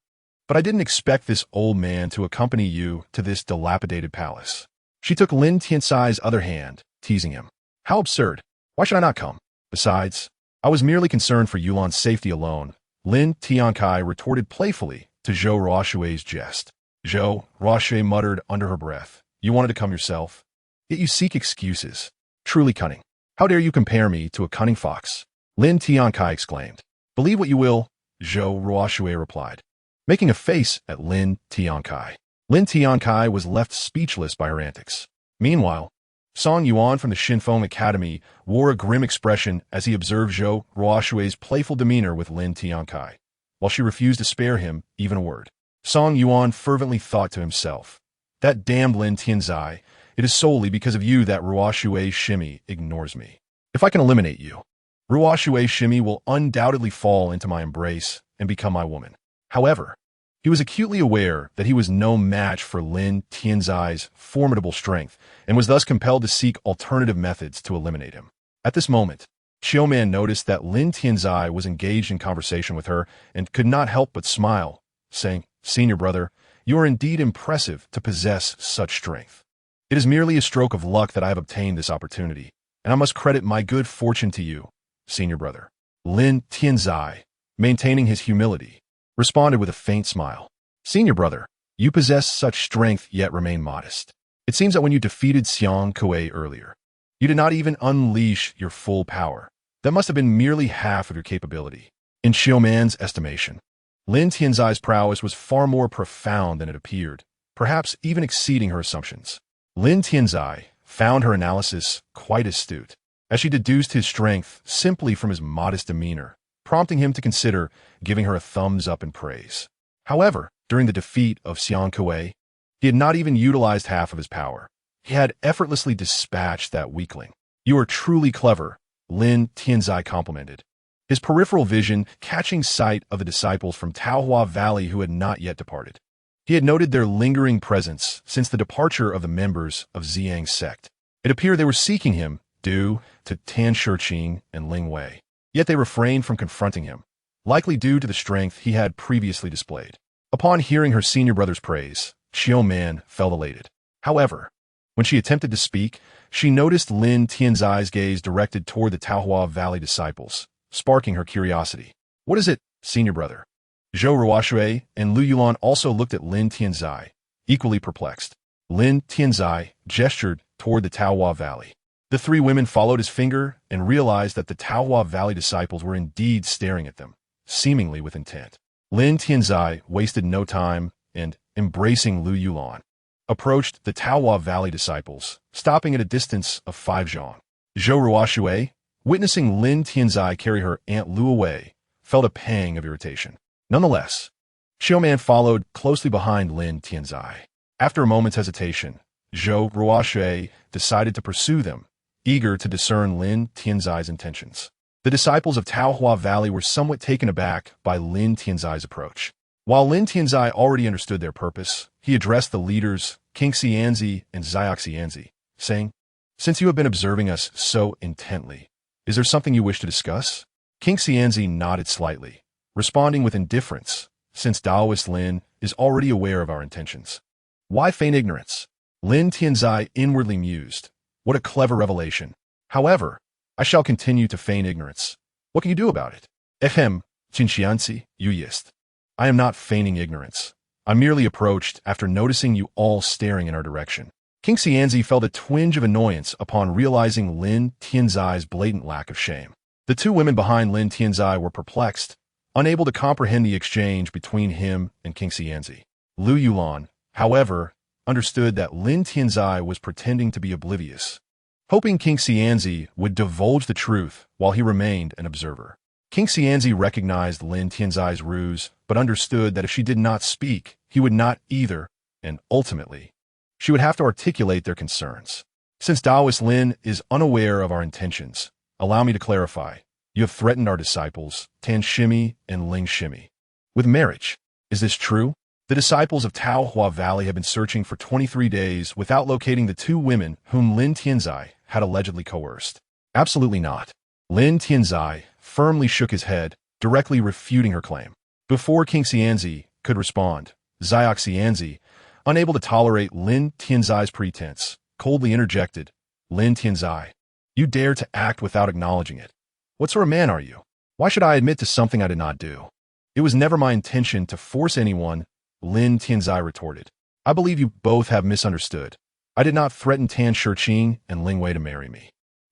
but I didn't expect this old man to accompany you to this dilapidated palace. She took Lin Tiancai's other hand, teasing him. How absurd. Why should I not come? Besides, I was merely concerned for Yulan's safety alone. Lin Tiancai retorted playfully to Zhou Ruoxue's jest. Zhou Ruoxue muttered under her breath. You wanted to come yourself, yet you seek excuses. Truly cunning. How dare you compare me to a cunning fox? Lin Tiancai exclaimed. Believe what you will, Zhou Ruoxue replied, making a face at Lin Tiancai. Lin Tiancai was left speechless by her antics. Meanwhile, Song Yuan from the Shinfeng Academy wore a grim expression as he observed Zhou Ruoxue's playful demeanor with Lin Tiancai, while she refused to spare him even a word. Song Yuan fervently thought to himself, that damned Lin Tiancai, it is solely because of you that Ruoxue Shimi ignores me. If I can eliminate you, Ruoxue Shimi will undoubtedly fall into my embrace and become my woman. However, he was acutely aware that he was no match for Lin Tiancai's formidable strength and was thus compelled to seek alternative methods to eliminate him. At this moment, Xiaoman noticed that Lin Tiancai was engaged in conversation with her and could not help but smile, saying, Senior brother, you are indeed impressive to possess such strength. It is merely a stroke of luck that I have obtained this opportunity, and I must credit my good fortune to you, senior brother. Lin Tiancai, maintaining his humility, responded with a faint smile. Senior brother, you possess such strength yet remain modest. It seems that when you defeated Xiang Kuei earlier, you did not even unleash your full power. That must have been merely half of your capability. In Xiaoman's estimation, Lin Tiancai's prowess was far more profound than it appeared, perhaps even exceeding her assumptions. Lin Tiancai found her analysis quite astute, as she deduced his strength simply from his modest demeanor, prompting him to consider giving her a thumbs up in praise. However, during the defeat of Xiang Kuei, he had not even utilized half of his power. He had effortlessly dispatched that weakling. You are truly clever, Lin Tiancai complimented, his peripheral vision catching sight of the disciples from Taohua Valley who had not yet departed. He had noted their lingering presence since the departure of the members of Ziyang's sect. It appeared they were seeking him due to Tan Shiqing and Ling Wei. Yet they refrained from confronting him, likely due to the strength he had previously displayed. Upon hearing her senior brother's praise, Xiaoman felt elated. However, when she attempted to speak, she noticed Lin Tiancai's gaze directed toward the Taohua Valley disciples, sparking her curiosity. What is it, senior brother? Zhou Ruoxue and Lu Yulan also looked at Lin Tiancai, equally perplexed. Lin Tiancai gestured toward the Taohua Valley. The three women followed his finger and realized that the Taohua Valley disciples were indeed staring at them, seemingly with intent. Lin Tiancai wasted no time and, embracing Lu Yulan, approached the Taohua Valley disciples, stopping at a distance of 5 zhang. Zhou Ruoshui, witnessing Lin Tiancai carry her Aunt Lu away, felt a pang of irritation. Nonetheless, Xiaoman followed closely behind Lin Tiancai. After a moment's hesitation, Zhou Ruoshui decided to pursue them, eager to discern Lin Tiancai's intentions. The disciples of Taohua Valley were somewhat taken aback by Lin Tiancai's approach. While Lin Tiancai already understood their purpose, he addressed the leaders, King Xianzi and Xiao Xianzi, saying, "Since you have been observing us so intently, is there something you wish to discuss?" King Xianzi nodded slightly, responding with indifference, since Taoist Lin is already aware of our intentions. Why feign ignorance? Lin Tiancai inwardly mused. What a clever revelation. However, I shall continue to feign ignorance. What can you do about it? Ehem, Qinxianzi, you yist. I am not feigning ignorance. I merely approached after noticing you all staring in our direction. King Xianzi felt a twinge of annoyance upon realizing Lin Tiancai's blatant lack of shame. The two women behind Lin Tiancai were perplexed, unable to comprehend the exchange between him and King Xianzi. Lu Yulan, however, understood that Lin Tiancai was pretending to be oblivious, hoping King Xianzi would divulge the truth while he remained an observer. King Xianzi recognized Lin Tiancai's ruse, but understood that if she did not speak, he would not either, and ultimately, she would have to articulate their concerns. Since Taoist Lin is unaware of our intentions, allow me to clarify. You have threatened our disciples, Tan Shimi and Ling Shimi, with marriage. Is this true? The disciples of Taohua Valley have been searching for 23 days without locating the two women whom Lin Tiancai had allegedly coerced. Absolutely not. Lin Tiancai firmly shook his head, directly refuting her claim. Before King Xianzi could respond, Xiao Xianzi, unable to tolerate Lin Tiancai's pretense, coldly interjected, Lin Tiancai, you dare to act without acknowledging it. What sort of man are you? Why should I admit to something I did not do? It was never my intention to force anyone, Lin Tiancai retorted. I believe you both have misunderstood. I did not threaten Tan Shiqing and Ling Wei to marry me.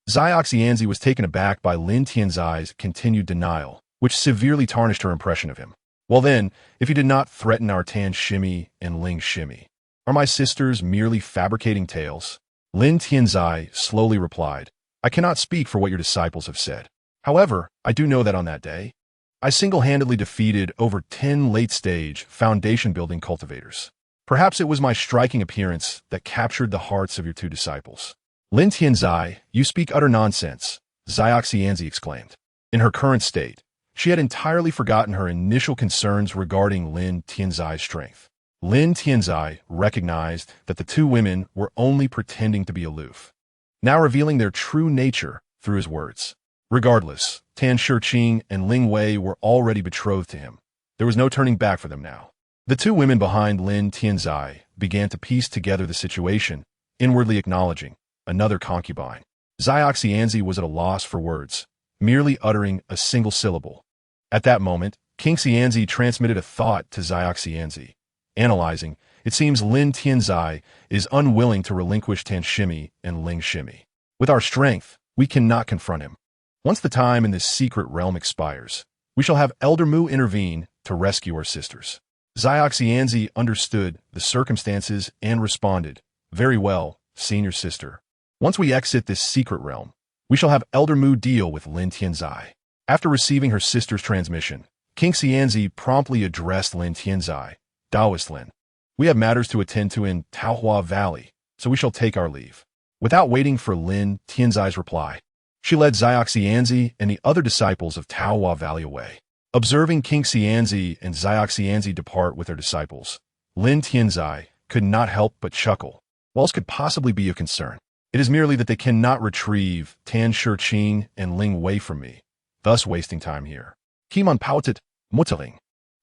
Xiao Xianzi was taken aback by Lin Tiancai's continued denial, which severely tarnished her impression of him. Well then, if you did not threaten our Tan Shimi and Ling Shimi, are my sisters merely fabricating tales? Lin Tiancai slowly replied, I cannot speak for what your disciples have said. However, I do know that on that day, I single-handedly defeated over 10 late-stage foundation-building cultivators. Perhaps it was my striking appearance that captured the hearts of your two disciples. Lin Tiancai, you speak utter nonsense, Xiao Xianzi exclaimed. In her current state, she had entirely forgotten her initial concerns regarding Lin Tiancai's strength. Lin Tiancai recognized that the two women were only pretending to be aloof, now revealing their true nature through his words. Regardless, Tan Shiqing and Ling Wei were already betrothed to him. There was no turning back for them now. The two women behind Lin Tiancai began to piece together the situation, inwardly acknowledging another concubine. Xiao Xianzi was at a loss for words, merely uttering a single syllable. At that moment, King Xianzi transmitted a thought to Xiao Xianzi. Analyzing, it seems Lin Tiancai is unwilling to relinquish Tan Shimi and Ling Shimi. With our strength, we cannot confront him. Once the time in this secret realm expires, we shall have Elder Mu intervene to rescue our sisters. Xiao Xianzi understood the circumstances and responded, Very well, senior sister. Once we exit this secret realm, we shall have Elder Mu deal with Lin Tiancai. After receiving her sister's transmission, King Xianzi promptly addressed Lin Tiancai, Taoist Lin. We have matters to attend to in Taohua Valley, so we shall take our leave. Without waiting for Lin Tiancai's reply, she led Xiao Xianzi and the other disciples of Taohua Valley away. Observing King Xianzi and Xiao Xianzi depart with their disciples, Lin Tiancai could not help but chuckle. What else could possibly be of concern? It is merely that they cannot retrieve Tan Shiqing and Ling Wei from me, thus wasting time here. Kimon Pautit Mutaling.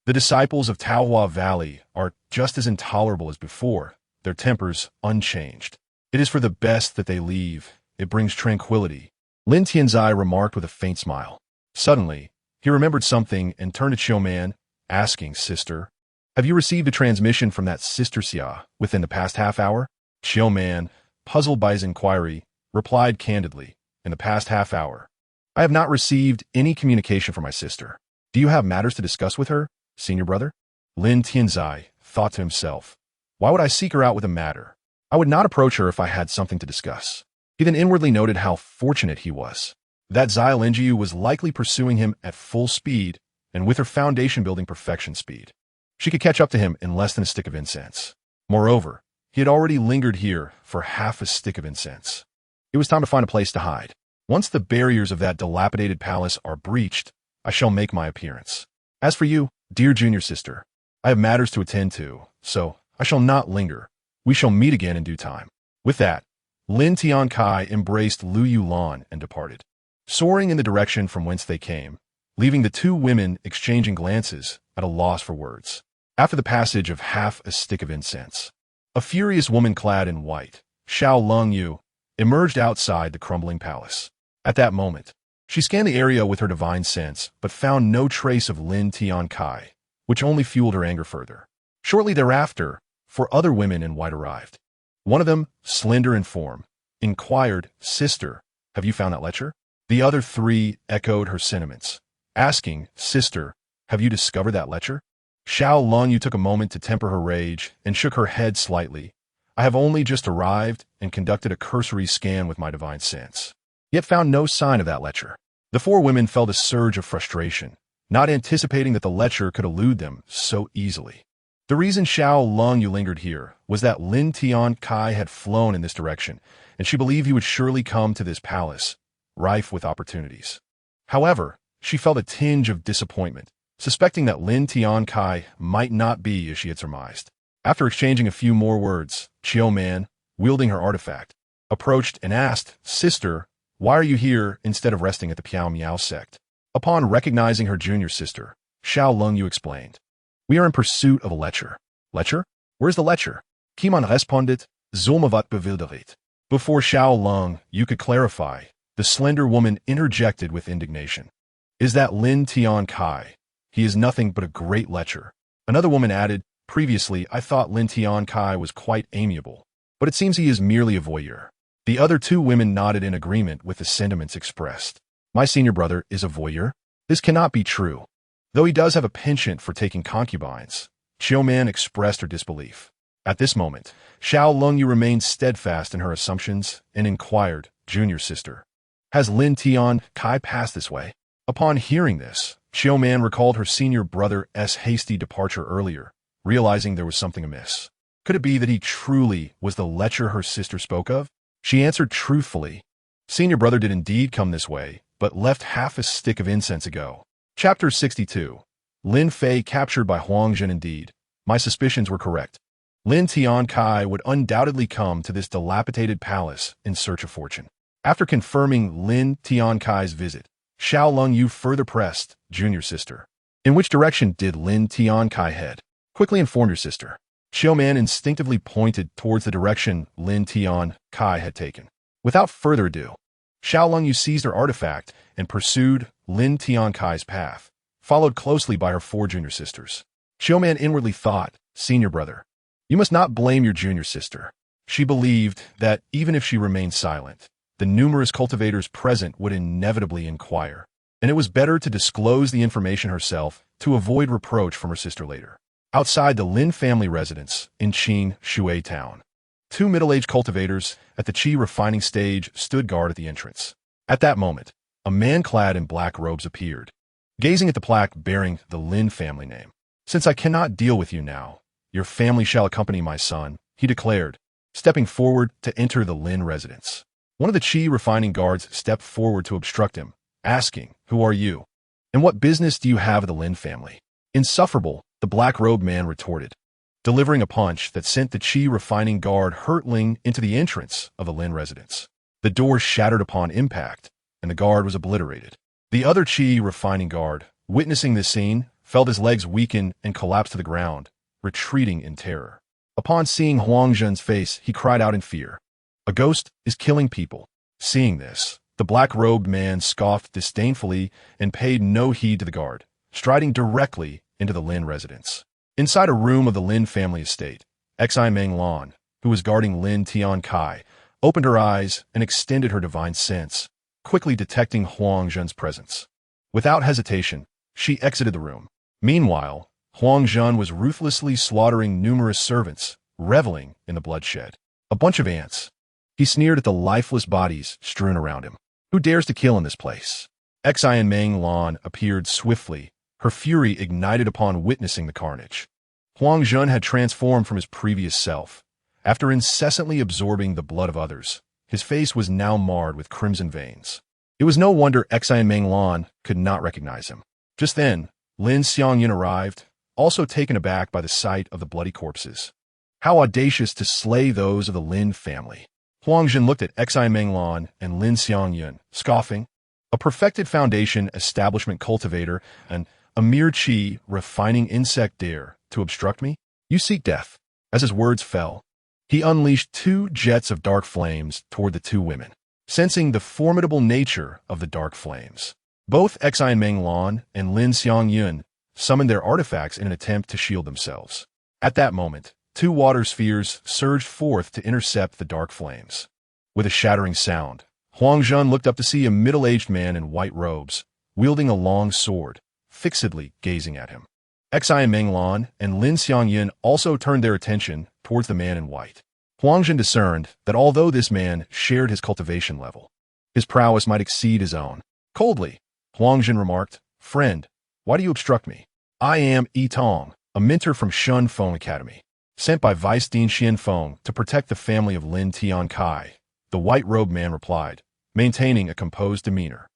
The disciples of Taohua Valley are just as intolerable as before, their tempers unchanged. It is for the best that they leave. It brings tranquility. Lin Tiancai remarked with a faint smile. Suddenly, he remembered something and turned to Xiaoman, asking, Sister, have you received a transmission from that Sister Xia within the past half hour? Xiaoman, puzzled by his inquiry, replied candidly, In the past half hour, I have not received any communication from my sister. Do you have matters to discuss with her, senior brother? Lin Tiancai thought to himself, Why would I seek her out with a matter? I would not approach her if I had something to discuss. He then inwardly noted how fortunate he was. That Zai Linjiu was likely pursuing him at full speed and with her foundation-building perfection speed. She could catch up to him in less than a stick of incense. Moreover, he had already lingered here for half a stick of incense. It was time to find a place to hide. Once the barriers of that dilapidated palace are breached, I shall make my appearance. As for you, dear junior sister, I have matters to attend to, so I shall not linger. We shall meet again in due time. With that, Lin Tiancai embraced Lu Yulan and departed, soaring in the direction from whence they came, leaving the two women exchanging glances at a loss for words. After the passage of half a stick of incense, a furious woman clad in white, Xiao Longyu, emerged outside the crumbling palace. At that moment, she scanned the area with her divine sense, but found no trace of Lin Tiancai, which only fueled her anger further. Shortly thereafter, 4 other women in white arrived. One of them, slender in form, inquired, "Sister, have you found that lecher?" The other 3 echoed her sentiments, asking, "Sister, have you discovered that lecher?" Xiao Longyu took a moment to temper her rage and shook her head slightly. "I have only just arrived and conducted a cursory scan with my divine sense, yet found no sign of that lecher." The 4 women felt a surge of frustration, not anticipating that the lecher could elude them so easily. The reason Xiao Longyu lingered here was that Lin Tiancai had flown in this direction, and she believed he would surely come to this palace, rife with opportunities. However, she felt a tinge of disappointment, suspecting that Lin Tiancai might not be as she had surmised. After exchanging a few more words, Chiu Man, wielding her artifact, approached and asked, "Sister, why are you here instead of resting at the Piao Miao sect?" Upon recognizing her junior sister, Xiao Longyu explained, "We are in pursuit of a lecher." "Lecher? Where's the lecher?" "Qui m'en respondit, Zulmavat bewilderit." Before Xiao Longyu could clarify, the slender woman interjected with indignation. "Is that Lin Tiancai? He is nothing but a great lecher." Another woman added, "Previously, I thought Lin Tiancai was quite amiable, but it seems he is merely a voyeur." The other 2 women nodded in agreement with the sentiments expressed. "My senior brother is a voyeur? This cannot be true. Though he does have a penchant for taking concubines." Chiu Man expressed her disbelief. At this moment, Xiao Longyu remained steadfast in her assumptions and inquired, "Junior sister, has Lin Tiancai passed this way?" Upon hearing this, Chiu Man recalled her senior brother's hasty departure earlier, realizing there was something amiss. Could it be that he truly was the lecher her sister spoke of? She answered truthfully, "Senior brother did indeed come this way, but left half a stick of incense ago." Chapter 62. Lin Fei captured by Huangjun. Indeed, my suspicions were correct. Lin Tiancai would undoubtedly come to this dilapidated palace in search of fortune. After confirming Lin Tiancai's visit, Xiao Longyu further pressed, "Junior sister, in which direction did Lin Tiancai head? Quickly inform your sister." Chiu Man instinctively pointed towards the direction Lin Tiancai had taken. Without further ado, Xiao Longyu seized her artifact and pursued Lin Tiancai's path, followed closely by her 4 junior sisters. Chiu Man inwardly thought, "Senior brother, you must not blame your junior sister." She believed that even if she remained silent, the numerous cultivators present would inevitably inquire, and it was better to disclose the information herself to avoid reproach from her sister later. Outside the Lin family residence in Qin Shui town, 2 middle-aged cultivators at the qi refining stage stood guard at the entrance. At that moment, a man clad in black robes appeared, gazing at the plaque bearing the Lin family name. "Since I cannot deal with you now, your family shall accompany my son," he declared, stepping forward to enter the Lin residence. One of the qi refining guards stepped forward to obstruct him, asking, "Who are you? And what business do you have of the Lin family?" "Insufferable," the black-robed man retorted, delivering a punch that sent the qi refining guard hurtling into the entrance of the Lin residence. The door shattered upon impact, and the guard was obliterated. The other qi refining guard, witnessing this scene, felt his legs weaken and collapse to the ground, retreating in terror. Upon seeing Huangjun's face, he cried out in fear, "A ghost is killing people." Seeing this, the black-robed man scoffed disdainfully and paid no heed to the guard, striding directly into the Lin residence. Inside a room of the Lin family estate, Xi Meng Lan, who was guarding Lin Tiancai, opened her eyes and extended her divine sense, quickly detecting Huangjun's presence. Without hesitation, she exited the room. Meanwhile, Huangjun was ruthlessly slaughtering numerous servants, reveling in the bloodshed. "A bunch of ants. He sneered at the lifeless bodies strewn around him. Who dares to kill in this place? Xian Meng Lan appeared swiftly, her fury ignited upon witnessing the carnage. Huang Zhun had transformed from his previous self. After incessantly absorbing the blood of others, his face was now marred with crimson veins. It was no wonder Xian Meng Lan could not recognize him. Just then, Lin Xiangyan arrived, also taken aback by the sight of the bloody corpses. How audacious to slay those of the Lin family. Huang Zhun looked at Xian Meng Lan and Lin Xiangyan, scoffing. A perfected foundation establishment cultivator and a mere chi refining insect dare to obstruct me? You seek death. As his words fell, he unleashed 2 jets of dark flames toward the 2 women. Sensing the formidable nature of the dark flames, both Xian Meng Lan and Lin Xiangyan summoned their artifacts in an attempt to shield themselves. At that moment, 2 water spheres surged forth to intercept the dark flames. With a shattering sound, Huang Zhun looked up to see a middle-aged man in white robes, wielding a long sword, fixedly gazing at him. Xian Meng Lan and Lin Xiangyan also turned their attention towards the man in white. Huang Zhun discerned that although this man shared his cultivation level, his prowess might exceed his own. Coldly, Huang Zhun remarked, "Friend, why do you obstruct me? I am Yi Tong, a mentor from Shun Feng Academy, sent by Vice Dean Xian Feng to protect the family of Lin Tiancai." The white-robed man replied, maintaining a composed demeanor.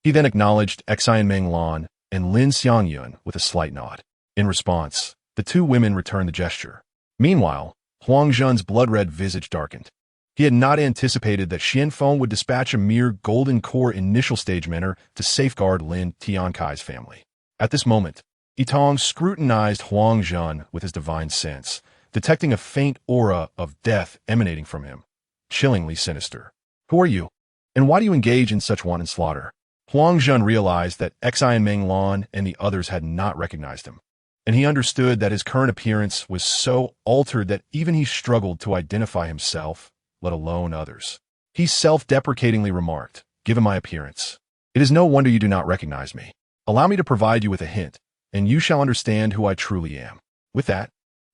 He then acknowledged Xian Meng Lan and Lin Xiangyan with a slight nod. In response, the 2 women returned the gesture. Meanwhile, Huang Zhun's blood-red visage darkened. He had not anticipated that Xian Feng would dispatch a mere golden core initial stage mentor to safeguard Lin Tiancai's family. At this moment, Yi Tong scrutinized Huang Zhun with his divine sense, detecting a faint aura of death emanating from him. Chillingly sinister. Who are you? And why do you engage in such wanton slaughter? Huang Zhun realized that Xian Meng Lan and the others had not recognized him, and he understood that his current appearance was so altered that even he struggled to identify himself, let alone others. He self-deprecatingly remarked, "Given my appearance, it is no wonder you do not recognize me. Allow me to provide you with a hint, and you shall understand who I truly am." With that,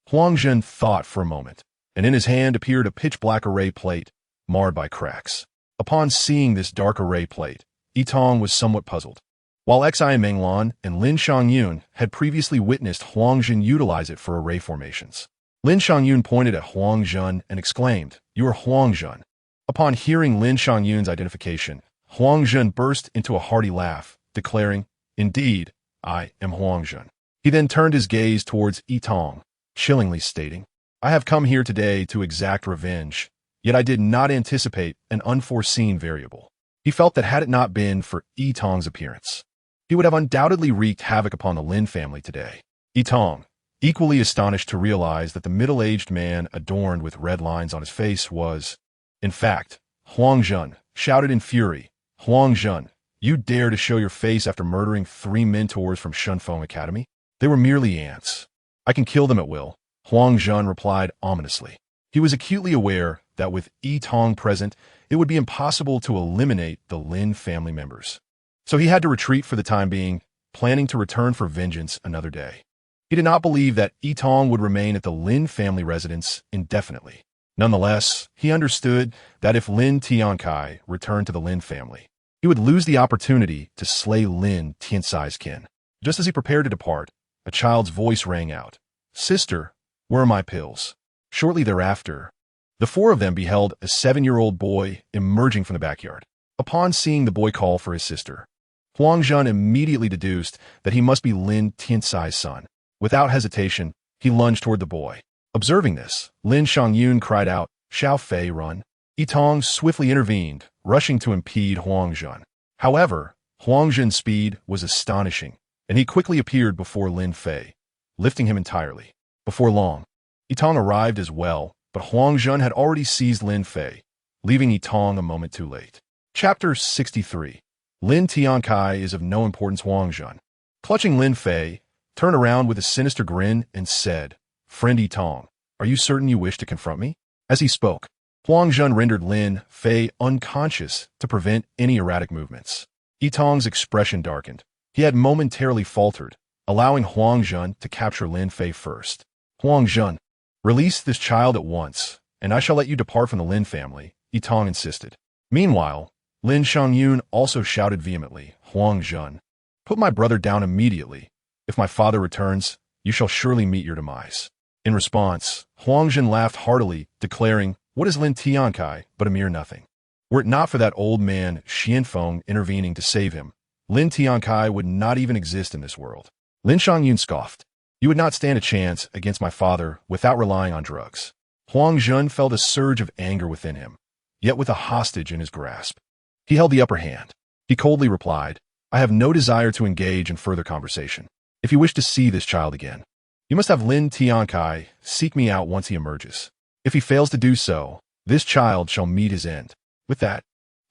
Huang Zhun thought for a moment, and in his hand appeared a pitch-black array plate, marred by cracks. Upon seeing this dark array plate, Yi Tong was somewhat puzzled. While Xian Meng Lan and Lin Xiangyun had previously witnessed Huang Zhun utilize it for array formations, Lin Xiangyun pointed at Huang Zhun and exclaimed, "You are Huang Zhun." Upon hearing Lin Xiangyun's identification, Huang Zhun burst into a hearty laugh, declaring, "Indeed, I am Huang Zhun." He then turned his gaze towards Yi Tong, chillingly stating, "I have come here today to exact revenge, yet I did not anticipate an unforeseen variable." He felt that had it not been for Yi Tong's appearance, he would have undoubtedly wreaked havoc upon the Lin family today. Yi Tong, equally astonished to realize that the middle-aged man adorned with red lines on his face was, in fact, Huang Zhun, shouted in fury, "Huang Zhun, you dare to show your face after murdering 3 mentors from Shun Feng Academy? They were merely ants. I can kill them at will," Huang Zhun replied ominously. He was acutely aware that with Yi Tong present, it would be impossible to eliminate the Lin family members. So he had to retreat for the time being, planning to return for vengeance another day. He did not believe that Yi Tong would remain at the Lin family residence indefinitely. Nonetheless, he understood that if Lin Tiancai returned to the Lin family, he would lose the opportunity to slay Lin Tiancai's kin. Just as he prepared to depart, a child's voice rang out, "Sister, where are my pills?" Shortly thereafter, the 4 of them beheld a 7-year-old boy emerging from the backyard. Upon seeing the boy call for his sister, Huang Zhun immediately deduced that he must be Lin Tiancai's son. Without hesitation, he lunged toward the boy. Observing this, Lin Xiangyun cried out, "Xiao Fei, run!" Yi Tong swiftly intervened, rushing to impede Huang Zhun. However, Huang Zhun's speed was astonishing, and he quickly appeared before Lin Fei, lifting him entirely. Before long, Yi Tong arrived as well, but Huang Zhun had already seized Lin Fei, leaving Yi Tong a moment too late. Chapter 63. Lin Tiancai is of no importance. Huang Zhun, clutching Lin Fei, turned around with a sinister grin and said, "Friend Yi Tong, are you certain you wish to confront me?" As he spoke, Huang Zhun rendered Lin Fei unconscious to prevent any erratic movements. Yi Tong's expression darkened. He had momentarily faltered, allowing Huang Zhun to capture Lin Fei first. "Huang Zhun, release this child at once, and I shall let you depart from the Lin family," Yitong insisted. Meanwhile, Lin Xiangyun also shouted vehemently, Huang Zhen, put my brother down immediately. If my father returns, you shall surely meet your demise. In response, Huang Zhen laughed heartily, declaring, what is Lin Tiancai but a mere nothing? Were it not for that old man Xianfeng intervening to save him, Lin Tiancai would not even exist in this world. Lin Xiangyun scoffed. You would not stand a chance against my father without relying on drugs. Huang Zhen felt a surge of anger within him, yet with a hostage in his grasp. He held the upper hand. He coldly replied, I have no desire to engage in further conversation. If you wish to see this child again, you must have Lin Tiancai seek me out once he emerges. If he fails to do so, this child shall meet his end. With that,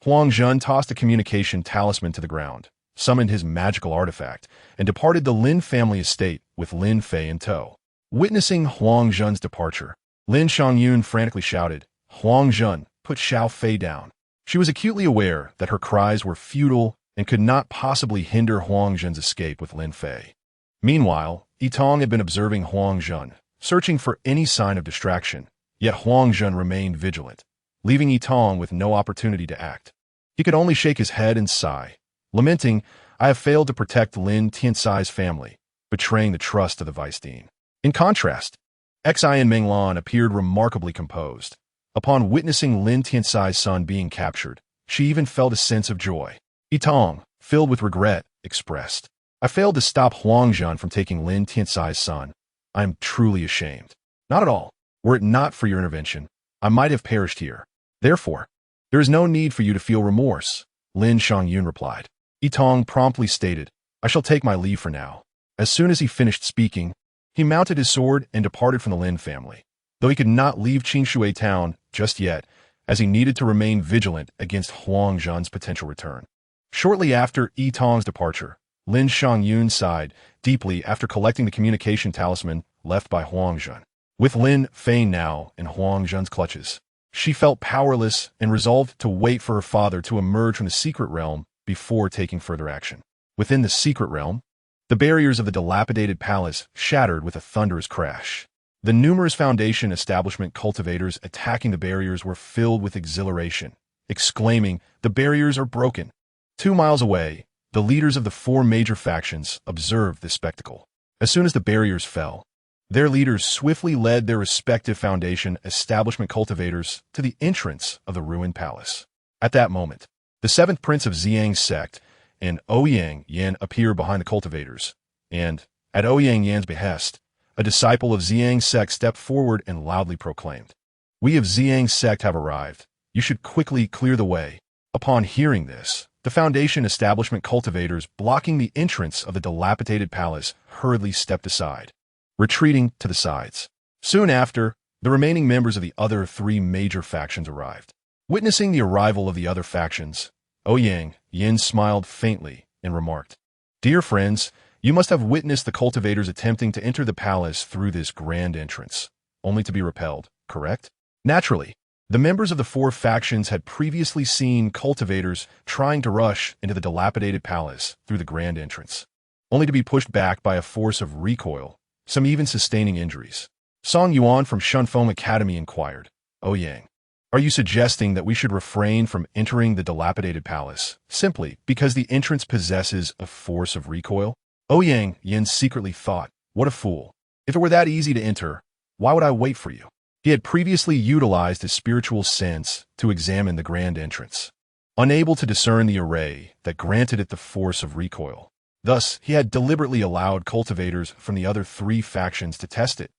Huang Zhen tossed a communication talisman to the ground, summoned his magical artifact, and departed the Lin family estate with Lin Fei in tow. Witnessing Huang Zhen's departure, Lin Xiangyun frantically shouted, Huang Zhen, put Xiao Fei down. She was acutely aware that her cries were futile and could not possibly hinder Huang Zhen's escape with Lin Fei. Meanwhile, Yitong had been observing Huang Zhen, searching for any sign of distraction, yet Huang Zhen remained vigilant, leaving Yitong with no opportunity to act. He could only shake his head and sigh, lamenting, I have failed to protect Lin Tiancai's family, betraying the trust of the vice dean. In contrast, Xian Menglan appeared remarkably composed. Upon witnessing Lin Tiancai's son being captured, she even felt a sense of joy. Yitong, filled with regret, expressed, I failed to stop Huang Zhen from taking Lin Tiancai's son. I am truly ashamed. Not at all. Were it not for your intervention, I might have perished here. Therefore, there is no need for you to feel remorse, Lin Xiangyun replied. Yitong promptly stated, I shall take my leave for now. As soon as he finished speaking, he mounted his sword and departed from the Lin family, though he could not leave Qingshui town just yet, as he needed to remain vigilant against Huang Zhen's potential return. Shortly after Yitong's departure, Lin Xiangyun sighed deeply after collecting the communication talisman left by Huang Zhen. With Lin Fei now in Huang Zhen's clutches, she felt powerless and resolved to wait for her father to emerge from the secret realm before taking further action. Within the secret realm, the barriers of the dilapidated palace shattered with a thunderous crash. The numerous Foundation establishment cultivators attacking the barriers were filled with exhilaration, exclaiming, the barriers are broken. 2 miles away, the leaders of the 4 major factions observed this spectacle. As soon as the barriers fell, their leaders swiftly led their respective Foundation establishment cultivators to the entrance of the ruined palace. At that moment, the 7th Prince of Ziyang's sect and Ouyang Yan appeared behind the cultivators, and, at Ouyang Yan's behest, a disciple of Ziyang's sect stepped forward and loudly proclaimed, We of Ziyang's sect have arrived. You should quickly clear the way. Upon hearing this, the Foundation establishment cultivators blocking the entrance of the dilapidated palace hurriedly stepped aside, retreating to the sides. Soon after, the remaining members of the other 3 major factions arrived. Witnessing the arrival of the other factions, Ouyang Yin smiled faintly and remarked, Dear friends, you must have witnessed the cultivators attempting to enter the palace through this grand entrance, only to be repelled, correct? Naturally, the members of the 4 factions had previously seen cultivators trying to rush into the dilapidated palace through the grand entrance, only to be pushed back by a force of recoil, some even sustaining injuries. Song Yuan from Shunfeng Academy inquired, Ouyang, are you suggesting that we should refrain from entering the dilapidated palace simply because the entrance possesses a force of recoil? Ouyang Yin secretly thought, what a fool. If it were that easy to enter, why would I wait for you? He had previously utilized his spiritual sense to examine the grand entrance, unable to discern the array that granted it the force of recoil. Thus, he had deliberately allowed cultivators from the other 3 factions to test it,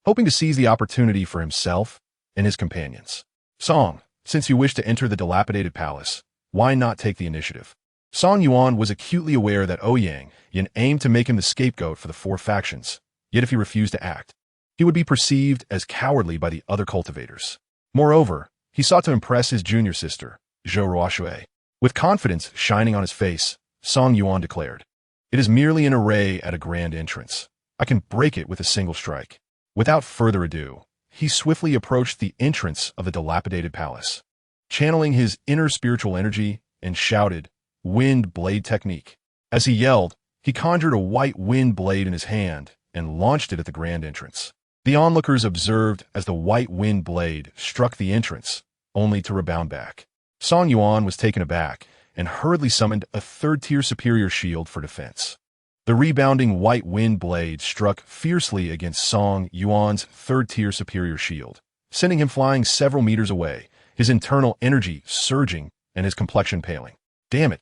hoping to seize the opportunity for himself and his companions. Song, since you wish to enter the dilapidated palace, why not take the initiative? Song Yuan was acutely aware that Ouyang Yin aimed to make him the scapegoat for the 4 factions, yet if he refused to act, he would be perceived as cowardly by the other cultivators. Moreover, he sought to impress his junior sister, Zhou Ruoshui. With confidence shining on his face, Song Yuan declared, It is merely an array at a grand entrance. I can break it with a single strike. Without further ado, he swiftly approached the entrance of the dilapidated palace, channeling his inner spiritual energy, and shouted, Wind Blade Technique. As he yelled, he conjured a white wind blade in his hand and launched it at the grand entrance. The onlookers observed as the white wind blade struck the entrance, only to rebound back. Song Yuan was taken aback and hurriedly summoned a third-tier superior shield for defense. The rebounding white wind blade struck fiercely against Song Yuan's third-tier superior shield, sending him flying several meters away, his internal energy surging and his complexion paling. Damn it!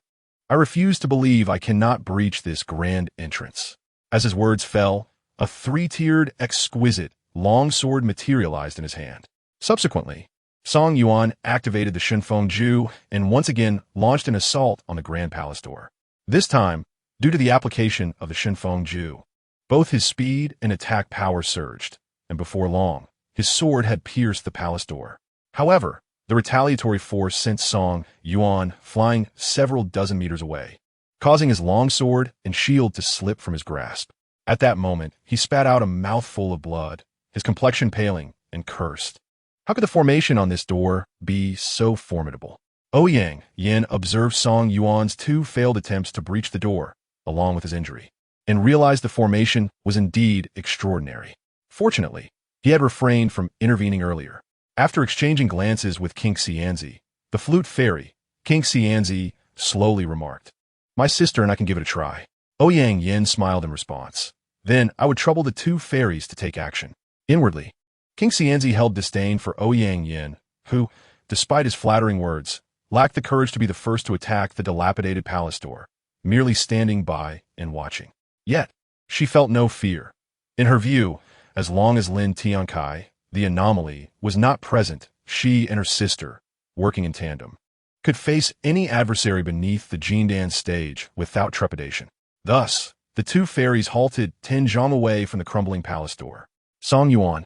I refuse to believe I cannot breach this grand entrance. As his words fell, a three-tiered, exquisite, long sword materialized in his hand. Subsequently, Song Yuan activated the Shenfeng Ju and once again launched an assault on the Grand Palace door. This time, due to the application of the Shenfeng Ju, both his speed and attack power surged, and before long, his sword had pierced the palace door. However, the retaliatory force sent Song Yuan flying several dozen meters away, causing his long sword and shield to slip from his grasp. At that moment, he spat out a mouthful of blood, his complexion paling, and cursed. How could the formation on this door be so formidable? Ouyang Yin observed Song Yuan's two failed attempts to breach the door, along with his injury, and realized the formation was indeed extraordinary. Fortunately, he had refrained from intervening earlier. After exchanging glances with King Xianzi, the flute fairy, King Xianzi slowly remarked, "My sister and I can give it a try." Ouyang Yin smiled in response. Then I would trouble the two fairies to take action. Inwardly, King Xianzi held disdain for Ouyang Yin, who, despite his flattering words, lacked the courage to be the first to attack the dilapidated palace door, merely standing by and watching. Yet, she felt no fear. In her view, as long as Lin Tiancai, the anomaly, was not present, she and her sister, working in tandem, could face any adversary beneath the Jindan stage without trepidation. Thus, the two fairies halted 10 zhang away from the crumbling palace door. Song Yuan,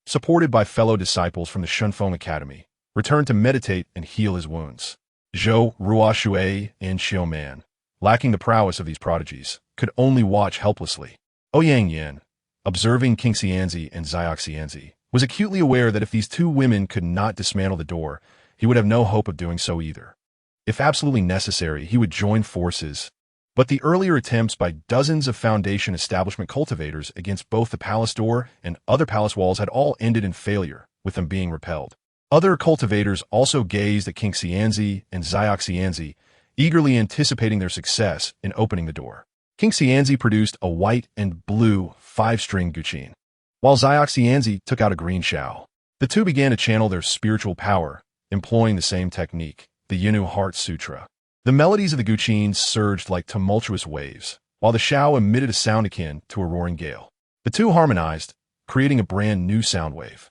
supported by fellow disciples from the Shenfeng Academy, returned to meditate and heal his wounds. Zhou Ruoshui and Xiaoman, lacking the prowess of these prodigies, could only watch helplessly. Ouyang Yin, observing King Xianzi and Xiao Xianzi, was acutely aware that if these two women could not dismantle the door, he would have no hope of doing so either. If absolutely necessary, he would join forces. But the earlier attempts by dozens of Foundation establishment cultivators against both the palace door and other palace walls had all ended in failure, with them being repelled. Other cultivators also gazed at King Xianzi and Xiao Xianzi, eagerly anticipating their success in opening the door. King Xianzi produced a white and blue 5-string guqin, while Xiao Xianzi took out a green shao. The two began to channel their spiritual power, employing the same technique, the Yinu Heart Sutra. The melodies of the guqin surged like tumultuous waves, while the shao emitted a sound akin to a roaring gale. The two harmonized, creating a brand new sound wave.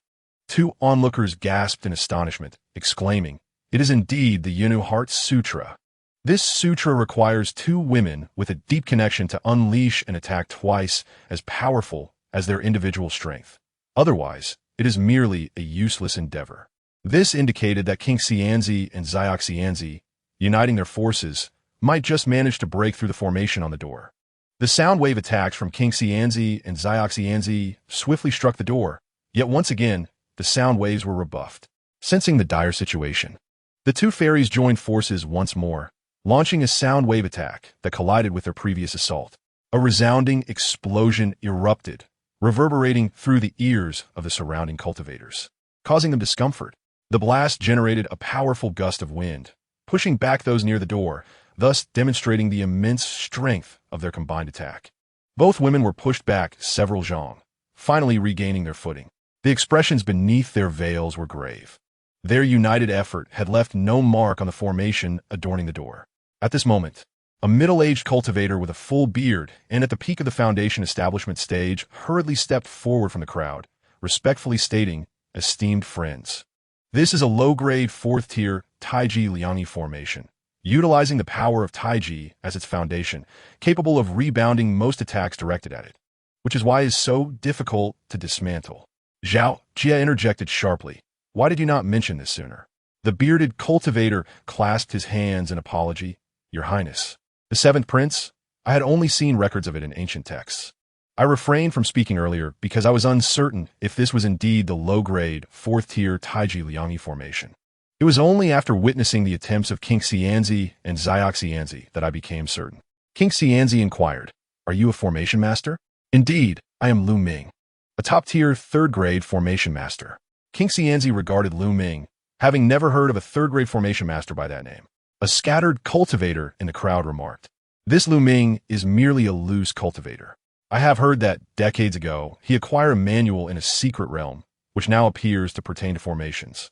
Two onlookers gasped in astonishment, exclaiming, "It is indeed the Yinu Heart Sutra." This sutra requires two women with a deep connection to unleash an attack twice as powerful as their individual strength. Otherwise, it is merely a useless endeavor. This indicated that King Xianzi and Xiao Xianzi, uniting their forces, might just manage to break through the formation on the door. The sound wave attacks from King Xianzi and Xiao Xianzi swiftly struck the door, yet once again, the sound waves were rebuffed. Sensing the dire situation, the two fairies joined forces once more, launching a sound wave attack that collided with their previous assault. A resounding explosion erupted, reverberating through the ears of the surrounding cultivators, causing them discomfort. The blast generated a powerful gust of wind, pushing back those near the door, thus demonstrating the immense strength of their combined attack. Both women were pushed back several zhang, finally regaining their footing. The expressions beneath their veils were grave. Their united effort had left no mark on the formation adorning the door. At this moment, a middle-aged cultivator with a full beard and at the peak of the Foundation establishment stage hurriedly stepped forward from the crowd, respectfully stating, "Esteemed friends, this is a low-grade 4th-tier Taiji Liangyi formation, utilizing the power of Taiji as its foundation, capable of rebounding most attacks directed at it, which is why it is so difficult to dismantle." Zhao Jia interjected sharply, "Why did you not mention this sooner?" The bearded cultivator clasped his hands in apology. "Your Highness, the 7th Prince, I had only seen records of it in ancient texts. I refrained from speaking earlier because I was uncertain if this was indeed the low-grade 4th-tier Taiji Liangyi formation. It was only after witnessing the attempts of King Xianzi and Xiao Xianzi that I became certain." King Xianzi inquired, "Are you a formation master?" "Indeed, I am Lu Ming, a top-tier 3rd-grade formation master." King Xianzi regarded Lu Ming, having never heard of a third-grade formation master by that name. A scattered cultivator in the crowd remarked, "This Lu Ming is merely a loose cultivator. I have heard that, decades ago, he acquired a manual in a secret realm, which now appears to pertain to formations."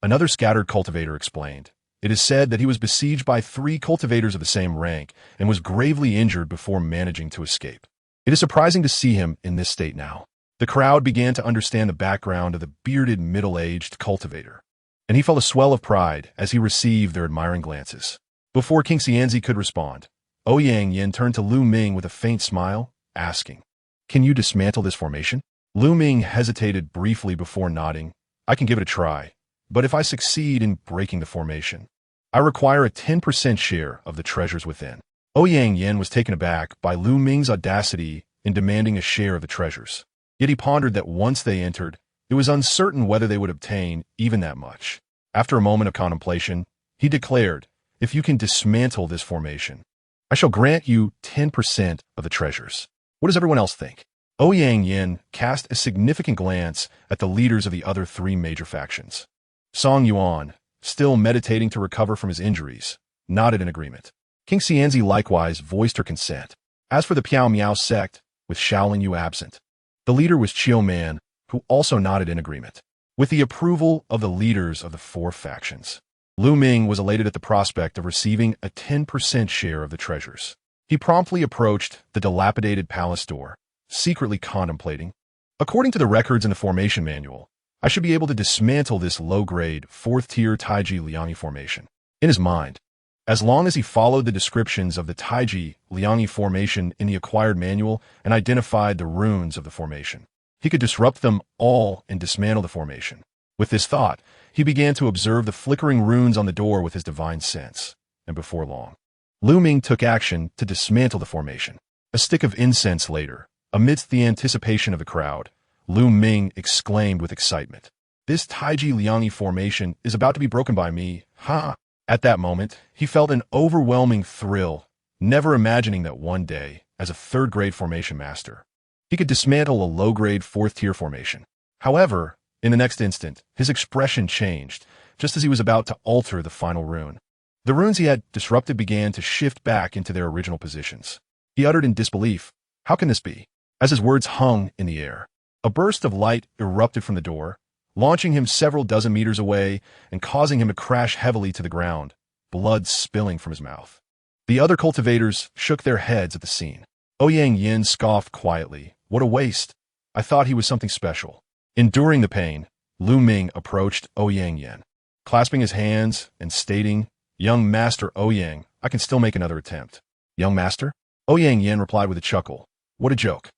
Another scattered cultivator explained, "It is said that he was besieged by 3 cultivators of the same rank and was gravely injured before managing to escape. It is surprising to see him in this state now." The crowd began to understand the background of the bearded, middle-aged cultivator, and he felt a swell of pride as he received their admiring glances. Before King Xianzi could respond, Ouyang Yin turned to Lu Ming with a faint smile, asking, "Can you dismantle this formation?" Lu Ming hesitated briefly before nodding. "I can give it a try, but if I succeed in breaking the formation, I require a 10% share of the treasures within." Ouyang Yin was taken aback by Lu Ming's audacity in demanding a share of the treasures. Yet he pondered that once they entered, it was uncertain whether they would obtain even that much. After a moment of contemplation, he declared, "If you can dismantle this formation, I shall grant you 10% of the treasures. What does everyone else think?" Ouyang Yin cast a significant glance at the leaders of the other 3 major factions. Song Yuan, still meditating to recover from his injuries, nodded in agreement. King Xianzi likewise voiced her consent. As for the Piao Miao sect, with Shaolin Yu absent, the leader was Chiu Man, who also nodded in agreement. With the approval of the leaders of the 4 factions, Lu Ming was elated at the prospect of receiving a 10% share of the treasures. He promptly approached the dilapidated palace door, secretly contemplating, "According to the records in the formation manual, I should be able to dismantle this low-grade, 4th-tier Taiji Liangyi formation." In his mind, as long as he followed the descriptions of the Taiji Liangyi formation in the acquired manual and identified the runes of the formation, he could disrupt them all and dismantle the formation. With this thought, he began to observe the flickering runes on the door with his divine sense, and before long, Lu Ming took action to dismantle the formation. A stick of incense later, amidst the anticipation of the crowd, Lu Ming exclaimed with excitement, "This Taiji Liangyi formation is about to be broken by me, ha!" At that moment, he felt an overwhelming thrill, never imagining that one day, as a 3rd-grade formation master, he could dismantle a low-grade 4th-tier formation. However, in the next instant, his expression changed, just as he was about to alter the final rune. The runes he had disrupted began to shift back into their original positions. He uttered in disbelief, "How can this be?" As his words hung in the air, a burst of light erupted from the door, launching him several dozen meters away and causing him to crash heavily to the ground, blood spilling from his mouth. The other cultivators shook their heads at the scene. Ouyang Yin scoffed quietly, "What a waste. I thought he was something special." Enduring the pain, Lu Ming approached Ouyang Yin, clasping his hands and stating, "Young Master Ouyang, I can still make another attempt." "Young Master?" Ouyang Yin replied with a chuckle, "What a joke.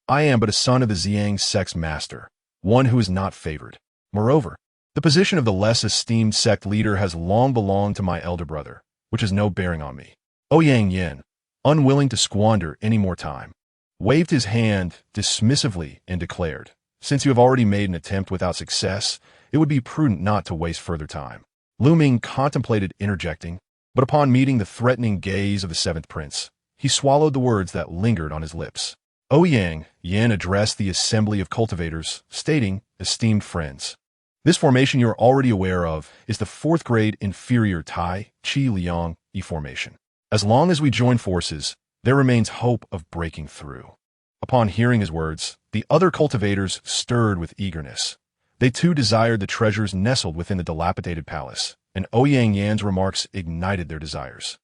I am but a son of the Ziyang sect's master, one who is not favored. Moreover, the position of the less esteemed sect leader has long belonged to my elder brother, which has no bearing on me." Ouyang Yin, unwilling to squander any more time, waved his hand dismissively and declared, "Since you have already made an attempt without success, it would be prudent not to waste further time." Lu Ming contemplated interjecting, but upon meeting the threatening gaze of the 7th prince, he swallowed the words that lingered on his lips. Ouyang Yin addressed the assembly of cultivators, stating, "Esteemed friends, this formation you are already aware of is the 4th-grade inferior Tai Chi Liang Yi formation. As long as we join forces, there remains hope of breaking through." Upon hearing his words, the other cultivators stirred with eagerness. They too desired the treasures nestled within the dilapidated palace, and Ouyang Yan's remarks ignited their desires.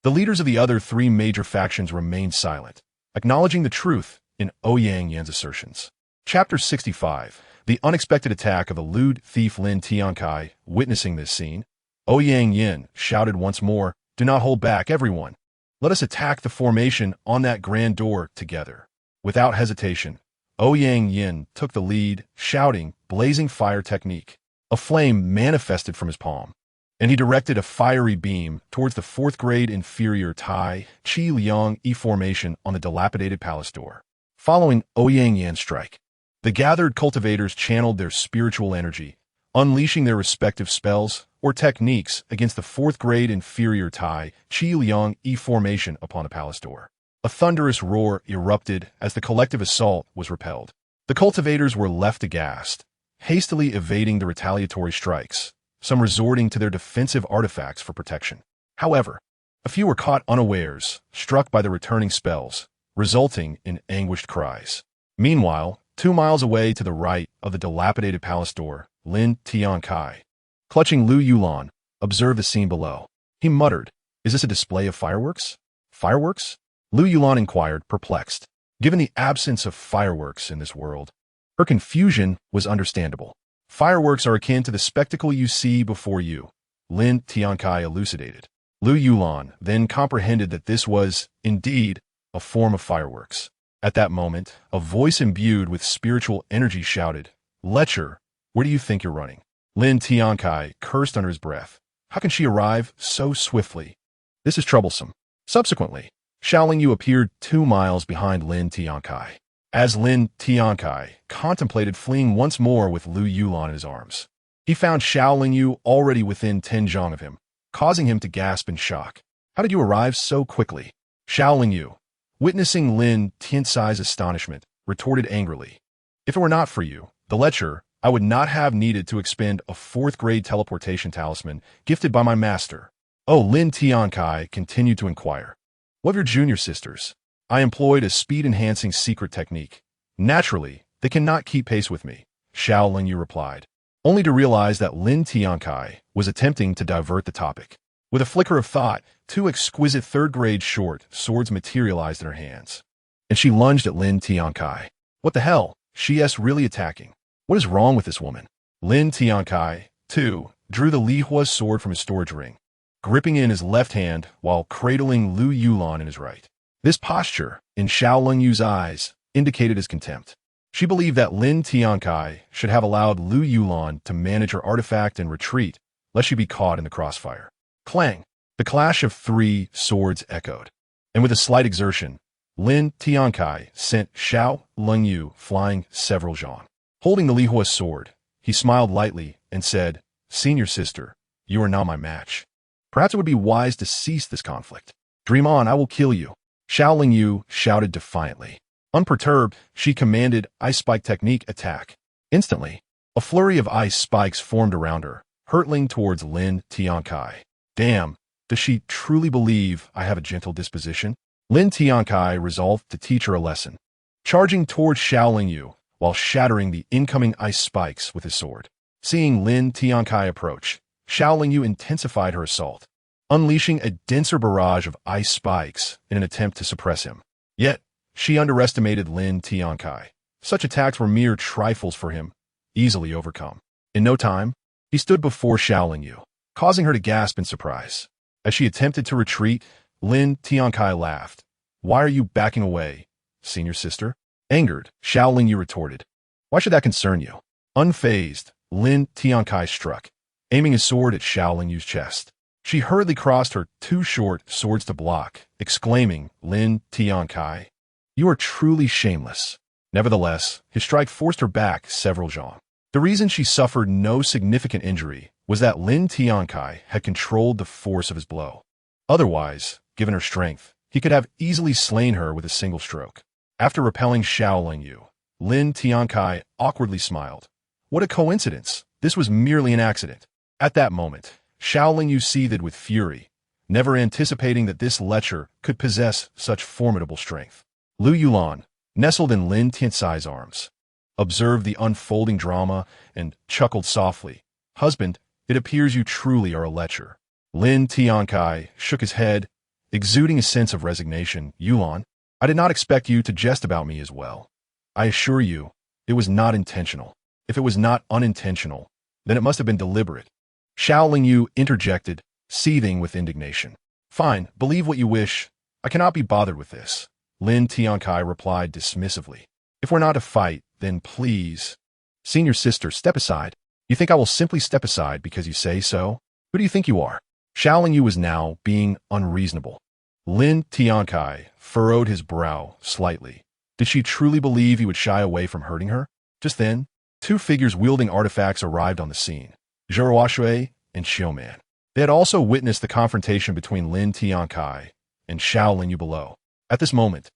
The leaders of the other 3 major factions remained silent, acknowledging the truth in Ouyang Yan's assertions. Chapter 65. The unexpected attack of the lewd thief Lin Tiancai. Witnessing this scene, Ouyang Yin shouted once more, "Do not hold back, everyone. Let us attack the formation on that grand door together." Without hesitation, Ouyang Yin took the lead, shouting, "Blazing fire technique." A flame manifested from his palm, and he directed a fiery beam towards the 4th-grade inferior Tai Chi Liang Yi formation on the dilapidated palace door. Following Ouyang Yan's strike, the gathered cultivators channeled their spiritual energy, unleashing their respective spells or techniques against the 4th-grade inferior Tai Chi Liang Yi formation upon the palace door. A thunderous roar erupted as the collective assault was repelled. The cultivators were left aghast, hastily evading the retaliatory strikes, some resorting to their defensive artifacts for protection. However, a few were caught unawares, struck by the returning spells, resulting in anguished cries. Meanwhile, 2 miles away to the right of the dilapidated palace door, Lin Tiancai, clutching Lu Yulan, observed the scene below. He muttered, "Is this a display of fireworks?" "Fireworks?" Lu Yulan inquired, perplexed. Given the absence of fireworks in this world, her confusion was understandable. "Fireworks are akin to the spectacle you see before you," Lin Tiancai elucidated. Lu Yulan then comprehended that this was, indeed, a form of fireworks. At that moment, a voice imbued with spiritual energy shouted, "Lecher, where do you think you're running?" Lin Tiancai cursed under his breath. How can she arrive so swiftly? This is troublesome. Subsequently, Xiaoling Yu appeared 2 miles behind Lin Tiancai. As Lin Tiancai contemplated fleeing once more with Lu Yulan in his arms, he found Xiaoling Yu already within 10 zhang of him, causing him to gasp in shock. "How did you arrive so quickly?" Xiaoling Yu, witnessing Lin Tiancai's astonishment, retorted angrily, "If it were not for you, the lecher, I would not have needed to expend a 4th-grade teleportation talisman gifted by my master." Oh, Lin Tiancai continued to inquire. "What of your junior sisters?" "I employed a speed-enhancing secret technique. Naturally, they cannot keep pace with me," Xiaoling Yu replied, only to realize that Lin Tiancai was attempting to divert the topic. With a flicker of thought, 2 exquisite 3rd-grade short swords materialized in her hands, and she lunged at Lin Tiancai. "What the hell? She's really attacking. What is wrong with this woman?" Lin Tiancai, too, drew the Li Hua's sword from his storage ring, gripping it in his left hand while cradling Lu Yulan in his right. This posture, in Xiaoling Yu's eyes, indicated his contempt. She believed that Lin Tiancai should have allowed Lu Yulan to manage her artifact and retreat, lest she be caught in the crossfire. Clang! The clash of 3 swords echoed, and with a slight exertion, Lin Tiancai sent Xiaoling Yu flying several zhang. Holding the Li Hua's sword, he smiled lightly and said, "Senior sister, you are now my match. Perhaps it would be wise to cease this conflict." "Dream on, I will kill you," Xiaoling Yu shouted defiantly. Unperturbed, she commanded Ice Spike Technique attack. Instantly, a flurry of ice spikes formed around her, hurtling towards Lin Tiancai. "Damn, does she truly believe I have a gentle disposition?" Lin Tiancai resolved to teach her a lesson, charging towards Xiaoling Yu while shattering the incoming ice spikes with his sword. Seeing Lin Tiancai approach, Xiaoling Yu intensified her assault, unleashing a denser barrage of ice spikes in an attempt to suppress him. Yet, she underestimated Lin Tiancai. Such attacks were mere trifles for him, easily overcome. In no time, he stood before Xiaoling Yu, causing her to gasp in surprise. As she attempted to retreat, Lin Tiancai laughed. "Why are you backing away, senior sister?" Angered, Xiaoling Yu retorted, "Why should that concern you?" Unfazed, Lin Tiancai struck, aiming his sword at Xiaoling Yu's chest. She hurriedly crossed her 2 short swords to block, exclaiming, "Lin Tiancai, you are truly shameless." Nevertheless, his strike forced her back several zhang. The reason she suffered no significant injury was that Lin Tiancai had controlled the force of his blow. Otherwise, given her strength, he could have easily slain her with a single stroke. After repelling Xiaoling Yu, Lin Tiancai awkwardly smiled. What a coincidence! This was merely an accident. At that moment, Xiaoling Yu seethed with fury, never anticipating that this lecher could possess such formidable strength. Lu Yulan, nestled in Lin Tiancai's arms, observed the unfolding drama and chuckled softly. "Husband, it appears you truly are a lecher." Lin Tiancai shook his head, exuding a sense of resignation. "Yulan, I did not expect you to jest about me as well. I assure you, it was not intentional. If it was not unintentional, then it must have been deliberate." Xiaoling Yu interjected, seething with indignation. "Fine, believe what you wish. I cannot be bothered with this," Lin Tiancai replied dismissively. "If we're not to fight, then please." "Senior sister, step aside. You think I will simply step aside because you say so? Who do you think you are?" Xiaoling Yu was now being unreasonable. Lin Tiancai furrowed his brow slightly. Did she truly believe he would shy away from hurting her? Just then, 2 figures wielding artifacts arrived on the scene, Zheruoshui and Xiuman. They had also witnessed the confrontation between Lin Tiancai and Xiaoling Yu below. At this moment,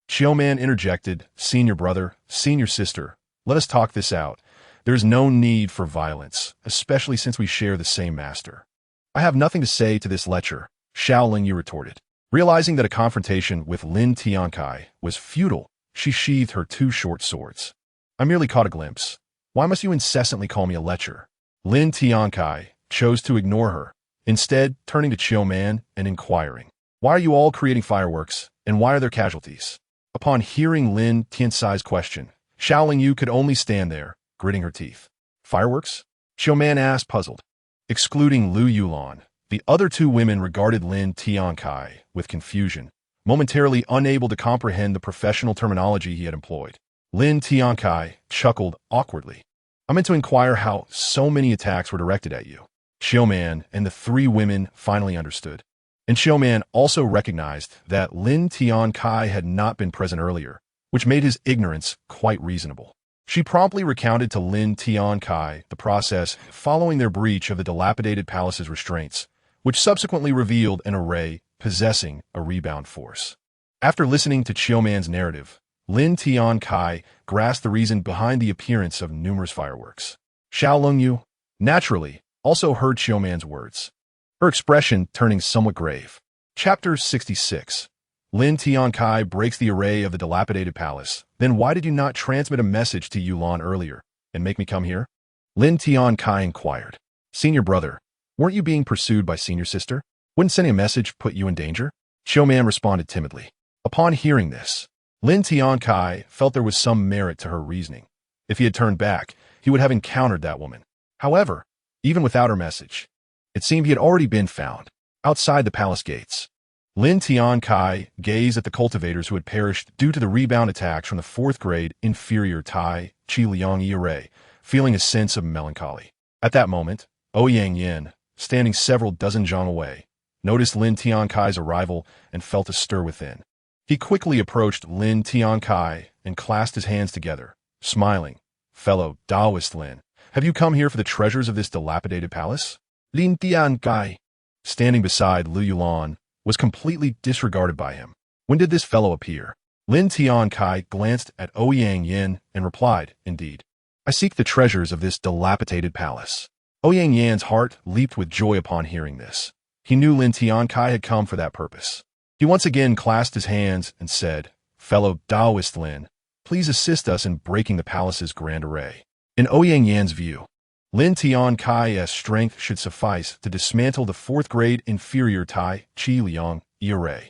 Xiuman interjected, "Senior brother, senior sister, let us talk this out. There is no need for violence, especially since we share the same master. I have nothing to say to this lecture, Xiao Lingyu retorted. Realizing that a confrontation with Lin Tiancai was futile, she sheathed her two short swords. I merely caught a glimpse. Why must you incessantly call me a lecher? Lin Tiancai chose to ignore her, instead turning to Chiu Man and inquiring, why are you all creating fireworks, and why are there casualties? Upon hearing Lin Tiancai's question, Xiao Lingyu could only stand there, gritting her teeth. Fireworks? Chiu Man asked, puzzled. Excluding Lu Yulan, the other two women regarded Lin Tiancai with confusion, momentarily unable to comprehend the professional terminology he had employed. Lin Tiancai chuckled awkwardly. I meant to inquire how so many attacks were directed at you. Chiu Man and the three women finally understood. And Chiu Man also recognized that Lin Tiancai had not been present earlier, which made his ignorance quite reasonable. She promptly recounted to Lin Tiancai the process following their breach of the dilapidated palace's restraints, which subsequently revealed an array possessing a rebound force. After listening to Chiu Man's narrative, Lin Tiancai grasped the reason behind the appearance of numerous fireworks. Xiao Lingyu, naturally, also heard Chiu Man's words, her expression turning somewhat grave. Chapter 66. Lin Tiancai breaks the array of the dilapidated palace. Then why did you not transmit a message to Yulan earlier and make me come here? Lin Tiancai inquired. Senior brother, weren't you being pursued by senior sister? Wouldn't sending a message put you in danger? Chiu Man responded timidly. Upon hearing this, Lin Tiancai felt there was some merit to her reasoning. If he had turned back, he would have encountered that woman. However, even without her message, it seemed he had already been found, outside the palace gates. Lin Tiancai gazed at the cultivators who had perished due to the rebound attacks from the 4th grade inferior Tai Chi Liang array, feeling a sense of melancholy. At that moment, Ouyang Yin, standing several dozen zhang away, noticed Lin Tiancai's arrival and felt a stir within. He quickly approached Lin Tiancai and clasped his hands together, smiling. Fellow Taoist Lin, have you come here for the treasures of this dilapidated palace? Lin Tiancai, standing beside Lu Yulan, was completely disregarded by him. When did this fellow appear? Lin Tiancai glanced at Ouyang Yin and replied, indeed. I seek the treasures of this dilapidated palace. Ouyang Yin's heart leaped with joy upon hearing this. He knew Lin Tiancai had come for that purpose. He once again clasped his hands and said, Fellow Taoist Lin, please assist us in breaking the palace's grand array. In Ouyang Yin's view, Lin Tiancai's strength should suffice to dismantle the 4th grade inferior Tai Chi Liang array.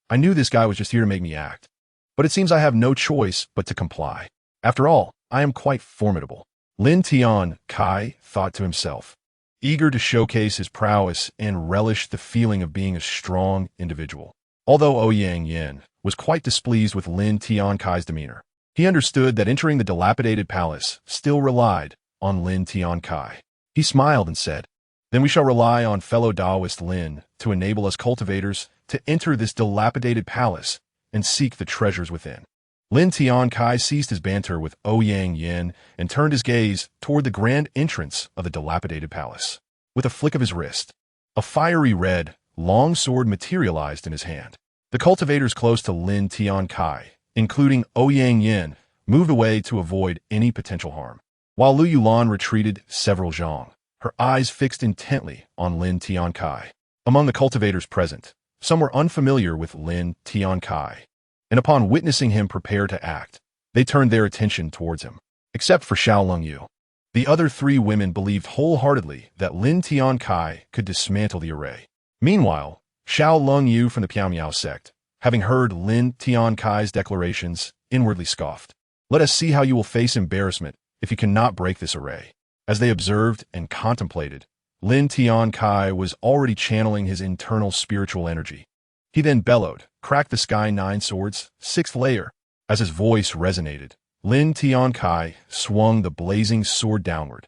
I knew this guy was just here to make me act. But it seems I have no choice but to comply. After all, I am quite formidable. Lin Tiancai thought to himself, eager to showcase his prowess and relish the feeling of being a strong individual. Although Ouyang Yin was quite displeased with Lin Tiancai's demeanor, he understood that entering the dilapidated palace still relied on Lin Tiancai. He smiled and said, Then we shall rely on fellow Taoist Lin to enable us cultivators to enter this dilapidated palace and seek the treasures within. Lin Tiancai ceased his banter with Ouyang Yin and turned his gaze toward the grand entrance of the dilapidated palace. With a flick of his wrist, a fiery red, long sword materialized in his hand. The cultivators close to Lin Tiancai, including Ouyang Yin, moved away to avoid any potential harm, while Lu Yulan retreated several zhang, her eyes fixed intently on Lin Tiancai. Among the cultivators present, some were unfamiliar with Lin Tiancai, and upon witnessing him prepare to act, they turned their attention towards him. Except for Xiao Lingyu, the other 3 women believed wholeheartedly that Lin Tiancai could dismantle the array. Meanwhile, Xiao Lingyu from the Piao sect, having heard Lin Tiancai's declarations, inwardly scoffed. Let us see how you will face embarrassment if you cannot break this array. As they observed and contemplated, Lin Tiancai was already channeling his internal spiritual energy. He then bellowed, Crack the sky 9 swords, 6th layer. As his voice resonated, Lin Tiancai swung the blazing sword downward,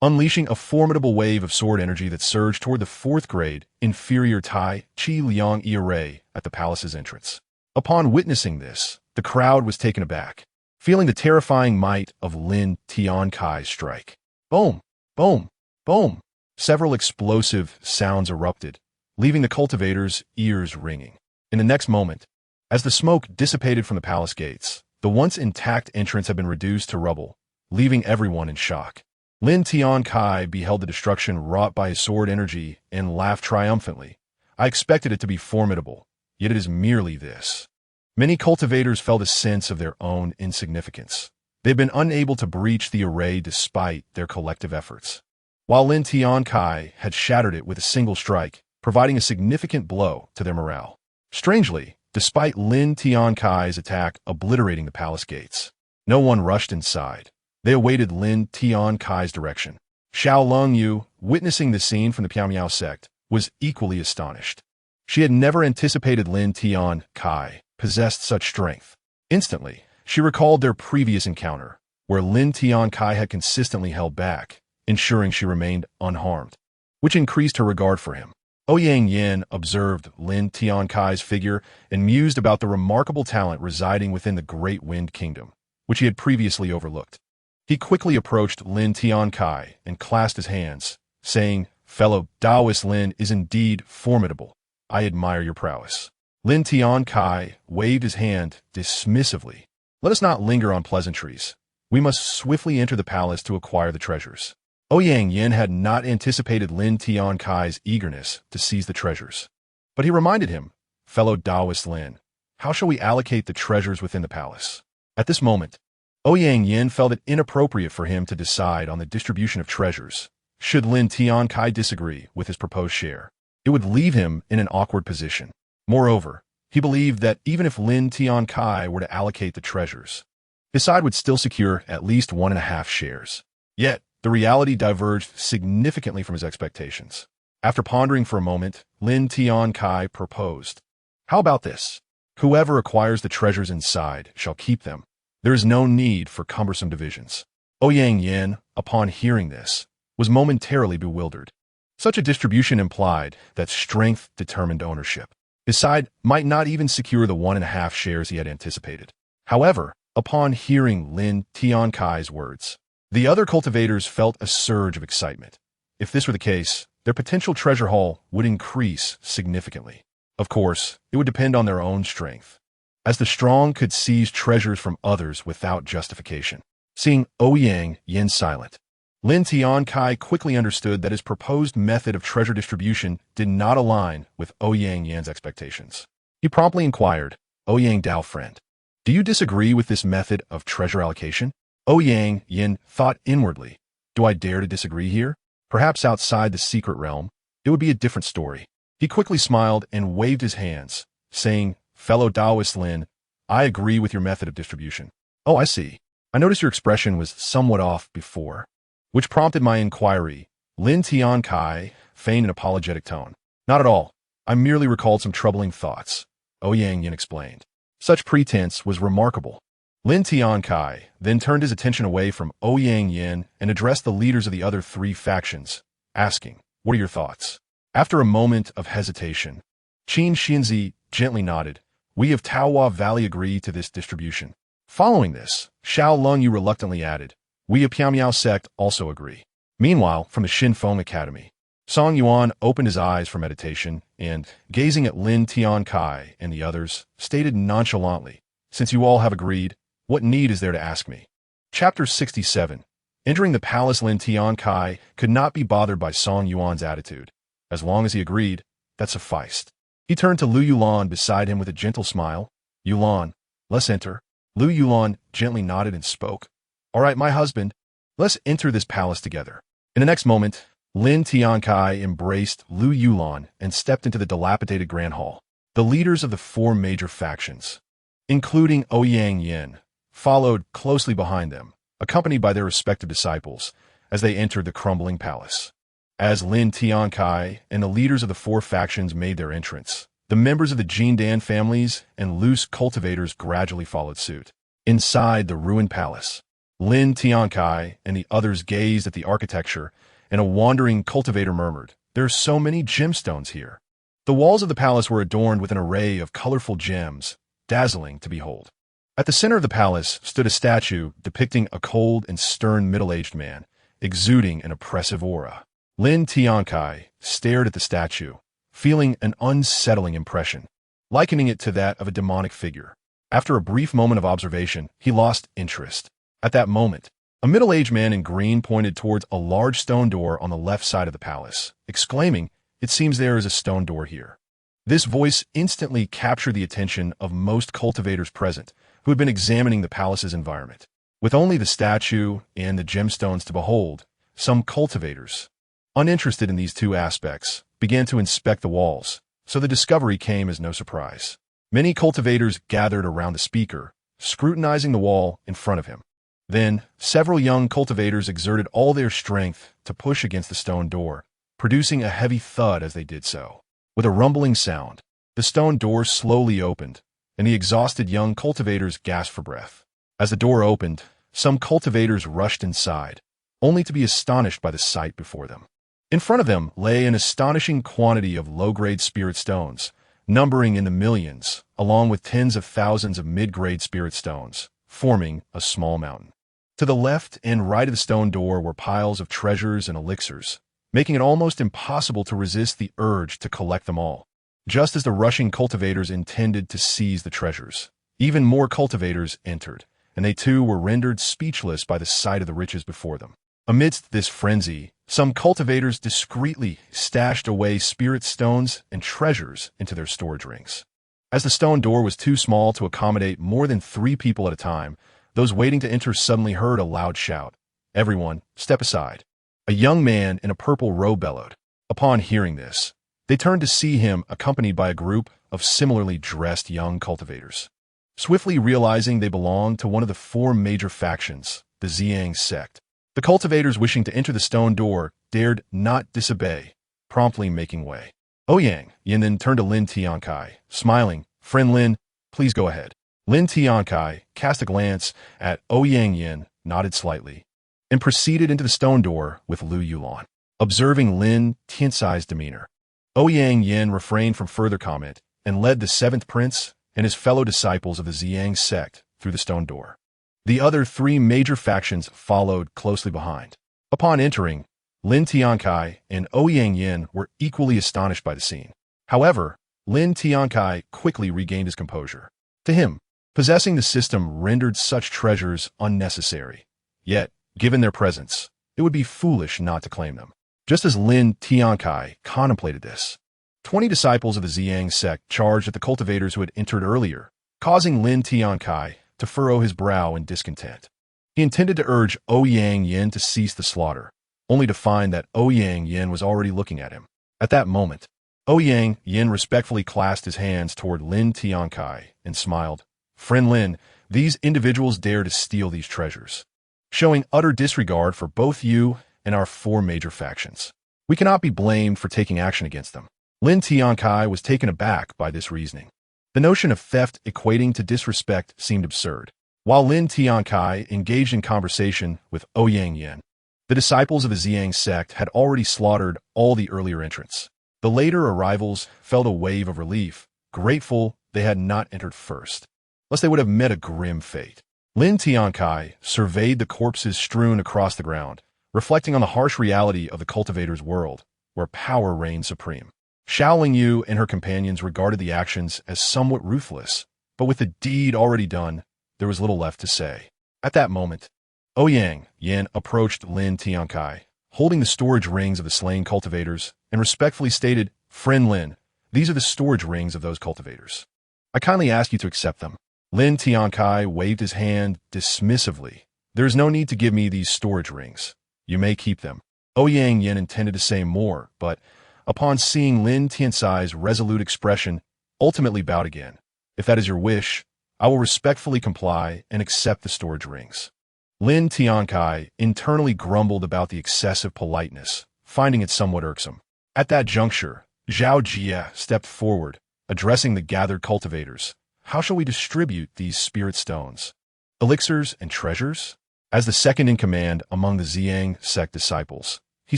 unleashing a formidable wave of sword energy that surged toward the 4th grade inferior Tai Chi Liang array at the palace's entrance. Upon witnessing this, the crowd was taken aback, feeling the terrifying might of Lin Tiancai's strike. Boom! Boom! Boom! Several explosive sounds erupted, leaving the cultivators' ears ringing. In the next moment, as the smoke dissipated from the palace gates, the once intact entrance had been reduced to rubble, leaving everyone in shock. Lin Tiancai beheld the destruction wrought by his sword energy and laughed triumphantly. I expected it to be formidable, yet it is merely this. Many cultivators felt a sense of their own insignificance. They had been unable to breach the array despite their collective efforts. While Lin Tiancai had shattered it with a single strike, providing a significant blow to their morale. Strangely, despite Lin Tiancai's attack obliterating the palace gates, no one rushed inside. They awaited Lin Tiancai's direction. Xiao Longyu, witnessing the scene from the Piao sect, was equally astonished. She had never anticipated Lin Tiancai possessed such strength. Instantly, she recalled their previous encounter, where Lin Tiancai had consistently held back, ensuring she remained unharmed, which increased her regard for him. Ouyang Yin observed Lin Tiancai's figure and mused about the remarkable talent residing within the Great Wind Kingdom, which he had previously overlooked. He quickly approached Lin Tiancai and clasped his hands, saying, "Fellow Taoist Lin is indeed formidable. I admire your prowess." Lin Tiancai waved his hand dismissively. "Let us not linger on pleasantries. We must swiftly enter the palace to acquire the treasures." Ouyang Yin had not anticipated Lin Tiancai's eagerness to seize the treasures. But he reminded him, "Fellow Taoist Lin, how shall we allocate the treasures within the palace?" At this moment, Ouyang Yin felt it inappropriate for him to decide on the distribution of treasures. Should Lin Tiancai disagree with his proposed share, it would leave him in an awkward position. Moreover, he believed that even if Lin Tiancai were to allocate the treasures, his side would still secure at least 1.5 shares. Yet, the reality diverged significantly from his expectations. After pondering for a moment, Lin Tiancai proposed, "How about this? Whoever acquires the treasures inside shall keep them. There is no need for cumbersome divisions." Ouyang Yin, upon hearing this, was momentarily bewildered. Such a distribution implied that strength determined ownership. His side might not even secure the 1.5 shares he had anticipated. However, upon hearing Lin Tiancai's words, the other cultivators felt a surge of excitement. If this were the case, their potential treasure haul would increase significantly. Of course, it would depend on their own strength, as the strong could seize treasures from others without justification. Seeing Ouyang Yin silent, Lin Tiancai quickly understood that his proposed method of treasure distribution did not align with Ouyang Yin's expectations. He promptly inquired, "Ouyang Dao friend, do you disagree with this method of treasure allocation?" Ouyang Yin thought inwardly, "Do I dare to disagree here? Perhaps outside the secret realm, it would be a different story." He quickly smiled and waved his hands, saying, "Fellow Taoist Lin, I agree with your method of distribution." "Oh, I see. I noticed your expression was somewhat off before, which prompted my inquiry." Lin Tiancai feigned an apologetic tone. "Not at all. I merely recalled some troubling thoughts," Ouyang Yin explained. Such pretense was remarkable. Lin Tiancai then turned his attention away from Ouyang Yin and addressed the leaders of the other 3 factions, asking, "What are your thoughts?" After a moment of hesitation, Qin Xinzi gently nodded. "We of Taohua Valley agree to this distribution." Following this, Xiao Longyu reluctantly added, "We of Piao sect also agree." Meanwhile, from the Xinfeng Academy, Song Yuan opened his eyes for meditation and, gazing at Lin Tiancai and the others, stated nonchalantly, "Since you all have agreed, what need is there to ask me?" Chapter 67. Entering the palace, Lin Tiancai could not be bothered by Song Yuan's attitude. As long as he agreed, that sufficed. He turned to Lu Yulan beside him with a gentle smile. "Yulan, let's enter." Lu Yulan gently nodded and spoke. "All right, my husband, let's enter this palace together." In the next moment, Lin Tiancai embraced Lu Yulan and stepped into the dilapidated grand hall. The leaders of the 4 major factions, including Ouyang Yin, followed closely behind them, accompanied by their respective disciples, as they entered the crumbling palace. As Lin Tiancai and the leaders of the 4 factions made their entrance, the members of the Jindan families and loose cultivators gradually followed suit. Inside the ruined palace, Lin Tiancai and the others gazed at the architecture, and a wandering cultivator murmured, "There are so many gemstones here." The walls of the palace were adorned with an array of colorful gems, dazzling to behold. At the center of the palace stood a statue depicting a cold and stern middle-aged man, exuding an oppressive aura. Lin Tiancai stared at the statue, feeling an unsettling impression, likening it to that of a demonic figure. After a brief moment of observation, he lost interest. At that moment, A middle-aged man in green pointed towards a large stone door on the left side of the palace, exclaiming, "It seems there is a stone door here." This voice instantly captured the attention of most cultivators present, who had been examining the palace's environment. With only the statue and the gemstones to behold, some cultivators, uninterested in these two aspects, began to inspect the walls, so the discovery came as no surprise. Many cultivators gathered around the speaker, scrutinizing the wall in front of him. Then, several young cultivators exerted all their strength to push against the stone door, producing a heavy thud as they did so. With a rumbling sound, the stone door slowly opened, and the exhausted young cultivators gasped for breath. As the door opened, some cultivators rushed inside, only to be astonished by the sight before them. In front of them lay an astonishing quantity of low-grade spirit stones, numbering in the millions, along with tens of thousands of mid-grade spirit stones, forming a small mountain. To the left and right of the stone door were piles of treasures and elixirs, making it almost impossible to resist the urge to collect them all. Just as the rushing cultivators intended to seize the treasures, even more cultivators entered, and they too were rendered speechless by the sight of the riches before them. Amidst this frenzy, some cultivators discreetly stashed away spirit stones and treasures into their storage rings. As the stone door was too small to accommodate more than 3 people at a time, those waiting to enter suddenly heard a loud shout. "Everyone, step aside." A young man in a purple robe bellowed. Upon hearing this, they turned to see him accompanied by a group of similarly dressed young cultivators. Swiftly realizing they belonged to one of the 4 major factions, the Ziyang sect, the cultivators wishing to enter the stone door dared not disobey, promptly making way. Ouyang Yin then turned to Lin Tiancai, smiling, "Friend Lin, please go ahead." Lin Tiancai cast a glance at Ouyang Yin, nodded slightly, and proceeded into the stone door with Lu Yulan. Observing Lin Tiancai's demeanor, Ouyang Yin refrained from further comment and led the 7th prince and his fellow disciples of the Ziyang sect through the stone door. The other 3 major factions followed closely behind. Upon entering, Lin Tiancai and Ouyang Yin were equally astonished by the scene. However, Lin Tiancai quickly regained his composure. To him, possessing the system rendered such treasures unnecessary. Yet, given their presence, it would be foolish not to claim them. Just as Lin Tiancai contemplated this, 20 disciples of the Ziyang sect charged at the cultivators who had entered earlier, causing Lin Tiancai to furrow his brow in discontent. He intended to urge Ouyang Yin to cease the slaughter, only to find that Ouyang Yin was already looking at him. At that moment, Ouyang Yin respectfully clasped his hands toward Lin Tiancai and smiled. "Friend Lin, these individuals dare to steal these treasures, showing utter disregard for both you and our 4 major factions. We cannot be blamed for taking action against them." Lin Tiancai was taken aback by this reasoning. The notion of theft equating to disrespect seemed absurd. While Lin Tiancai engaged in conversation with Ouyang Yin, the disciples of the Ziyang sect had already slaughtered all the earlier entrants. The later arrivals felt a wave of relief, grateful they had not entered first, lest they would have met a grim fate. Lin Tiancai surveyed the corpses strewn across the ground, reflecting on the harsh reality of the cultivator's world, where power reigned supreme. Xiaoling Yu and her companions regarded the actions as somewhat ruthless, but with the deed already done, there was little left to say. At that moment, Ouyang Yin approached Lin Tiancai, holding the storage rings of the slain cultivators, and respectfully stated, "Friend Lin, these are the storage rings of those cultivators. I kindly ask you to accept them." Lin Tiancai waved his hand dismissively. "There is no need to give me these storage rings. You may keep them." Ouyang Yin intended to say more, but upon seeing Lin Tiancai's resolute expression, ultimately bowed again. "If that is your wish, I will respectfully comply and accept the storage rings." Lin Tiancai internally grumbled about the excessive politeness, finding it somewhat irksome. At that juncture, Zhao Jie stepped forward, addressing the gathered cultivators. "How shall we distribute these spirit stones? Elixirs and treasures?" As the second in command among the Ziyang sect disciples, he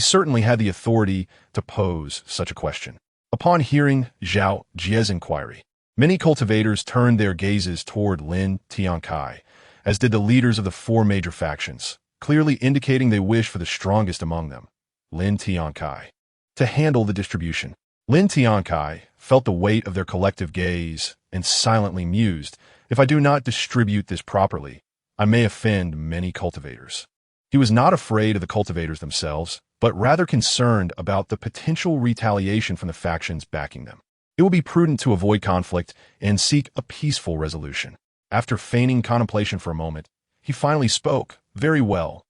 certainly had the authority to pose such a question. Upon hearing Zhao Jie's inquiry, many cultivators turned their gazes toward Lin Tiancai, as did the leaders of the 4 major factions, clearly indicating they wished for the strongest among them, Lin Tiancai, to handle the distribution. Lin Tiancai felt the weight of their collective gaze and silently mused, "If I do not distribute this properly, I may offend many cultivators." He was not afraid of the cultivators themselves, but rather concerned about the potential retaliation from the factions backing them. It would be prudent to avoid conflict and seek a peaceful resolution. After feigning contemplation for a moment, he finally spoke. Very well.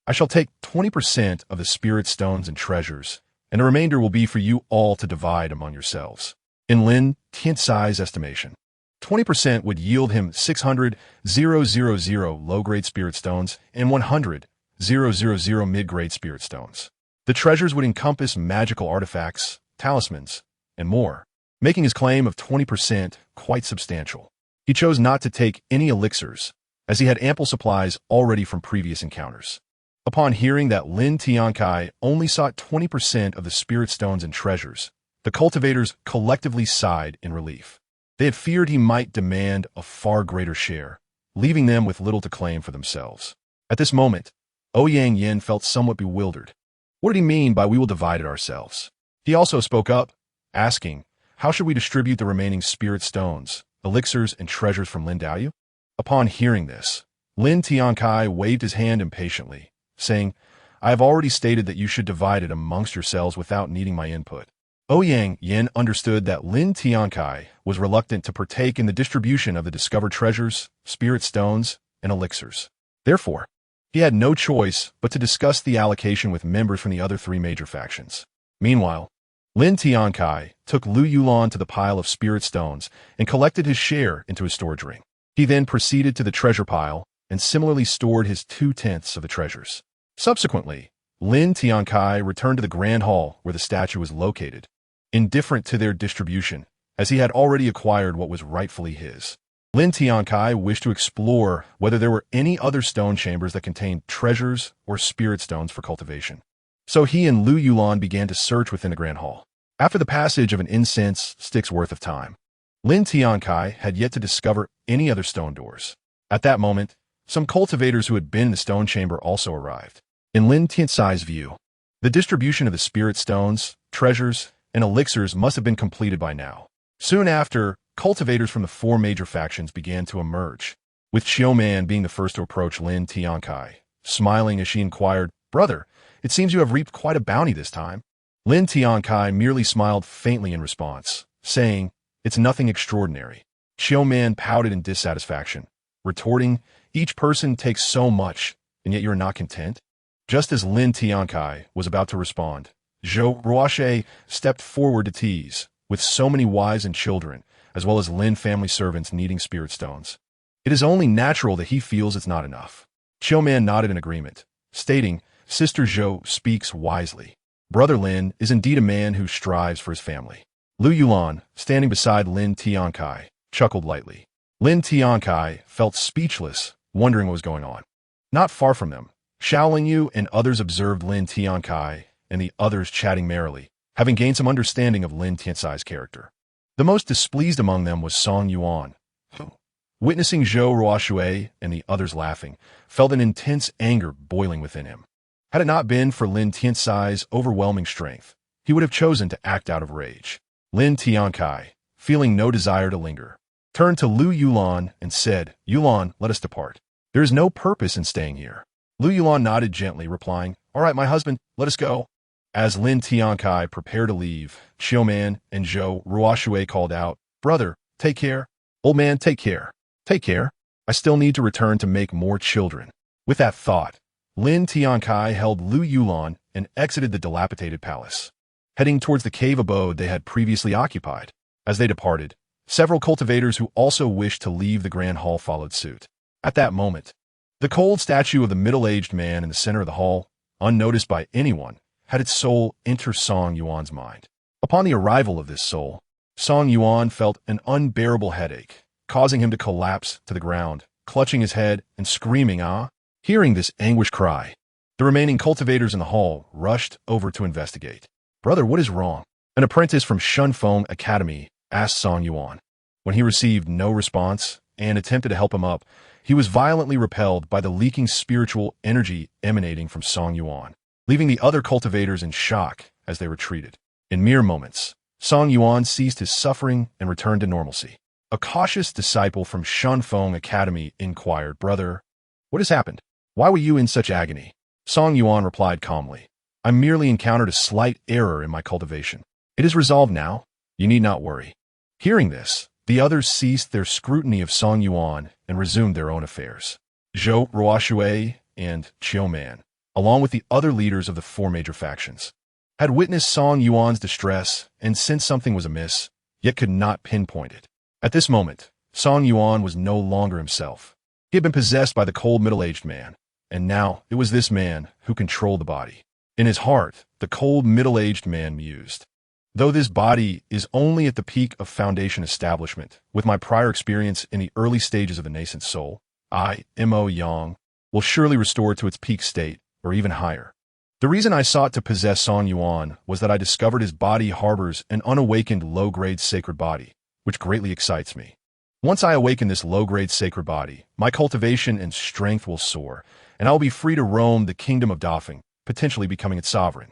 I shall take 20% of the spirit stones and treasures, and the remainder will be for you all to divide among yourselves. In Lin Tiancai's estimation, 20% would yield him 600,000 low-grade spirit stones and 100,000 mid-grade spirit stones. The treasures would encompass magical artifacts, talismans, and more, making his claim of 20% quite substantial. He chose not to take any elixirs, as he had ample supplies already from previous encounters. Upon hearing that Lin Tiancai only sought 20% of the spirit stones and treasures, the cultivators collectively sighed in relief. They had feared he might demand a far greater share, leaving them with little to claim for themselves. At this moment, Ouyang Yin felt somewhat bewildered. What did he mean by "we will divide it ourselves"? He also spoke up, asking, "How should we distribute the remaining spirit stones, elixirs, and treasures from Lin Daoyu?" Upon hearing this, Lin Tiancai waved his hand impatiently, saying, "I have already stated that you should divide it amongst yourselves without needing my input." Ouyang Yin understood that Lin Tiancai was reluctant to partake in the distribution of the discovered treasures, spirit stones, and elixirs. Therefore, he had no choice but to discuss the allocation with members from the other three major factions. Meanwhile, Lin Tiancai took Lu Yulan to the pile of spirit stones and collected his share into his storage ring. He then proceeded to the treasure pile and similarly stored his 2/10 of the treasures. Subsequently, Lin Tiancai returned to the Grand Hall where the statue was located, indifferent to their distribution, as he had already acquired what was rightfully his. Lin Tiancai wished to explore whether there were any other stone chambers that contained treasures or spirit stones for cultivation. So he and Lu Yulan began to search within the Grand Hall. After the passage of an incense stick's worth of time, Lin Tiancai had yet to discover any other stone doors. At that moment, some cultivators who had been in the stone chamber also arrived. In Lin Tiancai's view, the distribution of the spirit stones, treasures, and elixirs must have been completed by now. Soon after, cultivators from the four major factions began to emerge, with Xiaoman being the first to approach Lin Tiancai, smiling as she inquired, "Brother, it seems you have reaped quite a bounty this time." Lin Tiancai merely smiled faintly in response, saying, "It's nothing extraordinary." Xiaoman pouted in dissatisfaction, retorting, "Each person takes so much, and yet you are not content?" Just as Lin Tiancai was about to respond, Zhou Ruoxue stepped forward to tease, with so many wives and children, as well as Lin family servants needing spirit stones. It is only natural that he feels it's not enough. Xiaoman nodded in agreement, stating, "Sister Zhou speaks wisely. Brother Lin is indeed a man who strives for his family." Lu Yulan, standing beside Lin Tiancai, chuckled lightly. Lin Tiancai felt speechless, wondering what was going on. Not far from them, Xiao Lingyu and others observed Lin Tiancai and the others chatting merrily, having gained some understanding of Lin Tiancai's character. The most displeased among them was Song Yuan, who, witnessing Zhou Ruoxue and the others laughing, felt an intense anger boiling within him. Had it not been for Lin Tiancai's overwhelming strength, he would have chosen to act out of rage. Lin Tiancai, feeling no desire to linger, turned to Lu Yulan and said, "Yulan, let us depart. There is no purpose in staying here." Lu Yulan nodded gently, replying, "All right, my husband, let us go." As Lin Tiancai prepared to leave, Xiaoman and Zhou Ruoxue called out, "Brother, take care. Old man, take care. Take care. I still need to return to make more children." With that thought, Lin Tiancai held Lu Yulan and exited the dilapidated palace, heading towards the cave abode they had previously occupied. As they departed, several cultivators who also wished to leave the Grand Hall followed suit. At that moment, the cold statue of the middle-aged man in the center of the hall, unnoticed by anyone, had its soul enter Song Yuan's mind. Upon the arrival of this soul, Song Yuan felt an unbearable headache, causing him to collapse to the ground, clutching his head and screaming, "Ah!" Hearing this anguished cry, the remaining cultivators in the hall rushed over to investigate. "Brother, what is wrong?" An apprentice from Shunfeng Academy asked Song Yuan. When he received no response and attempted to help him up, he was violently repelled by the leaking spiritual energy emanating from Song Yuan, leaving the other cultivators in shock as they retreated. In mere moments, Song Yuan ceased his suffering and returned to normalcy. A cautious disciple from Shunfeng Academy inquired, "Brother, what has happened? Why were you in such agony?" Song Yuan replied calmly. I merely encountered a slight error in my cultivation. It is resolved now. You need not worry. Hearing this, the others ceased their scrutiny of Song Yuan and resumed their own affairs. Zhou Ruoshui and Qiu Man, along with the other leaders of the four major factions, had witnessed Song Yuan's distress and sensed something was amiss, yet could not pinpoint it. At this moment, Song Yuan was no longer himself. He had been possessed by the cold middle-aged man, and now it was this man who controlled the body. In his heart, the cold middle-aged man mused. Though this body is only at the peak of foundation establishment, with my prior experience in the early stages of the nascent soul, I, Mo Yang, will surely restore it to its peak state, or even higher. The reason I sought to possess Song Yuan was that I discovered his body harbors an unawakened low-grade sacred body, which greatly excites me. Once I awaken this low-grade sacred body, my cultivation and strength will soar, and I will be free to roam the kingdom of Dafeng, potentially becoming its sovereign.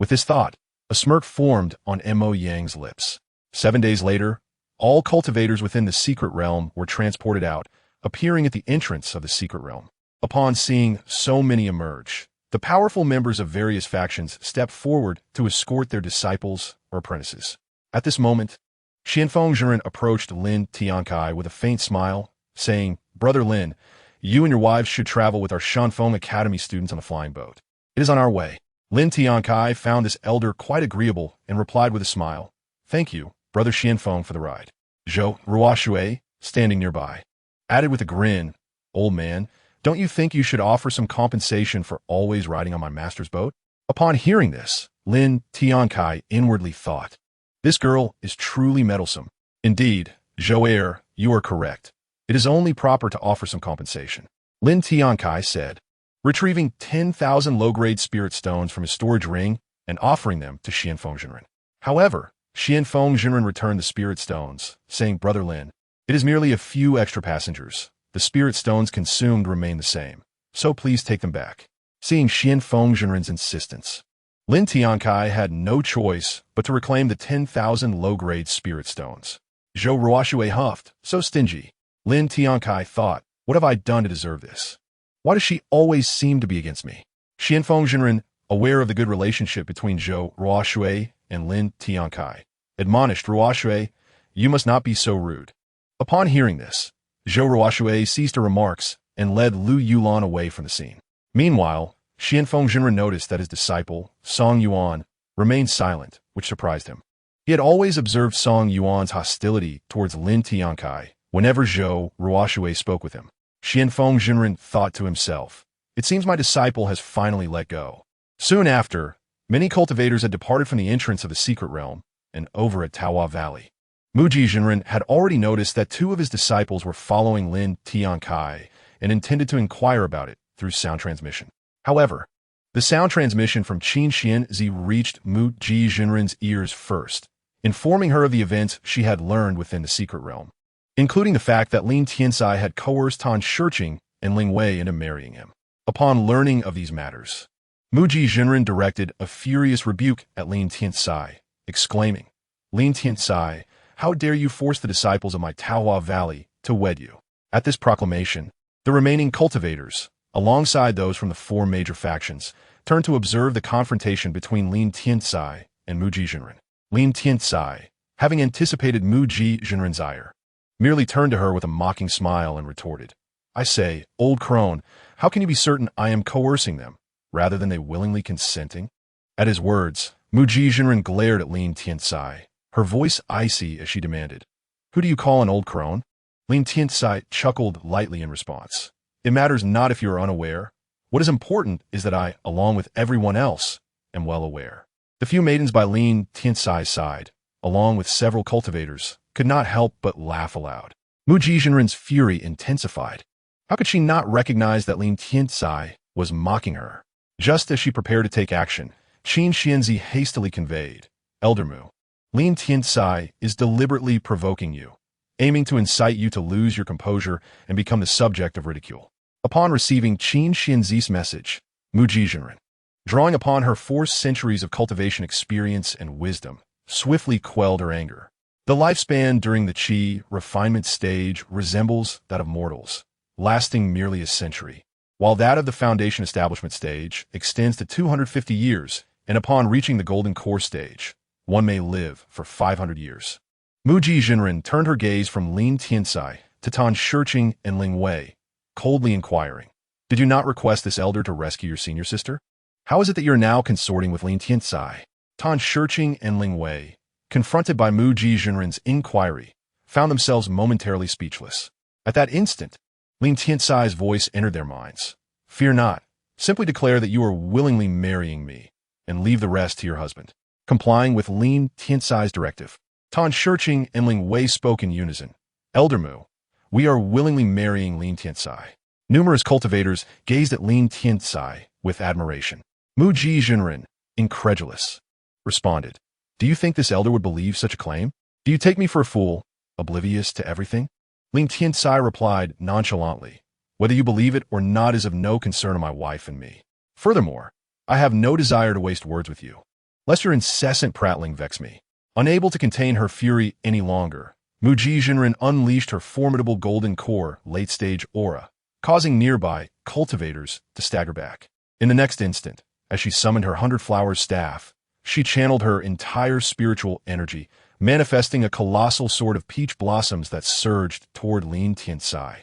With this thought, a smirk formed on Mo Yang's lips. 7 days later, all cultivators within the secret realm were transported out, appearing at the entrance of the secret realm. Upon seeing so many emerge, the powerful members of various factions stepped forward to escort their disciples or apprentices. At this moment, Xianfeng Zhenren approached Lin Tiancai with a faint smile, saying, Brother Lin, you and your wives should travel with our Shanfeng Academy students on a flying boat. It is on our way. Lin Tiancai found this elder quite agreeable and replied with a smile, Thank you, Brother Xianfeng, for the ride. Zhou Ruoshui, standing nearby, added with a grin, Old man, don't you think you should offer some compensation for always riding on my master's boat? Upon hearing this, Lin Tiancai inwardly thought, This girl is truly meddlesome. Indeed, Zhou, you are correct. It is only proper to offer some compensation. Lin Tiancai said, retrieving 10,000 low-grade spirit stones from his storage ring and offering them to Xianfeng Zhenren. However, Xianfeng Zhenren returned the spirit stones, saying, Brother Lin, it is merely a few extra passengers. The spirit stones consumed remain the same, so please take them back. Seeing Xianfeng Zhenren's insistence, Lin Tiancai had no choice but to reclaim the 10,000 low-grade spirit stones. Zhou Ruoshui huffed, so stingy. Lin Tiancai thought, what have I done to deserve this? Why does she always seem to be against me? Xianfeng Zhenren, aware of the good relationship between Zhou Ruoshui and Lin Tiancai, admonished Ruoshui, you must not be so rude. Upon hearing this, Zhou Ruoshui ceased her remarks and led Lu Yulan away from the scene. Meanwhile, Xianfeng Zhenren noticed that his disciple, Song Yuan, remained silent, which surprised him. He had always observed Song Yuan's hostility towards Lin Tiancai whenever Zhou Ruoshui spoke with him. Xianfeng Zhenren thought to himself, it seems my disciple has finally let go. Soon after, many cultivators had departed from the entrance of the secret realm and over at Taohua Valley. Muji Zhenren had already noticed that 2 of his disciples were following Lin Tiancai and intended to inquire about it through sound transmission. However, the sound transmission from Qin Xianzi reached Muji Zhenren's ears first, informing her of the events she had learned within the secret realm, including the fact that Lin Tiancai had coerced Han Shiqing and Ling Wei into marrying him. Upon learning of these matters, Muji Zhenren directed a furious rebuke at Lin Tiancai, exclaiming, Lin Tiancai, how dare you force the disciples of my Taohua Valley to wed you? At this proclamation, the remaining cultivators, alongside those from the 4 major factions, turned to observe the confrontation between Lin Tiancai and Muji Zhenren. Lin Tiancai, having anticipated Muji Zhenren's ire, merely turned to her with a mocking smile and retorted, I say, old crone, how can you be certain I am coercing them, rather than they willingly consenting? At his words, Muji Zhenren glared at Lin Tiancai, her voice icy as she demanded, Who do you call an old crone? Lin Tiancai chuckled lightly in response. It matters not if you are unaware. What is important is that I, along with everyone else, am well aware. The few maidens by Lin Tiancai's side, along with several cultivators, could not help but laugh aloud. Muji Zhenren's fury intensified. How could she not recognize that Lin Tiancai was mocking her? Just as she prepared to take action, Qin Xianzi hastily conveyed, Elder Mu, Lin Tiancai is deliberately provoking you, aiming to incite you to lose your composure and become the subject of ridicule. Upon receiving Qin Xianzi's message, Muji Zhenren, drawing upon her 4 centuries of cultivation experience and wisdom, swiftly quelled her anger. The lifespan during the Qi refinement stage resembles that of mortals, lasting merely a century. while that of the foundation establishment stage extends to 250 years, and upon reaching the golden core stage, one may live for 500 years. Muji Jinren turned her gaze from Lin Tiancai to Tan Shiqing and Ling Wei, coldly inquiring, "Did you not request this elder to rescue your senior sister? How is it that you are now consorting with Lin Tiancai?" Tan Shiqing and Ling Wei, confronted by Muji Jinren's inquiry, found themselves momentarily speechless. At that instant, Lin Tiancai's voice entered their minds. "Fear not. Simply declare that you are willingly marrying me, and leave the rest to your husband." Complying with Lin Tiancai's directive, Tan Shiqing and Ling Wei spoke in unison. "Elder Mu, we are willingly marrying Lin Tiancai." Numerous cultivators gazed at Lin Tiancai with admiration. Muji Jinren, incredulous, responded, "Do you think this elder would believe such a claim? Do you take me for a fool, oblivious to everything?" Lin Tiancai replied nonchalantly, "Whether you believe it or not is of no concern to my wife and me. Furthermore, I have no desire to waste words with you, lest your incessant prattling vex me." Unable to contain her fury any longer, Muji Jinren unleashed her formidable golden core late-stage aura, causing nearby cultivators to stagger back. In the next instant, as she summoned her 100-flower staff, she channeled her entire spiritual energy, manifesting a colossal sword of peach blossoms that surged toward Lin Tiancai.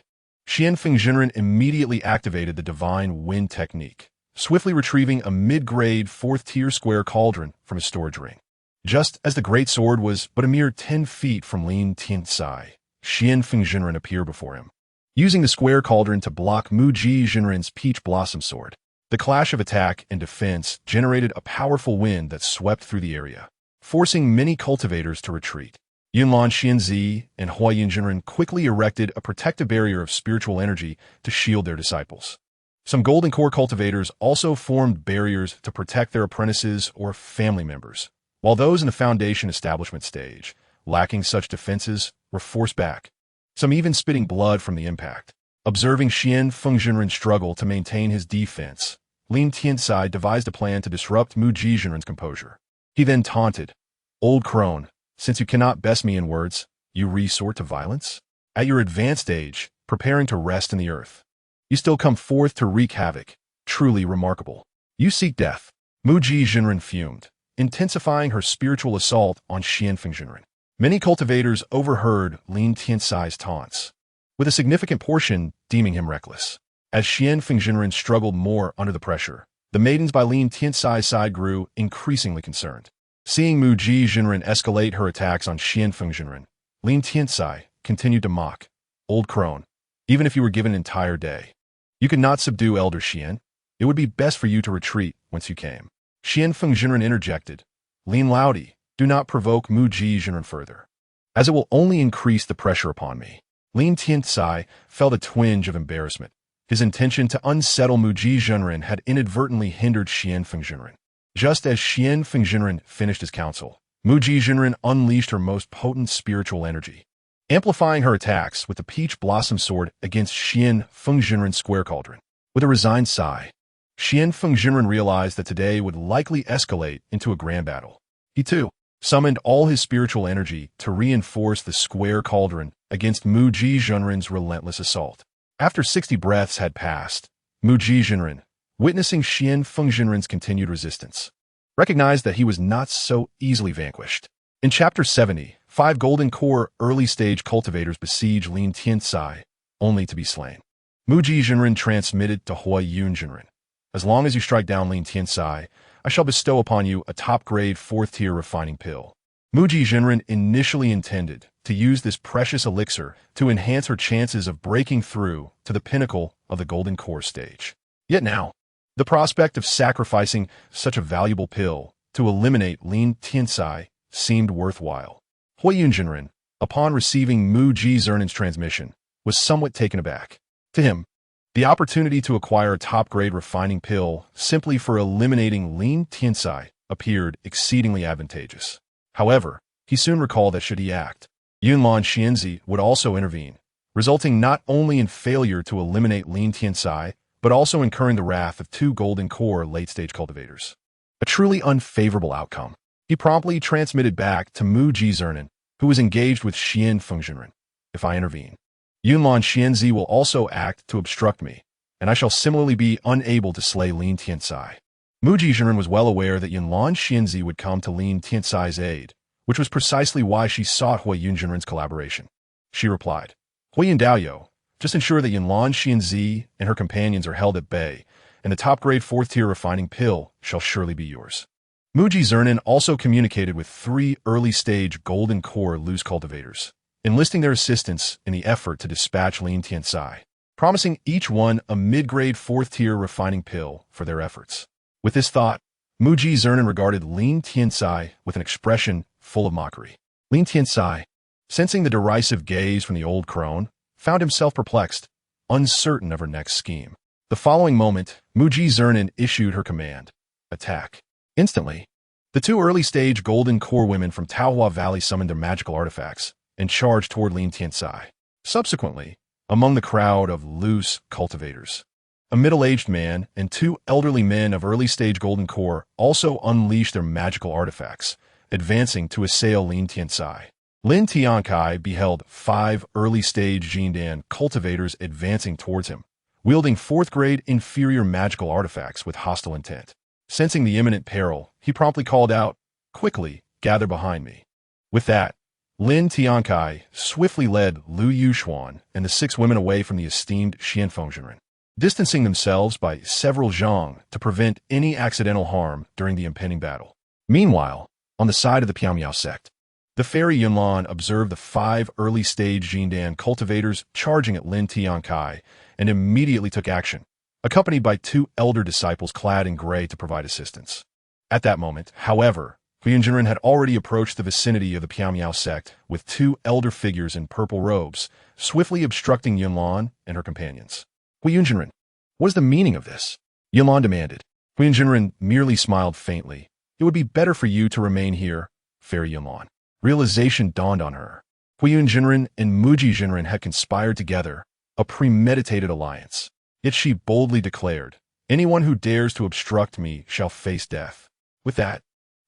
Xianfeng Jinren immediately activated the Divine Wind technique, swiftly retrieving a mid-grade 4th-tier square cauldron from his storage ring. Just as the great sword was but a mere 10 feet from Lin Tiancai, Xianfeng Jinren appeared before him, using the square cauldron to block Muji Jinren's peach blossom sword. The clash of attack and defense generated a powerful wind that swept through the area, forcing many cultivators to retreat. Yunlan Xianzi and Huayin Jinren quickly erected a protective barrier of spiritual energy to shield their disciples. Some golden core cultivators also formed barriers to protect their apprentices or family members, while those in the foundation establishment stage, lacking such defenses, were forced back, some even spitting blood from the impact. Observing Xianfeng Jinren struggle to maintain his defense, Lin Tiancai devised a plan to disrupt Muji Jinren's composure. He then taunted, "Old crone, since you cannot best me in words, you resort to violence? At your advanced age, preparing to rest in the earth, you still come forth to wreak havoc. Truly remarkable. You seek death." Muji Jinren fumed, intensifying her spiritual assault on Xianfeng Jinren. Many cultivators overheard Lin Tiancai's taunts, with a significant portion deeming him reckless. As Xianfeng Jinren struggled more under the pressure, the maidens by Lin Tiancai's side grew increasingly concerned. Seeing Muji Jinren escalate her attacks on Xianfeng Jinren, Lin Tiancai continued to mock, "Old crone, even if you were given an entire day, you could not subdue Elder Xian. It would be best for you to retreat whence you came." Xianfeng Jinren interjected, "Lin Laodi, do not provoke Muji Jinren further, as it will only increase the pressure upon me." Lin Tiancai felt a twinge of embarrassment. His intention to unsettle Muji Jinren had inadvertently hindered Xianfeng Jinren. Just as Xianfeng Jinren finished his counsel, Muji Jinren unleashed her most potent spiritual energy, amplifying her attacks with the peach blossom sword against Xianfeng Jinren's square cauldron. With a resigned sigh, Xianfeng Jinren realized that today would likely escalate into a grand battle. He too summoned all his spiritual energy to reinforce the square cauldron against Muji Jinren's relentless assault. After 60 breaths had passed, Muji Jinren, witnessing Xianfeng Jinren's continued resistance, recognized that he was not so easily vanquished. In Chapter 70, 5 golden core early-stage cultivators besiege Lin Tiancai, only to be slain. Muji Jinren transmitted to Huayin Jinren, "As long as you strike down Lin Tiancai, I shall bestow upon you a top-grade 4th-tier refining pill." Muji Jinren initially intended to use this precious elixir to enhance her chances of breaking through to the pinnacle of the golden core stage. Yet now, the prospect of sacrificing such a valuable pill to eliminate Lin Tiancai seemed worthwhile. Huayin Jinren, upon receiving Muji Jinren's transmission, was somewhat taken aback. To him, the opportunity to acquire a top-grade refining pill simply for eliminating Lin Tiancai appeared exceedingly advantageous. However, he soon recalled that should he act, Yunlan Xianzi would also intervene, resulting not only in failure to eliminate Lin Tiancai, but also incurring the wrath of 2 golden core late-stage cultivators. A truly unfavorable outcome. He promptly transmitted back to Muji Jinren, who was engaged with Xianfeng Jinren, "If I intervene, Yunlan Xianzi will also act to obstruct me, and I shall similarly be unable to slay Lin Tiancai. Muji Zhenren was well aware that Yanlan Xianzi would come to Lin Tiancai's aid, which was precisely why she sought Huiyun Zhenren's collaboration. She replied, Huiyun Daoyou, just ensure that Yanlan Xianzi and her companions are held at bay, and the top-grade 4th-tier refining pill shall surely be yours. Muji Zhenren also communicated with 3 early-stage golden core loose cultivators, enlisting their assistance in the effort to dispatch Lin Tiancai, promising each one a mid-grade 4th-tier refining pill for their efforts. With this thought, Muji Zhenren regarded Lin Tiancai with an expression full of mockery. Lin Tiancai, sensing the derisive gaze from the old crone, found himself perplexed, uncertain of her next scheme. The following moment, Muji Zhenren issued her command, attack. Instantly, the 2 early-stage golden core women from Taohua Valley summoned their magical artifacts and charged toward Lin Tiancai. Subsequently, among the crowd of loose cultivators, a middle-aged man and 2 elderly men of early-stage golden core also unleashed their magical artifacts, advancing to assail Lin Tiancai. Lin Tiancai beheld 5 early-stage Jindan cultivators advancing towards him, wielding 4th-grade inferior magical artifacts with hostile intent. Sensing the imminent peril, he promptly called out, Quickly, gather behind me. With that, Lin Tiancai swiftly led Lu Yuxuan and the 6 women away from the esteemed Xianfeng Zhenren, distancing themselves by several zhang to prevent any accidental harm during the impending battle. Meanwhile, on the side of the Piaomiao sect, the fairy Yunlan observed the 5 early-stage Jindan cultivators charging at Lin Tiancai and immediately took action, accompanied by 2 elder disciples clad in gray to provide assistance. At that moment, however, Huiyun Zhenren had already approached the vicinity of the Piaomiao sect with 2 elder figures in purple robes, swiftly obstructing Yunlan and her companions. Huiyun Zhenren, what is the meaning of this? Yunlan demanded. Huiyun Zhenren merely smiled faintly. It would be better for you to remain here, fairy Yunlan. Realization dawned on her. Huiyun Zhenren and Muji Zhenren had conspired together, a premeditated alliance. Yet she boldly declared, Anyone who dares to obstruct me shall face death. With that,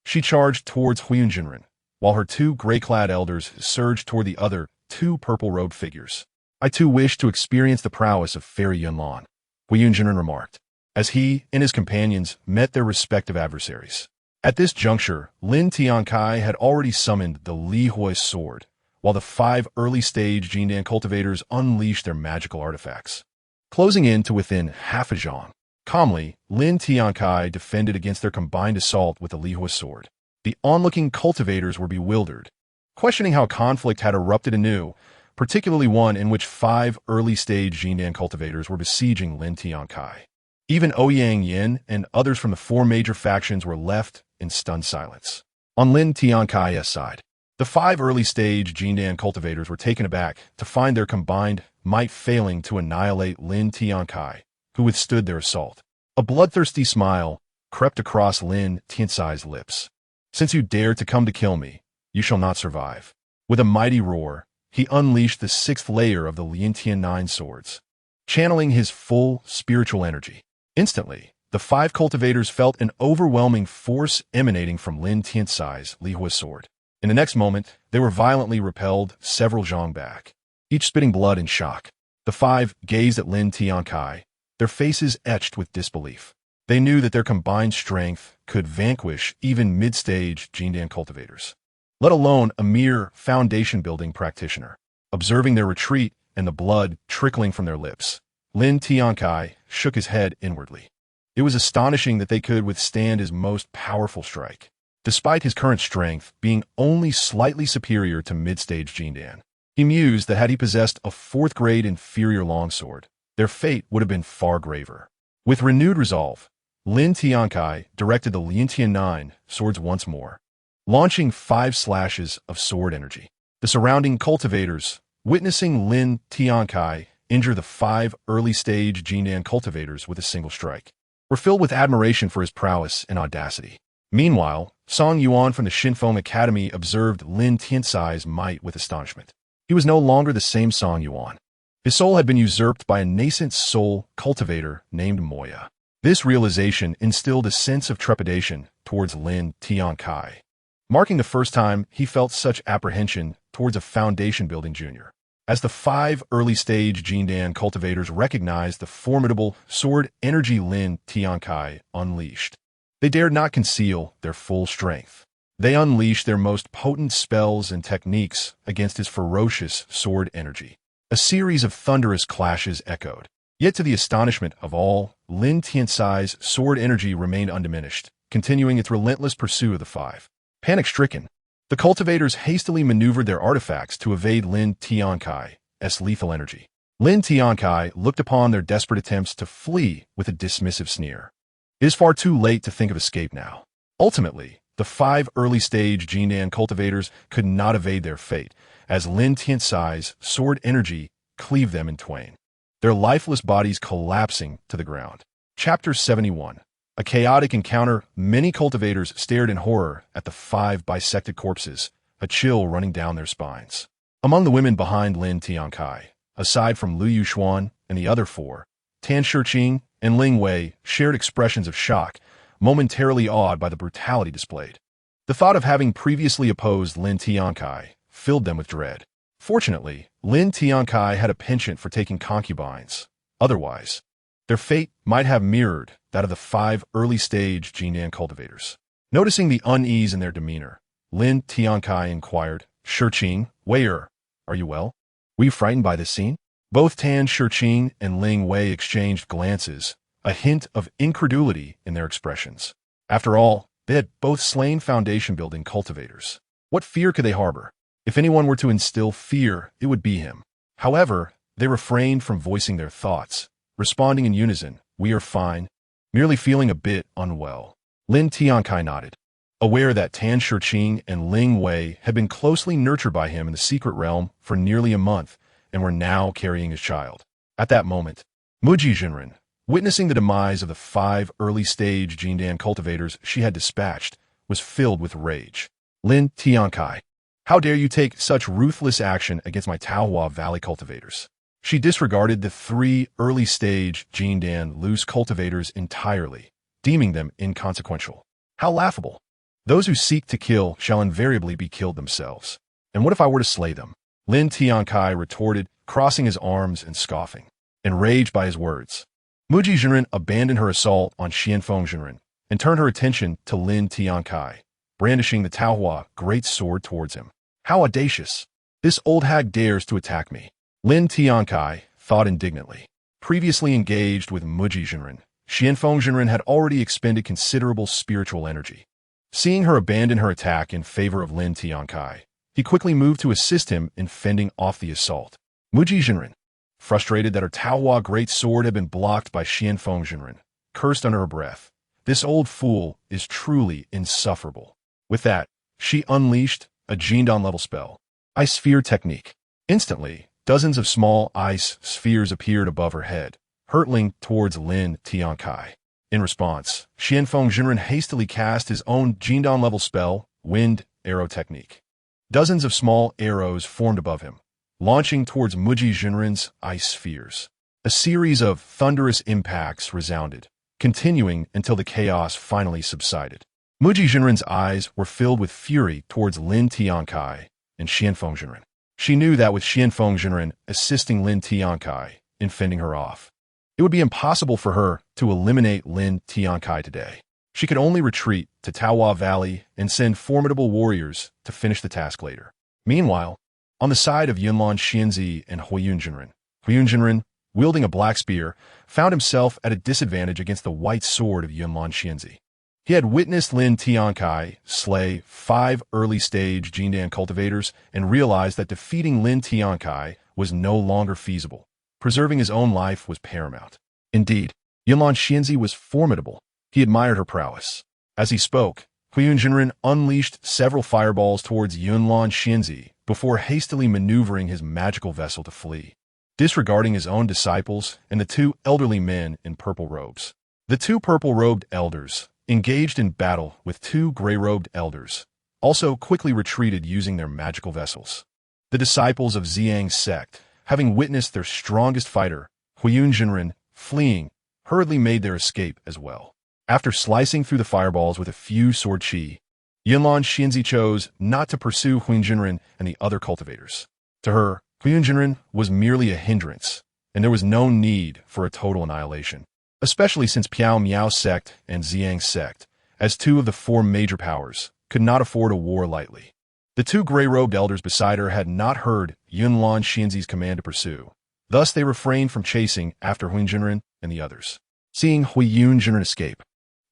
she charged towards Huiyun Zhenren, while her 2 gray-clad elders surged toward the other 2 purple-robed figures. I too wish to experience the prowess of fairy Yunlan, Huiyun Zhenren remarked, as he and his companions met their respective adversaries. At this juncture, Lin Tiancai had already summoned the Li Hui sword, while the 5 early-stage Jindan cultivators unleashed their magical artifacts. Closing in to within half a zhang, calmly, Lin Tiancai defended against their combined assault with the Li Hui sword. The onlooking cultivators were bewildered, questioning how conflict had erupted anew, particularly one in which 5 early-stage Jindan cultivators were besieging Lin Tiancai. Even Ouyang Yin and others from the 4 major factions were left in stunned silence. On Lin Tiancai's side, the 5 early-stage Jindan cultivators were taken aback to find their combined might failing to annihilate Lin Tiancai, who withstood their assault. A bloodthirsty smile crept across Lin Tiancai's lips. Since you dared to come to kill me, you shall not survive. With a mighty roar, he unleashed the 6th layer of the Lin Tian 9 swords, channeling his full spiritual energy. Instantly, the 5 cultivators felt an overwhelming force emanating from Lin Tiancai's Li Hui sword. In the next moment, they were violently repelled several zhang back, each spitting blood in shock. The 5 gazed at Lin Tiancai, their faces etched with disbelief. They knew that their combined strength could vanquish even mid-stage Jindan cultivators, let alone a mere foundation-building practitioner. Observing their retreat and the blood trickling from their lips, Lin Tiancai shook his head inwardly. It was astonishing that they could withstand his most powerful strike, despite his current strength being only slightly superior to mid-stage Jindan. He mused that had he possessed a 4th-grade inferior longsword, their fate would have been far graver. With renewed resolve, Lin Tiancai directed the Lin Tian 9 swords once more, launching 5 slashes of sword energy. The surrounding cultivators, witnessing Lin Tiancai injure the 5 early-stage Jindan cultivators with a single strike, were filled with admiration for his prowess and audacity. Meanwhile, Song Yuan from the Shinfeng Academy observed Lin Tiancai's might with astonishment. He was no longer the same Song Yuan. His soul had been usurped by a nascent soul cultivator named Moya. This realization instilled a sense of trepidation towards Lin Tiancai, marking the first time he felt such apprehension towards a foundation-building junior. As the 5 early-stage Jindan cultivators recognized the formidable sword energy Lin Tiancai unleashed, they dared not conceal their full strength. They unleashed their most potent spells and techniques against his ferocious sword energy. A series of thunderous clashes echoed. Yet to the astonishment of all, Lin Tiancai's sword energy remained undiminished, continuing its relentless pursuit of the 5. Panic-stricken, the cultivators hastily maneuvered their artifacts to evade Lin Tiancai's lethal energy. Lin Tiancai looked upon their desperate attempts to flee with a dismissive sneer. It is far too late to think of escape now. Ultimately, the 5 early-stage Jindan cultivators could not evade their fate, as Lin Tiancai's sword energy cleaved them in twain, their lifeless bodies collapsing to the ground. Chapter 71. A chaotic encounter. Many cultivators stared in horror at the 5 bisected corpses, a chill running down their spines. Among the women behind Lin Tiancai, aside from Liu Yuxuan and the other 4, Tan Shiqing and Ling Wei shared expressions of shock, momentarily awed by the brutality displayed. The thought of having previously opposed Lin Tiancai filled them with dread. Fortunately, Lin Tiancai had a penchant for taking concubines. Otherwise, their fate might have mirrored that of the 5 early-stage Jindan cultivators. Noticing the unease in their demeanor, Lin Tiancai inquired, "Shiqing, Wei-er, are you well? Were you frightened by this scene?" Both Tan Shiqing and Ling Wei exchanged glances, a hint of incredulity in their expressions. After all, they had both slain foundation-building cultivators. What fear could they harbor? If anyone were to instill fear, it would be him. However, they refrained from voicing their thoughts, responding in unison, "We are fine," merely feeling a bit unwell. Lin Tiancai nodded, aware that Tan Shiqing and Ling Wei had been closely nurtured by him in the secret realm for nearly a month and were now carrying his child. At that moment, Muji Jinren, witnessing the demise of the 5 early-stage Jindan cultivators she had dispatched, was filled with rage. "Lin Tiancai, how dare you take such ruthless action against my Taohua Valley cultivators?" She disregarded the 3 early-stage Jindan loose cultivators entirely, deeming them inconsequential. How laughable! Those who seek to kill shall invariably be killed themselves. And what if I were to slay them? Lin Tiancai retorted, crossing his arms and scoffing. Enraged by his words, Muji Jinren abandoned her assault on Xianfeng Jinren and turned her attention to Lin Tiancai, brandishing the Taohua great sword towards him. How audacious! This old hag dares to attack me. Lin Tiancai thought indignantly. Previously engaged with Muji Jinren, Xianfeng Jinren had already expended considerable spiritual energy. Seeing her abandon her attack in favor of Lin Tiancai, he quickly moved to assist him in fending off the assault. Muji Jinren, frustrated that her Taohua great sword had been blocked by Xianfeng Jinren, cursed under her breath. This old fool is truly insufferable. With that, she unleashed a Jindan-level spell, Ice Sphere Technique. Instantly, dozens of small ice spheres appeared above her head, hurtling towards Lin Tiancai. In response, Xianfeng Jinren hastily cast his own Jindan-level spell, Wind Arrow Technique. Dozens of small arrows formed above him, launching towards Muji Jinren's ice spheres. A series of thunderous impacts resounded, continuing until the chaos finally subsided. Muji Jinren's eyes were filled with fury towards Lin Tiancai and Xianfeng Jinren. She knew that with Xianfeng Jinren assisting Lin Tiancai in fending her off, it would be impossible for her to eliminate Lin Tiancai today. She could only retreat to Taohua Valley and send formidable warriors to finish the task later. Meanwhile, on the side of Yunlan Xianzi and Huiyun Jinren, wielding a black spear, found himself at a disadvantage against the white sword of Yunlan Xianzi. He had witnessed Lin Tiancai slay 5 early-stage Jindan cultivators and realized that defeating Lin Tiancai was no longer feasible. Preserving his own life was paramount. Indeed, Yunlan Xianzi was formidable. He admired her prowess. As he spoke, Huiyun Jinren unleashed several fireballs towards Yunlan Xianzi before hastily maneuvering his magical vessel to flee, disregarding his own disciples and the 2 elderly men in purple robes. The 2 purple-robed elders, engaged in battle with 2 gray-robed elders, also quickly retreated using their magical vessels. The disciples of Ziyang's sect, having witnessed their strongest fighter, Huiyun Jinren, fleeing, hurriedly made their escape as well. After slicing through the fireballs with a few sword chi, Yunlan Xianzi chose not to pursue Huiyun Jinren and the other cultivators. To her, Huiyun Jinren was merely a hindrance, and there was no need for a total annihilation, especially since Piao Miao sect and Xiang sect, as two of the four major powers, could not afford a war lightly. The two gray-robed elders beside her had not heard Yunlan Xianzi's command to pursue. Thus they refrained from chasing after Huiyun Jinren and the others. Seeing Huiyun Jinren escape,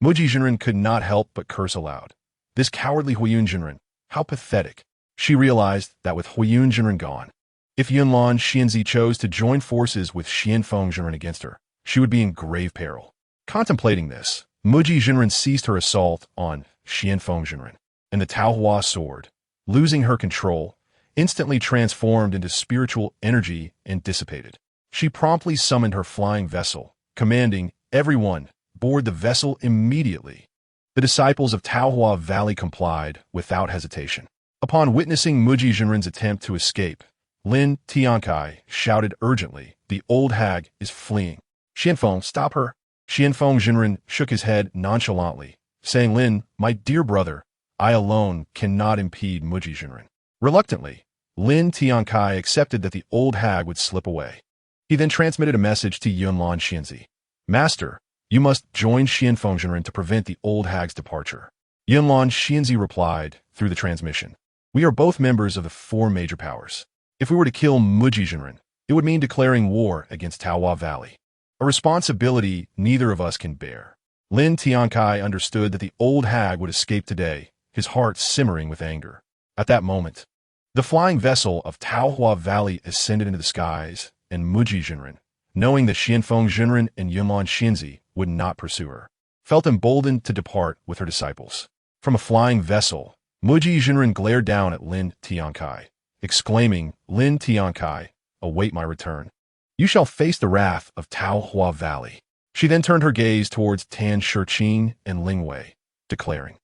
Muji Jinren could not help but curse aloud. This cowardly Huiyun Jinren, how pathetic. She realized that with Huiyun Jinren gone, if Yunlan Xianzi chose to join forces with Xianfeng Jinren against her, she would be in grave peril. Contemplating this, Muji Jinren ceased her assault on Xianfeng Jinren, and the Taohua sword, losing her control, instantly transformed into spiritual energy and dissipated. She promptly summoned her flying vessel, commanding everyone board the vessel immediately. The disciples of Taohua Valley complied without hesitation. Upon witnessing Muji Jinren's attempt to escape, Lin Tiancai shouted urgently, "The old hag is fleeing. Xianfeng, stop her." Xianfeng Jinren shook his head nonchalantly, saying, "Lin, my dear brother, I alone cannot impede Muji Jinren." Reluctantly, Lin Tiancai accepted that the old hag would slip away. He then transmitted a message to Yunlan Xianzi. "Master, you must join Xianfeng Jinren to prevent the old hag's departure." Yunlan Xianzi replied through the transmission, "We are both members of the four major powers. If we were to kill Muji Jinren, it would mean declaring war against Taohua Valley, a responsibility neither of us can bear." Lin Tiancai understood that the old hag would escape today, his heart simmering with anger. At that moment, the flying vessel of Taohua Valley ascended into the skies, and Muji Jinren, knowing that Xianfeng Jinren and Yunlan Xianzi would not pursue her, felt emboldened to depart with her disciples. From a flying vessel, Muji Jinren glared down at Lin Tiancai, exclaiming, "Lin Tiancai, await my return. You shall face the wrath of Taohua Valley." She then turned her gaze towards Tan Shiqing and Ling Wei, declaring,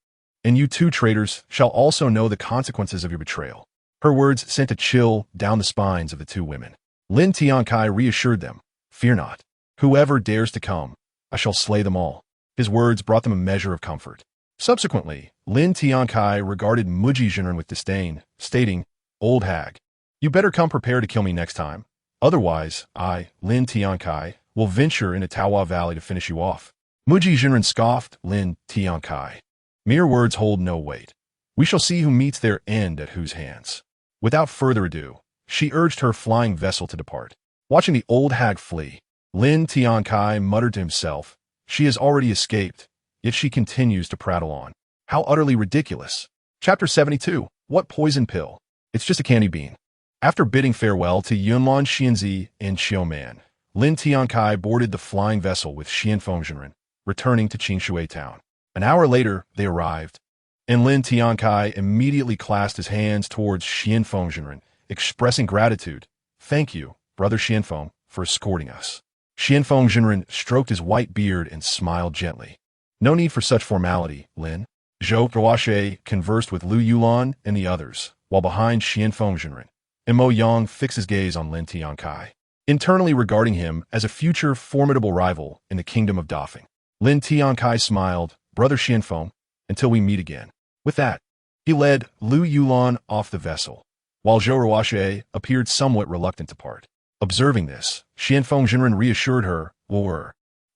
"And you two traitors shall also know the consequences of your betrayal." Her words sent a chill down the spines of the two women. Lin Tiancai reassured them, "Fear not. Whoever dares to come, I shall slay them all." His words brought them a measure of comfort. Subsequently, Lin Tiancai regarded Muji Jinren with disdain, stating, "Old hag, you better come prepared to kill me next time. Otherwise, I, Lin Tiancai, will venture into Taohua Valley to finish you off." Muji Jinren scoffed Lin Tiancai. "Mere words hold no weight. We shall see who meets their end at whose hands." Without further ado, she urged her flying vessel to depart. Watching the old hag flee, Lin Tiancai muttered to himself, "She has already escaped, yet she continues to prattle on. How utterly ridiculous." Chapter 72. What poison pill? It's just a candy bean. After bidding farewell to Yunlan Xianzi and Xiaoman, Lin Tiancai boarded the flying vessel with Xianfeng Jinren, returning to Qingshui town. An hour later, they arrived, and Lin Tiancai immediately clasped his hands towards Xianfeng Jinren, expressing gratitude. "Thank you, brother Xianfeng, for escorting us." Xianfeng Jinren stroked his white beard and smiled gently. "No need for such formality, Lin." Zhou Ruoxue conversed with Lu Yulan and the others, while behind Xianfeng Jinren, and Mo Yang fixed his gaze on Lin Tiancai, internally regarding him as a future formidable rival in the kingdom of Dafeng. Lin Tiancai smiled, "Brother Xianfeng, until we meet again." With that, he led Lu Yulan off the vessel, while Zhou Ruoxue appeared somewhat reluctant to part. Observing this, Xianfeng Jinren reassured her,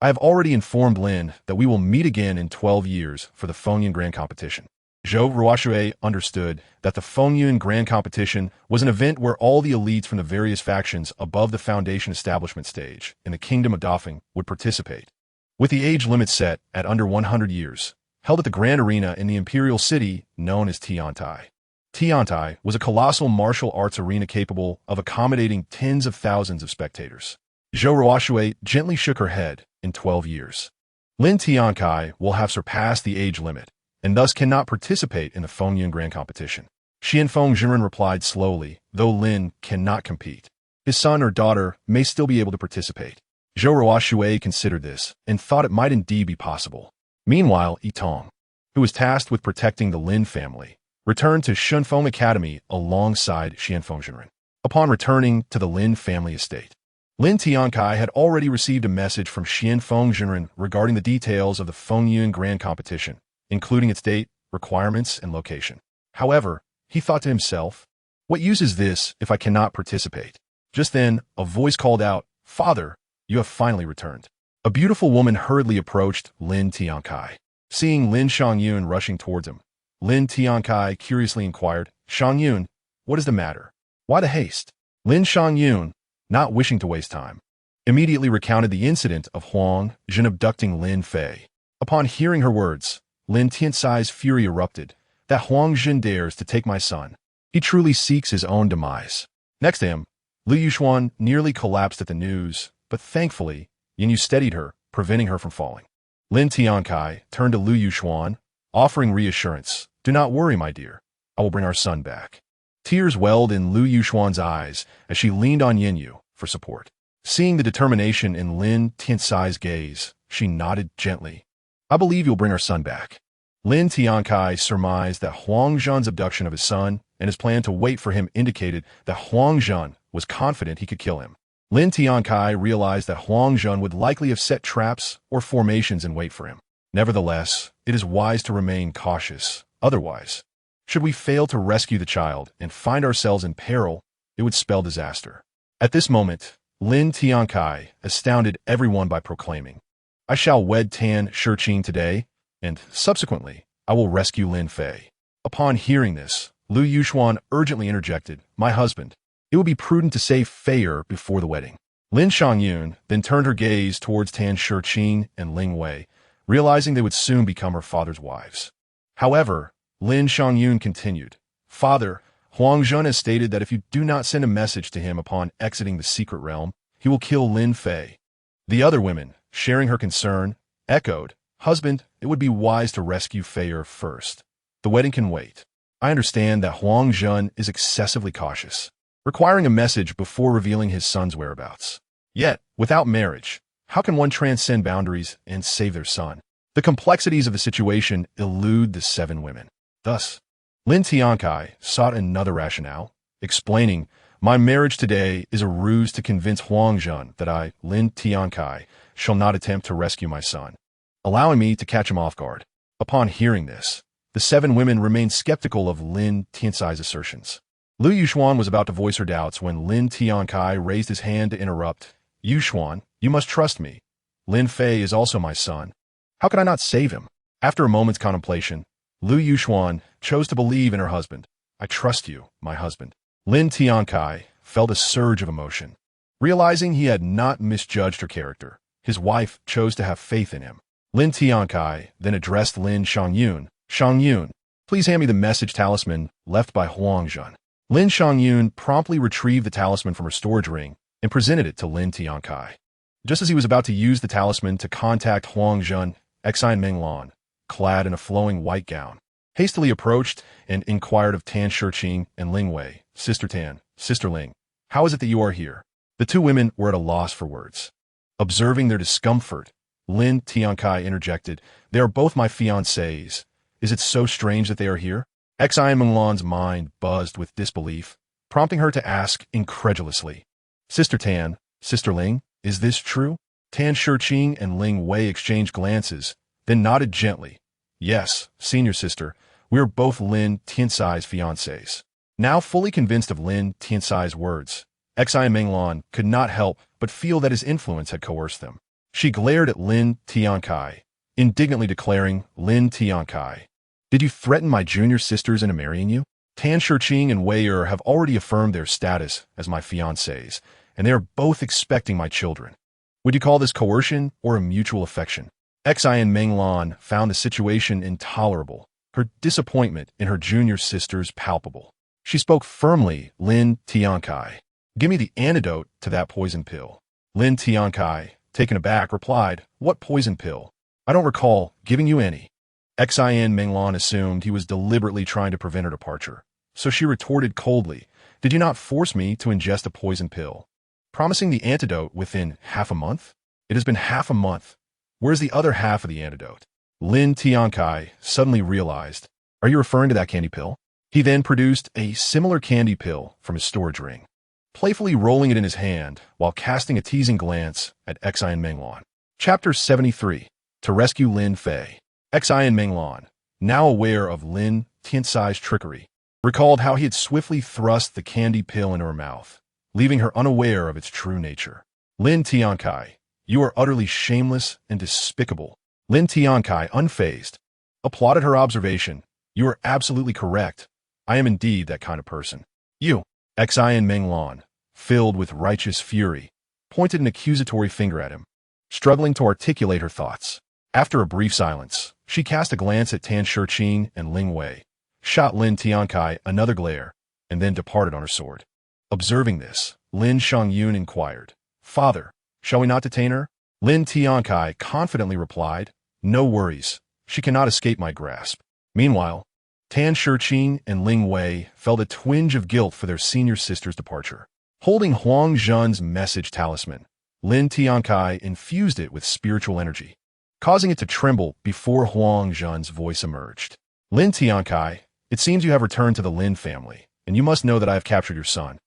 "I have already informed Lin that we will meet again in 12 years for the Fengyun Grand Competition." Zhou Ruoxue understood that the Fengyun Grand Competition was an event where all the elites from the various factions above the foundation establishment stage in the kingdom of Dafeng would participate, with the age limit set at under 100 years, held at the grand arena in the imperial city known as Tiantai. Tiantai was a colossal martial arts arena capable of accommodating tens of thousands of spectators. Zhou Ruoxue gently shook her head. In 12 years, Lin Tiancai will have surpassed the age limit, and thus cannot participate in the Fengyun Grand Competition. Xianfeng Jinren replied slowly, "Though Lin cannot compete, his son or daughter may still be able to participate." Zhou Ruoxue considered this, and thought it might indeed be possible. Meanwhile, Yitong, who was tasked with protecting the Lin family, returned to Shunfeng Academy alongside Xianfeng Jinren. Upon returning to the Lin family estate, Lin Tiancai had already received a message from Xianfeng Jinren regarding the details of the Fengyun Grand Competition, including its date, requirements, and location. However, he thought to himself, What use is this if I cannot participate? Just then, a voice called out, "Father, you have finally returned." A beautiful woman hurriedly approached Lin Tiancai. Seeing Lin Xiangyun rushing towards him, Lin Tiancai curiously inquired, "Xiangyun, what is the matter? Why the haste?" Lin Xiangyun, not wishing to waste time, immediately recounted the incident of Huang Zhen abducting Lin Fei. Upon hearing her words, Lin Tiancai's fury erupted. "That Huang Zhen dares to take my son. He truly seeks his own demise." Next to him, Lu Yuxuan nearly collapsed at the news, but thankfully, Yin Yu steadied her, preventing her from falling. Lin Tiancai turned to Lu Yuxuan, offering reassurance. "Do not worry, my dear. I will bring our son back." Tears welled in Lu Yuxuan's eyes as she leaned on Yin Yu for support. Seeing the determination in Lin Tiancai's gaze, she nodded gently. "I believe you'll bring our son back." Lin Tiancai surmised that Huang Zhen's abduction of his son and his plan to wait for him indicated that Huang Zhen was confident he could kill him. Lin Tiancai realized that Huang Zhen would likely have set traps or formations in wait for him. Nevertheless, it is wise to remain cautious. Otherwise, should we fail to rescue the child and find ourselves in peril, it would spell disaster. At this moment, Lin Tiancai astounded everyone by proclaiming, "I shall wed Tan Shiqing today, and subsequently, I will rescue Lin Fei." Upon hearing this, Lu Yuxuan urgently interjected, "My husband, it would be prudent to save Fei before the wedding." Lin Xiangyun then turned her gaze towards Tan Shiqing and Ling Wei, realizing they would soon become her father's wives. However, Lin Xiangyun continued, "Father, Huang Zhen has stated that if you do not send a message to him upon exiting the secret realm, he will kill Lin Fei." The other women, sharing her concern, echoed, "Husband, it would be wise to rescue Fei first. The wedding can wait. I understand that Huang Zhen is excessively cautious, requiring a message before revealing his son's whereabouts. Yet, without marriage, how can one transcend boundaries and save their son?" The complexities of the situation elude the seven women. Thus, Lin Tiancai sought another rationale, explaining, "My marriage today is a ruse to convince Huang Zhen that I, Lin Tiancai, shall not attempt to rescue my son, allowing me to catch him off guard." Upon hearing this, the seven women remained skeptical of Lin Tiancai's assertions. Lu Yuxuan was about to voice her doubts when Lin Tiancai raised his hand to interrupt. "Yuxuan, you must trust me. Lin Fei is also my son. How could I not save him?" After a moment's contemplation, Lu Yuxuan chose to believe in her husband. "I trust you, my husband." Lin Tiancai felt a surge of emotion. Realizing he had not misjudged her character, his wife chose to have faith in him. Lin Tiancai then addressed Lin Xiangyun. "Xiangyun, please hand me the message talisman left by Huang Zhen." Lin Xiangyun promptly retrieved the talisman from her storage ring and presented it to Lin Tiancai. Just as he was about to use the talisman to contact Huang Zhen, Exine Menglan, clad in a flowing white gown, hastily approached and inquired of Tan Shiqing and Ling Wei, "Sister Tan, Sister Ling, how is it that you are here?" The two women were at a loss for words. Observing their discomfort, Lin Tiancai interjected, "They are both my fiancés. Is it so strange that they are here?" Exine Menglan's mind buzzed with disbelief, prompting her to ask incredulously, "Sister Tan, Sister Ling, is this true?" Tan Shiqing and Ling Wei exchanged glances, then nodded gently. "Yes, senior sister, we are both Lin Tiancai's fiancés." Now fully convinced of Lin Tiancai's words, Exine Menglan could not help but feel that his influence had coerced them. She glared at Lin Tiancai, indignantly declaring, "Lin Tiancai, did you threaten my junior sisters into marrying you? Tan Shiqing and Wei have already affirmed their status as my fiancés, and they are both expecting my children. Would you call this coercion or a mutual affection?" Exine Menglan found the situation intolerable, her disappointment in her junior sisters palpable. She spoke firmly, "Lin Tiancai, give me the antidote to that poison pill." Lin Tiancai, taken aback, replied, "What poison pill? I don't recall giving you any." Exine Menglan assumed he was deliberately trying to prevent her departure, so she retorted coldly, "Did you not force me to ingest a poison pill, promising the antidote within half a month? It has been half a month. Where's the other half of the antidote?" Lin Tiancai suddenly realized, "Are you referring to that candy pill?" He then produced a similar candy pill from his storage ring, playfully rolling it in his hand while casting a teasing glance at Exine Menglan. Chapter 73. To Rescue Lin Fei. Exine Menglan, now aware of Lin Tiancai's trickery, recalled how he had swiftly thrust the candy pill into her mouth, leaving her unaware of its true nature. Lin Tiancai, you are utterly shameless and despicable. Lin Tiancai, unfazed, applauded her observation. You are absolutely correct. I am indeed that kind of person. You, Xian Menglan, filled with righteous fury, pointed an accusatory finger at him, struggling to articulate her thoughts. After a brief silence, she cast a glance at Tan Shiqing and Ling Wei, shot Lin Tiancai another glare, and then departed on her sword. Observing this, Lin Shangyun inquired, Father, shall we not detain her? Lin Tiancai confidently replied, No worries, she cannot escape my grasp. Meanwhile, Tan Shiqing and Ling Wei felt a twinge of guilt for their senior sister's departure. Holding Huang Zhen's message talisman, Lin Tiancai infused it with spiritual energy, causing it to tremble before Huang Zhen's voice emerged. Lin Tiancai, it seems you have returned to the Lin family, and you must know that I have captured your son.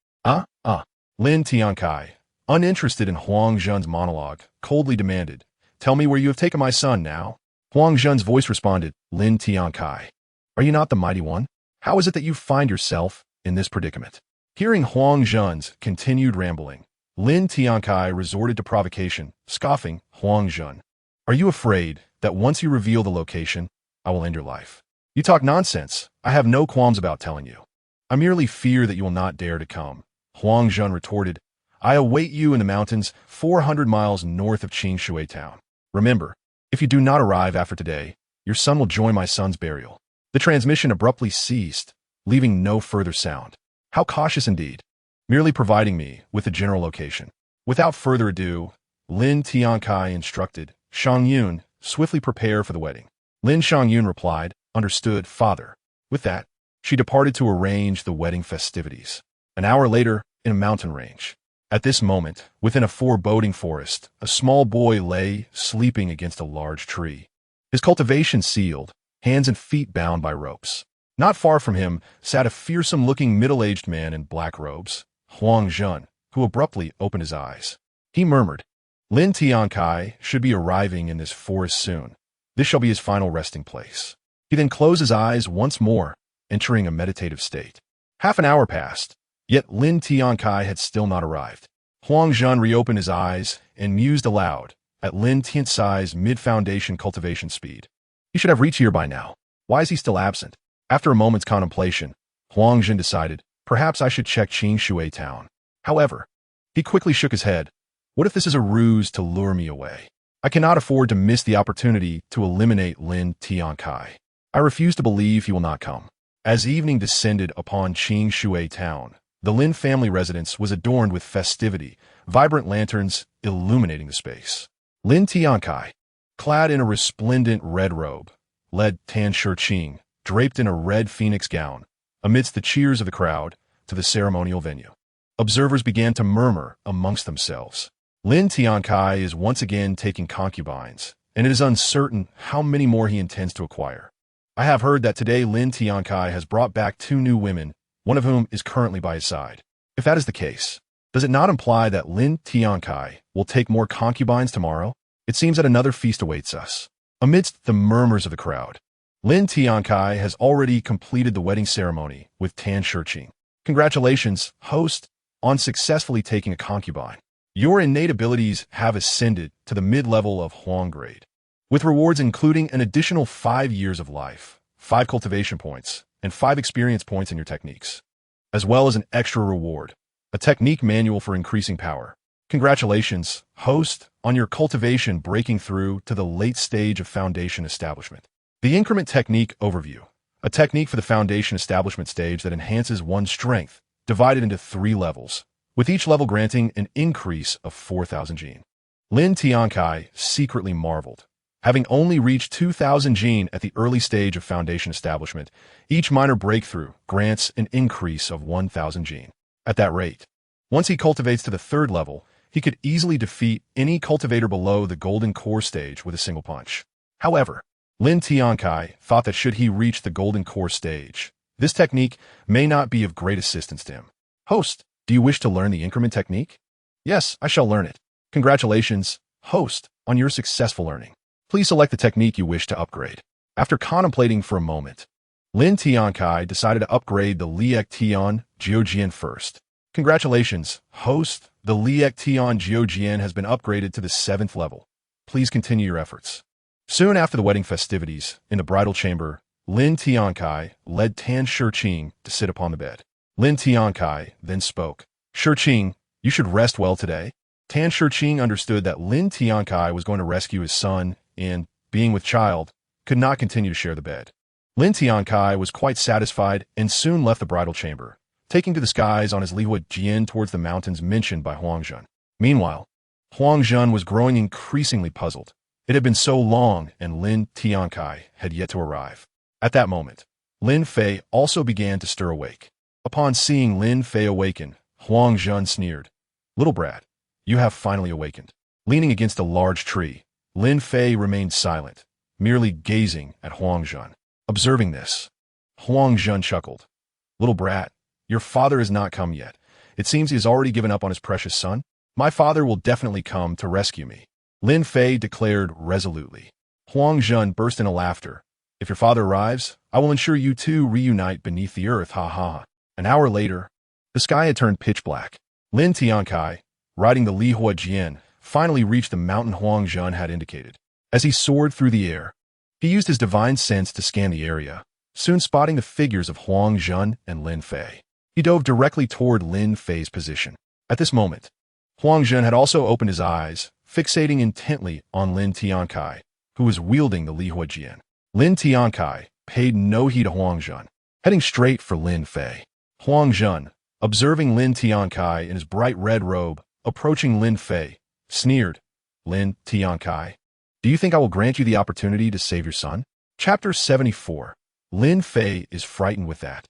Lin Tiancai, uninterested in Huang Zhen's monologue, coldly demanded, Tell me where you have taken my son now. Huang Zhen's voice responded, Lin Tiancai, are you not the mighty one? How is it that you find yourself in this predicament? Hearing Huang Zhen's continued rambling, Lin Tiancai resorted to provocation, scoffing, Huang Zhen, are you afraid that once you reveal the location, I will end your life? You talk nonsense. I have no qualms about telling you. I merely fear that you will not dare to come. Huang Zhen retorted, I await you in the mountains 400 miles north of Qingshui town. Remember, if you do not arrive after today, your son will join my son's burial. The transmission abruptly ceased, leaving no further sound. How cautious indeed, merely providing me with the general location. Without further ado, Lin Tiancai instructed Shangyun swiftly prepare for the wedding. Lin Shangyun replied, Understood, father. With that, she departed to arrange the wedding festivities. An hour later, in a mountain range. At this moment, within a foreboding forest, a small boy lay sleeping against a large tree. His cultivation sealed, hands and feet bound by ropes. Not far from him sat a fearsome-looking middle-aged man in black robes, Huang Zhen, who abruptly opened his eyes. He murmured, Lin Tiancai should be arriving in this forest soon. This shall be his final resting place. He then closed his eyes once more, entering a meditative state. Half an hour passed, yet Lin Tiancai had still not arrived. Huang Zhen reopened his eyes and mused aloud at Lin Tiancai's mid-foundation cultivation speed. He should have reached here by now. Why is he still absent? After a moment's contemplation, Huang Zhen decided, perhaps I should check Qingshui town. However, he quickly shook his head. What if this is a ruse to lure me away? I cannot afford to miss the opportunity to eliminate Lin Tiancai. I refuse to believe he will not come. As evening descended upon Qingshui town, the Lin family residence was adorned with festivity, vibrant lanterns illuminating the space. Lin Tiancai, clad in a resplendent red robe, led Tan Shiqing, draped in a red phoenix gown, amidst the cheers of the crowd, to the ceremonial venue. Observers began to murmur amongst themselves. Lin Tiancai is once again taking concubines, and it is uncertain how many more he intends to acquire. I have heard that today Lin Tiancai has brought back 2 new women, one of whom is currently by his side. If that is the case, does it not imply that Lin Tiancai will take more concubines tomorrow? It seems that another feast awaits us. Amidst the murmurs of the crowd, Lin Tiancai has already completed the wedding ceremony with Tan Shiqing. Congratulations, host, on successfully taking a concubine. Your innate abilities have ascended to the mid-level of Huang grade, with rewards including an additional 5 years of life, 5 cultivation points, and 5 experience points in your techniques, as well as an extra reward, a technique manual for increasing power. Congratulations, host, on your cultivation breaking through to the late stage of foundation establishment. The increment technique overview, a technique for the foundation establishment stage that enhances one's strength, divided into 3 levels, with each level granting an increase of 4,000 gene. Lin Tiancai secretly marveled. Having only reached 2,000 gene at the early stage of foundation establishment, each minor breakthrough grants an increase of 1,000 gene. At that rate, once he cultivates to the 3rd level, he could easily defeat any cultivator below the golden core stage with a single punch. However, Lin Tiancai thought that should he reach the golden core stage, this technique may not be of great assistance to him. Host, do you wish to learn the increment technique? Yes, I shall learn it. Congratulations, host, on your successful learning. Please select the technique you wish to upgrade. After contemplating for a moment, Lin Tiancai decided to upgrade the Liek Tian Jiujian first. Congratulations, host. The Liek Tian Jiujian has been upgraded to the 7th level. Please continue your efforts. Soon after the wedding festivities, in the bridal chamber, Lin Tiancai led Tan Shiqing to sit upon the bed. Lin Tiancai then spoke. Shiqing, you should rest well today. Tan Shiqing understood that Lin Tiancai was going to rescue his son and, being with child, could not continue to share the bed. Lin Tiancai was quite satisfied and soon left the bridal chamber, taking to the skies on his Lihua Jian towards the mountains mentioned by Huangzhen. Meanwhile, Huangzhen was growing increasingly puzzled. It had been so long and Lin Tiancai had yet to arrive. At that moment, Lin Fei also began to stir awake. Upon seeing Lin Fei awaken, Huangzhen sneered. Little brat, you have finally awakened. Leaning against a large tree, Lin Fei remained silent, merely gazing at Huangzhen. Observing this, Huangzhen chuckled. Little brat, your father has not come yet. It seems he has already given up on his precious son. My father will definitely come to rescue me, Lin Fei declared resolutely. Huangzhen burst into laughter. If your father arrives, I will ensure you two reunite beneath the earth, ha ha. An hour later, the sky had turned pitch black. Lin Tiancai, riding the Lihua Jian, finally reached the mountain Huangzhen had indicated. As he soared through the air, he used his divine sense to scan the area, soon spotting the figures of Huangzhen and Lin Fei. He dove directly toward Lin Fei's position. At this moment, Huangzhen had also opened his eyes, fixating intently on Lin Tiancai, who was wielding the Lihua Jian. Lin Tiancai paid no heed to Huangzhen, heading straight for Lin Fei. Huangzhen, observing Lin Tiancai in his bright red robe, approaching Lin Fei, sneered, Lin Tiancai, do you think I will grant you the opportunity to save your son? Chapter 74. Lin Fei is frightened with that.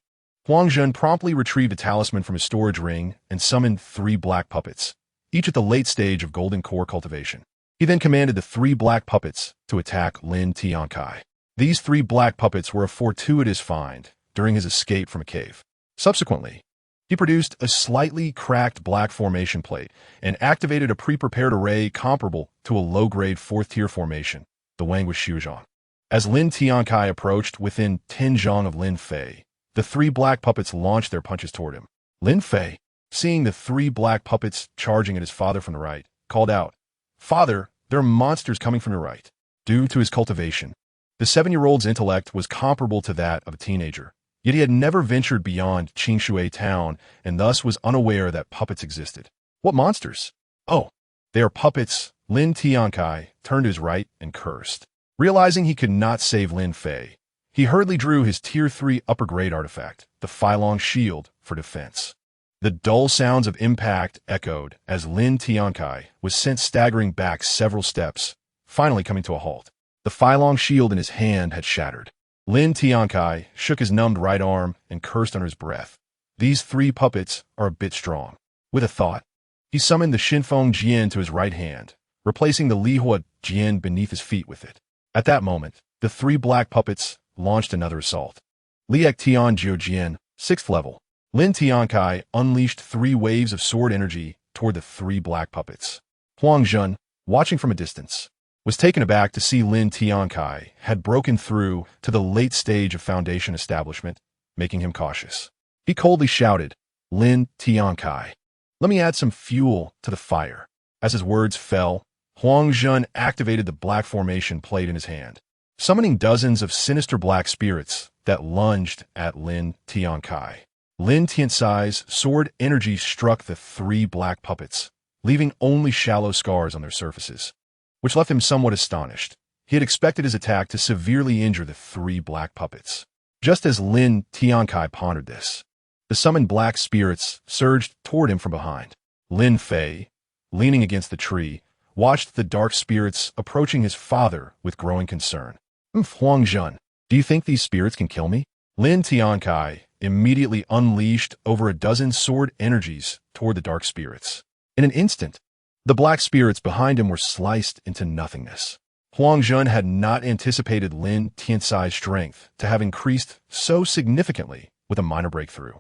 Huangzhen promptly retrieved a talisman from his storage ring and summoned 3 black puppets, each at the late stage of golden core cultivation. He then commanded the 3 black puppets to attack Lin Tiancai. These 3 black puppets were a fortuitous find during his escape from a cave. Subsequently, he produced a slightly cracked black formation plate and activated a pre-prepared array comparable to a low-grade 4th-tier formation, the Wangwu Shuzhong. As Lin Tiancai approached within 10 zhang of Lin Fei, the 3 black puppets launched their punches toward him. Lin Fei, seeing the 3 black puppets charging at his father from the right, called out, Father, there are monsters coming from your right. Due to his cultivation, the 7-year-old's intellect was comparable to that of a teenager. Yet he had never ventured beyond Qingshui town and thus was unaware that puppets existed. What monsters? Oh, they are puppets. Lin Tiancai turned to his right and cursed. Realizing he could not save Lin Fei, he hurriedly drew his Tier 3 upper-grade artifact, the Feilong Shield, for defense. The dull sounds of impact echoed as Lin Tiancai was sent staggering back several steps, finally coming to a halt. The Feilong Shield in his hand had shattered. Lin Tiancai shook his numbed right arm and cursed under his breath. These 3 puppets are a bit strong. With a thought, he summoned the Shinfeng Jian to his right hand, replacing the Lihua Jian beneath his feet with it. At that moment, the 3 black puppets launched another assault. Liek Tian Jiujian, 6th level. Lin Tiancai unleashed 3 waves of sword energy toward the 3 black puppets. Huangzhen, watching from a distance, was taken aback to see Lin Tiancai had broken through to the late stage of foundation establishment, making him cautious. He coldly shouted, Lin Tiancai, let me add some fuel to the fire. As his words fell, Huangzhen activated the black formation plate in his hand, summoning dozens of sinister black spirits that lunged at Lin Tiancai. Lin Tiancai's sword energy struck the 3 black puppets, leaving only shallow scars on their surfaces, which left him somewhat astonished. He had expected his attack to severely injure the 3 black puppets. Just as Lin Tiancai pondered this, the summoned black spirits surged toward him from behind. Lin Fei, leaning against the tree, watched the dark spirits approaching his father with growing concern. Huangzhen, do you think these spirits can kill me? Lin Tiancai immediately unleashed over a dozen sword energies toward the dark spirits. In an instant, the black spirits behind him were sliced into nothingness. Huangzhen had not anticipated Lin Tiancai's strength to have increased so significantly with a minor breakthrough.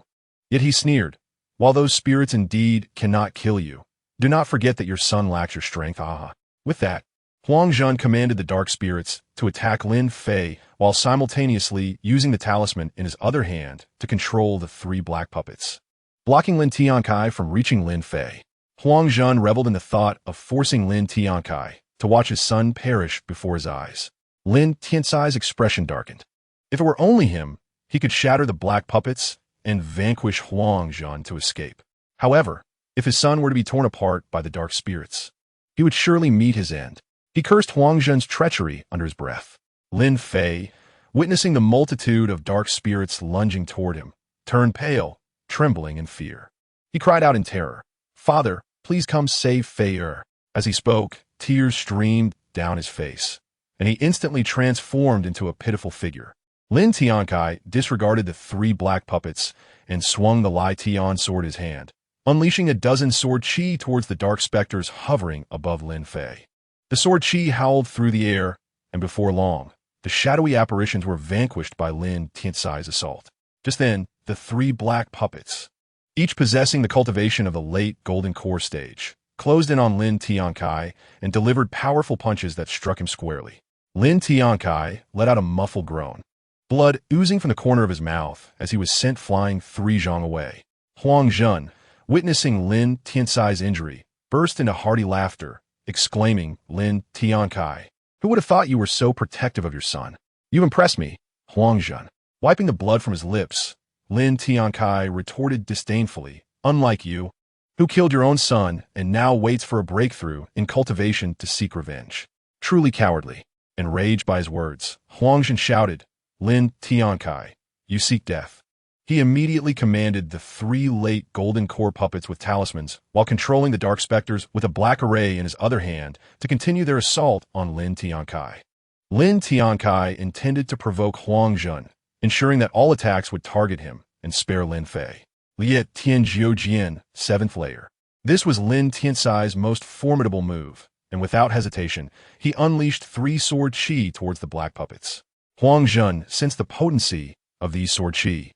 Yet he sneered, while those spirits indeed cannot kill you, do not forget that your son lacks your strength, aha. With that, Huang Zhun commanded the dark spirits to attack Lin Fei while simultaneously using the talisman in his other hand to control the three black puppets, blocking Lin Tiancai from reaching Lin Fei. Huang Zhun reveled in the thought of forcing Lin Tiancai to watch his son perish before his eyes. Lin Tiancai's expression darkened. If it were only him, he could shatter the black puppets and vanquish Huang Zhun to escape. However, if his son were to be torn apart by the dark spirits, he would surely meet his end. He cursed Huang Zhun's treachery under his breath. Lin Fei, witnessing the multitude of dark spirits lunging toward him, turned pale, trembling in fear. He cried out in terror, "Father, please come save Fei-er." As he spoke, tears streamed down his face, and he instantly transformed into a pitiful figure. Lin Tiancai disregarded the three black puppets and swung the Lai Tian sword in his hand, unleashing a dozen sword chi towards the dark specters hovering above Lin Fei. The sword chi howled through the air, and before long, the shadowy apparitions were vanquished by Lin Tiancai's assault. Just then, the three black puppets, each possessing the cultivation of the late Golden Core stage, closed in on Lin Tiancai and delivered powerful punches that struck him squarely. Lin Tiancai let out a muffled groan, blood oozing from the corner of his mouth as he was sent flying 3 zhang away. Huang Zhun, witnessing Lin Tiancai's injury, burst into hearty laughter, exclaiming, "Lin Tiancai, who would have thought you were so protective of your son? You impress me." Huang Zhun, wiping the blood from his lips, Lin Tiancai retorted disdainfully, "Unlike you, who killed your own son and now waits for a breakthrough in cultivation to seek revenge. Truly cowardly." Enraged by his words, Huang Zhun shouted, "Lin Tiancai, you seek death." He immediately commanded the 3 late Golden Core puppets with talismans while controlling the dark specters with a black array in his other hand to continue their assault on Lin Tiancai. Lin Tiancai intended to provoke Huang Zhun, ensuring that all attacks would target him and spare Lin Fei. Liye Tianjiujian, 7th layer. This was Lin Tiancai's most formidable move, and without hesitation, he unleashed 3 sword chi towards the black puppets. Huang Zhun sensed the potency of these sword chi,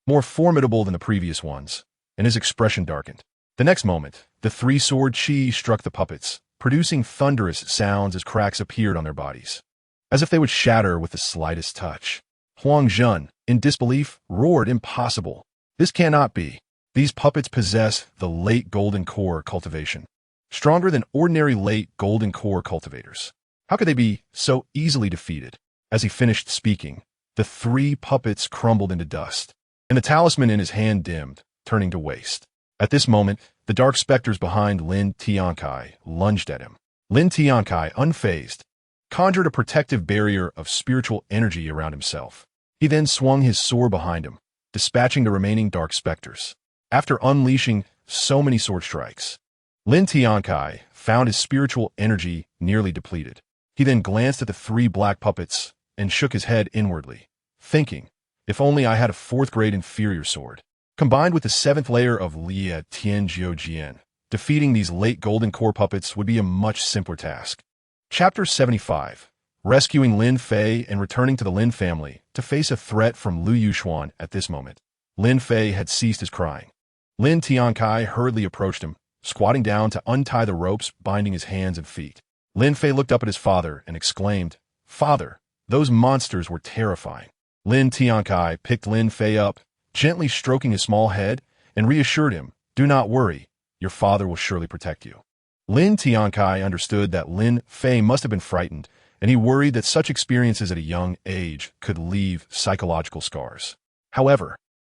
more formidable than the previous ones, and his expression darkened. The next moment, the 3 sword chi struck the puppets, producing thunderous sounds as cracks appeared on their bodies, as if they would shatter with the slightest touch. Huang Zhun, in disbelief, roared, "Impossible! This cannot be. These puppets possess the late Golden Core cultivation, stronger than ordinary late Golden Core cultivators. How could they be so easily defeated?" As he finished speaking, the 3 puppets crumbled into dust, and the talisman in his hand dimmed, turning to waste. At this moment, the dark specters behind Lin Tiancai lunged at him. Lin Tiancai, unfazed, conjured a protective barrier of spiritual energy around himself. He then swung his sword behind him, dispatching the remaining dark specters. After unleashing so many sword strikes, Lin Tiancai found his spiritual energy nearly depleted. He then glanced at the 3 black puppets and shook his head inwardly, thinking, "If only I had a 4th grade inferior sword." Combined with the 7th layer of Liye Tianjiujian, defeating these late Golden Core puppets would be a much simpler task. Chapter 75. Rescuing Lin Fei and returning to the Lin family to face a threat from Lu Yuxuan. At this moment, Lin Fei had ceased his crying. Lin Tiancai hurriedly approached him, squatting down to untie the ropes binding his hands and feet. Lin Fei looked up at his father and exclaimed, "Father, those monsters were terrifying." Lin Tiancai picked Lin Fei up, gently stroking his small head, and reassured him, "Do not worry, your father will surely protect you." Lin Tiancai understood that Lin Fei must have been frightened, and he worried that such experiences at a young age could leave psychological scars. However,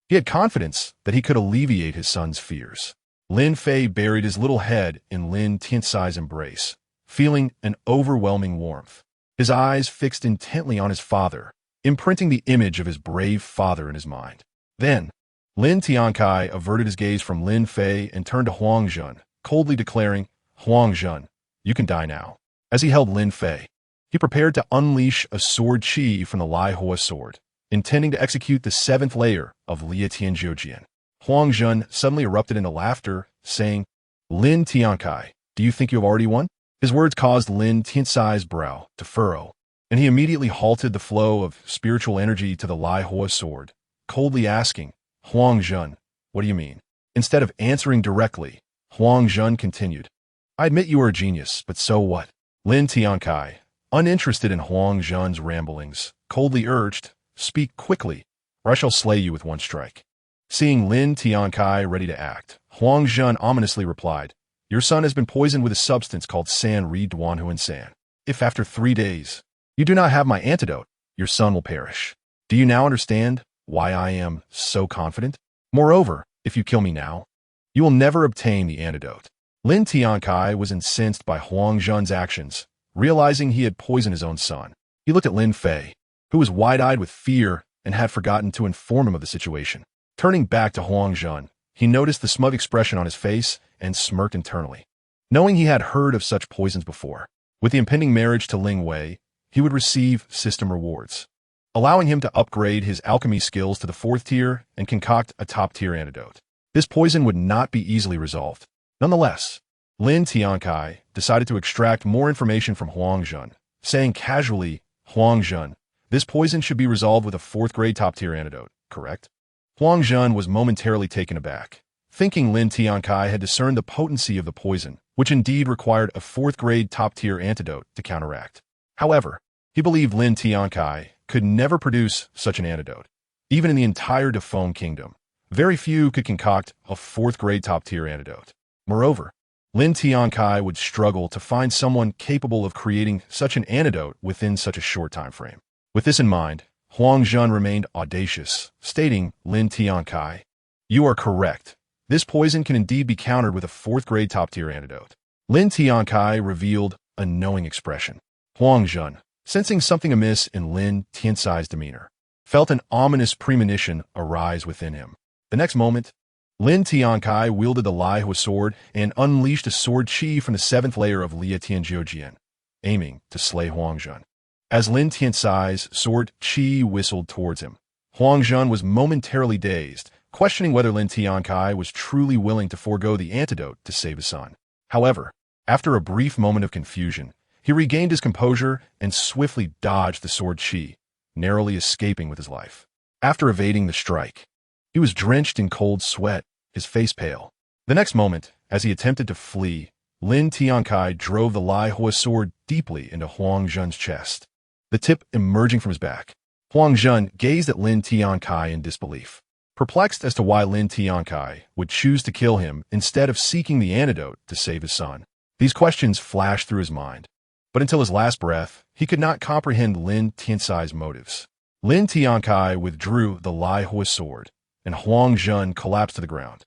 he had confidence that he could alleviate his son's fears. Lin Fei buried his little head in Lin Tiancai's embrace, feeling an overwhelming warmth. His eyes fixed intently on his father, imprinting the image of his brave father in his mind. Then, Lin Tiancai averted his gaze from Lin Fei and turned to Huang Zhun, coldly declaring, "Huang Zhun, you can die now." As he held Lin Fei, he prepared to unleash a sword chi from the Lai Hua sword, intending to execute the 7th layer of Liye Tianjiujian. Huang Zhun suddenly erupted into laughter, saying, "Lin Tiancai, do you think you have already won?" His words caused Lin Tiancai's brow to furrow, and he immediately halted the flow of spiritual energy to the Lai Hua sword, coldly asking, "Huang Zhun, what do you mean?" Instead of answering directly, Huang Zhun continued, "I admit you are a genius, but so what? Lin Tiancai, uninterested in Huang Zhan's ramblings, coldly urged, "Speak quickly, or I shall slay you with one strike." Seeing Lin Tiancai ready to act, Huang Zhan ominously replied, "Your son has been poisoned with a substance called San Ri Duanhuan San. If after 3 days you do not have my antidote, your son will perish. Do you now understand why I am so confident? Moreover, if you kill me now, you will never obtain the antidote." Lin Tiancai was incensed by Huang Zhan's actions, realizing he had poisoned his own son. He looked at Lin Fei, who was wide-eyed with fear and had forgotten to inform him of the situation. Turning back to Huang Zhan, he noticed the smug expression on his face and smirked internally. Knowing he had heard of such poisons before, with the impending marriage to Ling Wei, he would receive system rewards, allowing him to upgrade his alchemy skills to the 4th tier and concoct a top-tier antidote. This poison would not be easily resolved. Nonetheless, Lin Tiancai decided to extract more information from Huang Zhan, saying casually, "Huang Zhan, this poison should be resolved with a 4th-grade top-tier antidote, correct?" Huang Zhan was momentarily taken aback, thinking Lin Tiancai had discerned the potency of the poison, which indeed required a 4th-grade top-tier antidote to counteract. However, he believed Lin Tiancai could never produce such an antidote. Even in the entire Defone Kingdom, very few could concoct a 4th-grade top-tier antidote. Moreover, Lin Tiancai would struggle to find someone capable of creating such an antidote within such a short time frame. With this in mind, Huang Zhan remained audacious, stating, "Lin Tiancai, you are correct. This poison can indeed be countered with a 4th-grade top-tier antidote." Lin Tiancai revealed a knowing expression. Huang Zhan, sensing something amiss in Lin Tiancai's demeanor, felt an ominous premonition arise within him. The next moment, Lin Tiancai wielded the Lai Hua sword and unleashed a sword chi from the 7th layer of Lia Tianjiujian, aiming to slay Huang Zhan. As Lin Tiancai's sword chi whistled towards him, Huang Zhan was momentarily dazed, questioning whether Lin Tiancai was truly willing to forego the antidote to save his son. However, after a brief moment of confusion, he regained his composure and swiftly dodged the sword chi, narrowly escaping with his life. After evading the strike, he was drenched in cold sweat, his face pale. The next moment, as he attempted to flee, Lin Tiancai drove the Lai Hua sword deeply into Huang Zhan's chest, the tip emerging from his back. Huang Zhan gazed at Lin Tiancai in disbelief, perplexed as to why Lin Tiancai would choose to kill him instead of seeking the antidote to save his son. These questions flashed through his mind, but until his last breath, he could not comprehend Lin Tiancai's motives. Lin Tiancai withdrew the Lai Hua sword, and Huang Zhan collapsed to the ground.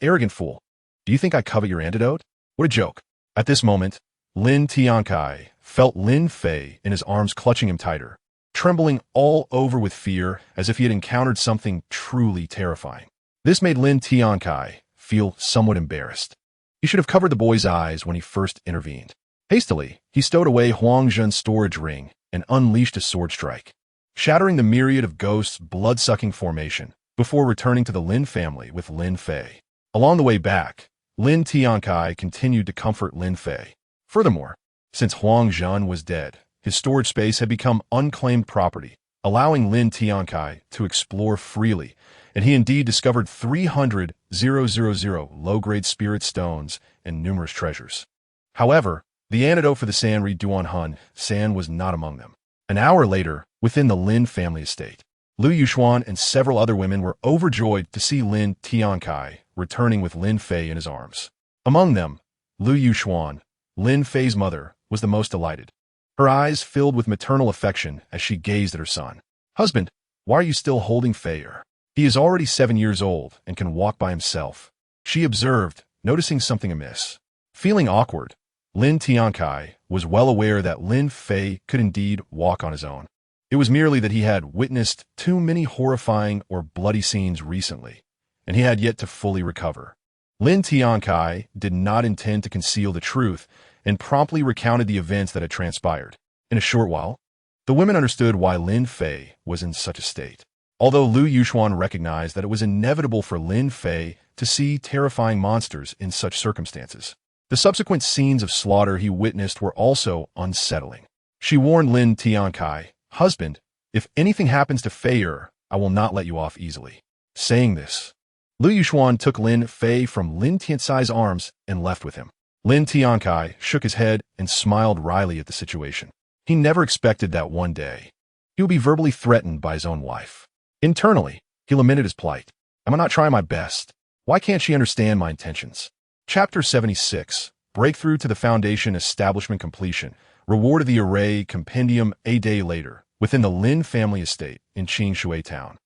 Arrogant fool. Do you think I covet your antidote? What a joke." At this moment, Lin Tiancai felt Lin Fei in his arms clutching him tighter, trembling all over with fear as if he had encountered something truly terrifying. This made Lin Tiancai feel somewhat embarrassed. He should have covered the boy's eyes when he first intervened. Hastily, he stowed away Huang Zhan's storage ring and unleashed a sword strike, shattering the myriad of ghosts' blood-sucking formation before returning to the Lin family with Lin Fei. Along the way back, Lin Tiancai continued to comfort Lin Fei. Furthermore, since Huang Zhan was dead, his storage space had become unclaimed property, allowing Lin Tiancai to explore freely, and he indeed discovered 300,000 low-grade spirit stones and numerous treasures. However, the antidote for the San Ri Duanhuan San was not among them. An hour later, within the Lin family estate, Lu Yuxuan and several other women were overjoyed to see Lin Tiancai returning with Lin Fei in his arms. Among them, Lu Yuxuan, Lin Fei's mother, was the most delighted. Her eyes filled with maternal affection as she gazed at her son. "Husband, why are you still holding Fei? He is already 7 years old and can walk by himself," she observed, noticing something amiss. Feeling awkward, Lin Tiancai was well aware that Lin Fei could indeed walk on his own. It was merely that he had witnessed too many horrifying or bloody scenes recently, and he had yet to fully recover. Lin Tiancai did not intend to conceal the truth and promptly recounted the events that had transpired. In a short while, the women understood why Lin Fei was in such a state. Although Lu Yuxuan recognized that it was inevitable for Lin Fei to see terrifying monsters in such circumstances, the subsequent scenes of slaughter he witnessed were also unsettling. She warned Lin Tiancai, "Husband, if anything happens to Fei, I will not let you off easily." Saying this, Lu Yuxuan took Lin Fei from Lin Tiancai's arms and left with him. Lin Tiancai shook his head and smiled wryly at the situation. He never expected that one day he would be verbally threatened by his own wife. Internally, he lamented his plight. Am I not trying my best? Why can't she understand my intentions? Chapter 76. Breakthrough to the Foundation Establishment Completion. Reward of the Array Compendium. A day later, within the Lin family estate in Qingshui Town.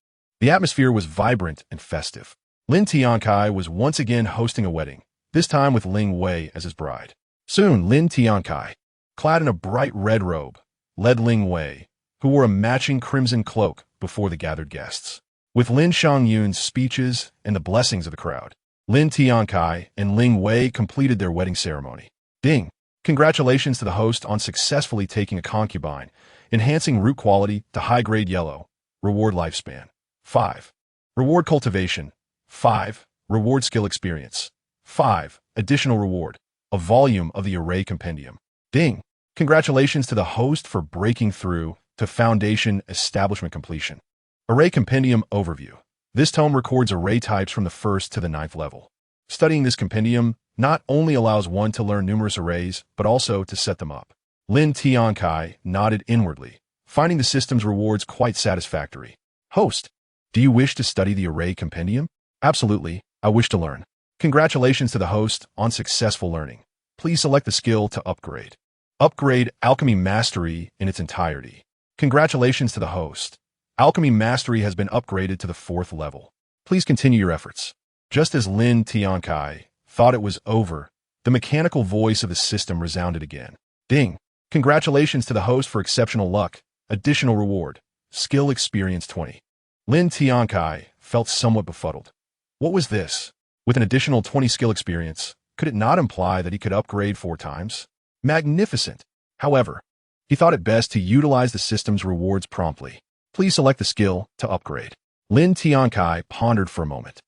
The atmosphere was vibrant and festive. Lin Tiancai was once again hosting a wedding, this time with Ling Wei as his bride. Soon, Lin Tiancai, clad in a bright red robe, led Ling Wei, who wore a matching crimson cloak, before the gathered guests. With Lin Shangyun's speeches and the blessings of the crowd, Lin Tiancai and Ling Wei completed their wedding ceremony. Ding! Congratulations to the host on successfully taking a concubine, enhancing root quality to high-grade yellow. Reward lifespan. 5. Reward cultivation. 5. Reward skill experience. 5. Additional reward. A volume of the Array Compendium. Ding! Congratulations to the host for breaking through to Foundation Establishment Completion. Array Compendium Overview. This tome records array types from the 1st to the 9th level. Studying this compendium not only allows one to learn numerous arrays, but also to set them up. Lin Tiancai nodded inwardly, finding the system's rewards quite satisfactory. Host, do you wish to study the Array Compendium? Absolutely, I wish to learn. Congratulations to the host on successful learning. Please select the skill to upgrade. Upgrade Alchemy Mastery in its entirety. Congratulations to the host. Alchemy Mastery has been upgraded to the 4th level. Please continue your efforts. Just as Lin Tiancai thought it was over, the mechanical voice of the system resounded again. Ding! Congratulations to the host for exceptional luck. Additional reward. Skill experience 20. Lin Tiancai felt somewhat befuddled. What was this? With an additional 20 skill experience, could it not imply that he could upgrade 4 times? Magnificent! However, he thought it best to utilize the system's rewards promptly. Please select the skill to upgrade. Lin Tiancai pondered for a moment.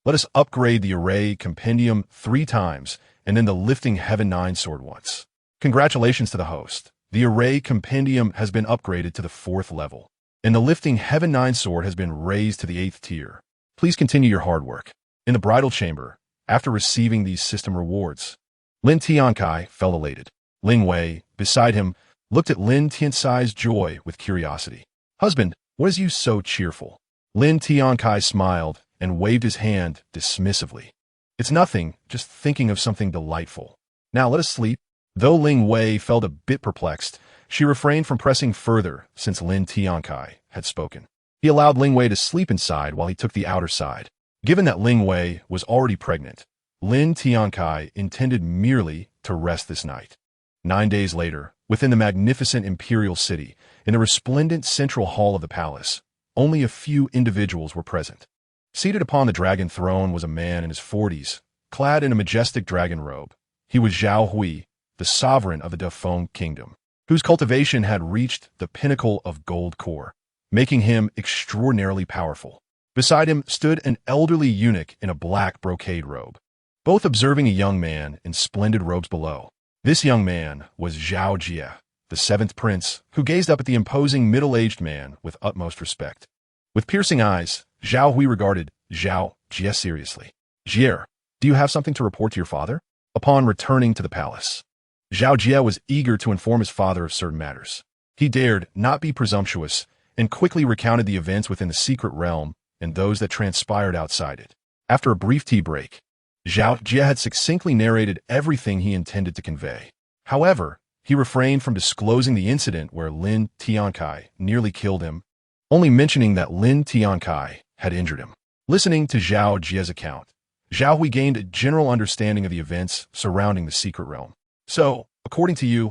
Let us upgrade the Array Compendium 3 times, and then the Lifting Heaven 9 sword once. Congratulations to the host. The Array Compendium has been upgraded to the 4th level, and the Lifting Heaven 9 sword has been raised to the 8th tier. Please continue your hard work. In the bridal chamber, after receiving these system rewards, Lin Tiancai felt elated. Ling Wei, beside him, looked at Lin Tiancai's joy with curiosity. Husband, what is you so cheerful? Lin Tiancai smiled and waved his hand dismissively. It's nothing, just thinking of something delightful. Now let us sleep. Though Ling Wei felt a bit perplexed, she refrained from pressing further since Lin Tiancai had spoken. He allowed Ling Wei to sleep inside while he took the outer side. Given that Ling Wei was already pregnant, Lin Tiancai intended merely to rest this night. 9 days later, within the magnificent imperial city, in the resplendent central hall of the palace, only a few individuals were present. Seated upon the dragon throne was a man in his 40s, clad in a majestic dragon robe. He was Zhao Hui, the sovereign of the Dafeng kingdom, whose cultivation had reached the pinnacle of gold core, making him extraordinarily powerful. Beside him stood an elderly eunuch in a black brocade robe, both observing a young man in splendid robes below. This young man was Zhao Jie, the 7th prince, who gazed up at the imposing middle-aged man with utmost respect. With piercing eyes, Zhao Hui regarded Zhao Jie seriously. Jie, do you have something to report to your father? Upon returning to the palace, Zhao Jie was eager to inform his father of certain matters. He dared not be presumptuous and quickly recounted the events within the secret realm and those that transpired outside it. After a brief tea break, Zhao Jie had succinctly narrated everything he intended to convey. However, he refrained from disclosing the incident where Lin Tiancai nearly killed him, only mentioning that Lin Tiancai had injured him. Listening to Zhao Jie's account, Zhao Hui gained a general understanding of the events surrounding the secret realm. So, according to you,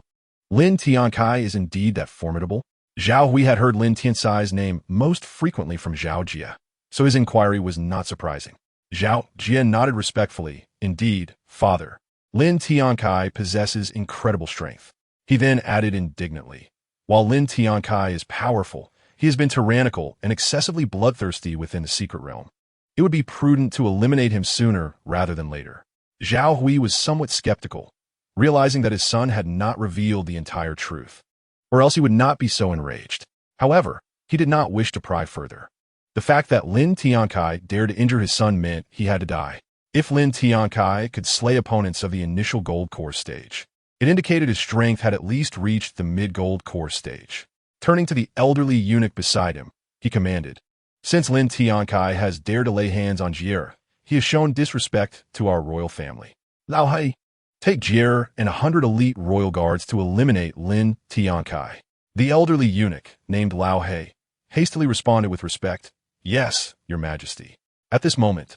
Lin Tiancai is indeed that formidable? Zhao Hui had heard Lin Tiancai's name most frequently from Zhao Jie, so his inquiry was not surprising. Zhao Jie nodded respectfully. Indeed, father, Lin Tiancai possesses incredible strength. He then added indignantly, while Lin Tiancai is powerful, he has been tyrannical and excessively bloodthirsty within the secret realm. It would be prudent to eliminate him sooner rather than later. Zhao Hui was somewhat skeptical, realizing that his son had not revealed the entire truth, or else he would not be so enraged. However, he did not wish to pry further. The fact that Lin Tiancai dared to injure his son meant he had to die. If Lin Tiancai could slay opponents of the initial gold core stage, it indicated his strength had at least reached the mid-gold core stage. Turning to the elderly eunuch beside him, he commanded, "Since Lin Tiancai has dared to lay hands on Jier, he has shown disrespect to our royal family. Lao Hai, take Jier and 100 elite royal guards to eliminate Lin Tiancai." The elderly eunuch, named Lao Hai, hastily responded with respect, "Yes, your majesty." At this moment,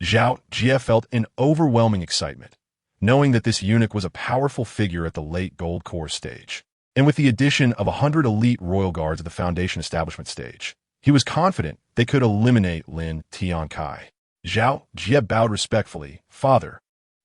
Zhao Jie felt an overwhelming excitement, knowing that this eunuch was a powerful figure at the late gold core stage. And with the addition of 100 elite royal guards at the foundation establishment stage, he was confident they could eliminate Lin Tiancai. Zhao Jie bowed respectfully, "Father,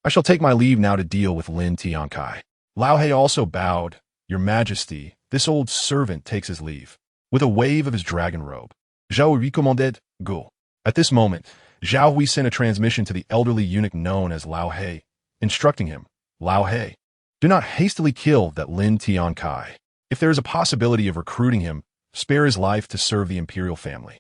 I shall take my leave now to deal with Lin Tiancai." Lao He also bowed, "Your majesty, this old servant takes his leave." With a wave of his dragon robe, Zhao recommanded, "Go." At this moment, Zhao Hui sent a transmission to the elderly eunuch known as Lao He, instructing him, "Lao He, do not hastily kill that Lin Tiancai. If there is a possibility of recruiting him, spare his life to serve the imperial family."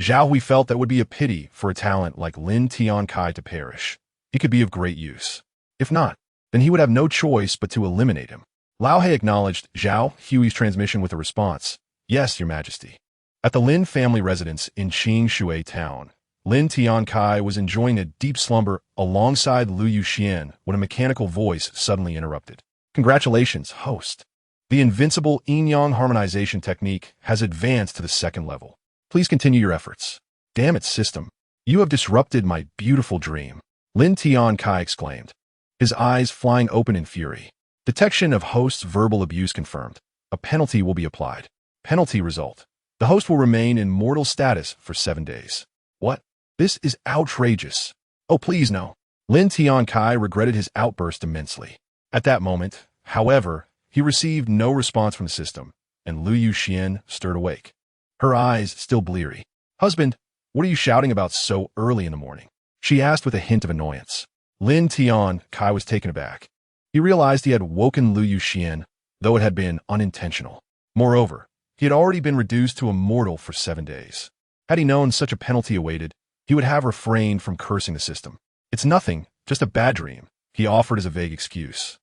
Zhao Hui felt that it would be a pity for a talent like Lin Tiancai to perish. He could be of great use. If not, then he would have no choice but to eliminate him. Lao He acknowledged Zhao Hui's transmission with a response, "Yes, your majesty." At the Lin family residence in Qingshui town, Lin Tiancai was enjoying a deep slumber alongside Lu Yuxian when a mechanical voice suddenly interrupted. "Congratulations, host. The invincible yin-yang harmonization technique has advanced to the second level. Please continue your efforts." "Damn it, system. You have disrupted my beautiful dream," Lin Tiancai exclaimed, his eyes flying open in fury. Detection of host's verbal abuse confirmed. A penalty will be applied. Penalty result. The host will remain in mortal status for 7 days. What? This is outrageous. Oh, please no. Lin Tiancai regretted his outburst immensely. At that moment, however, he received no response from the system, and Lu Yuxian stirred awake, her eyes still bleary. "Husband, what are you shouting about so early in the morning?" she asked with a hint of annoyance. Lin Tiancai was taken aback. He realized he had woken Lu Yuxian, though it had been unintentional. Moreover, he had already been reduced to a mortal for 7 days. Had he known such a penalty awaited, he would have refrained from cursing the system. "It's nothing, just a bad dream," he offered as a vague excuse.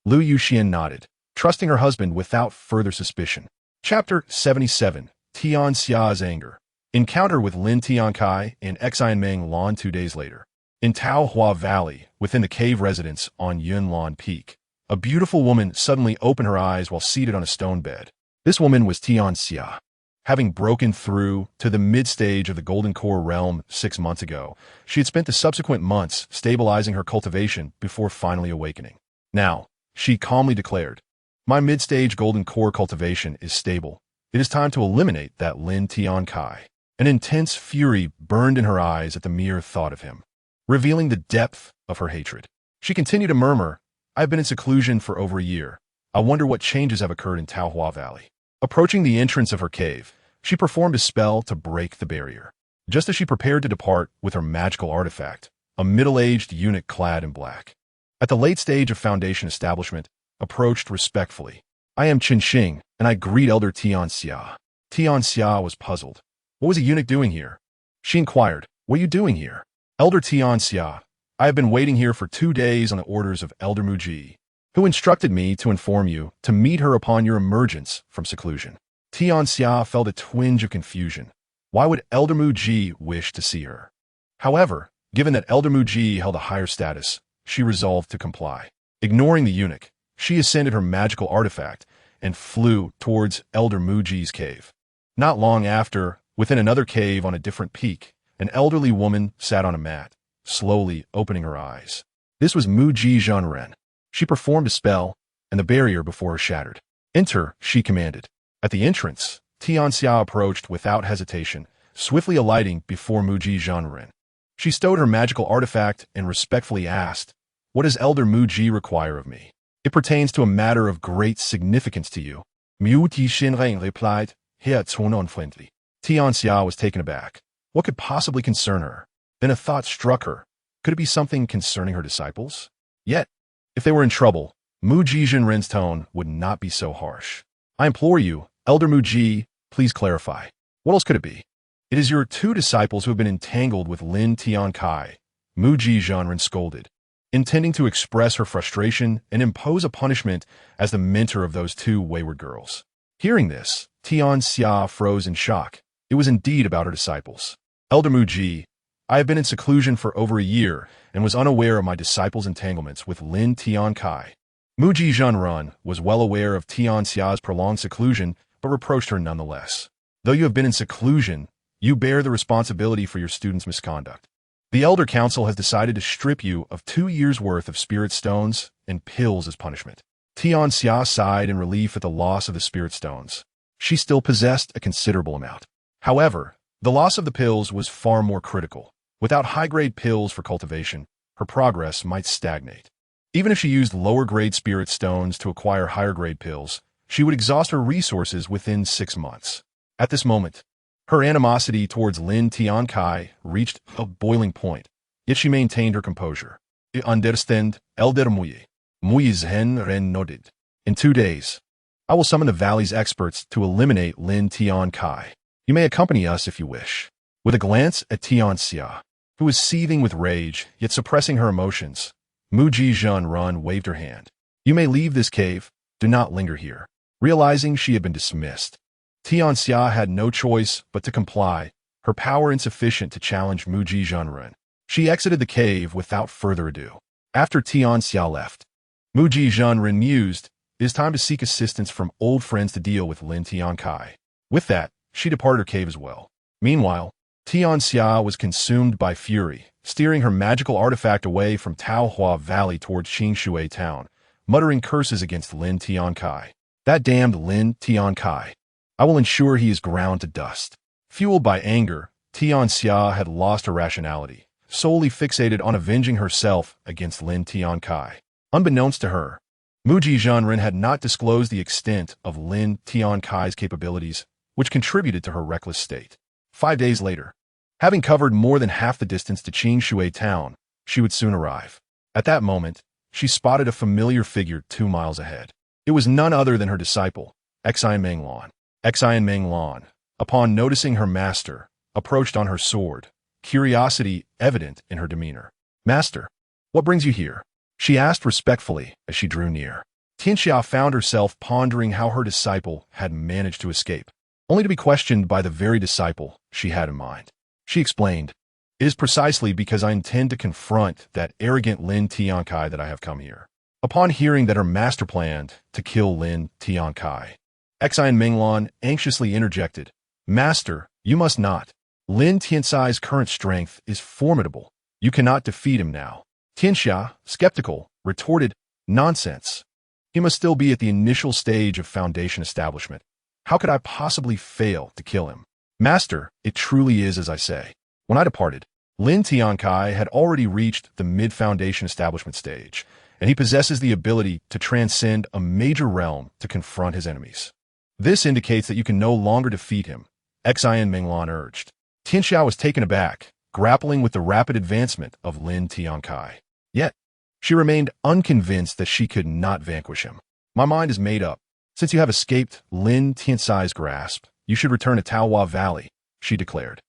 Lu Yuxian nodded, trusting her husband without further suspicion. Chapter 77, Tianxia's Anger. Encounter with Lin Tiancai and Xianmeng Lan 2 days later. In Taohua Valley, within the cave residence on Yunlan Peak, a beautiful woman suddenly opened her eyes while seated on a stone bed. This woman was Tianxia. Having broken through to the mid-stage of the Golden Core realm 6 months ago, she had spent the subsequent months stabilizing her cultivation before finally awakening. Now, she calmly declared, "My mid-stage Golden Core cultivation is stable. It is time to eliminate that Lin Tiancai." An intense fury burned in her eyes at the mere thought of him, revealing the depth of her hatred. She continued to murmur, "I have been in seclusion for over a year. I wonder what changes have occurred in Taohua Valley." Approaching the entrance of her cave, she performed a spell to break the barrier. Just as she prepared to depart with her magical artifact, a middle-aged eunuch clad in black, at the late stage of foundation establishment, approached respectfully. "I am Qinxing, and I greet Elder Tianxia." Tianxia was puzzled. What was a eunuch doing here? She inquired, "What are you doing here?" "Elder Tianxia, I have been waiting here for 2 days on the orders of Elder Muji, who instructed me to inform you to meet her upon your emergence from seclusion." Tianxia felt a twinge of confusion. Why would Elder Muji wish to see her? However, given that Elder Muji held a higher status, she resolved to comply. Ignoring the eunuch, she ascended her magical artifact and flew towards Elder Muji's cave. Not long after, within another cave on a different peak, an elderly woman sat on a mat, slowly opening her eyes. This was Muji Zhenren. She performed a spell, and the barrier before her shattered. "Enter," she commanded. At the entrance, Tianxia approached without hesitation, swiftly alighting before Muji Zhenren. She stowed her magical artifact and respectfully asked, "What does Elder Muji require of me?" "It pertains to a matter of great significance to you," Muji Zhenren replied. "It's unfriendly." Tianxia was taken aback. What could possibly concern her? Then a thought struck her. Could it be something concerning her disciples? Yet, if they were in trouble, Muji Zhenren's tone would not be so harsh. "I implore you, Elder Muji, please clarify. What else could it be?" "It is your 2 disciples who have been entangled with Lin Tiancai. Mu Zhenren scolded, intending to express her frustration and impose a punishment as the mentor of those two wayward girls. Hearing this, Tianxia froze in shock. It was indeed about her disciples. Elder Mu Ji, I have been in seclusion for over a year and was unaware of my disciples' entanglements with Lin Tiancai. Mu Zhenren was well aware of Tianxia's prolonged seclusion, but reproached her nonetheless. Though you have been in seclusion, you bear the responsibility for your students' misconduct. The Elder Council has decided to strip you of 2 years' worth of spirit stones and pills as punishment. Tianxia sighed in relief at the loss of the spirit stones. She still possessed a considerable amount. However, the loss of the pills was far more critical. Without high-grade pills for cultivation, her progress might stagnate. Even if she used lower-grade spirit stones to acquire higher-grade pills, she would exhaust her resources within 6 months. At this moment, her animosity towards Lin Tiancai reached a boiling point, yet she maintained her composure. I understand, Elder Muyi. Muyi Zhenren nodded. In 2 days, I will summon the valley's experts to eliminate Lin Tiancai. You may accompany us if you wish. With a glance at Tianxia, who was seething with rage, yet suppressing her emotions, Mu Zhenren waved her hand. You may leave this cave, do not linger here. Realizing she had been dismissed, Tianxia had no choice but to comply, her power insufficient to challenge Mu Zhenren. She exited the cave without further ado. After Tianxia left, Mu Zhenren mused, it is time to seek assistance from old friends to deal with Lin Tiancai. With that, she departed her cave as well. Meanwhile, Tianxia was consumed by fury, steering her magical artifact away from Taohua Valley towards Qingshui Town, muttering curses against Lin Tiancai. That damned Lin Tiancai. I will ensure he is ground to dust. Fueled by anger, Tianxia had lost her rationality, solely fixated on avenging herself against Lin Tiancai. Unbeknownst to her, Mu Zhenren had not disclosed the extent of Lin Tiancai's capabilities, which contributed to her reckless state. 5 days later, having covered more than half the distance to Qingshui Town, she would soon arrive. At that moment, she spotted a familiar figure 2 miles ahead. It was none other than her disciple, Xian Menglan. Xian Menglan, upon noticing her master, approached on her sword, curiosity evident in her demeanor. Master, what brings you here? She asked respectfully as she drew near. Tianxia found herself pondering how her disciple had managed to escape, only to be questioned by the very disciple she had in mind. She explained, it is precisely because I intend to confront that arrogant Lin Tiancai that I have come here. Upon hearing that her master planned to kill Lin Tiancai, Xian Menglan anxiously interjected, Master, you must not. Lin Tiancai's current strength is formidable. You cannot defeat him now. Tianxia, skeptical, retorted, nonsense. He must still be at the initial stage of foundation establishment. How could I possibly fail to kill him? Master, it truly is as I say. When I departed, Lin Tiancai had already reached the mid-foundation establishment stage, and he possesses the ability to transcend a major realm to confront his enemies. This indicates that you can no longer defeat him, Xian Menglan urged. Tianxia was taken aback, grappling with the rapid advancement of Lin Tiancai. Yet, she remained unconvinced that she could not vanquish him. My mind is made up. Since you have escaped Lin Tiancai's grasp, you should return to Taohua Valley, she declared.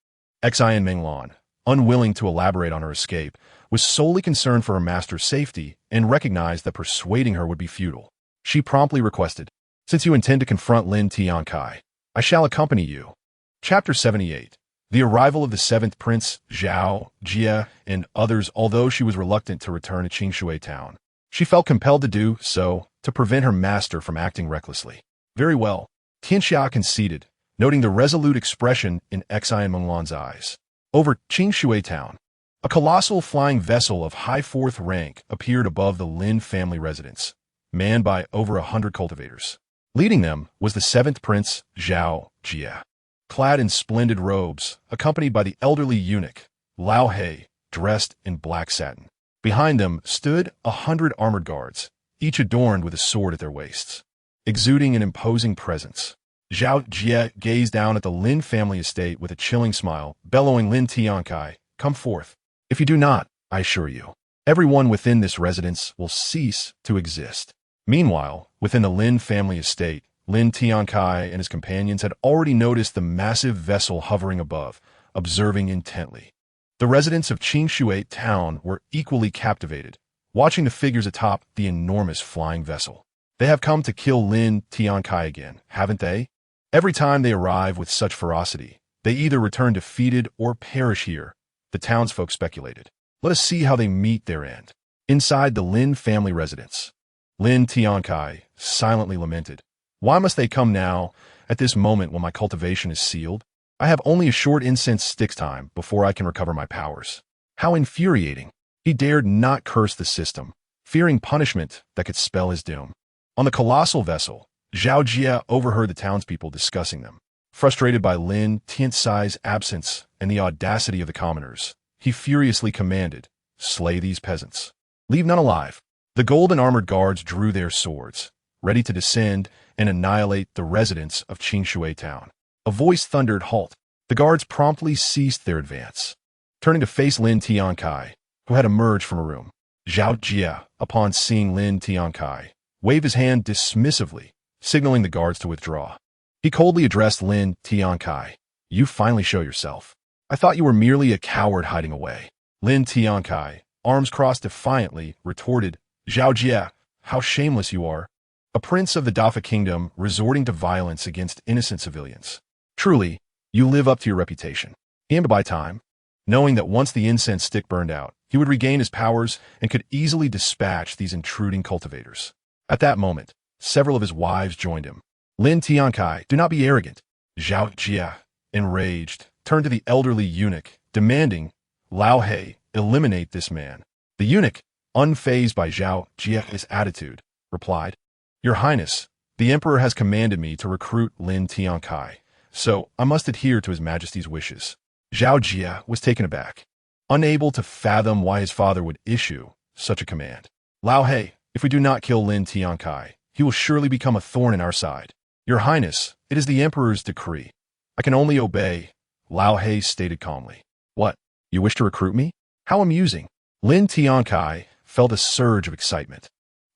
Xian Menglan, unwilling to elaborate on her escape, was solely concerned for her master's safety and recognized that persuading her would be futile. She promptly requested, since you intend to confront Lin Tiancai, I shall accompany you. Chapter 78. The arrival of the 7th Prince, Zhao, Jie, and others. Although she was reluctant to return to Qingshui Town, she felt compelled to do so to prevent her master from acting recklessly. Very well, Tianxia conceded, noting the resolute expression in Xian Menglan's eyes. Over Qingshui Town, a colossal flying vessel of high 4th rank appeared above the Lin family residence, manned by over 100 cultivators. Leading them was the 7th Prince, Zhao Jie, clad in splendid robes, accompanied by the elderly eunuch, Lao He, dressed in black satin. Behind them stood 100 armored guards, each adorned with a sword at their waists. Exuding an imposing presence, Zhao Jie gazed down at the Lin family estate with a chilling smile, bellowing, Lin Tiancai, come forth. If you do not, I assure you, everyone within this residence will cease to exist. Meanwhile, within the Lin family estate, Lin Tiancai and his companions had already noticed the massive vessel hovering above, observing intently. The residents of Qingshui town were equally captivated, watching the figures atop the enormous flying vessel. They have come to kill Lin Tiancai again, haven't they? Every time they arrive with such ferocity, they either return defeated or perish here, the townsfolk speculated. Let us see how they meet their end. Inside the Lin family residence, Lin Tiancai silently lamented. Why must they come now, at this moment when my cultivation is sealed? I have only a short incense sticks time before I can recover my powers. How infuriating. He dared not curse the system, fearing punishment that could spell his doom. On the colossal vessel, Zhao Jia overheard the townspeople discussing them. Frustrated by Lin Tiancai's absence and the audacity of the commoners, he furiously commanded, "Slay these peasants. Leave none alive." The golden armored guards drew their swords, ready to descend and annihilate the residents of Qingshui town. A voice thundered, "Halt!" The guards promptly ceased their advance. Turning to face Lin Tiancai, who had emerged from a room, Zhao Jia, upon seeing Lin Tiancai, waved his hand dismissively, signaling the guards to withdraw. He coldly addressed Lin Tiancai. "You finally show yourself. I thought you were merely a coward hiding away." Lin Tiancai, arms crossed defiantly, retorted, "Zhao Jia, how shameless you are. A prince of the Dafa kingdom resorting to violence against innocent civilians. Truly, you live up to your reputation." He aimed to buy time, knowing that once the incense stick burned out, he would regain his powers and could easily dispatch these intruding cultivators. At that moment, several of his wives joined him. "Lin Tiancai, do not be arrogant." Zhao Jia, enraged, turned to the elderly eunuch, demanding, "Lao He, eliminate this man." The eunuch, unfazed by Zhao Jia's attitude, replied, "Your Highness, the Emperor has commanded me to recruit Lin Tiancai, so I must adhere to His Majesty's wishes." Zhao Jia was taken aback, unable to fathom why his father would issue such a command. "Lao He, if we do not kill Lin Tiancai, he will surely become a thorn in our side." "Your Highness, it is the Emperor's decree. I can only obey," Lao He stated calmly. "What, you wish to recruit me? How amusing." Lin Tiancai felt a surge of excitement,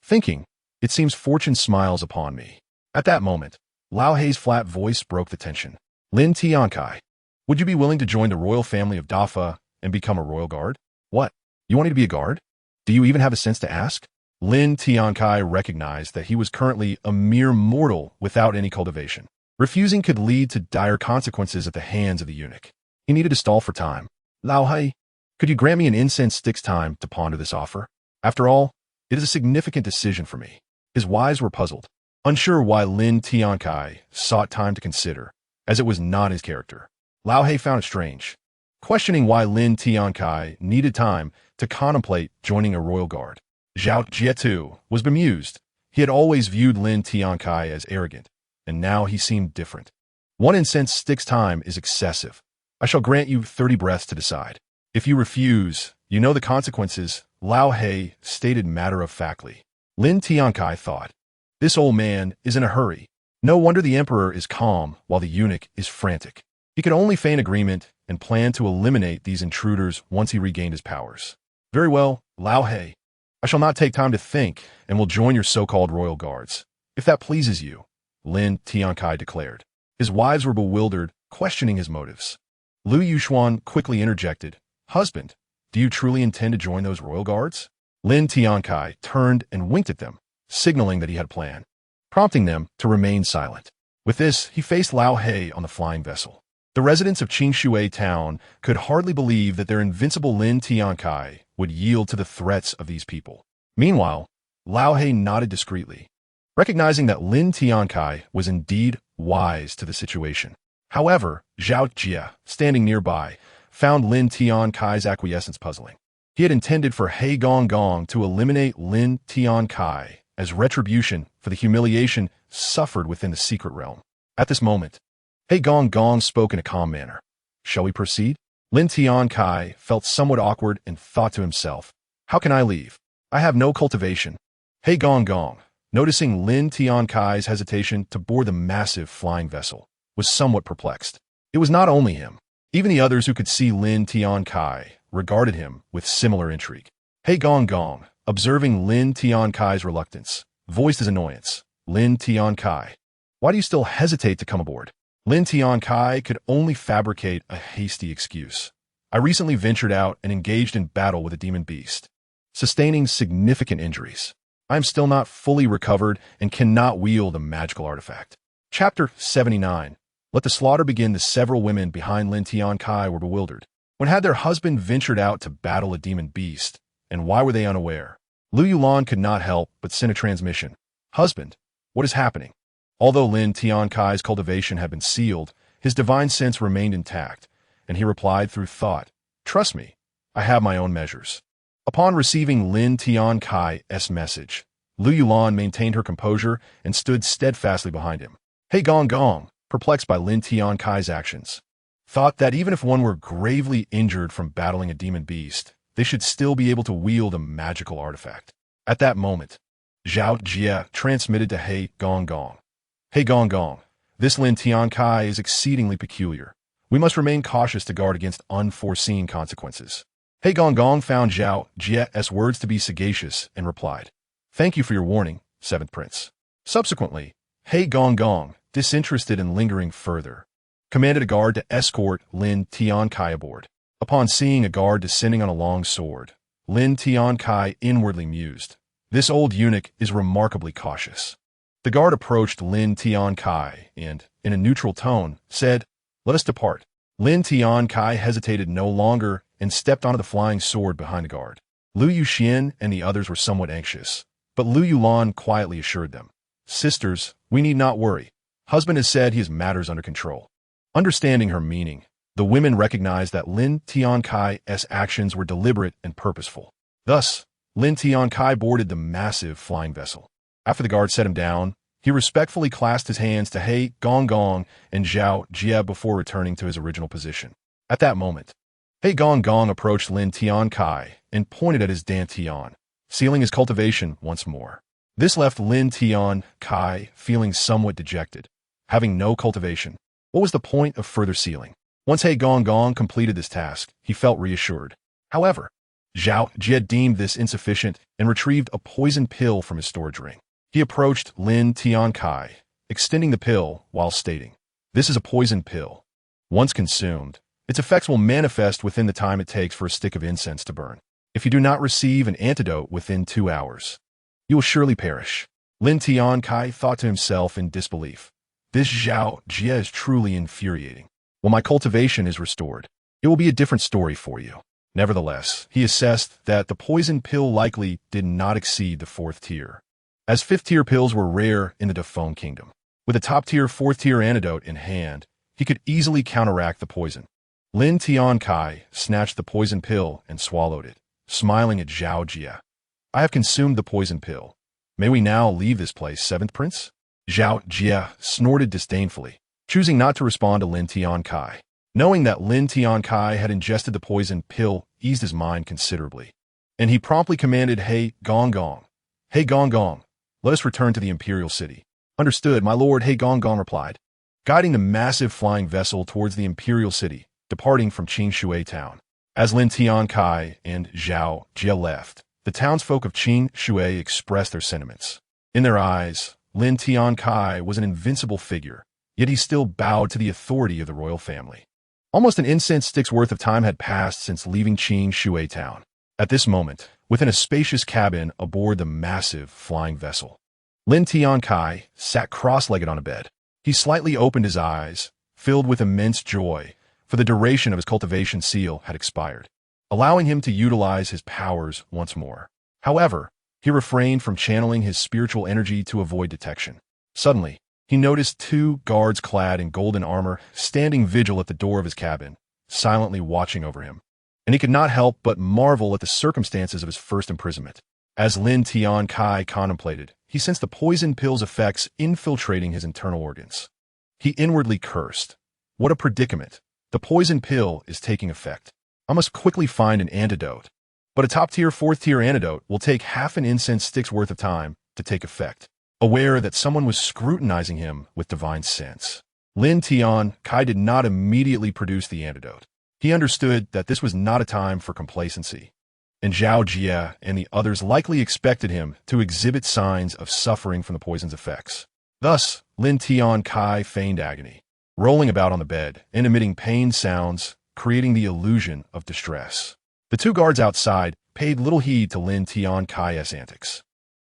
thinking, "It seems fortune smiles upon me." At that moment, Lao He's flat voice broke the tension. "Lin Tiancai, would you be willing to join the royal family of Dafa and become a royal guard?" "What? You wanted to be a guard? Do you even have the sense to ask?" Lin Tiancai recognized that he was currently a mere mortal without any cultivation. Refusing could lead to dire consequences at the hands of the eunuch. He needed to stall for time. "Lao He, could you grant me an incense stick's time to ponder this offer? After all, it is a significant decision for me." His wives were puzzled, unsure why Lin Tiancai sought time to consider, as it was not his character. Lao He found it strange, questioning why Lin Tiancai needed time to contemplate joining a royal guard. Zhao Jietu was bemused. He had always viewed Lin Tiancai as arrogant, and now he seemed different. "One incense stick's time is excessive. I shall grant you 30 breaths to decide. If you refuse, you know the consequences," Lao He stated matter-of-factly. Lin Tiancai thought, "This old man is in a hurry. No wonder the Emperor is calm while the eunuch is frantic." He could only feign agreement and plan to eliminate these intruders once he regained his powers. "Very well, Lao He. I shall not take time to think and will join your so-called royal guards, if that pleases you," Lin Tiancai declared. His wives were bewildered, questioning his motives. Lu Yuxuan quickly interjected, "Husband, do you truly intend to join those royal guards?" Lin Tiancai turned and winked at them, signaling that he had a plan, prompting them to remain silent. With this, he faced Lao He on the flying vessel. The residents of Qingshui town could hardly believe that their invincible Lin Tiancai would yield to the threats of these people. Meanwhile, Lao He nodded discreetly, recognizing that Lin Tiancai was indeed wise to the situation. However, Zhao Jia, standing nearby, found Lin Tiancai's acquiescence puzzling. He had intended for He Gong to eliminate Lin Tiancai as retribution for the humiliation suffered within the secret realm. At this moment, He Gong spoke in a calm manner. "Shall we proceed?" Lin Tiancai felt somewhat awkward and thought to himself, "How can I leave? I have no cultivation." He Gong, noticing Lin Tiancai's hesitation to board the massive flying vessel, was somewhat perplexed. It was not only him. Even the others who could see Lin Tiancai regarded him with similar intrigue. He Gong, observing Lin Tiancai's reluctance, voiced his annoyance. "Lin Tiancai, why do you still hesitate to come aboard?" Lin Tiancai could only fabricate a hasty excuse. I recently ventured out and engaged in battle with a demon beast, sustaining significant injuries. I am still not fully recovered and cannot wield a magical artifact. Chapter 79. Let the slaughter begin. The several women behind Lin Tiancai were bewildered. When had their husband ventured out to battle a demon beast, and why were they unaware? Lu Yulan could not help but send a transmission. Husband, what is happening? Although Lin Tiancai's cultivation had been sealed, his divine sense remained intact, and he replied through thought, Trust me, I have my own measures. Upon receiving Lin Tiancai's message, Lu Yulan maintained her composure and stood steadfastly behind him. Hey Gong Gong, perplexed by Lin Tiancai's actions, thought that even if one were gravely injured from battling a demon beast, they should still be able to wield a magical artifact. At that moment, Zhao Jie transmitted to Hey Gong Gong. Hey Gong Gong, this Lin Tiancai is exceedingly peculiar. We must remain cautious to guard against unforeseen consequences. Hey Gong Gong found Zhao Jie's words to be sagacious and replied, Thank you for your warning, Seventh Prince. Subsequently, Hey Gong Gong, disinterested in lingering further, commanded a guard to escort Lin Tiancai aboard. Upon seeing a guard descending on a long sword, Lin Tiancai inwardly mused, This old eunuch is remarkably cautious. The guard approached Lin Tiancai and, in a neutral tone, said, Let us depart. Lin Tiancai hesitated no longer and stepped onto the flying sword behind the guard. Lu Yuxian and the others were somewhat anxious, but Lu Yulan quietly assured them, Sisters, we need not worry. Husband has said he has matters under control. Understanding her meaning, the women recognized that Lin Tiancai's actions were deliberate and purposeful. Thus, Lin Tiancai boarded the massive flying vessel. After the guard set him down, he respectfully clasped his hands to Hey Gong Gong and Zhao Jie before returning to his original position. At that moment, Hey Gong Gong approached Lin Tiancai and pointed at his dantian, sealing his cultivation once more. This left Lin Tiancai feeling somewhat dejected. Having no cultivation, what was the point of further sealing? Once Hey Gong Gong completed this task, he felt reassured. However, Zhao Jie deemed this insufficient and retrieved a poison pill from his storage ring. He approached Lin Tiancai, extending the pill while stating, This is a poison pill. Once consumed, its effects will manifest within the time it takes for a stick of incense to burn. If you do not receive an antidote within 2 hours, you will surely perish. Lin Tiancai thought to himself in disbelief, This Zhao Jie is truly infuriating. When my cultivation is restored, it will be a different story for you. Nevertheless, he assessed that the poison pill likely did not exceed the 4th tier, as 5th-tier pills were rare in the Defone Kingdom. With a top-tier 4th-tier antidote in hand, he could easily counteract the poison. Lin Tiancai snatched the poison pill and swallowed it, smiling at Zhao Jie. I have consumed the poison pill. May we now leave this place, 7th Prince? Zhao Jie snorted disdainfully, choosing not to respond to Lin Tiancai. Knowing that Lin Tiancai had ingested the poison pill eased his mind considerably, and he promptly commanded Hey Gong Gong. Hey Gong Gong, let us return to the Imperial City. Understood, my lord, Hey Gong Gong replied, guiding the massive flying vessel towards the Imperial City, departing from Qing Shui Town. As Lin Tiancai and Zhao Jie left, the townsfolk of Qing Shui expressed their sentiments. In their eyes, Lin Tiancai was an invincible figure, yet he still bowed to the authority of the royal family. Almost an incense stick's worth of time had passed since leaving Qing Shui Town. At this moment, within a spacious cabin aboard the massive flying vessel, Lin Tiancai sat cross-legged on a bed. He slightly opened his eyes, filled with immense joy, for the duration of his cultivation seal had expired, allowing him to utilize his powers once more. However, he refrained from channeling his spiritual energy to avoid detection. Suddenly, he noticed 2 guards clad in golden armor standing vigil at the door of his cabin, silently watching over him. And he could not help but marvel at the circumstances of his first imprisonment. As Lin Tiancai contemplated, he sensed the poison pill's effects infiltrating his internal organs. He inwardly cursed. What a predicament. The poison pill is taking effect. I must quickly find an antidote. But a top-tier 4th-tier antidote will take half an incense stick's worth of time to take effect. Aware that someone was scrutinizing him with divine sense, Lin Tiancai did not immediately produce the antidote. He understood that this was not a time for complacency, and Zhao Jie and the others likely expected him to exhibit signs of suffering from the poison's effects. Thus, Lin Tiancai feigned agony, rolling about on the bed and emitting pain sounds, creating the illusion of distress. The two guards outside paid little heed to Lin Tiancai's antics.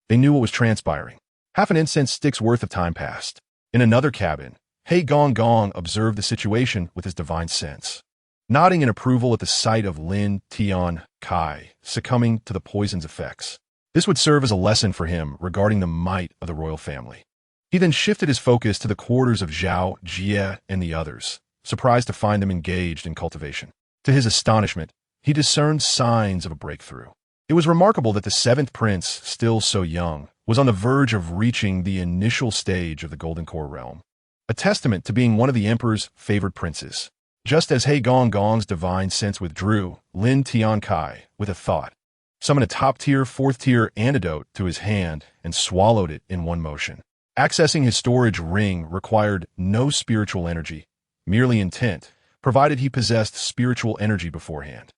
They knew what was transpiring. Half an incense stick's worth of time passed. In another cabin, He Gong Gong observed the situation with his divine sense, nodding in approval at the sight of Lin Tiancai succumbing to the poison's effects. This would serve as a lesson for him regarding the might of the royal family. He then shifted his focus to the quarters of Zhao Jie and the others, surprised to find them engaged in cultivation. To his astonishment, he discerned signs of a breakthrough. It was remarkable that the seventh prince, still so young, was on the verge of reaching the initial stage of the Golden Core realm, a testament to being one of the emperor's favored princes. Just as He Gong Gong's divine sense withdrew, Lin Tiancai, with a thought, summoned a top-tier, fourth-tier antidote to his hand and swallowed it in one motion. Accessing his storage ring required no spiritual energy, merely intent, provided he possessed spiritual energy beforehand.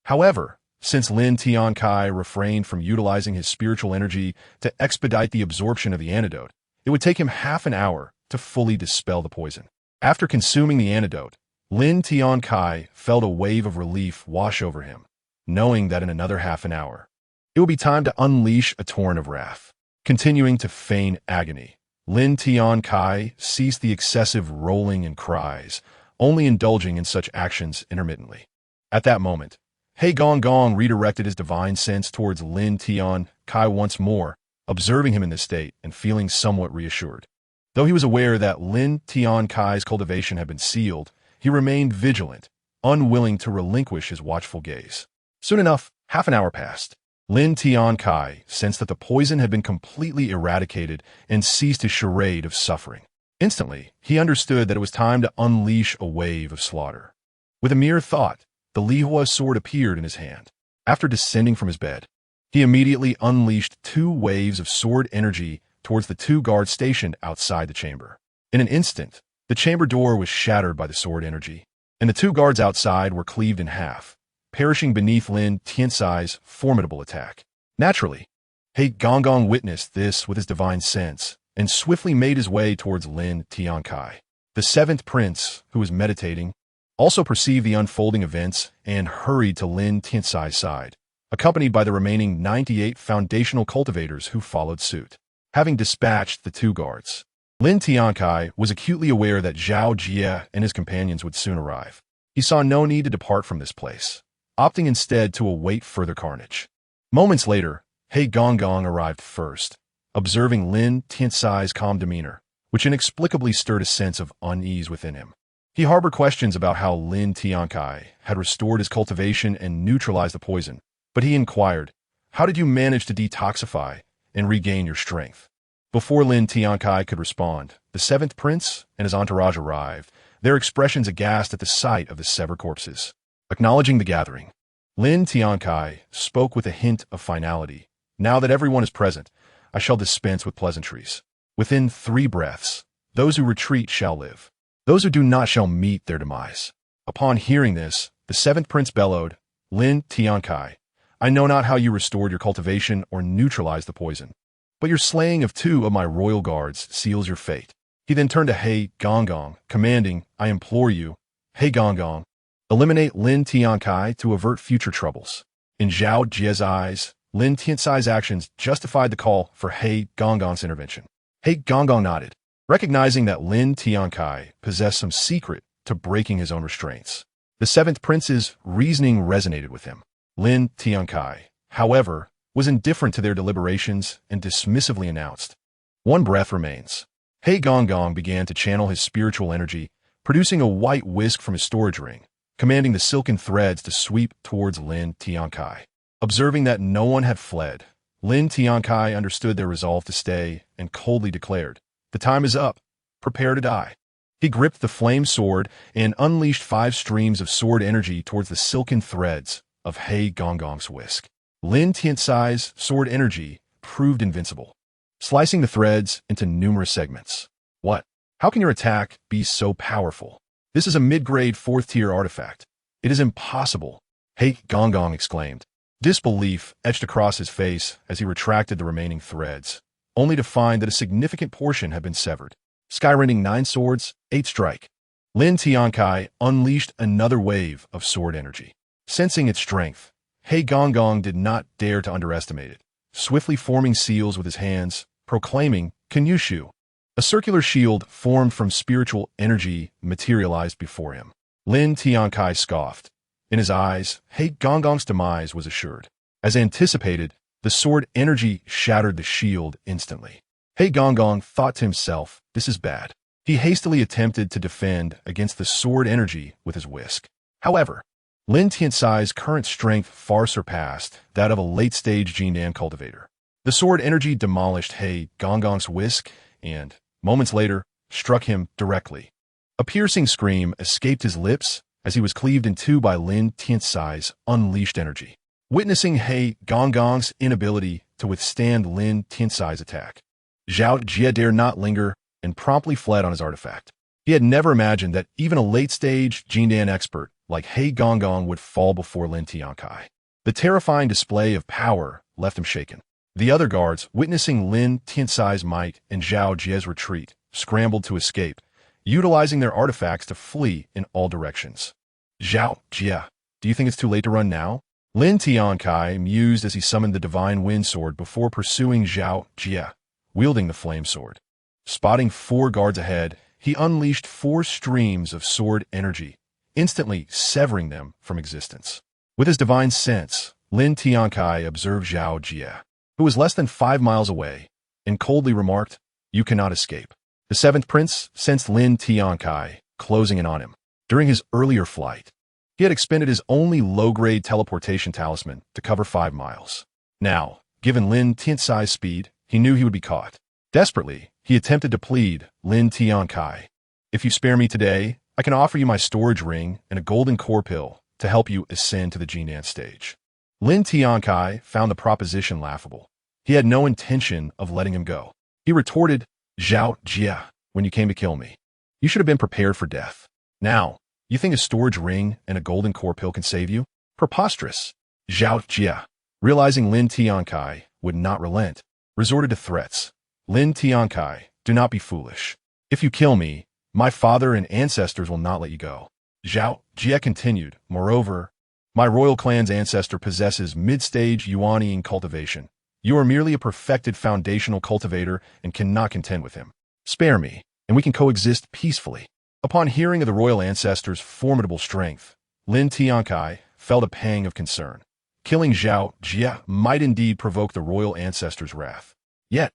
However, since Lin Tiancai refrained from utilizing his spiritual energy to expedite the absorption of the antidote, it would take him half an hour to fully dispel the poison. After consuming the antidote, Lin Tiancai felt a wave of relief wash over him, knowing that in another half an hour, it would be time to unleash a torrent of wrath. Continuing to feign agony, Lin Tiancai ceased the excessive rolling and cries, only indulging in such actions intermittently. At that moment, He Gong Gong redirected his divine sense towards Lin Tiancai once more, observing him in this state and feeling somewhat reassured. Though he was aware that Lin Tiancai's cultivation had been sealed, he remained vigilant, unwilling to relinquish his watchful gaze. Soon enough, half an hour passed. Lin Tiancai sensed that the poison had been completely eradicated and ceased his charade of suffering. Instantly, he understood that it was time to unleash a wave of slaughter. With a mere thought, the Lihua sword appeared in his hand. After descending from his bed, he immediately unleashed 2 waves of sword energy towards the 2 guards stationed outside the chamber. In an instant, the chamber door was shattered by the sword energy, and the 2 guards outside were cleaved in half, perishing beneath Lin Tiancai's formidable attack. Naturally, He Gong Gong witnessed this with his divine sense and swiftly made his way towards Lin Tiancai. The seventh prince, who was meditating, also perceived the unfolding events and hurried to Lin Tiancai's side, accompanied by the remaining 98 foundational cultivators who followed suit. Having dispatched the 2 guards, Lin Tiancai was acutely aware that Zhao Jie and his companions would soon arrive. He saw no need to depart from this place, opting instead to await further carnage. Moments later, He Gong Gong arrived first, observing Lin Tiancai's calm demeanor, which inexplicably stirred a sense of unease within him. He harbored questions about how Lin Tiancai had restored his cultivation and neutralized the poison, but he inquired, "How did you manage to detoxify and regain your strength?" Before Lin Tiancai could respond, the seventh prince and his entourage arrived, their expressions aghast at the sight of the severed corpses. Acknowledging the gathering, Lin Tiancai spoke with a hint of finality. "Now that everyone is present, I shall dispense with pleasantries. Within 3 breaths, those who retreat shall live. Those who do not shall meet their demise." Upon hearing this, the seventh prince bellowed, "Lin Tiancai, I know not how you restored your cultivation or neutralized the poison, but your slaying of 2 of my royal guards seals your fate." He then turned to He Gong Gong, commanding, "I implore you, He Gong Gong, eliminate Lin Tiancai to avert future troubles." In Zhao Jie's eyes, Lin Tiancai's actions justified the call for He Gong Gong's intervention. He Gong Gong nodded, recognizing that Lin Tiancai possessed some secret to breaking his own restraints. The seventh prince's reasoning resonated with him. Lin Tiancai, however, was indifferent to their deliberations and dismissively announced, "1 breath remains." He Gong Gong began to channel his spiritual energy, producing a white whisk from his storage ring, commanding the silken threads to sweep towards Lin Tiancai. Observing that no one had fled, Lin Tiancai understood their resolve to stay and coldly declared, "The time is up. Prepare to die." He gripped the flame sword and unleashed 5 streams of sword energy towards the silken threads of He Gong Gong's whisk. Lin Tiancai's sword energy proved invincible, slicing the threads into numerous segments. "What? How can your attack be so powerful? This is a mid-grade 4th-tier artifact. It is impossible," He Gong Gong exclaimed. Disbelief etched across his face as he retracted the remaining threads, only to find that a significant portion had been severed. Skyrending 9 swords, 8 strike. Lin Tiancai unleashed another wave of sword energy. Sensing its strength, He Gongong did not dare to underestimate it, swiftly forming seals with his hands, proclaiming, Kenyushu. A circular shield formed from spiritual energy materialized before him. Lin Tiancai scoffed. In his eyes, He Gongong's demise was assured. As anticipated, the sword energy shattered the shield instantly. He Gongong thought to himself, this is bad. He hastily attempted to defend against the sword energy with his whisk. However, Lin Tiancai's current strength far surpassed that of a late-stage Jindan cultivator. The sword energy demolished He Gongong's whisk and, moments later, struck him directly. A piercing scream escaped his lips as he was cleaved in two by Lin Tiancai's unleashed energy. Witnessing He Gongong's inability to withstand Lin Tiancai's attack, Zhao Jie dared not linger and promptly fled on his artifact. He had never imagined that even a late-stage Jindan expert like He Gongong would fall before Lin Tiancai. The terrifying display of power left him shaken. The other guards, witnessing Lin Tiancai's might and Zhao Jie's retreat, scrambled to escape, utilizing their artifacts to flee in all directions. Zhao Jie, do you think it's too late to run now? Lin Tiancai mused as he summoned the Divine Wind Sword before pursuing Zhao Jie, wielding the Flame Sword. Spotting 4 guards ahead, he unleashed 4 streams of sword energy, instantly severing them from existence. With his divine sense, Lin Tiancai observed Zhao Jie, who was less than 5 miles away, and coldly remarked, you cannot escape. The 7th prince sensed Lin Tiancai closing in on him. During his earlier flight, he had expended his only low-grade teleportation talisman to cover 5 miles. Now, given Lin Tiancai's speed, he knew he would be caught. Desperately, he attempted to plead, Lin Tiancai, if you spare me today, I can offer you my storage ring and a golden core pill to help you ascend to the Jinan stage. Lin Tiancai found the proposition laughable. He had no intention of letting him go. He retorted, Zhao Jie, when you came to kill me, you should have been prepared for death. Now, you think a storage ring and a golden core pill can save you? Preposterous. Zhao Jie, realizing Lin Tiancai would not relent, resorted to threats. Lin Tiancai, do not be foolish. If you kill me, my father and ancestors will not let you go. Zhao Jie continued, moreover, my royal clan's ancestor possesses mid-stage Yuan cultivation. You are merely a perfected foundational cultivator and cannot contend with him. Spare me, and we can coexist peacefully. Upon hearing of the royal ancestor's formidable strength, Lin Tiancai felt a pang of concern. Killing Zhao Jie might indeed provoke the royal ancestor's wrath. Yet,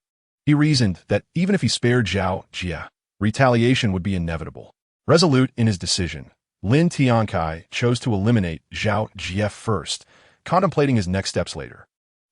he reasoned that even if he spared Zhao Jie, retaliation would be inevitable. Resolute in his decision, Lin Tiancai chose to eliminate Zhao Jie first, contemplating his next steps later.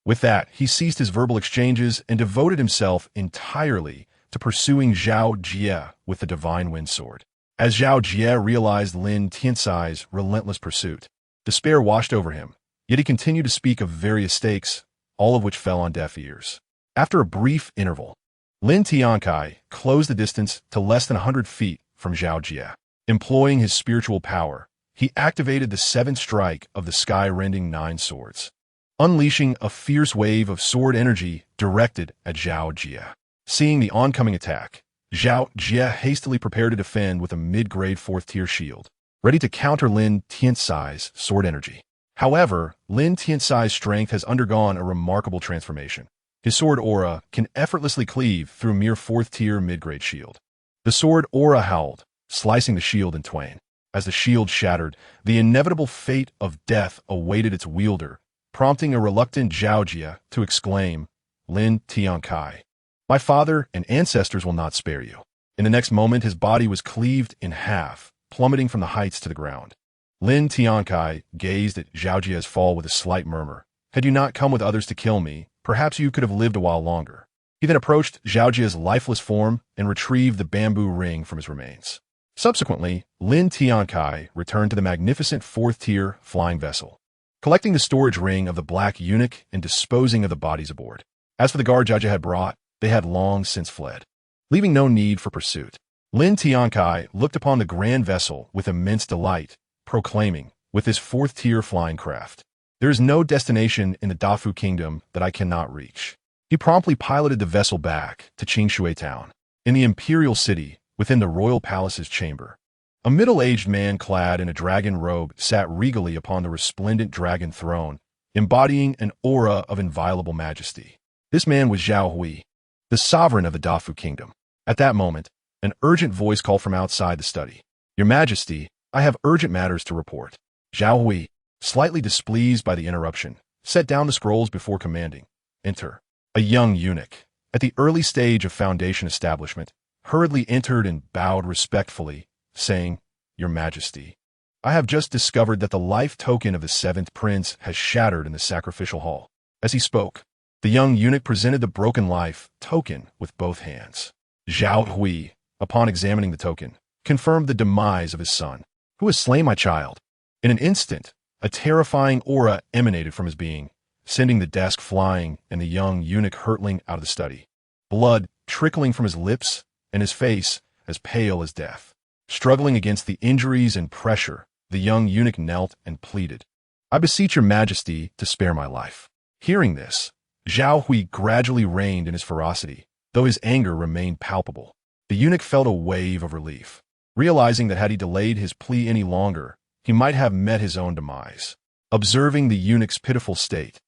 With that, he ceased his verbal exchanges and devoted himself entirely to pursuing Zhao Jie with the Divine Wind Sword. As Zhao Jie realized Lin Tiancai's relentless pursuit, despair washed over him, yet he continued to speak of various stakes, all of which fell on deaf ears. After a brief interval, Lin Tiancai closed the distance to less than 100 feet from Zhao Jie. Employing his spiritual power, he activated the 7th strike of the sky-rending 9 swords, unleashing a fierce wave of sword energy directed at Zhao Jie. Seeing the oncoming attack, Zhao Jie hastily prepared to defend with a mid-grade 4th-tier shield, ready to counter Lin Tiancai's sword energy. However, Lin Tiancai's strength has undergone a remarkable transformation. His sword aura can effortlessly cleave through mere 4th-tier mid-grade shield. The sword aura howled, slicing the shield in twain. As the shield shattered, the inevitable fate of death awaited its wielder, prompting a reluctant Zhao Jie to exclaim, Lin Tiancai, my father and ancestors will not spare you. In the next moment, his body was cleaved in half, plummeting from the heights to the ground. Lin Tiancai gazed at Zhao Jie's fall with a slight murmur. Had you not come with others to kill me, perhaps you could have lived a while longer. He then approached Zhao Jie's lifeless form and retrieved the bamboo ring from his remains. Subsequently, Lin Tiancai returned to the magnificent 4th-tier flying vessel, collecting the storage ring of the Black Eunuch and disposing of the bodies aboard. As for the guard Zhao Jie had brought, they had long since fled, leaving no need for pursuit. Lin Tiancai looked upon the grand vessel with immense delight, proclaiming, with his 4th-tier flying craft, there is no destination in the Dafu Kingdom that I cannot reach. He promptly piloted the vessel back to Qingshui Town, in the imperial city within the royal palace's chamber. A middle-aged man clad in a dragon robe sat regally upon the resplendent dragon throne, embodying an aura of inviolable majesty. This man was Zhao Hui, the sovereign of the Dafu kingdom. At that moment, an urgent voice called from outside the study. "Your Majesty, I have urgent matters to report." Zhao Hui, slightly displeased by the interruption, set down the scrolls before commanding, "Enter." A young eunuch, at the early stage of foundation establishment, hurriedly entered and bowed respectfully, saying, "Your Majesty, I have just discovered that the life token of the seventh prince has shattered in the sacrificial hall." As he spoke, the young eunuch presented the broken life token with both hands. Zhao Hui, upon examining the token, confirmed the demise of his son. "Who has slain my child?" In an instant, a terrifying aura emanated from his being, sending the desk flying and the young eunuch hurtling out of the study. Blood trickling from his lips and his face as pale as death. Struggling against the injuries and pressure, the young eunuch knelt and pleaded, "I beseech your Majesty to spare my life." Hearing this, Zhao Hui gradually reigned in his ferocity, though his anger remained palpable. The eunuch felt a wave of relief, realizing that had he delayed his plea any longer, he might have met his own demise. Observing the eunuch's pitiful state,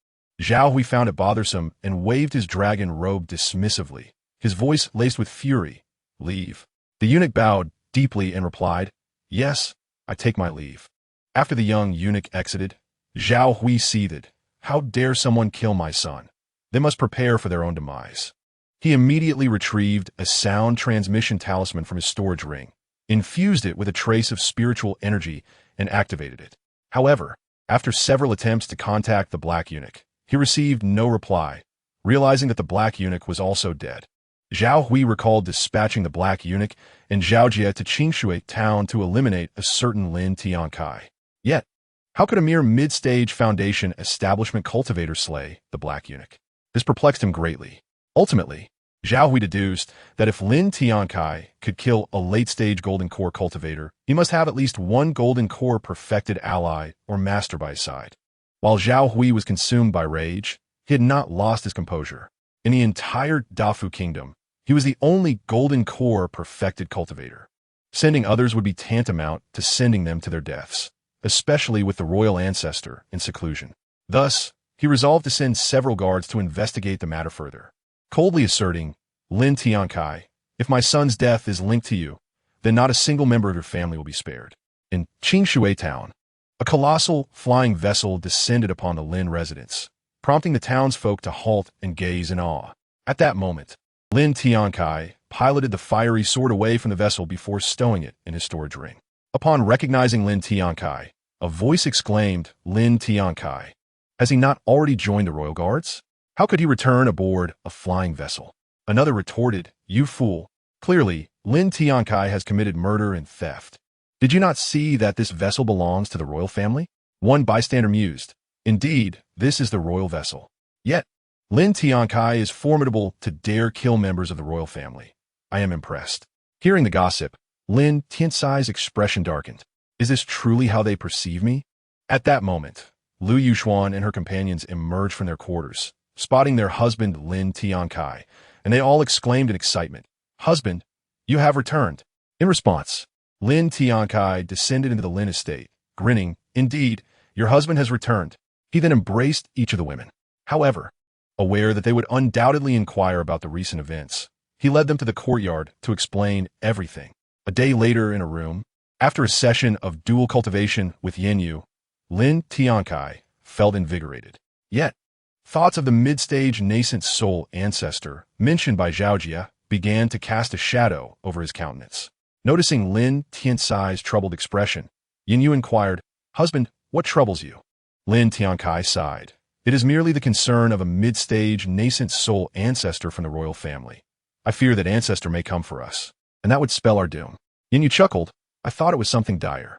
Zhao Hui found it bothersome and waved his dragon robe dismissively, his voice laced with fury. "Leave." The eunuch bowed deeply and replied, "Yes, I take my leave." After the young eunuch exited, Zhao Hui seethed. "How dare someone kill my son? They must prepare for their own demise." He immediately retrieved a sound transmission talisman from his storage ring, infused it with a trace of spiritual energy, and activated it. However, after several attempts to contact the black eunuch, he received no reply, realizing that the black eunuch was also dead. Zhao Hui recalled dispatching the black eunuch and Zhao Jie to Qingshui town to eliminate a certain Lin Tiancai. Yet, how could a mere mid-stage foundation establishment cultivator slay the black eunuch? This perplexed him greatly. Ultimately, Zhao Hui deduced that if Lin Tiancai could kill a late-stage golden core cultivator, he must have at least one golden core perfected ally or master by his side. While Zhao Hui was consumed by rage, he had not lost his composure. In the entire Dafu kingdom, he was the only golden core perfected cultivator. Sending others would be tantamount to sending them to their deaths, especially with the royal ancestor in seclusion. Thus, he resolved to send several guards to investigate the matter further. Coldly asserting, "Lin Tiancai, if my son's death is linked to you, then not a single member of your family will be spared." In Qingshui town, a colossal flying vessel descended upon the Lin residence, prompting the townsfolk to halt and gaze in awe. At that moment, Lin Tiancai piloted the fiery sword away from the vessel before stowing it in his storage ring. Upon recognizing Lin Tiancai, a voice exclaimed, "Lin Tiancai, has he not already joined the royal guards? How could he return aboard a flying vessel?" Another retorted, "You fool. Clearly, Lin Tiancai has committed murder and theft. Did you not see that this vessel belongs to the royal family?" One bystander mused, "Indeed, this is the royal vessel. Yet, Lin Tiancai is formidable to dare kill members of the royal family. I am impressed." Hearing the gossip, Lin Tiancai's expression darkened. "Is this truly how they perceive me?" At that moment, Lu Yuxuan and her companions emerged from their quarters, spotting their husband Lin Tiancai, and they all exclaimed in excitement, "Husband, you have returned." In response, Lin Tiancai descended into the Lin estate, grinning, "Indeed, your husband has returned." He then embraced each of the women. However, aware that they would undoubtedly inquire about the recent events, he led them to the courtyard to explain everything. A day later in a room, after a session of dual cultivation with Yenyu, Lin Tiancai felt invigorated. Yet, thoughts of the mid-stage nascent soul ancestor mentioned by Zhao Jie began to cast a shadow over his countenance. Noticing Lin Tiancai's troubled expression, Yenyu inquired, "Husband, what troubles you?" Lin Tiancai sighed. "It is merely the concern of a mid-stage nascent soul ancestor from the royal family. I fear that ancestor may come for us, and that would spell our doom." Yenyu chuckled. "I thought it was something dire.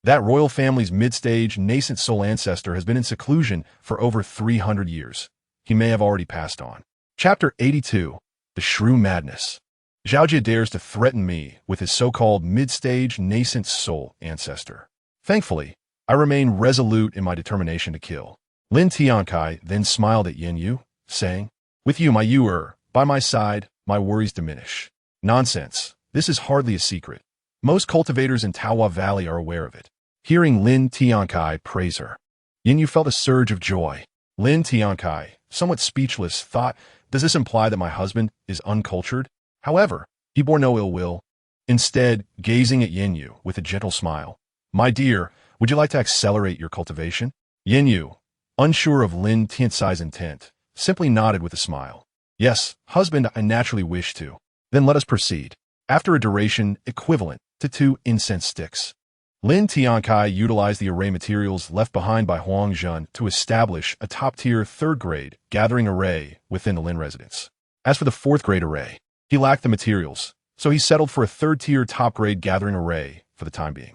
That royal family's mid-stage nascent soul ancestor has been in seclusion for over 300 years. He may have already passed on." Chapter 82, The Shrew Madness. Zhao Jie dares to threaten me with his so-called mid-stage nascent soul ancestor. Thankfully, I remain resolute in my determination to kill. Lin Tiancai then smiled at Yenyu, saying, "With you, my Yuer, by my side, my worries diminish." "Nonsense. This is hardly a secret. Most cultivators in Taohua Valley are aware of it. Hearing Lin Tiancai praise her, Yin felt a surge of joy. Lin Tiancai, somewhat speechless, thought, does this imply that my husband is uncultured? However, he bore no ill will. Instead, gazing at Yin with a gentle smile, my dear, would you like to accelerate your cultivation? Yin, unsure of Lin Tiancai's intent, simply nodded with a smile. Yes, husband, I naturally wish to. Then let us proceed. After a duration equivalent to 2 incense sticks, Lin Tiancai utilized the array materials left behind by Huang Zhun to establish a top-tier 3rd-grade gathering array within the Lin residence. As for the 4th-grade array, he lacked the materials, so he settled for a 3rd-tier top-grade gathering array for the time being.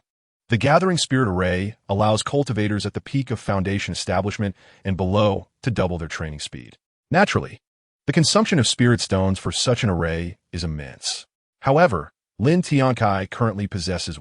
The Gathering Spirit Array allows cultivators at the peak of foundation establishment and below to double their training speed. Naturally, the consumption of spirit stones for such an array is immense. However, Lin Tiancai currently possesses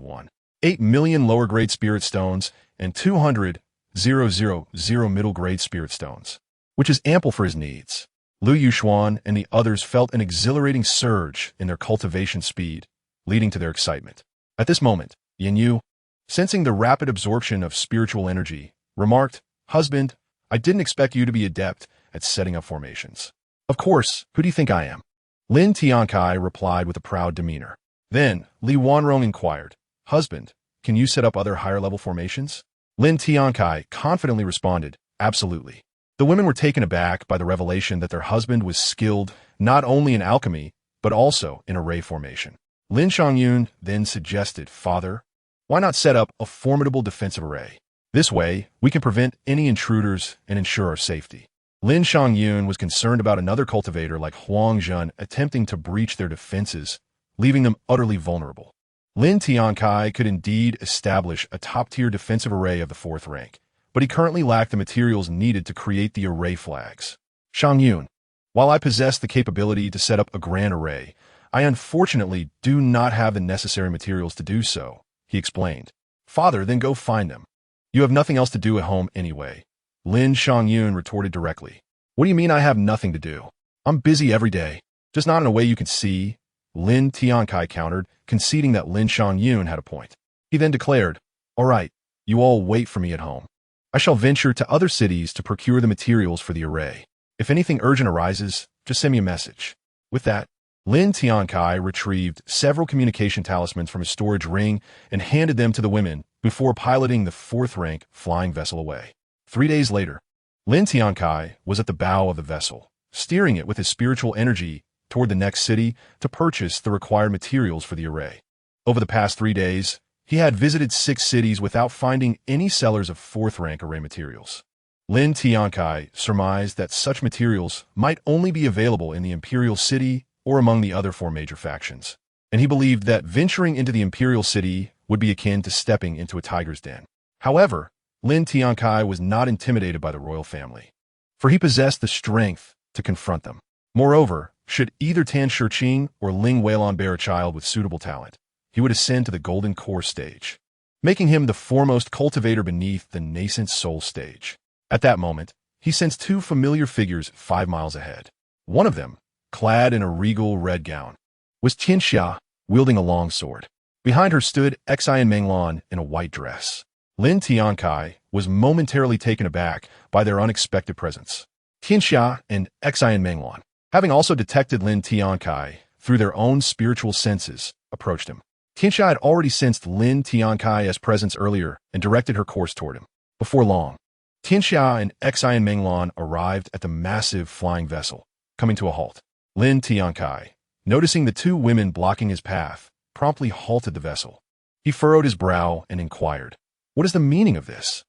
8 million lower-grade spirit stones and 200,000 middle-grade spirit stones, which is ample for his needs. Lu Yuxuan and the others felt an exhilarating surge in their cultivation speed, leading to their excitement. At this moment, Yin, sensing the rapid absorption of spiritual energy, remarked, Husband, I didn't expect you to be adept at setting up formations. Of course, who do you think I am? Lin Tiancai replied with a proud demeanor. Then, Li Wanrong inquired, Husband, can you set up other higher-level formations? Lin Tiancai confidently responded, Absolutely. The women were taken aback by the revelation that their husband was skilled not only in alchemy, but also in array formation. Lin Xiangyun then suggested, Father, why not set up a formidable defensive array? This way, we can prevent any intruders and ensure our safety. Lin Xiangyun was concerned about another cultivator like Huang Zhun attempting to breach their defenses, leaving them utterly vulnerable. Lin Tiancai could indeed establish a top-tier defensive array of the 4th rank, but he currently lacked the materials needed to create the array flags. Xiangyun, while I possess the capability to set up a grand array, I unfortunately do not have the necessary materials to do so, he explained. Father, then go find them. You have nothing else to do at home anyway. Lin Xiangyun retorted directly. What do you mean I have nothing to do? I'm busy every day, just not in a way you can see. Lin Tiancai countered, conceding that Lin Xiangyun had a point. He then declared, All right, you all wait for me at home. I shall venture to other cities to procure the materials for the array. If anything urgent arises, just send me a message. With that, Lin Tiancai retrieved several communication talismans from his storage ring and handed them to the women before piloting the 4th-rank flying vessel away. 3 days later, Lin Tiancai was at the bow of the vessel, steering it with his spiritual energy toward the next city to purchase the required materials for the array. Over the past 3 days, he had visited 6 cities without finding any sellers of 4th-rank array materials. Lin Tiancai surmised that such materials might only be available in the Imperial City or among the other 4 major factions, and he believed that venturing into the Imperial City would be akin to stepping into a tiger's den. However, Lin Tiancai was not intimidated by the royal family, for he possessed the strength to confront them. Moreover, should either Tan Shiqing or Ling Weilon bear a child with suitable talent, he would ascend to the Golden Core stage, making him the foremost cultivator beneath the nascent soul stage. At that moment, he sensed 2 familiar figures 5 miles ahead. One of them, clad in a regal red gown, was Tianxia, wielding a long sword. Behind her stood Xian Menglon in a white dress. Lin Tiancai was momentarily taken aback by their unexpected presence. Tianxia and Xian Menglon, having also detected Lin Tiancai through their own spiritual senses, approached him. Tianxia had already sensed Lin Tiancai's presence earlier and directed her course toward him. Before long, Tianxia and Xian Menglon arrived at the massive flying vessel, coming to a halt. Lin Tiancai, noticing the 2 women blocking his path, promptly halted the vessel. He furrowed his brow and inquired, What is the meaning of this?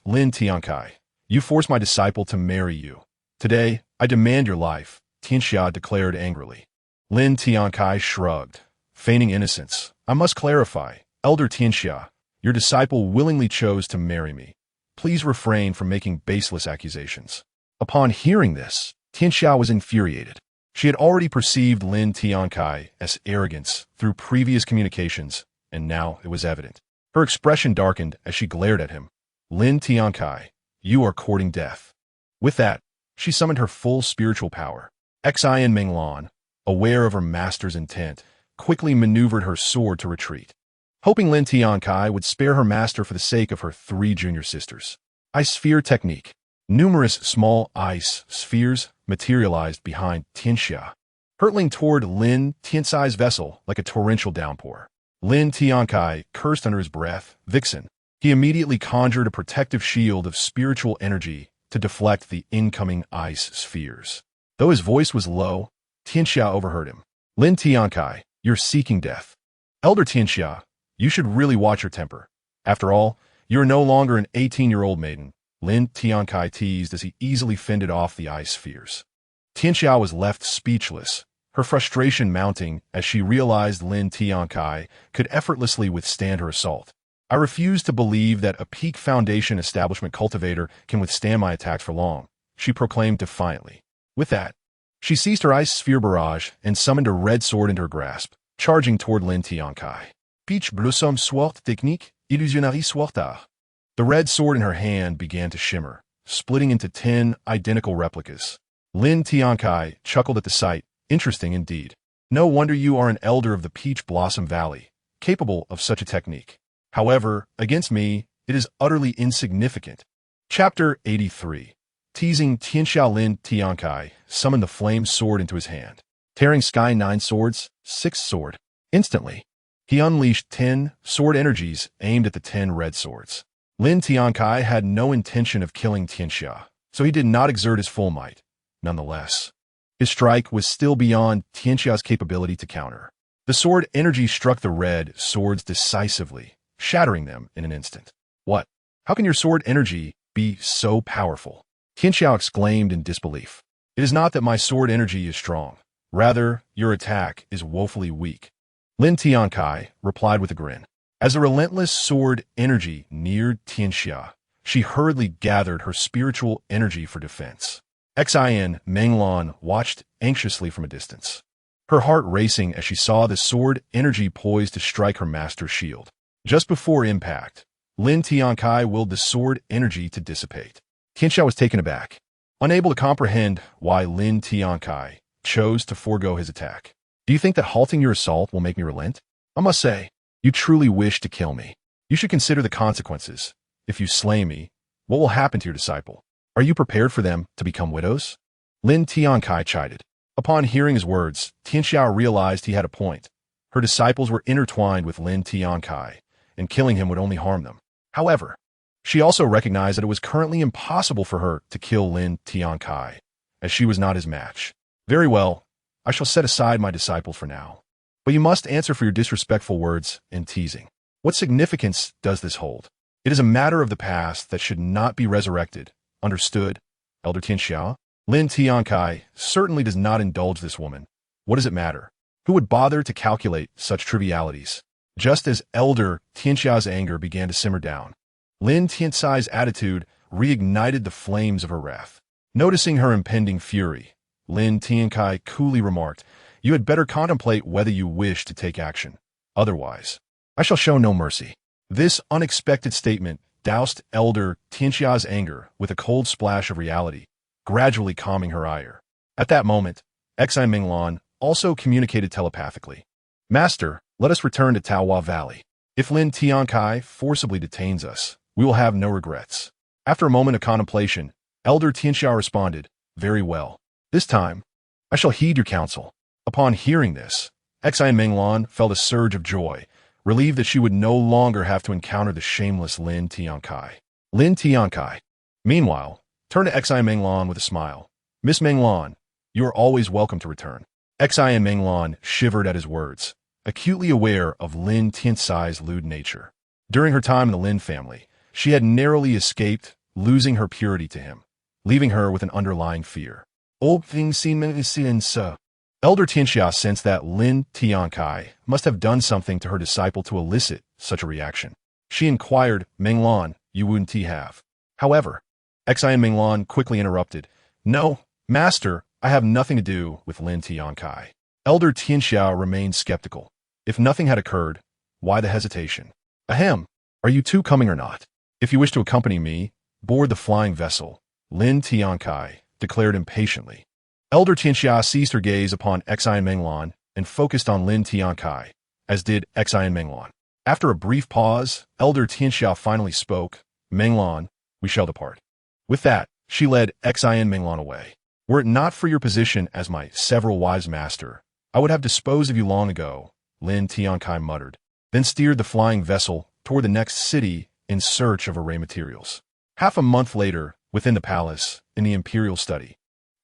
Lin Tiancai, you forced my disciple to marry you. Today, I demand your life, Tianxia declared angrily. Lin Tiancai shrugged, feigning innocence. I must clarify, Elder Tianxia, your disciple willingly chose to marry me. Please refrain from making baseless accusations. Upon hearing this, Tianxia was infuriated. She had already perceived Lin Tiancai as arrogance through previous communications, and now it was evident. Her expression darkened as she glared at him. Lin Tiancai, you are courting death. With that, she summoned her full spiritual power. Xian Menglon, aware of her master's intent, quickly maneuvered her sword to retreat. hoping Lin Tiancai would spare her master for the sake of her 3 junior sisters. Ice sphere technique. Numerous small ice spheres materialized behind Tianxia, hurtling toward Lin Tiancai's vessel like a torrential downpour. Lin Tiancai cursed under his breath, "Vixen." He immediately conjured a protective shield of spiritual energy to deflect the incoming ice spheres. Though his voice was low, Tianxia overheard him. "Lin Tiancai, you're seeking death. Elder Tianxia, you should really watch your temper. After all, you are no longer an 18-year-old maiden," Lin Tiancai teased as he easily fended off the ice spheres. Tianxia was left speechless, her frustration mounting as she realized Lin Tiancai could effortlessly withstand her assault. "I refuse to believe that a peak foundation establishment cultivator can withstand my attacks for long," she proclaimed defiantly. With that, she seized her ice sphere barrage and summoned a red sword into her grasp, charging toward Lin Tiancai. Peach Blossom Sword Technique Illusionary Sword Art. The red sword in her hand began to shimmer, splitting into 10 identical replicas. Lin Tiancai chuckled at the sight. "Interesting indeed. No wonder you are an elder of the Peach Blossom Valley, capable of such a technique. However, against me, it is utterly insignificant." Chapter 83. Teasing Tianxia. Lin Tiancai summoned the flame sword into his hand. Tearing Sky 9 swords, 6th sword. Instantly, he unleashed 10 sword energies aimed at the 10 red swords. Lin Tiancai had no intention of killing Tianxia, so he did not exert his full might. Nonetheless, his strike was still beyond Tianxia's capability to counter. The sword energy struck the red swords decisively, shattering them in an instant. "What? How can your sword energy be so powerful?" Tianxia exclaimed in disbelief. "It is not that my sword energy is strong. Rather, your attack is woefully weak," Lin Tiancai replied with a grin. As the relentless sword energy neared Tianxia, she hurriedly gathered her spiritual energy for defense. Xin Menglan watched anxiously from a distance, her heart racing as she saw the sword energy poised to strike her master's shield. Just before impact, Lin Tiancai willed the sword energy to dissipate. Tianxia was taken aback, unable to comprehend why Lin Tiancai chose to forego his attack. "Do you think that halting your assault will make me relent? I must say, you truly wish to kill me. You should consider the consequences. If you slay me, what will happen to your disciple? Are you prepared for them to become widows?" Lin Tiancai chided. Upon hearing his words, Tianxia realized he had a point. Her disciples were intertwined with Lin Tiancai, and killing him would only harm them. However, she also recognized that it was currently impossible for her to kill Lin Tiancai, as she was not his match. "Very well, I shall set aside my disciples for now. But you must answer for your disrespectful words and teasing. What significance does this hold? It is a matter of the past that should not be resurrected. Understood, Elder Tianxia?" Lin Tiancai certainly does not indulge this woman. What does it matter? Who would bother to calculate such trivialities? Just as Elder Tianxia's anger began to simmer down, Lin Tiancai's attitude reignited the flames of her wrath. Noticing her impending fury, Lin Tiancai coolly remarked, "You had better contemplate whether you wish to take action. Otherwise, I shall show no mercy." This unexpected statement doused Elder Tianxia's anger with a cold splash of reality, gradually calming her ire. At that moment, Xin Menglan also communicated telepathically. "Master, let us return to Taohua Valley. If Lin Tiancai forcibly detains us, we will have no regrets." After a moment of contemplation, Elder Tianxia responded, "Very well. This time, I shall heed your counsel." Upon hearing this, Xin Menglan felt a surge of joy, relieved that she would no longer have to encounter the shameless Lin Tiancai. Lin Tiancai, meanwhile, turned to Xin Menglan with a smile. "Miss Menglan, you are always welcome to return." Xin Menglan shivered at his words, acutely aware of Lin Tiancai's lewd nature. During her time in the Lin family, she had narrowly escaped losing her purity to him, leaving her with an underlying fear. "Old things seem sir." Elder Tianxia sensed that Lin Tiancai must have done something to her disciple to elicit such a reaction. She inquired, "Menglan, you wouldn't have?" However, Xin Menglan quickly interrupted, "No, master, I have nothing to do with Lin Tiancai." Elder Tianxia remained skeptical. If nothing had occurred, why the hesitation? "Ahem, are you two coming or not? If you wish to accompany me, board the flying vessel," Lin Tiancai declared impatiently. Elder Tianxia seized her gaze upon Xin Menglan and focused on Lin Tiancai, as did Xin Menglan. After a brief pause, Elder Tianxiao finally spoke. Menglan, we shall depart. With that, she led Xin Menglan away. Were it not for your position as my several wives' master, I would have disposed of you long ago, Lin Tiancai muttered, then steered the flying vessel toward the next city in search of array materials. Half a month later, within the palace, in the imperial study,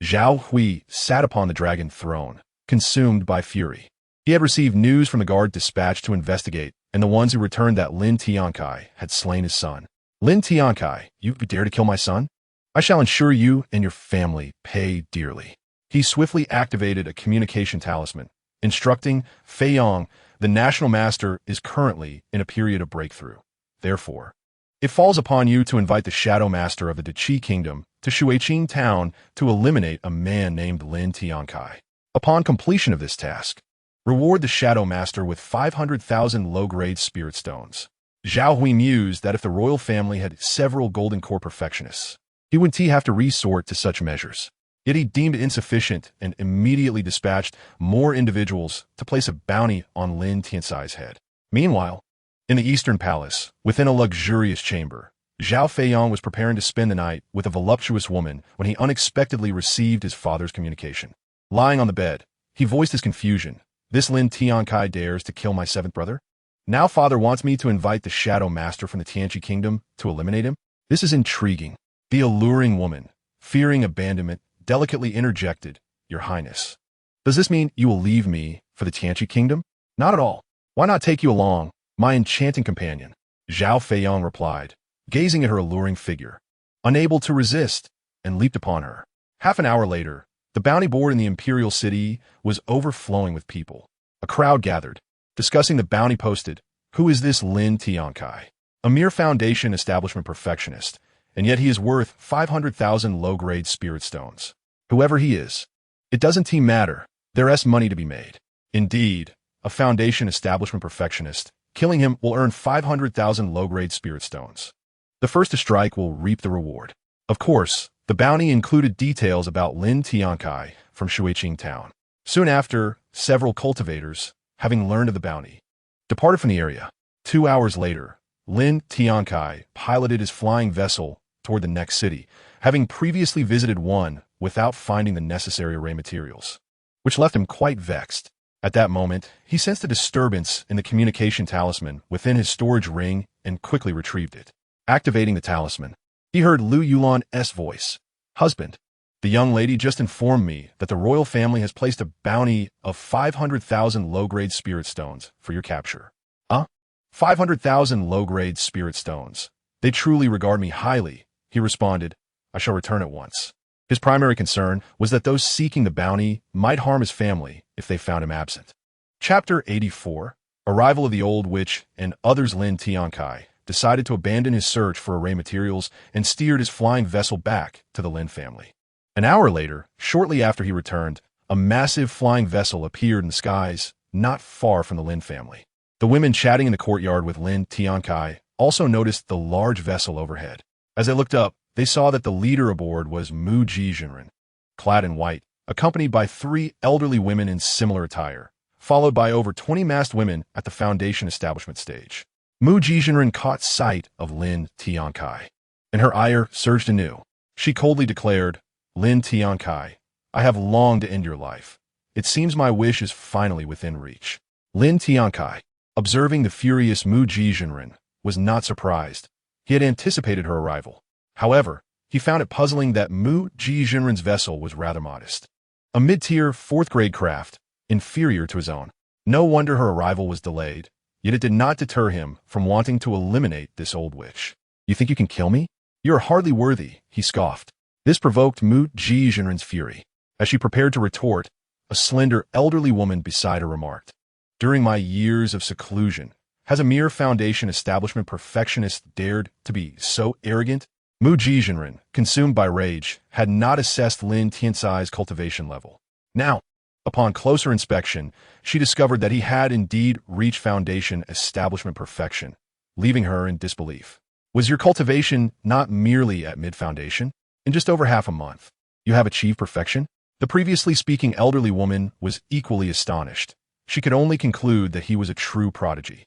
Zhao Hui sat upon the dragon throne, consumed by fury. He had received news from the guard dispatched to investigate, and the ones who returned that Lin Tiancai had slain his son. Lin Tiancai, you dare to kill my son? I shall ensure you and your family pay dearly. He swiftly activated a communication talisman, instructing Fei Yong, the national master is currently in a period of breakthrough. Therefore, it falls upon you to invite the shadow master of the Deqi kingdom to Shuiqing town to eliminate a man named Lin Tiancai. Upon completion of this task, reward the shadow master with 500,000 low-grade spirit stones. Zhao Hui mused that if the royal family had several golden core perfectionists, he wouldn't have to resort to such measures. Yet he deemed it insufficient and immediately dispatched more individuals to place a bounty on Lin Tiancai's head. Meanwhile, in the Eastern Palace, within a luxurious chamber, Zhao Feiyong was preparing to spend the night with a voluptuous woman when he unexpectedly received his father's communication. Lying on the bed, he voiced his confusion. This Lin Tiancai dares to kill my seventh brother? Now father wants me to invite the shadow master from the Tianqi kingdom to eliminate him? This is intriguing. The alluring woman, fearing abandonment, delicately interjected, Your Highness. Does this mean you will leave me for the Tianqi kingdom? Not at all. Why not take you along, my enchanting companion? Zhao Feiyong replied, gazing at her alluring figure, unable to resist, and leaped upon her. Half an hour later, the bounty board in the imperial city was overflowing with people. A crowd gathered, discussing the bounty posted. Who is this Lin Tiancai? A mere foundation establishment perfectionist, and yet he is worth 500,000 low-grade spirit stones. Whoever he is, it doesn't matter. There's money to be made. Indeed, a foundation establishment perfectionist, killing him will earn 500,000 low-grade spirit stones. The first to strike will reap the reward. Of course, the bounty included details about Lin Tiancai from Shuiqing town. Soon after, several cultivators, having learned of the bounty, departed from the area. 2 hours later, Lin Tiancai piloted his flying vessel toward the next city, having previously visited one without finding the necessary array materials, which left him quite vexed. At that moment, he sensed a disturbance in the communication talisman within his storage ring and quickly retrieved it. Activating the talisman, he heard Lu Yulan's voice. Husband, the young lady just informed me that the royal family has placed a bounty of 500,000 low-grade spirit stones for your capture. 500,000 low-grade spirit stones. They truly regard me highly, he responded. I shall return at once. His primary concern was that those seeking the bounty might harm his family if they found him absent. Chapter 84, Arrival of the Old Witch and Others. Lin Tiancai decided to abandon his search for array materials and steered his flying vessel back to the Lin family. An hour later, shortly after he returned, a massive flying vessel appeared in the skies not far from the Lin family. The women chatting in the courtyard with Lin Tiancai also noticed the large vessel overhead. As they looked up, they saw that the leader aboard was Mu Jizhenren, clad in white, accompanied by 3 elderly women in similar attire, followed by over 20 masked women at the foundation establishment stage. Mu Jizhenren caught sight of Lin Tiancai, and her ire surged anew. She coldly declared, Lin Tiancai, I have longed to end your life. It seems my wish is finally within reach. Lin Tiancai, observing the furious Mu Jizhenren, was not surprised. He had anticipated her arrival. However, he found it puzzling that Mu Jizhenren's vessel was rather modest. A mid-tier 4th-grade craft, inferior to his own. No wonder her arrival was delayed, yet it did not deter him from wanting to eliminate this old witch. You think you can kill me? You are hardly worthy, he scoffed. This provoked Mu Jizhenren's fury. As she prepared to retort, a slender, elderly woman beside her remarked, During my years of seclusion, has a mere foundation establishment perfectionist dared to be so arrogant? Mu Jizhenren, consumed by rage, had not assessed Lin Tiancai's cultivation level. Now, upon closer inspection, she discovered that he had indeed reached foundation establishment perfection, leaving her in disbelief. Was your cultivation not merely at mid-foundation? In just over half a month, you have achieved perfection? The previously speaking elderly woman was equally astonished. She could only conclude that he was a true prodigy.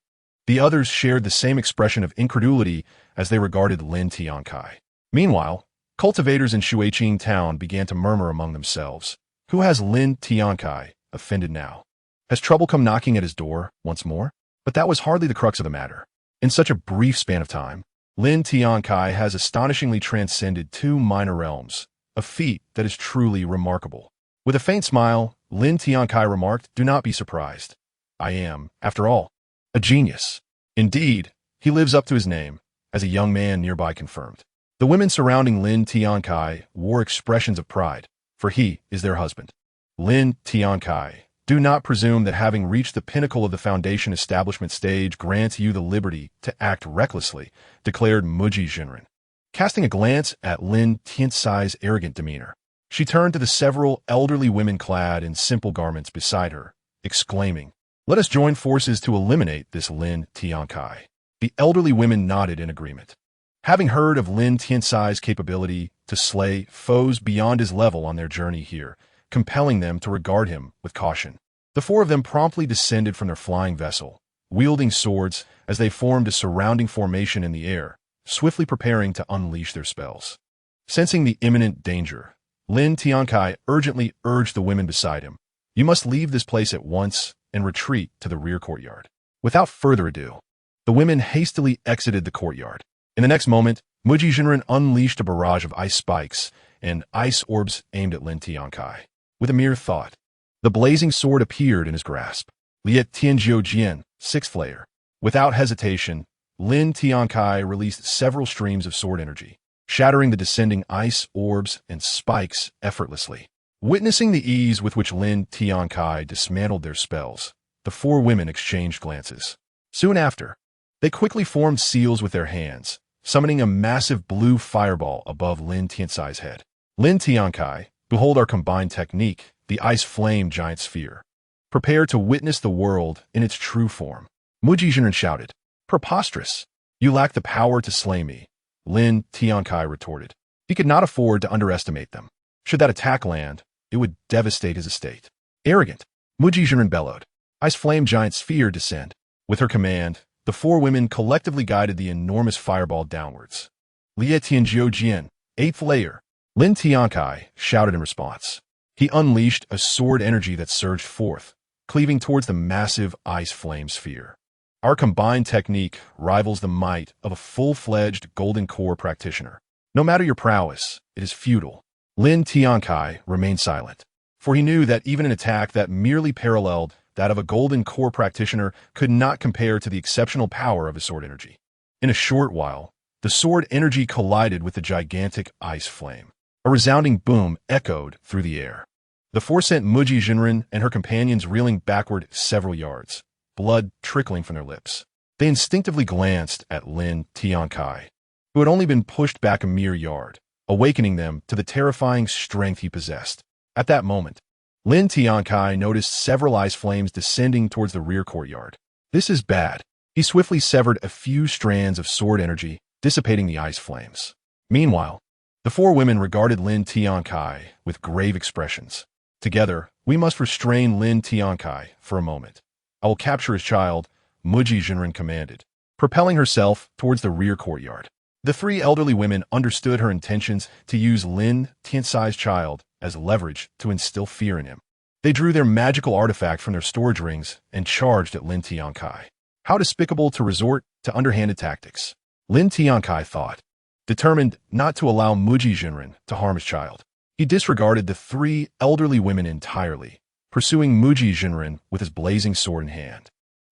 The others shared the same expression of incredulity as they regarded Lin Tiancai. Meanwhile, cultivators in Shuiqing town began to murmur among themselves. Who has Lin Tiancai offended now? Has trouble come knocking at his door once more? But that was hardly the crux of the matter. In such a brief span of time, Lin Tiancai has astonishingly transcended 2 minor realms, a feat that is truly remarkable. With a faint smile, Lin Tiancai remarked, "Do not be surprised. I am, after all, a genius." Indeed, he lives up to his name, as a young man nearby confirmed. The women surrounding Lin Tiancai wore expressions of pride, for he is their husband. Lin Tiancai, do not presume that having reached the pinnacle of the foundation establishment stage grants you the liberty to act recklessly, declared Muji Jinren. Casting a glance at Lin Tiancai's arrogant demeanor, she turned to the several elderly women clad in simple garments beside her, exclaiming, "Let us join forces to eliminate this Lin Tiancai." The elderly women nodded in agreement. Having heard of Lin Tiancai's capability to slay foes beyond his level on their journey here, compelling them to regard him with caution, the 4 of them promptly descended from their flying vessel, wielding swords as they formed a surrounding formation in the air, swiftly preparing to unleash their spells. Sensing the imminent danger, Lin Tiancai urgently urged the women beside him, "You must leave this place at once and retreat to the rear courtyard." Without further ado, the women hastily exited the courtyard. In the next moment, Muji Jinren unleashed a barrage of ice spikes and ice orbs aimed at Lin Tiancai. With a mere thought, the blazing sword appeared in his grasp. Liet Tianjiu Jian, 6th layer. Without hesitation, Lin Tiancai released several streams of sword energy, shattering the descending ice orbs and spikes effortlessly. Witnessing the ease with which Lin Tiancai dismantled their spells, the 4 women exchanged glances. Soon after, they quickly formed seals with their hands, summoning a massive blue fireball above Lin Tiancai's head. "Lin Tiancai, behold our combined technique, the ice flame giant sphere. Prepare to witness the world in its true form." Muji Jinren shouted. "Preposterous! You lack the power to slay me," Lin Tiancai retorted. He could not afford to underestimate them. Should that attack land, it would devastate his estate. "Arrogant!" Muji Jinren bellowed. "Ice flame giant sphere descend." With her command, the 4 women collectively guided the enormous fireball downwards. "Liet Tianjiu Jian, 8th layer," Lin Tiancai shouted in response. He unleashed a sword energy that surged forth, cleaving towards the massive ice flame sphere. "Our combined technique rivals the might of a full-fledged golden core practitioner. No matter your prowess, it is futile." Lin Tiancai remained silent, for he knew that even an attack that merely paralleled that of a golden core practitioner could not compare to the exceptional power of his sword energy. In a short while, the sword energy collided with the gigantic ice flame. A resounding boom echoed through the air. The 4 sent Muji Jinren and her companions reeling backward several yards, blood trickling from their lips. They instinctively glanced at Lin Tiancai, who had only been pushed back a mere yard, awakening them to the terrifying strength he possessed. At that moment, Lin Tiancai noticed several ice flames descending towards the rear courtyard. "This is bad." He swiftly severed a few strands of sword energy, dissipating the ice flames. Meanwhile, the 4 women regarded Lin Tiancai with grave expressions. "Together, we must restrain Lin Tiancai for a moment. I will capture his child," Muji Jinren commanded, propelling herself towards the rear courtyard. The 3 elderly women understood her intentions to use Lin Tiancai's child as leverage to instill fear in him. They drew their magical artifact from their storage rings and charged at Lin Tiancai. How despicable to resort to underhanded tactics, Lin Tiancai thought, determined not to allow Muji Jinren to harm his child. He disregarded the 3 elderly women entirely, pursuing Muji Jinren with his blazing sword in hand.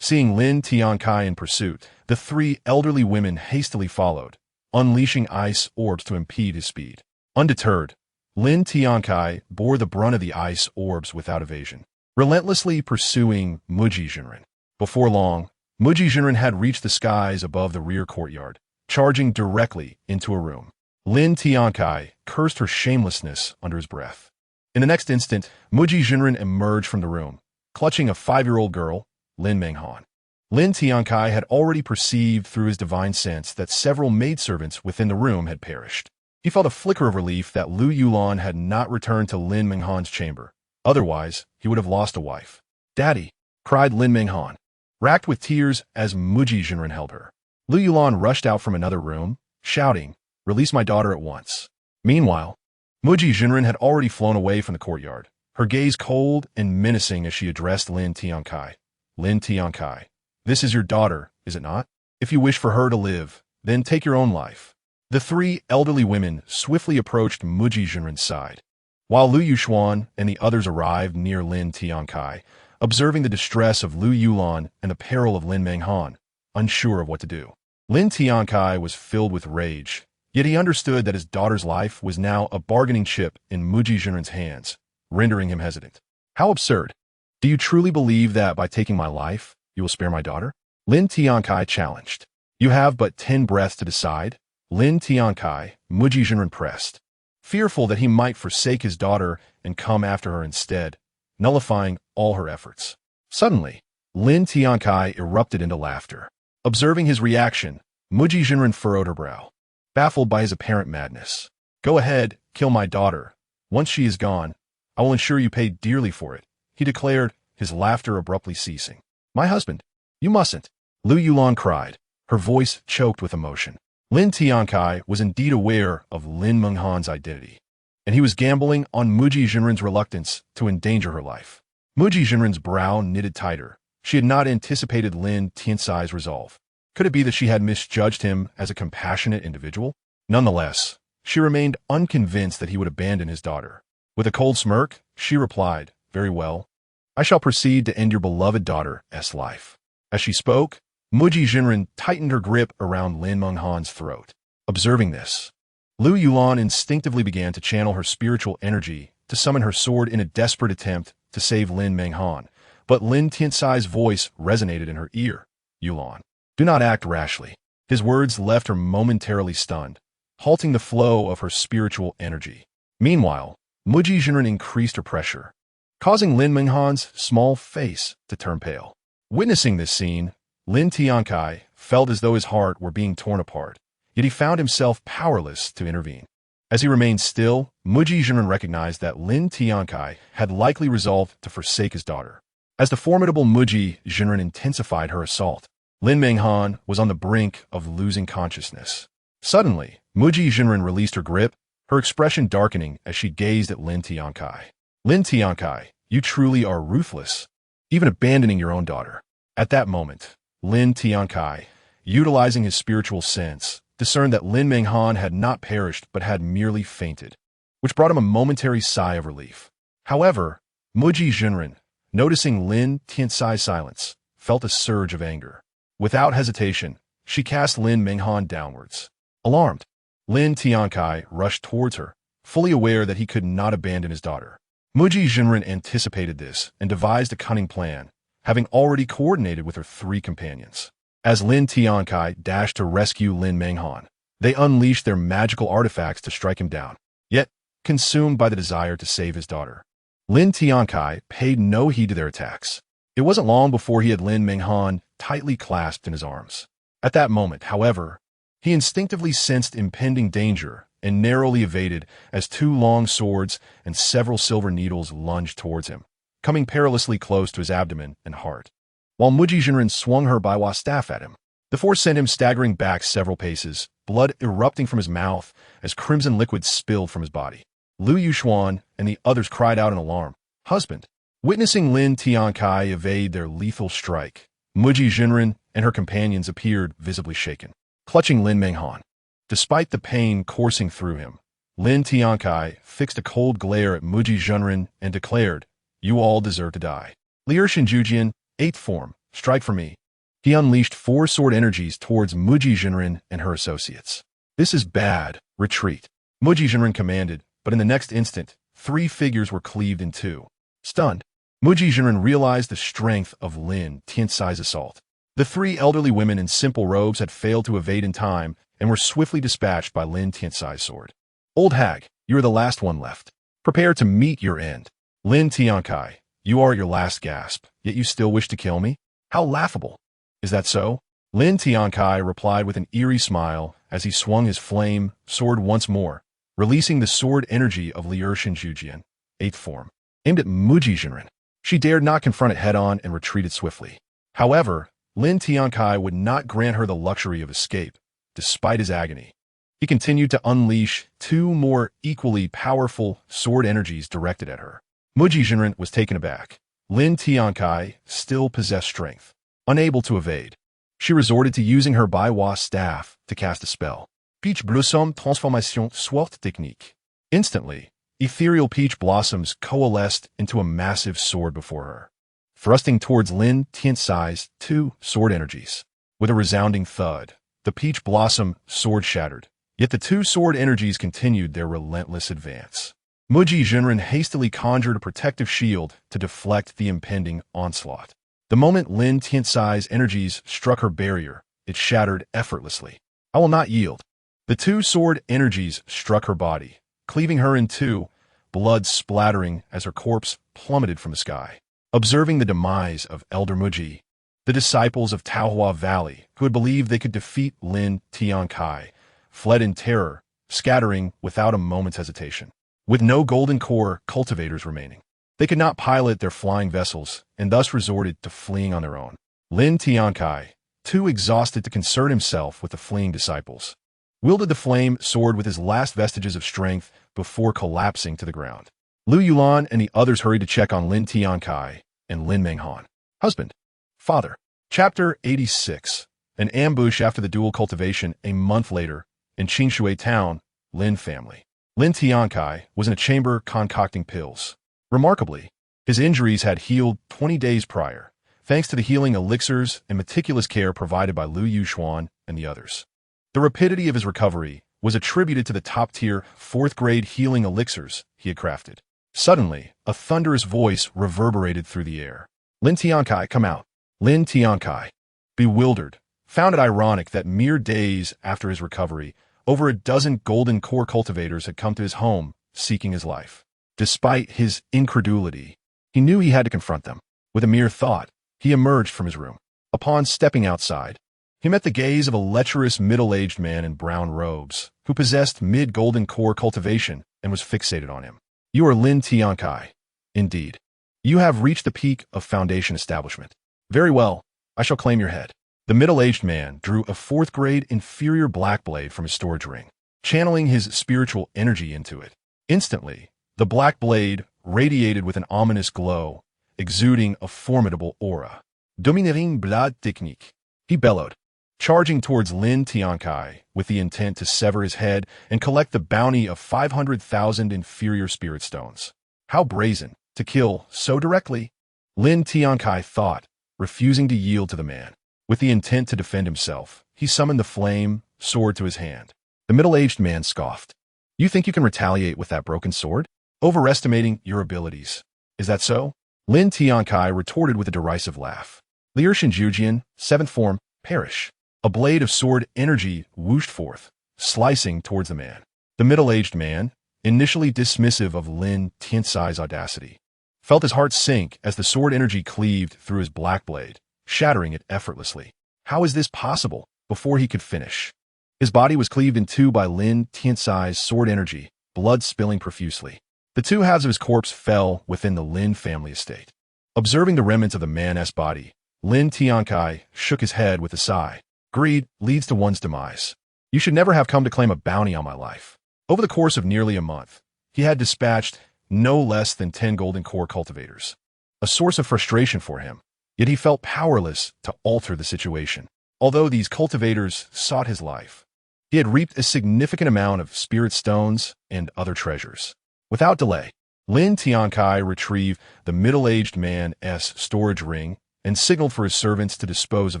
Seeing Lin Tiancai in pursuit, the 3 elderly women hastily followed, unleashing ice orbs to impede his speed. Undeterred, Lin Tiancai bore the brunt of the ice orbs without evasion, relentlessly pursuing Muji Jinren. Before long, Muji Jinren had reached the skies above the rear courtyard, charging directly into a room. Lin Tiancai cursed her shamelessness under his breath. In the next instant, Muji Jinren emerged from the room, clutching a 5-year-old girl, Lin Menghan. Lin Tiancai had already perceived through his divine sense that several maidservants within the room had perished. He felt a flicker of relief that Lu Yulan had not returned to Lin Menghan's chamber. Otherwise, he would have lost a wife. "Daddy!" cried Lin Menghan. racked with tears as Muji Jinren held her. Lu Yulan rushed out from another room, shouting, "Release my daughter at once." Meanwhile, Muji Jinren had already flown away from the courtyard, her gaze cold and menacing as she addressed Lin Tiancai. "Lin Tiancai, this is your daughter, is it not? If you wish for her to live, then take your own life." The three elderly women swiftly approached Muji Jinren's side, while Lu Yuxuan and the others arrived near Lin Tiancai, observing the distress of Lu Yulan and the peril of Lin Menghan, unsure of what to do. Lin Tiancai was filled with rage, yet he understood that his daughter's life was now a bargaining chip in Muji Jinren's hands, rendering him hesitant. "How absurd! Do you truly believe that by taking my life, you will spare my daughter?" Lin Tiancai challenged. "You have but 10 breaths to decide." Lin Tiancai, Muji Jinren pressed, fearful that he might forsake his daughter and come after her instead, nullifying all her efforts. Suddenly, Lin Tiancai erupted into laughter. Observing his reaction, Muji Jinren furrowed her brow, baffled by his apparent madness. "Go ahead, kill my daughter. Once she is gone, I will ensure you pay dearly for it," he declared, his laughter abruptly ceasing. "My husband, you mustn't," Lu Yulan cried, her voice choked with emotion. Lin Tiancai was indeed aware of Lin Menghan's identity, and he was gambling on Muji Jinren's reluctance to endanger her life. Muji Jinren's brow knitted tighter. She had not anticipated Lin Tiancai's resolve. Could it be that she had misjudged him as a compassionate individual? Nonetheless, she remained unconvinced that he would abandon his daughter. With a cold smirk, she replied, "Very well. I shall proceed to end your beloved daughter's life." As she spoke, Muji Jinren tightened her grip around Lin Menghan's throat. Observing this, Lu Yulan instinctively began to channel her spiritual energy to summon her sword in a desperate attempt to save Lin Menghan, but Lin Tiancai's voice resonated in her ear. "Yulan, do not act rashly." His words left her momentarily stunned, halting the flow of her spiritual energy. Meanwhile, Muji Jinren increased her pressure, causing Lin Menghan's small face to turn pale. Witnessing this scene, Lin Tiancai felt as though his heart were being torn apart, yet he found himself powerless to intervene. As he remained still, Muji Jinren recognized that Lin Tiancai had likely resolved to forsake his daughter. As the formidable Muji Jinren intensified her assault, Lin Menghan was on the brink of losing consciousness. Suddenly, Muji Jinren released her grip, her expression darkening as she gazed at Lin Tiancai. "Lin Tiancai, you truly are ruthless, even abandoning your own daughter." At that moment, Lin Tiancai, utilizing his spiritual sense, discerned that Lin Menghan had not perished but had merely fainted, which brought him a momentary sigh of relief. However, Muji Jinren, noticing Lin Tiancai's silence, felt a surge of anger. Without hesitation, she cast Lin Menghan downwards. Alarmed, Lin Tiancai rushed towards her, fully aware that he could not abandon his daughter. Muji Jinren anticipated this and devised a cunning plan, having already coordinated with her 3 companions. As Lin Tiancai dashed to rescue Lin Menghan, they unleashed their magical artifacts to strike him down. Yet, consumed by the desire to save his daughter, Lin Tiancai paid no heed to their attacks. It wasn't long before he had Lin Menghan tightly clasped in his arms. At that moment, however, he instinctively sensed impending danger and narrowly evaded as 2 long swords and several silver needles lunged towards him, coming perilously close to his abdomen and heart. While Muji Jinren swung her Baiwa staff at him, the force sent him staggering back several paces, blood erupting from his mouth as crimson liquid spilled from his body. Lu Yuxuan and the others cried out in alarm. "Husband!" Witnessing Lin Tiancai evade their lethal strike, Muji Jinren and her companions appeared visibly shaken, clutching Lin Menghan. Despite the pain coursing through him, Lin Tiancai fixed a cold glare at Muji Jinren and declared, "You all deserve to die. Liurshan Jujian, 8th form, strike for me." He unleashed 4 sword energies towards Muji Jinren and her associates. "This is bad. Retreat," Muji Jinren commanded, but in the next instant, 3 figures were cleaved in 2. Stunned, Muji Jinren realized the strength of Lin Tiancai's assault. The 3 elderly women in simple robes had failed to evade in time and were swiftly dispatched by Lin Tiancai's sword. "Old hag, you are the last one left. Prepare to meet your end." "Lin Tiancai, you are at your last gasp, yet you still wish to kill me? How laughable! Is that so?" Lin Tiancai replied with an eerie smile as he swung his flame sword once more, releasing the sword energy of Liurshan Jujian, 8th form, aimed at Muji Jinren. She dared not confront it head-on and retreated swiftly. However, Lin Tiancai would not grant her the luxury of escape, despite his agony. He continued to unleash two more equally powerful sword energies directed at her. Muji Jinren was taken aback. Lin Tiancai still possessed strength. Unable to evade, she resorted to using her Baiwa staff to cast a spell. Peach Blossom Transformation Sword Technique. Instantly, ethereal peach blossoms coalesced into a massive sword before her, thrusting towards Lin Tiancai's two sword energies. With a resounding thud, the peach blossom sword shattered, yet the two sword energies continued their relentless advance. Muji Jinren hastily conjured a protective shield to deflect the impending onslaught. The moment Lin Tiancai's energies struck her barrier, it shattered effortlessly. I will not yield. The two sword energies struck her body, cleaving her in two, blood splattering as her corpse plummeted from the sky. Observing the demise of Elder Muji, the disciples of Taohua Valley, who had believed they could defeat Lin Tiancai, fled in terror, scattering without a moment's hesitation. With no golden core cultivators remaining, they could not pilot their flying vessels and thus resorted to fleeing on their own. Lin Tiancai, too exhausted to concern himself with the fleeing disciples, wielded the flame sword with his last vestiges of strength before collapsing to the ground. Lu Yulan and the others hurried to check on Lin Tiancai and Lin Menghan. Husband. Father. Chapter 86. An ambush after the dual cultivation a month later in Qinshui town, Lin family. Lin Tiancai was in a chamber concocting pills. Remarkably, his injuries had healed 20 days prior, thanks to the healing elixirs and meticulous care provided by Lu Yuxuan and the others. The rapidity of his recovery was attributed to the top-tier, fourth-grade healing elixirs he had crafted. Suddenly, a thunderous voice reverberated through the air. Lin Tiancai, come out. Lin Tiancai, bewildered, found it ironic that mere days after his recovery, over a dozen golden core cultivators had come to his home, seeking his life. Despite his incredulity, he knew he had to confront them. With a mere thought, he emerged from his room. Upon stepping outside, he met the gaze of a lecherous middle-aged man in brown robes, who possessed mid-golden core cultivation and was fixated on him. You are Lin Tiancai. Indeed. You have reached the peak of foundation establishment. Very well, I shall claim your head. The middle-aged man drew a fourth-grade inferior black blade from his storage ring, channeling his spiritual energy into it. Instantly, the black blade radiated with an ominous glow, exuding a formidable aura. Domineering Blade Technique. He bellowed, charging towards Lin Tiancai with the intent to sever his head and collect the bounty of 500,000 inferior spirit stones. How brazen, to kill so directly. Lin Tiancai thought, refusing to yield to the man. With the intent to defend himself, he summoned the flame sword to his hand. The middle-aged man scoffed. You think you can retaliate with that broken sword? Overestimating your abilities. Is that so? Lin Tiancai retorted with a derisive laugh. Liurshan Jujian, 7th form, perish. A blade of sword energy whooshed forth, slicing towards the man. The middle-aged man, initially dismissive of Lin Tiancai's audacity, felt his heart sink as the sword energy cleaved through his black blade, shattering it effortlessly. How is this possible? Before he could finish, his body was cleaved in two by Lin Tiancai's sword energy, blood spilling profusely. The two halves of his corpse fell within the Lin family estate. Observing the remnants of the man's body, Lin Tiancai shook his head with a sigh. Greed leads to one's demise. You should never have come to claim a bounty on my life. Over the course of nearly a month, he had dispatched no less than 10 golden core cultivators. A source of frustration for him, yet he felt powerless to alter the situation. Although these cultivators sought his life, he had reaped a significant amount of spirit stones and other treasures. Without delay, Lin Tiancai retrieved the middle-aged man's storage ring and signaled for his servants to dispose of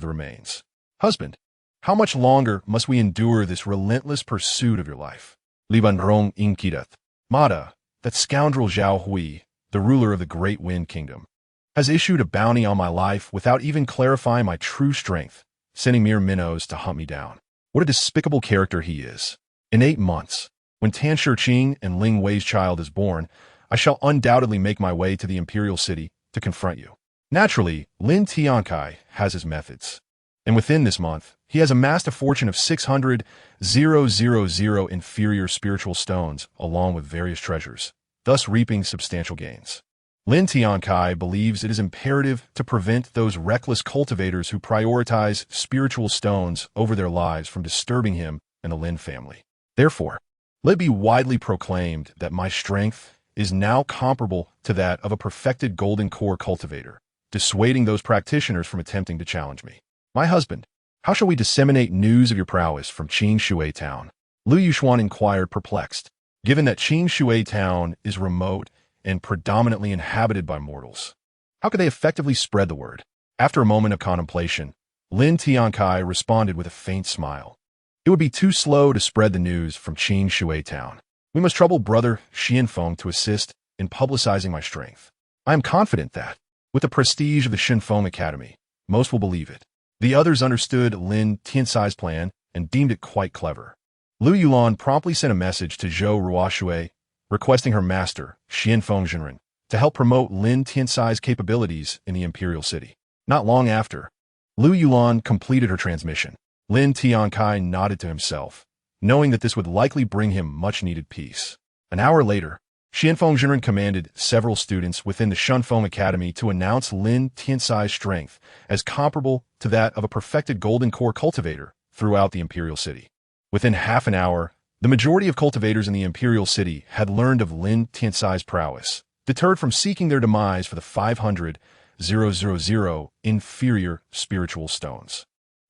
the remains. Husband, how much longer must we endure this relentless pursuit of your life? Liban Rong Inkidat. Mada, that scoundrel Zhao Hui, the ruler of the Great Wind Kingdom, has issued a bounty on my life without even clarifying my true strength, sending mere minnows to hunt me down. What a despicable character he is. In 8 months, when Tan Shiqing and Ling Wei's child is born, I shall undoubtedly make my way to the imperial city to confront you. Naturally, Lin Tiancai has his methods, and within this month, he has amassed a fortune of 600,000 inferior spiritual stones along with various treasures, thus reaping substantial gains. Lin Tiancai believes it is imperative to prevent those reckless cultivators who prioritize spiritual stones over their lives from disturbing him and the Lin family. Therefore, let it be widely proclaimed that my strength is now comparable to that of a perfected golden core cultivator, dissuading those practitioners from attempting to challenge me. My husband, how shall we disseminate news of your prowess from Qin Shui town? Lu Yuxuan inquired, perplexed. Given that Qin Shui town is remote and predominantly inhabited by mortals, how could they effectively spread the word? After a moment of contemplation, Lin Tiancai responded with a faint smile. It would be too slow to spread the news from Qin Shui town. We must trouble brother Xianfeng to assist in publicizing my strength. I am confident that, with the prestige of the Shenfeng Academy, most will believe it. The others understood Lin Tiancai's plan and deemed it quite clever. Lu Yulan promptly sent a message to Zhou Ruoshui, requesting her master, Xianfeng Jinren, to help promote Lin Tiancai's capabilities in the imperial city. Not long after, Lu Yulan completed her transmission. Lin Tiancai nodded to himself, knowing that this would likely bring him much-needed peace. An hour later, Xianfeng Jinren commanded several students within the Shenfeng Academy to announce Lin Tiancai's strength as comparable to that of a perfected golden core cultivator throughout the imperial city. Within half an hour, the majority of cultivators in the imperial city had learned of Lin Tiancai's prowess, deterred from seeking their demise for the 500,000 inferior spiritual stones.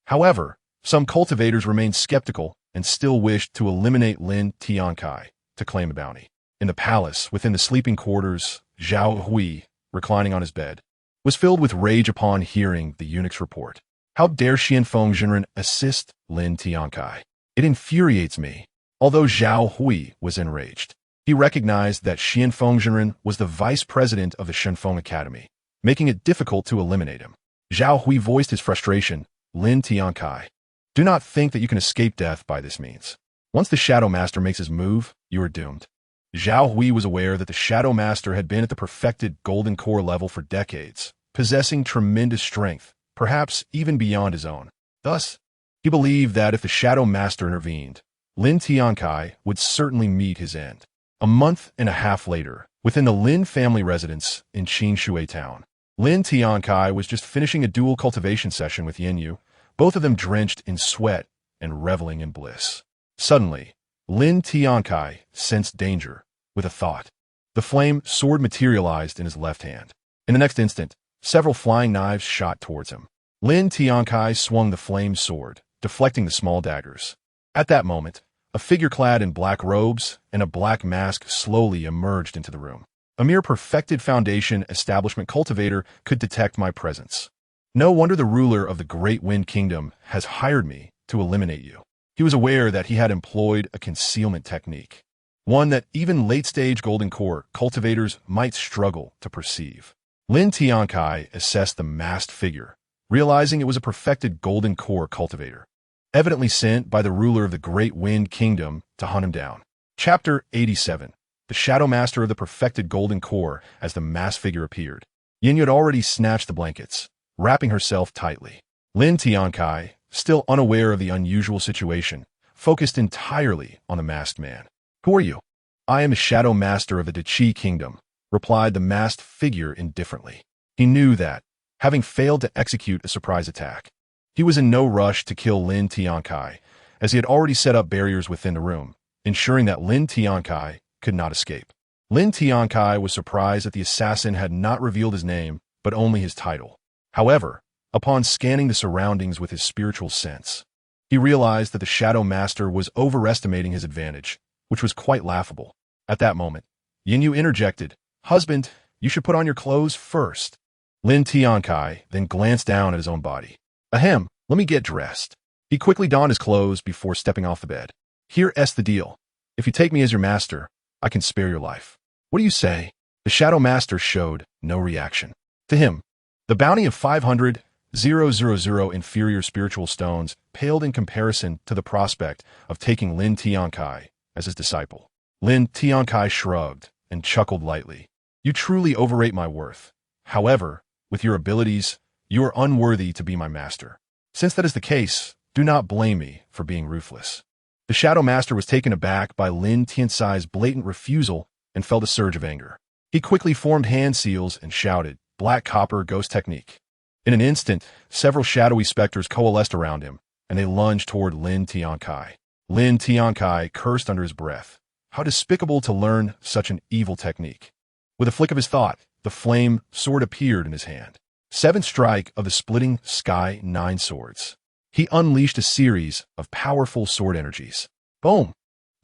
However, some cultivators remained skeptical and still wished to eliminate Lin Tiancai to claim a bounty. In the palace, within the sleeping quarters, Zhao Hui, reclining on his bed, was filled with rage upon hearing the eunuch's report. How dare Xianfeng Jinren assist Lin Tiancai? It infuriates me. Although Zhao Hui was enraged, he recognized that Xianfeng Jinren was the vice president of the Shenfeng Academy, making it difficult to eliminate him. Zhao Hui voiced his frustration. Lin Tiancai, do not think that you can escape death by this means. Once the Shadow Master makes his move, you are doomed. Zhao Hui was aware that the Shadow Master had been at the perfected golden core level for decades, possessing tremendous strength, perhaps even beyond his own. Thus, he believed that if the Shadow Master intervened, Lin Tiancai would certainly meet his end. A month and a half later, within the Lin family residence in Qin Shui town, Lin Tiancai was just finishing a dual cultivation session with Yin, both of them drenched in sweat and reveling in bliss. Suddenly, Lin Tiancai sensed danger with a thought. The flame sword materialized in his left hand. In the next instant, several flying knives shot towards him. Lin Tiancai swung the flame sword, deflecting the small daggers. At that moment, a figure clad in black robes and a black mask slowly emerged into the room. A mere perfected foundation establishment cultivator could detect my presence. No wonder the ruler of the Great Wind Kingdom has hired me to eliminate you. He was aware that he had employed a concealment technique, one that even late-stage golden core cultivators might struggle to perceive. Lin Tiancai assessed the masked figure, realizing it was a perfected golden core cultivator, evidently sent by the ruler of the Great Wind Kingdom to hunt him down. Chapter 87. The Shadow Master of the Perfected Golden Core. As the masked figure appeared, Yin had already snatched the blankets, wrapping herself tightly. Lin Tiancai, still unaware of the unusual situation, focused entirely on the masked man. Who are you? I am the Shadow Master of the Qi Kingdom, replied the masked figure indifferently. He knew that, having failed to execute a surprise attack, he was in no rush to kill Lin Tiancai, as he had already set up barriers within the room, ensuring that Lin Tiancai could not escape. Lin Tiancai was surprised that the assassin had not revealed his name, but only his title. However, upon scanning the surroundings with his spiritual sense, he realized that the Shadow Master was overestimating his advantage, which was quite laughable. At that moment, Yin interjected, "Husband, you should put on your clothes first." Lin Tiancai then glanced down at his own body. "Ahem, let me get dressed." He quickly donned his clothes before stepping off the bed. "Here's the deal. If you take me as your master, I can spare your life. What do you say?" The Shadow Master showed no reaction. To him, the bounty of 500,000 inferior spiritual stones paled in comparison to the prospect of taking Lin Tiancai as his disciple. Lin Tiancai shrugged and chuckled lightly. "You truly overrate my worth. However, with your abilities, you are unworthy to be my master. Since that is the case, do not blame me for being ruthless." The Shadow Master was taken aback by Lin Tiancai's blatant refusal and felt a surge of anger. He quickly formed hand seals and shouted, "Black Copper Ghost Technique." In an instant, several shadowy specters coalesced around him, and they lunged toward Lin Tiancai. Lin Tiancai cursed under his breath. How despicable to learn such an evil technique. With a flick of his thought, the flame sword appeared in his hand. Seventh strike of the splitting sky 9 swords. He unleashed a series of powerful sword energies. Boom!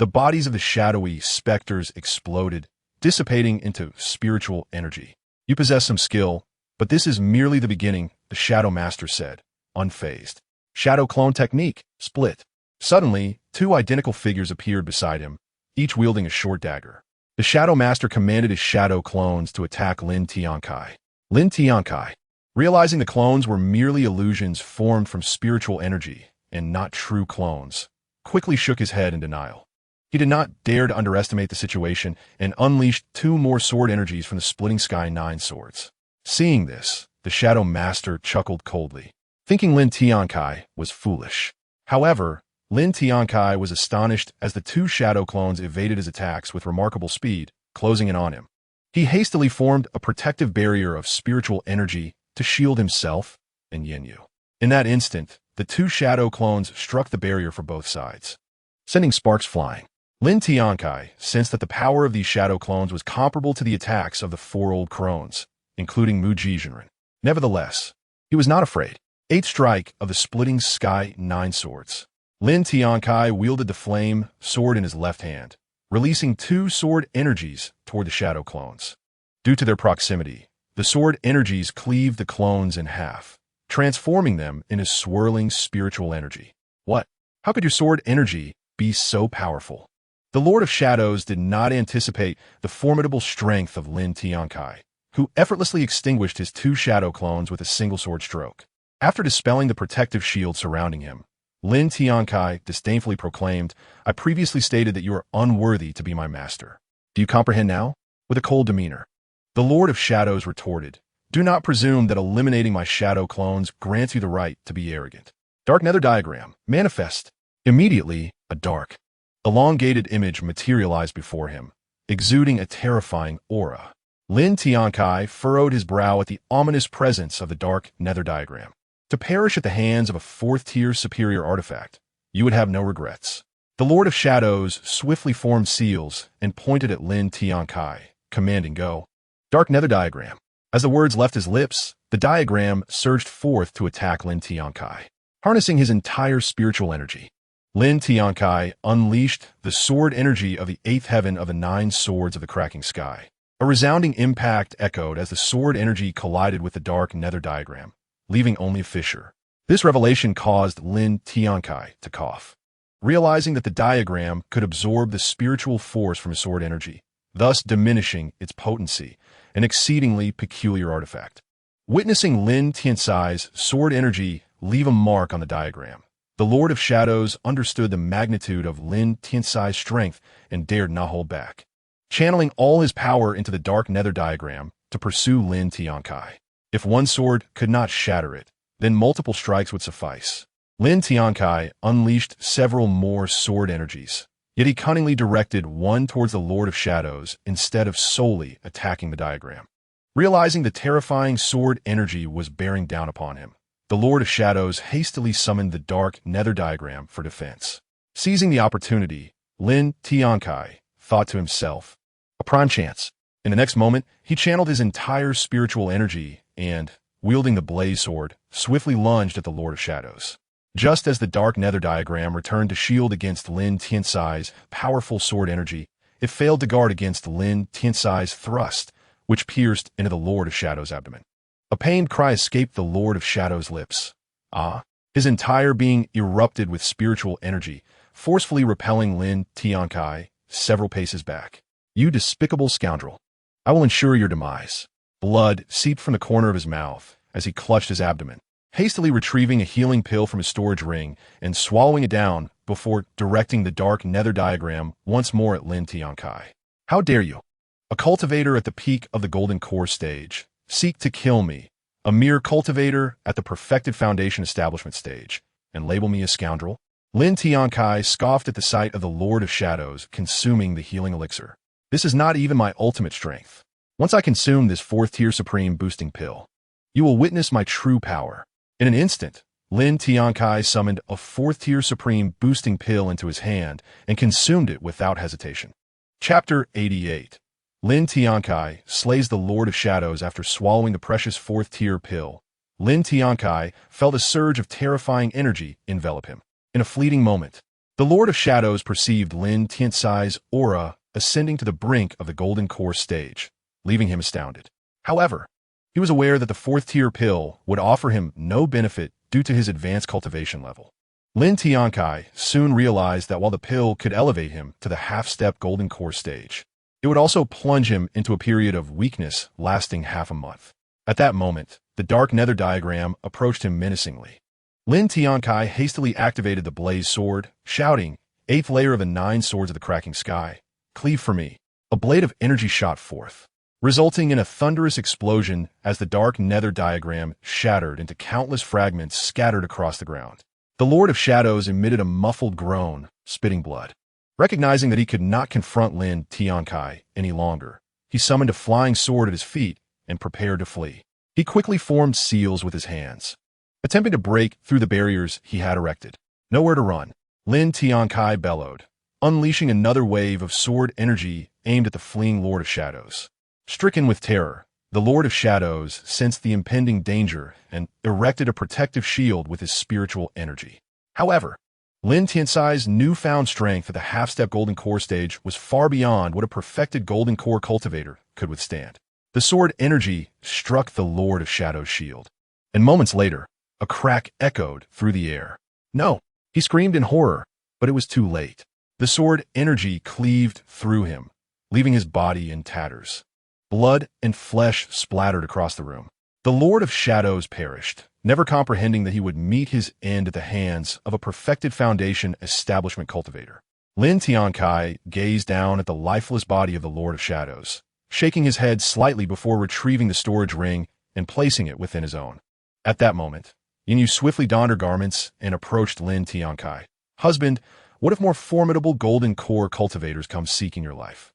The bodies of the shadowy specters exploded, dissipating into spiritual energy. You possess some skill, but this is merely the beginning, the Shadow Master said, unfazed. Shadow Clone Technique, split. Suddenly, 2 identical figures appeared beside him, each wielding a short dagger. The Shadow Master commanded his shadow clones to attack Lin Tiancai. Lin Tiancai, realizing the clones were merely illusions formed from spiritual energy and not true clones, quickly shook his head in denial. He did not dare to underestimate the situation and unleashed 2 more sword energies from the splitting sky 9 swords. Seeing this, the Shadow Master chuckled coldly, thinking Lin Tiancai was foolish. However, Lin Tiancai was astonished as the 2 shadow clones evaded his attacks with remarkable speed, closing in on him. He hastily formed a protective barrier of spiritual energy to shield himself and Yinyu. In that instant, the 2 shadow clones struck the barrier for both sides, sending sparks flying. Lin Tiancai sensed that the power of these shadow clones was comparable to the attacks of the 4 old crones, including Muji Jinren. Nevertheless, he was not afraid. 8th strike of the splitting sky 9 swords. Lin Tiancai wielded the flame sword in his left hand, releasing 2 sword energies toward the shadow clones. Due to their proximity, the sword energies cleaved the clones in half, transforming them into swirling spiritual energy. What? How could your sword energy be so powerful? The Lord of Shadows did not anticipate the formidable strength of Lin Tiancai, who effortlessly extinguished his 2 shadow clones with a single sword stroke. After dispelling the protective shield surrounding him, Lin Tiancai disdainfully proclaimed, "I previously stated that you are unworthy to be my master. Do you comprehend now?" With a cold demeanor, the Lord of Shadows retorted, "Do not presume that eliminating my shadow clones grants you the right to be arrogant." Dark Nether Diagram, manifest. Immediately, a dark, elongated image materialized before him, exuding a terrifying aura. Lin Tiancai furrowed his brow at the ominous presence of the Dark Nether Diagram. To perish at the hands of a 4th-tier superior artifact, you would have no regrets. The Lord of Shadows swiftly formed seals and pointed at Lin Tiancai, commanding go. Dark Nether Diagram. As the words left his lips, the diagram surged forth to attack Lin Tiancai, harnessing his entire spiritual energy. Lin Tiancai unleashed the sword energy of the 8th heaven of the 9 swords of the cracking sky. A resounding impact echoed as the sword energy collided with the Dark Nether Diagram, leaving only a fissure. This revelation caused Lin Tiancai to cough, realizing that the diagram could absorb the spiritual force from his sword energy, thus diminishing its potency, an exceedingly peculiar artifact. Witnessing Lin Tiancai's sword energy leave a mark on the diagram, the Lord of Shadows understood the magnitude of Lin Tiancai's strength and dared not hold back, channeling all his power into the Dark Nether Diagram to pursue Lin Tiancai. If one sword could not shatter it, then multiple strikes would suffice. Lin Tiancai unleashed several more sword energies, yet he cunningly directed one towards the Lord of Shadows instead of solely attacking the diagram. Realizing the terrifying sword energy was bearing down upon him, the Lord of Shadows hastily summoned the Dark Nether Diagram for defense. Seizing the opportunity, Lin Tiancai thought to himself, "A prime chance." In the next moment, he channeled his entire spiritual energy and, wielding the blaze sword, swiftly lunged at the Lord of Shadows. Just as the Dark Nether Diagram returned to shield against Lin Tiancai's powerful sword energy, it failed to guard against Lin Tiancai's thrust, which pierced into the Lord of Shadows' abdomen. A pained cry escaped the Lord of Shadows' lips. His entire being erupted with spiritual energy, forcefully repelling Lin Tiancai several paces back. "You despicable scoundrel. I will ensure your demise." Blood seeped from the corner of his mouth as he clutched his abdomen, hastily retrieving a healing pill from his storage ring and swallowing it down before directing the Dark Nether Diagram once more at Lin Tiancai. "How dare you, a cultivator at the peak of the Golden Core stage, seek to kill me, a mere cultivator at the Perfected Foundation Establishment stage, and label me a scoundrel?" Lin Tiancai scoffed at the sight of the Lord of Shadows consuming the healing elixir. "This is not even my ultimate strength. Once I consume this fourth-tier supreme boosting pill, you will witness my true power. In an instant, Lin Tiancai summoned a fourth-tier supreme boosting pill into his hand and consumed it without hesitation. Chapter 88. Lin Tiancai slays the Lord of Shadows after swallowing the precious fourth-tier pill. Lin Tiancai felt a surge of terrifying energy envelop him. In a fleeting moment, the Lord of Shadows perceived Lin Tiancai's aura ascending to the brink of the Golden Core stage, leaving him astounded. However, he was aware that the fourth-tier pill would offer him no benefit due to his advanced cultivation level. Lin Tiancai soon realized that while the pill could elevate him to the half-step Golden Core stage, it would also plunge him into a period of weakness lasting half a month. At that moment, the dark nether diagram approached him menacingly. Lin Tiancai hastily activated the blaze sword, shouting, "Eighth layer of the 9 swords of the cracking sky, cleave for me." A blade of energy shot forth, resulting in a thunderous explosion as the dark nether diagram shattered into countless fragments scattered across the ground. The Lord of Shadows emitted a muffled groan, spitting blood. Recognizing that he could not confront Lin Tiancai any longer, he summoned a flying sword at his feet and prepared to flee. He quickly formed seals with his hands, attempting to break through the barriers he had erected. Nowhere to run, Lin Tiancai bellowed, unleashing another wave of sword energy aimed at the fleeing Lord of Shadows. Stricken with terror, the Lord of Shadows sensed the impending danger and erected a protective shield with his spiritual energy. However, Lin Tiancai's newfound strength at the half-step Golden Core stage was far beyond what a perfected Golden Core cultivator could withstand. The sword energy struck the Lord of Shadows' shield, and moments later, a crack echoed through the air. "No!" He screamed in horror, but it was too late. The sword energy cleaved through him, leaving his body in tatters. Blood and flesh splattered across the room. The Lord of Shadows perished, never comprehending that he would meet his end at the hands of a perfected foundation establishment cultivator. Lin Tiancai gazed down at the lifeless body of the Lord of Shadows, shaking his head slightly before retrieving the storage ring and placing it within his own. At that moment, Yin swiftly donned her garments and approached Lin Tiancai. "Husband, what if more formidable Golden Core cultivators come seeking your life?"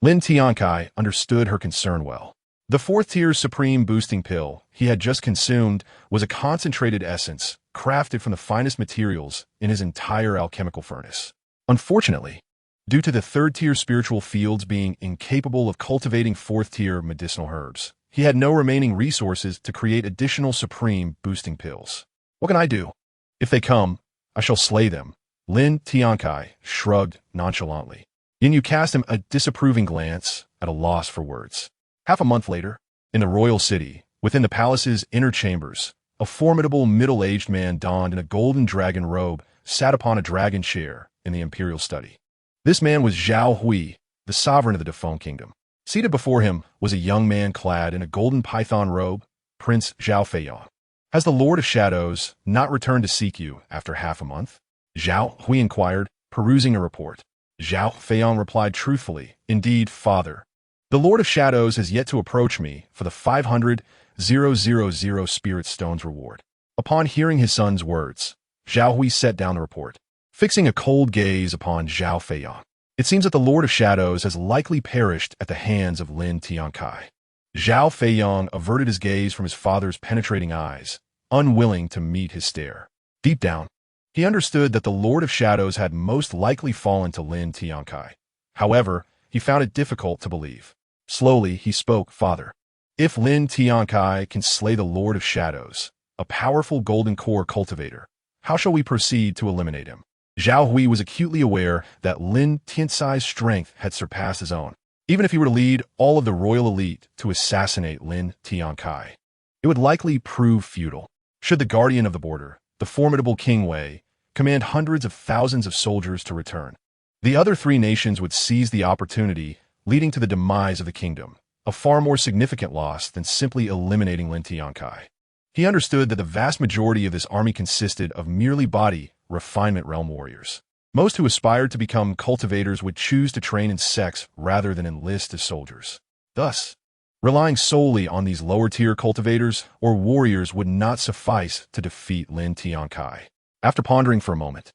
Lin Tiancai understood her concern well. The fourth-tier supreme boosting pill he had just consumed was a concentrated essence crafted from the finest materials in his entire alchemical furnace. Unfortunately, due to the third-tier spiritual fields being incapable of cultivating fourth-tier medicinal herbs, he had no remaining resources to create additional supreme boosting pills. "What can I do? If they come, I shall slay them." Lin Tiancai shrugged nonchalantly. Yin cast him a disapproving glance, at a loss for words. Half a month later, in the royal city, within the palace's inner chambers, a formidable middle-aged man donned in a golden dragon robe sat upon a dragon chair in the imperial study. This man was Zhao Hui, the sovereign of the defunct kingdom. Seated before him was a young man clad in a golden python robe, Prince Zhao Feiyang. "Has the Lord of Shadows not returned to seek you after half a month?" Zhao Hui inquired, perusing a report. Zhao Feiyang replied truthfully, "Indeed, father. The Lord of Shadows has yet to approach me for the 500,000 Spirit Stones reward." Upon hearing his son's words, Zhao Hui set down the report, fixing a cold gaze upon Zhao Feiyang. "It seems that the Lord of Shadows has likely perished at the hands of Lin Tiancai." Zhao Feiyang averted his gaze from his father's penetrating eyes, unwilling to meet his stare. Deep down, he understood that the Lord of Shadows had most likely fallen to Lin Tiancai. However, he found it difficult to believe. Slowly, he spoke, "Father, if Lin Tiancai can slay the Lord of Shadows, a powerful Golden Core cultivator, how shall we proceed to eliminate him?" Zhao Hui was acutely aware that Lin Tiancai's strength had surpassed his own. Even if he were to lead all of the royal elite to assassinate Lin Tiancai, it would likely prove futile. Should the guardian of the border, the formidable King Wei, command hundreds of thousands of soldiers to return, the other 3 nations would seize the opportunity, leading to the demise of the kingdom, a far more significant loss than simply eliminating Lin Tiancai. He understood that the vast majority of this army consisted of merely body refinement realm warriors. Most who aspired to become cultivators would choose to train in sects rather than enlist as soldiers. Thus, relying solely on these lower-tier cultivators or warriors would not suffice to defeat Lin Tiancai. After pondering for a moment,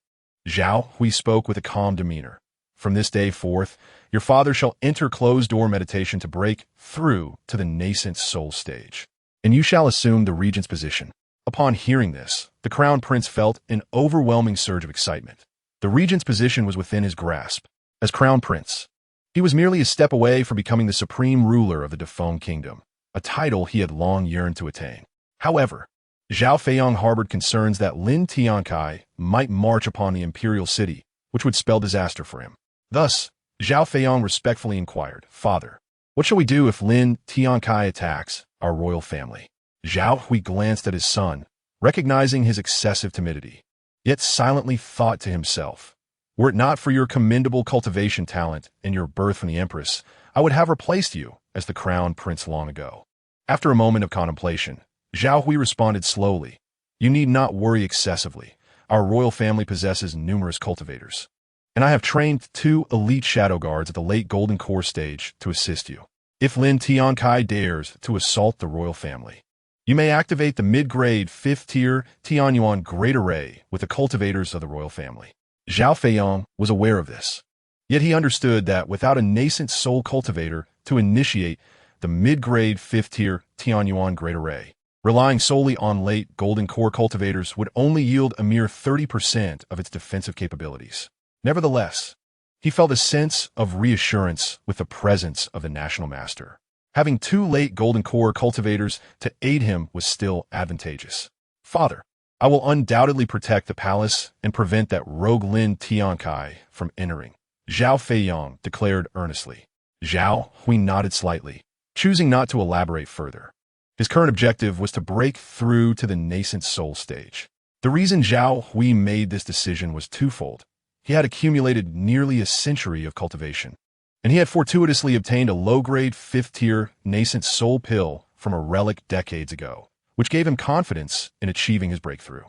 Zhao Hui spoke with a calm demeanor. From this day forth, your father shall enter closed-door meditation to break through to the nascent soul stage, and you shall assume the regent's position. Upon hearing this, the crown prince felt an overwhelming surge of excitement. The regent's position was within his grasp. As crown prince, he was merely a step away from becoming the supreme ruler of the Defeng kingdom, a title he had long yearned to attain. However, Zhao Feiyong harbored concerns that Lin Tiancai might march upon the imperial city, which would spell disaster for him. Thus, Zhao Feiyong respectfully inquired, "Father, what shall we do if Lin Tiancai attacks our royal family?" Zhao Hui glanced at his son, recognizing his excessive timidity, yet silently thought to himself, "Were it not for your commendable cultivation talent and your birth from the empress, I would have replaced you as the crown prince long ago." After a moment of contemplation, Zhao Hui responded slowly, "You need not worry excessively. Our royal family possesses numerous cultivators, and I have trained 2 elite shadow guards at the late Golden Core stage to assist you. If Lin Tiancai dares to assault the royal family, you may activate the mid-grade 5th-tier Tianyuan Great Array with the cultivators of the royal family." Zhao Feiyong was aware of this, yet he understood that without a nascent soul cultivator to initiate the mid-grade 5th-tier Tianyuan Great Array, relying solely on late Golden Core cultivators would only yield a mere 30% of its defensive capabilities. Nevertheless, he felt a sense of reassurance with the presence of the National Master. Having 2 late Golden Core cultivators to aid him was still advantageous. "Father, I will undoubtedly protect the palace and prevent that rogue Lin Tiancai from entering," Zhao Feiyong declared earnestly. Zhao Hui nodded slightly, choosing not to elaborate further. His current objective was to break through to the nascent soul stage. The reason Zhao Hui made this decision was twofold. He had accumulated nearly a century of cultivation, and he had fortuitously obtained a low-grade 5th-tier nascent soul pill from a relic decades ago, which gave him confidence in achieving his breakthrough.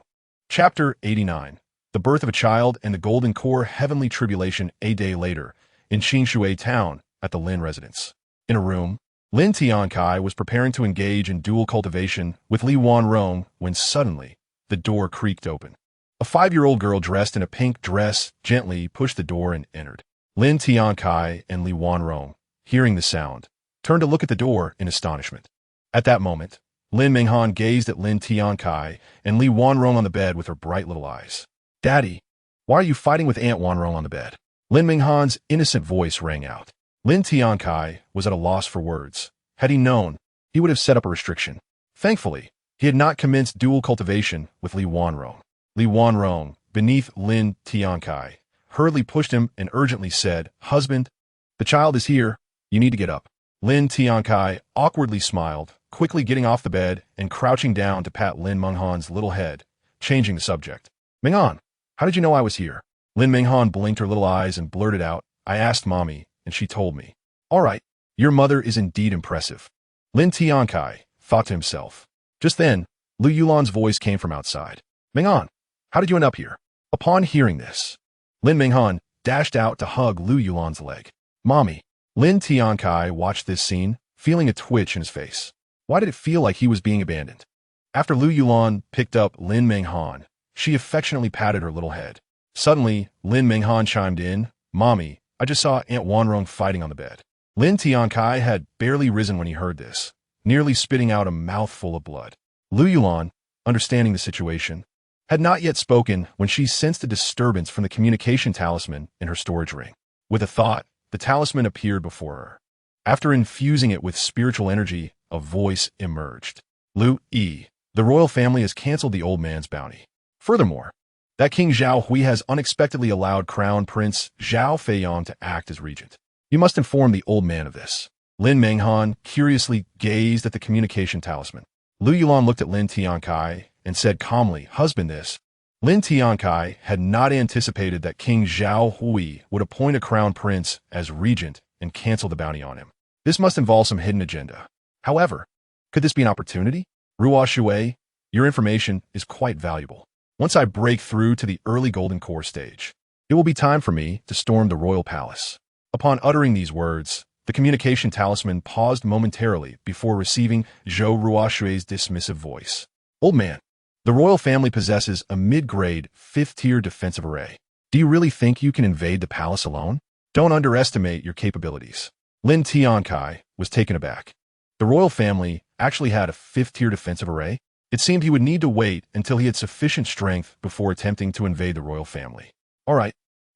Chapter 89. The Birth of a Child and the Golden Core Heavenly Tribulation. A day later, in Qingshui Town, at the Lin residence. In a room, Lin Tiancai was preparing to engage in dual cultivation with Li Wanrong when suddenly, the door creaked open. A 5-year-old girl dressed in a pink dress gently pushed the door and entered. Lin Tiancai and Li Wanrong, hearing the sound, turned to look at the door in astonishment. At that moment, Lin Minghan gazed at Lin Tiancai and Li Wanrong on the bed with her bright little eyes. "Daddy, why are you fighting with Aunt Wanrong on the bed?" Lin Minghan's innocent voice rang out. Lin Tiancai was at a loss for words. Had he known, he would have set up a restriction. Thankfully, he had not commenced dual cultivation with Li Wanrong. Li Wanrong, beneath Lin Tiancai, hurriedly pushed him and urgently said, "Husband, the child is here. You need to get up." Lin Tiancai awkwardly smiled, quickly getting off the bed and crouching down to pat Lin Minghan's little head, changing the subject. "Minghan, how did you know I was here?" Lin Minghan blinked her little eyes and blurted out, "I asked Mommy, and she told me." "All right, your mother is indeed impressive," Lin Tiancai thought to himself. Just then, Lu Yulan's voice came from outside. "Minghan, how did you end up here?" Upon hearing this, Lin Minghan dashed out to hug Lu Yulan's leg. "Mommy." Lin Tiancai watched this scene, feeling a twitch in his face. Why did it feel like he was being abandoned? After Lu Yulan picked up Lin Minghan, she affectionately patted her little head. Suddenly, Lin Minghan chimed in, "Mommy, I just saw Aunt Wanrong fighting on the bed." Lin Tiancai had barely risen when he heard this, nearly spitting out a mouthful of blood. Lu Yulan, understanding the situation, had not yet spoken when she sensed a disturbance from the communication talisman in her storage ring. With a thought, the talisman appeared before her. After infusing it with spiritual energy, a voice emerged. "Lu Yi, the royal family has canceled the old man's bounty. Furthermore, that King Zhao Hui has unexpectedly allowed Crown Prince Zhao Feiyong to act as regent. You must inform the old man of this." Lin Minghan curiously gazed at the communication talisman. Lu Yulan looked at Lin Tiancai and said calmly, "Husband, this." Lin Tiancai had not anticipated that King Zhao Hui would appoint a crown prince as regent and cancel the bounty on him. This must involve some hidden agenda. However, could this be an opportunity? "Ruo Shui, your information is quite valuable. Once I break through to the early Golden Core stage, it will be time for me to storm the royal palace." Upon uttering these words, the communication talisman paused momentarily before receiving Zhou Ruoshui's dismissive voice. "Old man, the royal family possesses a mid-grade 5th-tier defensive array. Do you really think you can invade the palace alone?" Don't underestimate your capabilities. Lin Tiancai was taken aback. The royal family actually had a fifth-tier defensive array. It seemed he would need to wait until he had sufficient strength before attempting to invade the royal family. All right,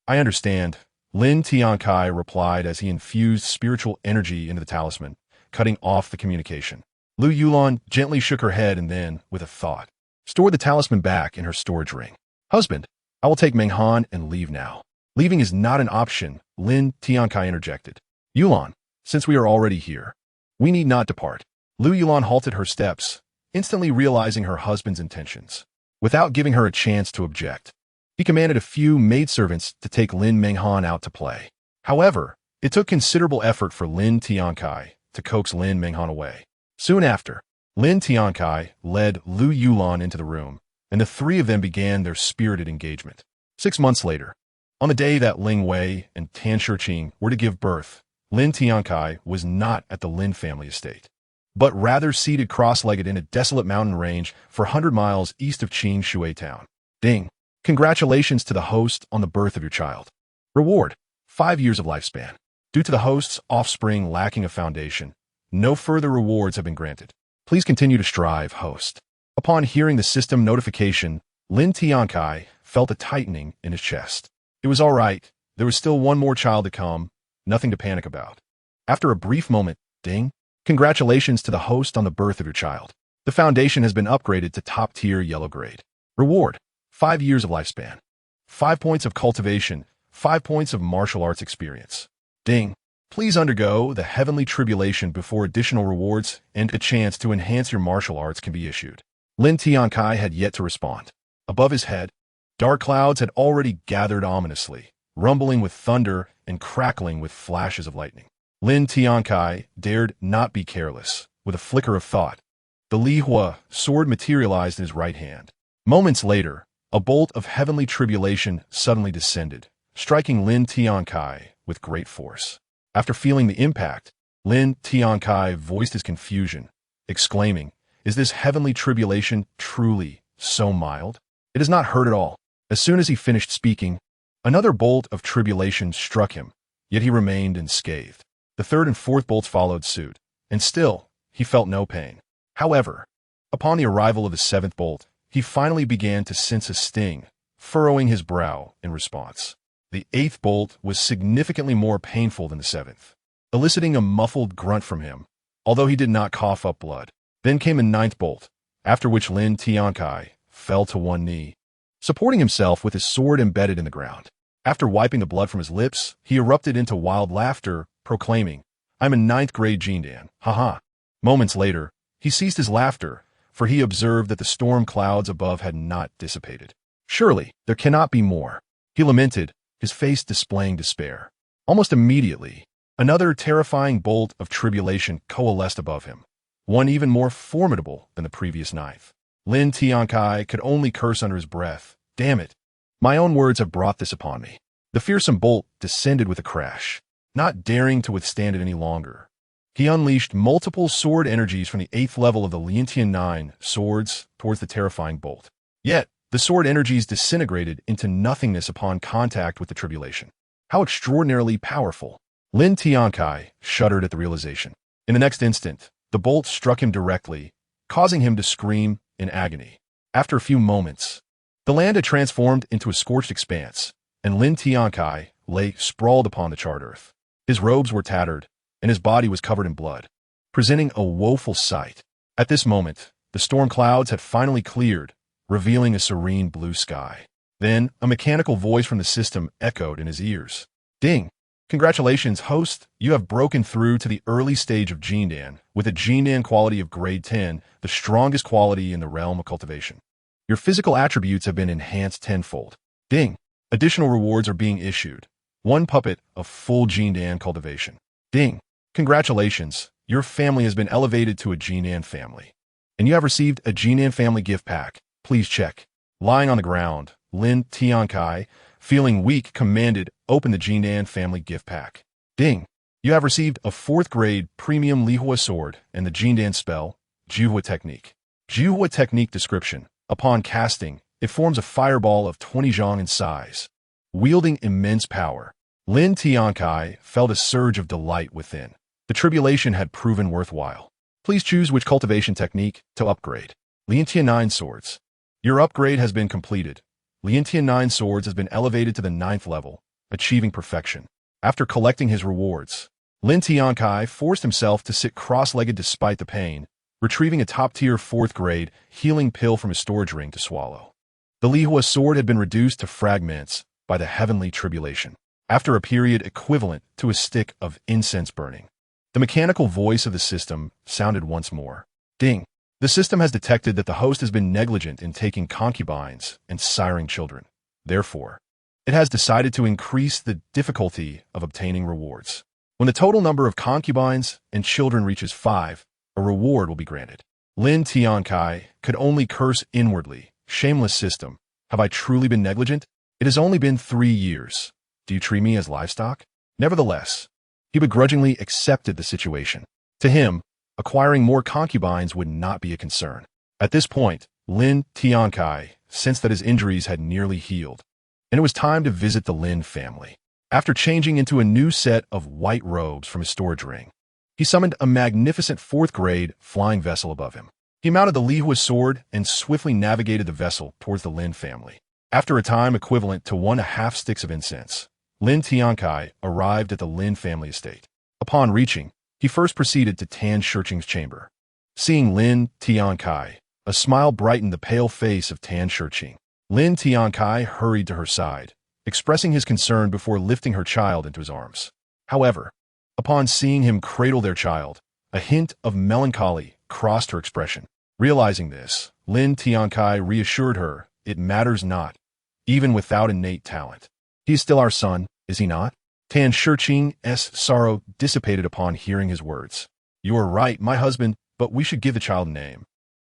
I understand, Lin Tiancai replied as he infused spiritual energy into the talisman, cutting off the communication. Lu Yulan gently shook her head and then, with a thought, stored the talisman back in her storage ring. Husband, I will take Meng Han and leave now. Leaving is not an option, Lin Tiancai interjected. Yulan, since we are already here, we need not depart. Lu Yulan halted her steps, instantly realizing her husband's intentions. Without giving her a chance to object, he commanded a few maidservants to take Lin Meng Han out to play. However, it took considerable effort for Lin Tiancai to coax Lin Meng Han away. Soon after, Lin Tiancai led Lu Yulan into the room, and the three of them began their spirited engagement. 6 months later, on the day that Ling Wei and Tan Shiqing were to give birth, Lin Tiancai was not at the Lin family estate, but rather seated cross-legged in a desolate mountain range 400 miles east of Qing Shui town. Ding! Congratulations to the host on the birth of your child. Reward: 5 years of lifespan. Due to the host's offspring lacking a foundation, no further rewards have been granted. Please continue to strive, host. Upon hearing the system notification, Lin Tiancai felt a tightening in his chest. It was all right. There was still one more child to come, nothing to panic about. After a brief moment, ding! Congratulations to the host on the birth of your child. The foundation has been upgraded to top-tier yellow grade. Reward: 5 years of lifespan. 5 points of cultivation, 5 points of martial arts experience. Ding! Please undergo the heavenly tribulation before additional rewards and a chance to enhance your martial arts can be issued. Lin Tiancai had yet to respond. Above his head, dark clouds had already gathered ominously, rumbling with thunder and crackling with flashes of lightning. Lin Tiancai dared not be careless. With a flicker of thought, the Li Hua sword materialized in his right hand. Moments later, a bolt of heavenly tribulation suddenly descended, striking Lin Tiancai with great force. After feeling the impact, Lin Tiancai voiced his confusion, exclaiming, "Is this heavenly tribulation truly so mild? It does not hurt at all." As soon as he finished speaking, another bolt of tribulation struck him, yet he remained unscathed. The third and fourth bolts followed suit, and still, he felt no pain. However, upon the arrival of the seventh bolt, he finally began to sense a sting, furrowing his brow in response. The eighth bolt was significantly more painful than the seventh, eliciting a muffled grunt from him, although he did not cough up blood. Then came a ninth bolt, after which Lin Tiancai fell to one knee, supporting himself with his sword embedded in the ground. After wiping the blood from his lips, he erupted into wild laughter, proclaiming, "I'm a 9th grade Jindan, haha." Moments later, he ceased his laughter, for he observed that the storm clouds above had not dissipated. "Surely, there cannot be more," he lamented, his face displaying despair. Almost immediately, another terrifying bolt of tribulation coalesced above him, one even more formidable than the previous ninth. Lin Tiancai could only curse under his breath. "Damn it! My own words have brought this upon me." The fearsome bolt descended with a crash. Not daring to withstand it any longer, he unleashed multiple sword energies from the 8th level of the Lin Tiancai swords towards the terrifying bolt. Yet, the sword energies disintegrated into nothingness upon contact with the tribulation. How extraordinarily powerful! Lin Tiancai shuddered at the realization. In the next instant, the bolt struck him directly, causing him to scream in agony. After a few moments, the land had transformed into a scorched expanse, and Lin Tiancai lay sprawled upon the charred earth. His robes were tattered, and his body was covered in blood, presenting a woeful sight. At this moment, the storm clouds had finally cleared, revealing a serene blue sky. Then, a mechanical voice from the system echoed in his ears. "Ding! Congratulations, host! You have broken through to the early stage of Jindan, with a Jindan quality of grade 10, the strongest quality in the realm of cultivation. Your physical attributes have been enhanced tenfold. Ding! Additional rewards are being issued. 1 puppet of full Jindan cultivation. Ding! Congratulations! Your family has been elevated to a Jindan family, and you have received a Jindan family gift pack. Please check." Lying on the ground, Lin Tiancai, feeling weak, commanded, "Open the Jindan family gift pack." Ding! You have received a 4th grade premium Li Hua sword and the Jindan spell, Juhua Technique. Juhua Technique description. Upon casting, it forms a fireball of 20 zhang in size, wielding immense power. Lin Tiancai felt a surge of delight within. The tribulation had proven worthwhile. Please choose which cultivation technique to upgrade. Lin Tiancai Swords. Your upgrade has been completed. Lin Tiancai Swords has been elevated to the 9th level, achieving perfection. After collecting his rewards, Lin Tiancai forced himself to sit cross-legged despite the pain, retrieving a top-tier 4th grade healing pill from his storage ring to swallow. The Lihua sword had been reduced to fragments by the heavenly tribulation, after a period equivalent to a stick of incense burning. The mechanical voice of the system sounded once more. Ding! The system has detected that the host has been negligent in taking concubines and siring children. Therefore, it has decided to increase the difficulty of obtaining rewards. When the total number of concubines and children reaches 5, a reward will be granted. Lin Tiancai could only curse inwardly. Shameless system. Have I truly been negligent? It has only been 3 years. Do you treat me as livestock? Nevertheless, he begrudgingly accepted the situation. To him, acquiring more concubines would not be a concern. At this point, Lin Tiancai sensed that his injuries had nearly healed, and it was time to visit the Lin family. After changing into a new set of white robes from his storage ring, he summoned a magnificent 4th grade flying vessel above him. He mounted the Lihua sword and swiftly navigated the vessel towards the Lin family. After a time equivalent to 1.5 sticks of incense, Lin Tiancai arrived at the Lin family estate. Upon reaching, he first proceeded to Tan Shiqing's chamber. Seeing Lin Tiancai, a smile brightened the pale face of Tan Shiqing. Lin Tiancai hurried to her side, expressing his concern before lifting her child into his arms. However, upon seeing him cradle their child, a hint of melancholy crossed her expression. Realizing this, Lin Tiancai reassured her, "It matters not, even without innate talent. He is still our son, is he not?" Tan Shiqing's sorrow dissipated upon hearing his words. "You are right, my husband, but we should give the child a name."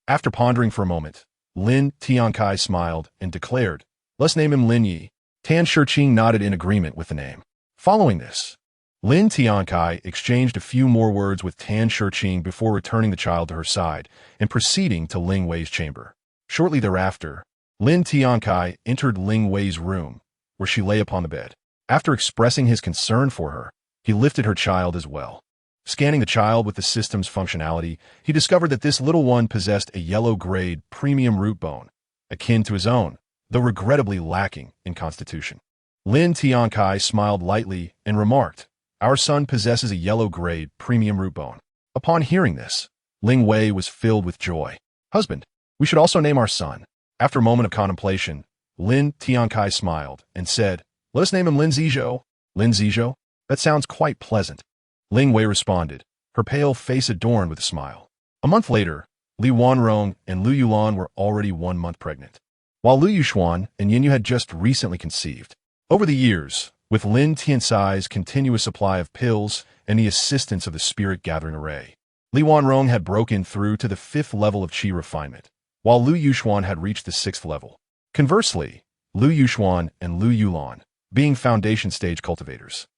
After pondering for a moment, Lin Tiancai smiled and declared, "Let's name him Lin Yi." Tan Shiqing nodded in agreement with the name. Following this, Lin Tiancai exchanged a few more words with Tan Shiqing before returning the child to her side and proceeding to Ling Wei's chamber. Shortly thereafter, Lin Tiancai entered Ling Wei's room, where she lay upon the bed. After expressing his concern for her, he lifted her child as well. Scanning the child with the system's functionality, he discovered that this little one possessed a yellow-grade premium root bone, akin to his own, though regrettably lacking in constitution. Lin Tiancai smiled lightly and remarked, "Our son possesses a yellow-grade premium root bone." Upon hearing this, Ling Wei was filled with joy. "Husband, we should also name our son." After a moment of contemplation, Lin Tiancai smiled and said, "Let us name him Lin Zizhou." "Lin Zizhou? That sounds quite pleasant." Ling Wei responded, her pale face adorned with a smile. A month later, Li Wanrong and Lu Yulan were already 1 month pregnant, while Lu Yuxuan and Yinyu had just recently conceived. Over the years, with Lin Tiancai's continuous supply of pills and the assistance of the spirit gathering array, Li Wanrong had broken through to the 5th level of qi refinement, while Lu Yuxuan had reached the 6th level. Conversely, Lu Yuxuan and Lu Yulan, being foundation stage cultivators,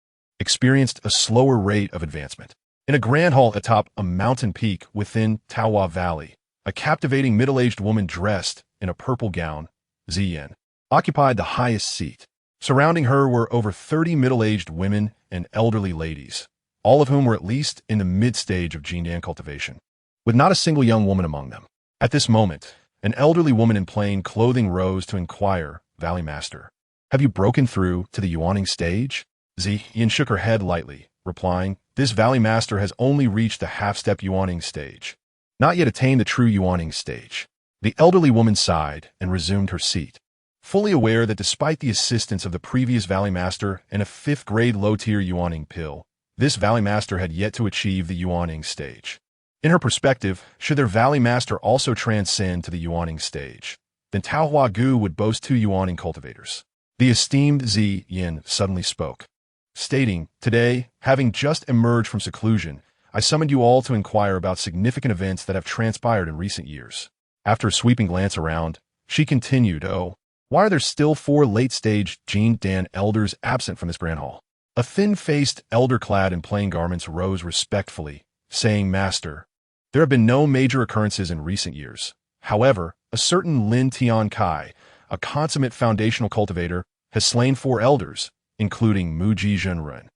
experienced a slower rate of advancement. In a grand hall atop a mountain peak within Taohua Valley, a captivating middle-aged woman dressed in a purple gown, Ziyan, occupied the highest seat. Surrounding her were over 30 middle-aged women and elderly ladies, all of whom were at least in the mid-stage of Jindan cultivation, with not a single young woman among them. At this moment, an elderly woman in plain clothing rose to inquire, "Valley Master, have you broken through to the Yuaning stage?" Ziyan shook her head lightly, replying, "This Valley Master has only reached the half-step Yuaning stage, not yet attained the true Yuaning stage." The elderly woman sighed and resumed her seat, fully aware that despite the assistance of the previous Valley Master and a 5th grade low-tier Yuaning pill, this Valley Master had yet to achieve the Yuaning stage. In her perspective, should their Valley Master also transcend to the Yuaning stage, then Taohua Gu would boast 2 Yuaning cultivators. The esteemed Ziyan suddenly spoke, stating, "Today, having just emerged from seclusion, I summoned you all to inquire about significant events that have transpired in recent years." After a sweeping glance around, she continued, "Oh, why are there still 4 late-stage Jindan elders absent from this grand hall?" A thin-faced elder clad in plain garments rose respectfully, saying, "Master, there have been no major occurrences in recent years. However, a certain Lin Tiancai, a consummate foundational cultivator, has slain 4 elders, including Muji Zhenren.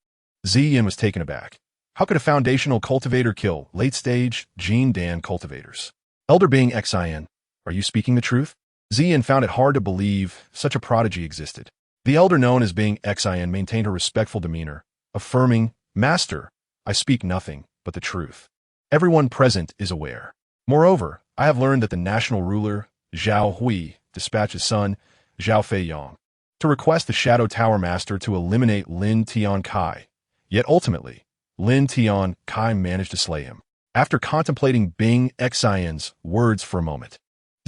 Ziyin was taken aback. How could a foundational cultivator kill late-stage Jin Dan cultivators? Elder being Xian, are you speaking the truth? Ziyin found it hard to believe such a prodigy existed. The elder known as being Xian maintained her respectful demeanor, affirming, Master, I speak nothing but the truth. Everyone present is aware. Moreover, I have learned that the national ruler, Zhao Hui, dispatched his son, Zhao Feiyang, to request the Shadow Tower Master to eliminate Lin Tiancai. Yet ultimately, Lin Tiancai managed to slay him. After contemplating Bing Xian's words for a moment,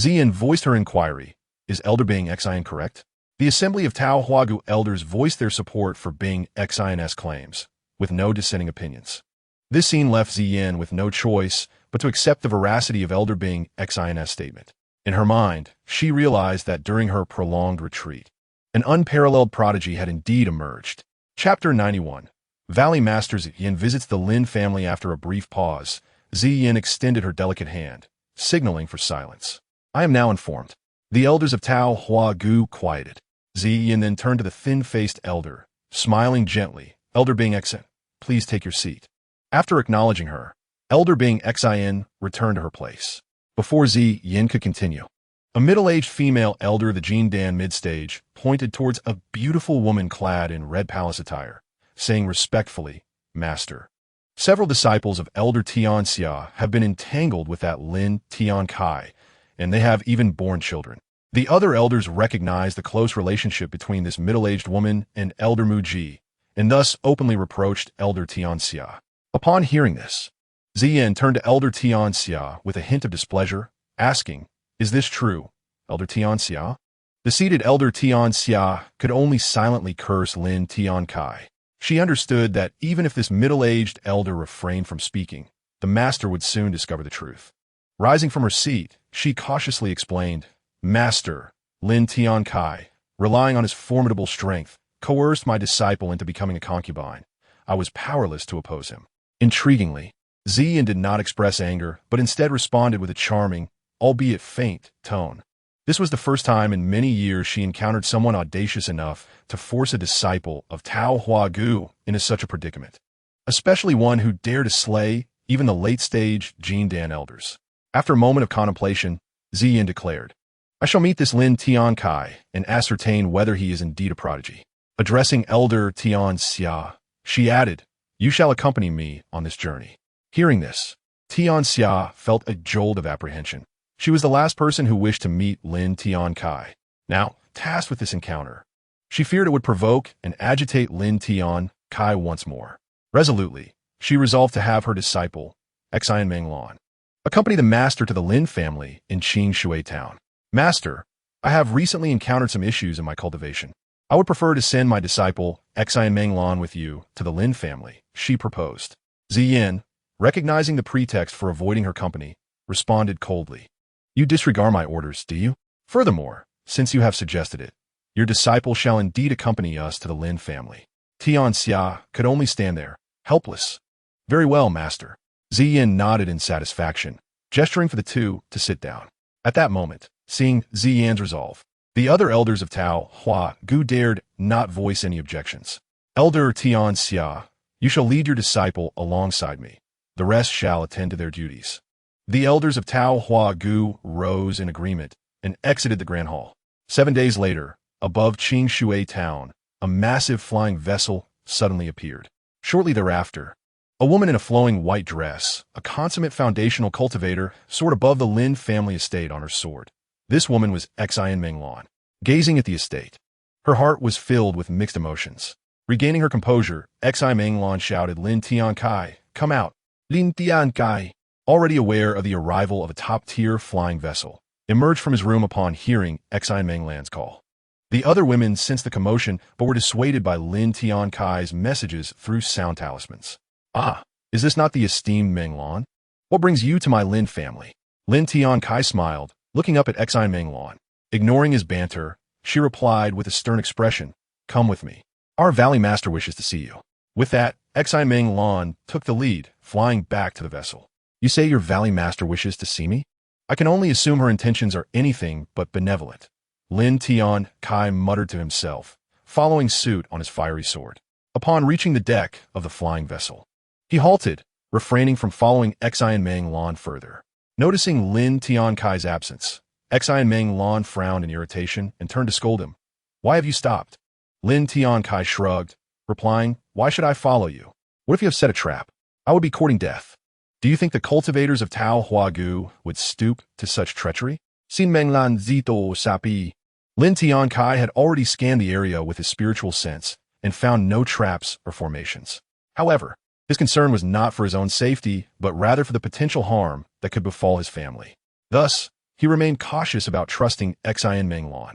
Ziyin voiced her inquiry, is Elder Bing Xian correct? The Assembly of Tao Huagu elders voiced their support for Bing Xian's claims, with no dissenting opinions. This scene left Ziyin with no choice but to accept the veracity of Elder Bing Xian's statement. In her mind, she realized that during her prolonged retreat, an unparalleled prodigy had indeed emerged. Chapter 91. Valley Master Ziyin visits the Lin family after a brief pause. Ziyin extended her delicate hand, signaling for silence. I am now informed. The elders of Tao Huagu quieted. Ziyin then turned to the thin-faced elder, smiling gently. Elder Bing Xian, please take your seat. After acknowledging her, Elder Bing Xian returned to her place. Before Ziyin could continue, a middle-aged female elder of the Jin Dan mid-stage pointed towards a beautiful woman clad in red palace attire, saying respectfully, Master. Several disciples of Elder Tianxia have been entangled with that Lin Tiancai, and they have even born children. The other elders recognized the close relationship between this middle-aged woman and Elder Muji, and thus openly reproached Elder Tianxia. Upon hearing this, Ziyin turned to Elder Tianxia with a hint of displeasure, asking, Is this true, Elder Tianxia? The seated Elder Tianxia could only silently curse Lin Tiancai. She understood that even if this middle-aged elder refrained from speaking, the master would soon discover the truth. Rising from her seat, she cautiously explained, Master, Lin Tiancai, relying on his formidable strength, coerced my disciple into becoming a concubine. I was powerless to oppose him. Intriguingly, Ziyin did not express anger, but instead responded with a charming, albeit faint, tone. This was the first time in many years she encountered someone audacious enough to force a disciple of Tao Huagu into such a predicament, especially one who dared to slay even the late-stage Jin Dan elders. After a moment of contemplation, Ziyin declared, I shall meet this Lin Tiancai and ascertain whether he is indeed a prodigy. Addressing Elder Tianxia, she added, You shall accompany me on this journey. Hearing this, Tianxia felt a jolt of apprehension. She was the last person who wished to meet Lin Tiancai. Now, tasked with this encounter, she feared it would provoke and agitate Lin Tiancai once more. Resolutely, she resolved to have her disciple, Xian Menglan, accompany the master to the Lin family in Qingshui town. Master, I have recently encountered some issues in my cultivation. I would prefer to send my disciple, Xian Menglan, with you to the Lin family, she proposed. Ziyin, recognizing the pretext for avoiding her company, responded coldly. You disregard my orders, do you? Furthermore, since you have suggested it, your disciple shall indeed accompany us to the Lin family. Tianxia could only stand there, helpless. Very well, master. Ziyin nodded in satisfaction, gesturing for the two to sit down. At that moment, seeing Ziyin's resolve, the other elders of Tao Huagu dared not voice any objections. Elder Tianxia, you shall lead your disciple alongside me. The rest shall attend to their duties. The elders of Tao Huagu rose in agreement and exited the Grand Hall. 7 days later, above Qingshui town, a massive flying vessel suddenly appeared. Shortly thereafter, a woman in a flowing white dress, a consummate foundational cultivator, soared above the Lin family estate on her sword. This woman was Xian Menglan. Gazing at the estate, her heart was filled with mixed emotions. Regaining her composure, Xian Menglan shouted, Lin Tiancai, come out. Lin Tiancai, already aware of the arrival of a top-tier flying vessel, emerged from his room upon hearing Xian Menglan's call. The other women sensed the commotion but were dissuaded by Lin Tiancai's messages through sound talismans. Ah, is this not the esteemed Menglan? What brings you to my Lin family? Lin Tiancai smiled, looking up at Xian Menglan. Ignoring his banter, she replied with a stern expression, Come with me. Our Valley Master wishes to see you. With that, Xian Menglan took the lead, flying back to the vessel. You say your Valley Master wishes to see me? I can only assume her intentions are anything but benevolent. Lin Tiancai muttered to himself, following suit on his fiery sword. Upon reaching the deck of the flying vessel, he halted, refraining from following Xian Meng Lan further. Noticing Lin Tiancai's absence, Xian Meng Lan frowned in irritation and turned to scold him. "Why have you stopped?" Lin Tiancai shrugged, replying, "Why should I follow you? What if you have set a trap? I would be courting death. Do you think the cultivators of Tao Huagu would stoop to such treachery?" Xin Menglan Zito Sapi. Lin Tiancai had already scanned the area with his spiritual sense and found no traps or formations. However, his concern was not for his own safety, but rather for the potential harm that could befall his family. Thus, he remained cautious about trusting Xian Meng Lan.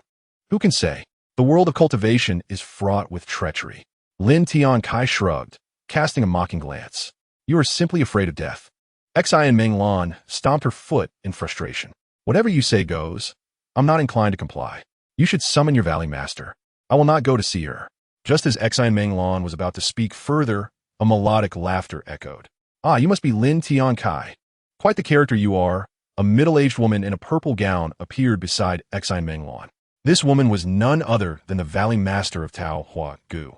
Who can say? The world of cultivation is fraught with treachery. Lin Tiancai shrugged, casting a mocking glance. "You are simply afraid of death." Xian Meng Lan stomped her foot in frustration. "Whatever you say goes. I'm not inclined to comply. You should summon your valley master. I will not go to see her." Just as Xian Meng Lan was about to speak further, a melodic laughter echoed. "Ah, you must be Lin Tiancai. Quite the character you are." A middle-aged woman in a purple gown appeared beside Xian Meng Lan. This woman was none other than the valley master of Tao Huagu,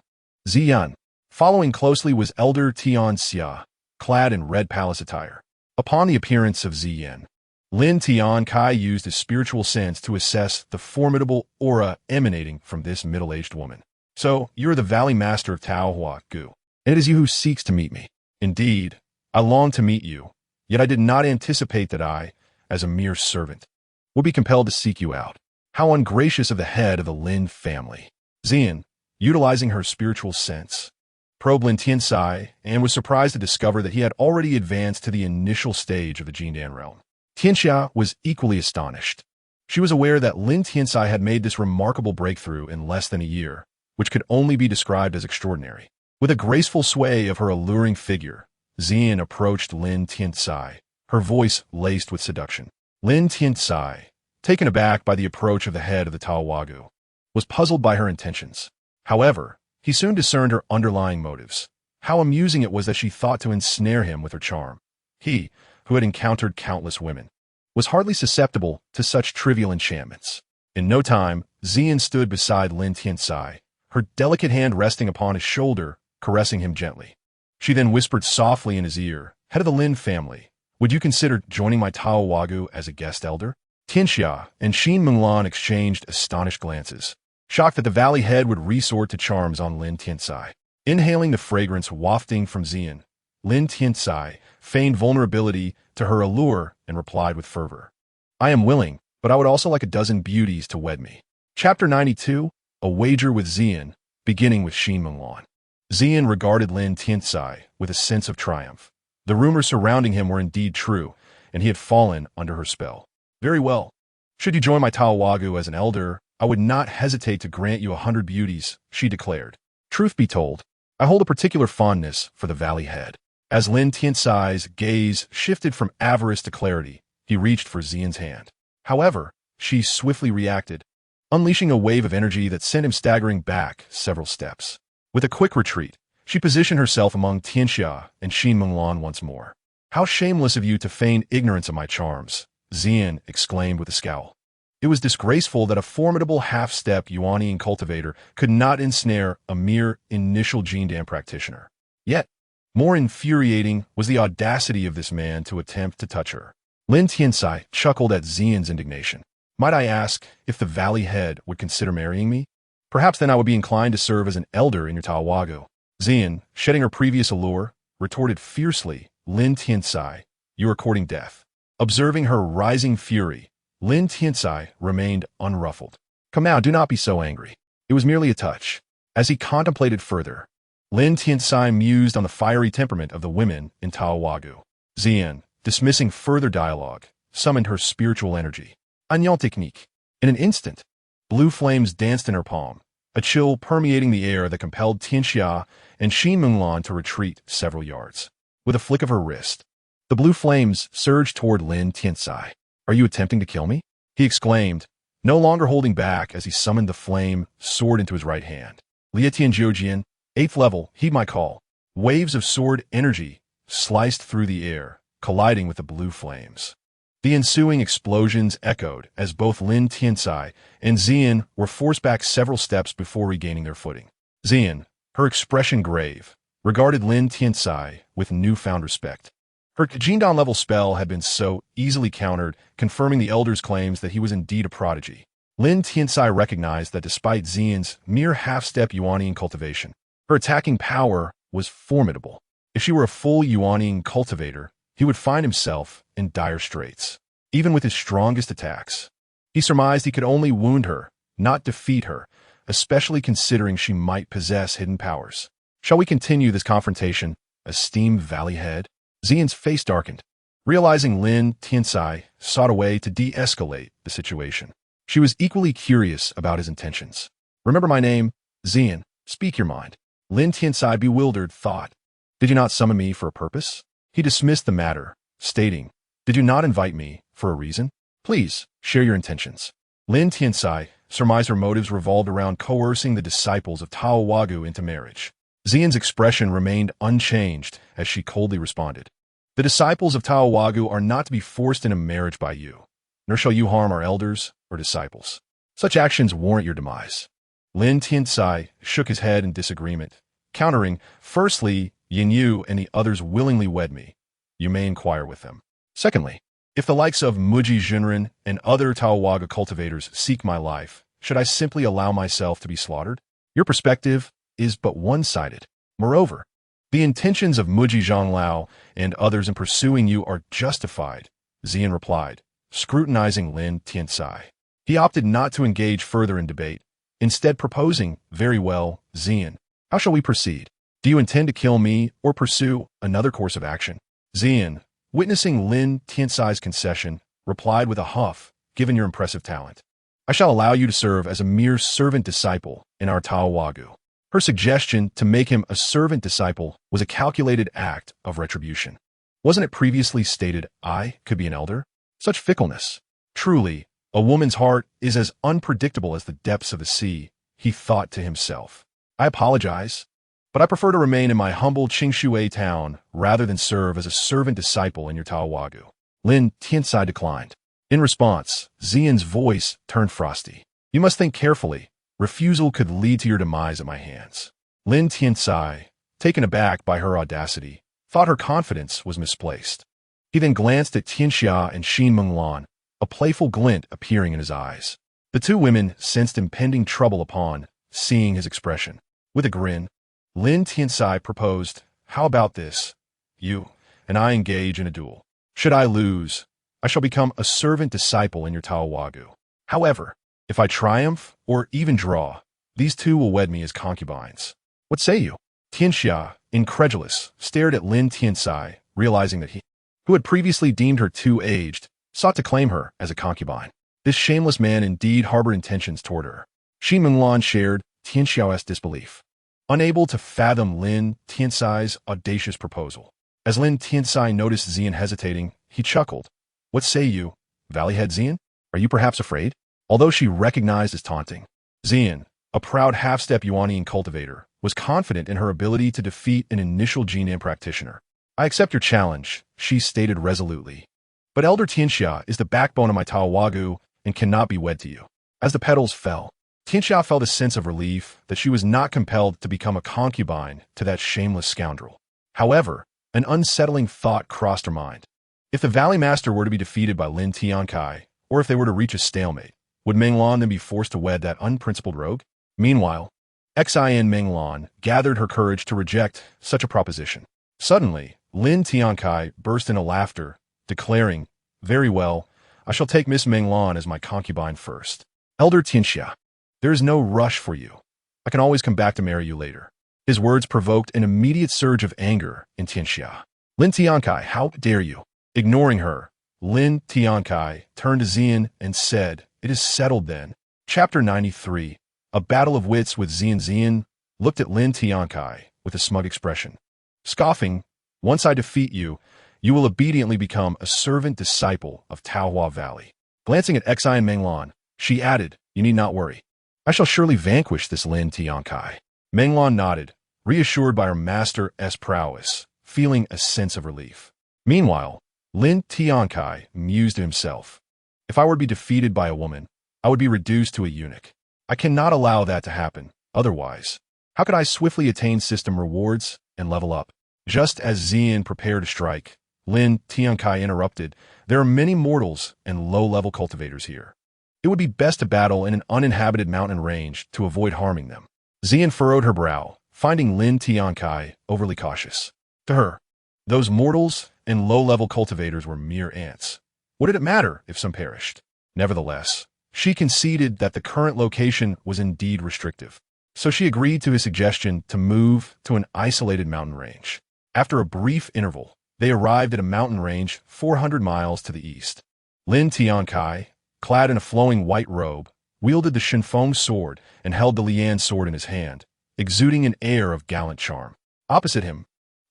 Ziyan. Following closely was Elder Tian Xia, clad in red palace attire. Upon the appearance of Ziyan, Lin Tiancai used his spiritual sense to assess the formidable aura emanating from this middle-aged woman. "So, you're the valley master of Tao Huagu, and it is you who seeks to meet me." "Indeed, I long to meet you, yet I did not anticipate that I, as a mere servant, would be compelled to seek you out. How ungracious of the head of the Lin family." Ziyan, utilizing her spiritual sense, probed Lin Tiancai and was surprised to discover that he had already advanced to the initial stage of the Jindan realm. Tianxia was equally astonished. She was aware that Lin Tiancai had made this remarkable breakthrough in less than a year, which could only be described as extraordinary. With a graceful sway of her alluring figure, Ziyan approached Lin Tiancai, her voice laced with seduction. Lin Tiancai, taken aback by the approach of the head of the Tao Huagu, was puzzled by her intentions. However, he soon discerned her underlying motives. How amusing it was that she thought to ensnare him with her charm. He, who had encountered countless women, was hardly susceptible to such trivial enchantments. In no time, Ziyan stood beside Lin Tiancai, her delicate hand resting upon his shoulder, caressing him gently. She then whispered softly in his ear, "Head of the Lin family, would you consider joining my Tao Huagu as a guest elder?" Tianxia and Xin Menglan exchanged astonished glances, shocked that the valley head would resort to charms on Lin Tiancai. Inhaling the fragrance wafting from Ziyan, Lin Tiancai feigned vulnerability to her allure and replied with fervor, "I am willing, but I would also like a dozen beauties to wed me." Chapter 92, A Wager with Ziyan, beginning with Xin Menglan. Ziyan regarded Lin Tiancai with a sense of triumph. The rumors surrounding him were indeed true, and he had fallen under her spell. "Very well. Should you join my Tao Huagu as an elder, I would not hesitate to grant you 100 beauties," she declared. "Truth be told, I hold a particular fondness for the valley head." As Lin Tiancai's gaze shifted from avarice to clarity, he reached for Ziyan's hand. However, she swiftly reacted, unleashing a wave of energy that sent him staggering back several steps. With a quick retreat, she positioned herself among Tianxia and Xin Menglan once more. "How shameless of you to feign ignorance of my charms," Ziyan exclaimed with a scowl. It was disgraceful that a formidable half-step Yuanian cultivator could not ensnare a mere initial Jindan practitioner. Yet, more infuriating was the audacity of this man to attempt to touch her. Lin Tiancai chuckled at Ziyan's indignation. "Might I ask if the valley head would consider marrying me? Perhaps then I would be inclined to serve as an elder in your Tao Huagu." Ziyan, shedding her previous allure, retorted fiercely, "Lin Tiancai, you are courting death." Observing her rising fury, Lin Tiancai remained unruffled. "Come now, do not be so angry. It was merely a touch." As he contemplated further, Lin Tiancai mused on the fiery temperament of the women in Tao Huagu. Ziyan, dismissing further dialogue, summoned her spiritual energy. Agnon technique. In an instant, blue flames danced in her palm, a chill permeating the air that compelled Tianxia and Xin Menglan to retreat several yards. With a flick of her wrist, the blue flames surged toward Lin Tiancai. "Are you attempting to kill me?" he exclaimed, no longer holding back as he summoned the flame sword into his right hand. "Lietian Jiujian, 8th level, heed my call." Waves of sword energy sliced through the air, colliding with the blue flames. The ensuing explosions echoed as both Lin Tiancai and Xian were forced back several steps before regaining their footing. Xian, her expression grave, regarded Lin Tiancai with newfound respect. Her Jindan-level spell had been so easily countered, confirming the elder's claims that he was indeed a prodigy. Lin Tiancai recognized that despite Xian's mere half-step Yuanian cultivation, her attacking power was formidable. If she were a full Yuanian cultivator, he would find himself in dire straits. Even with his strongest attacks, he surmised he could only wound her, not defeat her, especially considering she might possess hidden powers. Shall we continue this confrontation, esteemed Valley Head? Xian's face darkened. Realizing Lin Tiancai sought a way to de-escalate the situation, she was equally curious about his intentions. Remember my name, Xian. Speak your mind. Lin Tiancai, bewildered, thought. Did you not summon me for a purpose? He dismissed the matter, stating, Did you not invite me for a reason? Please, share your intentions. Lin Tiancai surmised her motives revolved around coercing the disciples of Tao Wagu into marriage. Xian's expression remained unchanged as she coldly responded. The disciples of Tao Wagu are not to be forced into marriage by you, nor shall you harm our elders or disciples. Such actions warrant your demise. Lin Tiancai shook his head in disagreement, countering, Firstly, Yin Yu and the others willingly wed me. You may inquire with them. Secondly, if the likes of Muji Junren and other Taowaga cultivators seek my life, should I simply allow myself to be slaughtered? Your perspective is but one-sided. Moreover, the intentions of Muji Zhanglao and others in pursuing you are justified, Xian replied, scrutinizing Lin Tiancai. He opted not to engage further in debate, instead proposing, Very well, Xian, how shall we proceed? Do you intend to kill me or pursue another course of action? Xian, witnessing Lin Tiancai's concession, replied with a huff, Given your impressive talent, I shall allow you to serve as a mere servant disciple in our Tao Wagu. Her suggestion to make him a servant disciple was a calculated act of retribution. Wasn't it previously stated I could be an elder? Such fickleness. Truly, a woman's heart is as unpredictable as the depths of the sea, he thought to himself. I apologize, but I prefer to remain in my humble Qingshui town rather than serve as a servant disciple in your Tao Wagu. Lin Tiancai declined. In response, Xian's voice turned frosty. You must think carefully. Refusal could lead to your demise at my hands. Lin Tiancai, taken aback by her audacity, thought her confidence was misplaced. He then glanced at Tianxia and Xin Menglan, a playful glint appearing in his eyes. The two women sensed impending trouble upon seeing his expression. With a grin, Lin Tiancai proposed, How about this? You and I engage in a duel. Should I lose, I shall become a servant disciple in your Tao Wagu. However, if I triumph or even draw, these two will wed me as concubines. What say you? Tianxia, incredulous, stared at Lin Tiancai, realizing that he, who had previously deemed her too aged, sought to claim her as a concubine. This shameless man indeed harbored intentions toward her. Xin Menglan shared Tianxiao's disbelief, unable to fathom Lin Tiancai's audacious proposal. As Lin Tiancai noticed Xian hesitating, he chuckled. What say you, Valleyhead Xian? Are you perhaps afraid? Although she recognized his taunting, Xian, a proud half-step Yuanian cultivator, was confident in her ability to defeat an initial Jinan practitioner. I accept your challenge, she stated resolutely. But Elder Tianxia is the backbone of my Tao Wagu and cannot be wed to you. As the petals fell, Tianxia felt a sense of relief that she was not compelled to become a concubine to that shameless scoundrel. However, an unsettling thought crossed her mind. If the Valley Master were to be defeated by Lin Tiancai, or if they were to reach a stalemate, would Menglan then be forced to wed that unprincipled rogue? Meanwhile, Xin Menglan gathered her courage to reject such a proposition. Suddenly, Lin Tiancai burst into laughter, declaring, Very well, I shall take Miss Menglan as my concubine first. Elder Tianxia, there is no rush for you. I can always come back to marry you later. His words provoked an immediate surge of anger in Tianxia. Lin Tiancai, how dare you? Ignoring her, Lin Tiancai turned to Xian and said, It is settled then. Chapter 93. A Battle of Wits with Xian. Xian looked at Lin Tiancai with a smug expression. Scoffing, once I defeat you, you will obediently become a servant disciple of Taohua Valley. Glancing at Xin Menglan, she added, You need not worry. I shall surely vanquish this Lin Tiancai. Menglan nodded, reassured by her master's prowess, feeling a sense of relief. Meanwhile, Lin Tiancai mused to himself. If I were to be defeated by a woman, I would be reduced to a eunuch. I cannot allow that to happen. Otherwise, how could I swiftly attain system rewards and level up? Just as Xian prepared to strike, Lin Tiancai interrupted. There are many mortals and low-level cultivators here. It would be best to battle in an uninhabited mountain range to avoid harming them. Xian furrowed her brow, finding Lin Tiancai overly cautious. To her, those mortals and low-level cultivators were mere ants. What did it matter if some perished? Nevertheless, she conceded that the current location was indeed restrictive. So she agreed to his suggestion to move to an isolated mountain range. After a brief interval, they arrived at a mountain range 400 miles to the east. Lin Tiancai, clad in a flowing white robe, wielded the Shinfeng sword and held the Lian sword in his hand, exuding an air of gallant charm. Opposite him,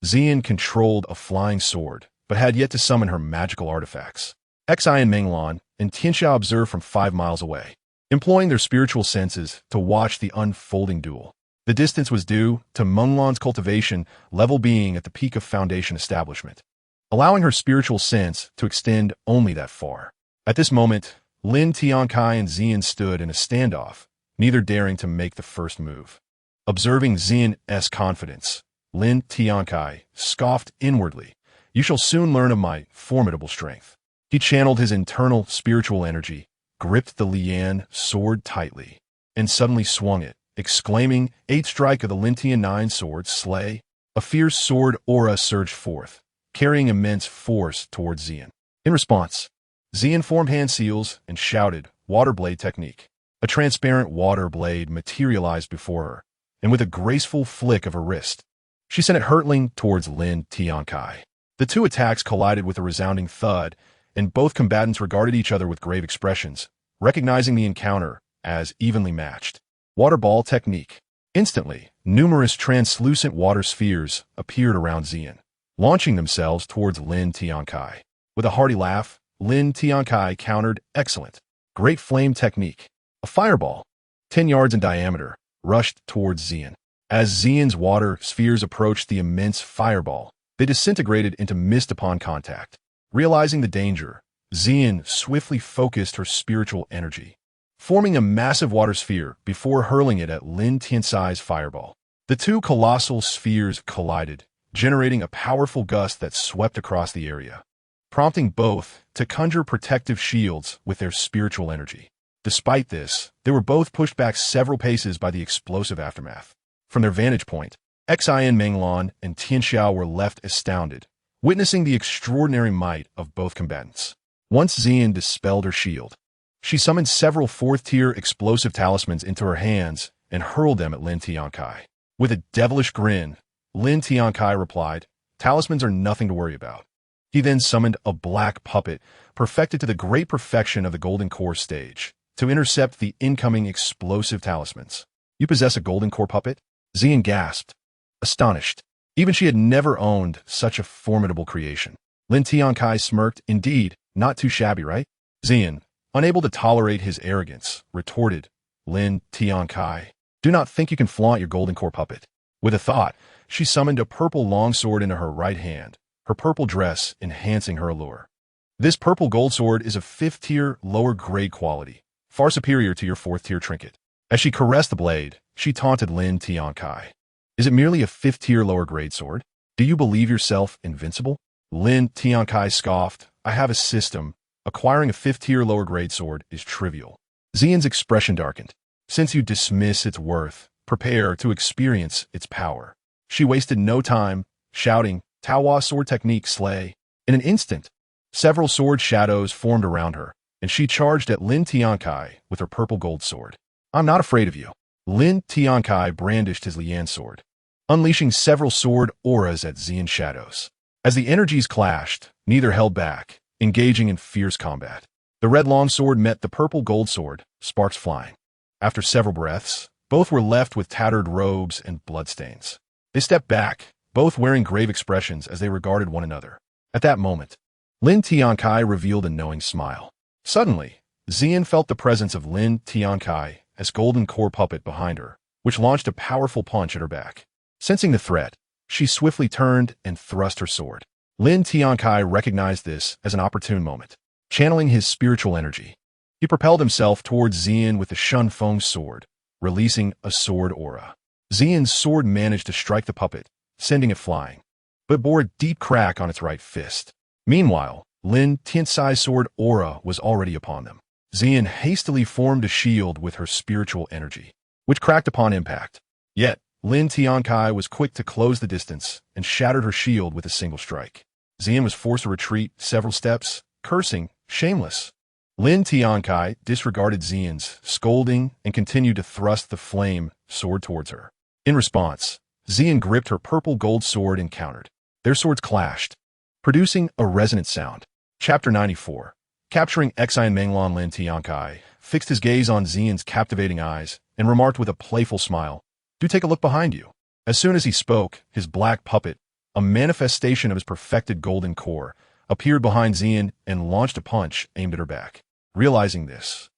Xian controlled a flying sword, but had yet to summon her magical artifacts. Xi and Menglan and Tianxiao observed from 5 miles away, employing their spiritual senses to watch the unfolding duel. The distance was due to Menglan's cultivation level being at the peak of foundation establishment, allowing her spiritual sense to extend only that far. At this moment, Lin Tiancai and Xian stood in a standoff, neither daring to make the first move. Observing Xian's confidence, Lin Tiancai scoffed inwardly. You shall soon learn of my formidable strength. He channeled his internal spiritual energy, gripped the Lian sword tightly, and suddenly swung it, exclaiming, "Eighth strike of the Lin Tian sword, slay!" A fierce sword aura surged forth, carrying immense force towards Xian. In response, Xian formed hand seals and shouted, "Water blade technique." A transparent water blade materialized before her, and with a graceful flick of her wrist, she sent it hurtling towards Lin Tiancai. The two attacks collided with a resounding thud, and both combatants regarded each other with grave expressions, recognizing the encounter as evenly matched. Water ball technique. Instantly, numerous translucent water spheres appeared around Xian, launching themselves towards Lin Tiancai. With a hearty laugh, Lin Tiancai countered, "Excellent. Great flame technique." A fireball, 10 yards in diameter, rushed towards Xian. As Xian's water spheres approached the immense fireball, they disintegrated into mist upon contact. Realizing the danger, Xian swiftly focused her spiritual energy, forming a massive water sphere before hurling it at Lin Tiancai's fireball. The two colossal spheres collided, generating a powerful gust that swept across the area, prompting both to conjure protective shields with their spiritual energy. Despite this, they were both pushed back several paces by the explosive aftermath. From their vantage point, Xian Menglan and Tianxiao were left astounded, witnessing the extraordinary might of both combatants. Once Xian dispelled her shield, she summoned several 4th-tier explosive talismans into her hands and hurled them at Lin Tiancai. With a devilish grin, Lin Tiancai replied, "Talismans are nothing to worry about." He then summoned a black puppet, perfected to the great perfection of the Golden Core stage, to intercept the incoming explosive talismans. "You possess a Golden Core puppet?" Xian gasped, astonished. Even she had never owned such a formidable creation. Lin Tiancai smirked. "Indeed, not too shabby, right?" Xian, unable to tolerate his arrogance, retorted, "Lin Tiancai, do not think you can flaunt your Golden Core puppet." With a thought, she summoned a purple longsword into her right hand, her purple dress enhancing her allure. "This purple gold sword is of 5th-tier lower grade quality, far superior to your 4th-tier trinket." As she caressed the blade, she taunted Lin Tiancai. "Is it merely a 5th-tier lower grade sword? Do you believe yourself invincible?" Lin Tiancai scoffed, "I have a system. Acquiring a 5th-tier lower grade sword is trivial." Xian's expression darkened. "Since you dismiss its worth, prepare to experience its power." She wasted no time, shouting, "Taohua sword technique, slay." In an instant, several sword shadows formed around her, and she charged at Lin Tiancai with her purple gold sword. "I'm not afraid of you." Lin Tiancai brandished his Lian sword, unleashing several sword auras at Xian's shadows. As the energies clashed, neither held back, engaging in fierce combat. The red longsword met the purple gold sword, sparks flying. After several breaths, both were left with tattered robes and bloodstains. They stepped back, both wearing grave expressions as they regarded one another. At that moment, Lin Tiancai revealed a knowing smile. Suddenly, Xian felt the presence of Lin Tiancai as Golden Core puppet behind her, which launched a powerful punch at her back. Sensing the threat, she swiftly turned and thrust her sword. Lin Tiancai recognized this as an opportune moment. Channeling his spiritual energy, he propelled himself towards Xian with the Shun Feng sword, releasing a sword aura. Xian's sword managed to strike the puppet, sending it flying, but bore a deep crack on its right fist. Meanwhile, Lin Tiancai's sword aura was already upon them. Xian hastily formed a shield with her spiritual energy, which cracked upon impact. Yet, Lin Tiancai was quick to close the distance and shattered her shield with a single strike. Xian was forced to retreat several steps, cursing, "Shameless." Lin Tiancai disregarded Xian's scolding and continued to thrust the flame sword towards her. In response, Xian gripped her purple gold sword and countered. Their swords clashed, producing a resonant sound. Chapter 94. Capturing Xian Menglong. Lin Tiancai fixed his gaze on Xian's captivating eyes and remarked with a playful smile, "Do take a look behind you." As soon as he spoke, his black puppet, a manifestation of his perfected golden core, appeared behind Xian and launched a punch aimed at her back. Realizing this,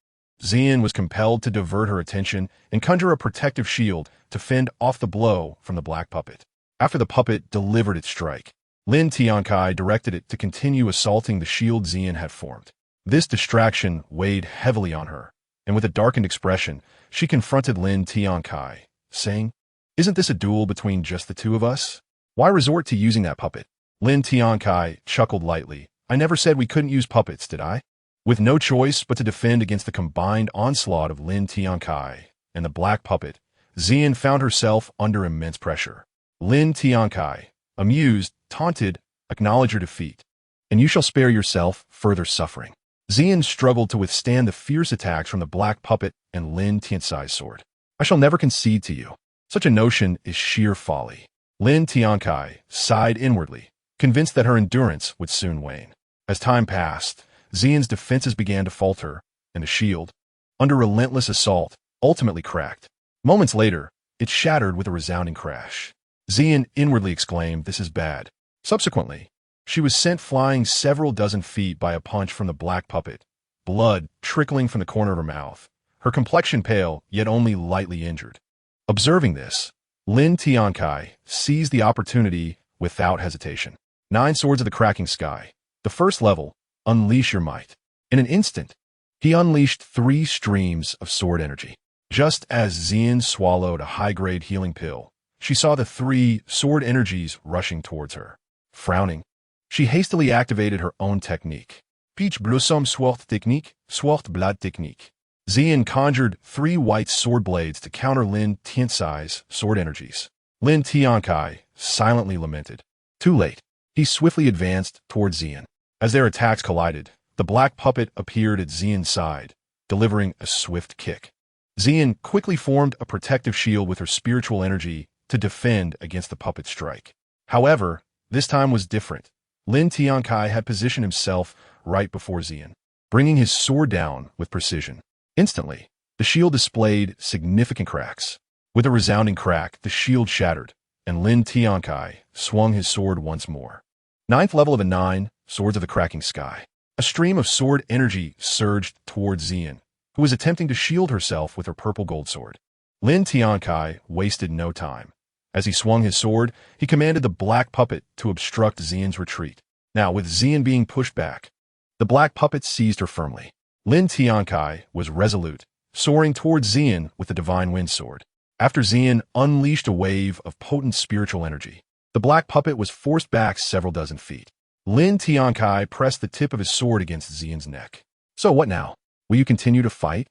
Xian was compelled to divert her attention and conjure a protective shield to fend off the blow from the black puppet. After the puppet delivered its strike, Lin Tiancai directed it to continue assaulting the shield Xian had formed. This distraction weighed heavily on her, and with a darkened expression, she confronted Lin Tiancai, saying, "Isn't this a duel between just the two of us? Why resort to using that puppet?" Lin Tiancai chuckled lightly. "I never said we couldn't use puppets, did I?" With no choice but to defend against the combined onslaught of Lin Tiancai and the black puppet, Xian found herself under immense pressure. Lin Tiancai, amused, taunted, "Acknowledge your defeat, and you shall spare yourself further suffering." Xian struggled to withstand the fierce attacks from the black puppet and Lin Tiancai's sword. "I shall never concede to you. Such a notion is sheer folly." Lin Tiancai sighed inwardly, convinced that her endurance would soon wane. As time passed, Xian's defenses began to falter, and the shield, under relentless assault, ultimately cracked. Moments later, it shattered with a resounding crash. Xian inwardly exclaimed, "This is bad." Subsequently, she was sent flying several dozen feet by a punch from the black puppet, blood trickling from the corner of her mouth, her complexion pale yet only lightly injured. Observing this, Lin Tiancai seized the opportunity without hesitation. 9 Swords of the Cracking Sky. The first level, Unleash Your Might. In an instant, he unleashed 3 streams of sword energy. Just as Xian swallowed a high-grade healing pill, she saw the 3 sword energies rushing towards her. Frowning, she hastily activated her own technique. Peach Blossom Sword Technique, Sword Blade Technique. Xian conjured 3 white sword blades to counter Lin Tiancai's sword energies. Lin Tiancai silently lamented. Too late. He swiftly advanced towards Xian. As their attacks collided, the black puppet appeared at Xian's side, delivering a swift kick. Xian quickly formed a protective shield with her spiritual energy to defend against the puppet's strike. However, this time was different. Lin Tiancai had positioned himself right before Xian, bringing his sword down with precision. Instantly, the shield displayed significant cracks. With a resounding crack, the shield shattered, and Lin Tiancai swung his sword once more. 9th level of a 9, Swords of the Cracking Sky. A stream of sword energy surged towards Xian, who was attempting to shield herself with her purple gold sword. Lin Tiancai wasted no time. As he swung his sword, he commanded the black puppet to obstruct Xian's retreat. Now, with Xian being pushed back, the black puppet seized her firmly. Lin Tiancai was resolute, soaring towards Xian with the Divine Wind sword. After Xian unleashed a wave of potent spiritual energy, the black puppet was forced back several dozen feet. Lin Tiancai pressed the tip of his sword against Xian's neck. "So what now? Will you continue to fight?"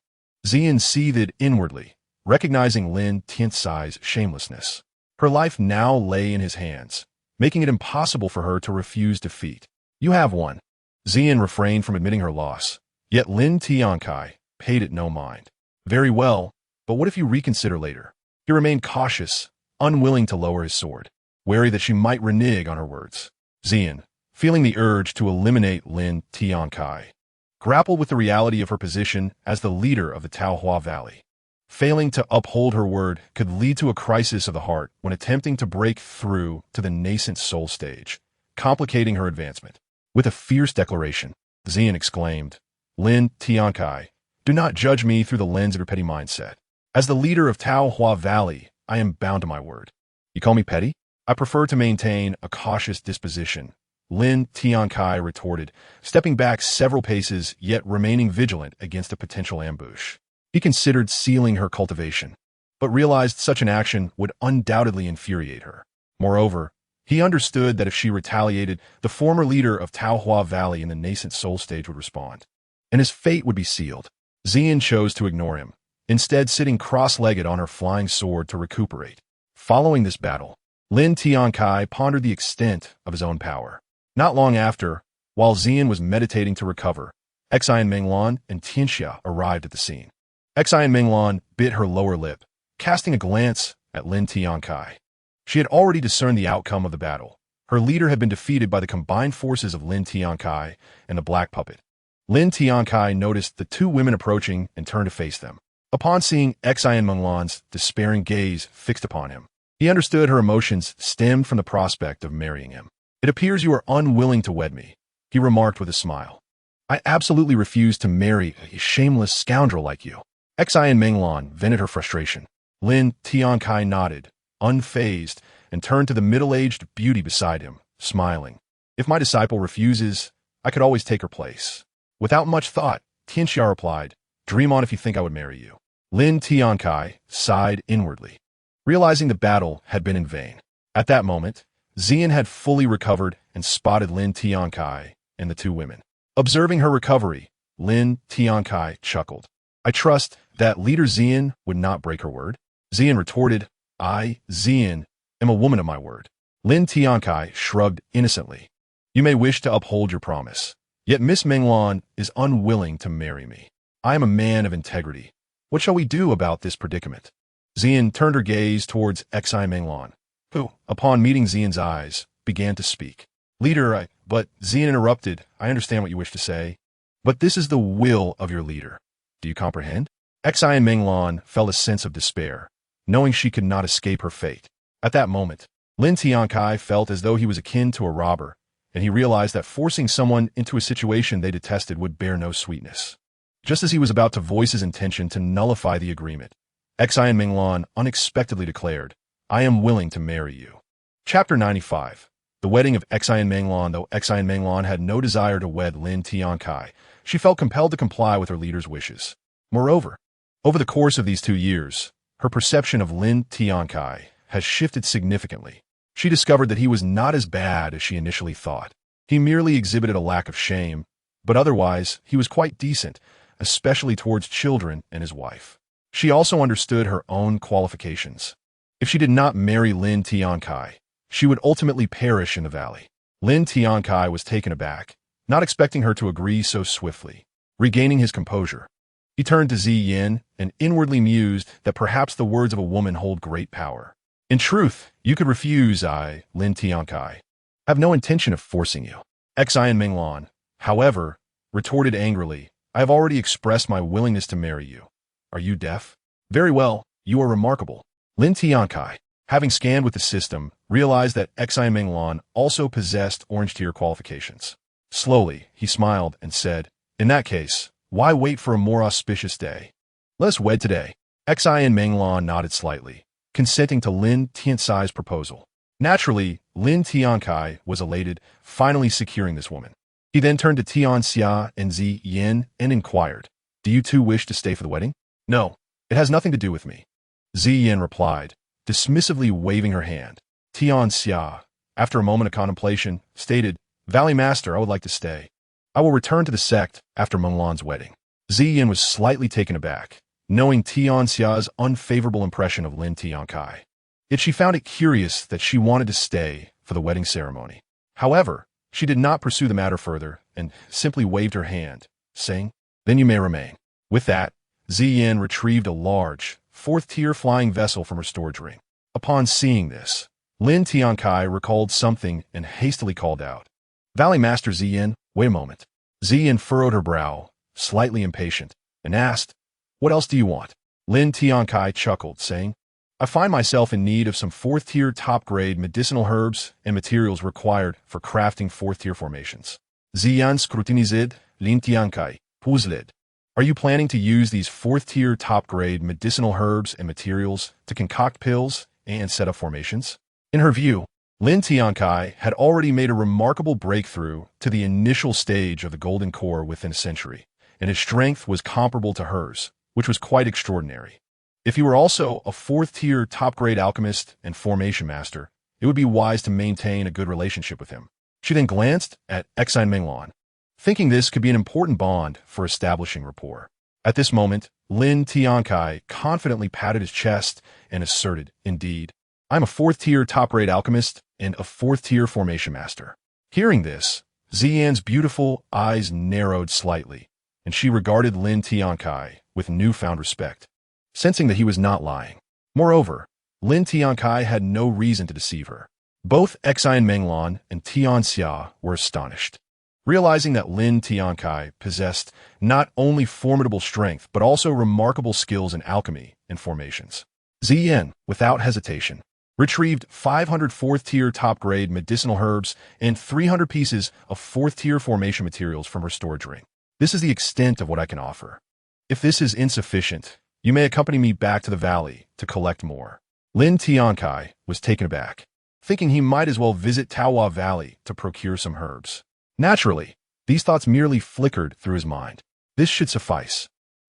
Xian seethed inwardly, recognizing Lin Tiancai's shamelessness. Her life now lay in his hands, making it impossible for her to refuse defeat. "You have won." Xian refrained from admitting her loss, yet Lin Tiancai paid it no mind. "Very well, but what if you reconsider later?" He remained cautious, unwilling to lower his sword, wary that she might renege on her words. Xian, feeling the urge to eliminate Lin Tiancai, grappled with the reality of her position as the leader of the Taohua Valley. Failing to uphold her word could lead to a crisis of the heart when attempting to break through to the nascent soul stage, complicating her advancement. With a fierce declaration, Xian exclaimed, "Lin Tiancai, do not judge me through the lens of your petty mindset. As the leader of Taohua Valley, I am bound to my word. You call me petty? I prefer to maintain a cautious disposition," Lin Tiancai retorted, stepping back several paces yet remaining vigilant against a potential ambush. He considered sealing her cultivation, but realized such an action would undoubtedly infuriate her. Moreover, he understood that if she retaliated, the former leader of Taohua Valley in the nascent soul stage would respond, and his fate would be sealed. Xian chose to ignore him, instead sitting cross-legged on her flying sword to recuperate. Following this battle, Lin Tiancai pondered the extent of his own power. Not long after, while Xian was meditating to recover, Xian Menglan and Tianxia arrived at the scene. Xian Menglan bit her lower lip, casting a glance at Lin Tiancai. She had already discerned the outcome of the battle. Her leader had been defeated by the combined forces of Lin Tiancai and the Black Puppet. Lin Tiancai noticed the two women approaching and turned to face them. Upon seeing Xian Menglan's despairing gaze fixed upon him, he understood her emotions stemmed from the prospect of marrying him. "It appears you are unwilling to wed me," he remarked with a smile. "I absolutely refuse to marry a shameless scoundrel like you." Xian Menglan vented her frustration. Lin Tiancai nodded, unfazed, and turned to the middle-aged beauty beside him, smiling. "If my disciple refuses, I could always take her place." Without much thought, Tianxia replied, "Dream on if you think I would marry you." Lin Tiancai sighed inwardly, realizing the battle had been in vain. At that moment, Xian had fully recovered and spotted Lin Tiancai and the two women. Observing her recovery, Lin Tiancai chuckled. "I trust that leader Xian would not break her word." Xian retorted, "I, Xian, am a woman of my word." Lin Tiancai shrugged innocently. "You may wish to uphold your promise, yet Miss Menglan is unwilling to marry me. I am a man of integrity. What shall we do about this predicament?" Xian turned her gaze towards Xian Menglan, who, upon meeting Xian's eyes, began to speak. "Leader, But Xian interrupted, "I understand what you wish to say, but this is the will of your leader. Do you comprehend?" Xian Menglan felt a sense of despair, knowing she could not escape her fate. At that moment, Lin Tiancai felt as though he was akin to a robber, and he realized that forcing someone into a situation they detested would bear no sweetness. Just as he was about to voice his intention to nullify the agreement, Xian Menglan unexpectedly declared, "I am willing to marry you." Chapter 95. The wedding of Xian Menglan. Though Xian Menglan had no desire to wed Lin Tiancai, she felt compelled to comply with her leader's wishes. Moreover, over the course of these 2 years, her perception of Lin Tiancai has shifted significantly. She discovered that he was not as bad as she initially thought. He merely exhibited a lack of shame, but otherwise he was quite decent, especially towards children and his wife. She also understood her own qualifications. If she did not marry Lin Tiancai, she would ultimately perish in the valley. Lin Tiancai was taken aback, not expecting her to agree so swiftly. Regaining his composure, he turned to Xian and inwardly mused that perhaps the words of a woman hold great power. "In truth, you could refuse, Lin Tiancai. I have no intention of forcing you." Xian Menglan, however, retorted angrily, "I have already expressed my willingness to marry you. Are you deaf? Very well, you are remarkable." Lin Tiancai, having scanned with the system, realized that Xian Menglan also possessed orange-tier qualifications. Slowly, he smiled and said, "In that case, why wait for a more auspicious day? Let us wed today." Xian Menglan nodded slightly, consenting to Lin Tiancai's proposal. Naturally, Lin Tiancai was elated, finally securing this woman. He then turned to Tianxia and Xian and inquired, "Do you two wish to stay for the wedding?" "No, it has nothing to do with me," Xian replied, dismissively waving her hand. Tianxia, after a moment of contemplation, stated, "Valley Master, I would like to stay. I will return to the sect after Menglan's wedding." Xian was slightly taken aback, knowing Tianxia's unfavorable impression of Lin Tiancai. Yet she found it curious that she wanted to stay for the wedding ceremony. However, she did not pursue the matter further and simply waved her hand, saying, "Then you may remain." With that, Xian retrieved a large, fourth-tier flying vessel from her storage ring. Upon seeing this, Lin Tiancai recalled something and hastily called out, "Valley Master Xian, wait a moment." Xian furrowed her brow, slightly impatient, and asked, "What else do you want?" Lin Tiancai chuckled, saying, "I find myself in need of some fourth-tier top-grade medicinal herbs and materials required for crafting fourth-tier formations." Xian scrutinized Lin Tiancai, puzzled. "Are you planning to use these fourth-tier top-grade medicinal herbs and materials to concoct pills and set up formations?" In her view, Lin Tiancai had already made a remarkable breakthrough to the initial stage of the Golden Core within a century, and his strength was comparable to hers, which was quite extraordinary. If he were also a fourth-tier top-grade alchemist and formation master, it would be wise to maintain a good relationship with him. She then glanced at Exine Menglan, thinking this could be an important bond for establishing rapport. At this moment, Lin Tiancai confidently patted his chest and asserted, "Indeed, I'm a fourth-tier top-grade alchemist and a fourth-tier formation master." Hearing this, Ziyan's beautiful eyes narrowed slightly, and she regarded Lin Tiancai with newfound respect, sensing that he was not lying. Moreover, Lin Tiancai had no reason to deceive her. Both Exine Menglan and Tianxia were astonished, realizing that Lin Tiancai possessed not only formidable strength but also remarkable skills in alchemy and formations. Ziyan, without hesitation, retrieved 500 fourth-tier top-grade medicinal herbs and 300 pieces of fourth-tier formation materials from her storage ring. "This is the extent of what I can offer. If this is insufficient, you may accompany me back to the valley to collect more." Lin Tiancai was taken aback, thinking he might as well visit Taohua Valley to procure some herbs. Naturally, these thoughts merely flickered through his mind. This should suffice.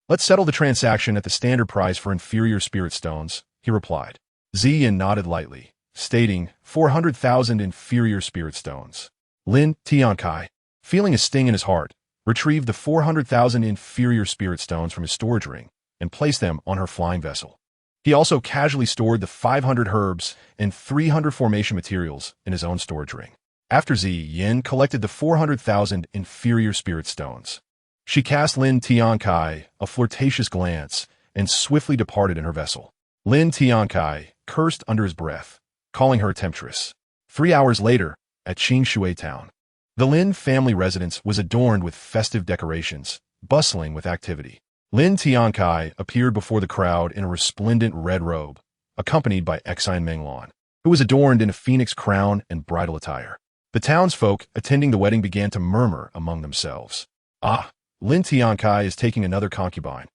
"Let's settle the transaction at the standard price for inferior spirit stones," he replied. Ziyan nodded lightly, stating 400,000 inferior spirit stones. Lin Tiancai, feeling a sting in his heart, retrieved the 400,000 inferior spirit stones from his storage ring and placed them on her flying vessel. He also casually stored the 500 herbs and 300 formation materials in his own storage ring. After Ziyan collected the 400,000 inferior spirit stones, she cast Lin Tiancai a flirtatious glance and swiftly departed in her vessel. Lin Tiancai cursed under his breath, calling her a temptress. 3 hours later, at Qingshui Town, the Lin family residence was adorned with festive decorations, bustling with activity. Lin Tiancai appeared before the crowd in a resplendent red robe, accompanied by Exine Menglan, who was adorned in a phoenix crown and bridal attire. The townsfolk attending the wedding began to murmur among themselves. "Ah, Lin Tiancai is taking another concubine.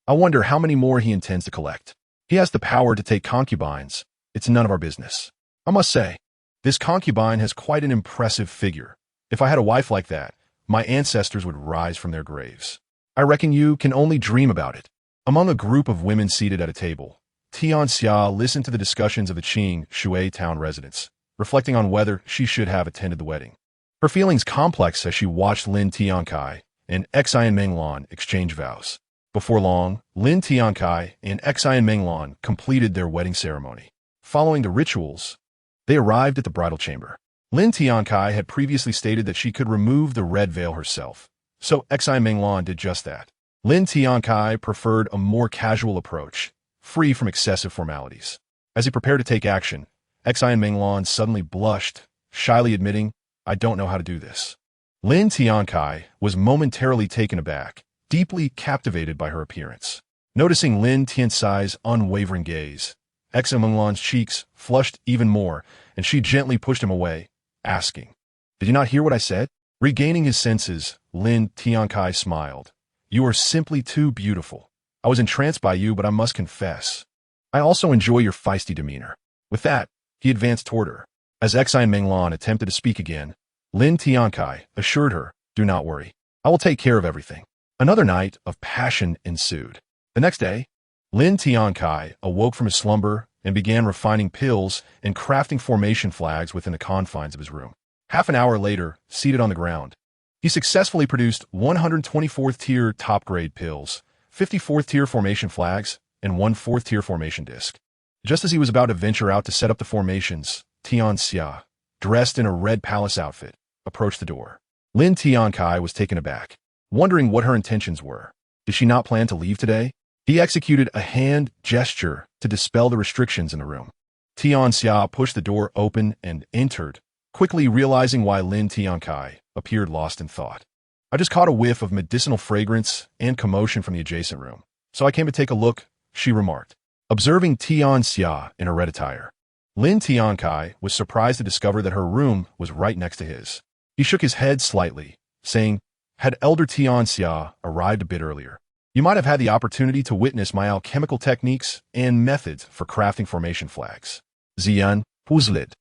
I wonder how many more he intends to collect. He has the power to take concubines. It's none of our business. I must say, this concubine has quite an impressive figure. If I had a wife like that, my ancestors would rise from their graves. I reckon you can only dream about it." Among a group of women seated at a table, Tianxia listened to the discussions of the Qingshui town residents, reflecting on whether she should have attended the wedding. Her feelings complex as she watched Lin Tiancai and Exine Menglan exchange vows. Before long, Lin Tiancai and Exine Menglan completed their wedding ceremony. Following the rituals, they arrived at the bridal chamber. Lin Tiancai had previously stated that she could remove the red veil herself, so Exine Menglan did just that. Lin Tiancai preferred a more casual approach, free from excessive formalities. As he prepared to take action, Exine Menglan suddenly blushed, shyly admitting, "I don't know how to do this." Lin Tiancai was momentarily taken aback, deeply captivated by her appearance. Noticing Lin Tiancai's unwavering gaze, Exine Menglan's cheeks flushed even more, and she gently pushed him away, asking, "Did you not hear what I said?" Regaining his senses, Lin Tiancai smiled. "You are simply too beautiful. I was entranced by you, but I must confess, I also enjoy your feisty demeanor." With that, he advanced toward her. As Exine Menglan attempted to speak again, Lin Tiancai assured her, "Do not worry. I will take care of everything." Another night of passion ensued. The next day, Lin Tiancai awoke from his slumber and began refining pills and crafting formation flags within the confines of his room. Half an hour later, seated on the ground, he successfully produced 124th-tier top-grade pills, 54th-tier formation flags, and 1 4th-tier formation disc. Just as he was about to venture out to set up the formations, Tianxia, dressed in a red palace outfit, approached the door. Lin Tiancai was taken aback, wondering what her intentions were. Did she not plan to leave today? He executed a hand gesture to dispel the restrictions in the room. Tianxia pushed the door open and entered, quickly realizing why Lin Tiancai appeared lost in thought. "I just caught a whiff of medicinal fragrance and commotion from the adjacent room, so I came to take a look," she remarked. Observing Tianxia in her red attire, Lin Tiancai was surprised to discover that her room was right next to his. He shook his head slightly, saying, "Had Elder Tianxia arrived a bit earlier, you might have had the opportunity to witness my alchemical techniques and methods for crafting formation flags." Ziyan puzzled.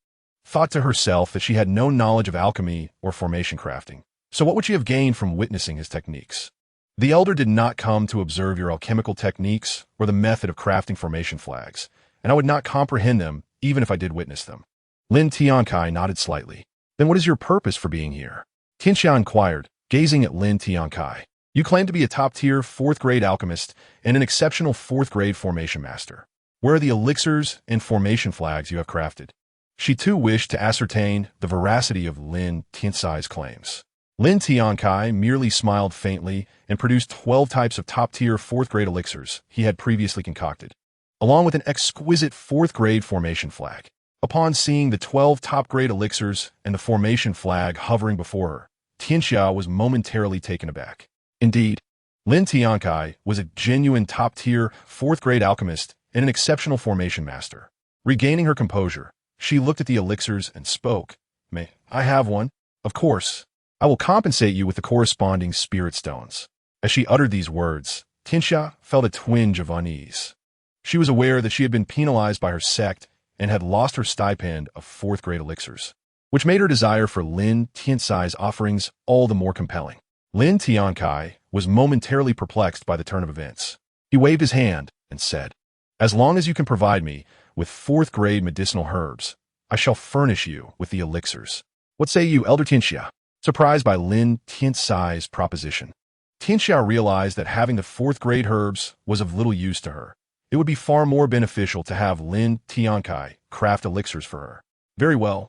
thought to herself that she had no knowledge of alchemy or formation crafting. So what would she have gained from witnessing his techniques? The elder did not come to observe your alchemical techniques or the method of crafting formation flags, and I would not comprehend them even if I did witness them. Lin Tiancai nodded slightly. Then what is your purpose for being here? Tianxia inquired, gazing at Lin Tiancai. You claim to be a top-tier 4th-grade alchemist and an exceptional 4th-grade formation master. Where are the elixirs and formation flags you have crafted? She too wished to ascertain the veracity of Lin Tiancai's claims. Lin Tiancai merely smiled faintly and produced 12 types of top-tier 4th-grade elixirs he had previously concocted, along with an exquisite 4th-grade formation flag. Upon seeing the 12 top-grade elixirs and the formation flag hovering before her, Tianxia was momentarily taken aback. Indeed, Lin Tiancai was a genuine top-tier 4th-grade alchemist and an exceptional formation master. Regaining her composure, she looked at the elixirs and spoke. May I have one? Of course. I will compensate you with the corresponding spirit stones. As she uttered these words, Tianxia felt a twinge of unease. She was aware that she had been penalized by her sect and had lost her stipend of 4th-grade elixirs, which made her desire for Lin Tiancai's offerings all the more compelling. Lin Tiancai was momentarily perplexed by the turn of events. He waved his hand and said, As long as you can provide me with 4th-grade medicinal herbs, I shall furnish you with the elixirs. What say you, Elder Tianxia? Surprised by Lin Tiancai's proposition, Tianxia realized that having the 4th-grade herbs was of little use to her. It would be far more beneficial to have Lin Tiancai craft elixirs for her. Very well,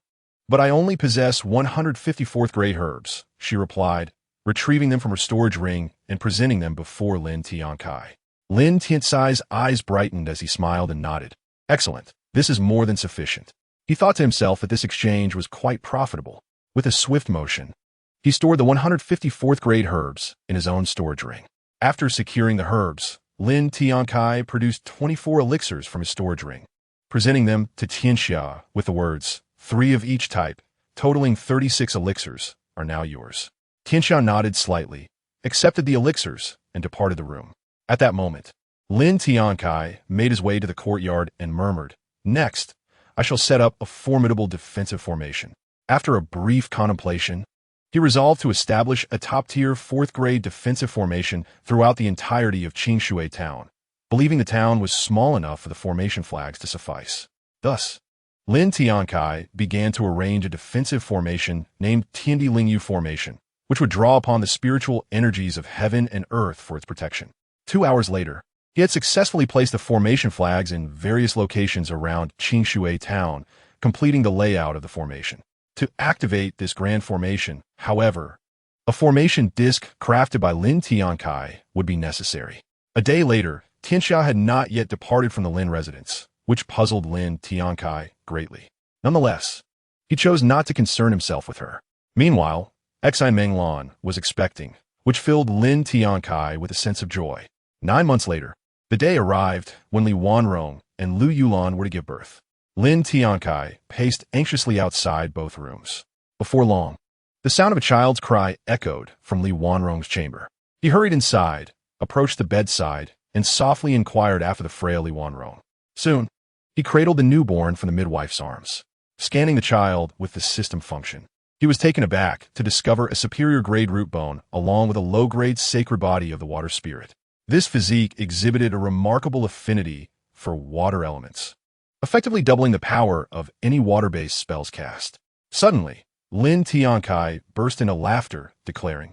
but I only possess 150 4th-grade herbs, she replied, retrieving them from her storage ring and presenting them before Lin Tiancai. Lin Tiancai's eyes brightened as he smiled and nodded. Excellent. This is more than sufficient. He thought to himself that this exchange was quite profitable. With a swift motion, he stored the 150 4th-grade herbs in his own storage ring. After securing the herbs, Lin Tiancai produced 24 elixirs from his storage ring, presenting them to Tianxia with the words, 3 of each type, totaling 36 elixirs, are now yours. Tianxia nodded slightly, accepted the elixirs, and departed the room. At that moment, Lin Tiancai made his way to the courtyard and murmured, Next, I shall set up a formidable defensive formation. After a brief contemplation, he resolved to establish a top-tier 4th-grade defensive formation throughout the entirety of Qingshui town, believing the town was small enough for the formation flags to suffice. Thus, Lin Tiancai began to arrange a defensive formation named Tiandi Lingyu Formation, which would draw upon the spiritual energies of heaven and earth for its protection. 2 hours later, he had successfully placed the formation flags in various locations around Qingshui town, completing the layout of the formation. To activate this grand formation, however, a formation disc crafted by Lin Tiancai would be necessary. A day later, Tianxia had not yet departed from the Lin residence, which puzzled Lin Tiancai greatly. Nonetheless, he chose not to concern himself with her. Meanwhile, Xi Menglan was expecting, which filled Lin Tiancai with a sense of joy. 9 months later, the day arrived when Li Wanrong and Lu Yulan were to give birth. Lin Tiancai paced anxiously outside both rooms. Before long, the sound of a child's cry echoed from Li Wanrong's chamber. He hurried inside, approached the bedside, and softly inquired after the frail Li Wanrong. Soon, he cradled the newborn from the midwife's arms, scanning the child with the system function. He was taken aback to discover a superior-grade root bone along with a low-grade sacred body of the water spirit. This physique exhibited a remarkable affinity for water elements, effectively doubling the power of any water-based spells cast. Suddenly, Lin Tiancai burst into laughter, declaring,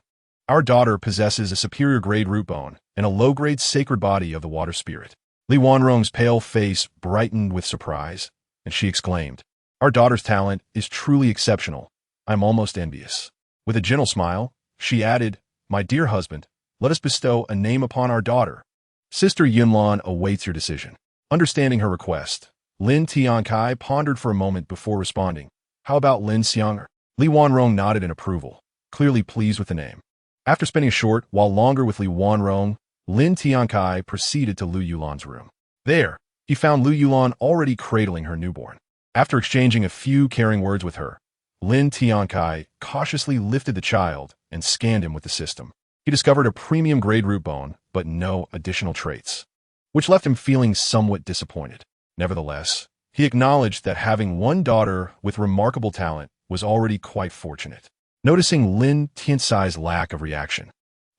Our daughter possesses a superior-grade root bone and a low-grade sacred body of the water spirit. Li Wanrong's pale face brightened with surprise, and she exclaimed, Our daughter's talent is truly exceptional. I'm almost envious. With a gentle smile, she added, My dear husband, let us bestow a name upon our daughter. Sister Yunlan awaits your decision. Understanding her request, Lin Tiancai pondered for a moment before responding, How about Lin Xiang? Li Wanrong nodded in approval, clearly pleased with the name. After spending a short while longer with Li Wanrong, Lin Tiancai proceeded to Lu Yulan's room. There, he found Lu Yulan already cradling her newborn. After exchanging a few caring words with her, Lin Tiancai cautiously lifted the child and scanned him with the system. He discovered a premium-grade root bone, but no additional traits, which left him feeling somewhat disappointed. Nevertheless, He acknowledged that having one daughter with remarkable talent was already quite fortunate. Noticing Lin Tiancai's lack of reaction,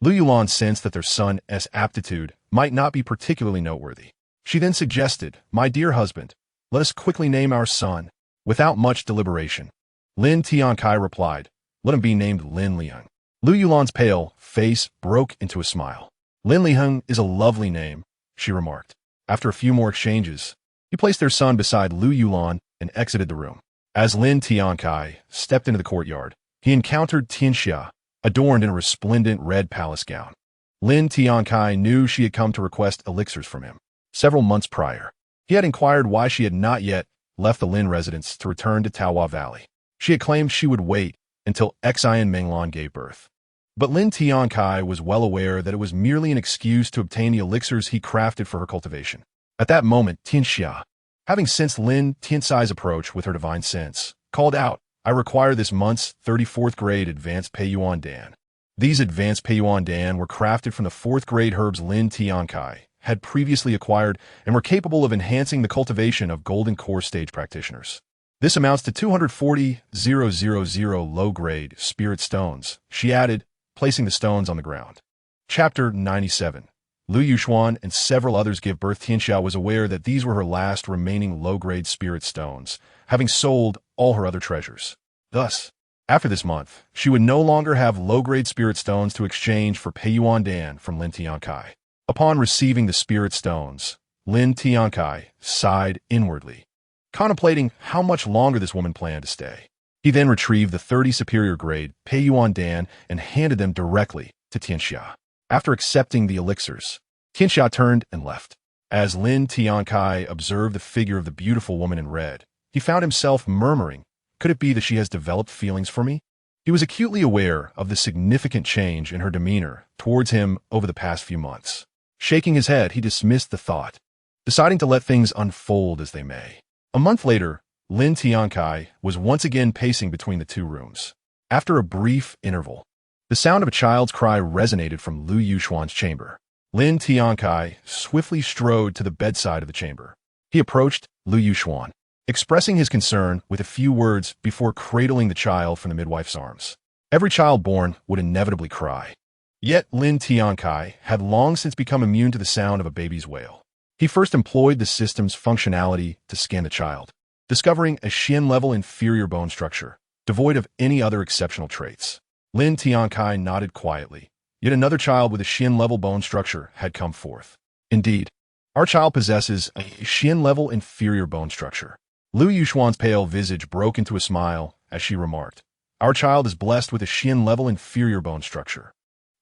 Lu Yulan sensed that their son's aptitude might not be particularly noteworthy. She then suggested, "My dear husband, let us quickly name our son." Without much deliberation, Lin Tiancai replied, "Let him be named Lin Liang." Lu Yulan's pale face broke into a smile. "Lin Liang is a lovely name," she remarked. After a few more exchanges, he placed their son beside Lu Yulan and exited the room. As Lin Tiancai stepped into the courtyard, he encountered Tianxia, adorned in a resplendent red palace gown. Lin Tiancai knew she had come to request elixirs from him. Several months prior, he had inquired why she had not yet left the Lin residence to return to Taohua Valley. She had claimed she would wait until Xian Menglan gave birth. But Lin Tiancai was well aware that it was merely an excuse to obtain the elixirs he crafted for her cultivation. At that moment, Tianxia, having sensed Lin Tiancai's approach with her divine sense, called out, "I require this month's 34th grade advanced Peiyuan Dan." These advanced Peiyuan Dan were crafted from the 4th grade herbs Lin Tiancai had previously acquired and were capable of enhancing the cultivation of golden core stage practitioners. This amounts to 240,000 low-grade spirit stones, she added, placing the stones on the ground. Chapter 97. Lu Yuxuan and several others give birth. Tianxia was aware that these were her last remaining low-grade spirit stones, having sold all her other treasures. Thus, after this month, she would no longer have low-grade spirit stones to exchange for Peiyuan Dan from Lin Tiancai. Upon receiving the spirit stones, Lin Tiancai sighed inwardly, contemplating how much longer this woman planned to stay. He then retrieved the 30 superior grade Peiyuan Dan and handed them directly to Tianxia. After accepting the elixirs, Tianxia turned and left. As Lin Tiancai observed the figure of the beautiful woman in red, he found himself murmuring, "Could it be that she has developed feelings for me?" He was acutely aware of the significant change in her demeanor towards him over the past few months. Shaking his head, he dismissed the thought, deciding to let things unfold as they may. A month later, Lin Tiancai was once again pacing between the two rooms. After a brief interval, the sound of a child's cry resonated from Lu Yuxuan's chamber. Lin Tiancai swiftly strode to the bedside of the chamber. He approached Lu Yuxuan, expressing his concern with a few words before cradling the child from the midwife's arms. Every child born would inevitably cry. Yet Lin Tiancai had long since become immune to the sound of a baby's wail. He first employed the system's functionality to scan the child, discovering a Xian-level inferior bone structure, devoid of any other exceptional traits. Lin Tiancai nodded quietly. Yet another child with a Xian-level bone structure had come forth. Indeed, our child possesses a Xian-level inferior bone structure. Lu Yuxuan's pale visage broke into a smile as she remarked, "Our child is blessed with a Xian-level inferior bone structure."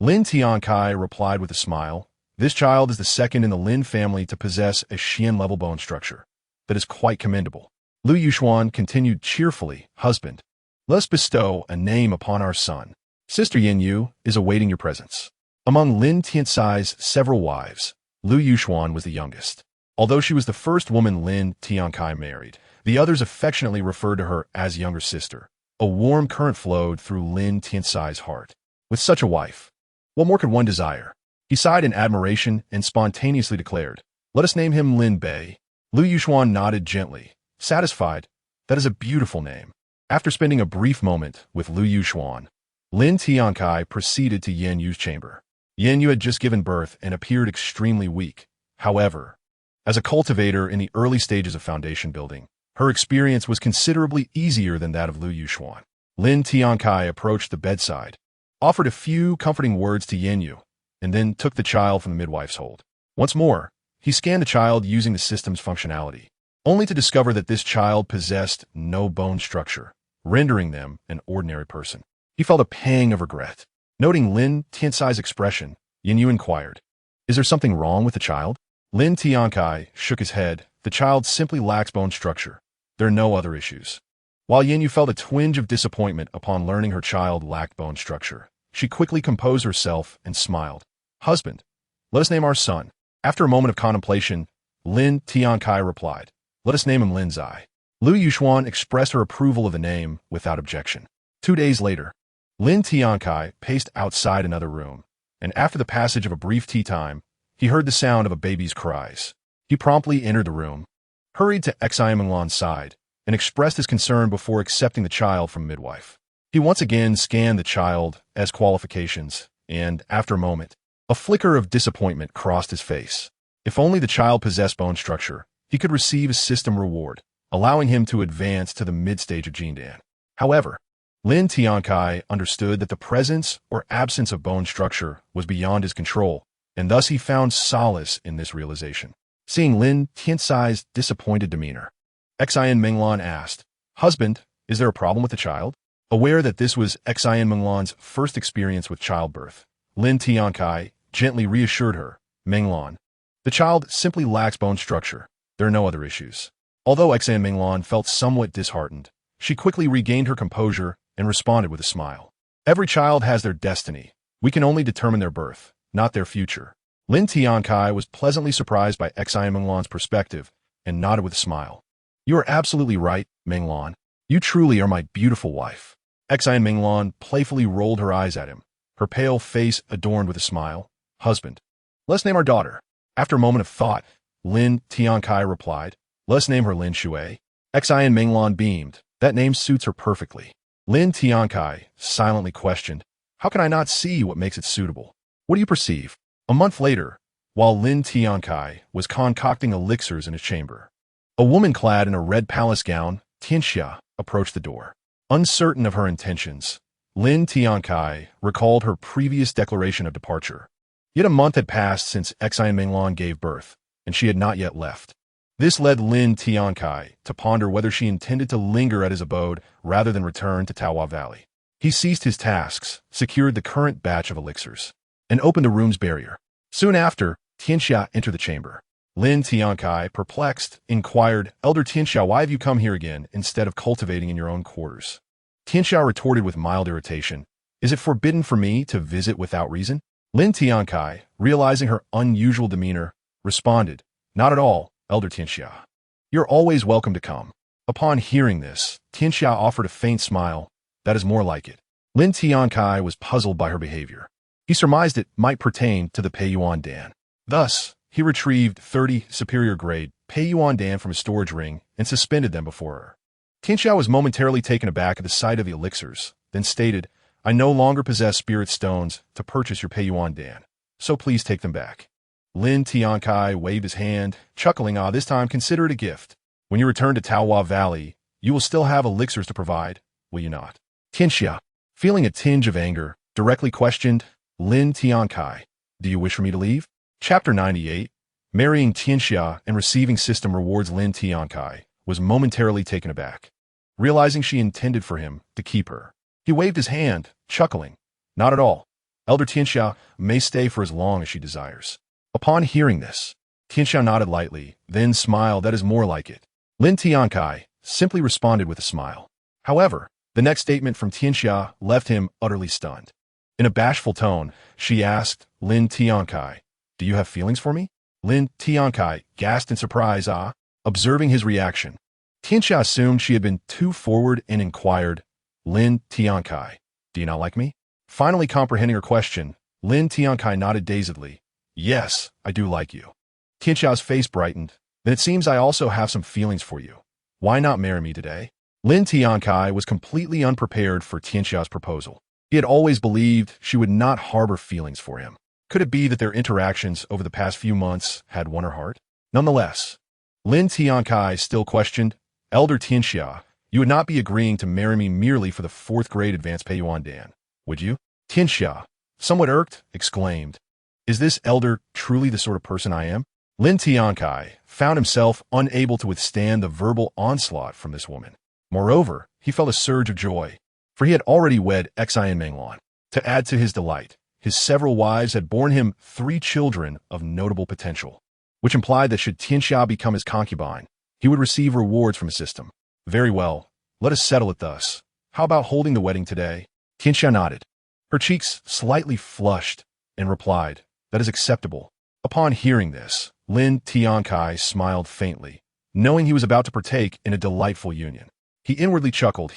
Lin Tiancai replied with a smile, "This child is the second in the Lin family to possess a Xian-level bone structure. That is quite commendable." Lu Yuxuan continued cheerfully, "Husband, let us bestow a name upon our son. Sister Yin-Yu is awaiting your presence." Among Lin Tiancai's several wives, Lu Yuxuan was the youngest. Although she was the first woman Lin Tiancai married, the others affectionately referred to her as younger sister. A warm current flowed through Lin Tiancai's heart. With such a wife, what more could one desire? He sighed in admiration and spontaneously declared, "Let us name him Lin Bei." Lu Yuxuan nodded gently, satisfied. "That is a beautiful name." After spending a brief moment with Lu Yuxuan, Lin Tiancai proceeded to Yin Yu's chamber. Yin Yu had just given birth and appeared extremely weak. However, as a cultivator in the early stages of foundation building, her experience was considerably easier than that of Lu Yuxuan. Lin Tiancai approached the bedside, offered a few comforting words to Yin Yu, and then took the child from the midwife's hold. Once more, he scanned the child using the system's functionality, only to discover that this child possessed no bone structure, rendering them an ordinary person. He felt a pang of regret. Noting Lin Tiancai's expression, Yin Yu inquired, "Is there something wrong with the child?" Lin Tiancai shook his head. "The child simply lacks bone structure. There are no other issues." While Yin Yu felt a twinge of disappointment upon learning her child lacked bone structure, she quickly composed herself and smiled. "Husband, let us name our son." After a moment of contemplation, Lin Tiancai replied, "Let us name him Lin Zai." Lu Yuxuan expressed her approval of the name without objection. 2 days later, Lin Tiancai paced outside another room, and after the passage of a brief tea time, he heard the sound of a baby's cries. He promptly entered the room. hurried to Xiaominglan's side and expressed his concern before accepting the child from midwife. He once again scanned the child as qualifications, and, after a moment, a flicker of disappointment crossed his face. If only the child possessed bone structure, he could receive a system reward, allowing him to advance to the mid-stage of Jindan. However, Lin Tiancai understood that the presence or absence of bone structure was beyond his control, and thus he found solace in this realization. Seeing Lin Tiancai's disappointed demeanor, Xiaominglan asked, "Husband, is there a problem with the child?" Aware that this was Xiaominglan's first experience with childbirth, Lin Tiancai gently reassured her, "Minglan, the child simply lacks bone structure. There are no other issues." Although Xiaominglan felt somewhat disheartened, she quickly regained her composure and responded with a smile. "Every child has their destiny. We can only determine their birth, not their future." Lin Tiancai was pleasantly surprised by Xiaominglan's perspective and nodded with a smile. "You are absolutely right, Minglan. You truly are my beautiful wife." Xiaominglan playfully rolled her eyes at him, her pale face adorned with a smile. "Husband, let's name our daughter." After a moment of thought, Lin Tiancai replied, "Let's name her Lin Shui." Xiaominglan beamed. "That name suits her perfectly." Lin Tiancai silently questioned, "How can I not see what makes it suitable? What do you perceive?" A month later, while Lin Tiancai was concocting elixirs in his chamber, a woman clad in a red palace gown, Tianxia, approached the door. Uncertain of her intentions, Lin Tiancai recalled her previous declaration of departure. Yet a month had passed since Xiaominglan gave birth, and she had not yet left. This led Lin Tiancai to ponder whether she intended to linger at his abode rather than return to Taohua Valley. He ceased his tasks, secured the current batch of elixirs, and opened the room's barrier. Soon after, Tianxia entered the chamber. Lin Tiancai, perplexed, inquired, "Elder Tianxia, why have you come here again instead of cultivating in your own quarters?" Tianxia retorted with mild irritation, "Is it forbidden for me to visit without reason?" Lin Tiancai, realizing her unusual demeanor, responded, "Not at all, Elder Tianxia. You're always welcome to come." Upon hearing this, Tianxia offered a faint smile. "That is more like it." Lin Tiancai was puzzled by her behavior. He surmised it might pertain to the Peiyuan Dan. Thus, he retrieved 30 superior-grade Peiyuan Dan from his storage ring and suspended them before her. Tianxia was momentarily taken aback at the sight of the elixirs, then stated, "I no longer possess spirit stones to purchase your Peiyuan Dan, so please take them back." Lin Tiancai waved his hand, chuckling, "This time consider it a gift. When you return to Taohua Valley, you will still have elixirs to provide, will you not?" Tianxia, feeling a tinge of anger, directly questioned, "Lin Tiancai, do you wish for me to leave?" Chapter 98, Marrying Tianxia and Receiving System Rewards. Lin Tiancai was momentarily taken aback, realizing she intended for him to keep her. He waved his hand, chuckling, "Not at all. Elder Tianxia may stay for as long as she desires." Upon hearing this, Tianxia nodded lightly, then smiled. "That is more like it." Lin Tiancai simply responded with a smile. However, the next statement from Tianxia left him utterly stunned. In a bashful tone, she asked, "Lin Tiancai, do you have feelings for me?" Lin Tiancai gasped in surprise, observing his reaction. Tianxia assumed she had been too forward and inquired, "Lin Tiancai, do you not like me?" Finally comprehending her question, Lin Tiancai nodded dazedly. "Yes, I do like you." Tianxia's face brightened. "Then it seems I also have some feelings for you. Why not marry me today?" Lin Tiancai was completely unprepared for Tianxia's proposal. He had always believed she would not harbor feelings for him. Could it be that their interactions over the past few months had won her heart? Nonetheless, Lin Tiancai still questioned, "Elder Tianxia, you would not be agreeing to marry me merely for the 4th grade advanced Peiyuan Dan, would you?" Tianxia, somewhat irked, exclaimed, "Is this elder truly the sort of person I am?" Lin Tiancai found himself unable to withstand the verbal onslaught from this woman. Moreover, he felt a surge of joy, for he had already wed Xiaominglan. To add to his delight, his several wives had borne him 3 children of notable potential, which implied that should Tianxia become his concubine, he would receive rewards from his system. "Very well, let us settle it thus. How about holding the wedding today?" Tianxia nodded. Her cheeks slightly flushed and replied, "That is acceptable." Upon hearing this, Lin Tiancai smiled faintly, knowing he was about to partake in a delightful union. He inwardly chuckled.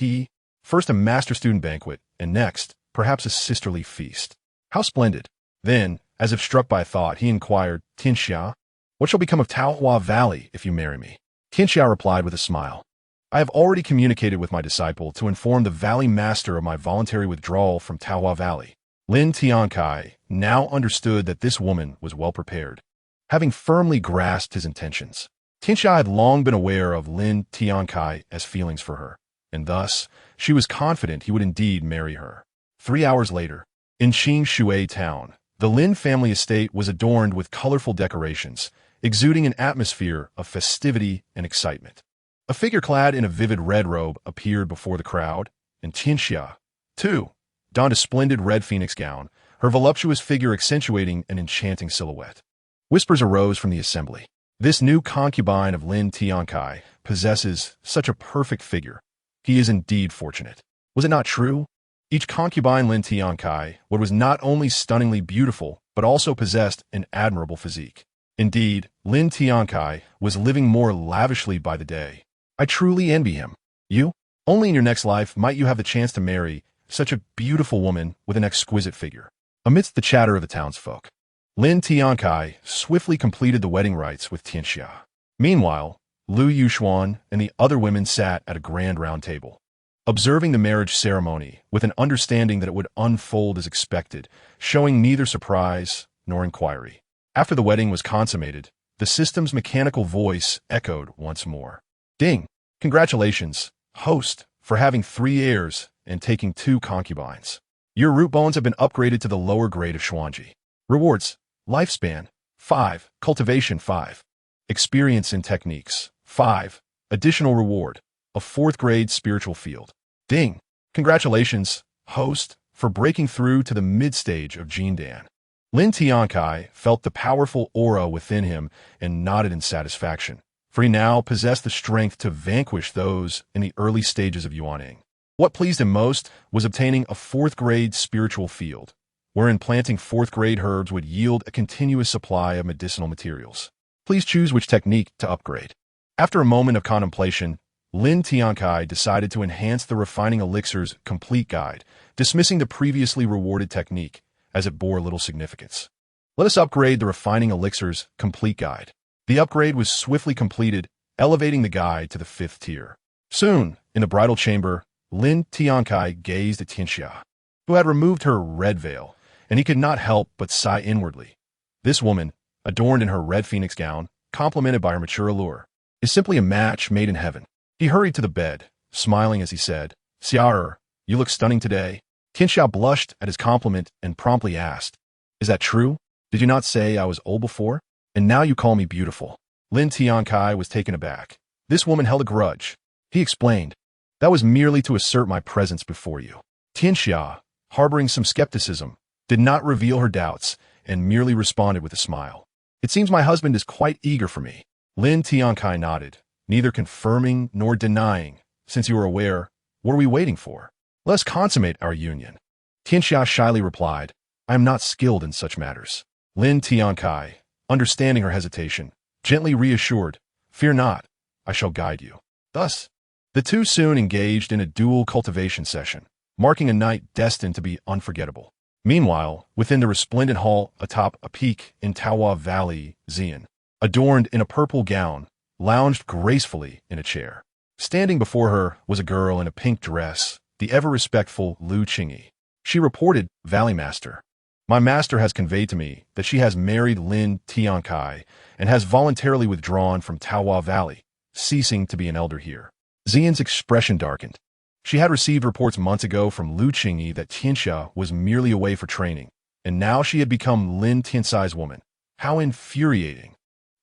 First a master-student banquet, and next, perhaps a sisterly feast. How splendid. Then, as if struck by a thought, he inquired, "Tianxia, what shall become of Taohua Valley if you marry me?" Tianxia replied with a smile. I have already communicated with my disciple to inform the Valley Master of my voluntary withdrawal from Taohua Valley. Lin Tiancai now understood that this woman was well prepared, having firmly grasped his intentions. Tianxia had long been aware of Lin Tiancai's feelings for her, and thus she was confident he would indeed marry her. 3 hours later, in Qingshui town, the Lin family estate was adorned with colorful decorations, exuding an atmosphere of festivity and excitement. A figure clad in a vivid red robe appeared before the crowd, and Tianxia, too, donned a splendid red phoenix gown, her voluptuous figure accentuating an enchanting silhouette. Whispers arose from the assembly. This new concubine of Lin Tiancai possesses such a perfect figure. He is indeed fortunate. Was it not true? Each concubine Lin Tiancai was not only stunningly beautiful, but also possessed an admirable physique. Indeed, Lin Tiancai was living more lavishly by the day. I truly envy him. You? Only in your next life might you have the chance to marry such a beautiful woman with an exquisite figure. Amidst the chatter of the townsfolk, Lin Tiancai swiftly completed the wedding rites with Tianxia. Meanwhile, Lu Yuxuan and the other women sat at a grand round table, observing the marriage ceremony with an understanding that it would unfold as expected, showing neither surprise nor inquiry. After the wedding was consummated, the system's mechanical voice echoed once more. Ding! Congratulations, host, for having 3 heirs and taking 2 concubines. Your root bones have been upgraded to the lower grade of Xuanji. Rewards: lifespan 5, cultivation 5, experience in techniques 5, additional reward, a 4th grade spiritual field. Ding! Congratulations, host, for breaking through to the mid-stage of Jindan. Lin Tiancai felt the powerful aura within him and nodded in satisfaction, for he now possessed the strength to vanquish those in the early stages of Yuaning. What pleased him most was obtaining a 4th grade spiritual field, wherein planting 4th grade herbs would yield a continuous supply of medicinal materials. Please choose which technique to upgrade. After a moment of contemplation, Lin Tiancai decided to enhance the Refining Elixir's complete guide, dismissing the previously rewarded technique, as it bore little significance. Let us upgrade the Refining Elixir's complete guide. The upgrade was swiftly completed, elevating the guide to the 5th tier. Soon, in the bridal chamber, Lin Tiancai gazed at Tianxia, who had removed her red veil, and he could not help but sigh inwardly. This woman, adorned in her red phoenix gown, complemented by her mature allure, is simply a match made in heaven. He hurried to the bed, smiling as he said, Xiao'er, you look stunning today. Tianxia blushed at his compliment and promptly asked, Is that true? Did you not say I was old before? And now you call me beautiful. Lin Tiancai was taken aback. This woman held a grudge. He explained, That was merely to assert my presence before you. Tianxia, harboring some skepticism, did not reveal her doubts and merely responded with a smile. It seems my husband is quite eager for me. Lin Tiancai nodded, neither confirming nor denying. Since you are aware, what are we waiting for? Let us consummate our union. Tianxia shyly replied, I am not skilled in such matters. Lin Tiancai, understanding her hesitation, gently reassured, Fear not, I shall guide you. Thus, the two soon engaged in a dual cultivation session, marking a night destined to be unforgettable. Meanwhile, within the resplendent hall atop a peak in Taohua Valley, Xian, adorned in a purple gown, lounged gracefully in a chair. Standing before her was a girl in a pink dress, the ever-respectful Lu Qingyi. She reported, Valley Master, my master has conveyed to me that she has married Lin Tiancai and has voluntarily withdrawn from Taohua Valley, ceasing to be an elder here. Xian's expression darkened. She had received reports months ago from Lu Qingyi that Tianxia was merely away for training, and now she had become Lin Tiancai's woman. How infuriating!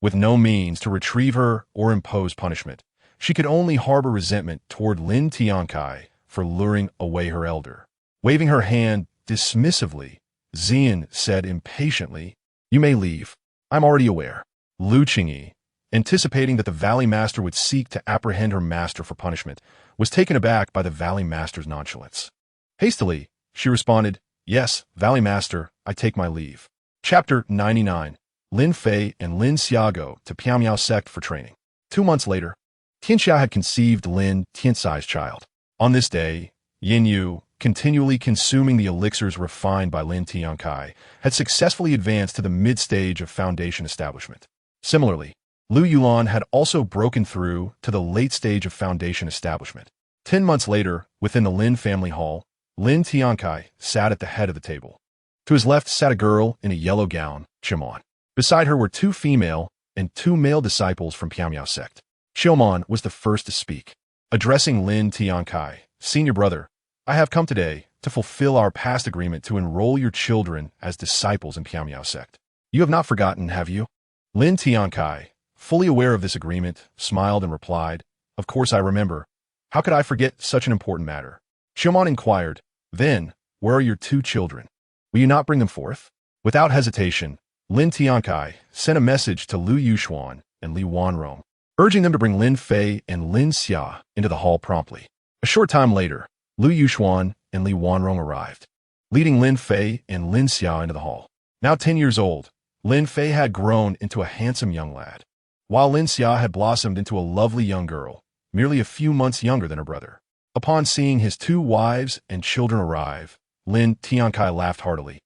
With no means to retrieve her or impose punishment, she could only harbor resentment toward Lin Tiancai for luring away her elder. Waving her hand dismissively, Xian said impatiently, You may leave. I'm already aware. Lu Qingyi, anticipating that the Valley Master would seek to apprehend her master for punishment, was taken aback by the Valley Master's nonchalance. Hastily, she responded, Yes, Valley Master, I take my leave. Chapter 99. Lin Fei and Lin Xiago to Piaomiao sect for training. 2 months later, Tianxia had conceived Lin Tiancai's child. On this day, Yin Yu, continually consuming the elixirs refined by Lin Tiancai, had successfully advanced to the mid-stage of foundation establishment. Similarly, Lu Yulan had also broken through to the late stage of foundation establishment. 10 months later, within the Lin family hall, Lin Tiancai sat at the head of the table. To his left sat a girl in a yellow gown, Shimon. Beside her were 2 female and 2 male disciples from Piamiao sect. Shimon was the first to speak. Addressing Lin Tiancai, "Senior brother, I have come today to fulfill our past agreement to enroll your children as disciples in Piamiao sect. You have not forgotten, have you?" Lin Tiancai, fully aware of this agreement, smiled and replied, "Of course I remember. How could I forget such an important matter?" Shimon inquired, "Then, where are your 2 children? Will you not bring them forth?" Without hesitation, Lin Tiancai sent a message to Lu Yuxuan and Li Wanrong, urging them to bring Lin Fei and Lin Xia into the hall promptly. A short time later, Lu Yuxuan and Li Wanrong arrived, leading Lin Fei and Lin Xia into the hall. Now 10 years old, Lin Fei had grown into a handsome young lad, while Lin Xia had blossomed into a lovely young girl, merely a few months younger than her brother. Upon seeing his 2 wives and children arrive, Lin Tiancai laughed heartily.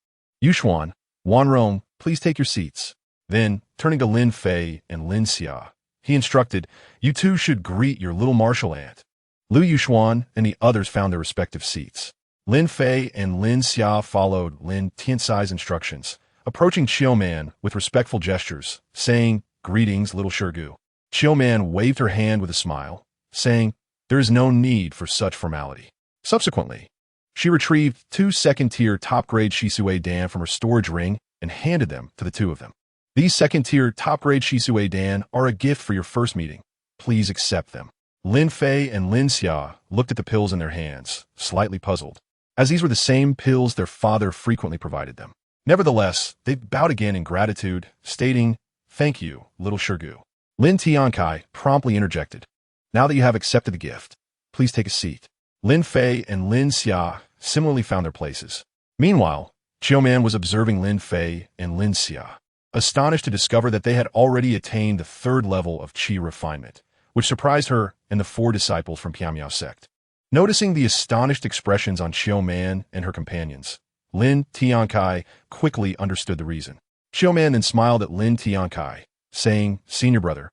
"Yuxuan, Wanrong, please take your seats." Then, turning to Lin Fei and Lin Xia, he instructed, "You 2 should greet your little martial aunt." Lu Yuxuan and the others found their respective seats. Lin Fei and Lin Xia followed Lin Tiancai's instructions, approaching Qiuman with respectful gestures, saying, "Greetings, little Shirgu." Qiuman waved her hand with a smile, saying, "There is no need for such formality." Subsequently, she retrieved 2 second-tier top-grade Shisui Dan from her storage ring and handed them to the 2 of them. "These second-tier top-grade Shisui Dan are a gift for your first meeting. Please accept them." Lin Fei and Lin Xia looked at the pills in their hands, slightly puzzled, as these were the same pills their father frequently provided them. Nevertheless, they bowed again in gratitude, stating, "Thank you, little Shirgu." Lin Tiancai promptly interjected, "Now that you have accepted the gift, please take a seat." Lin Fei and Lin Xia similarly found their places. Meanwhile, Qiuman was observing Lin Fei and Lin Xia, astonished to discover that they had already attained the 3rd level of qi refinement, which surprised her and the 4 disciples from Piamiao sect. Noticing the astonished expressions on Qiuman and her companions, Lin Tiancai quickly understood the reason. Qiuman then smiled at Lin Tiancai, saying, "Senior brother,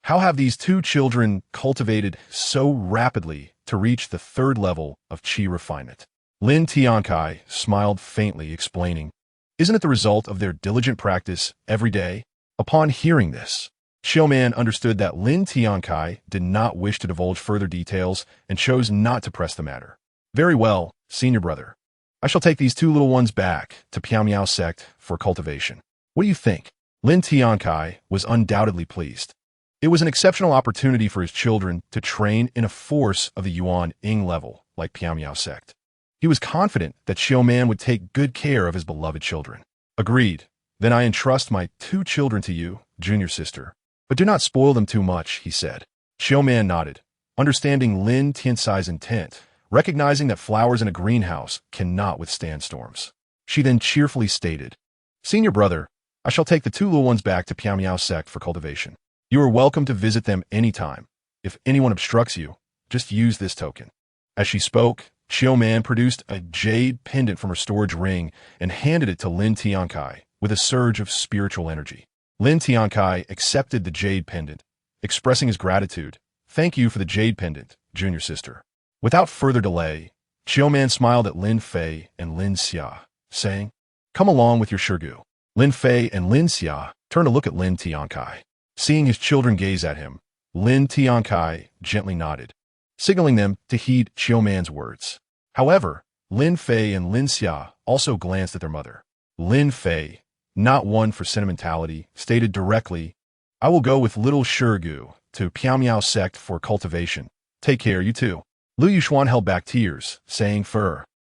how have these 2 children cultivated so rapidly to reach the 3rd level of qi refinement?" Lin Tiancai smiled faintly, explaining, "Isn't it the result of their diligent practice every day?" Upon hearing this, Qiuman understood that Lin Tiancai did not wish to divulge further details and chose not to press the matter. "Very well, senior brother. I shall take these 2 little ones back to Piamiao sect for cultivation. What do you think?" Lin Tiancai was undoubtedly pleased. It was an exceptional opportunity for his children to train in a force of the Yuan Ying level like Piamiao sect. He was confident that Qiuman would take good care of his beloved children. "Agreed. Then I entrust my 2 children to you, junior sister. But do not spoil them too much," he said. Qiuman nodded, understanding Lin Tiancai's intent, recognizing that flowers in a greenhouse cannot withstand storms. She then cheerfully stated, "Senior brother, I shall take the 2 little ones back to Piamiao sect for cultivation. You are welcome to visit them anytime. If anyone obstructs you, just use this token." As she spoke, Qiuman produced a jade pendant from her storage ring and handed it to Lin Tiancai with a surge of spiritual energy. Lin Tiancai accepted the jade pendant, expressing his gratitude. "Thank you for the jade pendant, junior sister." Without further delay, Qiuman smiled at Lin Fei and Lin Xia, saying, "Come along with your Shirgu." Lin Fei and Lin Xia turned to look at Lin Tiancai. Seeing his children gaze at him, Lin Tiancai gently nodded, signaling them to heed Qiuman's words. However, Lin Fei and Lin Xia also glanced at their mother. Lin Fei, not one for sentimentality, stated directly, "I will go with little Shirgu to Piamiao sect for cultivation. Take care, you too." Lu Yuxuan held back tears, saying,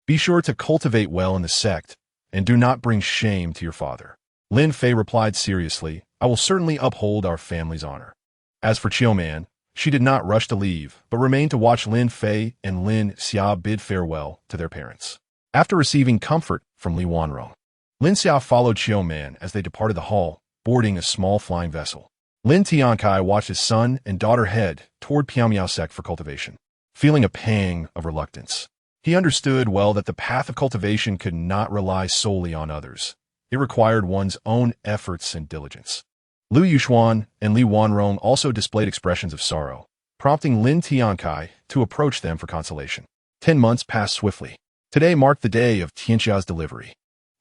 "Be sure to cultivate well in the sect, and do not bring shame to your father." Lin Fei replied seriously, "I will certainly uphold our family's honor." As for Qiuman, she did not rush to leave, but remained to watch Lin Fei and Lin Xia bid farewell to their parents. After receiving comfort from Li Wanrong, Lin Xia followed Qiuman as they departed the hall, boarding a small flying vessel. Lin Tiancai watched his son and daughter head toward Piamiao sect for cultivation, feeling a pang of reluctance. He understood well that the path of cultivation could not rely solely on others. It required one's own efforts and diligence. Lu Yuxuan and Li Wanrong also displayed expressions of sorrow, prompting Lin Tiancai to approach them for consolation. 10 months passed swiftly. Today marked the day of Tianxia's delivery.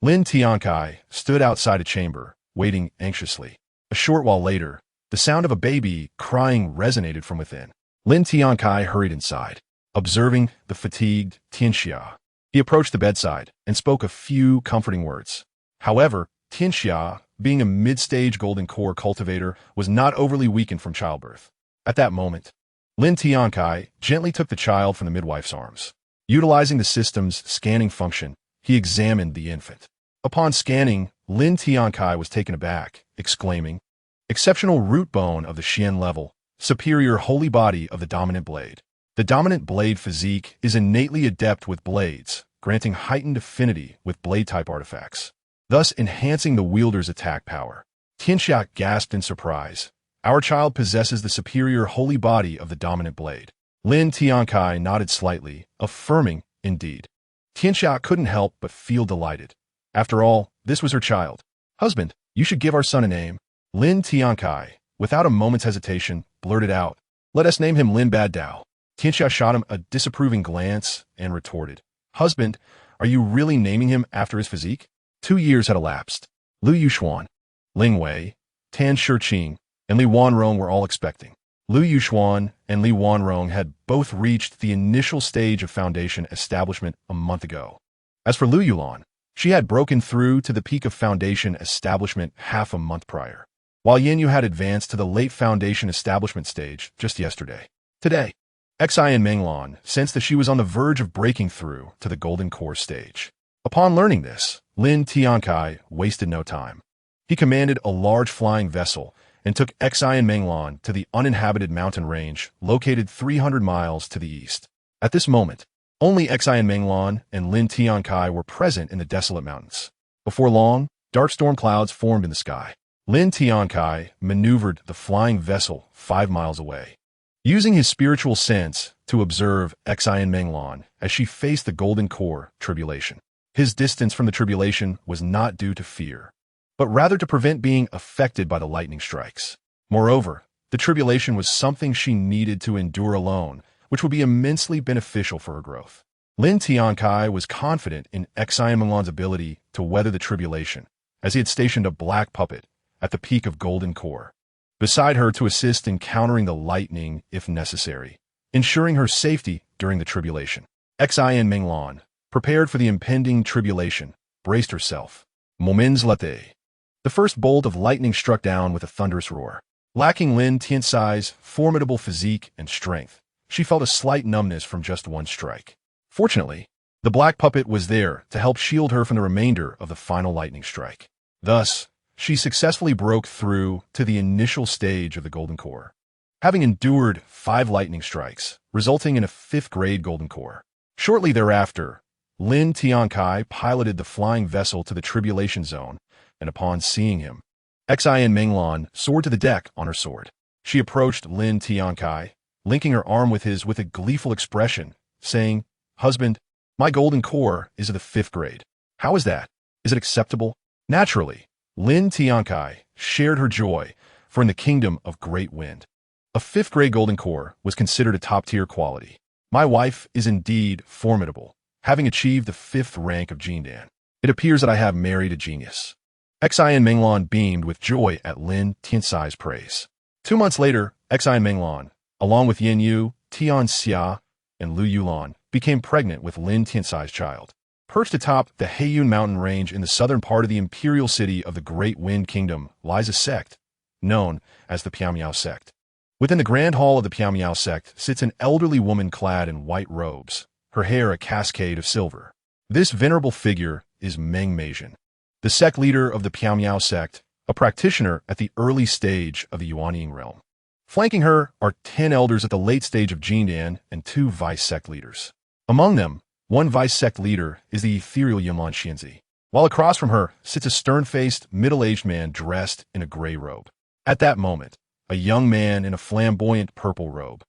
Lin Tiancai stood outside a chamber, waiting anxiously. A short while later, the sound of a baby crying resonated from within. Lin Tiancai hurried inside, observing the fatigued Tianxia. He approached the bedside and spoke a few comforting words. However, Tianxia, being a mid-stage golden core cultivator, was not overly weakened from childbirth. At that moment, Lin Tiancai gently took the child from the midwife's arms. Utilizing the system's scanning function, he examined the infant. Upon scanning, Lin Tiancai was taken aback, exclaiming, "Exceptional root bone of the Xian level, superior holy body of the dominant blade." The dominant blade physique is innately adept with blades, granting heightened affinity with blade-type artifacts, thus enhancing the wielder's attack power. Tianxia gasped in surprise. Our child possesses the superior holy body of the dominant blade. Lin Tiancai nodded slightly, affirming, indeed. Tianxia couldn't help but feel delighted. After all, this was her child. "Husband, you should give our son a name." Lin Tiancai, without a moment's hesitation, blurted out, "Let us name him Lin Bad Dao." Tianxia shot him a disapproving glance and retorted, "Husband, are you really naming him after his physique?" 2 years had elapsed. Lu Yuxuan, Ling Wei, Tan Shiqing, and Li Wanrong were all expecting. Lu Yuxuan and Li Wanrong had both reached the initial stage of foundation establishment a month ago. As for Lu Yulan, she had broken through to the peak of foundation establishment half a month prior, while Yin Yu had advanced to the late foundation establishment stage just yesterday. Today, Xi and Menglan sensed that she was on the verge of breaking through to the golden core stage. Upon learning this, Lin Tiancai wasted no time. He commanded a large flying vessel and took Xi and Menglan to the uninhabited mountain range located 300 miles to the east. At this moment, only Xi and Menglan and Lin Tiancai were present in the desolate mountains. Before long, dark storm clouds formed in the sky. Lin Tiancai maneuvered the flying vessel 5 miles away, using his spiritual sense to observe Xi and Menglan as she faced the golden core tribulation. His distance from the tribulation was not due to fear, but rather to prevent being affected by the lightning strikes. Moreover, the tribulation was something she needed to endure alone, which would be immensely beneficial for her growth. Lin Tiancai was confident in Xi and Menglan's ability to weather the tribulation, as he had stationed a black puppet at the peak of Golden Core, beside her to assist in countering the lightning if necessary, ensuring her safety during the tribulation. Xi and Menglan, prepared for the impending tribulation, braced herself. Moments latte. The first bolt of lightning struck down with a thunderous roar. Lacking Lin Tiancai's formidable physique and strength, she felt a slight numbness from just one strike. Fortunately, the black puppet was there to help shield her from the remainder of the final lightning strike. Thus, she successfully broke through to the initial stage of the Golden Core, having endured 5 lightning strikes, resulting in a 5th-grade Golden Core. Shortly thereafter, Lin Tiancai piloted the flying vessel to the tribulation zone, and upon seeing him, Xi and Menglan soared to the deck on her sword. She approached Lin Tiancai, linking her arm with his with a gleeful expression, saying, "Husband, my golden core is of the 5th grade. How is that? Is it acceptable?" Naturally, Lin Tiancai shared her joy, for in the kingdom of Great Wind, a 5th-grade golden core was considered a top-tier quality. "My wife is indeed formidable, having achieved the 5th rank of Jindan. It appears that I have married a genius." Xi and Menglan beamed with joy at Lin Tiancai's praise. 2 months later, Xi and Menglan, along with Yin Yu, Tianxia, and Lu Yulan, became pregnant with Lin Tiancai's child. Perched atop the Heiyun mountain range in the southern part of the imperial city of the Great Wind Kingdom lies a sect, known as the Piamiao sect. Within the grand hall of the Piamiao sect sits an elderly woman clad in white robes, her hair a cascade of silver. This venerable figure is Meng Meizhen, the sect leader of the Piamiao sect, a practitioner at the early stage of the Yuanying realm. Flanking her are 10 elders at the late stage of Jindan and 2 vice-sect leaders. Among them, one vice-sect leader is the ethereal Yunlan Xianzi, while across from her sits a stern-faced, middle-aged man dressed in a gray robe. At that moment, a young man in a flamboyant purple robe,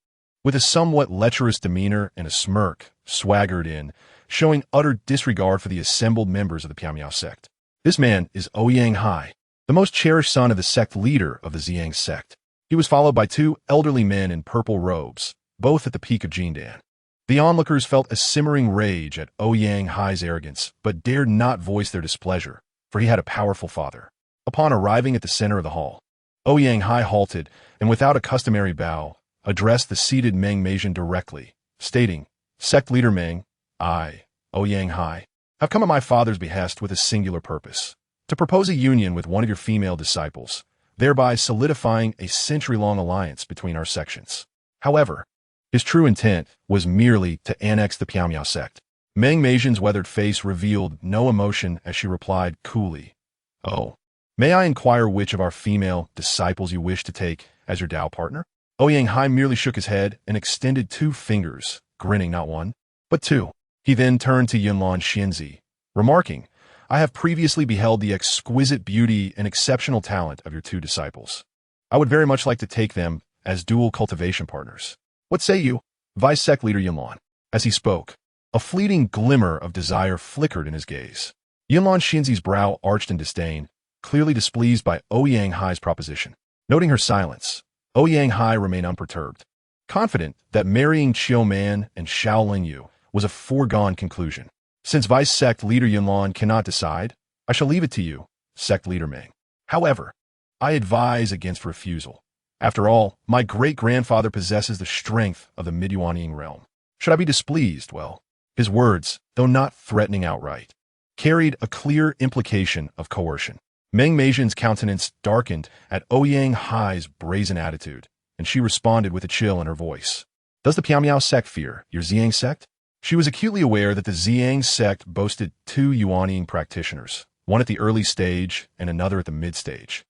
with a somewhat lecherous demeanor and a smirk, swaggered in, showing utter disregard for the assembled members of the Piamiao sect. This man is Ouyang Hai, the most cherished son of the sect leader of the Ziyang sect. He was followed by two elderly men in purple robes, both at the peak of Jindan. The onlookers felt a simmering rage at Ouyang Hai's arrogance, but dared not voice their displeasure, for he had a powerful father. Upon arriving at the center of the hall, Ouyang Hai halted and, without a customary bow, addressed the seated Meng Meizhen directly, stating, "Sect leader Meng, I, Ouyang Hai, have come at my father's behest with a singular purpose, to propose a union with one of your female disciples, thereby solidifying a century-long alliance between our sections." However, his true intent was merely to annex the Piaomiao sect. Meng Meizhen's weathered face revealed no emotion as she replied coolly, "Oh, may I inquire which of our female disciples you wish to take as your Dao partner?" Ouyang Hai merely shook his head and extended two fingers, grinning not one, but two. He then turned to Yunlan Xianzi, remarking, "I have previously beheld the exquisite beauty and exceptional talent of your two disciples. I would very much like to take them as dual cultivation partners. What say you?" Vice Sect Leader Yunlan. As he spoke, a fleeting glimmer of desire flickered in his gaze. Yunlan Xianzi's brow arched in disdain, clearly displeased by Ouyang Hai's proposition. Noting her silence, Ouyang Hai remained unperturbed, confident that marrying Qiu Man and Xiao Lingyu was a foregone conclusion. "Since Vice Sect Leader Yunlan cannot decide, I shall leave it to you, Sect Leader Meng. However, I advise against refusal. After all, my great-grandfather possesses the strength of the Midyuanying realm. Should I be displeased, well," his words, though not threatening outright, carried a clear implication of coercion. Meng Meizhen's countenance darkened at Ouyang Hai's brazen attitude, and she responded with a chill in her voice. "Does the Piaomiao sect fear your Ziyang sect?" She was acutely aware that the Ziyang sect boasted two Yuanying practitioners, one at the early stage and another at the mid-stage,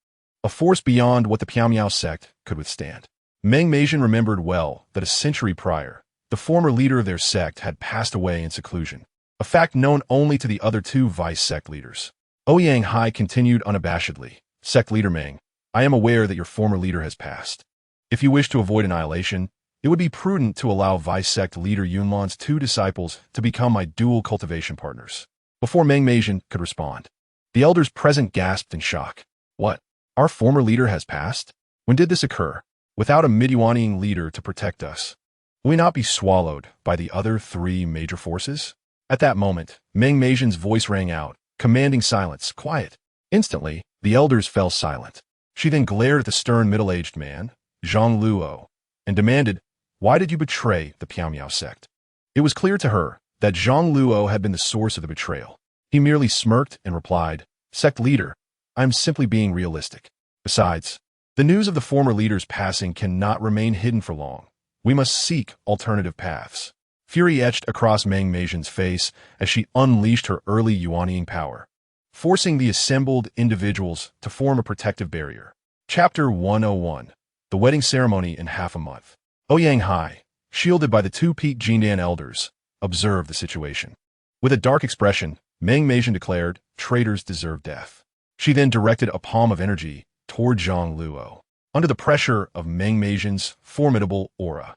a force beyond what the Piaomiao sect could withstand. Meng Meizhen remembered well that a century prior, the former leader of their sect had passed away in seclusion, a fact known only to the other two vice sect leaders. Ouyang Hai continued unabashedly, "Sect Leader Meng, I am aware that your former leader has passed. If you wish to avoid annihilation, it would be prudent to allow Vice Sect Leader Yunlan's two disciples to become my dual cultivation partners." Before Meng Meizhen could respond, the elders present gasped in shock. "What? Our former leader has passed? When did this occur? Without a Midyuanying leader to protect us, will we not be swallowed by the other three major forces?" At that moment, Meng Meizhen's voice rang out, commanding silence. "Quiet." Instantly, the elders fell silent. She then glared at the stern middle-aged man, Zhang Luo, and demanded, "Why did you betray the Piaomiao sect?" It was clear to her that Zhang Luo had been the source of the betrayal. He merely smirked and replied, "Sect leader, I am simply being realistic. Besides, the news of the former leader's passing cannot remain hidden for long. We must seek alternative paths." Fury etched across Meng Meizhen's face as she unleashed her early Yuanying power, forcing the assembled individuals to form a protective barrier. Chapter 101. The Wedding Ceremony in Half a Month. Ouyang Hai, shielded by the two peaked Jindan elders, observed the situation. With a dark expression, Meng Meizhen declared, "Traitors deserve death." She then directed a palm of energy toward Zhang Luo. Under the pressure of Meng Meizhen's formidable aura,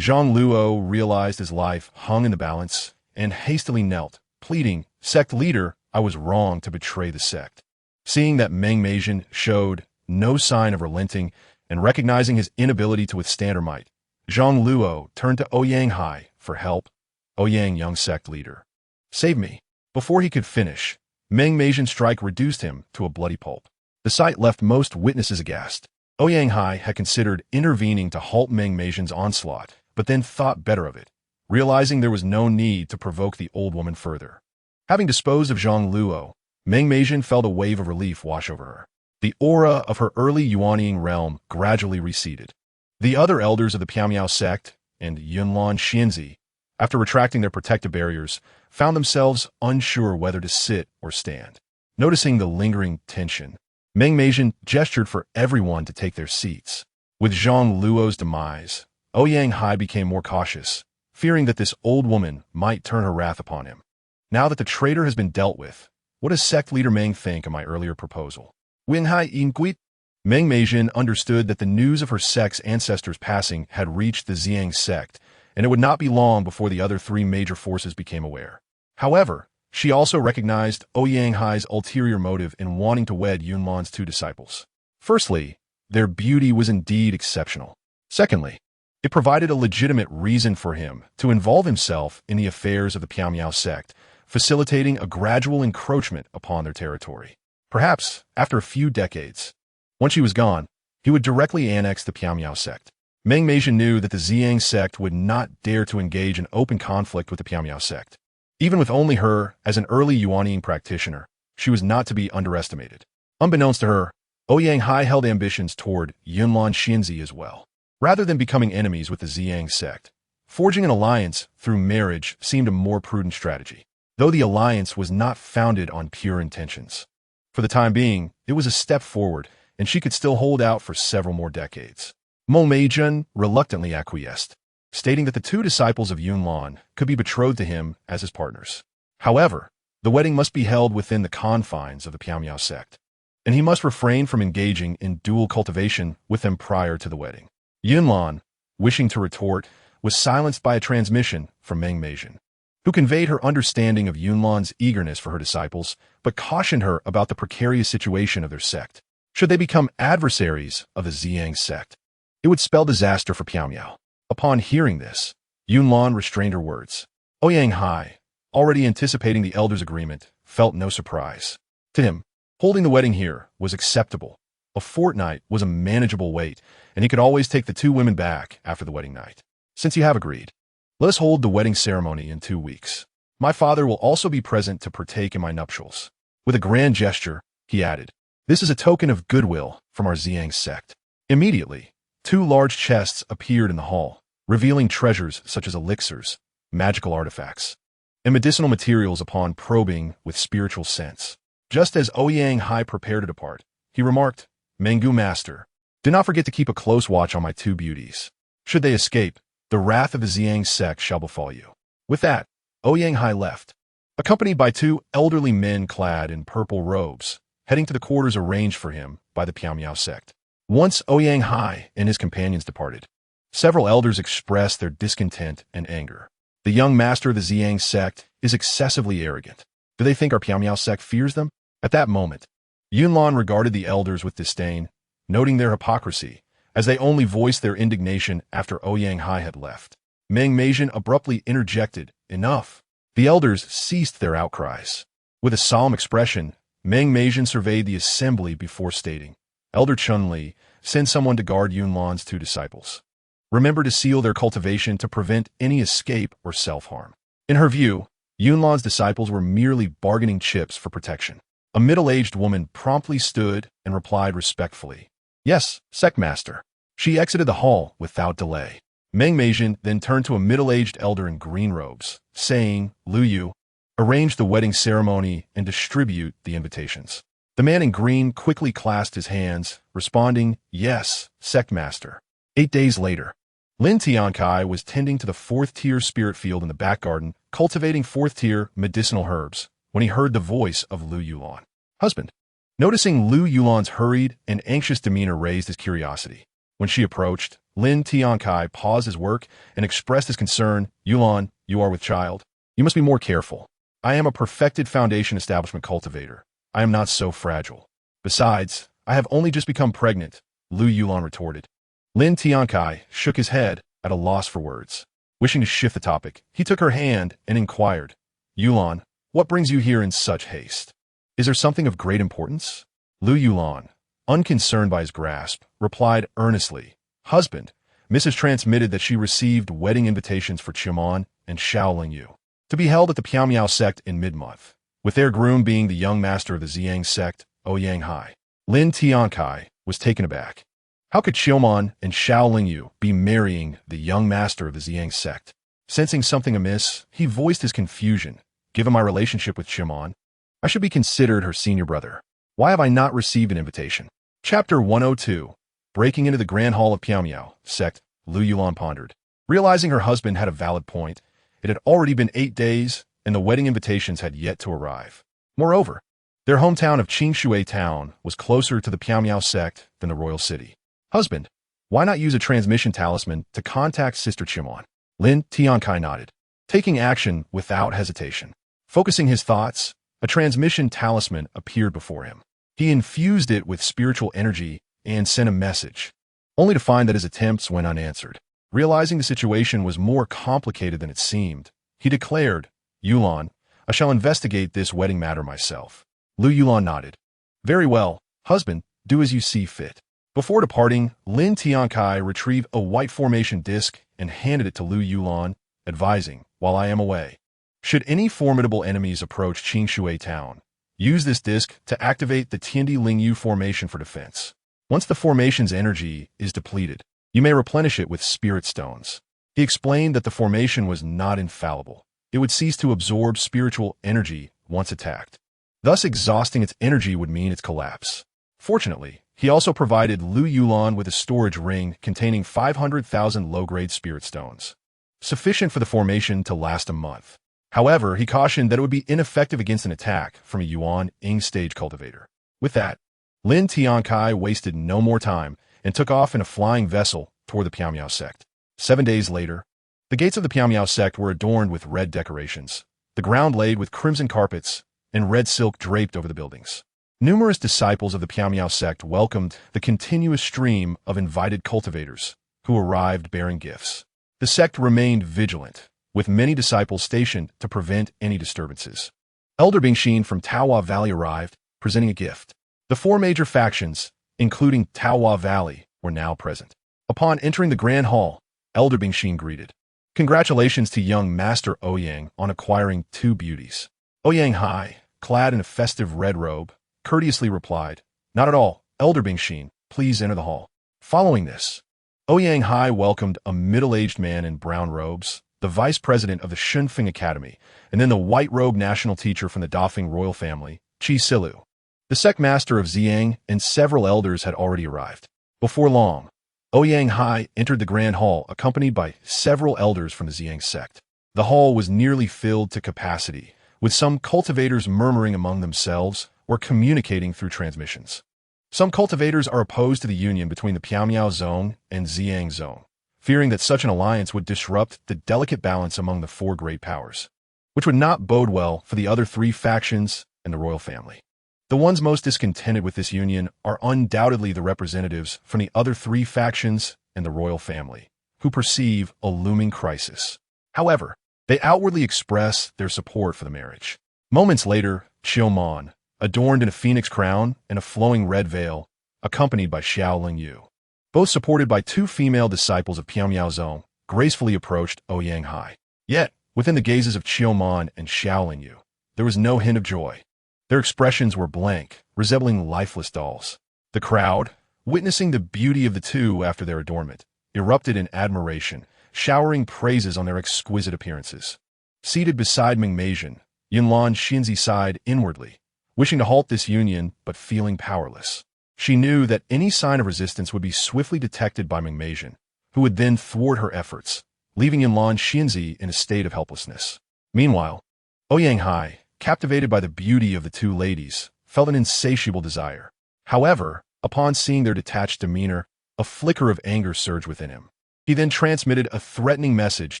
Zhang Luo realized his life hung in the balance and hastily knelt, pleading, "Sect leader, I was wrong to betray the sect." Seeing that Meng Meizhen showed no sign of relenting and recognizing his inability to withstand her might, Zhang Luo turned to Ouyang Hai for help. "Ouyang, young sect leader, save me." Before he could finish, Meng Meizhen's strike reduced him to a bloody pulp. The sight left most witnesses aghast. Ouyang Hai had considered intervening to halt Meng Meizhen's onslaught, but then thought better of it, realizing there was no need to provoke the old woman further. Having disposed of Zhang Luo, Meng Meizhen felt a wave of relief wash over her. The aura of her early Yuanying realm gradually receded. The other elders of the Piaomiao sect, and Yunlan Xianzi, after retracting their protective barriers, found themselves unsure whether to sit or stand. Noticing the lingering tension, Meng Meizhen gestured for everyone to take their seats. With Zhang Luo's demise, Ouyang Hai became more cautious, fearing that this old woman might turn her wrath upon him. Now that the traitor has been dealt with, what does Sect Leader Meng think of my earlier proposal? Wen Hai Inguit? Meng Meizhen understood that the news of her sect's ancestors' passing had reached the Ziyang sect, and it would not be long before the other three major forces became aware. However, She also recognized Ouyang-hai's ulterior motive in wanting to wed Yunlan's two disciples. Firstly, their beauty was indeed exceptional. Secondly, it provided a legitimate reason for him to involve himself in the affairs of the Piamiao sect, facilitating a gradual encroachment upon their territory. Perhaps, after a few decades, once she was gone, he would directly annex the Piamiao sect. Meng Meizhen knew that the Ziyang sect would not dare to engage in open conflict with the Piamiao sect. Even with only her as an early Yuanying practitioner, she was not to be underestimated. Unbeknownst to her, Ouyang-hai held ambitions toward Yunlan Xinzi as well. Rather than becoming enemies with the Ziyang sect, forging an alliance through marriage seemed a more prudent strategy, though the alliance was not founded on pure intentions. For the time being, it was a step forward, and she could still hold out for several more decades. Meng Meizhen reluctantly acquiesced, stating that the two disciples of Yunlan could be betrothed to him as his partners. However, the wedding must be held within the confines of the Piamiao sect, and he must refrain from engaging in dual cultivation with them prior to the wedding. Yunlan, wishing to retort, was silenced by a transmission from Meng Meizhen, who conveyed her understanding of Yunlan's eagerness for her disciples, but cautioned her about the precarious situation of their sect. Should they become adversaries of the Ziyang sect, it would spell disaster for Piamiao. Upon hearing this, Yunlan restrained her words. Ouyang-hai, already anticipating the elders' agreement, felt no surprise. To him, holding the wedding here was acceptable. A fortnight was a manageable wait, and he could always take the two women back after the wedding night. Since you have agreed, let us hold the wedding ceremony in 2 weeks. My father will also be present to partake in my nuptials. With a grand gesture, he added, this is a token of goodwill from our Ziyang sect. Immediately, 2 large chests appeared in the hall, revealing treasures such as elixirs, magical artifacts, and medicinal materials upon probing with spiritual sense. Just as Ouyang-hai prepared to depart, he remarked, Mengu Master, do not forget to keep a close watch on my 2 beauties. Should they escape, the wrath of the Ziyang sect shall befall you. With that, Ouyang-hai left, accompanied by 2 elderly men clad in purple robes, heading to the quarters arranged for him by the Piamiao sect. Once Ouyang-hai and his companions departed, several elders expressed their discontent and anger. The young master of the Ziyang sect is excessively arrogant. Do they think our Piamiao sect fears them? At that moment, Yunlan regarded the elders with disdain, noting their hypocrisy, as they only voiced their indignation after Ouyang-hai had left. Meng Meizhen abruptly interjected, enough. The elders ceased their outcries. With a solemn expression, Meng Meizhen surveyed the assembly before stating, Elder Chun-Li, send someone to guard Yunlan's 2 disciples. Remember to seal their cultivation to prevent any escape or self-harm. In her view, Yunlan's disciples were merely bargaining chips for protection. A middle-aged woman promptly stood and replied respectfully, yes, sect master. She exited the hall without delay. Meng Meizhen then turned to a middle-aged elder in green robes, saying, Lu Yu, arrange the wedding ceremony and distribute the invitations. The man in green quickly clasped his hands, responding, yes, sect master. 8 days later, Lin Tiancai was tending to the 4th-tier spirit field in the back garden, cultivating 4th-tier medicinal herbs, when he heard the voice of Lu Yulan. Husband. Noticing Lu Yulan's hurried and anxious demeanor raised his curiosity. When she approached, Lin Tiancai paused his work and expressed his concern, Yulan, you are with child. You must be more careful. I am a perfected foundation establishment cultivator. I am not so fragile. Besides, I have only just become pregnant, Lu Yulan retorted. Lin Tiancai shook his head at a loss for words. Wishing to shift the topic, he took her hand and inquired, Yulan, what brings you here in such haste? Is there something of great importance? Lu Yulan, unconcerned by his grasp, replied earnestly, Husband, Mrs. transmitted that she received wedding invitations for Chiaman and Shaoling Yu to be held at the Piamiao sect in mid-month, with their groom being the young master of the Ziyang sect, Ouyang-hai. Lin Tiancai was taken aback. How could Chiaman and Shaoling Yu be marrying the young master of the Ziyang sect? Sensing something amiss, he voiced his confusion. Given my relationship with Chiaman, I should be considered her senior brother. Why have I not received an invitation? Chapter 102. Breaking into the Grand Hall of Piamiao sect, Lu Yulan pondered. Realizing her husband had a valid point, it had already been 8 days, and the wedding invitations had yet to arrive. Moreover, their hometown of Qingshui Town was closer to the Piamiao sect than the royal city. Husband, why not use a transmission talisman to contact Sister Chiaman? Lin Tiancai nodded, taking action without hesitation. Focusing his thoughts, a transmission talisman appeared before him. He infused it with spiritual energy and sent a message, only to find that his attempts went unanswered. Realizing the situation was more complicated than it seemed, he declared, "Yulan, I shall investigate this wedding matter myself." Lu Yulan nodded. "Very well, husband, do as you see fit." Before departing, Lin Tiancai retrieved a white formation disc and handed it to Lu Yulan, advising, "While I am away, should any formidable enemies approach Qingshui town, use this disc to activate the Tiandi Lingyu formation for defense. Once the formation's energy is depleted, you may replenish it with spirit stones." He explained that the formation was not infallible. It would cease to absorb spiritual energy once attacked. Thus, exhausting its energy would mean its collapse. Fortunately, he also provided Lu Yulan with a storage ring containing 500,000 low-grade spirit stones, sufficient for the formation to last a month. However, he cautioned that it would be ineffective against an attack from a Yuan Ing stage cultivator. With that, Lin Tiancai wasted no more time and took off in a flying vessel toward the Piamiao sect. 7 days later, the gates of the Piamiao sect were adorned with red decorations, the ground laid with crimson carpets, and red silk draped over the buildings. Numerous disciples of the Piamiao sect welcomed the continuous stream of invited cultivators who arrived bearing gifts. The sect remained vigilant, with many disciples stationed to prevent any disturbances. Elder Bingxin from Taohua Valley arrived, presenting a gift. The 4 major factions, including Taohua Valley, were now present. Upon entering the Grand Hall, Elder Bingxin greeted, "Congratulations to young Master Ouyang on acquiring 2 beauties." Ouyang Hai, clad in a festive red robe, courteously replied, "Not at all, Elder Bingxin, please enter the hall." Following this, Ouyang Hai welcomed a middle-aged man in brown robes, the vice president of the Shunfeng Academy, and then the white-robed national teacher from the Dafeng royal family, Qi Silu. The sect master of Ziyang and several elders had already arrived. Before long, Ouyang Hai entered the grand hall accompanied by several elders from the Ziyang sect. The hall was nearly filled to capacity, with some cultivators murmuring among themselves or communicating through transmissions. Some cultivators are opposed to the union between the Piamiao zone and Ziyang zone, fearing that such an alliance would disrupt the delicate balance among the 4 great powers, which would not bode well for the other 3 factions and the royal family. The ones most discontented with this union are undoubtedly the representatives from the other 3 factions and the royal family, who perceive a looming crisis. However, they outwardly express their support for the marriage. Moments later, Qiumon, adorned in a phoenix crown and a flowing red veil, accompanied by Xiao Lingyu, both supported by 2 female disciples of Piamiao Zone, gracefully approached Ouyang Hai. Yet, within the gazes of Qiumon and Xiao Lingyu, there was no hint of joy. Their expressions were blank, resembling lifeless dolls. The crowd, witnessing the beauty of the 2 after their adornment, erupted in admiration, showering praises on their exquisite appearances. Seated beside Mingmeizhen, Yunlan Xinzi sighed inwardly, wishing to halt this union but feeling powerless. She knew that any sign of resistance would be swiftly detected by Mingmeizhen, who would then thwart her efforts, leaving Yunlan Xinzi in a state of helplessness. Meanwhile, Ouyang Hai, captivated by the beauty of the 2 ladies, felt an insatiable desire. However, upon seeing their detached demeanor, a flicker of anger surged within him. He then transmitted a threatening message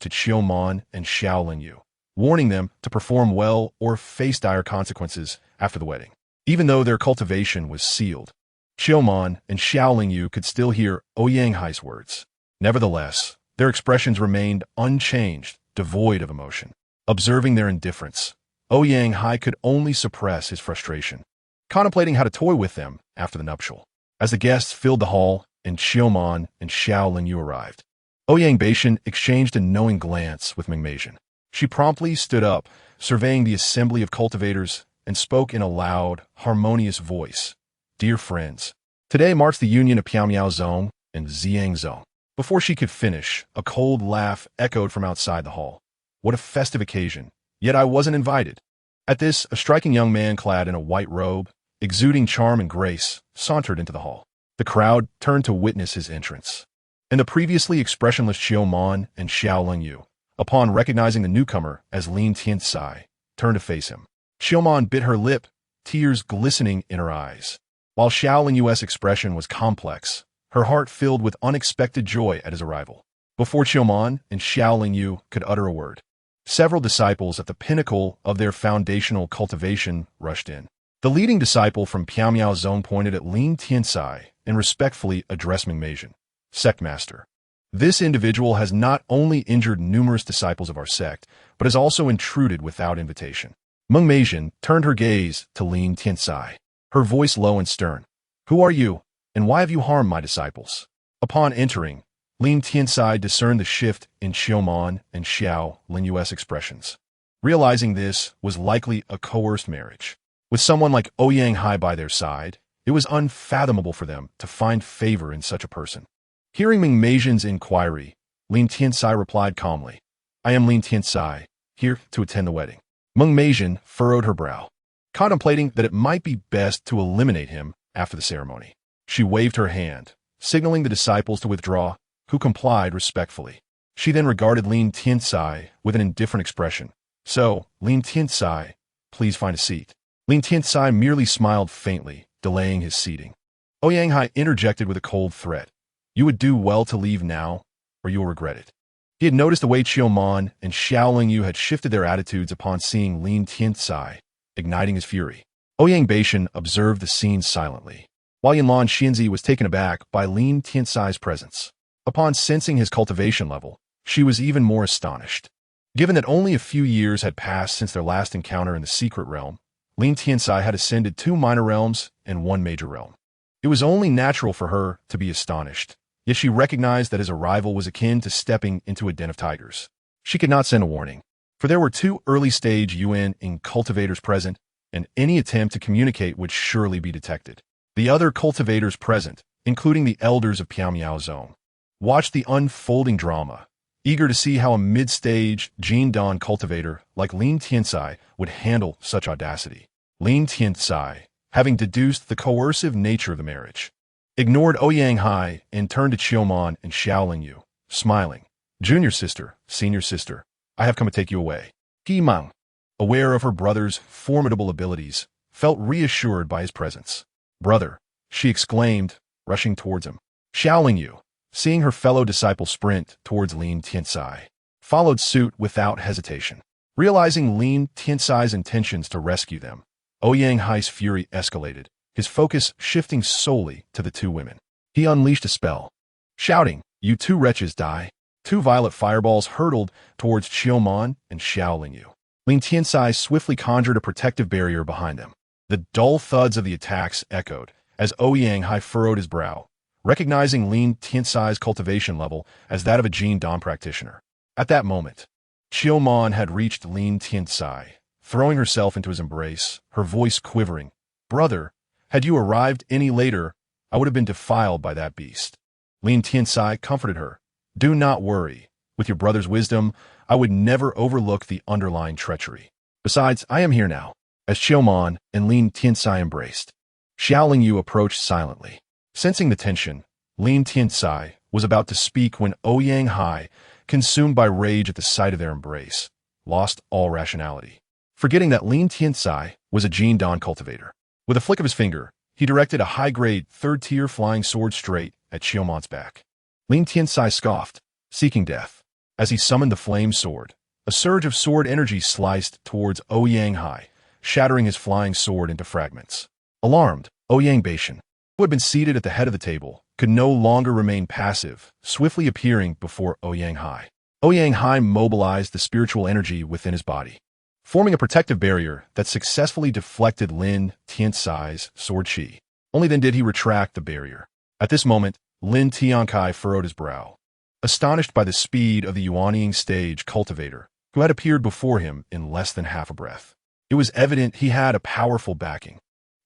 to Qiumon and Xiao Lingyu, warning them to perform well or face dire consequences after the wedding. Even though their cultivation was sealed, Qiumon and Xiao Lingyu could still hear Ouyang Hai's words. Nevertheless, their expressions remained unchanged, devoid of emotion. Observing their indifference, Ouyang Hai could only suppress his frustration, contemplating how to toy with them after the nuptial. As the guests filled the hall and Qiumon and Xiao Lingyu arrived, Ouyang Beishan exchanged a knowing glance with Mingmeizhen. She promptly stood up, surveying the assembly of cultivators, and spoke in a loud, harmonious voice. "Dear friends, today marks the union of Piamiao Zone and Ziyang Zone." Before she could finish, a cold laugh echoed from outside the hall. What a festive occasion, yet I wasn't invited. At this, a striking young man clad in a white robe, exuding charm and grace, sauntered into the hall. The crowd turned to witness his entrance, and the previously expressionless Qiumon and Xiao Lingyu, upon recognizing the newcomer as Lin Tiancai, turned to face him. Qiumon bit her lip, tears glistening in her eyes, while Xiao Lingyu's expression was complex, her heart filled with unexpected joy at his arrival. Before Qiumon and Xiao Lingyu could utter a word, Several disciples at the pinnacle of their foundational cultivation rushed in. The leading disciple from Piamiao Zone pointed at Lin Tiancai and respectfully addressed Meng Meizhen, sect master. This individual has not only injured numerous disciples of our sect, but has also intruded without invitation. Meng Meizhen turned her gaze to Lin Tiancai, her voice low and stern. Who are you, and why have you harmed my disciples? Upon entering, Lin Tiancai discerned the shift in Xiaomon and Xiao Linyu's expressions. Realizing this was likely a coerced marriage. With someone like Ouyang Hai by their side, it was unfathomable for them to find favor in such a person. Hearing Meng Meizhen's inquiry, Lin Tiancai replied calmly, I am Lin Tiancai, here to attend the wedding. Meng Meizhen furrowed her brow, contemplating that it might be best to eliminate him after the ceremony. She waved her hand, signaling the disciples to withdraw, who complied respectfully. She then regarded Lin Tiancai with an indifferent expression. So, Lin Tiancai, please find a seat. Lin Tiancai merely smiled faintly, delaying his seating. Ouyang Hai interjected with a cold threat. You would do well to leave now, or you will regret it. He had noticed the way Qiumon and Xiao Lingyu had shifted their attitudes upon seeing Lin Tiancai, igniting his fury. Ouyang Beishan observed the scene silently, while Yanlan Xinzi was taken aback by Lin Tiancai's presence. Upon sensing his cultivation level, she was even more astonished. Given that only a few years had passed since their last encounter in the secret realm, Lin Tiancai had ascended 2 minor realms and 1 major realm. It was only natural for her to be astonished, yet she recognized that his arrival was akin to stepping into a den of tigers. She could not send a warning, for there were 2 early-stage UN cultivators present, and any attempt to communicate would surely be detected. The other cultivators present, including the elders of Piamiao Zone, watched the unfolding drama, eager to see how a mid-stage Jin Dan cultivator like Lin Tiancai would handle such audacity. Lin Tiancai, having deduced the coercive nature of the marriage, ignored Ouyang Hai and turned to Qiumon and Xiao Lingyu, smiling. Junior sister, senior sister, I have come to take you away. Mang, aware of her brother's formidable abilities, felt reassured by his presence. Brother, she exclaimed, rushing towards him. Xiao Lingyu, seeing her fellow disciple sprint towards Lin Tiancai, followed suit without hesitation. Realizing Lin Tiancai's intentions to rescue them, Ouyang Hai's fury escalated, his focus shifting solely to the 2 women. He unleashed a spell, shouting, You 2 wretches die. 2 violet fireballs hurtled towards Qiumon and Xiao Lingyu. Lin Tiancai swiftly conjured a protective barrier behind them. The dull thuds of the attacks echoed as Ouyang Hai furrowed his brow, recognizing Lin Tiancai's cultivation level as that of a Jin Dan practitioner. At that moment, Qiumon had reached Lin Tiancai, throwing herself into his embrace, her voice quivering. Brother, had you arrived any later, I would have been defiled by that beast. Lin Tiancai comforted her. Do not worry. With your brother's wisdom, I would never overlook the underlying treachery. Besides, I am here now. As Qiumon and Lin Tiancai embraced, Xiao Lingyu approached silently. Sensing the tension, Lin Tiancai was about to speak when Ouyang Hai, consumed by rage at the sight of their embrace, lost all rationality. Forgetting that Lin Tiancai was a Jin Dan cultivator. With a flick of his finger, he directed a high-grade, 3rd-tier flying sword straight at Qiumon's back. Lin Tiancai scoffed, seeking death. As he summoned the flame sword, a surge of sword energy sliced towards Ouyang Hai, shattering his flying sword into fragments. Alarmed, Ouyang Beishan, who had been seated at the head of the table, could no longer remain passive, swiftly appearing before Ouyang Hai. Ouyang Hai mobilized the spiritual energy within his body, forming a protective barrier that successfully deflected Lin Tiancai's sword chi. Only then did he retract the barrier. At this moment, Lin Tiancai furrowed his brow, astonished by the speed of the Yuanying stage cultivator, who had appeared before him in less than half a breath. It was evident he had a powerful backing.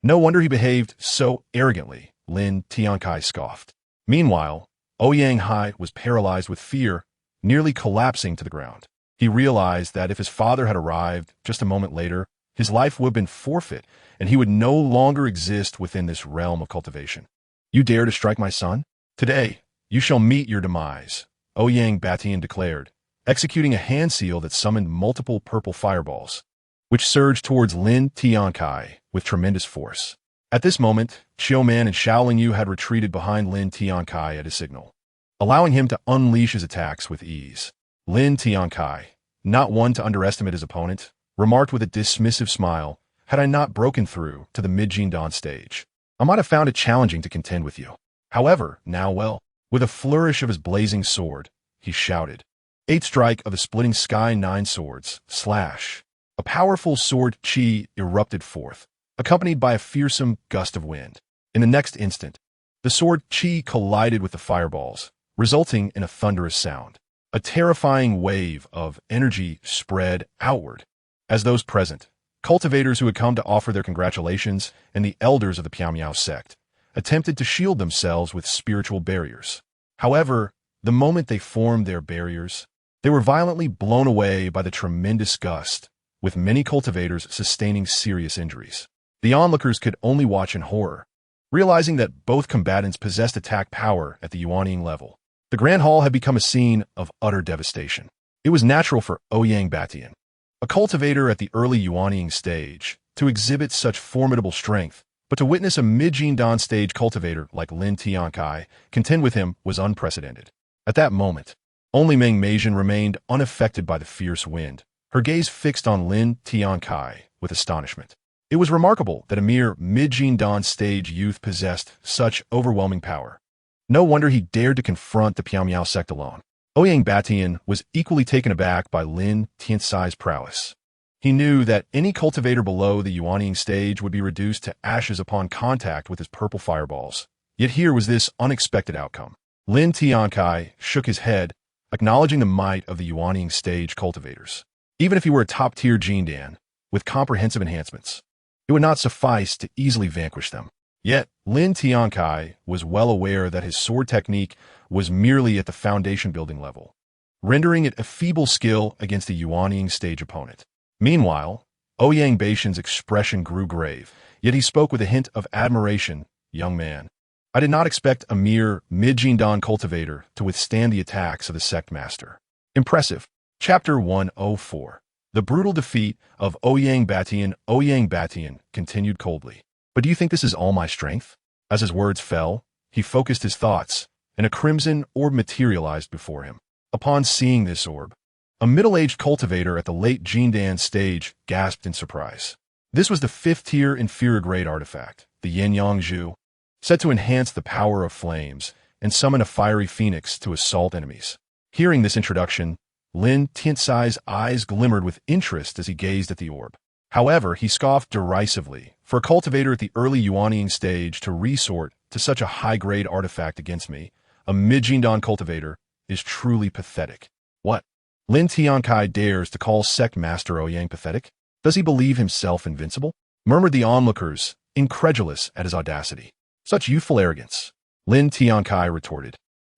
No wonder he behaved so arrogantly, Lin Tiancai scoffed. Meanwhile, Ouyang Hai was paralyzed with fear, nearly collapsing to the ground. He realized that if his father had arrived just a moment later, his life would have been forfeit, and he would no longer exist within this realm of cultivation. You dare to strike my son? Today, you shall meet your demise, Ouyang Batian declared, executing a hand seal that summoned multiple purple fireballs, which surged towards Lin Tiancai with tremendous force. At this moment, Qiuman and Xiao Lingyu had retreated behind Lin Tiancai at his signal, allowing him to unleash his attacks with ease. Lin Tiancai, not one to underestimate his opponent, remarked with a dismissive smile, "Had I not broken through to the mid-Jindan stage, I might have found it challenging to contend with you. However, now well." With a flourish of his blazing sword, he shouted, "Eighth strike of the splitting sky 9 swords, slash." A powerful sword chi erupted forth, accompanied by a fearsome gust of wind. In the next instant, the sword chi collided with the fireballs, resulting in a thunderous sound. A terrifying wave of energy spread outward. As those present, cultivators who had come to offer their congratulations and the elders of the Piao sect, attempted to shield themselves with spiritual barriers. However, the moment they formed their barriers, they were violently blown away by the tremendous gust, with many cultivators sustaining serious injuries. The onlookers could only watch in horror, realizing that both combatants possessed attack power at the Yuanying level. The Grand Hall had become a scene of utter devastation. It was natural for Ouyang Batian, a cultivator at the early Yuanying stage, to exhibit such formidable strength, but to witness a mid-Jindan stage cultivator like Lin Tiancai contend with him was unprecedented. At that moment, only Meng Meijin remained unaffected by the fierce wind, her gaze fixed on Lin Tiancai with astonishment. It was remarkable that a mere mid-Jindan stage youth possessed such overwhelming power. No wonder he dared to confront the Piao sect alone. Ouyang Batian was equally taken aback by Lin Tiancai's prowess. He knew that any cultivator below the Yuanying stage would be reduced to ashes upon contact with his purple fireballs. Yet here was this unexpected outcome. Lin Tiancai shook his head, acknowledging the might of the Yuanying stage cultivators. Even if he were a top-tier Jindan, with comprehensive enhancements, it would not suffice to easily vanquish them. Yet, Lin Tiancai was well aware that his sword technique was merely at the foundation-building level, rendering it a feeble skill against the Yuanying stage opponent. Meanwhile, Ouyang Baishan's expression grew grave, yet he spoke with a hint of admiration. "Young man, I did not expect a mere mid-Jindan cultivator to withstand the attacks of the sect master." Impressive. Chapter 104. The brutal defeat of Ouyang Batian. Ouyang Batian continued coldly. "But do you think this is all my strength?" As his words fell, he focused his thoughts, and a crimson orb materialized before him. Upon seeing this orb, a middle-aged cultivator at the late Jindan stage gasped in surprise. This was the 5th-tier inferior grade artifact, the Yin-Yang Zhu, said to enhance the power of flames and summon a fiery phoenix to assault enemies. Hearing this introduction, Lin Tiancai's eyes glimmered with interest as he gazed at the orb. However, he scoffed derisively. For a cultivator at the early Yuanying stage to resort to such a high-grade artifact against me, a mid-Jindan cultivator, is truly pathetic. What? Lin Tiancai dares to call sect master Ouyang pathetic? Does he believe himself invincible? Murmured the onlookers, incredulous at his audacity. Such youthful arrogance. Lin Tiancai retorted,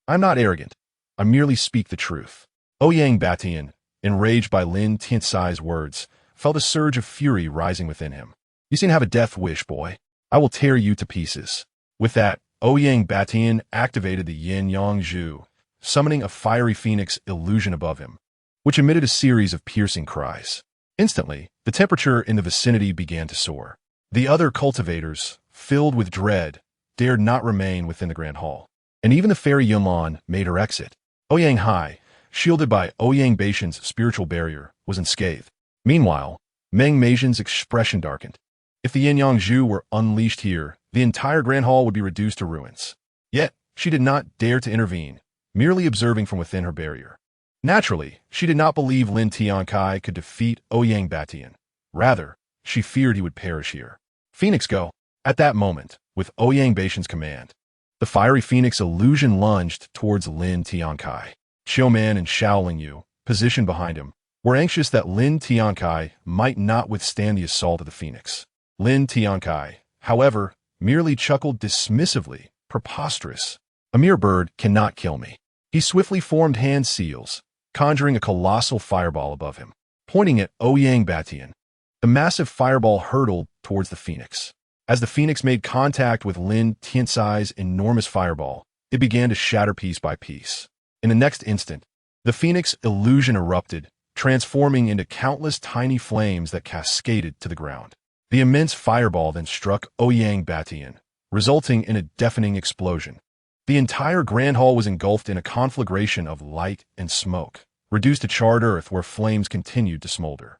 "I'm not arrogant. I merely speak the truth." Ouyang Batian, enraged by Lin Tiancai's words, felt a surge of fury rising within him. "You seem to have a death wish, boy. I will tear you to pieces." With that, Ouyang Batian activated the Yin-Yang Zhu, summoning a fiery phoenix illusion above him, which emitted a series of piercing cries. Instantly, the temperature in the vicinity began to soar. The other cultivators, filled with dread, dared not remain within the Grand Hall, and even the fairy Yunlan made her exit. Ouyang Hai, shielded by Ouyang Baishan's spiritual barrier, was unscathed. Meanwhile, Meng Meijin's expression darkened. If the Yin-Yang Zhu were unleashed here, the entire Grand Hall would be reduced to ruins. Yet, she did not dare to intervene, merely observing from within her barrier. Naturally, she did not believe Lin Tiancai could defeat Ouyang Batian. Rather, she feared he would perish here. "Phoenix, go!" At that moment, with Ouyang Baishan's command, the fiery phoenix illusion lunged towards Lin Tiancai. Xiuman and Shaolin Yu, positioned behind him, were anxious that Lin Tiancai might not withstand the assault of the phoenix. Lin Tiancai, however, merely chuckled dismissively. "Preposterous. A mere bird cannot kill me." He swiftly formed hand seals, conjuring a colossal fireball above him. Pointing at Ouyang Batian, the massive fireball hurtled towards the phoenix. As the phoenix made contact with Lin Tiancai's enormous fireball, it began to shatter piece by piece. In the next instant, the phoenix illusion erupted, transforming into countless tiny flames that cascaded to the ground. The immense fireball then struck Ouyang Batian, resulting in a deafening explosion. The entire Grand Hall was engulfed in a conflagration of light and smoke. reduced to charred earth where flames continued to smolder.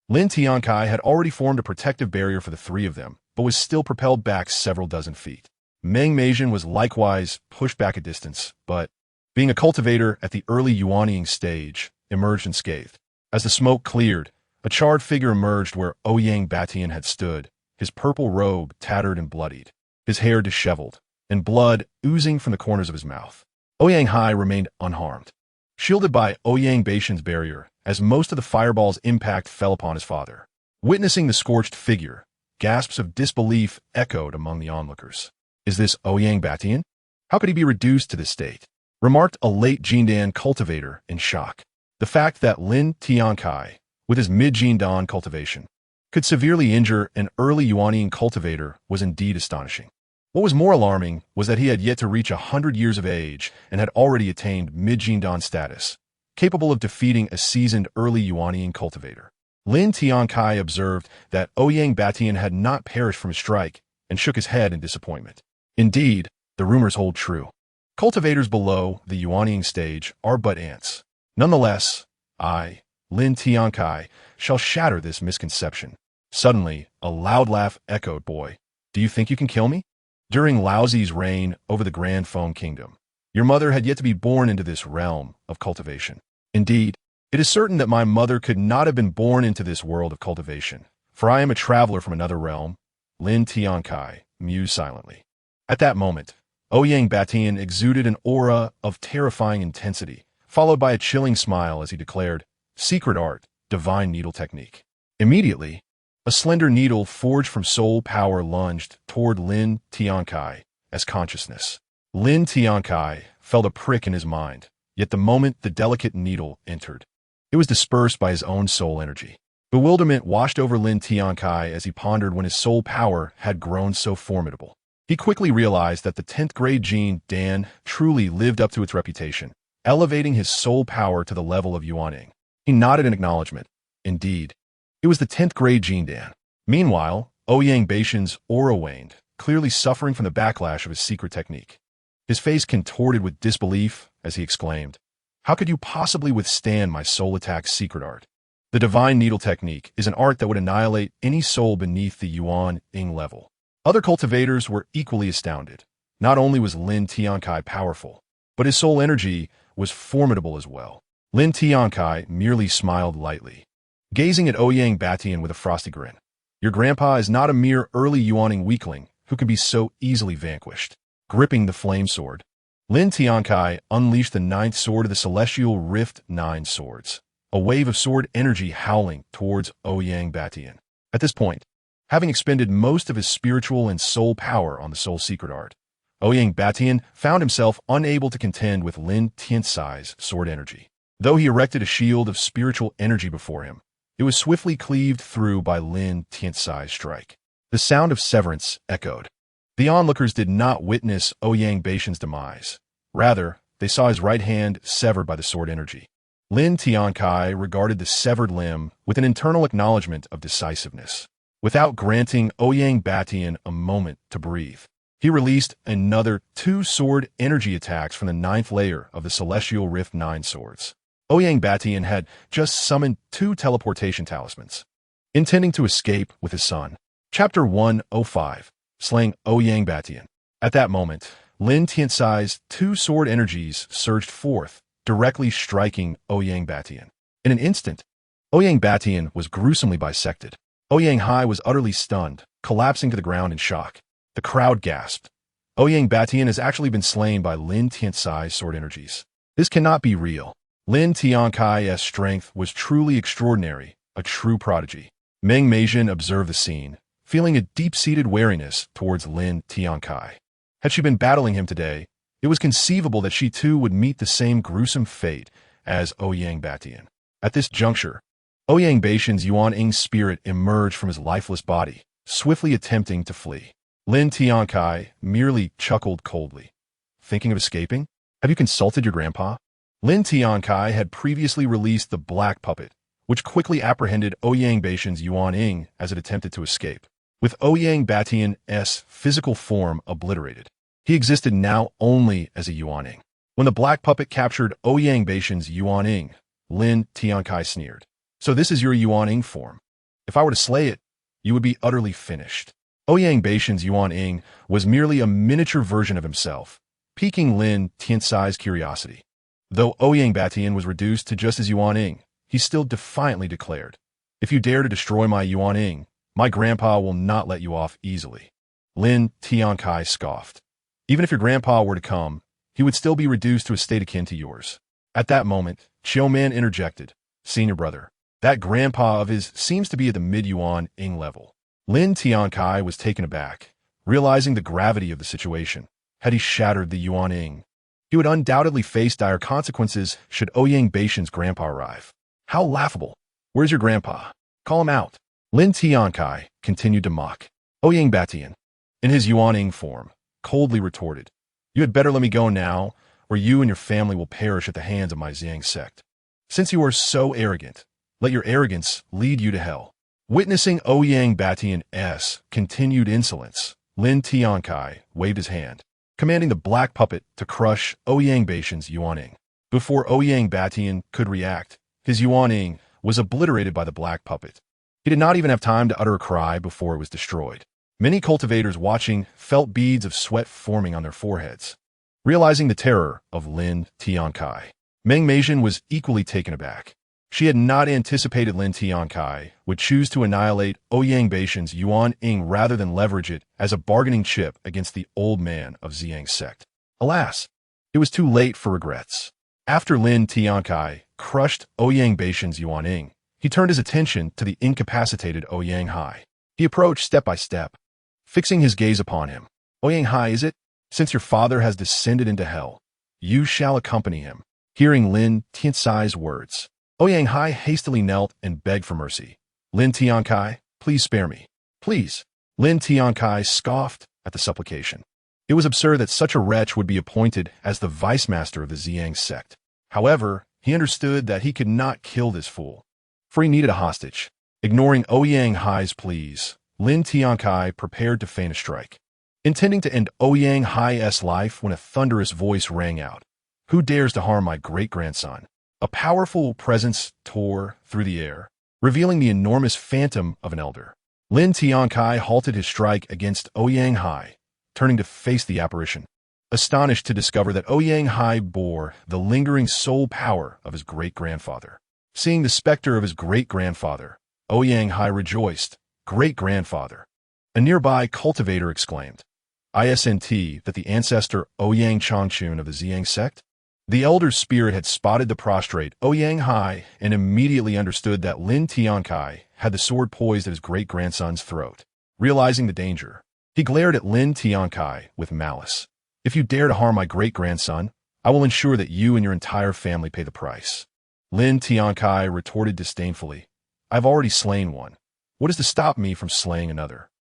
Lin Tiancai had already formed a protective barrier for the three of them, but was still propelled back several dozen feet. Meng Meijin was likewise pushed back a distance, but, being a cultivator at the early Yuanying stage, emerged unscathed. As the smoke cleared, a charred figure emerged where Ouyang Batian had stood, his purple robe tattered and bloodied, his hair disheveled, and blood oozing from the corners of his mouth. Ouyang Hai remained unharmed, shielded by Ouyang Baishan's barrier, as most of the fireball's impact fell upon his father. Witnessing the scorched figure, gasps of disbelief echoed among the onlookers. "Is this Ouyang Batian? How could he be reduced to this state?" remarked a late Jindan cultivator in shock. The fact that Lin Tiancai, with his mid-Jindan cultivation, could severely injure an early Yuanying cultivator was indeed astonishing. What was more alarming was that he had yet to reach 100 years of age and had already attained mid-Jindan status, capable of defeating a seasoned early Yuanying cultivator. Lin Tiancai observed that Ouyang Batian had not perished from a strike and shook his head in disappointment. Indeed, the rumors hold true. Cultivators below the Yuanying stage are but ants. Nonetheless, I, Lin Tiancai, shall shatter this misconception. Suddenly, a loud laugh echoed. "Boy, do you think you can kill me?" During Laozi's reign over the Grand Feng Kingdom, your mother had yet to be born into this realm of cultivation. Indeed, it is certain that my mother could not have been born into this world of cultivation, for I am a traveler from another realm, Lin Tiancai mused silently. At that moment, Ouyang Batian exuded an aura of terrifying intensity, followed by a chilling smile as he declared, "Secret art, divine needle technique." Immediately, a slender needle forged from soul power lunged toward Lin Tiancai as consciousness. Lin Tiancai felt a prick in his mind, yet the moment the delicate needle entered, it was dispersed by his own soul energy. Bewilderment washed over Lin Tiancai as he pondered when his soul power had grown so formidable. He quickly realized that the 10th grade Jin Dan truly lived up to its reputation, elevating his soul power to the level of Yuanying. He nodded in acknowledgement. Indeed, it was the 10th grade Jin Dan. Meanwhile, Ouyang Baishan's aura waned, clearly suffering from the backlash of his secret technique. His face contorted with disbelief as he exclaimed, "How could you possibly withstand my soul attack's secret art? The divine needle technique is an art that would annihilate any soul beneath the Yuan-Ing level." Other cultivators were equally astounded. Not only was Lin Tiancai powerful, but his soul energy was formidable as well. Lin Tiancai merely smiled lightly, gazing at Ouyang Batian with a frosty grin. "Your grandpa is not a mere early Yuanying weakling who can be so easily vanquished." Gripping the flame sword, Lin Tiancai unleashed the 9th sword of the Celestial Rift 9 swords, a wave of sword energy howling towards Ouyang Batian. At this point, having expended most of his spiritual and soul power on the soul secret art, Ouyang Batian found himself unable to contend with Lin Tiancai's sword energy. Though he erected a shield of spiritual energy before him, it was swiftly cleaved through by Lin Tiancai's strike. The sound of severance echoed. The onlookers did not witness Ouyang Baishan's demise. Rather, they saw his right hand severed by the sword energy. Lin Tiancai regarded the severed limb with an internal acknowledgement of decisiveness. Without granting Ouyang Batian a moment to breathe, he released another 2 sword energy attacks from the 9th layer of the Celestial Rift 9 swords. Ouyang Batian had just summoned 2 teleportation talismans, intending to escape with his son. Chapter 105. Slaying Ouyang Batian. At that moment, Lin Tiancai's 2 sword energies surged forth, directly striking Ouyang Batian. In an instant, Ouyang Batian was gruesomely bisected. Ouyang Hai was utterly stunned, collapsing to the ground in shock. The crowd gasped. Ouyang Batian has actually been slain by Lin Tiancai's sword energies. This cannot be real. Lin Tiancai's strength was truly extraordinary, a true prodigy. Meng Meijin observed the scene, feeling a deep-seated wariness towards Lin Tiancai. Had she been battling him today, it was conceivable that she too would meet the same gruesome fate as Ouyang Batian. At this juncture, Ouyang Baishan's Yuan-Ing spirit emerged from his lifeless body, swiftly attempting to flee. Lin Tiancai merely chuckled coldly. "Thinking of escaping? Have you consulted your grandpa?" Lin Tiancai had previously released the black puppet, which quickly apprehended Ouyang Baishan's Yuan-Ing as it attempted to escape. With Ouyang Batian's physical form obliterated, he existed now only as a Yuan-Ing. When the black puppet captured Ouyang Baishan's Yuan-Ing, Lin Tiancai sneered. So this is your Yuan-Ing form. If I were to slay it, you would be utterly finished. Ouyang Baishan's Yuan-Ing was merely a miniature version of himself, piquing Lin Tiancai's curiosity. Though Ouyang Batian was reduced to just his Yuan-Ing, he still defiantly declared, "If you dare to destroy my Yuan-Ing, my grandpa will not let you off easily." Lin Tiancai scoffed. "Even if your grandpa were to come, he would still be reduced to a state akin to yours." At that moment, Chiu Man interjected, "Senior brother, that grandpa of his seems to be at the mid-Yuan-Ing level." Lin Tiancai was taken aback, realizing the gravity of the situation. Had he shattered the Yuan-Ing, he would undoubtedly face dire consequences should Ouyang Baishan's grandpa arrive. How laughable! Where's your grandpa? Call him out. Lin Tiancai continued to mock. Ouyang Batian, in his Yuan-Ing form, coldly retorted, "You had better let me go now, or you and your family will perish at the hands of my Zhang sect. Since you are so arrogant, let your arrogance lead you to hell." Witnessing Ouyang Batian's continued insolence, Lin Tiancai waved his hand, commanding the black puppet to crush Ouyang Baishan's Yuan-Ing. Before Ouyang Batian could react, his Yuan-Ing was obliterated by the black puppet. He did not even have time to utter a cry before it was destroyed. Many cultivators watching felt beads of sweat forming on their foreheads. Realizing the terror of Lin Tiancai, Meng Meijian was equally taken aback. She had not anticipated Lin Tiancai would choose to annihilate Ouyang Baishan's Yuan-Ing rather than leverage it as a bargaining chip against the old man of Zhang's sect. Alas, it was too late for regrets. After Lin Tiancai crushed Ouyang Baishan's Yuan-Ing, he turned his attention to the incapacitated Ouyang Hai. He approached step by step, fixing his gaze upon him. "Ouyang Hai, is it? Since your father has descended into hell, you shall accompany him." Hearing Lin Tiancai's words, Ouyang Hai hastily knelt and begged for mercy. "Lin Tiancai, please spare me. Please." Lin Tiancai scoffed at the supplication. It was absurd that such a wretch would be appointed as the vice master of the Zhang sect. However, he understood that he could not kill this fool, for he needed a hostage. Ignoring Ouyang Hai's pleas, Lin Tiancai prepared to feign a strike, intending to end Ouyang Hai's life when a thunderous voice rang out. "Who dares to harm my great-grandson?" A powerful presence tore through the air, revealing the enormous phantom of an elder. Lin Tiancai halted his strike against Ouyang Hai, turning to face the apparition, astonished to discover that Ouyang Hai bore the lingering soul power of his great-grandfather. Seeing the specter of his great-grandfather, Ouyang Hai rejoiced. "Great-grandfather!" A nearby cultivator exclaimed. "Isn't that the ancestor Ouyang Changchun of the Zhang sect?" The elder's spirit had spotted the prostrate Ouyang Hai and immediately understood that Lin Tiancai had the sword poised at his great-grandson's throat. Realizing the danger, he glared at Lin Tiancai with malice. "If you dare to harm my great-grandson, I will ensure that you and your entire family pay the price." Lin Tiancai retorted disdainfully, "I've already slain one. What is to stop me from slaying another?"